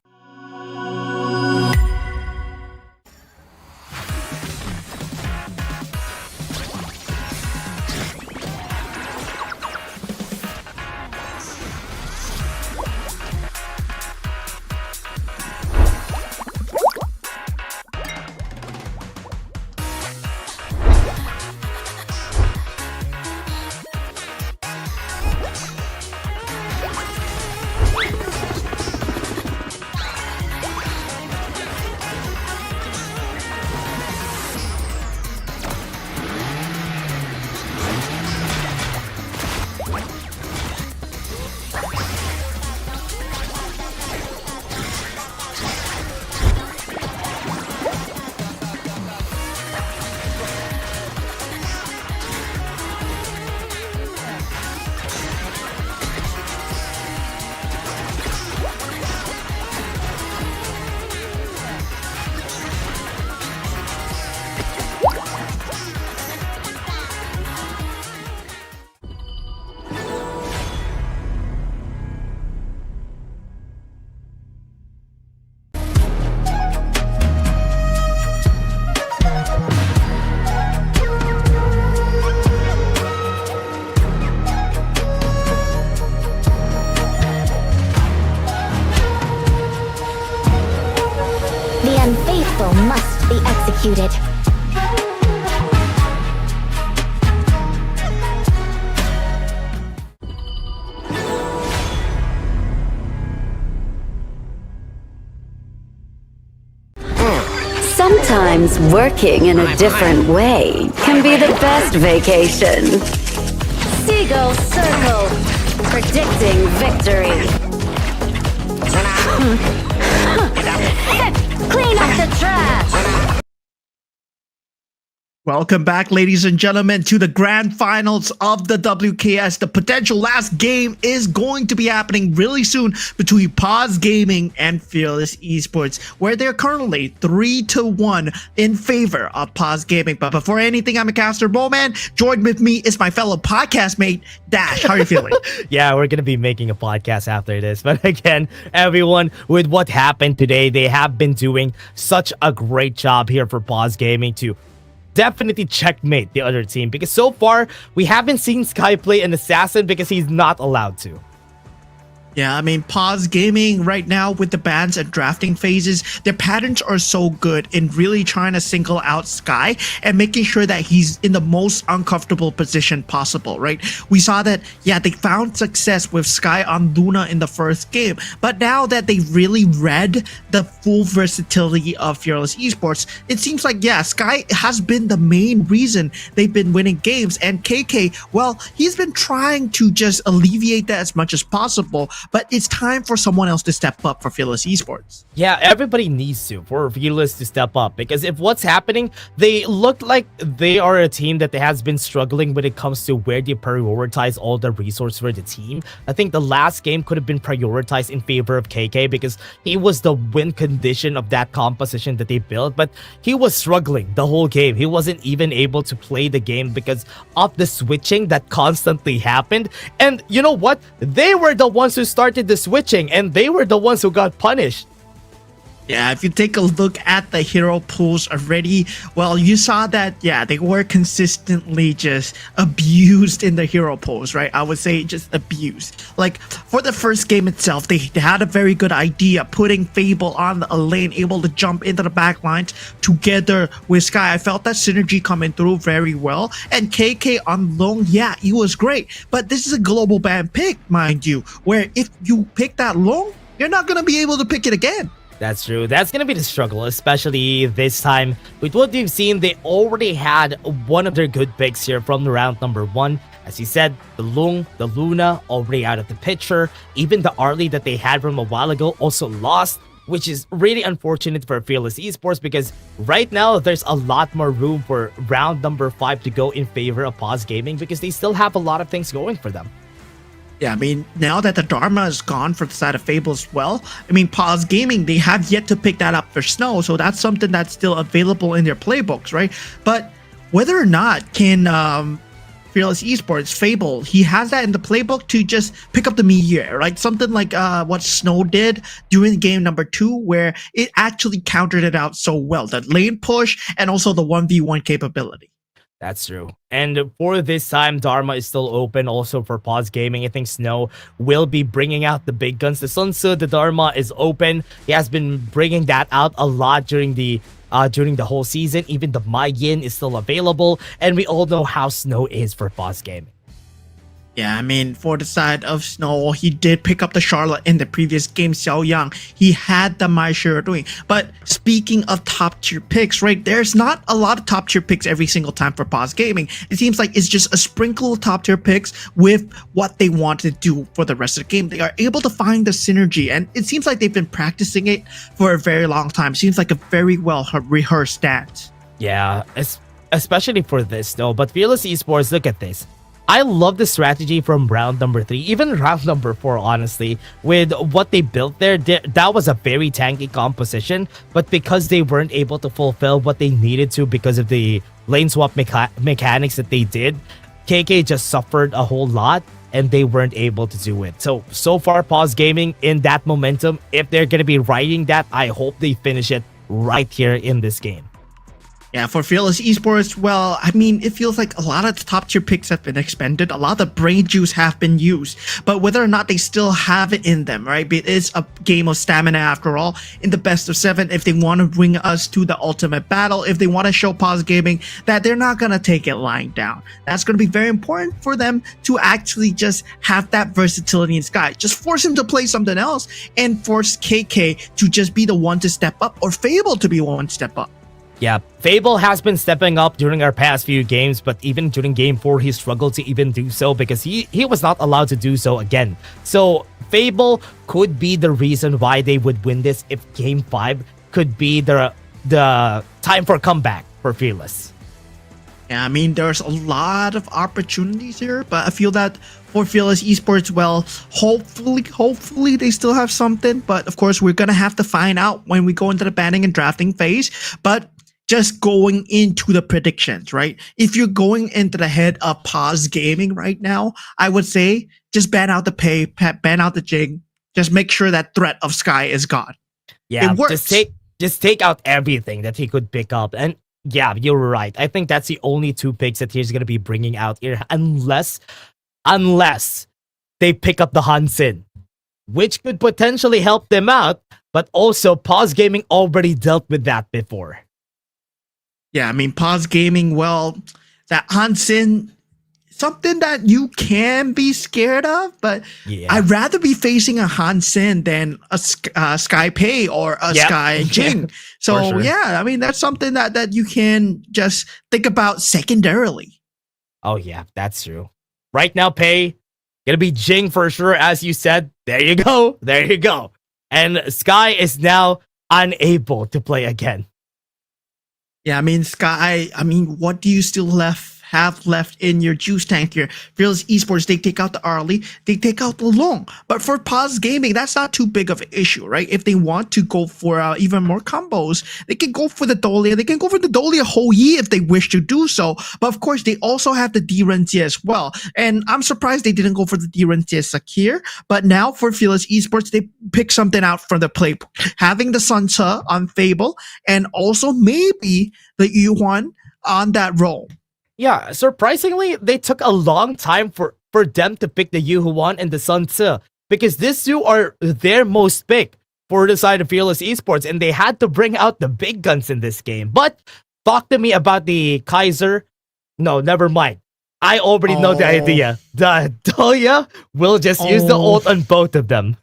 executed. Sometimes working in a different way can be the best vacation. Seagull Circle, predicting victory. Clean up the trash. Welcome back, ladies and gentlemen, to the grand finals of the WKS. The potential last game is going to be happening really soon between Paws Gaming and Fearless Esports, where they're currently 3-1 in favor of Paws Gaming. But before anything, I'm a caster Bowman. Joined with me is my fellow podcast mate, Dash. How are you feeling? Yeah, we're gonna be making a podcast after this. But again, everyone, with what happened today, they have been doing such a great job here for Paws Gaming to definitely checkmate the other team, because so far we haven't seen Sky play an assassin because he's not allowed to. Yeah, I mean, Paws Gaming right now with the bans and drafting phases, their patterns are so good in really trying to single out Sky and making sure that he's in the most uncomfortable position possible, right? We saw that, yeah, they found success with Sky on Luna in the first game, but now that they really read the full versatility of Fearless Esports, it seems like, yeah, Sky has been the main reason they've been winning games, and KK, well, he's been trying to just alleviate that as much as possible. But it's time for someone else to step up for Fearless Esports. Yeah, everybody needs to, for Fearless to step up, because if what's happening, they look like they are a team that has been struggling when it comes to where they prioritize all the resources for the team. I think the last game could have been prioritized in favor of KK because he was the win condition of that composition that they built, but he was struggling the whole game. He wasn't even able to play the game because of the switching that constantly happened. And you know what? They were the ones who started the switching, and they were the ones who got punished. Yeah, if you take a look at the hero pools already, well, you saw that, yeah, they were consistently just abused in the hero pools, right? I would say just abused. Like, for the first game itself, they had a very good idea, putting Fable on a lane, able to jump into the back lines together with Sky. I felt that synergy coming through very well. And KK on Long, yeah, he was great. But this is a global ban pick, mind you, where if you pick that Long, you're not going to be able to pick it again. That's true. That's going to be the struggle, especially this time. With what we've seen, they already had one of their good picks here from the round number 1. As you said, the Lung, the Luna already out of the picture. Even the Arlie that they had from a while ago also lost, which is really unfortunate for Fearless Esports, because right now there's a lot more room for round number 5 to go in favor of Paws Gaming, because they still have a lot of things going for them. Yeah, I mean, now that the Dharma is gone for the side of Fable as well, I mean, Paws Gaming, they have yet to pick that up for Snow, so that's something that's still available in their playbooks, right? But whether or not can Fearless Esports, Fable, he has that in the playbook to just pick up the Meteor, right? Something like what Snow did during game number 2, where it actually countered it out so well. The lane push and also the 1v1 capability. That's true. And for this time, Dharma is still open also for Paws Gaming. I think Snow will be bringing out the big guns. The Sun Tzu, the Dharma is open. He has been bringing that out a lot during the whole season. Even the Mai Yin is still available. And we all know how Snow is for Paws Gaming. Yeah, I mean, for the side of Snow, he did pick up the Charlotte in the previous game, Xiao Yang. He had the Mai Shiradui. But speaking of top-tier picks, right, there's not a lot of top-tier picks every single time for Paws Gaming. It seems like it's just a sprinkle of top-tier picks with what they want to do for the rest of the game. They are able to find the synergy, and it seems like they've been practicing it for a very long time. It seems like a very well-rehearsed stance. Yeah, especially for this, though. But Fearless Esports, look at this. I love the strategy from round number 3, even round number 4, honestly. With what they built there, that was a very tanky composition, but because they weren't able to fulfill what they needed to because of the lane swap mechanics that they did, KK just suffered a whole lot, and they weren't able to do it. So far, Paws Gaming in that momentum, if they're going to be riding that, I hope they finish it right here in this game. Yeah, for Fearless Esports, well, I mean, it feels like a lot of the top tier picks have been expended. A lot of the brain juice have been used, but whether or not they still have it in them, right? It is a game of stamina after all. In the best of 7, if they want to bring us to the ultimate battle, if they want to show Paws Gaming that they're not going to take it lying down, that's going to be very important for them to actually just have that versatility in Sky. Just force him to play something else and force KK to just be the one to step up, or Fable to be one to step up. Yeah, Fable has been stepping up during our past few games, but even during Game 4, he struggled to even do so because he was not allowed to do so again. So Fable could be the reason why they would win this if Game 5 could be the time for comeback for Fearless. Yeah, I mean, there's a lot of opportunities here, but I feel that for Fearless Esports, well, hopefully they still have something, but of course we're gonna have to find out when we go into the banning and drafting phase. But just going into the predictions, right? If you're going into the head of Paws Gaming right now, I would say just ban out the pay, ban out the jig, just make sure that threat of Sky is gone. Yeah, it works. just take out everything that he could pick up. And yeah, you're right. I think that's the only 2 picks that he's gonna be bringing out here, unless they pick up the Hansen, which could potentially help them out. But also, Paws Gaming already dealt with that before. Yeah, I mean, Paws Gaming, well, that Hansen, something that you can be scared of, but Yeah. I'd rather be facing a Hansen than a Sky Pay or a Sky Jing. So, For sure. yeah, I mean, that's something that you can just think about secondarily. Oh yeah, that's true. Right now, Pay gonna be Jing for sure, as you said. There you go. There you go. And Sky is now unable to play again. Yeah, I mean, Sky, I mean, what do you still have left in your juice tank here? Fearless Esports, they take out the early, they take out the long. But for Paws Gaming, that's not too big of an issue, right? If they want to go for even more combos, they can go for the Dolia. They can go for the Dolia Hou-Yi if they wish to do so. But of course, they also have the D-Rentia as well. And I'm surprised they didn't go for the D-Rentia Sakir. But now for Fearless Esports, they pick something out from the playbook. Having the Sun Tzu on Fable, and also maybe the Yuan on that role. Yeah, surprisingly, they took a long time for them to pick the Yu Huan and the Sun Tzu, because these two are their most pick for the side of Fearless Esports, and they had to bring out the big guns in this game. But talk to me about the Kaiser. No, never mind. I already know the idea. The Dolia will just use the ult on both of them.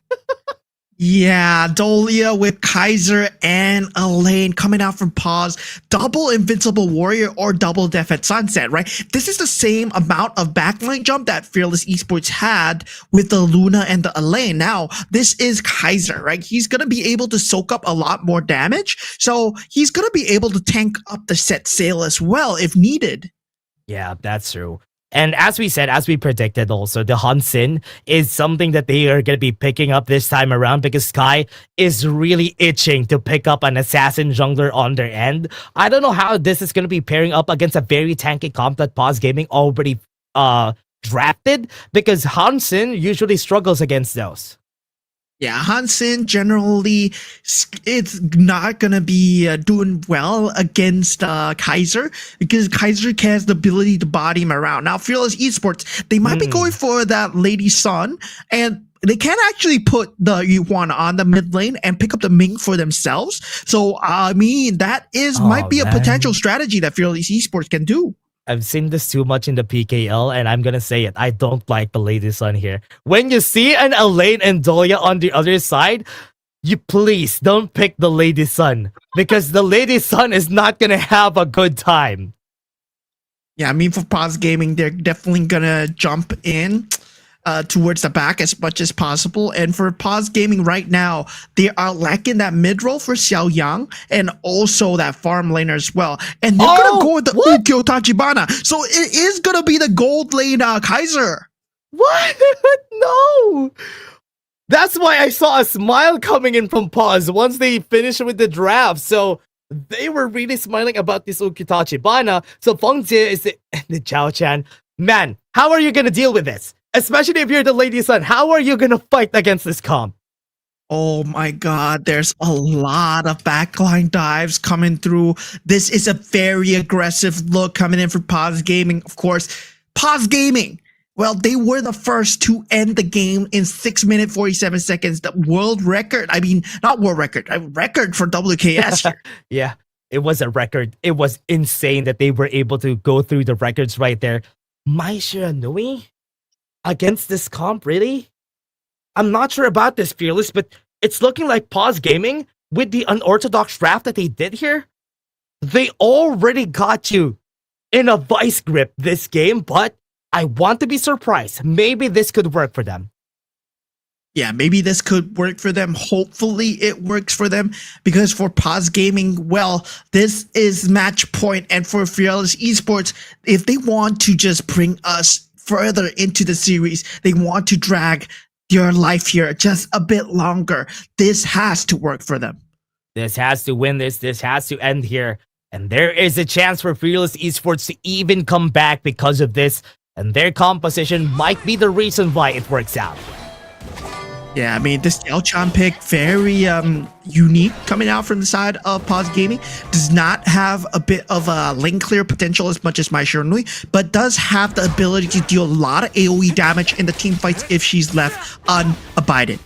Yeah, Dolia with Kaiser and Elaine coming out from Paws. Double Invincible Warrior or double Death at Sunset, right? This is the same amount of backline jump that Fearless Esports had with the Luna and the Elaine. Now, this is Kaiser, right? He's going to be able to soak up a lot more damage. So he's going to be able to tank up the set sail as well if needed. Yeah, that's true. And as we said, as we predicted also, the Hansen is something that they are going to be picking up this time around, because Sky is really itching to pick up an assassin jungler on their end. I don't know how this is going to be pairing up against a very tanky comp that Paws Gaming already drafted, because Hansen usually struggles against those. Yeah, Hansen generally, it's not going to be doing well against Kaiser, because Kaiser has the ability to body him around. Now, Fearless Esports, they might be going for that Lady Sun, and they can actually put the Yuan on the mid lane and pick up the Ming for themselves. So, I mean, that might be a potential strategy that Fearless Esports can do. I've seen this too much in the PKL, and I'm gonna say it. I don't like the Lady Sun here. When you see an Elaine and Dolia on the other side, you please don't pick the Lady Sun, because the Lady Sun is not gonna have a good time. Yeah, I mean, for Paws Gaming, they're definitely gonna jump in towards the back as much as possible. And for Paws Gaming right now, they are lacking that mid role for Xiao Yang and also that farm laner as well. And they're gonna go with the Ukyo Tachibana. So it is gonna be the gold lane Kaiser. What? No! That's why I saw a smile coming in from Paws once they finished with the draft. So they were really smiling about this Ukyo Tachibana. So Feng Jie is the Zhao Chan. Man, how are you gonna deal with this? Especially if you're the Lady Sun, how are you gonna fight against this comp? Oh my god, there's a lot of backline dives coming through. This is a very aggressive look coming in for Paws Gaming. Of course, Paws Gaming. Well, they were the first to end the game in 6 minutes 47 seconds. The world record. I mean, not world record. A record for WKS here. Yeah, it was a record. It was insane that they were able to go through the records right there. Mai Shiranui against this comp, really? I'm not sure about this, Fearless, but it's looking like Paws Gaming, with the unorthodox draft that they did here, they already got you in a vice grip this game, but I want to be surprised. Maybe this could work for them. Yeah, maybe this could work for them. Hopefully it works for them, because for Paws Gaming, well, this is match point, and for Fearless Esports, if they want to just bring us further into the series, they want to drag your life here just a bit longer, this has to work for them. This has to win this. This has to end here. And there is a chance for Fearless Esports to even come back because of this. And their composition might be the reason why it works out. Yeah, I mean, this Elchan pick, very unique coming out from the side of Paws Gaming. Does not have a bit of a lane clear potential as much as Mai Shiranui, but does have the ability to deal a lot of AoE damage in the team fights if she's left unabided.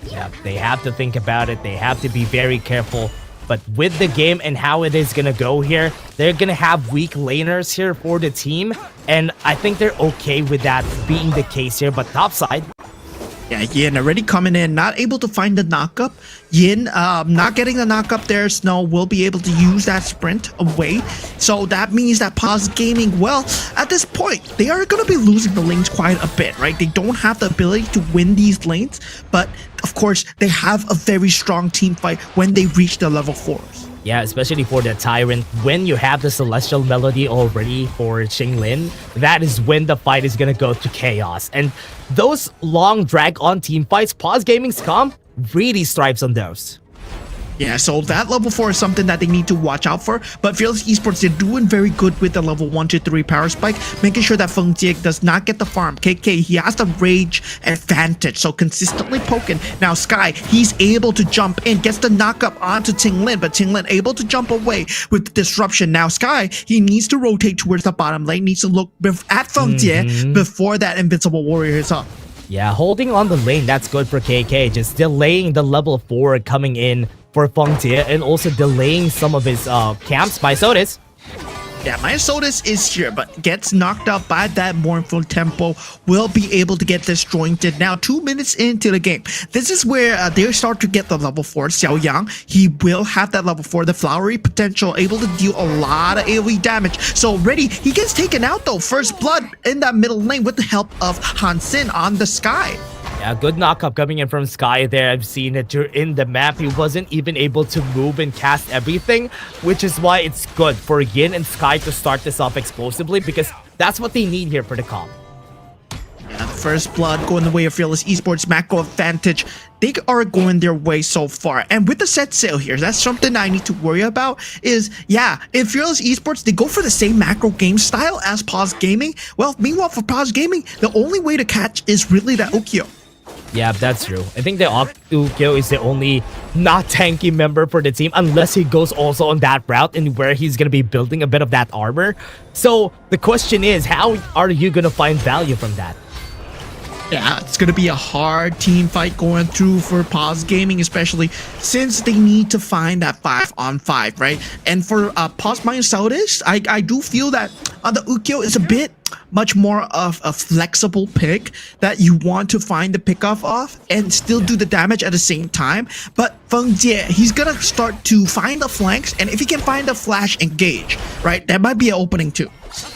Yeah, they have to think about it. They have to be very careful. But with the game and how it is going to go here, they're going to have weak laners here for the team. And I think they're okay with that being the case here. But topside, yeah, Yin already coming in, not able to find the knockup. Yin not getting the knockup there. Snow will be able to use that sprint away. So that means that Paws Gaming, well, at this point, they are going to be losing the lanes quite a bit, right? They don't have the ability to win these lanes, but of course, they have a very strong team fight when they reach the level 4s. yeah, especially for the Tyrant, when you have the Celestial Melody already for Xinglin, that is when the fight is gonna go to chaos. And those long drag-on team fights, Paws Gaming's comp really strives on those. Yeah, so that level 4 is something that they need to watch out for. But Fearless Esports, they're doing very good with the level 1 to 3 power spike, making sure that Feng Jie does not get the farm. KK, he has the rage advantage, so consistently poking. Now Sky, he's able to jump in, gets the knockup onto Tinglin, but Tinglin able to jump away with the disruption. Now Sky, he needs to rotate towards the bottom lane, needs to look at Feng Jie before that invincible warrior is up. Yeah, holding on the lane, that's good for KK, just delaying the level 4 coming in for Feng Jie, and also delaying some of his camps by Sodas. Yeah, my Sodas is here, but gets knocked out by that mournful tempo. Will be able to get disjointed. Now, 2 minutes into the game, this is where they start to get the level 4. Xiao Yang, he will have that level 4, the flowery potential, able to deal a lot of AoE damage. So already, he gets taken out though. First blood in that middle lane with the help of Han Xin on the Sky. Yeah, good knockup coming in from Sky there. I've seen it in the map. He wasn't even able to move and cast everything, which is why it's good for Yin and Sky to start this off explosively, because that's what they need here for the comp. Yeah, the first blood going the way of Fearless Esports, macro advantage. They are going their way so far. And with the set sale here, that's something I need to worry about is, yeah, if Fearless Esports, they go for the same macro game style as Paws Gaming. Well, meanwhile, for Paws Gaming, the only way to catch is really that Ukyo. Yeah, that's true. I think the Ukyo is the only not tanky member for the team, unless he goes also on that route and where he's going to be building a bit of that armor. So the question is, how are you going to find value from that? Yeah, it's going to be a hard team fight going through for Paws Gaming, especially since they need to find that 5-on-5, right? And for Paws myself, I do feel that the Ukyo is a bit much more of a flexible pick that you want to find the pickoff off and still do the damage at the same time. But Feng Jie, he's gonna start to find the flanks, and if he can find the flash engage, right, that might be an opening too.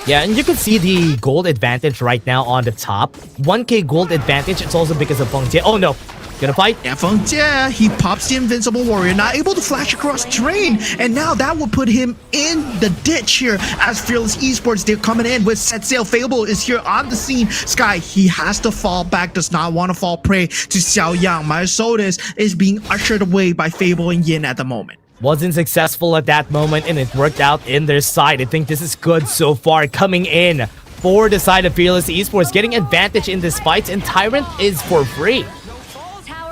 Yeah, and you can see the gold advantage right now on the top. 1k gold advantage, it's also because of Feng Jie. Oh no, gonna fight? Yeah, Feng Jie, he pops the invincible warrior, not able to flash across terrain, and now that will put him in the ditch here as Fearless Esports, they're coming in with set sail. Fable is here on the scene. Sky, he has to fall back, does not want to fall prey to Xiao Yang. My Sodas is being ushered away by Fable and Yin at the moment. Wasn't successful at that moment, and it worked out in their side. I think this is good so far, coming in for the side of Fearless Esports, getting advantage in this fight, and Tyrant is for free.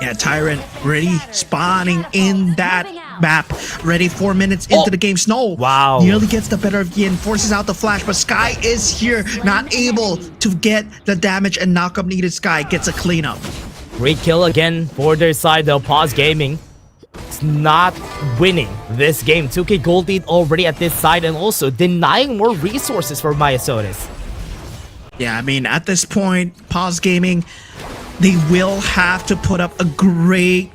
Yeah, Tyrant ready, spawning in that map. Ready 4 minutes into the game. Snow Wow. nearly gets the better of Yin, forces out the flash, but Sky is here, not able to get the damage and knock up needed. Sky gets a cleanup. Great kill again for their side though. Paws Gaming is not winning this game. 2k gold lead already at this side and also denying more resources for Myosotis. Yeah, I mean, at this point, Paws Gaming, they will have to put up a great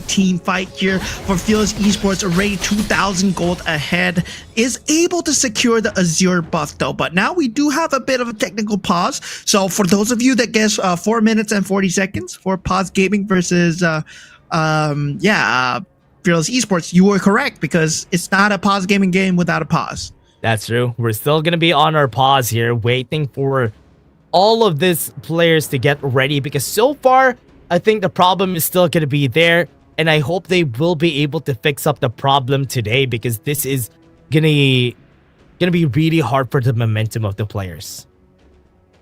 team fight here. For Fearless Esports, already 2,000 gold ahead, is able to secure the Azure buff though. But now we do have a bit of a technical pause. So for those of you that guess 4 minutes and 40 seconds for Paws Gaming versus Fearless Esports, you were correct because it's not a Paws Gaming game without a pause. That's true. We're still going to be on our pause here, waiting for all of these players to get ready because so far, I think the problem is still going to be there. And I hope they will be able to fix up the problem today because this is going to be really hard for the momentum of the players.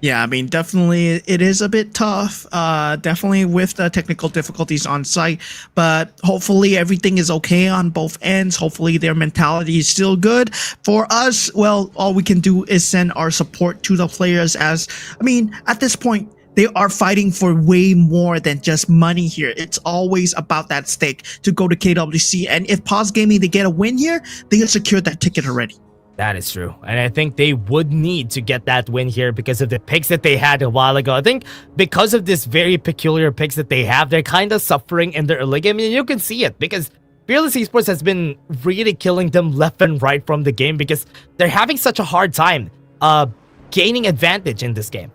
Yeah, I mean, definitely it is a bit tough, definitely with the technical difficulties on site, but hopefully everything is okay on both ends. Hopefully their mentality is still good. For us, well, all we can do is send our support to the players as, I mean, at this point, they are fighting for way more than just money here. It's always about that stake to go to KWC, and if Paws Gaming, they get a win here, they have secured that ticket already. That is true. And I think they would need to get that win here because of the picks that they had a while ago. I think because of this very peculiar picks that they have, they're kind of suffering in their league. I mean, you can see it because Fearless Esports has been really killing them left and right from the game because they're having such a hard time gaining advantage in this game.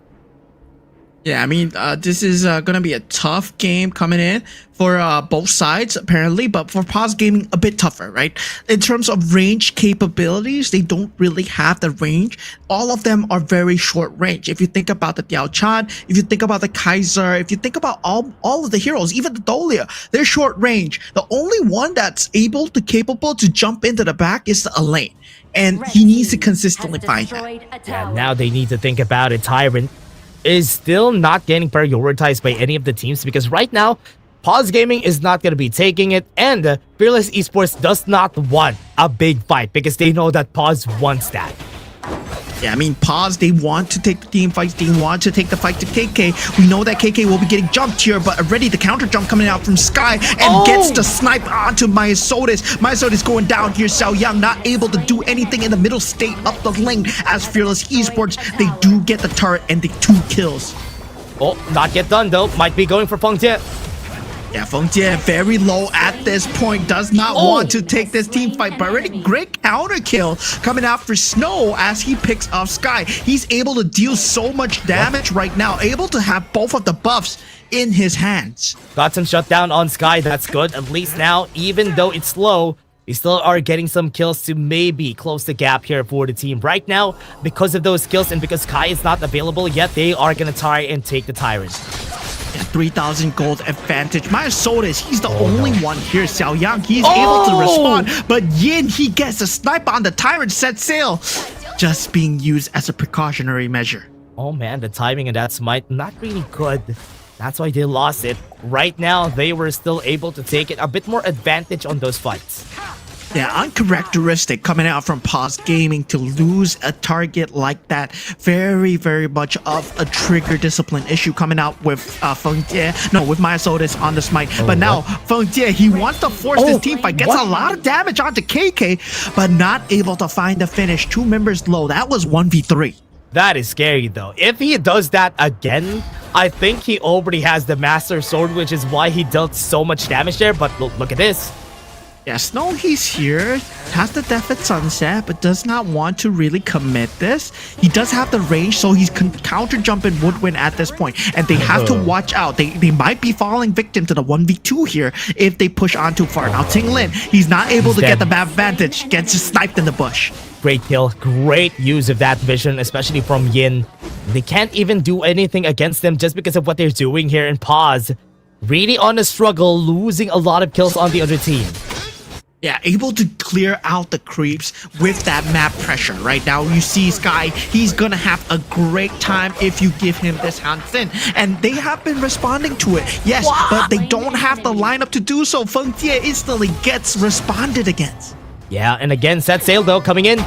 Yeah, I mean, this is going to be a tough game coming in for both sides, apparently, but for Paws Gaming, a bit tougher, right? In terms of range capabilities, they don't really have the range. All of them are very short range. If you think about the Diao Chan, if you think about the Kaiser, if you think about all of the heroes, even the Dolia, they're short range. The only one that's capable to jump into the back is the Elaine, and he needs to consistently find that. Yeah, now they need to think about it. Tyrant is still not getting prioritized by any of the teams because right now, Paws Gaming is not going to be taking it and Fearless Esports does not want a big fight because they know that Paws wants that. Yeah, I mean, Paws, they want to take the team fights. They want to take the fight to KK. We know that KK will be getting jumped here, but already the counter jump coming out from Sky and gets the snipe onto Myosotis. Myosotis going down here. Xiao Yang not able to do anything in the middle state up the lane as Fearless Esports. They do get the turret and the 2 kills. Oh, not yet done though. Might be going for Feng Jie. Yeah, Feng Jie very low at this point, does not want to take this team fight, but already great counter kill coming out for Snow as he picks off Sky. He's able to deal so much damage right now, able to have both of the buffs in his hands. Got some shutdown on Sky, that's good. At least now, even though it's slow, they still are getting some kills to maybe close the gap here for the team. Right now, because of those kills and because Sky is not available yet, they are going to try and take the Tyrant. 3,000 gold advantage. Myosotis, he's the only one here. Xiao Yang, he's able to respond, but Yin, he gets a snipe on the Tyrant, set sail. Just being used as a precautionary measure. Oh man, the timing of that smite, not really good. That's why they lost it. Right now, they were still able to take it a bit more advantage on those fights. Yeah, uncharacteristic coming out from Paws Gaming to lose a target like that. Very much of a trigger discipline issue coming out with Feng Jie. No, with Myosotis on the smite. But now, Feng Jie, he wants to force this team fight. Gets a lot of damage onto KK, but not able to find the finish. 2 members low. That was 1v3. That is scary though. If he does that again, I think he already has the Master Sword, which is why he dealt so much damage there. But look at this. Yeah, Snow, he's here, has the Death at Sunset, but does not want to really commit this. He does have the range, so he's counter jumping Woodwind at this point, and they have to watch out. They might be falling victim to the 1v2 here if they push on too far. Now, Ting Lin, he's not able to get the map advantage, gets sniped in the bush. Great kill, great use of that vision, especially from Yin. They can't even do anything against them just because of what they're doing here in Paws. Really on a struggle, losing a lot of kills on the other team. Yeah, able to clear out the creeps with that map pressure. Right now, you see Sky, he's gonna have a great time if you give him this Hansen. And they have been responding to it, yes, but they don't have the lineup to do so. Feng Jie instantly gets responded against. Yeah, and again, set sail though, coming in.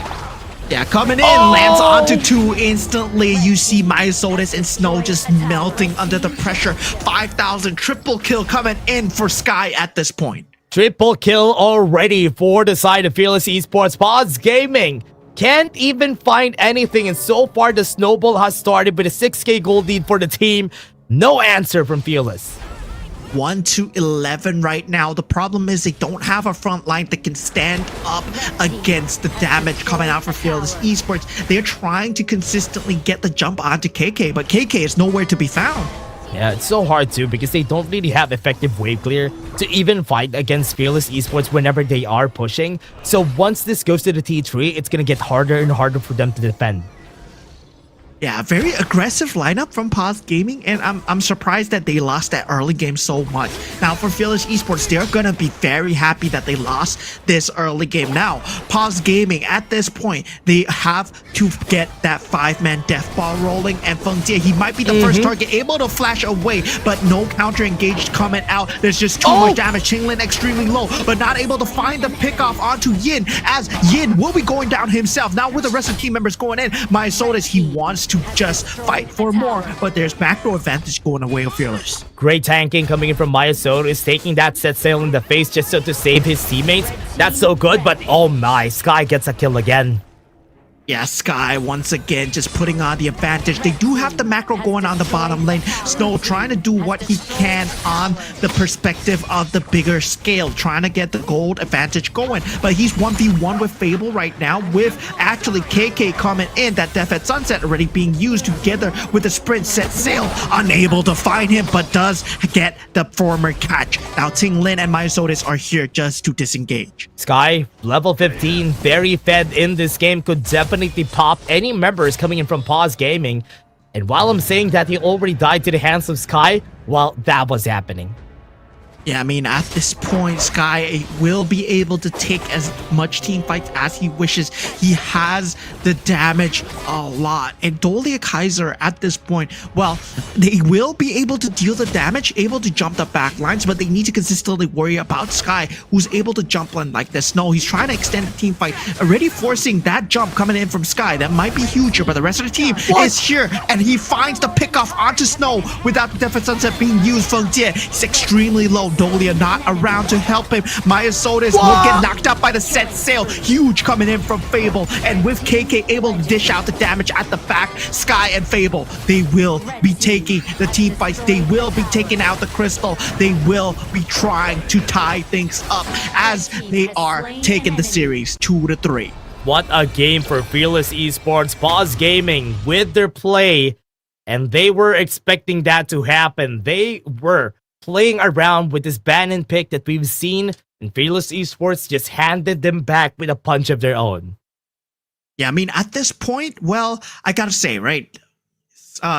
Yeah, coming in, lands onto 2 instantly. You see Myosotis and Snow just melting under the pressure. 5,000 triple kill coming in for Sky at this point. Triple kill already for the side of Fearless Esports. Paws Gaming can't even find anything, and so far the snowball has started with a 6k gold lead for the team. No answer from Fearless. 1-11 right now. The problem is they don't have a front line that can stand up against the damage coming out for Fearless Esports. They're trying to consistently get the jump onto KK, but KK is nowhere to be found. Yeah, it's so hard too because they don't really have effective wave clear to even fight against Fearless Esports whenever they are pushing. So once this goes to the T3, it's gonna get harder and harder for them to defend. Yeah, very aggressive lineup from Paws Gaming, and I'm surprised that they lost that early game so much. Now, for Fearless Esports, they're gonna be very happy that they lost this early game. Now, Paws Gaming, at this point, they have to get that 5-man death ball rolling, and Feng Jie, he might be the first target, able to flash away, but no counter engaged coming out. There's just too much damage. Qinglin extremely low, but not able to find the pickoff onto Yin, as Yin will be going down himself. Now, with the rest of the team members going in, Myosotis, he wants to just fight for more, but there's macro advantage going away of Fearless. Great tanking coming in from Myosotis, taking that set sail in the face just so to save his teammates. That's so good, but oh my, Sky gets a kill again. Yeah, Sky once again just putting on the advantage. They do have the macro going on the bottom lane. Snow trying to do what he can on the perspective of the bigger scale, trying to get the gold advantage going. But he's 1v1 with Fable right now, with actually KK coming in. That Death at Sunset already being used together with the sprint set sail. Unable to find him, but does get the former catch. Now Qinglin and Myosotis are here just to disengage. Sky, level 15, very fed in this game, could definitely pop any members coming in from Paws Gaming. And while I'm saying that he already died to the hands of Sky, well, that was happening. Yeah, I mean, at this point, Sky will be able to take as much team fights as he wishes. He has the damage a lot. And Dolia Kaiser at this point, well, they will be able to deal the damage, able to jump the back lines, but they need to consistently worry about Sky, who's able to jump in like this. No, he's trying to extend the team fight, already forcing that jump coming in from Sky. That might be huger, but the rest of the team is here, and he finds the pickoff onto Snow without the Death at Sunset being used. Feng Jie, he's extremely low. Dolia not around to help him. Myosotis will get knocked out by the set sail. Huge coming in from Fable, and with KK able to dish out the damage at the back, Sky and Fable, they will be taking the team fights. They will be taking out the crystal. They will be trying to tie things up as they are taking the series 2-3. What a game for Fearless Esports. Paws Gaming with their play, and they were expecting that to happen. They were playing around with this Bannon pick that we've seen, and Fearless Esports just handed them back with a punch of their own. Yeah, I mean, at this point, well, I gotta say, right,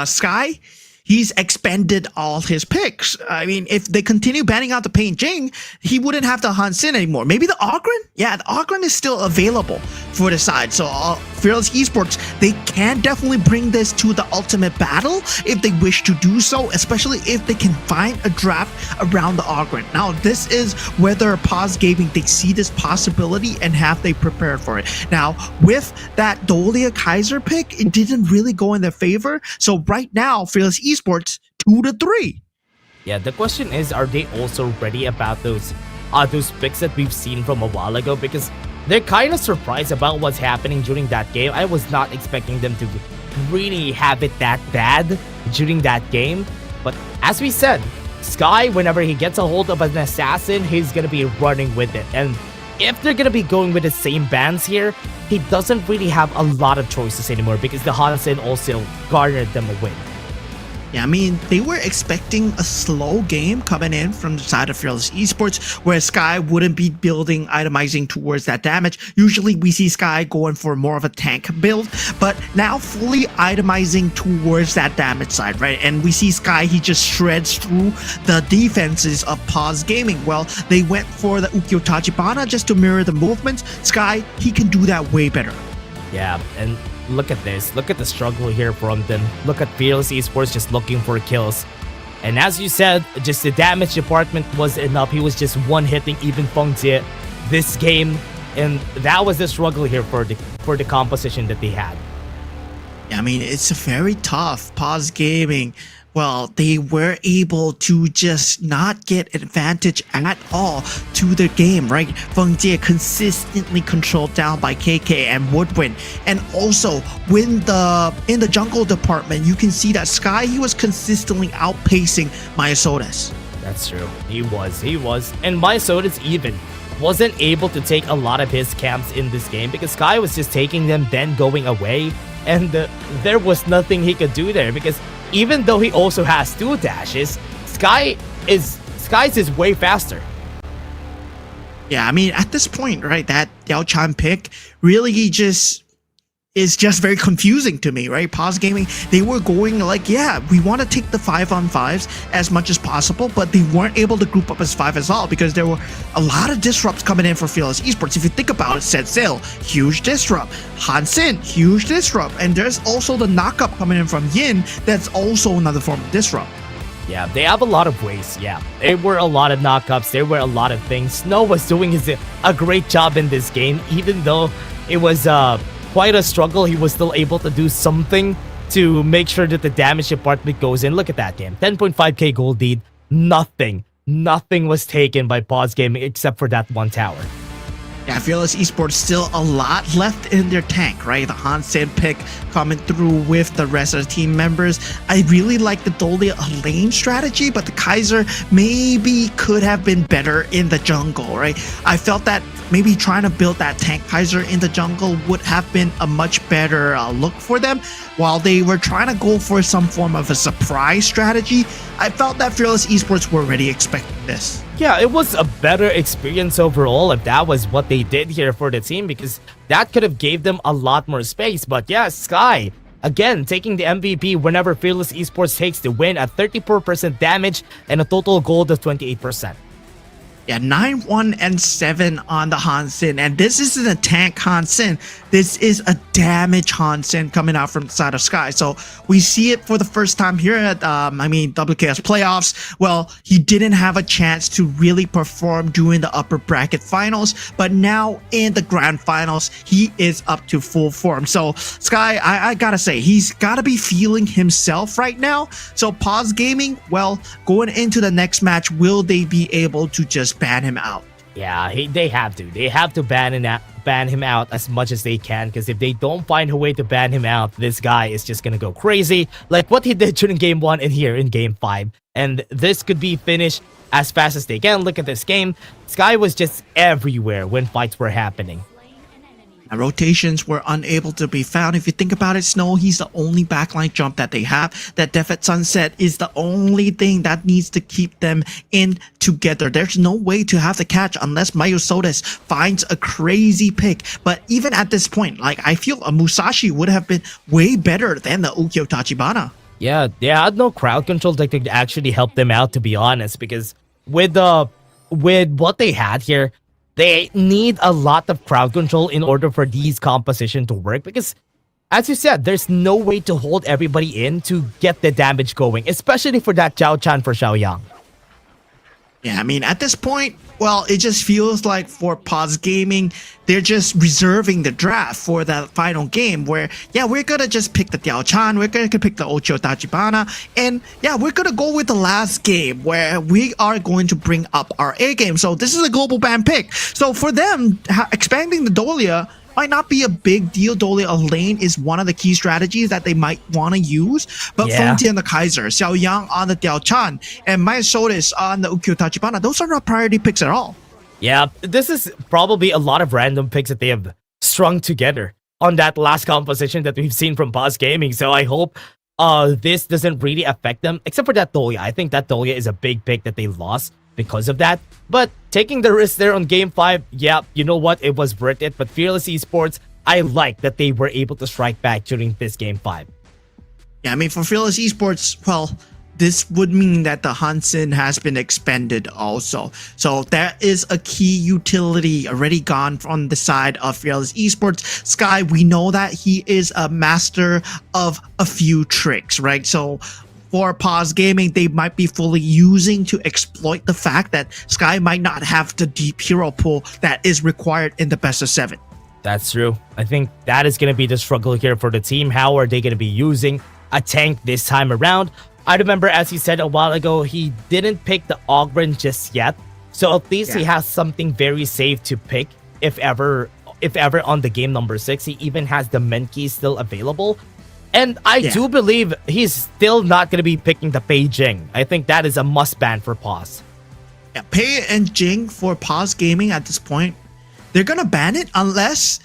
Sky, he's expended all his picks. I mean, if they continue banning out the Pain Jing, he wouldn't have the Hansen anymore. Maybe the Ogren? Yeah, the Ogren is still available for the side. So Fearless Esports, they can definitely bring this to the ultimate battle if they wish to do so, especially if they can find a draft around the Ogren. Now, this is whether Paws Gaming, they see this possibility and have they prepared for it. Now, with that Dolia Kaiser pick, it didn't really go in their favor. So right now, Fearless Esports 2-3. Yeah, the question is, are they also ready about those picks that we've seen from a while ago? Because they're kind of surprised about what's happening during that game. I was not expecting them to really have it that bad during that game. But as we said, Sky, whenever he gets a hold of an assassin, he's going to be running with it. And if they're going to be going with the same bans here, he doesn't really have a lot of choices anymore because the Hansen also garnered them a win. Yeah, I mean, they were expecting a slow game coming in from the side of Fearless Esports, where Sky wouldn't be building, itemizing towards that damage. Usually we see Sky going for more of a tank build, but now fully itemizing towards that damage side, right? And we see Sky, he just shreds through the defenses of Paws Gaming. Well, they went for the Ukyo Tachibana just to mirror the movements. Sky, he can do that way better. Yeah, and look at this. Look at the struggle here from them. Look at Fearless Esports just looking for kills. And as you said, just the damage department was enough. He was just one-hitting even Feng Jie this game. And that was the struggle here for the composition that they had. I mean, it's very tough. Paws Gaming, well, they were able to just not get advantage at all to the game, right? Feng Jie consistently controlled down by KK and Woodwind. And also, in the jungle department, you can see that Sky, he was consistently outpacing Myosotis. That's true. He was. And Myosotis even wasn't able to take a lot of his camps in this game because Sky was just taking them, then going away. And there was nothing he could do there because even though he also has 2 dashes, Sky's is way faster. Yeah, I mean, at this point, right, that Yao Chan pick really is just very confusing to me, right? Paws Gaming, they were going like, yeah, we want to take the 5-on-5s as much as possible, but they weren't able to group up as 5 as all because there were a lot of disrupts coming in for Fearless Esports. If you think about it, Set Sail, huge disrupt. Hansen, huge disrupt. And there's also the knockup coming in from Yin, that's also another form of disrupt. Yeah, they have a lot of ways, yeah. There were a lot of knockups, there were a lot of things. Snow was doing a great job in this game, even though it was quite a struggle. He was still able to do something to make sure that the damage department goes in. Look at that game. 10.5k gold lead. Nothing was taken by Paws Gaming except for that one tower. Yeah, Fearless Esports still a lot left in their tank, right? The Hansen pick coming through with the rest of the team members. I really like the Dolia lane strategy, but the Kaiser maybe could have been better in the jungle, right? I felt that maybe trying to build that tank Kaiser in the jungle would have been a much better look for them. While they were trying to go for some form of a surprise strategy, I felt that Fearless Esports were already expecting this. Yeah, it was a better experience overall if that was what they did here for the team because that could have gave them a lot more space. But yeah, Sky, again, taking the MVP whenever Fearless Esports takes the win at 34% damage and a total gold of 28%. Yeah, 9-1 and 7 on the Hansen, and this isn't a tank Hansen. This is a damage Hansen coming out from the side of Sky. So we see it for the first time here at WKS playoffs. Well, he didn't have a chance to really perform during the upper bracket finals, but now in the grand finals, he is up to full form. So Sky, I gotta say, he's gotta be feeling himself right now. So Paws Gaming, well, going into the next match, will they be able to just ban him out? Yeah, they have to. They have to ban him out as much as they can because if they don't find a way to ban him out, this guy is just gonna go crazy like what he did during game 1 and here in game 5. And this could be finished as fast as they can. Look at this game. Sky was just everywhere when fights were happening. Rotations were unable to be found. If you think about it, Snow, he's the only backline jump that they have. That Death at Sunset is the only thing that needs to keep them in together. There's no way to have the catch unless Myosotis finds a crazy pick. But even at this point, like, I feel a Musashi would have been way better than the Ukyo Tachibana. Yeah, they had no crowd control that could actually help them out, to be honest, because with what they had here, they need a lot of crowd control in order for these composition to work because, as you said, there's no way to hold everybody in to get the damage going, especially for that Zhao Chan for Xiaoyang. Yeah, I mean, at this point, well, it just feels like for Paws Gaming, they're just reserving the draft for that final game where, yeah, we're going to just pick the Diao Chan, we're going to pick the Ocho Tachibana, and yeah, we're going to go with the last game where we are going to bring up our A game. So this is a global ban pick. So for them, expanding the Dolia might not be a big deal. Dolia lane is one of the key strategies that they might want to use. But Feng Jie on the Kaiser, Xiaoyang on the Diao Chan, and Myosotis on the Ukyo Tachibana, those are not priority picks at all. Yeah, this is probably a lot of random picks that they have strung together on that last composition that we've seen from Paws Gaming. So I hope this doesn't really affect them, except for that Dolia. I think that Dolia is a big pick that they lost because of that. But taking the risk there on game 5, yeah, you know what? It was worth it. But Fearless Esports, I like that they were able to strike back during this game 5. Yeah, I mean, for Fearless Esports, well, this would mean that the Hansen has been expended also. So that is a key utility already gone from the side of Fearless Esports. Sky, we know that he is a master of a few tricks, right? So for Paws Gaming, they might be fully using to exploit the fact that Sky might not have the deep hero pool that is required in the best of 7. That's true. I think that is going to be the struggle here for the team. How are they going to be using a tank this time around? I remember, as he said a while ago, he didn't pick the Ogren just yet. So at least he has something very safe to pick if ever on the game number 6. He even has the Menki still available. And I do believe he's still not going to be picking the Pei Jing. I think that is a must ban for Paws. Yeah, Pei and Jing for Paws Gaming at this point, they're going to ban it unless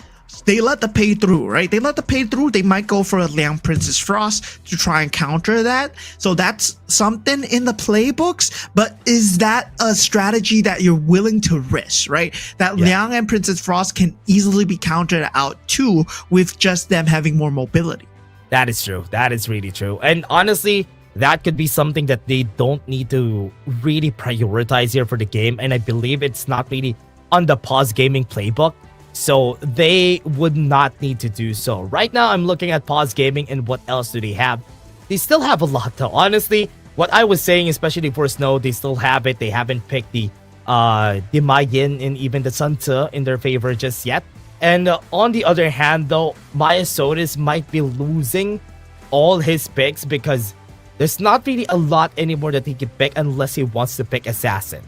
they let the Pei through, right? They let the Pei through, they might go for a Liang Princess Frost to try and counter that. So that's something in the playbooks, but is that a strategy that you're willing to risk, right? That Liang and Princess Frost can easily be countered out too with just them having more mobility. That is true. That is really true. And honestly, that could be something that they don't need to really prioritize here for the game. And I believe it's not really on the Paws Gaming playbook. So they would not need to do so. Right now, I'm looking at Paws Gaming and what else do they have? They still have a lot though. Honestly, what I was saying, especially for Snow, they still have it. They haven't picked the Mai Yin and even the Sun Tzu in their favor just yet. And on the other hand though, Maya Sotis might be losing all his picks because there's not really a lot anymore that he can pick unless he wants to pick Assassin.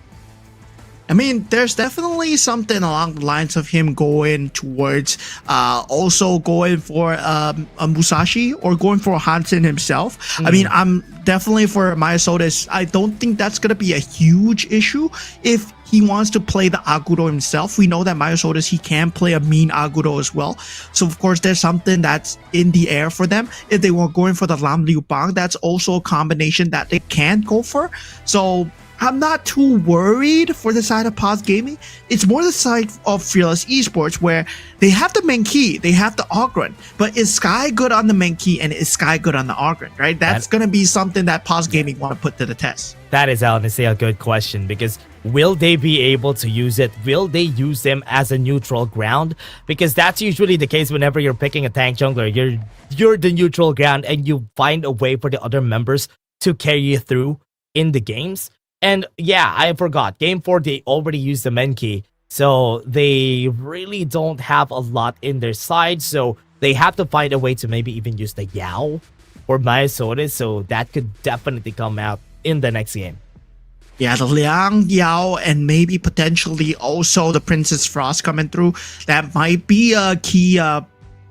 I mean, there's definitely something along the lines of him going towards also going for a Musashi or going for Hansen himself. I mean, I'm definitely for Maya Sotis. I don't think that's going to be a huge issue if he wants to play the Aguro himself. We know that Maya Sotis, he can play a mean Aguro as well. So, of course, there's something that's in the air for them. If they were going for the Lam Liu Bang, that's also a combination that they can go for. So, I'm not too worried for the side of Paws Gaming. It's more the side of Fearless Esports where they have the Menki, they have the Ogren, but is Sky good on the Menki and is Sky good on the Ogren, right? That's going to be something that Paws Gaming want to put to the test. That is honestly a good question because will they be able to use it? Will they use them as a neutral ground? Because that's usually the case whenever you're picking a tank jungler. You're the neutral ground and you find a way for the other members to carry you through in the games. And yeah, I forgot. Game 4, they already used the Menki. So they really don't have a lot in their side. So they have to find a way to maybe even use the Yao or Maya Sotis. So that could definitely come out in the next game. Yeah, the Liang, Yao, and maybe potentially also the Princess Frost coming through. That might be a key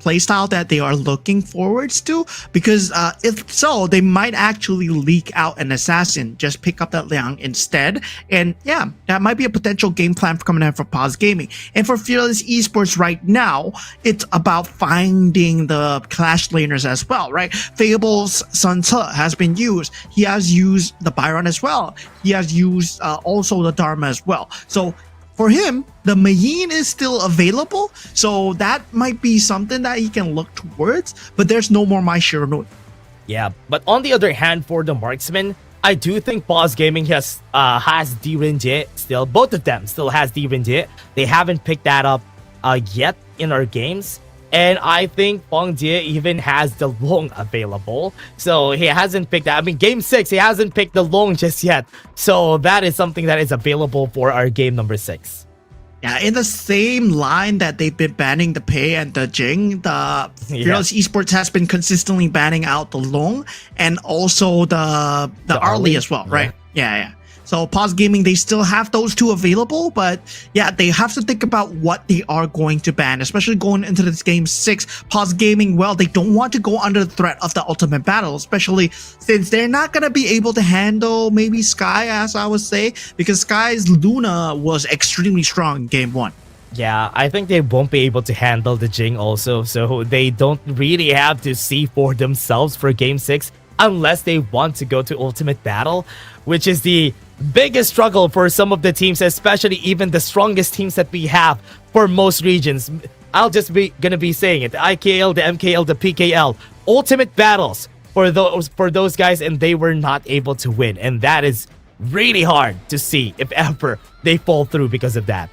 playstyle that they are looking forwards to, because if so, they might actually leak out an assassin, just pick up that Liang instead. And yeah, that might be a potential game plan for coming out for Paws Gaming. And for Fearless Esports right now, it's about finding the clash laners as well, right? Fable's Sun Tzu has been used. He has used the Byron as well. He has used also the Dharma as well. So for him, the Mayin is still available, so that might be something that he can look towards, but there's no more Mai Shiranui. Yeah, but on the other hand, for the marksman, I do think Paws Gaming has Di Rinjie still. Both of them still has Di Rinjie. They haven't picked that up yet in our games. And I think Feng Jie even has the Long available. So he hasn't picked that. I mean, game 6, he hasn't picked the Long just yet. So that is something that is available for our game number 6. Yeah, in the same line that they've been banning the Pei and the Jing, the Fearless Esports has been consistently banning out the Long and also the Arlie as well, right? Yeah. So Paws Gaming, they still have those two available, but yeah, they have to think about what they are going to ban, especially going into this game 6. Paws Gaming, well, they don't want to go under the threat of the ultimate battle, especially since they're not going to be able to handle maybe Sky, as I would say, because Sky's Luna was extremely strong in game 1. Yeah, I think they won't be able to handle the Jing also, so they don't really have to see for themselves for game 6. unless they want to go to Ultimate Battle, which is the biggest struggle for some of the teams, especially even the strongest teams that we have for most regions. I'll just be gonna be saying it: the IKL, the MKL, the PKL, Ultimate Battles for those guys, and they were not able to win, and that is really hard to see if ever they fall through because of that.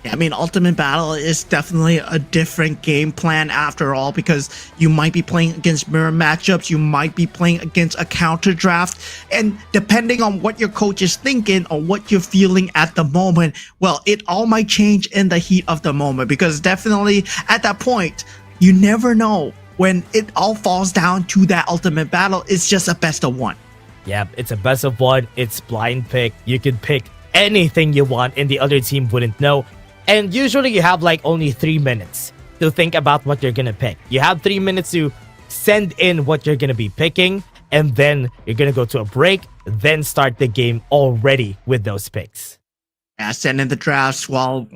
Yeah, I mean, Ultimate Battle is definitely a different game plan after all, because you might be playing against mirror matchups, you might be playing against a counter draft, and depending on what your coach is thinking or what you're feeling at the moment, well, it all might change in the heat of the moment, because definitely at that point, you never know when it all falls down to that Ultimate Battle. It's just a best of one. Yeah, it's a best of one. It's blind pick. You can pick anything you want and the other team wouldn't know. And usually you have like only 3 minutes to think about what you're gonna pick. You have 3 minutes to send in what you're gonna be picking, and then you're gonna go to a break, then start the game already with those picks. Yeah, send in the drafts while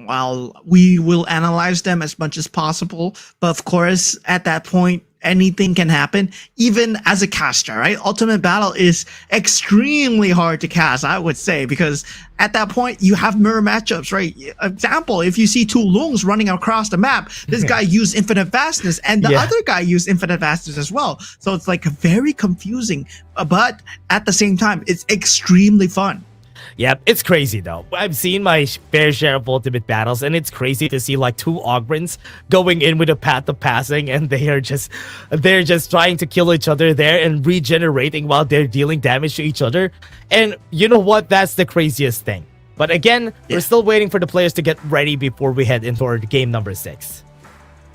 we will analyze them as much as possible. But of course, at that point, anything can happen, even as a caster, right? Ultimate Battle is extremely hard to cast, I would say, because at that point, you have mirror matchups, right? Example, if you see two Lungs running across the map, this guy used infinite fastness, and the other guy used infinite fastness as well. So it's like very confusing, but at the same time, it's extremely fun. Yep, it's crazy though. I've seen my fair share of Ultimate Battles, and it's crazy to see like two Ogrins going in with a path of passing, and they're just trying to kill each other there and regenerating while they're dealing damage to each other. And you know what? That's the craziest thing. But again, we're still waiting for the players to get ready before we head into our game number 6.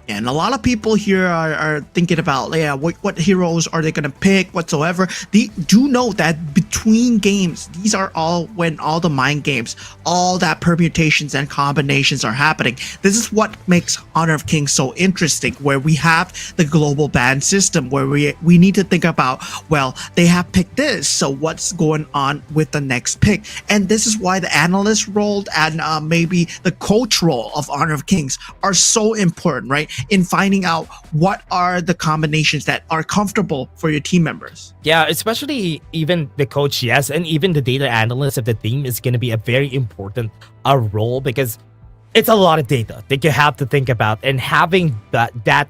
And a lot of people here are thinking about, yeah, what heroes are they going to pick whatsoever. They do know that between games, these are all when all the mind games, all that permutations and combinations are happening. This is what makes Honor of Kings so interesting, where we have the global ban system, where we need to think about, well, they have picked this, so what's going on with the next pick? And this is why the analyst role and maybe the coach role of Honor of Kings are so important, right? In finding out what are the combinations that are comfortable for your team members. Yeah, especially even the coach, yes, and even the data analyst of the team is going to be a very important role, because it's a lot of data that you have to think about, and having that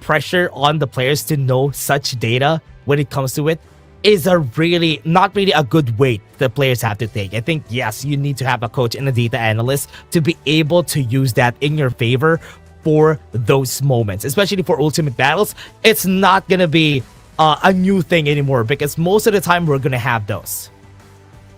pressure on the players to know such data when it comes to it is not really a good weight the players have to take. I think, yes, you need to have a coach and a data analyst to be able to use that in your favor for those moments, especially for Ultimate Battles. It's not gonna be a new thing anymore, because most of the time we're gonna have those.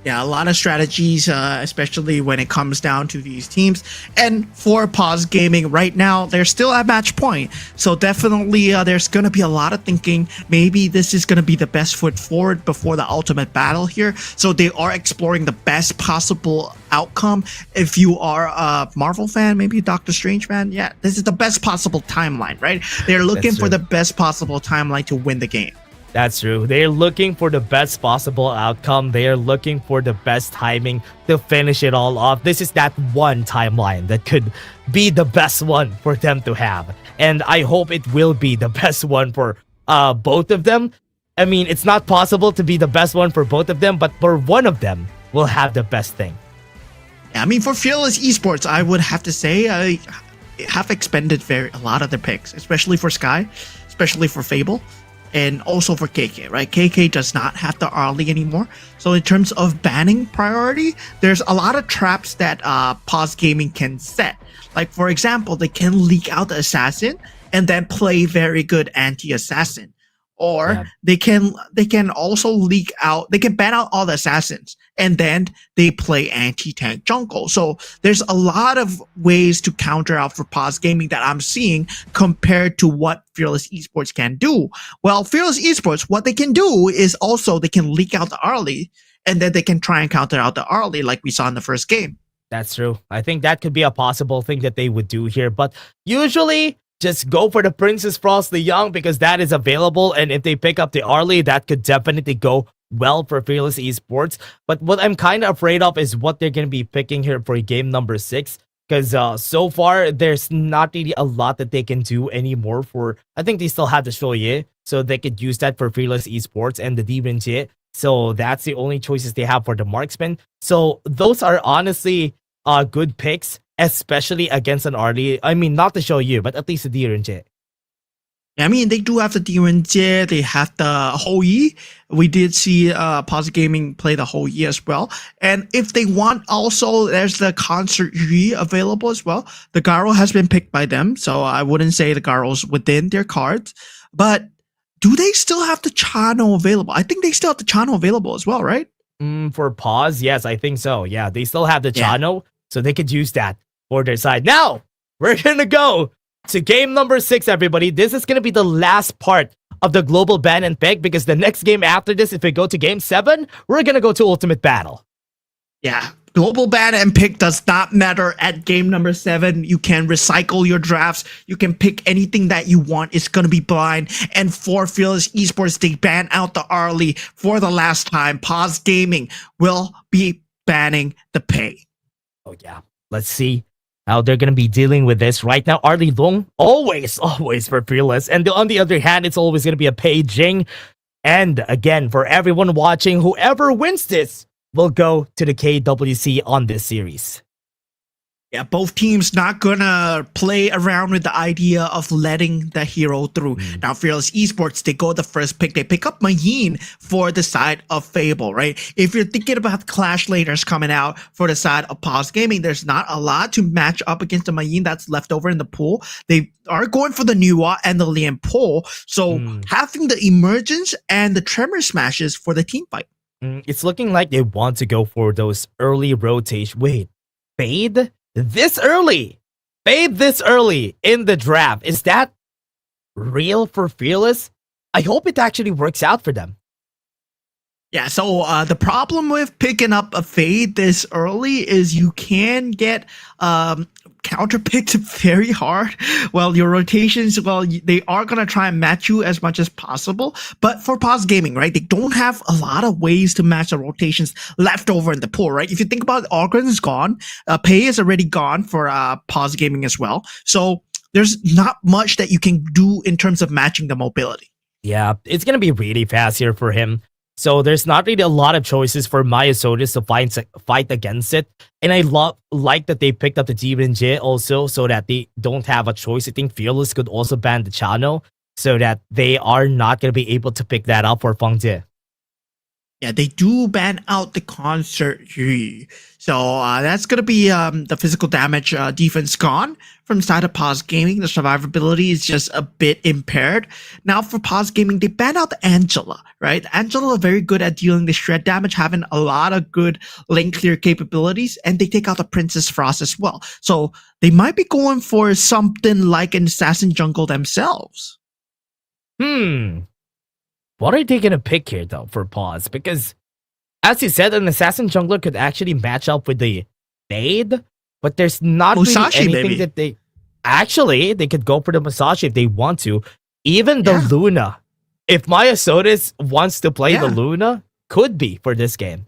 Yeah, a lot of strategies, especially when it comes down to these teams. And for Paws Gaming right now, they're still at match point. So definitely there's going to be a lot of thinking. Maybe this is going to be the best foot forward before the Ultimate Battle here. So they are exploring the best possible outcome. If you are a Marvel fan, maybe a Doctor Strange fan, yeah, this is the best possible timeline, right? They're looking for the best possible timeline to win the game. That's true. They're looking for the best possible outcome. They are looking for the best timing to finish it all off. This is that one timeline that could be the best one for them to have. And I hope it will be the best one for both of them. I mean, it's not possible to be the best one for both of them, but for one of them, we'll have the best thing. I mean, for Fearless Esports, I would have to say I have expended a lot of their picks, especially for Sky, especially for Fable, and also for KK, right? KK does not have the early anymore. So in terms of banning priority, there's a lot of traps that Paws Gaming can set. Like, for example, they can leak out the assassin and then play very good anti-assassin. Or they can also leak out, they can ban out all the assassins and then they play anti-tank jungle. So there's a lot of ways to counter out for Paws Gaming that I'm seeing compared to what Fearless Esports can do. Well, Fearless Esports, what they can do is also they can leak out the early and then they can try and counter out the early like we saw in the first game. That's true. I think that could be a possible thing that they would do here, but usually just go for the Princess Frost the Young, because that is available, and if they pick up the Arlie, that could definitely go well for Fearless Esports. But what I'm kind of afraid of is what they're going to be picking here for game number 6, because so far there's not really a lot that they can do anymore for, I think they still have the Shoye, so they could use that for Fearless Esports and the Demon Jit. So that's the only choices they have for the marksman. So those are honestly good picks, especially against an Arlie. I mean, not to show you, but at least the Demon Jit. I mean, they do have the Direnjie, they have the Hou Yi. We did see Paws Gaming play the Hou Yi as well. And if they want also, there's the Concert Yi available as well. The Garo has been picked by them, so I wouldn't say the Garo's within their cards. But do they still have the Chano available? I think they still have the Chano available as well, right? For Paws, yes, I think so. Yeah, they still have the Yeah. Chano, so they could use that for their side. Now, we're going to go to game number 6, everybody. This is going to be the last part of the global ban and pick, because the next game after this, if we go to game 7, we're going to go to Ultimate Battle. Yeah. Global ban and pick does not matter at game number 7. You can recycle your drafts. You can pick anything that you want. It's going to be blind. And for Fearless Esports, they ban out the Arlie for the last time. Paws Gaming will be banning the pay. Oh, yeah. Let's see how they're going to be dealing with this. Right now, Arlie Long, always for Fearless. And on the other hand, it's always going to be a Pei Jing. And again, for everyone watching, whoever wins this will go to the KWC on this series. Yeah, both teams not gonna play around with the idea of letting the hero through. Now, Fearless Esports, they go the first pick. They pick up Mayin for the side of Fable, right? If you're thinking about Clash Laners coming out for the side of Paws Gaming, there's not a lot to match up against the Mayin that's left over in the pool. They are going for the Nuwa and the Lian Po. So having the Emergence and the Tremor Smashes for the team fight. It's looking like they want to go for those early rotation. Wait, Fade? This early in the draft. Is that real for Fearless? I hope it actually works out for them. Yeah, so the problem with picking up a Fade this early is you can get counterpicked very hard. Well, your rotations, they are going to try and match you as much as possible. But for Paws Gaming, right, they don't have a lot of ways to match the rotations left over in the pool, right? If you think about it, Ogren is gone. Pei is already gone for Paws Gaming as well. So there's not much that you can do in terms of matching the mobility. Yeah, it's going to be really fast here for him. So there's not really a lot of choices for Maya Sodas to fight against it. And I like that they picked up the Demon Jit also, so that they don't have a choice. I think Fearless could also ban the Chano, so that they are not going to be able to pick that up for Feng Jie. Yeah, they do ban out the Concert Yi. So that's going to be the physical damage defense gone from side of Paws Gaming. The survivability is just a bit impaired. Now for Paws Gaming, they ban out the Angela, right? Angela very good at dealing the shred damage, having a lot of good lane clear capabilities, and they take out the Princess Frost as well. So they might be going for something like an Assassin Jungle themselves. What are they going to pick here, though, for Paws? Because, as you said, an Assassin Jungler could actually match up with the Fade, but there's not Musashi, really anything maybe. that they... Actually, they could go for the Musashi if they want to. Even the Luna. If Maya Sodas wants to play the Luna, could be for this game.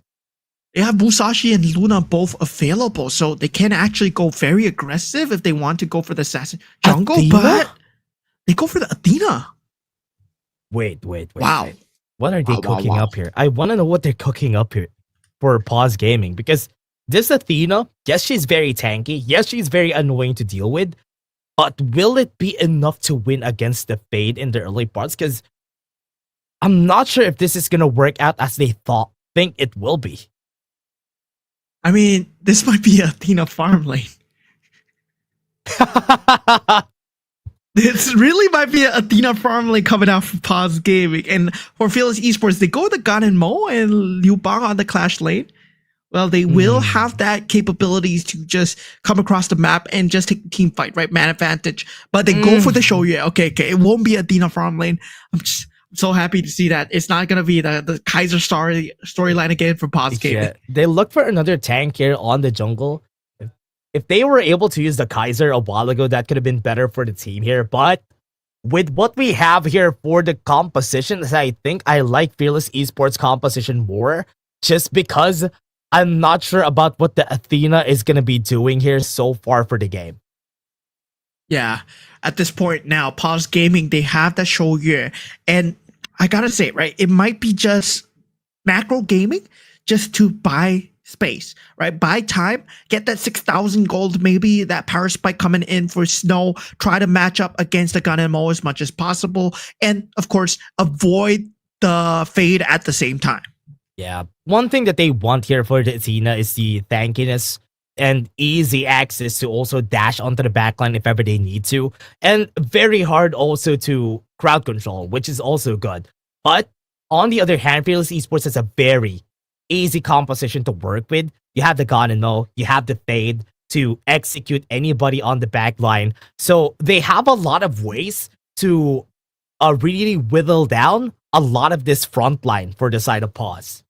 They have Musashi and Luna both available, so they can actually go very aggressive if they want to go for the Assassin Jungle, Athena? but they go for the Athena. Wait. Wow. Wait. What are they Wow, wow, cooking wow. up here? I want to know what they're cooking up here for Paws Gaming, because this Athena, yes, she's very tanky. Yes, she's very annoying to deal with. But will it be enough to win against the Fade in the early parts? Because I'm not sure if this is going to work out as they think it will be. I mean, this might be Athena farm lane. This really might be Athena farm lane coming out from Paws Gaming. And for Fearless Esports, they go with the Gan and Mo and Liu Bang on the Clash lane. Well, they will have that capabilities to just come across the map and just take the team fight, right? Man advantage. But they go for the Shoyu. Okay. It won't be Athena farm lane. I'm so happy to see that. It's not going to be the Kaiser storyline again for Paws Gaming. Yeah, they look for another tank here on the jungle. If they were able to use the Kaiser a while ago, that could have been better for the team here. But with what we have here for the compositions, I think I like Fearless Esports composition more, just because I'm not sure about what the Athena is going to be doing here so far for the game. Yeah, at this point now, Paws Gaming, they have that Shoyu, and I gotta say, right, it might be just macro gaming just to buy space, right? Buy time, get that 6,000 gold, maybe that power spike coming in for Snow, try to match up against the Gun and Mo as much as possible, and of course, avoid the fade at the same time. Yeah. One thing that they want here for the Athena is the tankiness and easy access to also dash onto the backline if ever they need to. And very hard also to crowd control, which is also good. But on the other hand, Fearless Esports has a very easy composition to work with. You have the Gon and Mo, you have the Fade to execute anybody on the back line. So they have a lot of ways to really whittle down a lot of this front line for the side of Paws.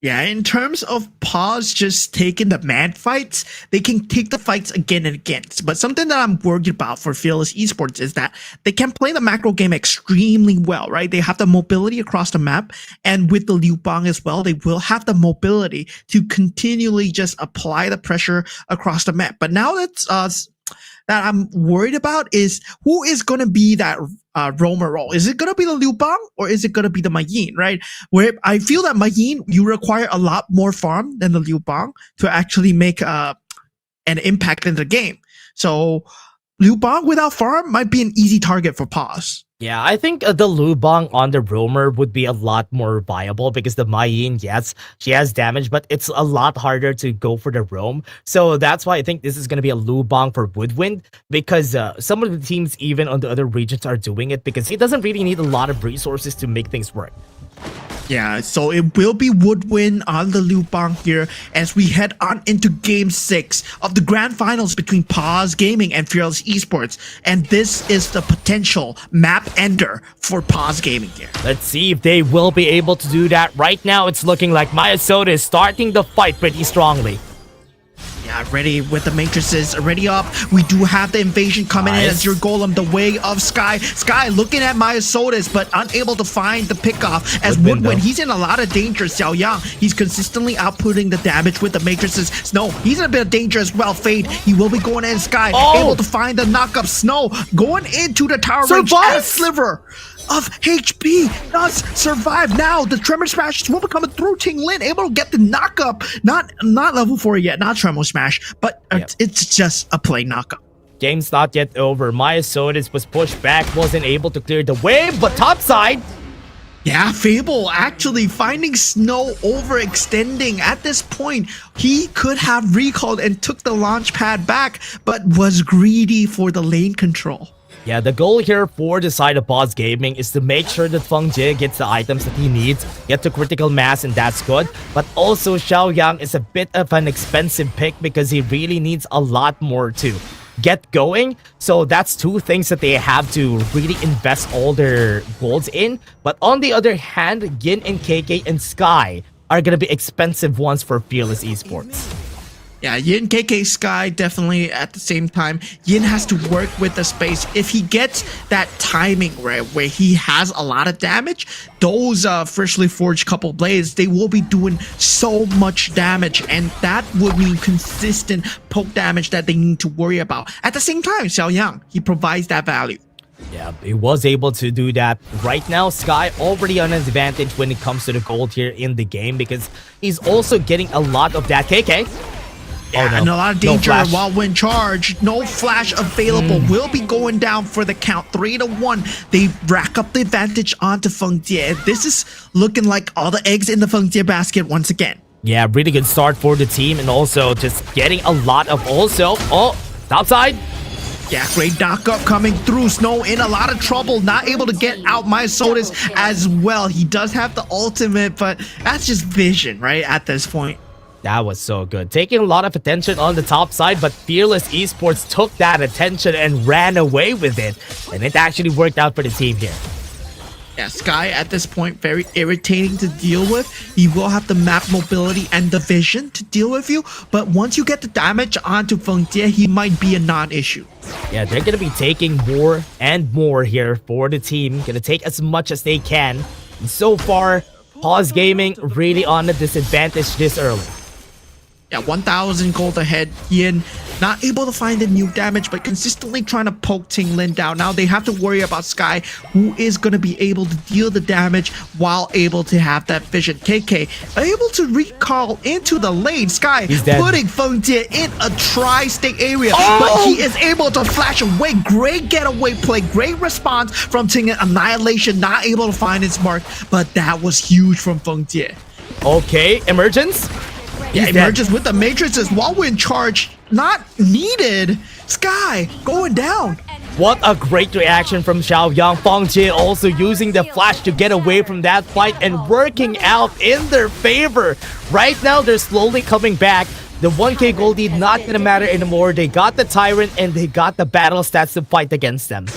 Yeah, in terms of Paws just taking the man fights, they can take the fights again and again. But something that I'm worried about for Fearless Esports is that they can play the macro game extremely well, right? They have the mobility across the map, and with the Liu Bang as well, they will have the mobility to continually just apply the pressure across the map. But now that's that I'm worried about is who is going to be that roamer role. Is it going to be the Liu Bang or is it going to be the Ma Yin, right? Where I feel that Ma Yin, you require a lot more farm than the Liu Bang to actually make an impact in the game. So Liu Bang without farm might be an easy target for Paws. Yeah, I think the Liu Bang on the roamer would be a lot more viable because the Mai Yin, yes, she has damage, but it's a lot harder to go for the roam. So that's why I think this is going to be a Liu Bang for Woodwind, because some of the teams even on the other regions are doing it because he doesn't really need a lot of resources to make things work. Yeah, so it will be Woodwind on the Liu Bang here as we head on into Game 6 of the Grand Finals between Paws Gaming and Fearless Esports. And this is the potential map ender for Paws Gaming here. Let's see if they will be able to do that. Right now, it's looking like Maya Soda is starting the fight pretty strongly. Yeah, ready with the matrices already up. We do have the invasion coming in as your golem, the way of Sky. Sky looking at Maya Sodas, but unable to find the pickoff as Woodwind. He's in a lot of danger. Xiao Yang, he's consistently outputting the damage with the matrices. Snow, he's in a bit of danger as well. Fade, he will be going in. Sky, able to find the knockup. Snow going into the tower range as Sliver of HP does survive. Now the Tremor Smash will be coming through. Ting Lin able to get the knockup. Not level 4 yet, not Tremor Smash, but it's just a plain knockup. Game's not yet over. Maya Sodas was pushed back, wasn't able to clear the wave, but topside. Yeah, Fable actually finding Snow overextending. At this point, he could have recalled and took the launch pad back, but was greedy for the lane control. Yeah, the goal here for the side of Paws Gaming is to make sure that Feng Jie gets the items that he needs, get to critical mass, and that's good. But also, Xiao Yang is a bit of an expensive pick because he really needs a lot more to get going. So that's two things that they have to really invest all their golds in. But on the other hand, Yin and KK and Sky are going to be expensive ones for Fearless Esports. Yeah, Yin, KK, Sky, definitely at the same time. Yin has to work with the space. If he gets that timing right where he has a lot of damage, those freshly forged couple blades, they will be doing so much damage, and that would mean consistent poke damage that they need to worry about. At the same time, Xiao Yang, he provides that value. Yeah, he was able to do that. Right now, Sky already on an advantage when it comes to the gold here in the game because he's also getting a lot of that KK. Yeah, and a lot of danger while when charged. No flash available. Will be going down for the count. 3-1. They rack up the advantage onto Feng Jie. This is looking like all the eggs in the Feng Jie basket once again. Yeah, really good start for the team, and also just getting a lot of topside. Yeah, great knock-up coming through. Snow in a lot of trouble, not able to get out my Sodas as well. He does have the ultimate, but that's just vision, right, at this point. That was so good. Taking a lot of attention on the top side, but Fearless Esports took that attention and ran away with it. And it actually worked out for the team here. Yeah, Sky at this point, very irritating to deal with. He will have the map mobility and the vision to deal with you. But once you get the damage onto Feng Jie, he might be a non-issue. Yeah, they're going to be taking more and more here for the team. Going to take as much as they can. And so far, Paws Gaming really on a disadvantage this early. Yeah, 1,000 gold ahead. Yin not able to find the new damage, but consistently trying to poke Ting Lin down. Now they have to worry about Sky, who is going to be able to deal the damage while able to have that vision. KK able to recall into the lane. Sky putting Feng Jie in a tri-state area, but he is able to flash away. Great getaway play, great response from Ting Lin. Annihilation not able to find its mark, but that was huge from Feng Jie. Okay, emergence. Yeah, emerges with the matrices while we're in charge. Not needed. Sky going down. What a great reaction from Xiaoyang. Feng Jie also using the flash to get away from that fight and working out in their favor. Right now, they're slowly coming back. The 1k gold lead not gonna matter anymore. They got the Tyrant and they got the battle stats to fight against them.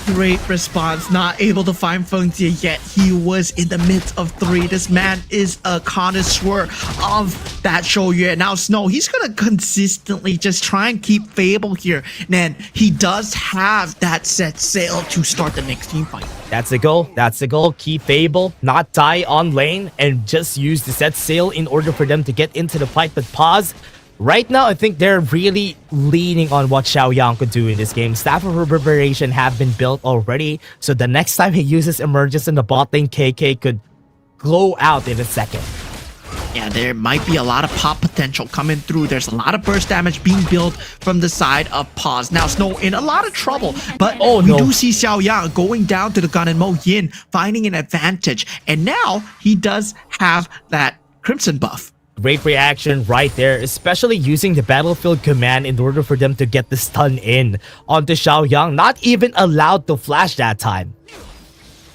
Great response. Not able to find Feng Jie yet. He was in the midst of 3. This man is a connoisseur of that Shouyue. Now Snow, he's gonna consistently just try and keep Fable here. And he does have that set sail to start the next team fight. That's the goal. That's the goal. Keep Fable, not die on lane, and just use the set sail in order for them to get into the fight. But Paws, right now, I think they're really leaning on what Xiaoyang could do in this game. Staff of Reverberation have been built already, so the next time he uses Emergence in the bot lane, KK could glow out in a second. Yeah, there might be a lot of pop potential coming through. There's a lot of burst damage being built from the side of Paws. Now Snow in a lot of trouble, but we do see Xiaoyang going down to the gun and Mo Yin finding an advantage. And now he does have that Crimson buff. Great reaction right there, especially using the battlefield command in order for them to get the stun in onto Xiaoyang. Not even allowed to flash that time.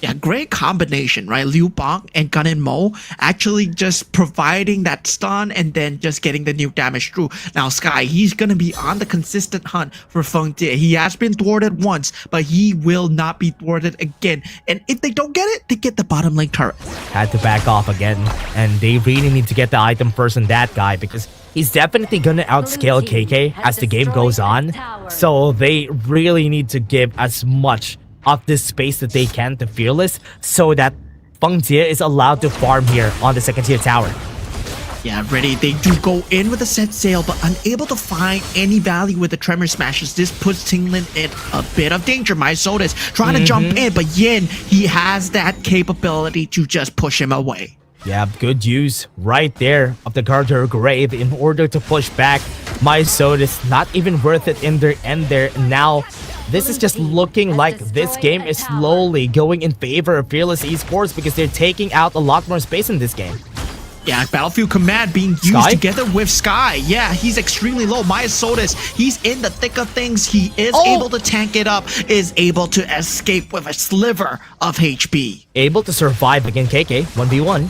Yeah, great combination, right? Liu Bang and Gun and Mo actually just providing that stun and then just getting the new damage through. Now Sky, he's going to be on the consistent hunt for Feng Jie. He has been thwarted once, but he will not be thwarted again. And if they don't get it, they get the bottom lane turret. Had to back off again, and they really need to get the item first on that guy because he's definitely going to outscale KK as the game goes on. So they really need to give as much of this space that they can to Fearless so that Feng Jie is allowed to farm here on the second tier tower. Yeah, ready. They do go in with a set sail, but unable to find any value with the Tremor Smashes. This puts Ting Lin in a bit of danger. My Soda's trying to jump in, but Yin, he has that capability to just push him away. Yeah, good use right there of the Garter Grave in order to push back. My Soda's not even worth it in their end there. Now, this is just looking like this game is slowly going in favor of Fearless Esports because they're taking out a lot more space in this game. Yeah, Battlefield Command being used together with Sky. Yeah, he's extremely low. Maya Sodas, he's in the thick of things. He is able to tank it up, is able to escape with a sliver of HP. Able to survive against KK, 1v1.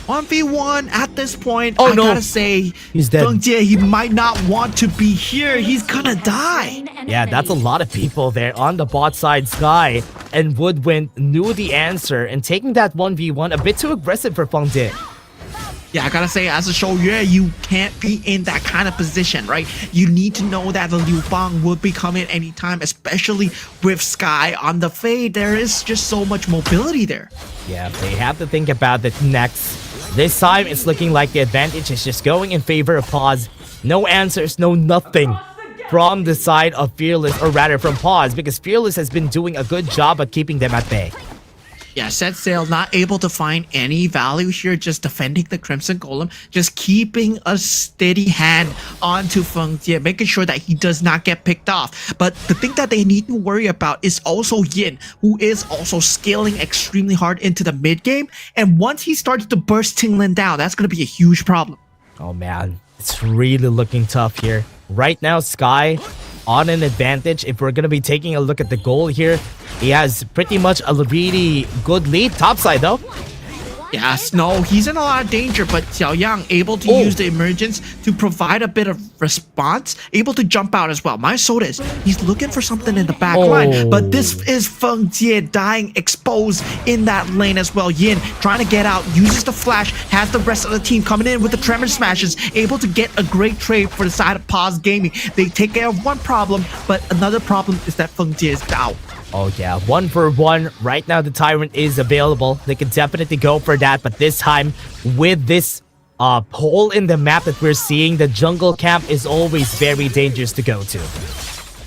1v1 at this point. I gotta say, he's dead. Feng Jie, he might not want to be here. He's gonna die. Yeah, that's a lot of people there on the bot side. Sky and Woodwind knew the answer and taking that 1v1 a bit too aggressive for Feng Jie. Yeah, I gotta say, as a Shouyue, you can't be in that kind of position, right? You need to know that the Liu Bang would be coming anytime, especially with Sky on the fade. There is just so much mobility there. Yeah, they have to think about it next. This time, it's looking like the advantage is just going in favor of Paws. No answers, no nothing from the side of Fearless, or rather from Paws, because Fearless has been doing a good job at keeping them at bay. Yeah, set sail, not able to find any value here, just defending the Crimson Golem, just keeping a steady hand onto Feng Jie, making sure that he does not get picked off. But the thing that they need to worry about is also Yin, who is also scaling extremely hard into the mid game. And once he starts to burst Ting Lin down, that's going to be a huge problem. Oh man, it's really looking tough here. Right now, Sky on an advantage. If we're going to be taking a look at the goal here, he has pretty much a really good lead. Topside though. Yeah, Snow, he's in a lot of danger, but Xiaoyang able to use the emergence to provide a bit of response, able to jump out as well. My Sodas, he's looking for something in the back line, but this is Feng Jie dying exposed in that lane as well. Yin trying to get out, uses the flash, has the rest of the team coming in with the Tremor Smashes, able to get a great trade for the side of Paws Gaming. They take care of one problem, but another problem is that Feng Jie is out. Oh yeah, 1-for-1. Right now the Tyrant is available. They can definitely go for that, but this time with this hole in the map that we're seeing, the jungle camp is always very dangerous to go to.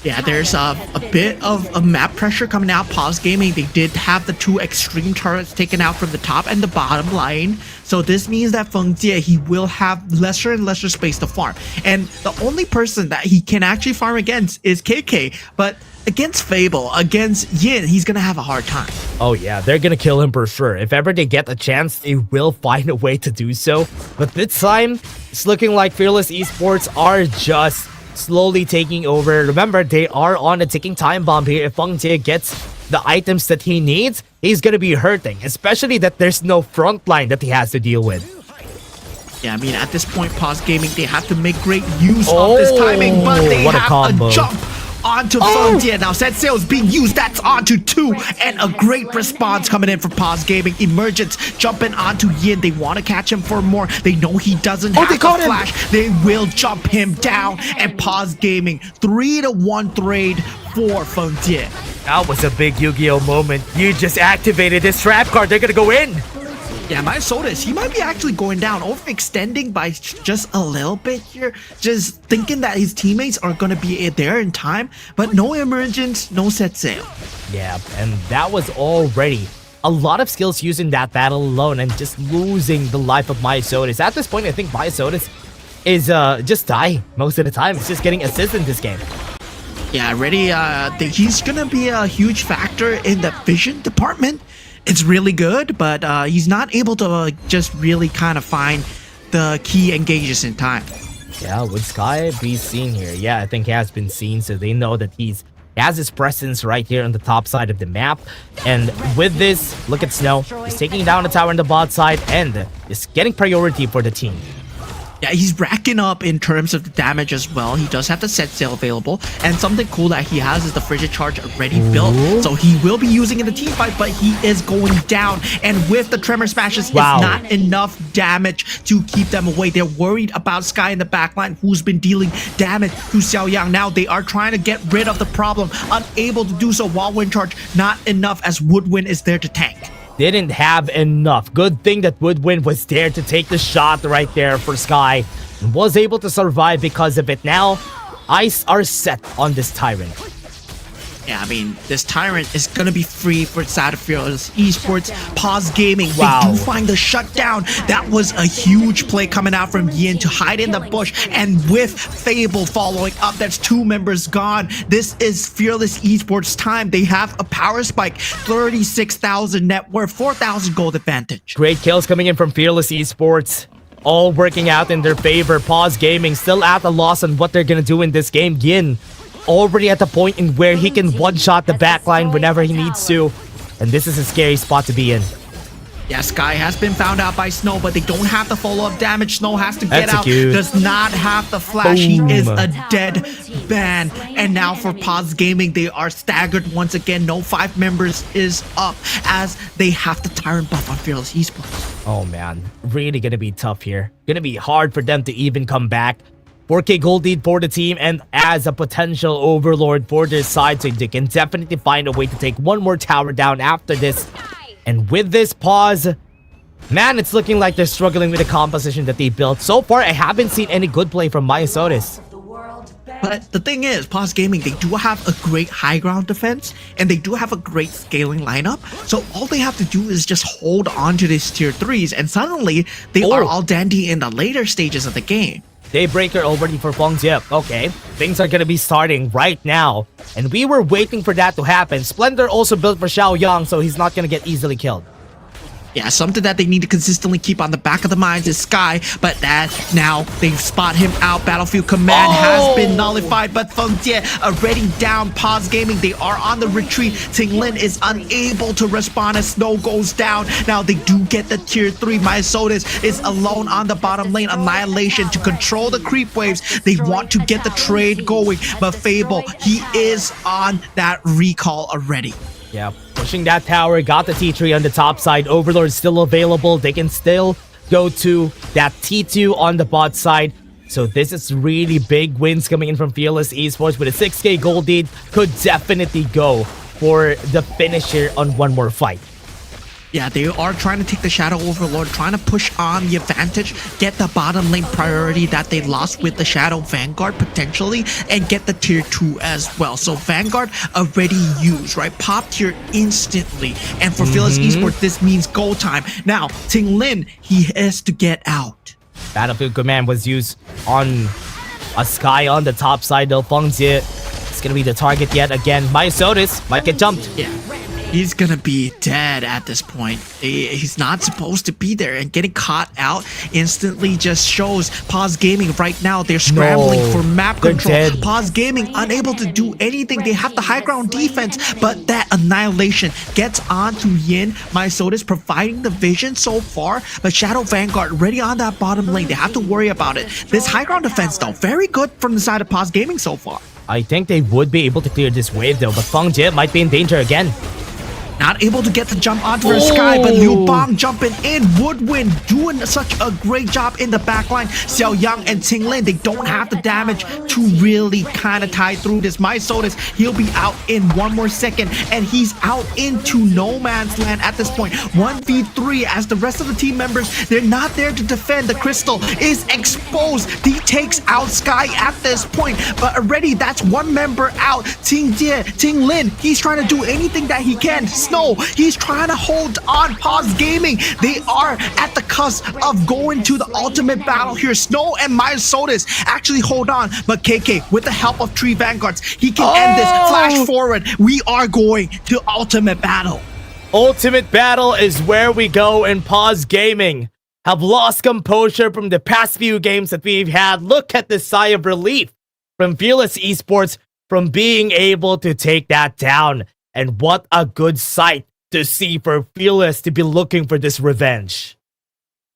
Yeah, there's a bit of a map pressure coming out. Paws Gaming, they did have the 2 extreme turrets taken out from the top and the bottom line. So this means that Feng Jie, he will have lesser and lesser space to farm. And the only person that he can actually farm against is KK. But against Fable, against Yin, he's gonna have a hard time. Oh yeah, they're gonna kill him for sure. If ever they get a chance, they will find a way to do so. But this time, it's looking like Fearless Esports are just slowly taking over. Remember, they are on a ticking time bomb here. If Feng Jie gets the items that he needs, he's gonna be hurting. Especially that there's no front line that he has to deal with. Yeah, I mean, at this point, Paws Gaming, they have to make great use of this timing, but they what a have combo. a jump onto Feng Jie. Now, set sail is being used. That's onto 2. And a great response coming in from Paws Gaming. Emergence jumping onto Yin. They want to catch him for more. They know he doesn't have the flash. They will jump him down. And Paws Gaming, 3-1 trade for Feng Jie. That was a big Yu-Gi-Oh moment. You just activated this trap card. They're gonna go in. Yeah, my Sodas, he might be actually going down, overextending by just a little bit here, just thinking that his teammates are going to be there in time, but no emergence, no set sail. Yeah, and that was already a lot of skills using that battle alone and just losing the life of Myosotis. At this point, I think Myosotis is just dying most of the time. It's just getting assists in this game. Yeah, already, he's going to be a huge factor in the vision department. It's really good, but he's not able to just really kind of find the key engages in time. Yeah, would Sky be seen here? Yeah, I think he has been seen, so they know that he has his presence right here on the top side of the map. And with this, look at Snow. He's taking down the tower on the bot side and is getting priority for the team. Yeah, he's racking up in terms of the damage as well. He does have the set sail available. And something cool that he has is the frigid charge already built. So he will be using in the team fight, but he is going down. And with the tremor smashes, it's not enough damage to keep them away. They're worried about Sky in the backline, who's been dealing damage to Xiaoyang. Now they are trying to get rid of the problem, unable to do so while wind charge not enough, as Woodwind is there to tank. Didn't have enough. Good thing that Woodwind was there to take the shot right there for Sky and was able to survive because of it. Now, eyes are set on this Tyrant. Yeah, I mean, this Tyrant is gonna be free for Fearless Esports. Paws Gaming, Wow. they do find the shutdown. That was a huge play coming out from Yin to hide in the bush. And with Fable following up, that's 2 members gone. This is Fearless Esports time. They have a power spike, 36,000 net worth, 4,000 gold advantage. Great kills coming in from Fearless Esports. All working out in their favor. Paws Gaming still at a loss on what they're gonna do in this game. Yin already at the point in where he can one-shot the backline whenever he needs to. And this is a scary spot to be in. Yeah, Sky has been found out by Snow, but they don't have the follow-up damage. Snow has to get Execute. out. Does not have the flash. Boom. He is a dead man. And now for Paws Gaming, they are staggered once again. No 5 members is up as they have the Tyrant buff on Fearless Esports. Oh man, really gonna be tough here. Gonna be hard for them to even come back. 4K gold lead for the team, and as a potential overlord for this side, so they can definitely find a way to take one more tower down after this. And with this pause, man, it's looking like they're struggling with the composition that they built. So far, I haven't seen any good play from Myosotis. But the thing is, Paws Gaming, they do have a great high ground defense, and they do have a great scaling lineup. So all they have to do is just hold on to these tier 3s, and suddenly they are all dandy in the later stages of the game. Daybreaker already for Feng Jie. Okay, things are gonna be starting right now. And we were waiting for that to happen. Splendor also built for Xiaoyang, so he's not gonna get easily killed. Yeah, something that they need to consistently keep on the back of the minds is Sky, but that now they've spot him out. Battlefield Command has been nullified, but Feng Jie already down. Paws Gaming, they are on the retreat. Tinglin is unable to respond as Snow goes down. Now they do get the tier 3. Myosotis is alone on the bottom lane. Annihilation to control the creep waves. They want to get the trade going, but Fable, he is on that recall already. Yeah, pushing that tower, got the T3 on the top side. Overlord still available. They can still go to that T2 on the bot side. So this is really big wins coming in from Fearless Esports with a 6K gold lead. Could definitely go for the finisher on one more fight. Yeah, they are trying to take the Shadow Overlord, trying to push on the advantage, get the bottom lane priority that they lost with the Shadow Vanguard potentially, and get the tier 2 as well. So Vanguard already used, right? Popped here instantly. And for Fearless Esports, this means go time. Now, Ting Lin, he has to get out. Battlefield Command was used on a Sky on the top side though. Feng Jie is gonna be the target yet again. Myosotis might get jumped. Yeah. He's gonna be dead at this point. He's not supposed to be there, and getting caught out instantly just shows Paws Gaming right now. They're scrambling for map they're control. dead. Paws Gaming unable to do anything. They have the high ground defense, but that annihilation gets on to Yin. Myosotis providing the vision so far, but Shadow Vanguard ready on that bottom lane. They have to worry about it. This high ground defense though, very good from the side of Paws Gaming so far. I think they would be able to clear this wave though, but Feng Jie might be in danger again. Not able to get the jump onto her Sky, but Liu Bang jumping in. Woodwind doing such a great job in the backline. Xiao Yang and Ting Lin, they don't have the damage to really kind of tie through this. Myosotis, he'll be out in 1 more second, and he's out into no man's land at this point. 1v3 as the rest of the team members, they're not there to defend. The crystal is exposed. He takes out Sky at this point, but already that's 1 member out. Ting Lin, he's trying to do anything that he can. Snow, he's trying to hold on. Paws Gaming, they are at the cusp of going to the ultimate battle here. Snow and Myosotis actually hold on, but KK, with the help of 3 Vanguards, he can end this. Flash forward, we are going to ultimate battle. Ultimate battle is where we go, and Paws Gaming have lost composure from the past few games that we've had. Look at the sigh of relief from Fearless Esports from being able to take that down. And what a good sight to see for Fearless to be looking for this revenge.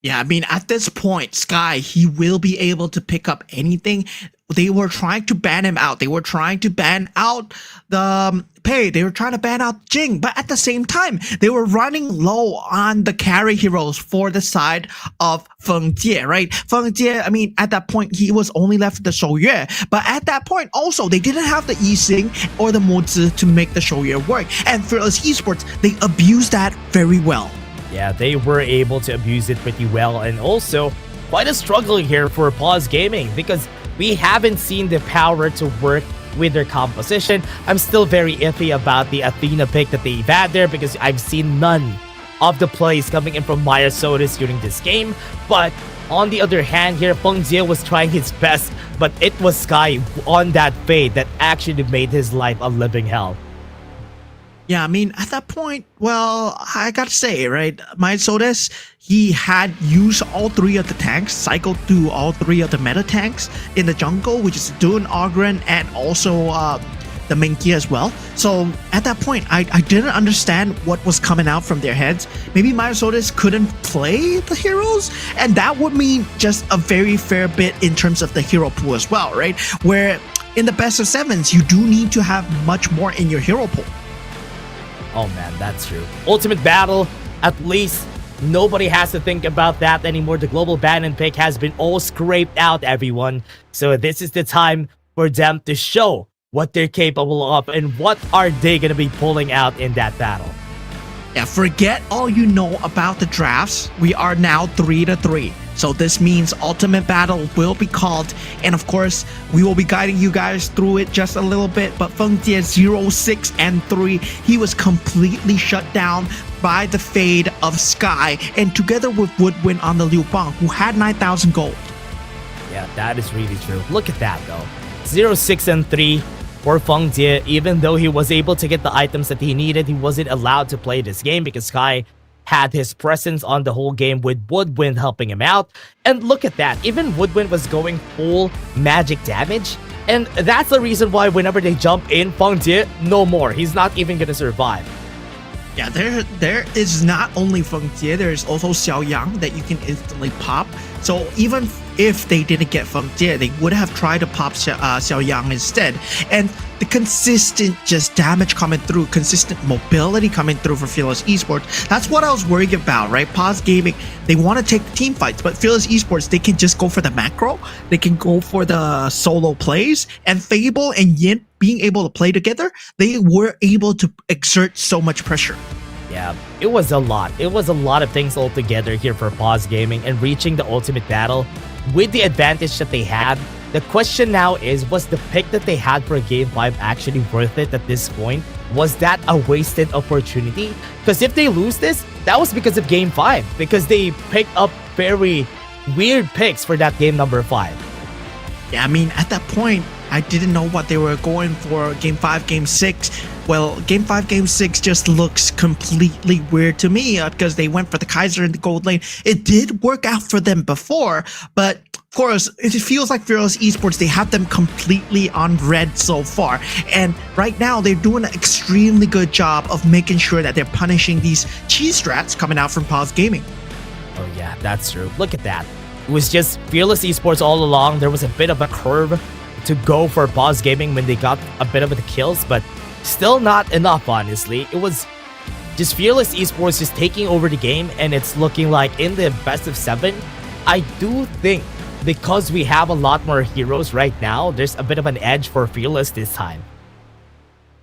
Yeah, I mean, at this point, Sky, he will be able to pick up anything. They were trying to ban him out. They were trying to ban out the Pei. They were trying to ban out Jing. But at the same time, they were running low on the carry heroes for the side of Feng Jie, right? Feng Jie, I mean, at that point, he was only left with the Shou Yue. But at that point, also, they didn't have the Yi Xing or the Mo Zi to make the Shou Yue work. And Fearless Esports, they abused that very well. Yeah, they were able to abuse it pretty well, and also quite a struggle here for Paws Gaming because we haven't seen the power to work with their composition. I'm still very iffy about the Athena pick that they've had there because I've seen none of the plays coming in from Myosotis during this game. But on the other hand here, Feng Jie was trying his best, but it was Sky on that fade that actually made his life a living hell. Yeah, I mean, at that point, well, I gotta say, right, Myosotis, he had used all 3 of the tanks, cycled through all 3 of the meta tanks in the jungle, which is Dune, Ogren, and also the Minky as well. So at that point, I didn't understand what was coming out from their heads. Maybe Myosotis couldn't play the heroes, and that would mean just a very fair bit in terms of the hero pool as well, right? Where in the best of 7s, you do need to have much more in your hero pool. Oh man, that's true. Ultimate battle, at least nobody has to think about that anymore. The global ban and pick has been all scraped out, everyone. So this is the time for them to show what they're capable of and what are they going to be pulling out in that battle. Yeah, forget all you know about the drafts. We are now 3-3. So this means ultimate battle will be called, and of course we will be guiding you guys through it just a little bit. But Feng Jie 0, 6, and 3, he was completely shut down by the fade of Sky, and together with Woodwind on the Liu Bang, who had 9,000 gold. Yeah, that is really true. Look at that though. 0, 6, and 3 for Feng Jie. Even though he was able to get the items that he needed, he wasn't allowed to play this game because Sky had his presence on the whole game with Woodwind helping him out. And look at that, even Woodwind was going full magic damage. And that's the reason why whenever they jump in, Feng Jie, no more. He's not even gonna survive. Yeah, there is not only Feng Jie, there's also Xiao Yang that you can instantly pop. So even if they didn't get Feng Jie, they would have tried to pop Xiao Yang instead. And the consistent just damage coming through, consistent mobility coming through for Fearless Esports, that's what I was worried about, right? Paws Gaming, they want to take the team fights, but Fearless Esports, they can just go for the macro, they can go for the solo plays, and Fable and Yin being able to play together, they were able to exert so much pressure. Yeah, it was a lot. It was a lot of things all together here for Paws Gaming and reaching the ultimate battle with the advantage that they had. The question now is, was the pick that they had for Game 5 actually worth it at this point? Was that a wasted opportunity? Because if they lose this, that was because of Game 5. Because they picked up very weird picks for that game number 5. Yeah, I mean, at that point, I didn't know what they were going for. Game 5, Game 6. Well, Game 5, Game 6 just looks completely weird to me because they went for the Kaiser in the gold lane. It did work out for them before, but of course, it feels like Fearless Esports, they have them completely on red so far. And right now, they're doing an extremely good job of making sure that they're punishing these cheese strats coming out from Paws Gaming. Oh yeah, that's true. Look at that. It was just Fearless Esports all along. There was a bit of a curve to go for Paws Gaming when they got a bit of the kills, but still not enough, honestly. It was just Fearless Esports just taking over the game, and it's looking like in the best of 7, I do think because we have a lot more heroes right now, there's a bit of an edge for Fearless this time.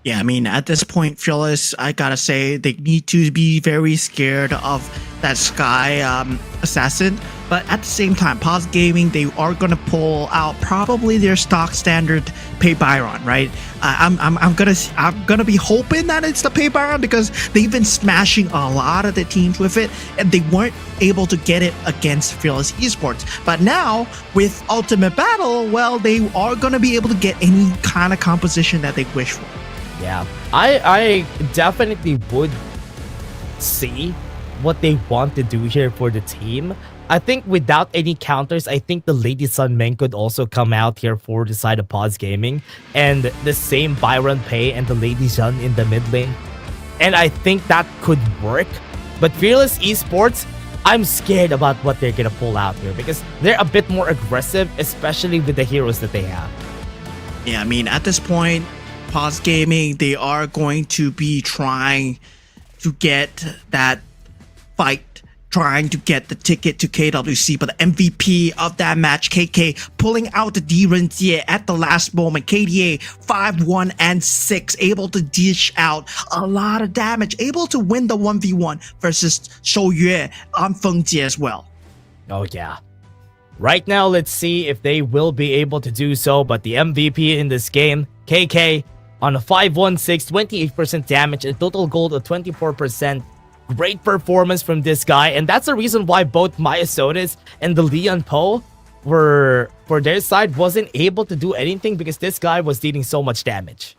Yeah, I mean, at this point, Fearless, I gotta say, they need to be very scared of that Sky assassin. But at the same time, Paws Gaming, they are gonna pull out probably their stock standard Pay Byron, right? I'm gonna be hoping that it's the Pay Byron because they've been smashing a lot of the teams with it, and they weren't able to get it against Fearless Esports. But now with Ultimate Battle, well, they are gonna be able to get any kind of composition that they wish for. Yeah, I definitely would see what they want to do here for the team. I think without any counters, I think the Lady Sun Meng could also come out here for the side of Paws Gaming, and the same Byron Pei and the Lady Sun in the mid lane. And I think that could work. But Fearless Esports, I'm scared about what they're gonna pull out here because they're a bit more aggressive, especially with the heroes that they have. Yeah, I mean, at this point, Paws Gaming, they are going to be trying to get that fight, trying to get the ticket to KWC, but the MVP of that match, KK, pulling out the D Renjie at the last moment. KDA 5-1 and 6, able to dish out a lot of damage, able to win the 1v1 versus Shou Yue on Feng Jie as well. Oh yeah. Right now, let's see if they will be able to do so, but the MVP in this game, KK, on a 5-1-6, 28% damage, and total gold of 24%. Great performance from this guy, and that's the reason why both Myosotis and the Leon Po were, for their side, wasn't able to do anything because this guy was dealing so much damage.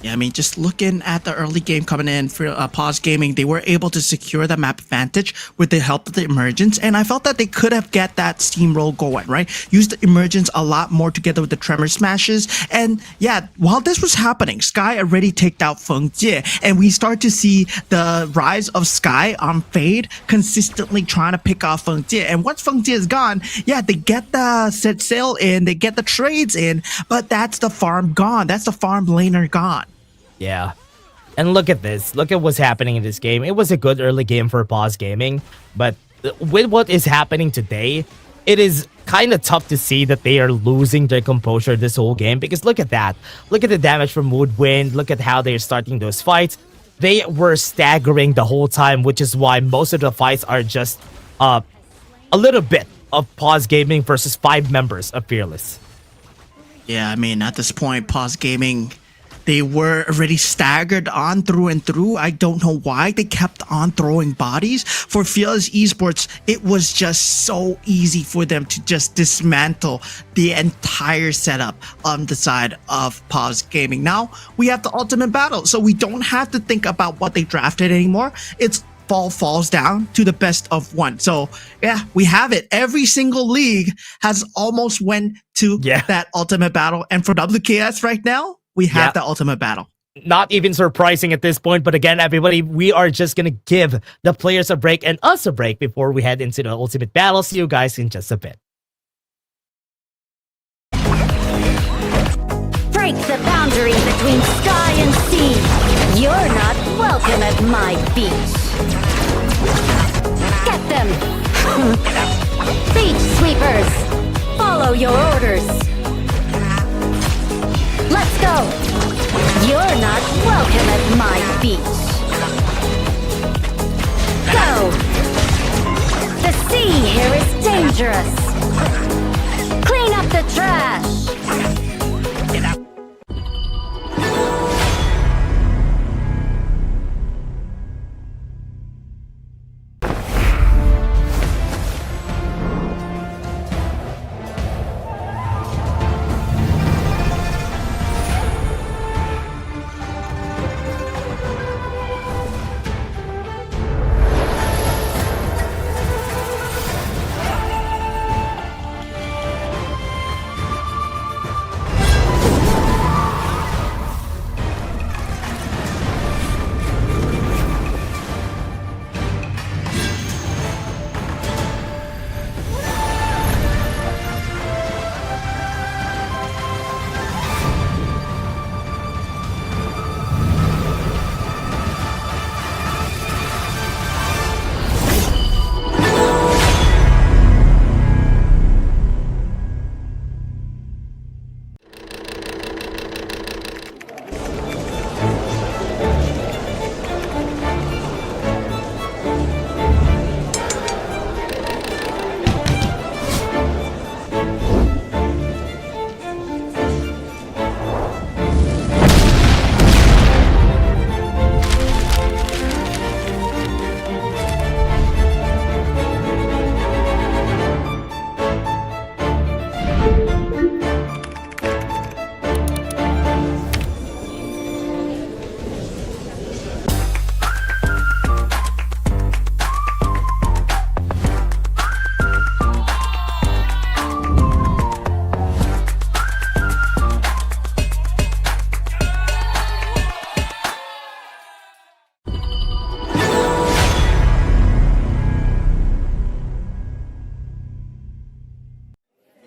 Yeah, I mean, just looking at the early game coming in for Paws Gaming, they were able to secure the map advantage with the help of the emergence, and I felt that they could have get that steamroll going, right? Use the emergence a lot more together with the tremor smashes, and yeah, while this was happening, Sky already taked out Feng Jie, and we start to see the rise of Sky on Fade consistently trying to pick off Feng Jie, and once Feng Jie is gone, yeah, they get the set sail in, they get the trades in, but that's the farm gone, that's the farm laner gone. Yeah. And look at this. Look at what's happening in this game. It was a good early game for Paws Gaming, but with what is happening today, it is kind of tough to see that they are losing their composure this whole game because look at that. Look at the damage from Woodwind. Look at how they're starting those fights. They were staggering the whole time, which is why most of the fights are just a little bit of Paws Gaming versus 5 members of Fearless. Yeah, I mean, at this point, Paws Gaming, they were already staggered on through and through. I don't know why they kept on throwing bodies. For Fearless Esports, it was just so easy for them to just dismantle the entire setup on the side of Paws Gaming. Now, we have the ultimate battle, so we don't have to think about what they drafted anymore. It's falls down to the best of 1. So yeah, we have it. Every single league has almost went to that ultimate battle. And for WKS right now, we have the ultimate battle. Not even surprising at this point, but again, everybody, we are just gonna give the players a break and us a break before we head into the ultimate battle. See you guys in just a bit. Break the boundary between sky and sea. You're not welcome at my beach. Get them! Beach sweepers! Follow your orders! Let's go! You're not welcome at my beach. dangerous. Clean up the trash.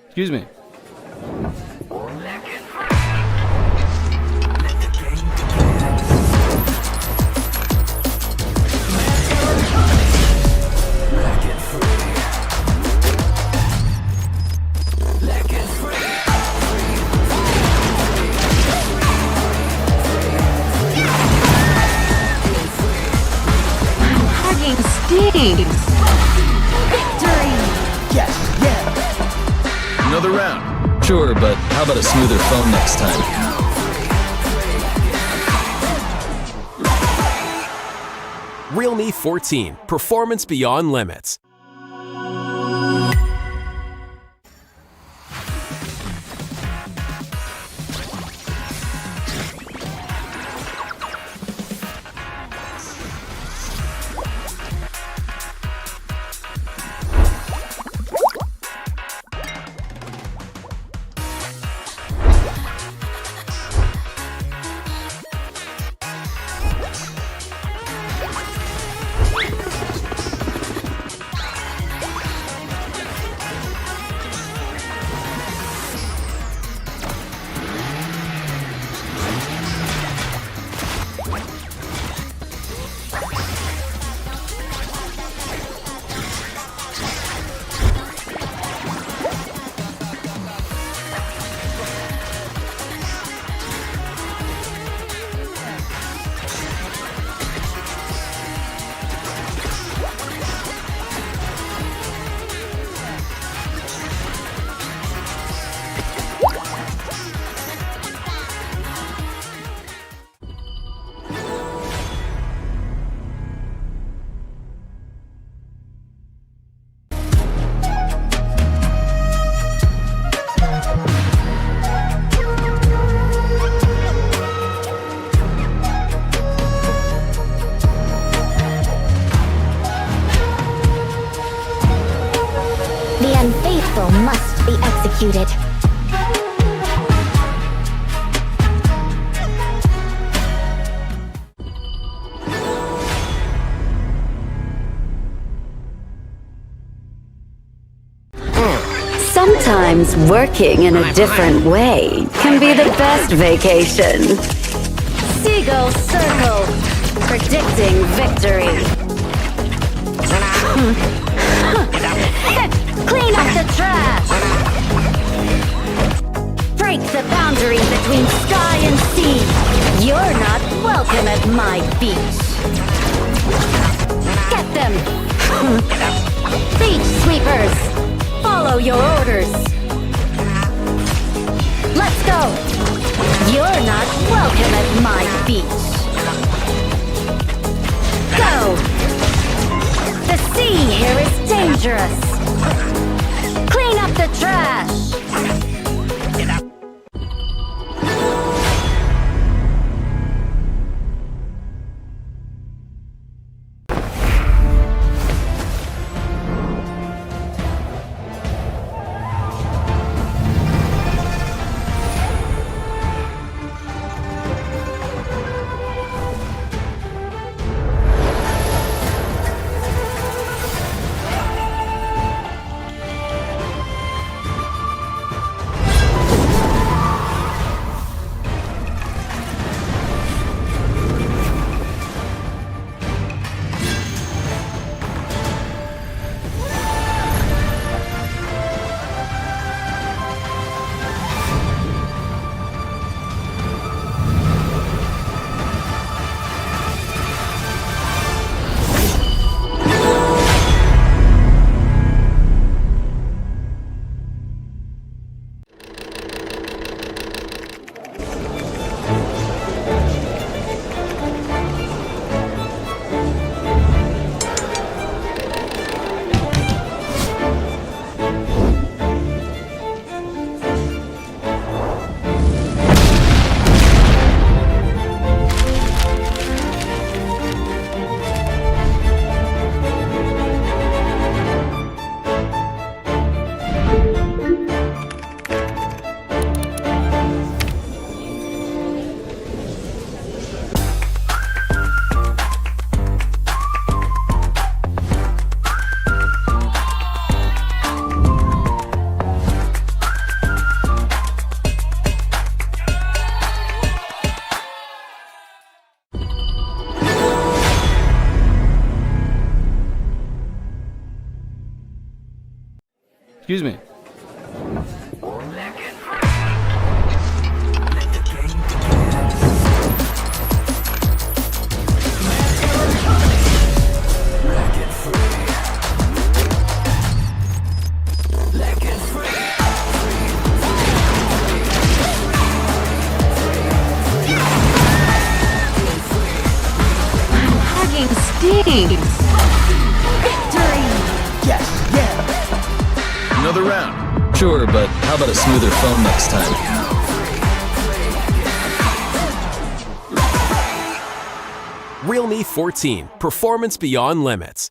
Excuse me. Hugging stings. Victory. Another round. Sure, but how about a smoother phone next time? Realme 14, performance beyond limits. The unfaithful must be executed. Sometimes working in a different way can be the best vacation. Seagull Circle, predicting victory. Clean up the trash. Break the boundary between sky and sea. You're not welcome at my beach. Get them. Beach sweepers. your orders. Let's go. You're not welcome at my beach. Go. The sea here is dangerous. Clean up the trash. Excuse me. Hugging stings. Another round. Sure, but how about a smoother phone next time? Realme 14, performance beyond limits.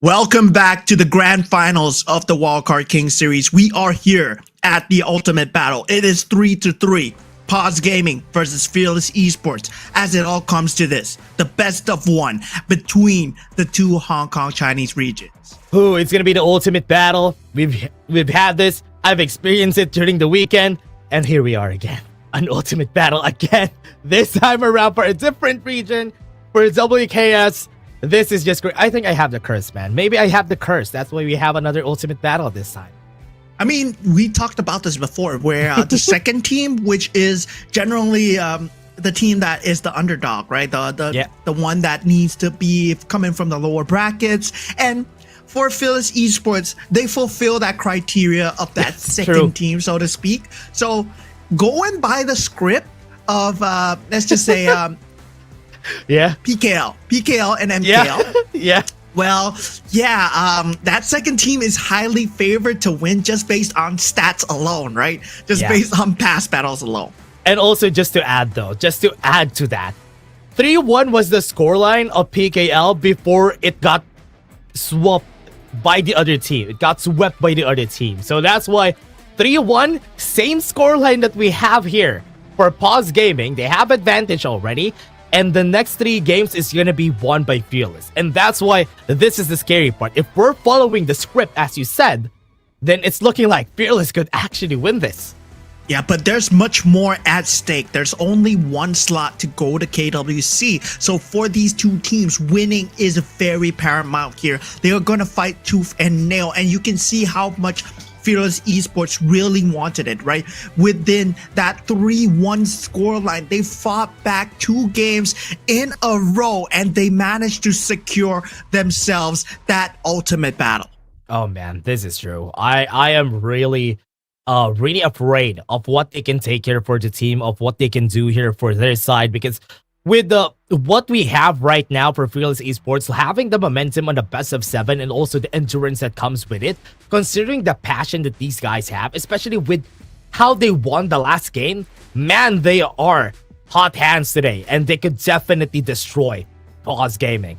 Welcome back to the grand finals of the Wildcard King series. We are here at the ultimate battle. It is 3-3. Paws Gaming versus Fearless Esports. As it all comes to this, the best of one between the two Hong Kong Chinese regions. Ooh, it's gonna be the ultimate battle. We've had this. I've experienced it during the weekend, and here we are again. An ultimate battle again. This time around for a different region, for WKS. This is just great. I think I have the curse, man. Maybe I have the curse. That's why we have another ultimate battle this time. I mean, we talked about this before, where the second team, which is generally the team that is the underdog, right? The one that needs to be coming from the lower brackets. And for Phyllis Esports, they fulfill that criteria of that second True. team, so to speak. So going by the script of let's just say Yeah. PKL and MKL. Yeah. Yeah. Well, yeah, that second team is highly favored to win just based on stats alone, right? Just Yeah. based on past battles alone. And also, just to add to that, 3-1 was the scoreline of PKL before it got swept by the other team. It got swept by the other team. So that's why 3-1, same scoreline that we have here for Paws Gaming. They have advantage already. And the next 3 games is going to be won by Fearless. And that's why this is the scary part. If we're following the script, as you said, then it's looking like Fearless could actually win this. Yeah, but there's much more at stake. There's only one slot to go to KWC. So for these two teams, winning is very paramount here. They are going to fight tooth and nail. And you can see how much Fearless Esports really wanted it, right? Within that 3-1 scoreline, they fought back 2 games in a row and they managed to secure themselves that ultimate battle. Oh man, this is true. I am really afraid of what they can take here for the team, of what they can do here for their side, because with what we have right now for Fearless Esports, having the momentum on the best of 7 and also the endurance that comes with it, considering the passion that these guys have, especially with how they won the last game, man, they are hot hands today, and they could definitely destroy Paws Gaming.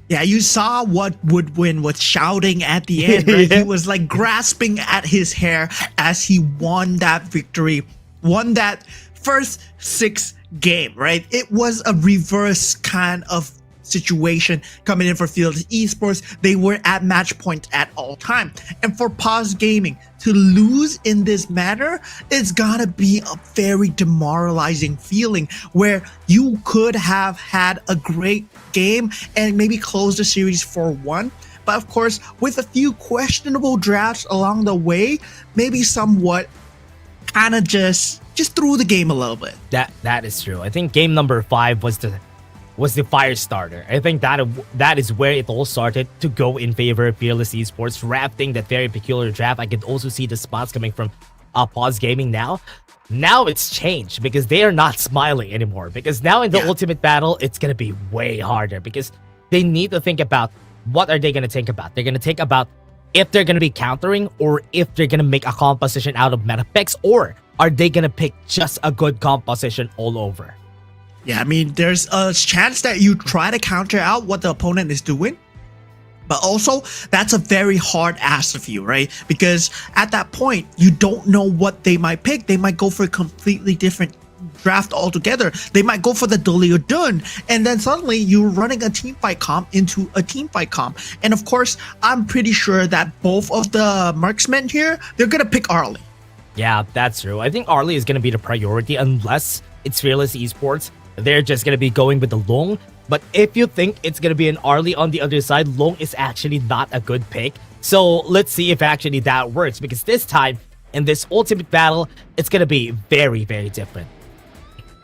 Yeah, you saw what Woodwin was shouting at the end, right? Yeah. He was like grasping at his hair as he won that victory, won that first 6 game, right? It was a reverse kind of situation coming in for Fearless Esports. They were at match point at all time. And for Paws Gaming to lose in this manner, it's gotta be a very demoralizing feeling where you could have had a great game and maybe close the series 4-1. But of course, with a few questionable drafts along the way, maybe somewhat kind of just threw the game a little bit. That is true. I think game number 5 was the fire starter. I think that is where it all started to go in favor of Fearless Esports, drafting that very peculiar draft. I could also see the spots coming from Paws Gaming now. Now it's changed because they are not smiling anymore. Because now in the ultimate battle, it's gonna be way harder because they need to think about what are they gonna think about. They're gonna think about if they're gonna be countering or if they're gonna make a composition out of meta picks, or are they gonna pick just a good composition all over? Yeah, I mean, there's a chance that you try to counter out what the opponent is doing, but also that's a very hard ask of you, right? Because at that point, you don't know what they might pick. They might go for a completely different draft altogether. They might go for the Dolly or Dun, and then suddenly you're running a team fight comp into a team fight comp. And of course, I'm pretty sure that both of the marksmen here, they're gonna pick Arlie. Yeah, that's true. I think Arlie is gonna be the priority unless it's Fearless Esports. They're just gonna be going with the Long. But if you think it's gonna be an Arlie on the other side, Long is actually not a good pick. So let's see if actually that works, because this time in this ultimate battle, it's gonna be very, very different.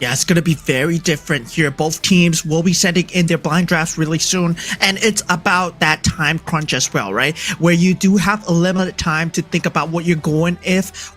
Yeah, it's going to be very different here. Both teams will be sending in their blind drafts really soon. And it's about that time crunch as well, right? Where you do have a limited time to think about what you're going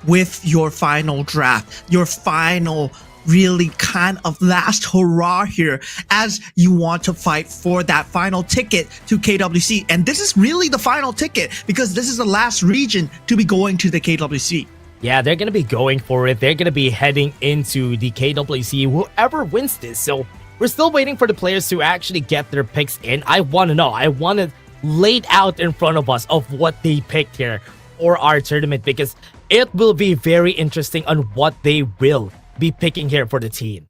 with your final draft, your final really kind of last hurrah here as you want to fight for that final ticket to KWC. And this is really the final ticket because this is the last region to be going to the KWC. Yeah, they're going to be going for it. They're going to be heading into the KWC, whoever wins this. So we're still waiting for the players to actually get their picks in. I want to know. I want it laid out in front of us of what they picked here for our tournament, because it will be very interesting on what they will be picking here for the team.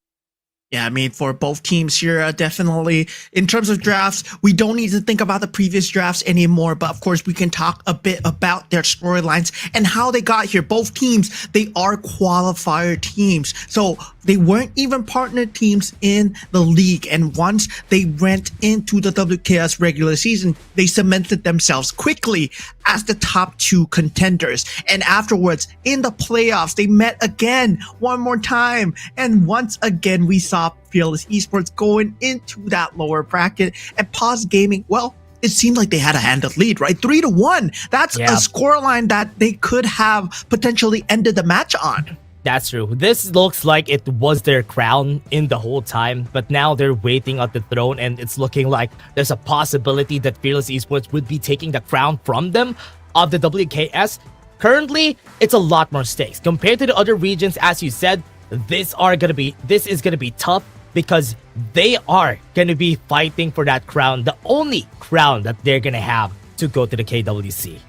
Yeah, I mean, for both teams here, definitely in terms of drafts, we don't need to think about the previous drafts anymore. But of course, we can talk a bit about their storylines and how they got here. Both teams, they are qualifier teams. So they weren't even partner teams in the league. And once they went into the WKS regular season, they cemented themselves quickly as the top 2 contenders. And afterwards, in the playoffs, they met again one more time. And once again, we saw Fearless Esports going into that lower bracket. And Paws Gaming, well, it seemed like they had a handed lead, right? 3-1. That's a scoreline that they could have potentially ended the match on. That's true. This looks like it was their crown in the whole time, but now they're waiting on the throne, and it's looking like there's a possibility that Fearless Esports would be taking the crown from them of the WKS. Currently, it's a lot more stakes compared to the other regions. As you said, this is gonna be tough because they are gonna be fighting for that crown, the only crown that they're gonna have to go to the KWC.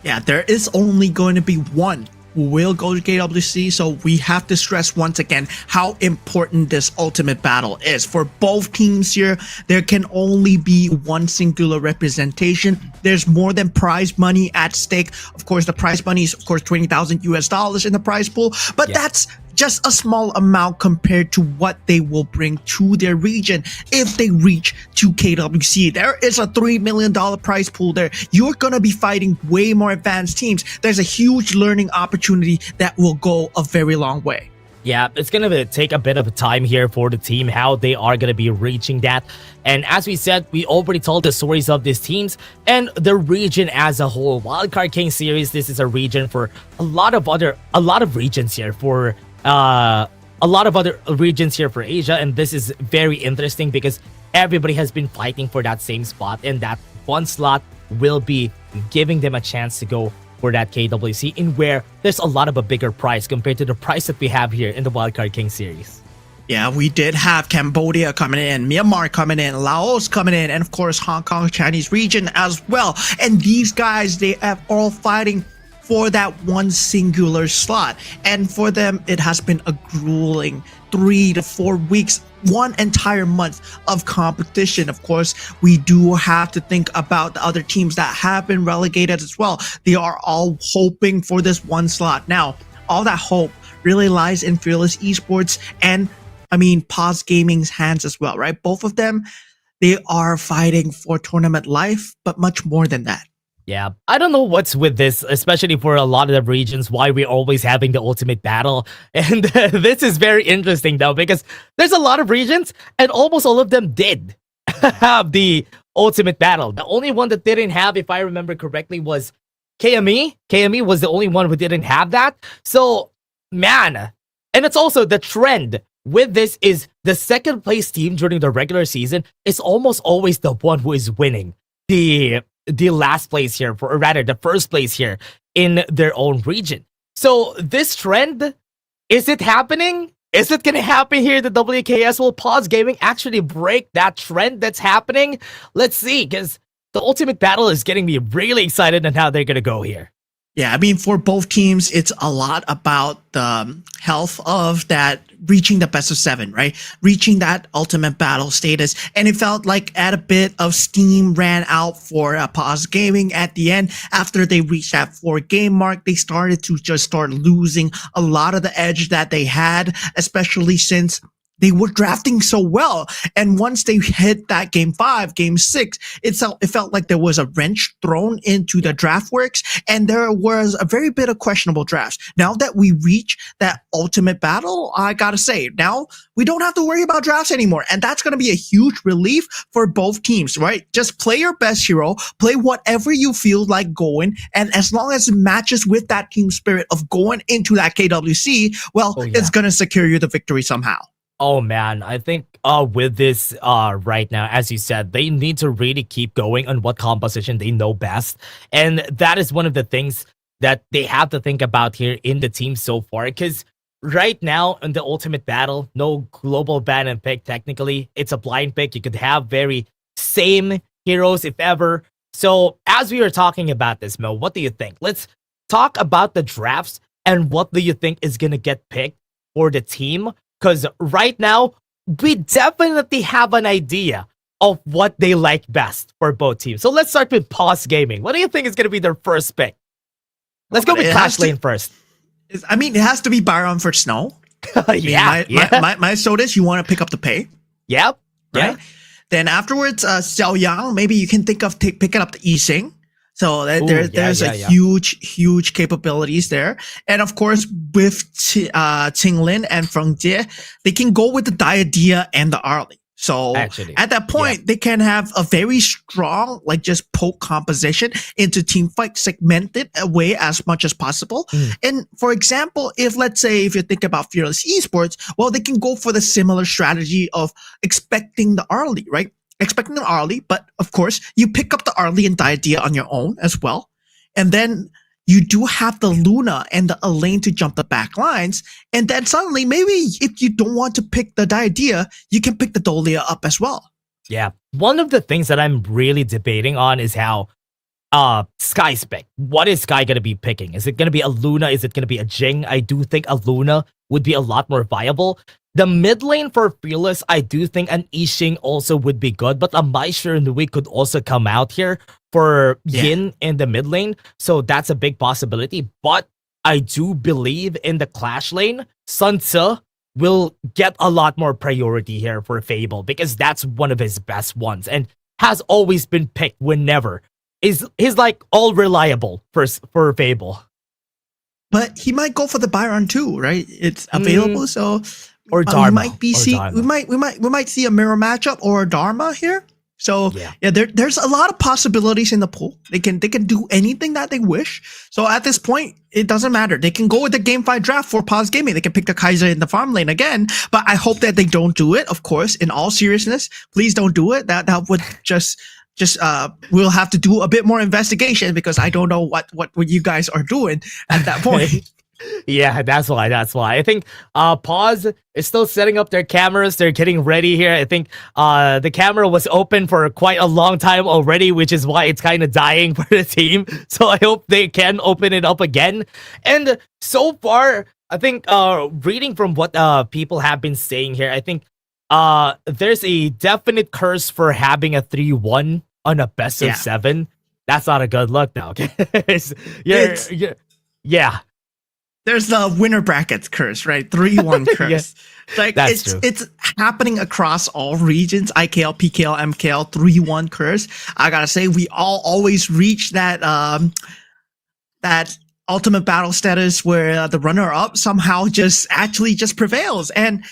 Yeah, there is only going to be one who will go to KWC, so we have to stress once again how important this ultimate battle is. For both teams here, there can only be one singular representation. There's more than prize money at stake. Of course, the prize money is, of course, 20,000 US dollars in the prize pool, but that's just a small amount compared to what they will bring to their region if they reach to KWC. There is a $3 million prize pool there. You're going to be fighting way more advanced teams. There's a huge learning opportunity that will go a very long way. Yeah, it's going to take a bit of time here for the team, how they are going to be reaching that. And as we said, we already told the stories of these teams and the region as a whole. Wildcard King series, this is a region for a lot of regions here for a lot of other regions here for Asia, and this is very interesting because everybody has been fighting for that same spot, and that one slot will be giving them a chance to go for that KWC, in where there's a lot of a bigger price compared to the price that we have here in the Wildcard King series. Yeah, we did have Cambodia coming in, Myanmar coming in, Laos coming in, and of course Hong Kong Chinese region as well. And these guys, they are all fighting for that one singular slot, and for them it has been a grueling 3 to 4 weeks, one entire month of competition. Of course, we do have to think about the other teams that have been relegated as well. They are all hoping for this one slot. Now, all that hope really lies in Fearless Esports and Paws Gaming's hands as well, right? Both of them, they are fighting for tournament life, but much more than that. Yeah, I don't know what's with this, especially for a lot of the regions, why we're always having the ultimate battle. And this is very interesting, though, because there's a lot of regions, and almost all of them did have the ultimate battle. The only one that didn't have, if I remember correctly, was KME. KME was the only one who didn't have that. So, man, and it's also the trend with this is the second place team during the regular season is almost always the one who is winning the last place here, or rather the first place here in their own region. So this trend, is it happening? Is it going to happen here? The WKS will Paws Gaming actually break that trend that's happening? Let's see, because the ultimate battle is getting me really excited on how they're going to go here. Yeah, for both teams, it's a lot about the health of that reaching the best of 7, right? Reaching that ultimate battle status. And it felt like a bit of steam ran out for Paws Gaming at the end. After they reached that 4-game mark, they started to just start losing a lot of the edge that they had, especially since they were drafting so well. And once they hit that game 5, game 6, it felt like there was a wrench thrown into the draft works, and there was a very bit of questionable drafts. Now that we reach that ultimate battle, I gotta say, now we don't have to worry about drafts anymore. And that's gonna be a huge relief for both teams, right? Just play your best hero, play whatever you feel like going, and as long as it matches with that team spirit of going into that KWC, well, it's gonna secure you the victory somehow. Oh man, I think with this right now, as you said, they need to really keep going on what composition they know best. And that is one of the things that they have to think about here in the team so far. Because right now in the ultimate battle, no global ban and pick technically. It's a blind pick. You could have very same heroes if ever. So as we were talking about this, Mo, what do you think? Let's talk about the drafts and what do you think is going to get picked for the team? Because right now, we definitely have an idea of what they like best for both teams. So let's start with Paws Gaming. What do you think is going to be their first pick? Let's go with Clash Lane first. It has to be Byron for Snow. My sodas, you want to pick up the pay? Yep. Right? Yeah. Then afterwards, Xiao Yang, maybe you can think of picking up the Yixing. So there's huge capabilities there. And of course, with Qinglin and Feng Jie, they can go with the Diadea and the Arlie. So Actually, at that point, they can have a very strong, like just poke composition into team fight, segmented away as much as possible. And for example, if let's say if you think about Fearless Esports, well, they can go for the similar strategy of expecting the early, right? Expecting the early, but of course, you pick up the early and the idea on your own as well. And then you do have the Luna and the Elaine to jump the back lines. And then suddenly, maybe if you don't want to pick the idea, you can pick the Dolia up as well. Yeah. One of the things that I'm really debating on is how Sky's pick. What is Sky going to be picking? Is it going to be a Luna? Is it going to be a Jing? I do think a Luna would be a lot more viable. The mid lane for Fearless, I do think an Yixing also would be good, but a Maestro Nui could also come out here for Yin in the mid lane, so that's a big possibility. But I do believe in the Clash lane, Sun Tzu will get a lot more priority here for Fable because that's one of his best ones and has always been picked whenever. He's like all reliable for Fable. But he might go for the Byron too, right? It's available, so or Dharma. We might see a mirror matchup or a Dharma here. So there's a lot of possibilities in the pool. They can do anything that they wish. So at this point, it doesn't matter. They can go with the Game 5 draft for Paws Gaming. They can pick the Kaiser in the farm lane again. But I hope that they don't do it. Of course, in all seriousness, please don't do it. That would just we'll have to do a bit more investigation because I don't know what you guys are doing at that point. Yeah, that's why. I think Paws is still setting up their cameras. They're getting ready here. I think the camera was open for quite a long time already, which is why it's kind of dying for the team. So I hope they can open it up again. And so far, I think reading from what people have been saying here, I think there's a definite curse for having a 3-1 on a best of 7. That's not a good look now. Yeah. There's the winner brackets curse, right? 3-1 curse. Like it's happening across all regions. IKL, PKL, MKL, 3-1 curse. I gotta say, we all always reach that that ultimate battle status where the runner-up somehow just prevails. And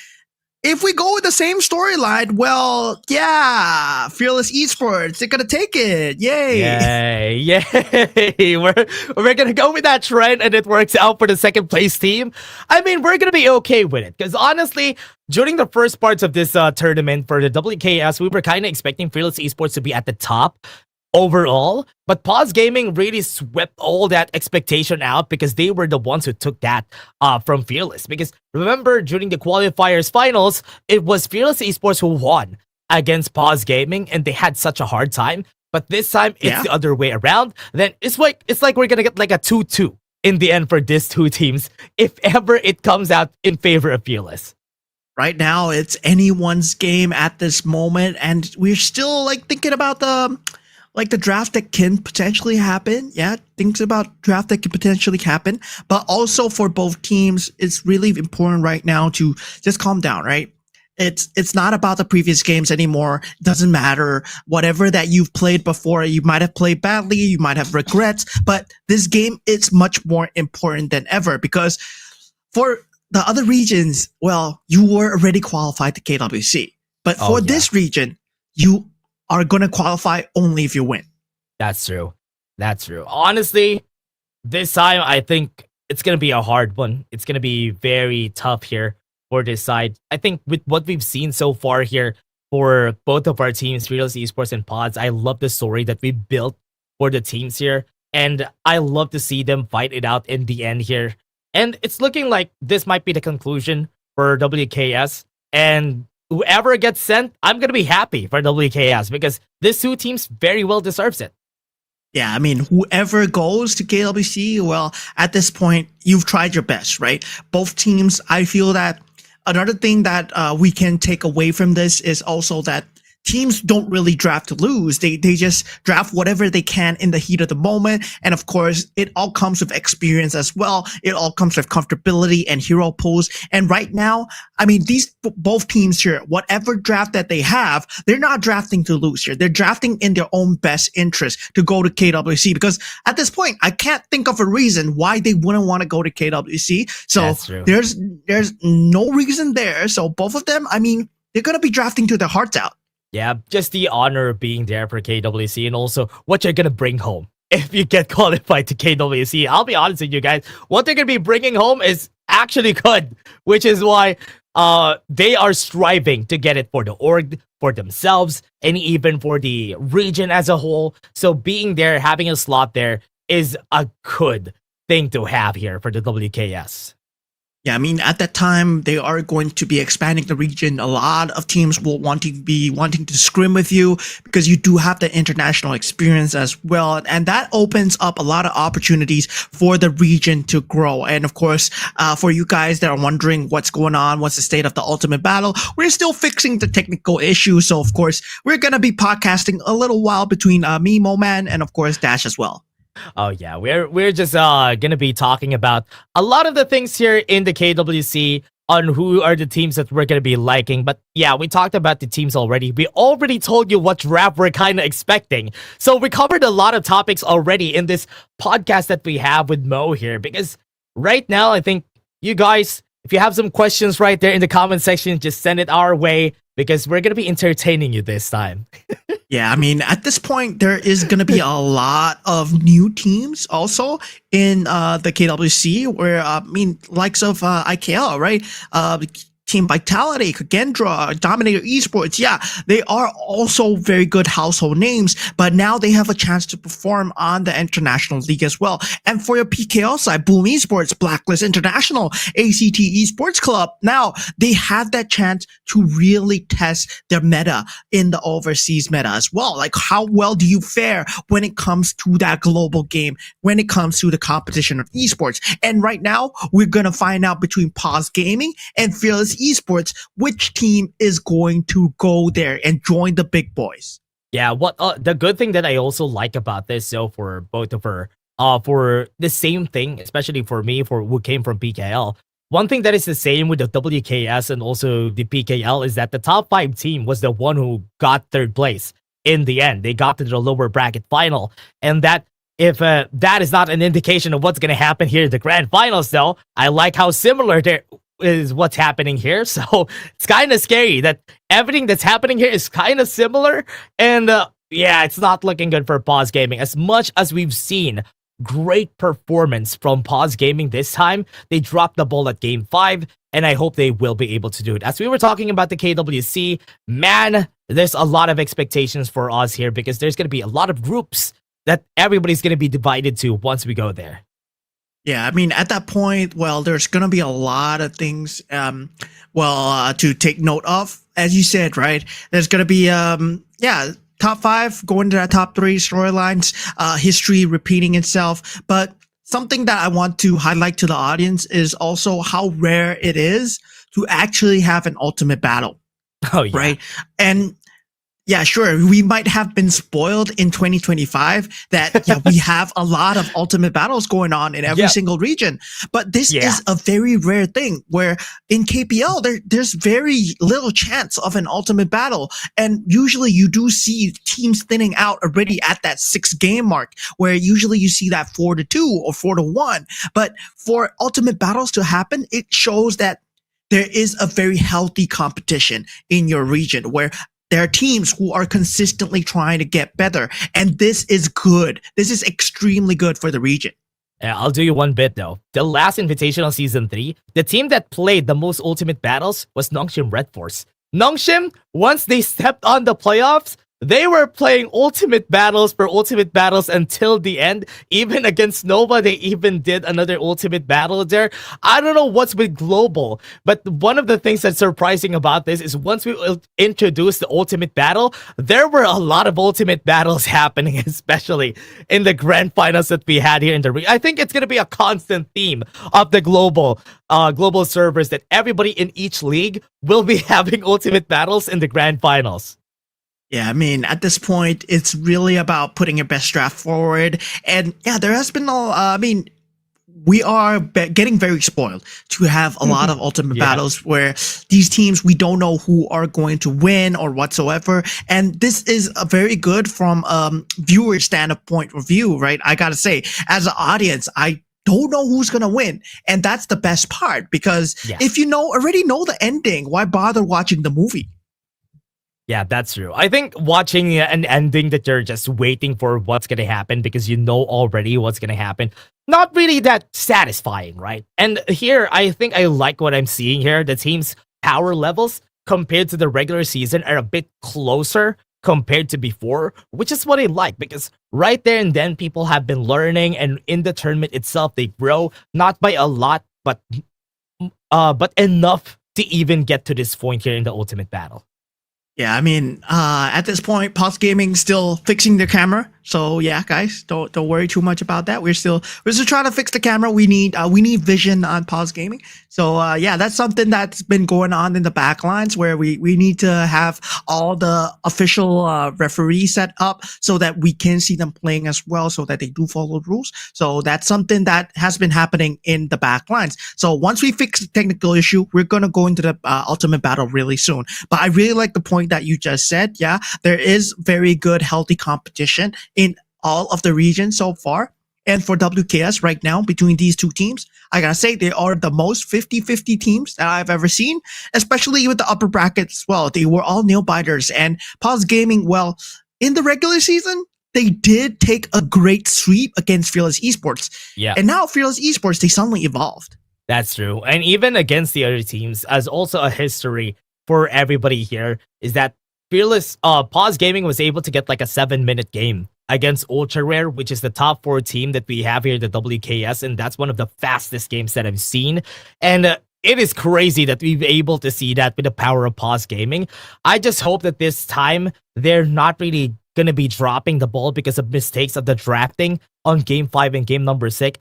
if we go with the same storyline, well, yeah, Fearless Esports, they're gonna take it. Yay! Yay! We're gonna go with that trend, and it works out for the second place team. I mean, we're gonna be okay with it because honestly, during the first parts of this tournament for the WKS, we were kind of expecting Fearless Esports to be at the top overall, but Paws Gaming really swept all that expectation out because they were the ones who took that from Fearless. Because remember, during the qualifiers finals, it was Fearless Esports who won against Paws Gaming, and they had such a hard time. But this time, it's the other way around. Then it's like we're gonna get like a 2-2 in the end for these two teams, if ever it comes out in favor of Fearless. Right now, it's anyone's game at this moment, and we're still like thinking about the draft that can potentially happen. Yeah, things about draft that can potentially happen. But also for both teams, it's really important right now to just calm down, right? It's not about the previous games anymore. It doesn't matter. Whatever that you've played before, you might have played badly, you might have regrets, but this game is much more important than ever because for the other regions, well, you were already qualified to KWC. But for this region, you are going to qualify only if you win. That's true. Honestly, this time, I think it's going to be a hard one. It's going to be very tough here for this side. I think with what we've seen so far here for both of our teams, Fearless Esports and Pods, I love the story that we built for the teams here. And I love to see them fight it out in the end here. And it's looking like this might be the conclusion for WKS. And whoever gets sent, I'm going to be happy for WKS because this two teams very well deserves it. Yeah, I mean, whoever goes to KWC, well, at this point, you've tried your best, right? Both teams, I feel that another thing that we can take away from this is also that teams don't really draft to lose. They just draft whatever they can in the heat of the moment. And of course, it all comes with experience as well. It all comes with comfortability and hero pools. And right now, I mean, these both teams here, whatever draft that they have, they're not drafting to lose here. They're drafting in their own best interest to go to KWC because at this point, I can't think of a reason why they wouldn't want to go to KWC. So there's no reason there. So both of them, I mean, they're gonna be drafting to their hearts out. Yeah, just the honor of being there for KWC and also what you're gonna bring home if you get qualified to KWC. I'll be honest with you guys, what they're gonna be bringing home is actually good, which is why they are striving to get it for the org, for themselves, and even for the region as a whole. So being there, having a slot there is a good thing to have here for the WKS. Yeah, I mean, at that time, they are going to be expanding the region. A lot of teams will wanting to scrim with you because you do have the international experience as well. And that opens up a lot of opportunities for the region to grow. And of course, for you guys that are wondering what's going on, what's the state of the Ultimate Battle, we're still fixing the technical issues. So of course, we're going to be podcasting a little while between me, Moman, and of course, Dash as well. Oh yeah, we're just gonna be talking about a lot of the things here in the KWC on who are the teams that we're gonna be liking. But yeah, we talked about the teams already. We already told you what draft we're kind of expecting. So we covered a lot of topics already in this podcast that we have with Mo here. Because right now, I think you guys, if you have some questions right there in the comment section, just send it our way because we're gonna be entertaining you this time. Yeah, I mean, at this point, there is going to be a lot of new teams also in the KWC where, I mean, likes of IKL, right? Team Vitality, Kagendra, Dominator Esports, yeah, they are also very good household names, but now they have a chance to perform on the international league as well. And for your PKL side, Boom Esports, Blacklist International, ACT Esports Club, now they have that chance to really test their meta in the overseas meta as well. Like, how well do you fare when it comes to that global game, when it comes to the competition of esports? And right now, we're going to find out between Paws Gaming and Fearless Esports, which team is going to go there and join the big boys. Yeah, what the good thing that I also like about this, so for both of her, for the same thing, especially for me, for who came from PKL, one thing that is the same with the WKS and also the PKL is that the top 5 team was the one who got 3rd place in the end. They got to the lower bracket final, and that if that is not an indication of what's going to happen here in the grand finals, though, I like how similar there is what's happening here. So it's kind of scary that everything that's happening here is kind of similar. And yeah, it's not looking good for Paws Gaming. As much as we've seen great performance from Paws Gaming this time, they dropped the ball at game 5, and I hope they will be able to do it. As we were talking about the KWC, man, there's a lot of expectations for us here because there's going to be a lot of groups that everybody's going to be divided to once we go there. Yeah, I mean, at that point, well, there's going to be a lot of things, to take note of. As you said, right? There's going to be, top 5 going to that top 3 storylines, history repeating itself. But something that I want to highlight to the audience is also how rare it is to actually have an ultimate battle. Oh, yeah. Right? And yeah, sure. We might have been spoiled in 2025 that we have a lot of ultimate battles going on in every single region. But this is a very rare thing where in KPL, there's very little chance of an ultimate battle. And usually you do see teams thinning out already at that 6 game mark where usually you see that 4-2 or 4-1. But for ultimate battles to happen, it shows that there is a very healthy competition in your region where there are teams who are consistently trying to get better, and this is good. This is extremely good for the region. Yeah, I'll do you one bit though. The last Invitational Season 3, the team that played the most ultimate battles was Nongshim Red Force. Nongshim, once they stepped on the playoffs, they were playing ultimate battles for ultimate battles until the end. Even against Nova, they even did another ultimate battle there. I don't know what's with Global, but one of the things that's surprising about this is once we introduced the ultimate battle, there were a lot of ultimate battles happening, especially in the grand finals that we had here in the region. I think it's going to be a constant theme of the global servers that everybody in each league will be having ultimate battles in the grand finals. Yeah, I mean, at this point, it's really about putting your best draft forward. And yeah, there has been we are getting very spoiled to have a lot of ultimate battles where these teams, we don't know who are going to win or whatsoever. And this is a very good from viewer standpoint of view, right? I gotta say, as an audience, I don't know who's gonna win. And that's the best part because if you already know the ending, why bother watching the movie? Yeah, that's true. I think watching an ending that you're just waiting for what's going to happen because you know already what's going to happen, not really that satisfying, right? And here, I think I like what I'm seeing here. The team's power levels compared to the regular season are a bit closer compared to before, which is what I like because right there and then people have been learning, and in the tournament itself, they grow not by a lot, but enough to even get to this point here in the ultimate battle. Yeah, I mean, at this point, Paws Gaming still fixing their camera. So yeah, guys, don't worry too much about that. We're still trying to fix the camera. We need vision on Paws Gaming. So yeah, that's something that's been going on in the backlines where we need to have all the official referees set up so that we can see them playing as well, so that they do follow the rules. So that's something that has been happening in the backlines. So once we fix the technical issue, we're gonna go into the ultimate battle really soon. But I really like the point that you just said. Yeah, there is very good, healthy competition in all of the regions so far. And for WKS right now, between these two teams, I gotta say they are the most 50-50 teams that I've ever seen, especially with the upper brackets as well. They were all nail biters. And Paws Gaming, well, in the regular season, they did take a great sweep against Fearless Esports. Yeah. And now Fearless Esports, they suddenly evolved. That's true. And even against the other teams, as also a history for everybody here, is that Paws Gaming was able to get like a 7-minute game against Ultra Rare, which is the top 4 team that we have here, the WKS, and that's one of the fastest games that I've seen. And it is crazy that we've been able to see that with the power of Paws Gaming. I just hope that this time they're not really gonna be dropping the ball because of mistakes of the drafting on game 5 and game number 6.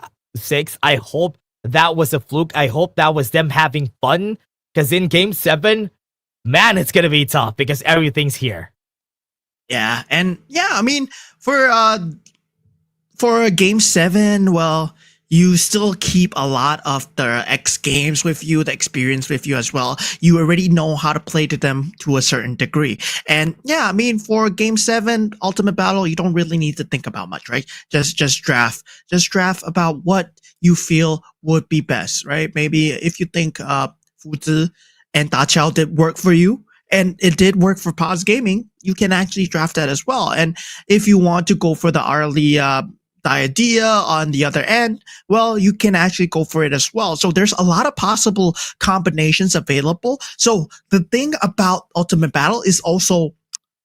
I hope that was a fluke. I hope that was them having fun, because in game 7, man, it's gonna be tough because everything's here. Yeah, and yeah, I mean, for game 7, well, you still keep a lot of the X games with you, the experience with you as well. You already know how to play to them to a certain degree. And yeah, I mean, for game 7 Ultimate Battle, you don't really need to think about much, right? Just draft. Just draft about what you feel would be best, right? Maybe if you think Fuzi and Da Chao did work for you, and it did work for Paws Gaming, you can actually draft that as well. And if you want to go for the early idea on the other end, well, you can actually go for it as well. So there's a lot of possible combinations available. So the thing about Ultimate Battle is also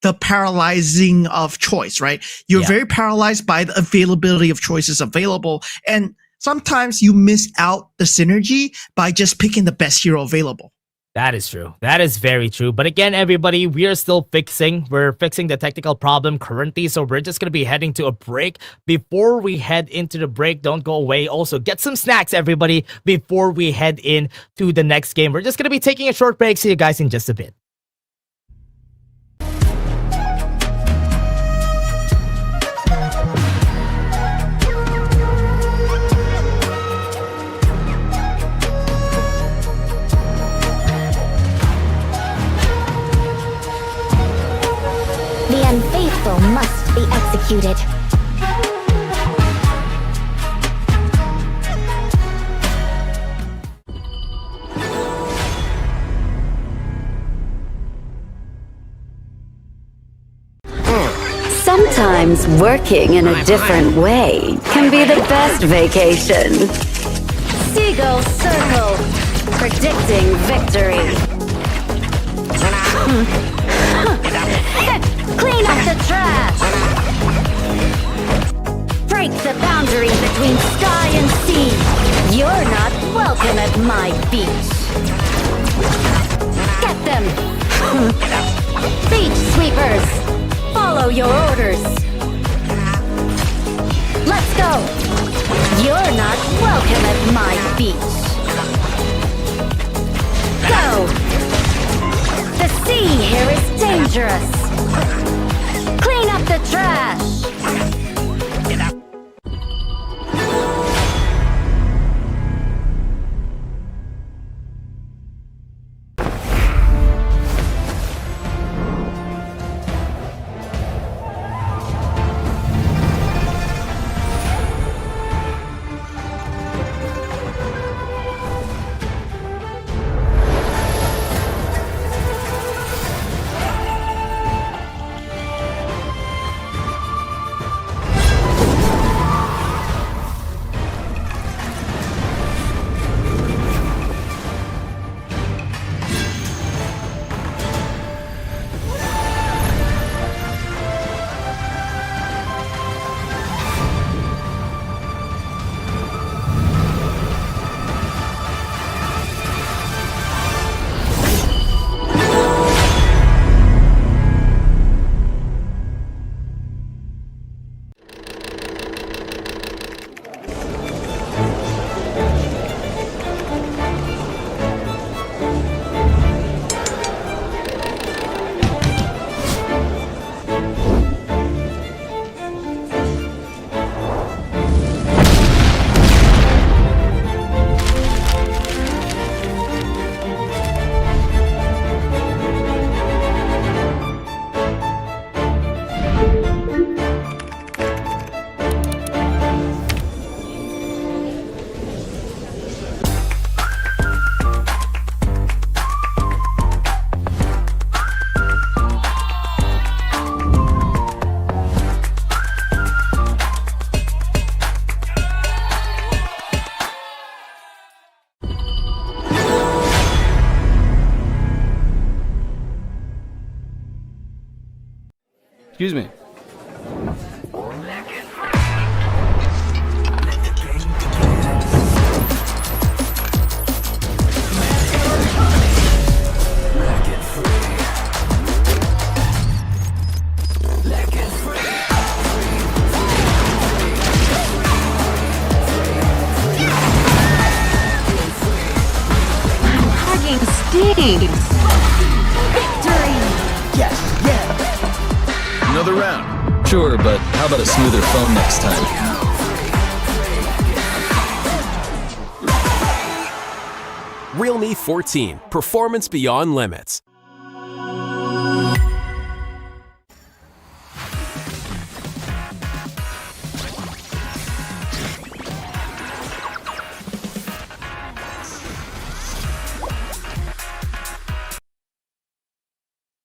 the paralyzing of choice, right? You're very paralyzed by the availability of choices available. And sometimes you miss out the synergy by just picking the best hero available. That is true. That is very true. But again, everybody, we are still fixing. We're fixing the technical problem currently. So we're just going to be heading to a break. Before we head into the break, don't go away. Also, get some snacks, everybody, before we head in to the next game. We're just going to be taking a short break. See you guys in just a bit. The unfaithful must be executed. Sometimes working in a different way can be the best vacation. Seagull Circle, predicting victory. Clean up the trash! Break the boundary between sky and sea. You're not welcome at my beach. Get them! Beach sweepers! Follow your orders! Let's go! You're not welcome at my beach. Go! The sea here is dangerous! Clean up the trash! Excuse me. Hugging stings. Victory! Another round. Sure, but how about a smoother phone next time? Realme 14, performance beyond limits.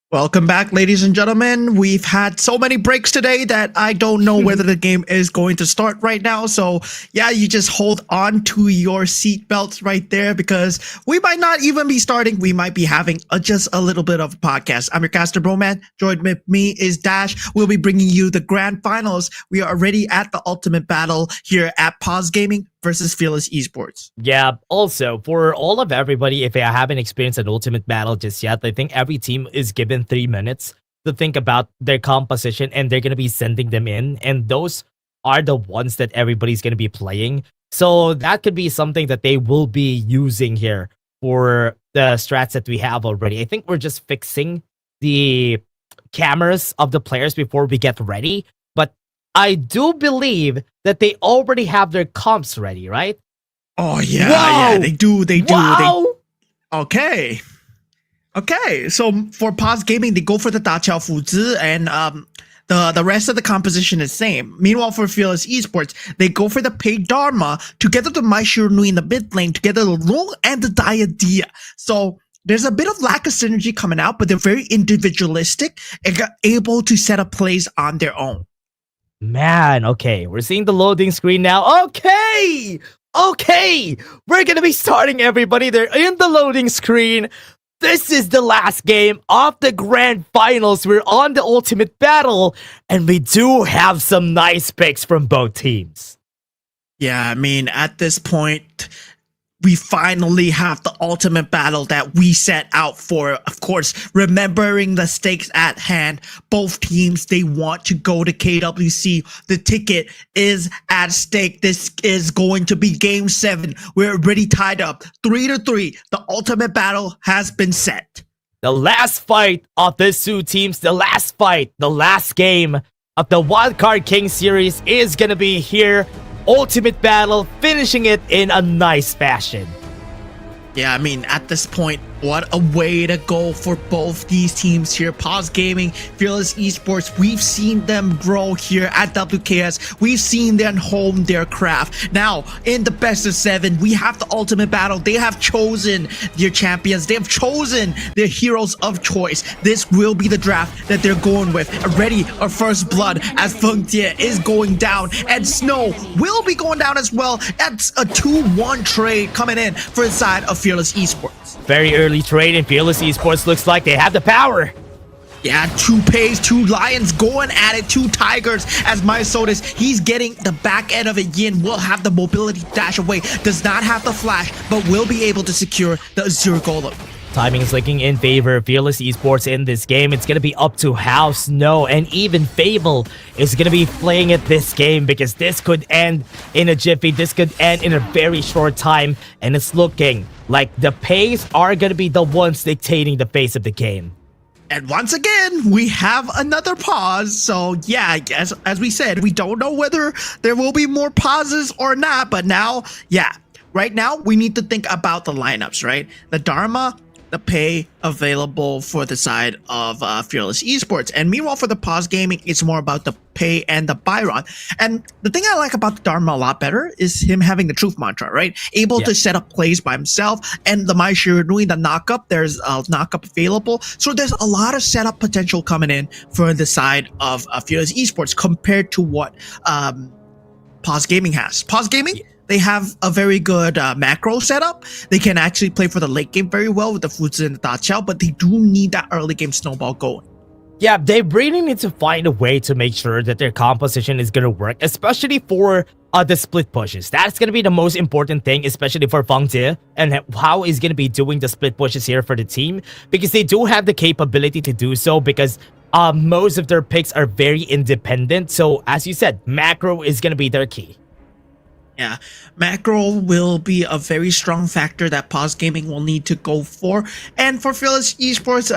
Welcome back, ladies and gentlemen. We've had so many breaks today that I don't know whether the game is going to start right now. So yeah, you just hold on to your seatbelts right there because we might not even be starting. We might be having just a little bit of a podcast. I'm your caster Broman. Joined with me is Dash. We'll be bringing you the grand finals. We are already at the ultimate battle here at Paws Gaming versus Fearless Esports. Yeah, also, for all of everybody, if they haven't experienced an ultimate battle just yet, I think every team is given 3 minutes to think about their composition and they're going to be sending them in. And those are the ones that everybody's going to be playing. So that could be something that they will be using here for the strats that we have already. I think we're just fixing the cameras of the players before we get ready. But I do believe that they already have their comps ready, right? Oh yeah, Whoa! yeah, they do. Wow! Okay. So for Paws Gaming, they go for the Da Qiao Fu Zi, and the rest of the composition is same. Meanwhile, for Fearless Esports, they go for the Pei Dharma together to Mai Shirunui in the mid lane, together the Long and the Diadia. So there's a bit of lack of synergy coming out, but they're very individualistic and are able to set up plays on their own. Man, okay, we're seeing the loading screen now. Okay, we're gonna be starting, everybody. They're in the loading screen. This is the last game of the grand finals. We're on the ultimate battle, and we do have some nice picks from both teams. Yeah, I mean, at this point, we finally have the ultimate battle that we set out for. Of course, remembering the stakes at hand, both teams, they want to go to KWC. The ticket is at stake. This is going to be game 7. We're already tied up 3-3. The ultimate battle has been set. The last fight of these two teams, the last game of the Wildcard King series is gonna be here. Ultimate battle, finishing it in a nice fashion. Yeah, I mean, at this point, what a way to go for both these teams here. Paws Gaming, Fearless Esports, we've seen them grow here at WKS. We've seen them hone their craft. Now, in the best of 7, we have the ultimate battle. They have chosen their champions. They have chosen their heroes of choice. This will be the draft that they're going with. Already, our first blood as Feng Jie is going down, and Snow will be going down as well. That's a 2-1 trade coming in for the side of Fearless Esports. Very early trade, and Fearless Esports looks like they have the power. Yeah, 2 Pays, 2 Lions going at it, 2 Tigers as Mysotis. He's getting the back end of it. Yin will have the mobility dash away, does not have the flash, but will be able to secure the Azure Golem. Timing is looking in favor of Fearless Esports in this game. It's going to be up to how Snow and even Fable is going to be playing it this game, because this could end in a jiffy. This could end in a very short time, and it's looking like the Pays are going to be the ones dictating the pace of the game. And once again, we have another pause. So yeah, as we said, we don't know whether there will be more pauses or not, but now, yeah, right now we need to think about the lineups, right? The Dharma, the Pay available for the side of Fearless Esports. And meanwhile, for the Paws Gaming, it's more about the Pay and the Byron. And the thing I like about the Dharma a lot better is him having the Truth Mantra, right? Able to set up plays by himself. And the Mai Shiranui, the knockup, there's a knockup available. So there's a lot of setup potential coming in for the side of Fearless Esports compared to what Paws Gaming has. Paws Gaming, they have a very good macro setup. They can actually play for the late game very well with the Fuzi and the Da Qiao, but they do need that early game snowball going. Yeah, they really need to find a way to make sure that their composition is gonna work, especially for the split pushes. That's gonna be the most important thing, especially for Feng Jie and how he's gonna be doing the split pushes here for the team, because they do have the capability to do so, because most of their picks are very independent. So as you said, macro is gonna be their key. Yeah, macro will be a very strong factor that Paws Gaming will need to go for. And for Fearless Esports,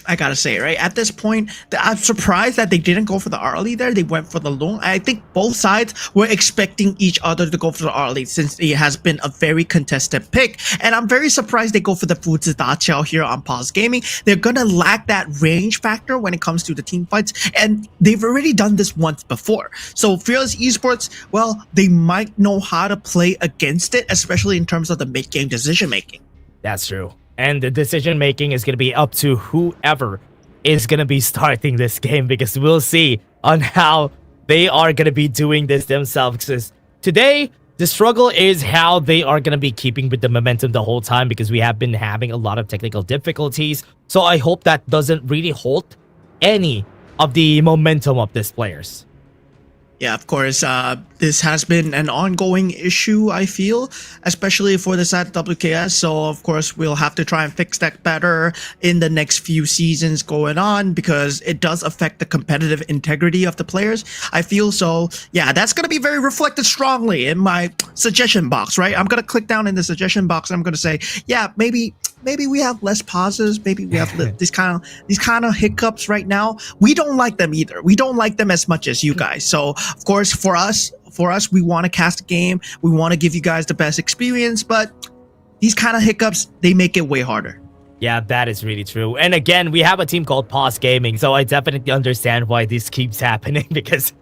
I gotta say, right, at this point, I'm surprised that they didn't go for the early there. They went for the long. I think both sides were expecting each other to go for the early, since it has been a very contested pick. And I'm very surprised they go for the Fuzi Da Qiao here on Paws Gaming. They're gonna lack that range factor when it comes to the team fights, and they've already done this once before. So Fearless Esports, well, they might know how to play against it, especially in terms of the mid-game decision making. That's true. And the decision making is going to be up to whoever is going to be starting this game, because we'll see on how they are going to be doing this themselves. Because today, the struggle is how they are going to be keeping with the momentum the whole time, because we have been having a lot of technical difficulties. So I hope that doesn't really halt any of the momentum of these players. Yeah, of course, this has been an ongoing issue, I feel, especially for the side of WKS. So, of course, we'll have to try and fix that better in the next few seasons going on, because it does affect the competitive integrity of the players, I feel. So, yeah, that's going to be very reflected strongly in my suggestion box, right? I'm going to click down in the suggestion box and I'm going to say, yeah, maybe we have less pauses. Maybe we have these kind of hiccups right now. We don't like them either. We don't like them as much as you guys. So of course, for us, we want to cast a game. We want to give you guys the best experience. But these kind of hiccups, they make it way harder. Yeah, that is really true. And again, we have a team called Paws Gaming, so I definitely understand why this keeps happening, because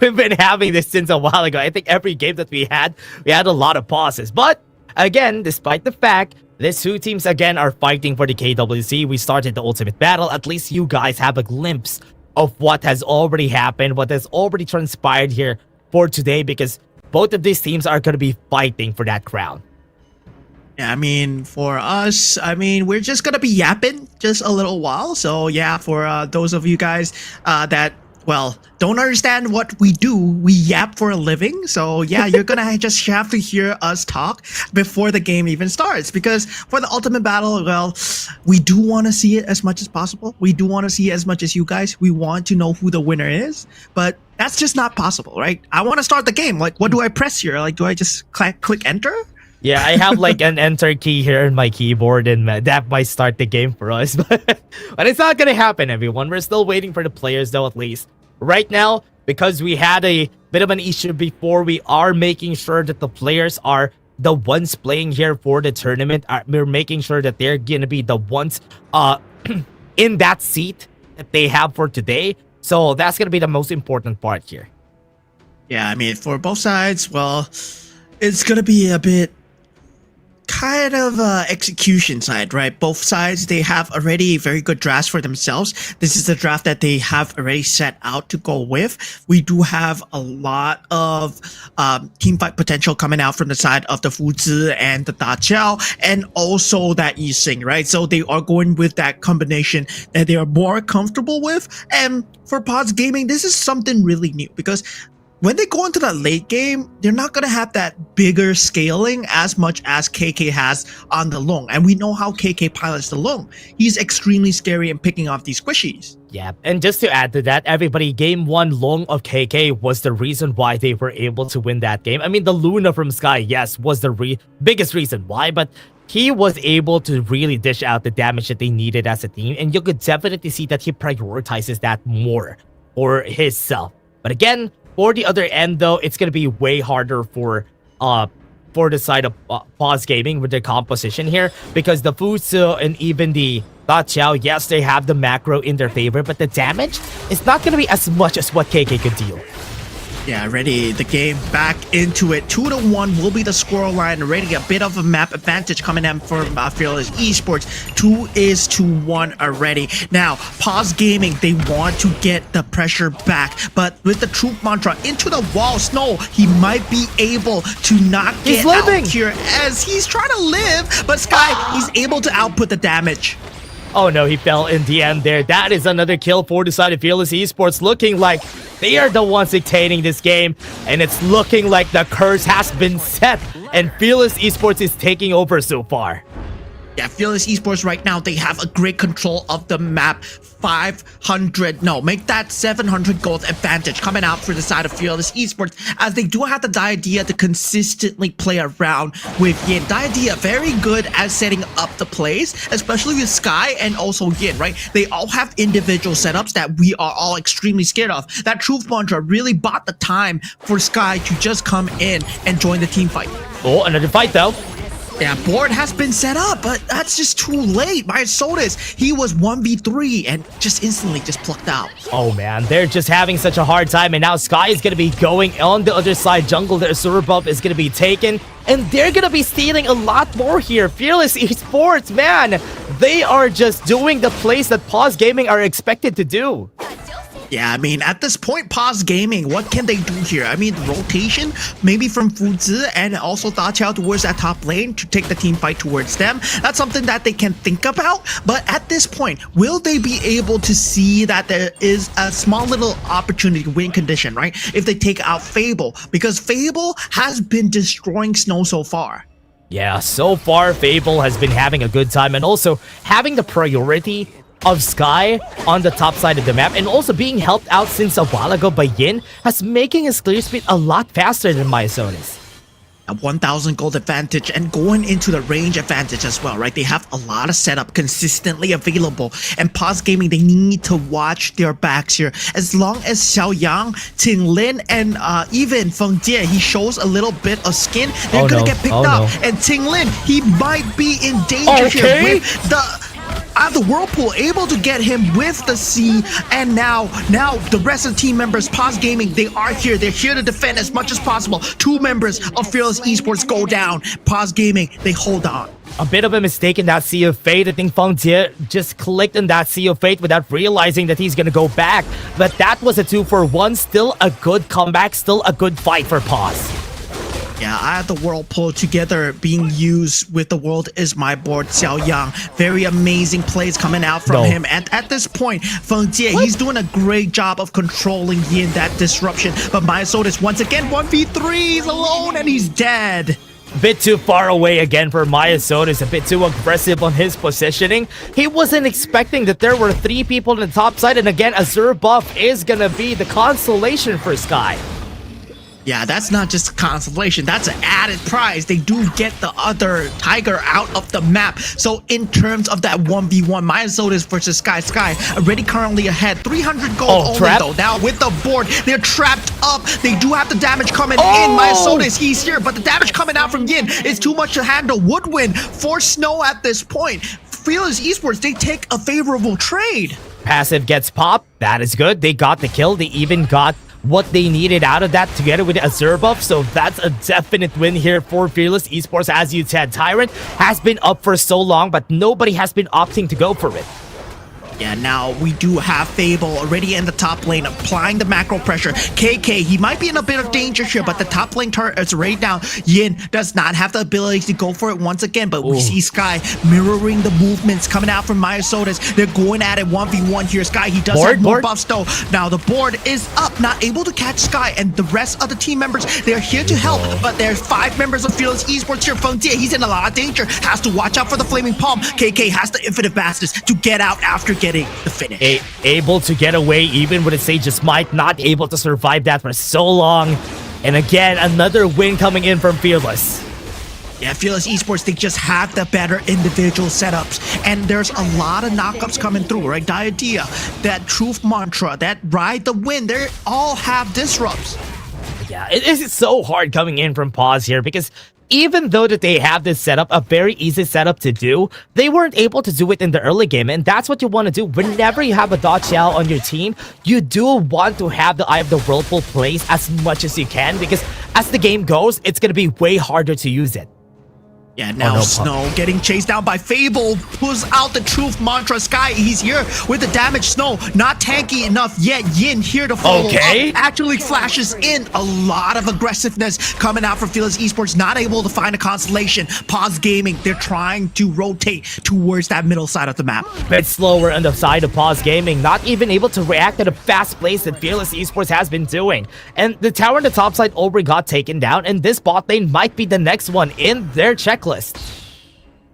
we've been having this since a while ago. I think every game that we had a lot of pauses. But again, despite the fact these two teams again are fighting for the KWC, we started the ultimate battle. At least you guys have a glimpse of what has already happened, what has already transpired here for today, because both of these teams are going to be fighting for that crown. Yeah, I mean, for us, we're just going to be yapping just a little while. So yeah, for those of you guys that, well, don't understand what we do, we yap for a living. So yeah, you're gonna just have to hear us talk before the game even starts, because for the ultimate battle, well, we do want to see it as much as possible. We do want to see it as much as you guys. We want to know who the winner is, but that's just not possible, right? I want to start the game. Like, what do I press here? Like, do I just click enter? Yeah, I have like an enter key here in my keyboard, and that might start the game for us. But it's not gonna happen, everyone. We're still waiting for the players, though, at least. Right now, because we had a bit of an issue before, we are making sure that the players are the ones playing here for the tournament. We're making sure that they're gonna be the ones in that seat that they have for today. So that's gonna be the most important part here. Yeah, I mean, for both sides, well, it's gonna be a bit kind of execution side, right? Both sides, they have already very good drafts for themselves. This is the draft that they have already set out to go with. We do have a lot of team fight potential coming out from the side of the Fuzi and the Da Qiao, and also that Yixing, right? So they are going with that combination that they are more comfortable with. And for Paws Gaming, this is something really new, because when they go into that late game, they're not going to have that bigger scaling as much as KK has on the long. And we know how KK pilots the long. He's extremely scary in picking off these squishies. Yeah, and just to add to that, everybody, game 1 long of KK was the reason why they were able to win that game. I mean, the Luna from Sky, yes, was the biggest reason why, but he was able to really dish out the damage that they needed as a team. And you could definitely see that he prioritizes that more for himself. But again, for the other end, though, it's going to be way harder for the side of Paws Gaming with their composition here, because the Fuzi and even the Da Qiao, yes, they have the macro in their favor, but the damage is not going to be as much as what KK could deal. Yeah, ready the game back into it. 2-1 will be the scoreline. Already a bit of a map advantage coming in for Fearless Esports. 2-1 already. Now, Paws Gaming, they want to get the pressure back, but with the troop mantra into the wall, Snow, he might be able to not get out here as he's trying to live, but Sky, he's able to output the damage. Oh no, he fell in the end there. That is another kill for the side of Fearless Esports, looking like they are the ones dictating this game. And it's looking like the curse has been set and Fearless Esports is taking over so far. Yeah, Fearless Esports right now, they have a great control of the map. 500, no, make that 700 gold advantage coming out for the side of Fearless Esports, as they do have the idea to consistently play around with Yin. The idea very good at setting up the plays, especially with Sky and also Yin, right? They all have individual setups that we are all extremely scared of. That Truth Mantra really bought the time for Sky to just come in and join the team fight. Oh, another fight though. Yeah, board has been set up, but that's just too late. Myasodis, he was 1v3 and just instantly just plucked out. Oh man, they're just having such a hard time, and now Sky is going to be going on the other side. Jungle, their server buff is going to be taken, and they're going to be stealing a lot more here. Fearless Esports, man, they are just doing the plays that Paws Gaming are expected to do. Yeah, I mean, at this point, Paws Gaming, what can they do here? I mean, the rotation, maybe from Fuzi and also Da Qiao towards that top lane to take the team fight towards them. That's something that they can think about. But at this point, will they be able to see that there is a small little opportunity win condition, right? If they take out Fable, because Fable has been destroying Snow so far. Yeah, so far, Fable has been having a good time and also having the priority of Sky on the top side of the map, and also being helped out since a while ago by Yin has making his clear speed a lot faster than Myasodis. A 1000 gold advantage and going into the range advantage as well, right? They have a lot of setup consistently available, and Paws Gaming, they need to watch their backs here. As long as Xiao Yang, Ting Lin, and even Feng Jie, he shows a little bit of skin, they're gonna get picked up. And Ting Lin, he might be in danger here with the Whirlpool, able to get him with the C, and now the rest of the team members, Paws Gaming, they are here. They're here to defend as much as possible. 2 members of Fearless Esports go down. Paws Gaming, they hold on. A bit of a mistake in that Sea of Fate. I think Feng Jie just clicked in that Sea of Fate without realizing that he's gonna go back. But that was a 2-for-1. Still a good comeback, still a good fight for Paws. Yeah, I have the Whirlpool together being used with the World Is My Board, Xiao Yang. Very amazing plays coming out from him. And at this point, Feng Jie, he's doing a great job of controlling Yin, that disruption. But Myasodis, once again, 1v3, he's alone and he's dead. Bit too far away again for Myasodis, a bit too aggressive on his positioning. He wasn't expecting that there were 3 people on the top side, and again, Azure buff is gonna be the consolation for Sky. Yeah, that's not just a consolation, that's an added prize. They do get the other Tiger out of the map. So in terms of that 1v1, Myasodis versus Sky already currently ahead. 300 gold only trap. though. Now with the board, they're trapped up. They do have the damage coming in. Myasodis, he's here, but the damage coming out from Yin is too much to handle. Woodwind for Snow at this point. Fearless Esports, they take a favorable trade. Passive gets popped. That is good. They got the kill. They even got what they needed out of that together with the Azure buff, so that's a definite win here for Fearless Esports. As you said, Tyrant has been up for so long, but nobody has been opting to go for it. Yeah, now we do have Fable already in the top lane, applying the macro pressure. KK, he might be in a bit of danger here, but the top lane turret is right down. Yin does not have the ability to go for it once again, but we see Sky mirroring the movements coming out from Myasodis. They're going at it 1v1 here. Sky, he does have more buffs though. Now the board is up, not able to catch Sky, and the rest of the team members, they're here to help, but there's 5 members of Fearless Esports here. Feng Jie, he's in a lot of danger, has to watch out for the Flaming Palm. KK has the Infinite Bastards to get out after getting the finish. Able to get away even with a Sage's Might, not able to survive that for so long. And again, another win coming in from Fearless. Yeah, Fearless Esports, they just have the better individual setups. And there's a lot of knockups coming through, right? The idea, that Truth Mantra, that Ride the Wind, they all have disrupts. Yeah, it is so hard coming in from Paws here, because even though that they have this setup, a very easy setup to do, they weren't able to do it in the early game, and that's what you want to do. Whenever you have a Da Qiao on your team, you do want to have the Eye of the Whirlpool plays as much as you can, because as the game goes, it's going to be way harder to use it. Yeah, now no, Snow getting chased down by Fable, pulls out the truth mantra. Sky, he's here with the damage. Snow, not tanky enough yet. Yin here to follow up. Actually flashes in. A lot of aggressiveness coming out from Fearless Esports, not able to find a constellation. Paws Gaming, they're trying to rotate towards that middle side of the map. Bit slower on the side of Paws Gaming, not even able to react at a fast pace that Fearless Esports has been doing. And the tower on the top side already got taken down, and this bot lane might be the next one in their checklist.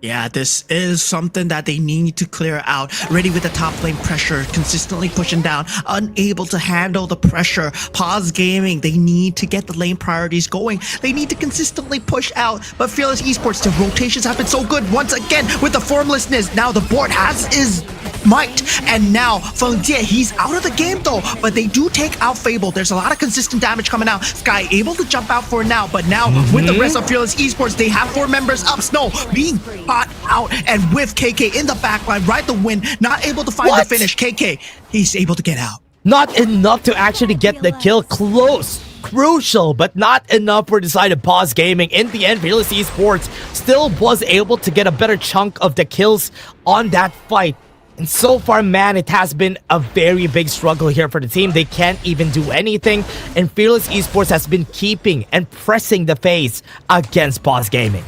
Yeah, this is something that they need to clear out. Ready with the top lane pressure, consistently pushing down, unable to handle the pressure. Pause Gaming, they need to get the lane priorities going. They need to consistently push out. But Fearless Esports, the rotations have been so good. Once again, with the formlessness, now the board has his might. And now, Feng Jie, he's out of the game though. But they do take out Fable. There's a lot of consistent damage coming out. Sky able to jump out for now. But now, with the rest of Fearless Esports, they have 4 members up. Snow being caught out, and with KK in the backline, right the win, not able to find the finish. KK, he's able to get out. Not enough to actually get the kill. Close, crucial, but not enough for the side of Paws Gaming. In the end, Fearless Esports still was able to get a better chunk of the kills on that fight. And so far, man, it has been a very big struggle here for the team. They can't even do anything, and Fearless Esports has been keeping and pressing the face against Paws Gaming.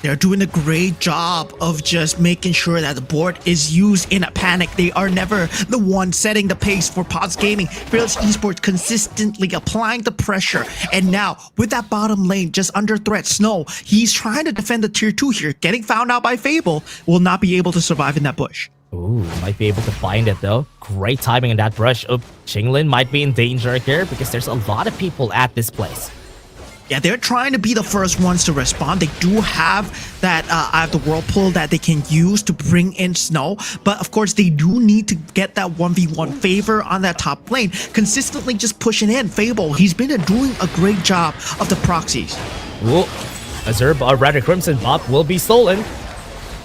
They're doing a great job of just making sure that the board is used in a panic. They are never the one setting the pace for Paws Gaming. Fearless Esports consistently applying the pressure. And now, with that bottom lane just under threat, Snow, he's trying to defend the tier 2 here. Getting found out by Fable, will not be able to survive in that bush. Ooh, might be able to find it though. Great timing in that brush. Oh, Qinglin might be in danger here because there's a lot of people at this place. Yeah, they're trying to be the first ones to respond. They do have that Eye of the Whirlpool that they can use to bring in Snow. But of course, they do need to get that 1v1 favor on that top lane. Consistently just pushing in. Fable, he's been doing a great job of the proxies. Ooh, Azurb, or rather Crimson Bot, will be stolen.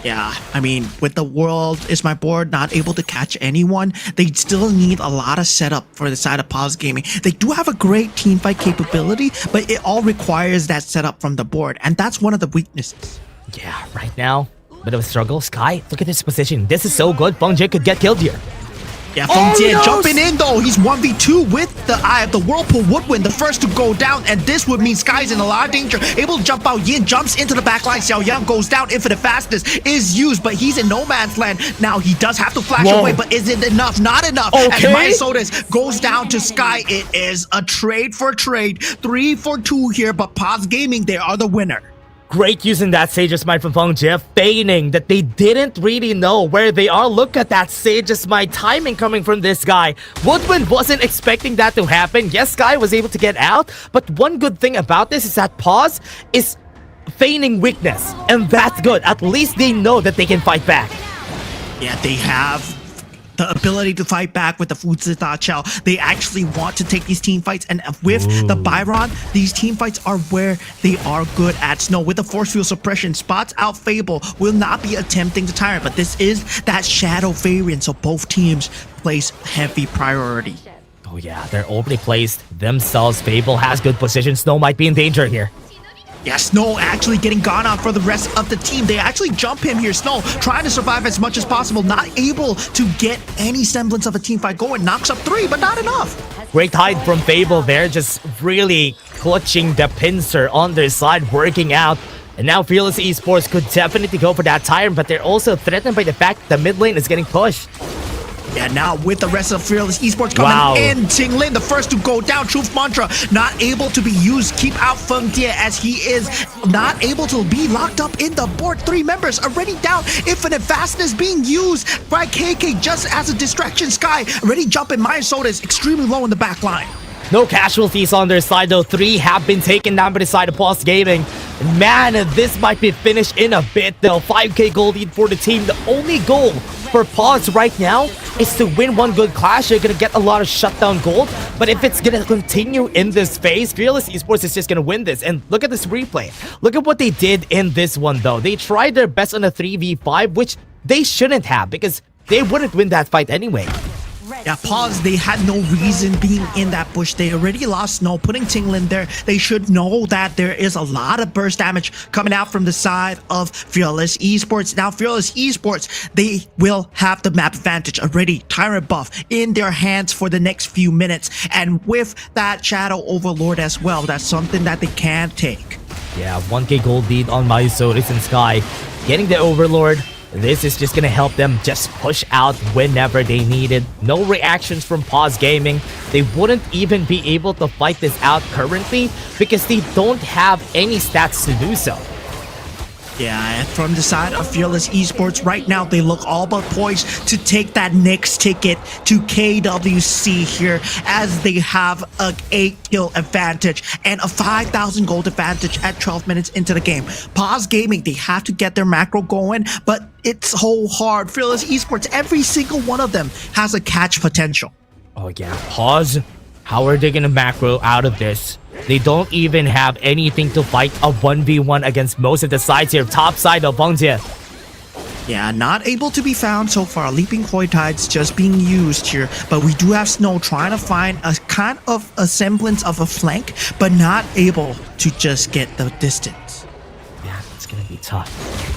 Yeah, I mean, with the world is my board not able to catch anyone, they still need a lot of setup for the side of Paws Gaming. They do have a great teamfight capability, but it all requires that setup from the board, and that's one of the weaknesses. Yeah, right now, bit of a struggle. Sky, look at this position. This is so good. Feng Jie could get killed here. Yeah, Feng Jie jumping in though. He's 1v2 with the Eye of the Whirlpool. Woodwind, the first to go down, and this would mean Sky's in a lot of danger. Able to jump out. Yin jumps into the backline. Xiao Yang goes down. Infinite Fastness is used, but he's in no man's land. Now he does have to flash away, but is it enough? Not enough. As Mysotis goes down to Sky. It is a trade for trade. 3 for 2 here, but Paws Gaming, they are the winner. Great using that Sage's Might from Feng Jie, feigning that they didn't really know where they are. Look at that Sage's Might timing coming from this guy. Woodwind wasn't expecting that to happen. Yes, Sky was able to get out, but one good thing about this is that Paws is feigning weakness, and that's good. At least they know that they can fight back. Yeah, they have the ability to fight back with the Fuzi Da Chao. They actually want to take these team fights, and with the Byron, these team fights are where they are good at. Snow with the force field suppression spots out Fable, will not be attempting to tire, but this is that shadow variant, so both teams place heavy priority. Oh yeah, they're already placed themselves. Fable has good position. Snow might be in danger here. Yeah, Snow actually getting gone out for the rest of the team. They actually jump him here. Snow trying to survive as much as possible. Not able to get any semblance of a team fight going. Knocks up 3, but not enough. Great hide from Fable there. Just really clutching the pincer on their side, working out. And now Fearless Esports could definitely go for that tyrant, but they're also threatened by the fact that the mid lane is getting pushed. Yeah, now with the rest of Fearless Esports coming in, Qinglin, the first to go down. Truth Mantra not able to be used. Keep out Feng Jie as he is not able to be locked up in the board. 3 members already down. Infinite Fastness being used by KK just as a distraction. Sky already jumping. Mysoda is extremely low in the back line. No casualties on their side though. 3 have been taken down by the side of Paws Gaming. Man, this might be finished in a bit though. 5k gold lead for the team. The only goal for Paws right now is to win one good clash. You're gonna get a lot of shutdown gold, but if it's gonna continue in this phase, Fearless Esports is just gonna win this. And look at this replay. Look at what they did in this one though. They tried their best on a 3v5, which they shouldn't have because they wouldn't win that fight anyway. Yeah, Paws, they had no reason being in that bush. They already lost Snow, putting Tinglin there. They should know that there is a lot of burst damage coming out from the side of Fearless Esports. Now, Fearless Esports, they will have the map advantage already. Tyrant buff in their hands for the next few minutes. And with that Shadow Overlord as well, that's something that they can take. Yeah, 1k gold lead on Mysotis and Sky. Getting the Overlord. This is just gonna help them just push out whenever they need it. No reactions from Paws Gaming. They wouldn't even be able to fight this out currently because they don't have any stats to do so. Yeah, and from the side of Fearless Esports, right now they look all but poised to take that next ticket to KWC here, as they have a 8-kill advantage and a 5,000 gold advantage at 12 minutes into the game. Paws Gaming, they have to get their macro going, but it's so hard. Fearless Esports, every single one of them has a catch potential. Oh yeah, Paws. How are they gonna macro out of this? They don't even have anything to fight a 1v1 against most of the sides here. Top side of Bangjie. Yeah, not able to be found so far. Leaping Koi Tides just being used here, but we do have Snow trying to find a kind of a semblance of a flank, but not able to just get the distance. Yeah, it's gonna be tough.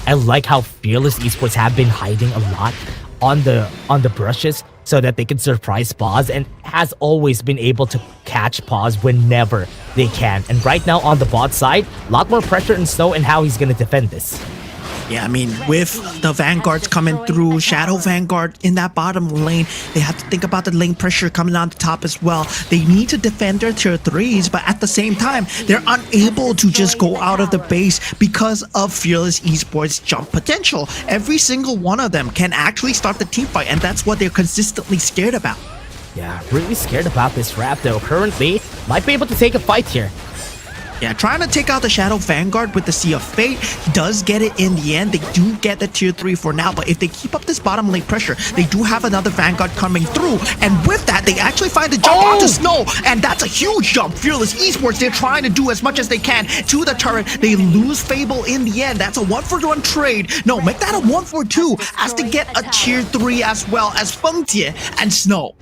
I like how Fearless Esports have been hiding a lot on the brushes so that they can surprise Paws, and has always been able to catch Paws whenever they can. And right now on the bot side, a lot more pressure in Snow and how he's gonna defend this. Yeah, I mean, with the Vanguards coming through, Shadow Vanguard in that bottom lane, they have to think about the lane pressure coming on the top as well. They need to defend their tier 3s, but at the same time, they're unable to just go out of the base because of Fearless Esports' jump potential. Every single one of them can actually start the team fight, and that's what they're consistently scared about. Yeah, really scared about this Rap though. Currently, might be able to take a fight here. Yeah, trying to take out the Shadow Vanguard with the Sea of Fate. He does get it in the end. They do get the tier 3 for now, but if they keep up this bottom lane pressure, they do have another Vanguard coming through, and with that, they actually find the jump onto Snow, and that's a huge jump. Fearless Esports, they're trying to do as much as they can to the turret. They lose Fable in the end. That's a 1-for-1 trade. No, make that a 1-for-2 as to get a tier 3 as well as Fengtie and Snow.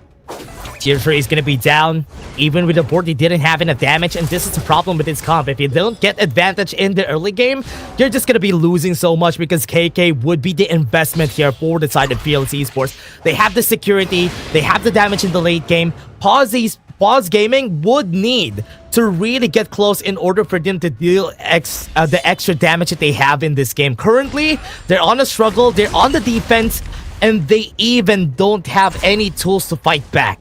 Tier 3 is gonna be down. Even with the board, they didn't have enough damage, and this is the problem with this comp. If you don't get advantage in the early game, you're just gonna be losing so much because KK would be the investment here for the side of Fearless Esports. They have the security, they have the damage in the late game. Paws Gaming would need to really get close in order for them to deal the extra damage that they have in this game. Currently, they're on a struggle, they're on the defense, and they even don't have any tools to fight back.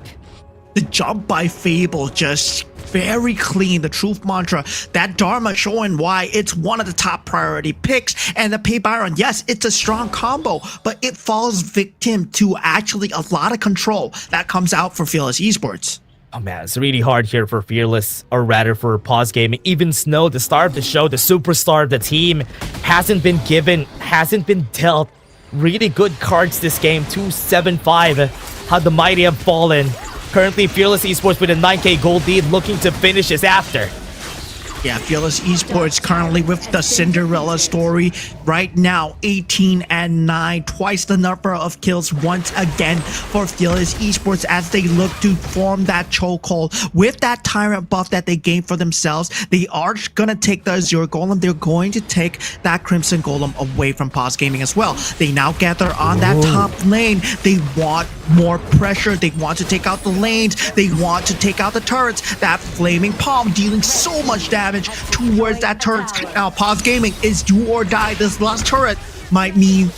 The jump by Fable just very clean. The truth mantra, that Dharma showing why it's one of the top priority picks. And the Pay Byron, yes, it's a strong combo, but it falls victim to actually a lot of control that comes out for Fearless Esports. Oh man, it's really hard here for Fearless, or rather for Paws Gaming. Even Snow, the star of the show, the superstar of the team, hasn't been dealt really good cards this game. 275, how the mighty have fallen. Currently, Fearless Esports with a 9k gold lead, looking to finish this after. Yeah, Fearless Esports currently with the Cinderella story. Right now, 18-9, twice the number of kills once again for Fearless Esports as they look to form that chokehold. With that Tyrant buff that they gained for themselves, they are gonna take the Azure Golem. They're going to take that Crimson Golem away from Paws Gaming as well. They now gather on that top lane. They want more pressure. They want to take out the lanes. They want to take out the turrets. That Flaming Palm dealing so much damage towards that turret. Now, Paws Gaming is do or die. This last turret might mean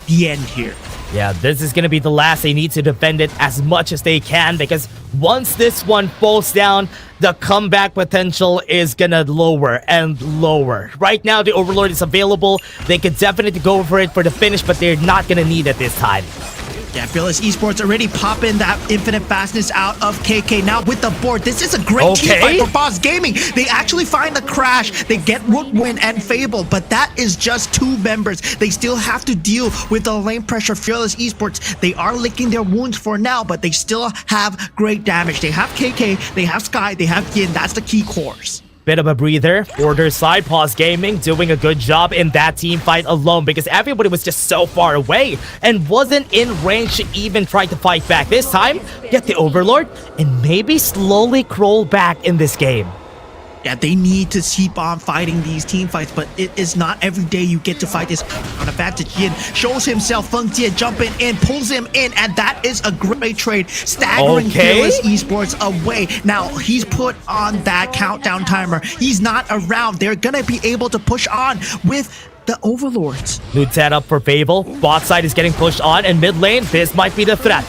the end here. Yeah, this is gonna be the last. They need to defend it as much as they can, because once this one falls down, the comeback potential is gonna lower and lower. Right now, the Overlord is available. They could definitely go for it for the finish, but they're not gonna need it this time. Yeah, Fearless Esports already popping that infinite fastness out of KK. Now with the board, this is a great team fight for Paws Gaming. They actually find the crash. They get Woodwind and Fable, but that is just 2 members. They still have to deal with the lane pressure. Fearless Esports, they are licking their wounds for now, but they still have great damage. They have KK, they have Sky, they have Yin. That's the key cores. Bit of a breather for their side. Paws Gaming doing a good job in that team fight alone because everybody was just so far away and wasn't in range to even try to fight back. This time, get the Overlord and maybe slowly crawl back in this game. Yeah, they need to keep on fighting these team fights, but it is not every day you get to fight this on advantage. Yin shows himself, Feng Jie jumping in, pulls him in, and that is a great trade, staggering Fearless Esports away. Now, he's put on that countdown timer. He's not around. They're gonna be able to push on with the Overlords. Loot set up for Fable. Bot side is getting pushed on, and mid lane, this might be the threat.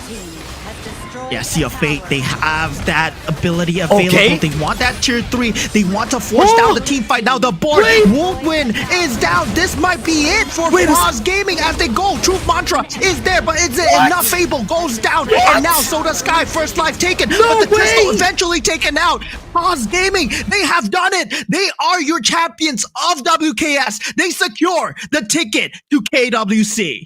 Yeah, Sea of Fate, they have that ability available. They want that tier 3. They want to force down the team fight. Now the board, Wolfwin is down. This might be it for Paws Gaming as they go. Truth Mantra is there, but is it enough? Fable goes down, and now so does Sky. First life taken, but the crystal eventually taken out. Paws Gaming, they have done it. They are your champions of WKS. They secure the ticket to KWC.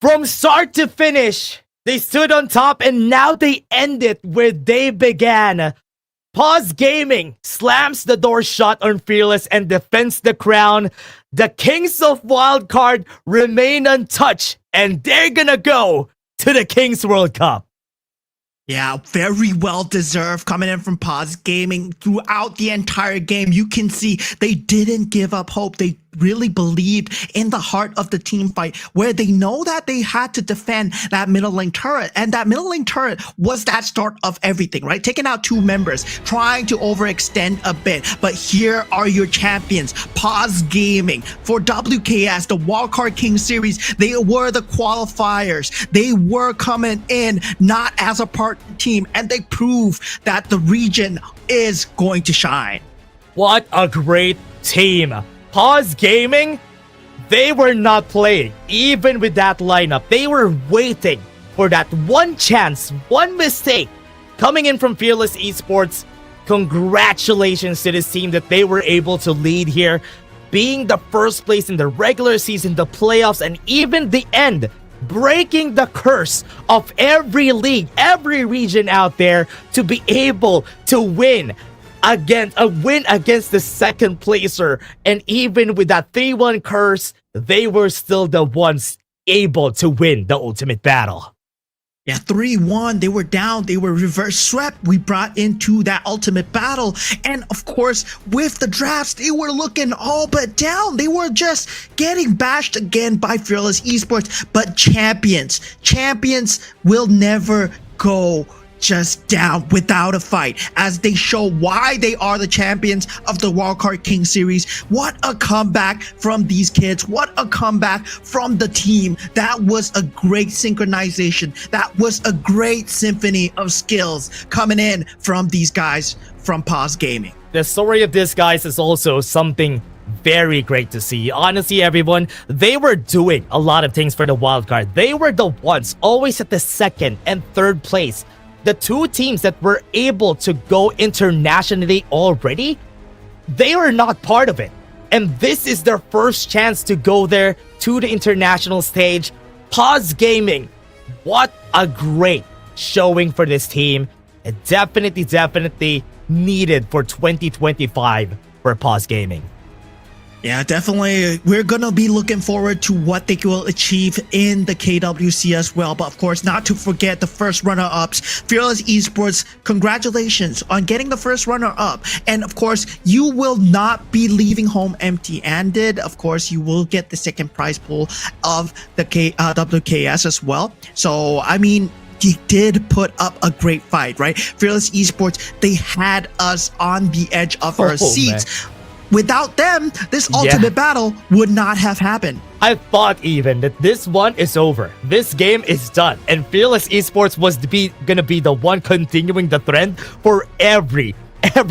From start to finish, they stood on top and now they end it where they began. Paws Gaming slams the door shut on Fearless and defends the crown. The Kings of Wildcard remain untouched and they're gonna go to the Kings World Cup. Yeah, very well deserved coming in from Paws Gaming throughout the entire game. You can see they didn't give up hope. They really believed in the heart of the team fight where they know that they had to defend that middle lane turret. And that middle lane turret was that start of everything, right? Taking out 2 members, trying to overextend a bit. But here are your champions, Paws Gaming. For WKS, the Wildcard King Series, they were the qualifiers. They were coming in not as a part team, and they prove that the region is going to shine. What a great team. Paws Gaming, they were not playing. Even with that lineup, they were waiting for that one chance, one mistake. Coming in from Fearless Esports, congratulations to this team that they were able to lead here, being the first place in the regular season, the playoffs, and even the end, breaking the curse of every league, every region out there to be able to win against the second placer. And even with that 3-1 curse, they were still the ones able to win the ultimate battle. Yeah, 3-1, they were down, they were reverse swept. We brought into that ultimate battle. And of course, with the drafts, they were looking all but down. They were just getting bashed again by Fearless Esports. But champions will never go just down without a fight, as they show why they are the champions of the Wildcard King Series. What a comeback from these kids. What a comeback from the team. That was a great synchronization. That was a great symphony of skills coming in from these guys from Paws Gaming. The story of these guys is also something very great to see. Honestly, everyone, they were doing a lot of things for the wildcard. They were the ones always at the 2nd and 3rd place. The 2 teams that were able to go internationally already, they are not part of it. And this is their first chance to go there to the international stage. Paws Gaming, what a great showing for this team. And definitely needed for 2025 for Paws Gaming. Yeah, definitely. We're going to be looking forward to what they will achieve in the KWC as well. But of course, not to forget the first runner-ups. Fearless Esports, congratulations on getting the first runner-up. And of course, you will not be leaving home empty-handed. Of course, you will get the second prize pool of the WKS as well. So, I mean, he did put up a great fight, right? Fearless Esports, they had us on the edge of our seats. Man. Without them, this ultimate battle would not have happened. I thought even that this one is over. This game is done. And Fearless Esports was gonna be the one continuing the trend for every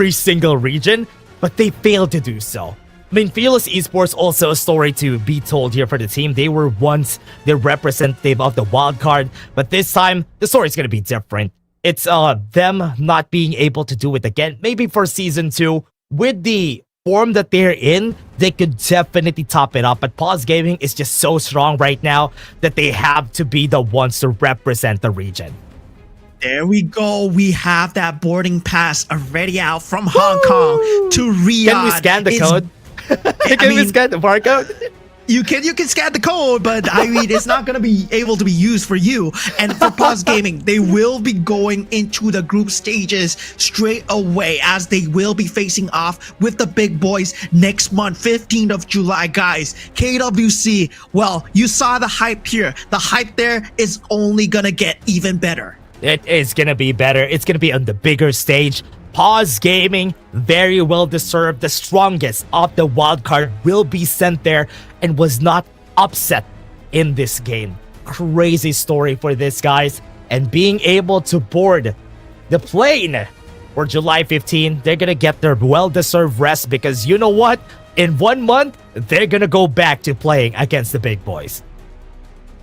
single region. But they failed to do so. I mean, Fearless Esports also a story to be told here for the team. They were once the representative of the wildcard. But this time, the story is gonna be different. It's them not being able to do it again. Maybe for Season 2, with the form that they're in, they could definitely top it up. But Paws Gaming is just so strong right now that they have to be the ones to represent the region. There we go. We have that boarding pass already out from Hong Kong to Riyadh. Can we scan the It's- code? Can we scan the barcode? You can scan the code, but I mean it's not gonna be able to be used for you. And for Paws Gaming, they will be going into the group stages straight away as they will be facing off with the big boys next month, 15th of July, guys. KWC, well, you saw the hype here. The hype there is only gonna get even better. It is gonna be better. It's gonna be on the bigger stage. Paws Gaming, very well deserved. The strongest of the wildcard will be sent there and was not upset in this game. Crazy story for this, guys. And being able to board the plane for July 15, they're gonna get their well-deserved rest because you know what? In 1 month, they're gonna go back to playing against the big boys.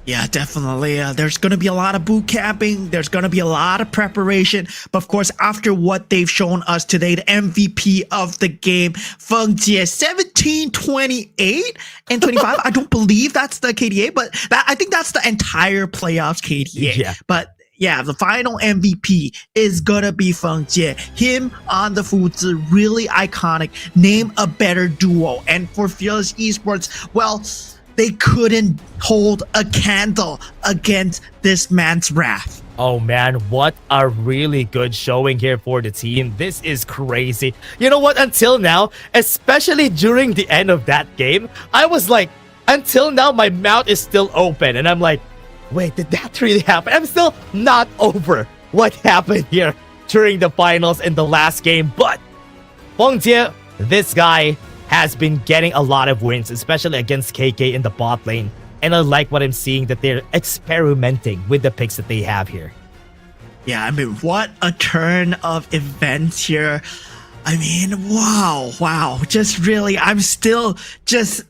Yeah, definitely. There's going to be a lot of boot camping. There's going to be a lot of preparation. But of course, after what they've shown us today, the MVP of the game, Feng Jie, 17, 28, and 25. I don't believe that's the KDA, but I think that's the entire playoffs KDA. Yeah. But yeah, the final MVP is gonna be Feng Jie. Him on the Fuzi, really iconic. Name a better duo. And for Fearless Esports, well, they couldn't hold a candle against this man's wrath. Oh man, what a really good showing here for the team. This is crazy. You know what? Until now, especially during the end of that game, I was like, until now, my mouth is still open. And I'm like, wait, did that really happen? I'm still not over what happened here during the finals in the last game. But Feng Jie, this guy has been getting a lot of wins, especially against KK in the bot lane. And I like what I'm seeing, that they're experimenting with the picks that they have here. Yeah, I mean, what a turn of events here. I mean, wow. Just really, I'm still just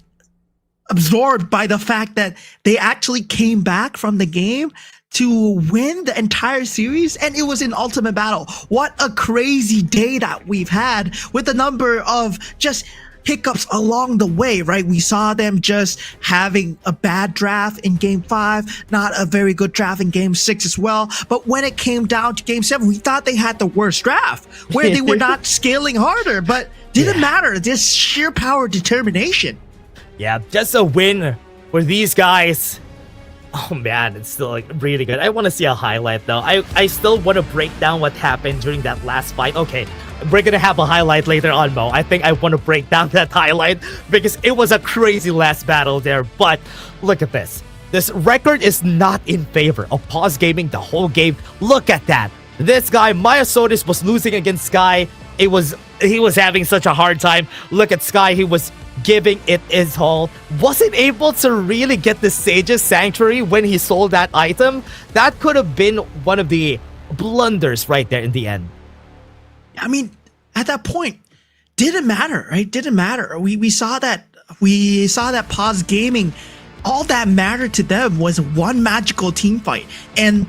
absorbed by the fact that they actually came back from the game to win the entire series, and it was in ultimate battle. What a crazy day that we've had with a number of just hiccups along the way, right? We saw them just having a bad draft in game 5, not a very good draft in game 6 as well. But when it came down to game 7, we thought they had the worst draft, where they were not scaling harder, but didn't matter. Just sheer power determination. Yeah, just a win for these guys. Oh man, it's still like really good. I want to see a highlight though. I still want to break down what happened during that last fight. Okay, we're gonna have a highlight later on, Mo. I think I want to break down that highlight because it was a crazy last battle there. But look at this. This record is not in favor of Paws Gaming the whole game. Look at that. This guy, Maya Sotis, was losing against Sky. He was having such a hard time. Look at Sky. He was giving it his all. Wasn't able to really get the Sage's Sanctuary when he sold that item. That could have been one of the blunders right there in the end. I mean, at that point, didn't matter, right? Didn't matter. We saw that Paws Gaming, all that mattered to them was one magical team fight. And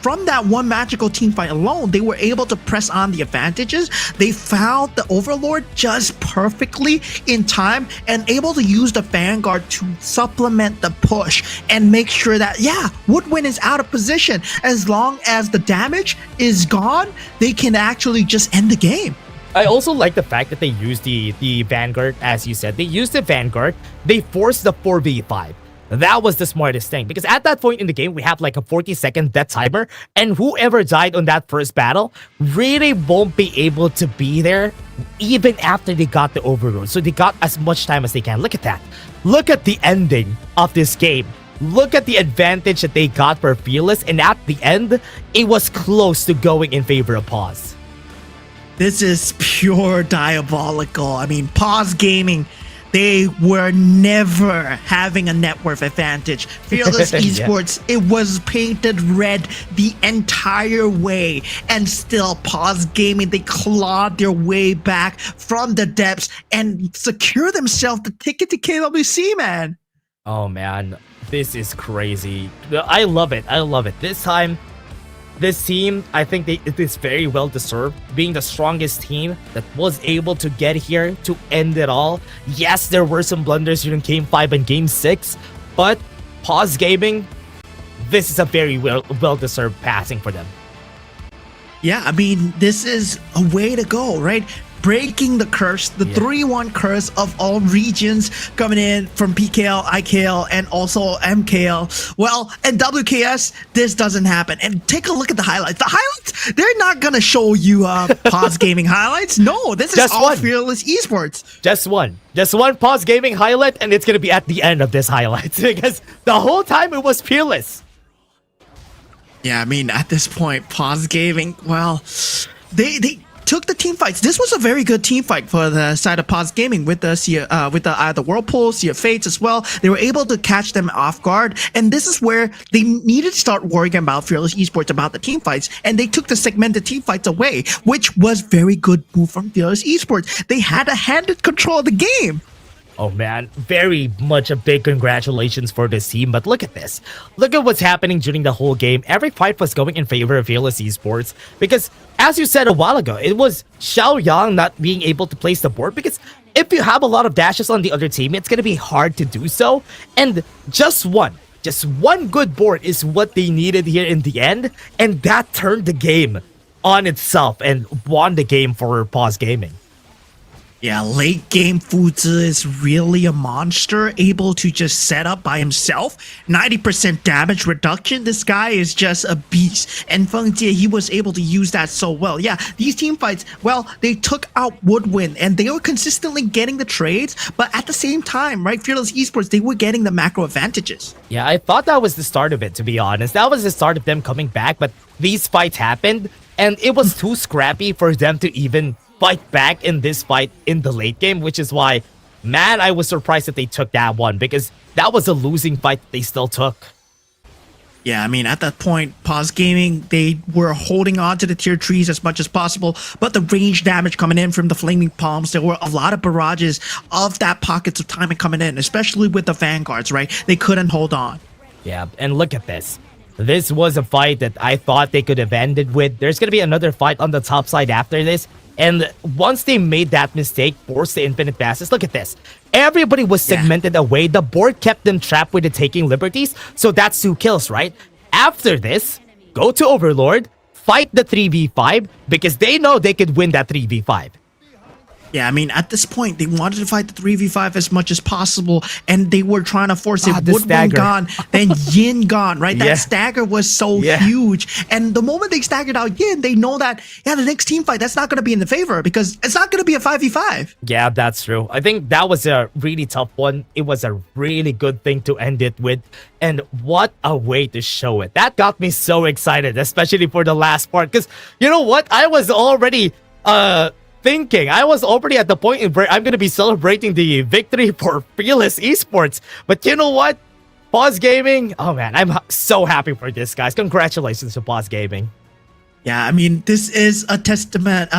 from that one magical team fight alone, they were able to press on the advantages. They found the Overlord just perfectly in time and able to use the Vanguard to supplement the push and make sure that, yeah, Woodwind is out of position. As long as the damage is gone, they can actually just end the game. I also like the fact that they used the Vanguard, as you said. They used the Vanguard. They forced the 4v5. That was the smartest thing, because at that point in the game, we have like a 40-second death timer, and whoever died on that first battle really won't be able to be there even after they got the Overlord. So they got as much time as they can. Look at that. Look at the ending of this game. Look at the advantage that they got for Fearless, and at the end, it was close to going in favor of Paws. This is pure diabolical. I mean, Paws Gaming, they were never having a net worth advantage. Fearless Esports, it was painted red the entire way. And still, Paws Gaming, they clawed their way back from the depths and secured themselves the ticket to KWC, man. Oh man, this is crazy. I love it. I love it. This time, this team, I think it is very well deserved, being the strongest team that was able to get here to end it all. Yes, there were some blunders during Game 5 and Game 6, but Paws Gaming, this is a very well-deserved passing for them. Yeah, I mean, this is a way to go, right? Breaking the curse, the 3-1 curse of all regions coming in from PKL, IKL, and also MKL. Well, in WKS, this doesn't happen. And take a look at the highlights. The highlights, they're not going to show you Paws Gaming highlights. No, this is Just all one. Fearless Esports. Just one Paws Gaming highlight, and it's gonna be at the end of this highlight because the whole time it was Fearless. Yeah, I mean, at this point, Paws Gaming, well, they took the team fights. This was a very good team fight for the side of Paws Gaming with the Whirlpool, Sea of Fates as well. They were able to catch them off guard, and this is where they needed to start worrying about Fearless Esports about the team fights, and they took the segmented team fights away, which was very good move from Fearless Esports. They had a handed control of the game. Oh man, very much a big congratulations for this team, but look at this. Look at what's happening during the whole game. Every fight was going in favor of Fearless Esports because, as you said a while ago, it was Xiaoyang not being able to place the board because if you have a lot of dashes on the other team, it's going to be hard to do so. And just one good board is what they needed here in the end, and that turned the game on itself and won the game for Paws Gaming. Yeah, late game Fuzi is really a monster, able to just set up by himself. 90% damage reduction. This guy is just a beast. And Feng Jie, he was able to use that so well. Yeah, these team fights, well, they took out Woodwind and they were consistently getting the trades, but at the same time, right, Fearless Esports, they were getting the macro advantages. Yeah, I thought that was the start of it, to be honest. That was the start of them coming back, but these fights happened, and it was too scrappy for them to even fight back in this fight in the late game, which is why, man, I was surprised that they took that one, because that was a losing fight that they still took. Yeah, I mean, at that point, Paws Gaming, they were holding on to the tier 3s as much as possible, but the range damage coming in from the Flaming Palms, there were a lot of barrages of that pockets of timing coming in, especially with the Vanguards, right? They couldn't hold on. Yeah, and look at this. This was a fight that I thought they could have ended with. There's going to be another fight on the top side after this. And once they made that mistake, forced the infinite passes, look at this. Everybody was segmented away. The board kept them trapped with the taking liberties. So that's 2 kills, right? After this, go to Overlord, fight the 3v5 because they know they could win that 3v5. Yeah, I mean, at this point, they wanted to fight the 3v5 as much as possible, and they were trying to force it. Woodwind gone, then Yin gone, right? That stagger was so huge. And the moment they staggered out Yin, they know that, yeah, the next team fight, that's not going to be in the favor because it's not going to be a 5v5. Yeah, that's true. I think that was a really tough one. It was a really good thing to end it with. And what a way to show it. That got me so excited, especially for the last part. Because, you know what? I was already, thinking. I was already at the point where I'm going to be celebrating the victory for Fearless Esports. But you know what? Paws Gaming, oh man, I'm so happy for this, guys. Congratulations to Paws Gaming. Yeah, I mean, this is a testament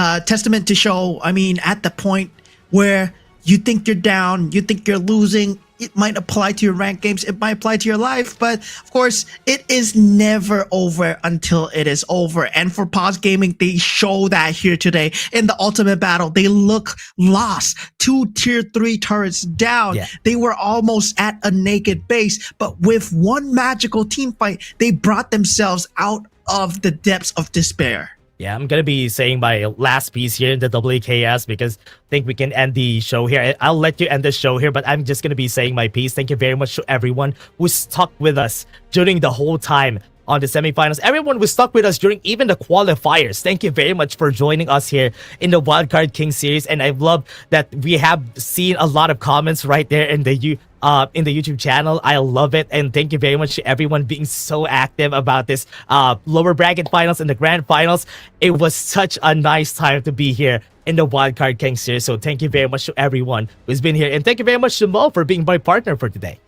to show, I mean, at the point where you think you're down, you think you're losing, it might apply to your ranked games, it might apply to your life, but of course, it is never over until it is over. And for Paws Gaming, they show that here today in the ultimate battle. They look lost, 2 tier 3 turrets down. Yeah. They were almost at a naked base, but with one magical team fight, they brought themselves out of the depths of despair. Yeah, I'm going to be saying my last piece here in the WKS because I think we can end the show here. I'll let you end the show here, but I'm just going to be saying my piece. Thank you very much to everyone who stuck with us during the whole time on the semifinals. Everyone who stuck with us during even the qualifiers. Thank you very much for joining us here in the Wildcard King series. And I love that we have seen a lot of comments right there in the YouTube channel. I love it, and thank you very much to everyone being so active about this lower bracket finals and the grand finals. It was such a nice time to be here in the Wildcard King series. So thank you very much to everyone who's been here, and thank you very much to Mo for being my partner for today.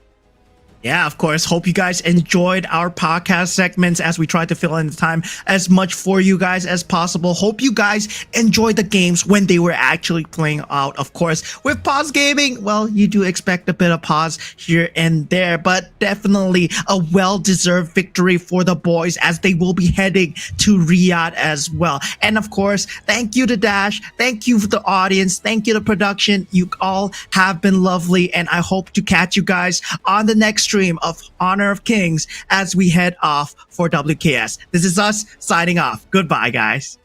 Yeah, of course. Hope you guys enjoyed our podcast segments as we try to fill in the time as much for you guys as possible. Hope you guys enjoyed the games when they were actually playing out. Of course, with Paws Gaming, well, you do expect a bit of pause here and there, but definitely a well-deserved victory for the boys as they will be heading to Riyadh as well. And of course, thank you to Dash. Thank you for the audience. Thank you to production. You all have been lovely, and I hope to catch you guys on the next stream of Honor of Kings as we head off for WKS. This is us signing off. Goodbye, guys.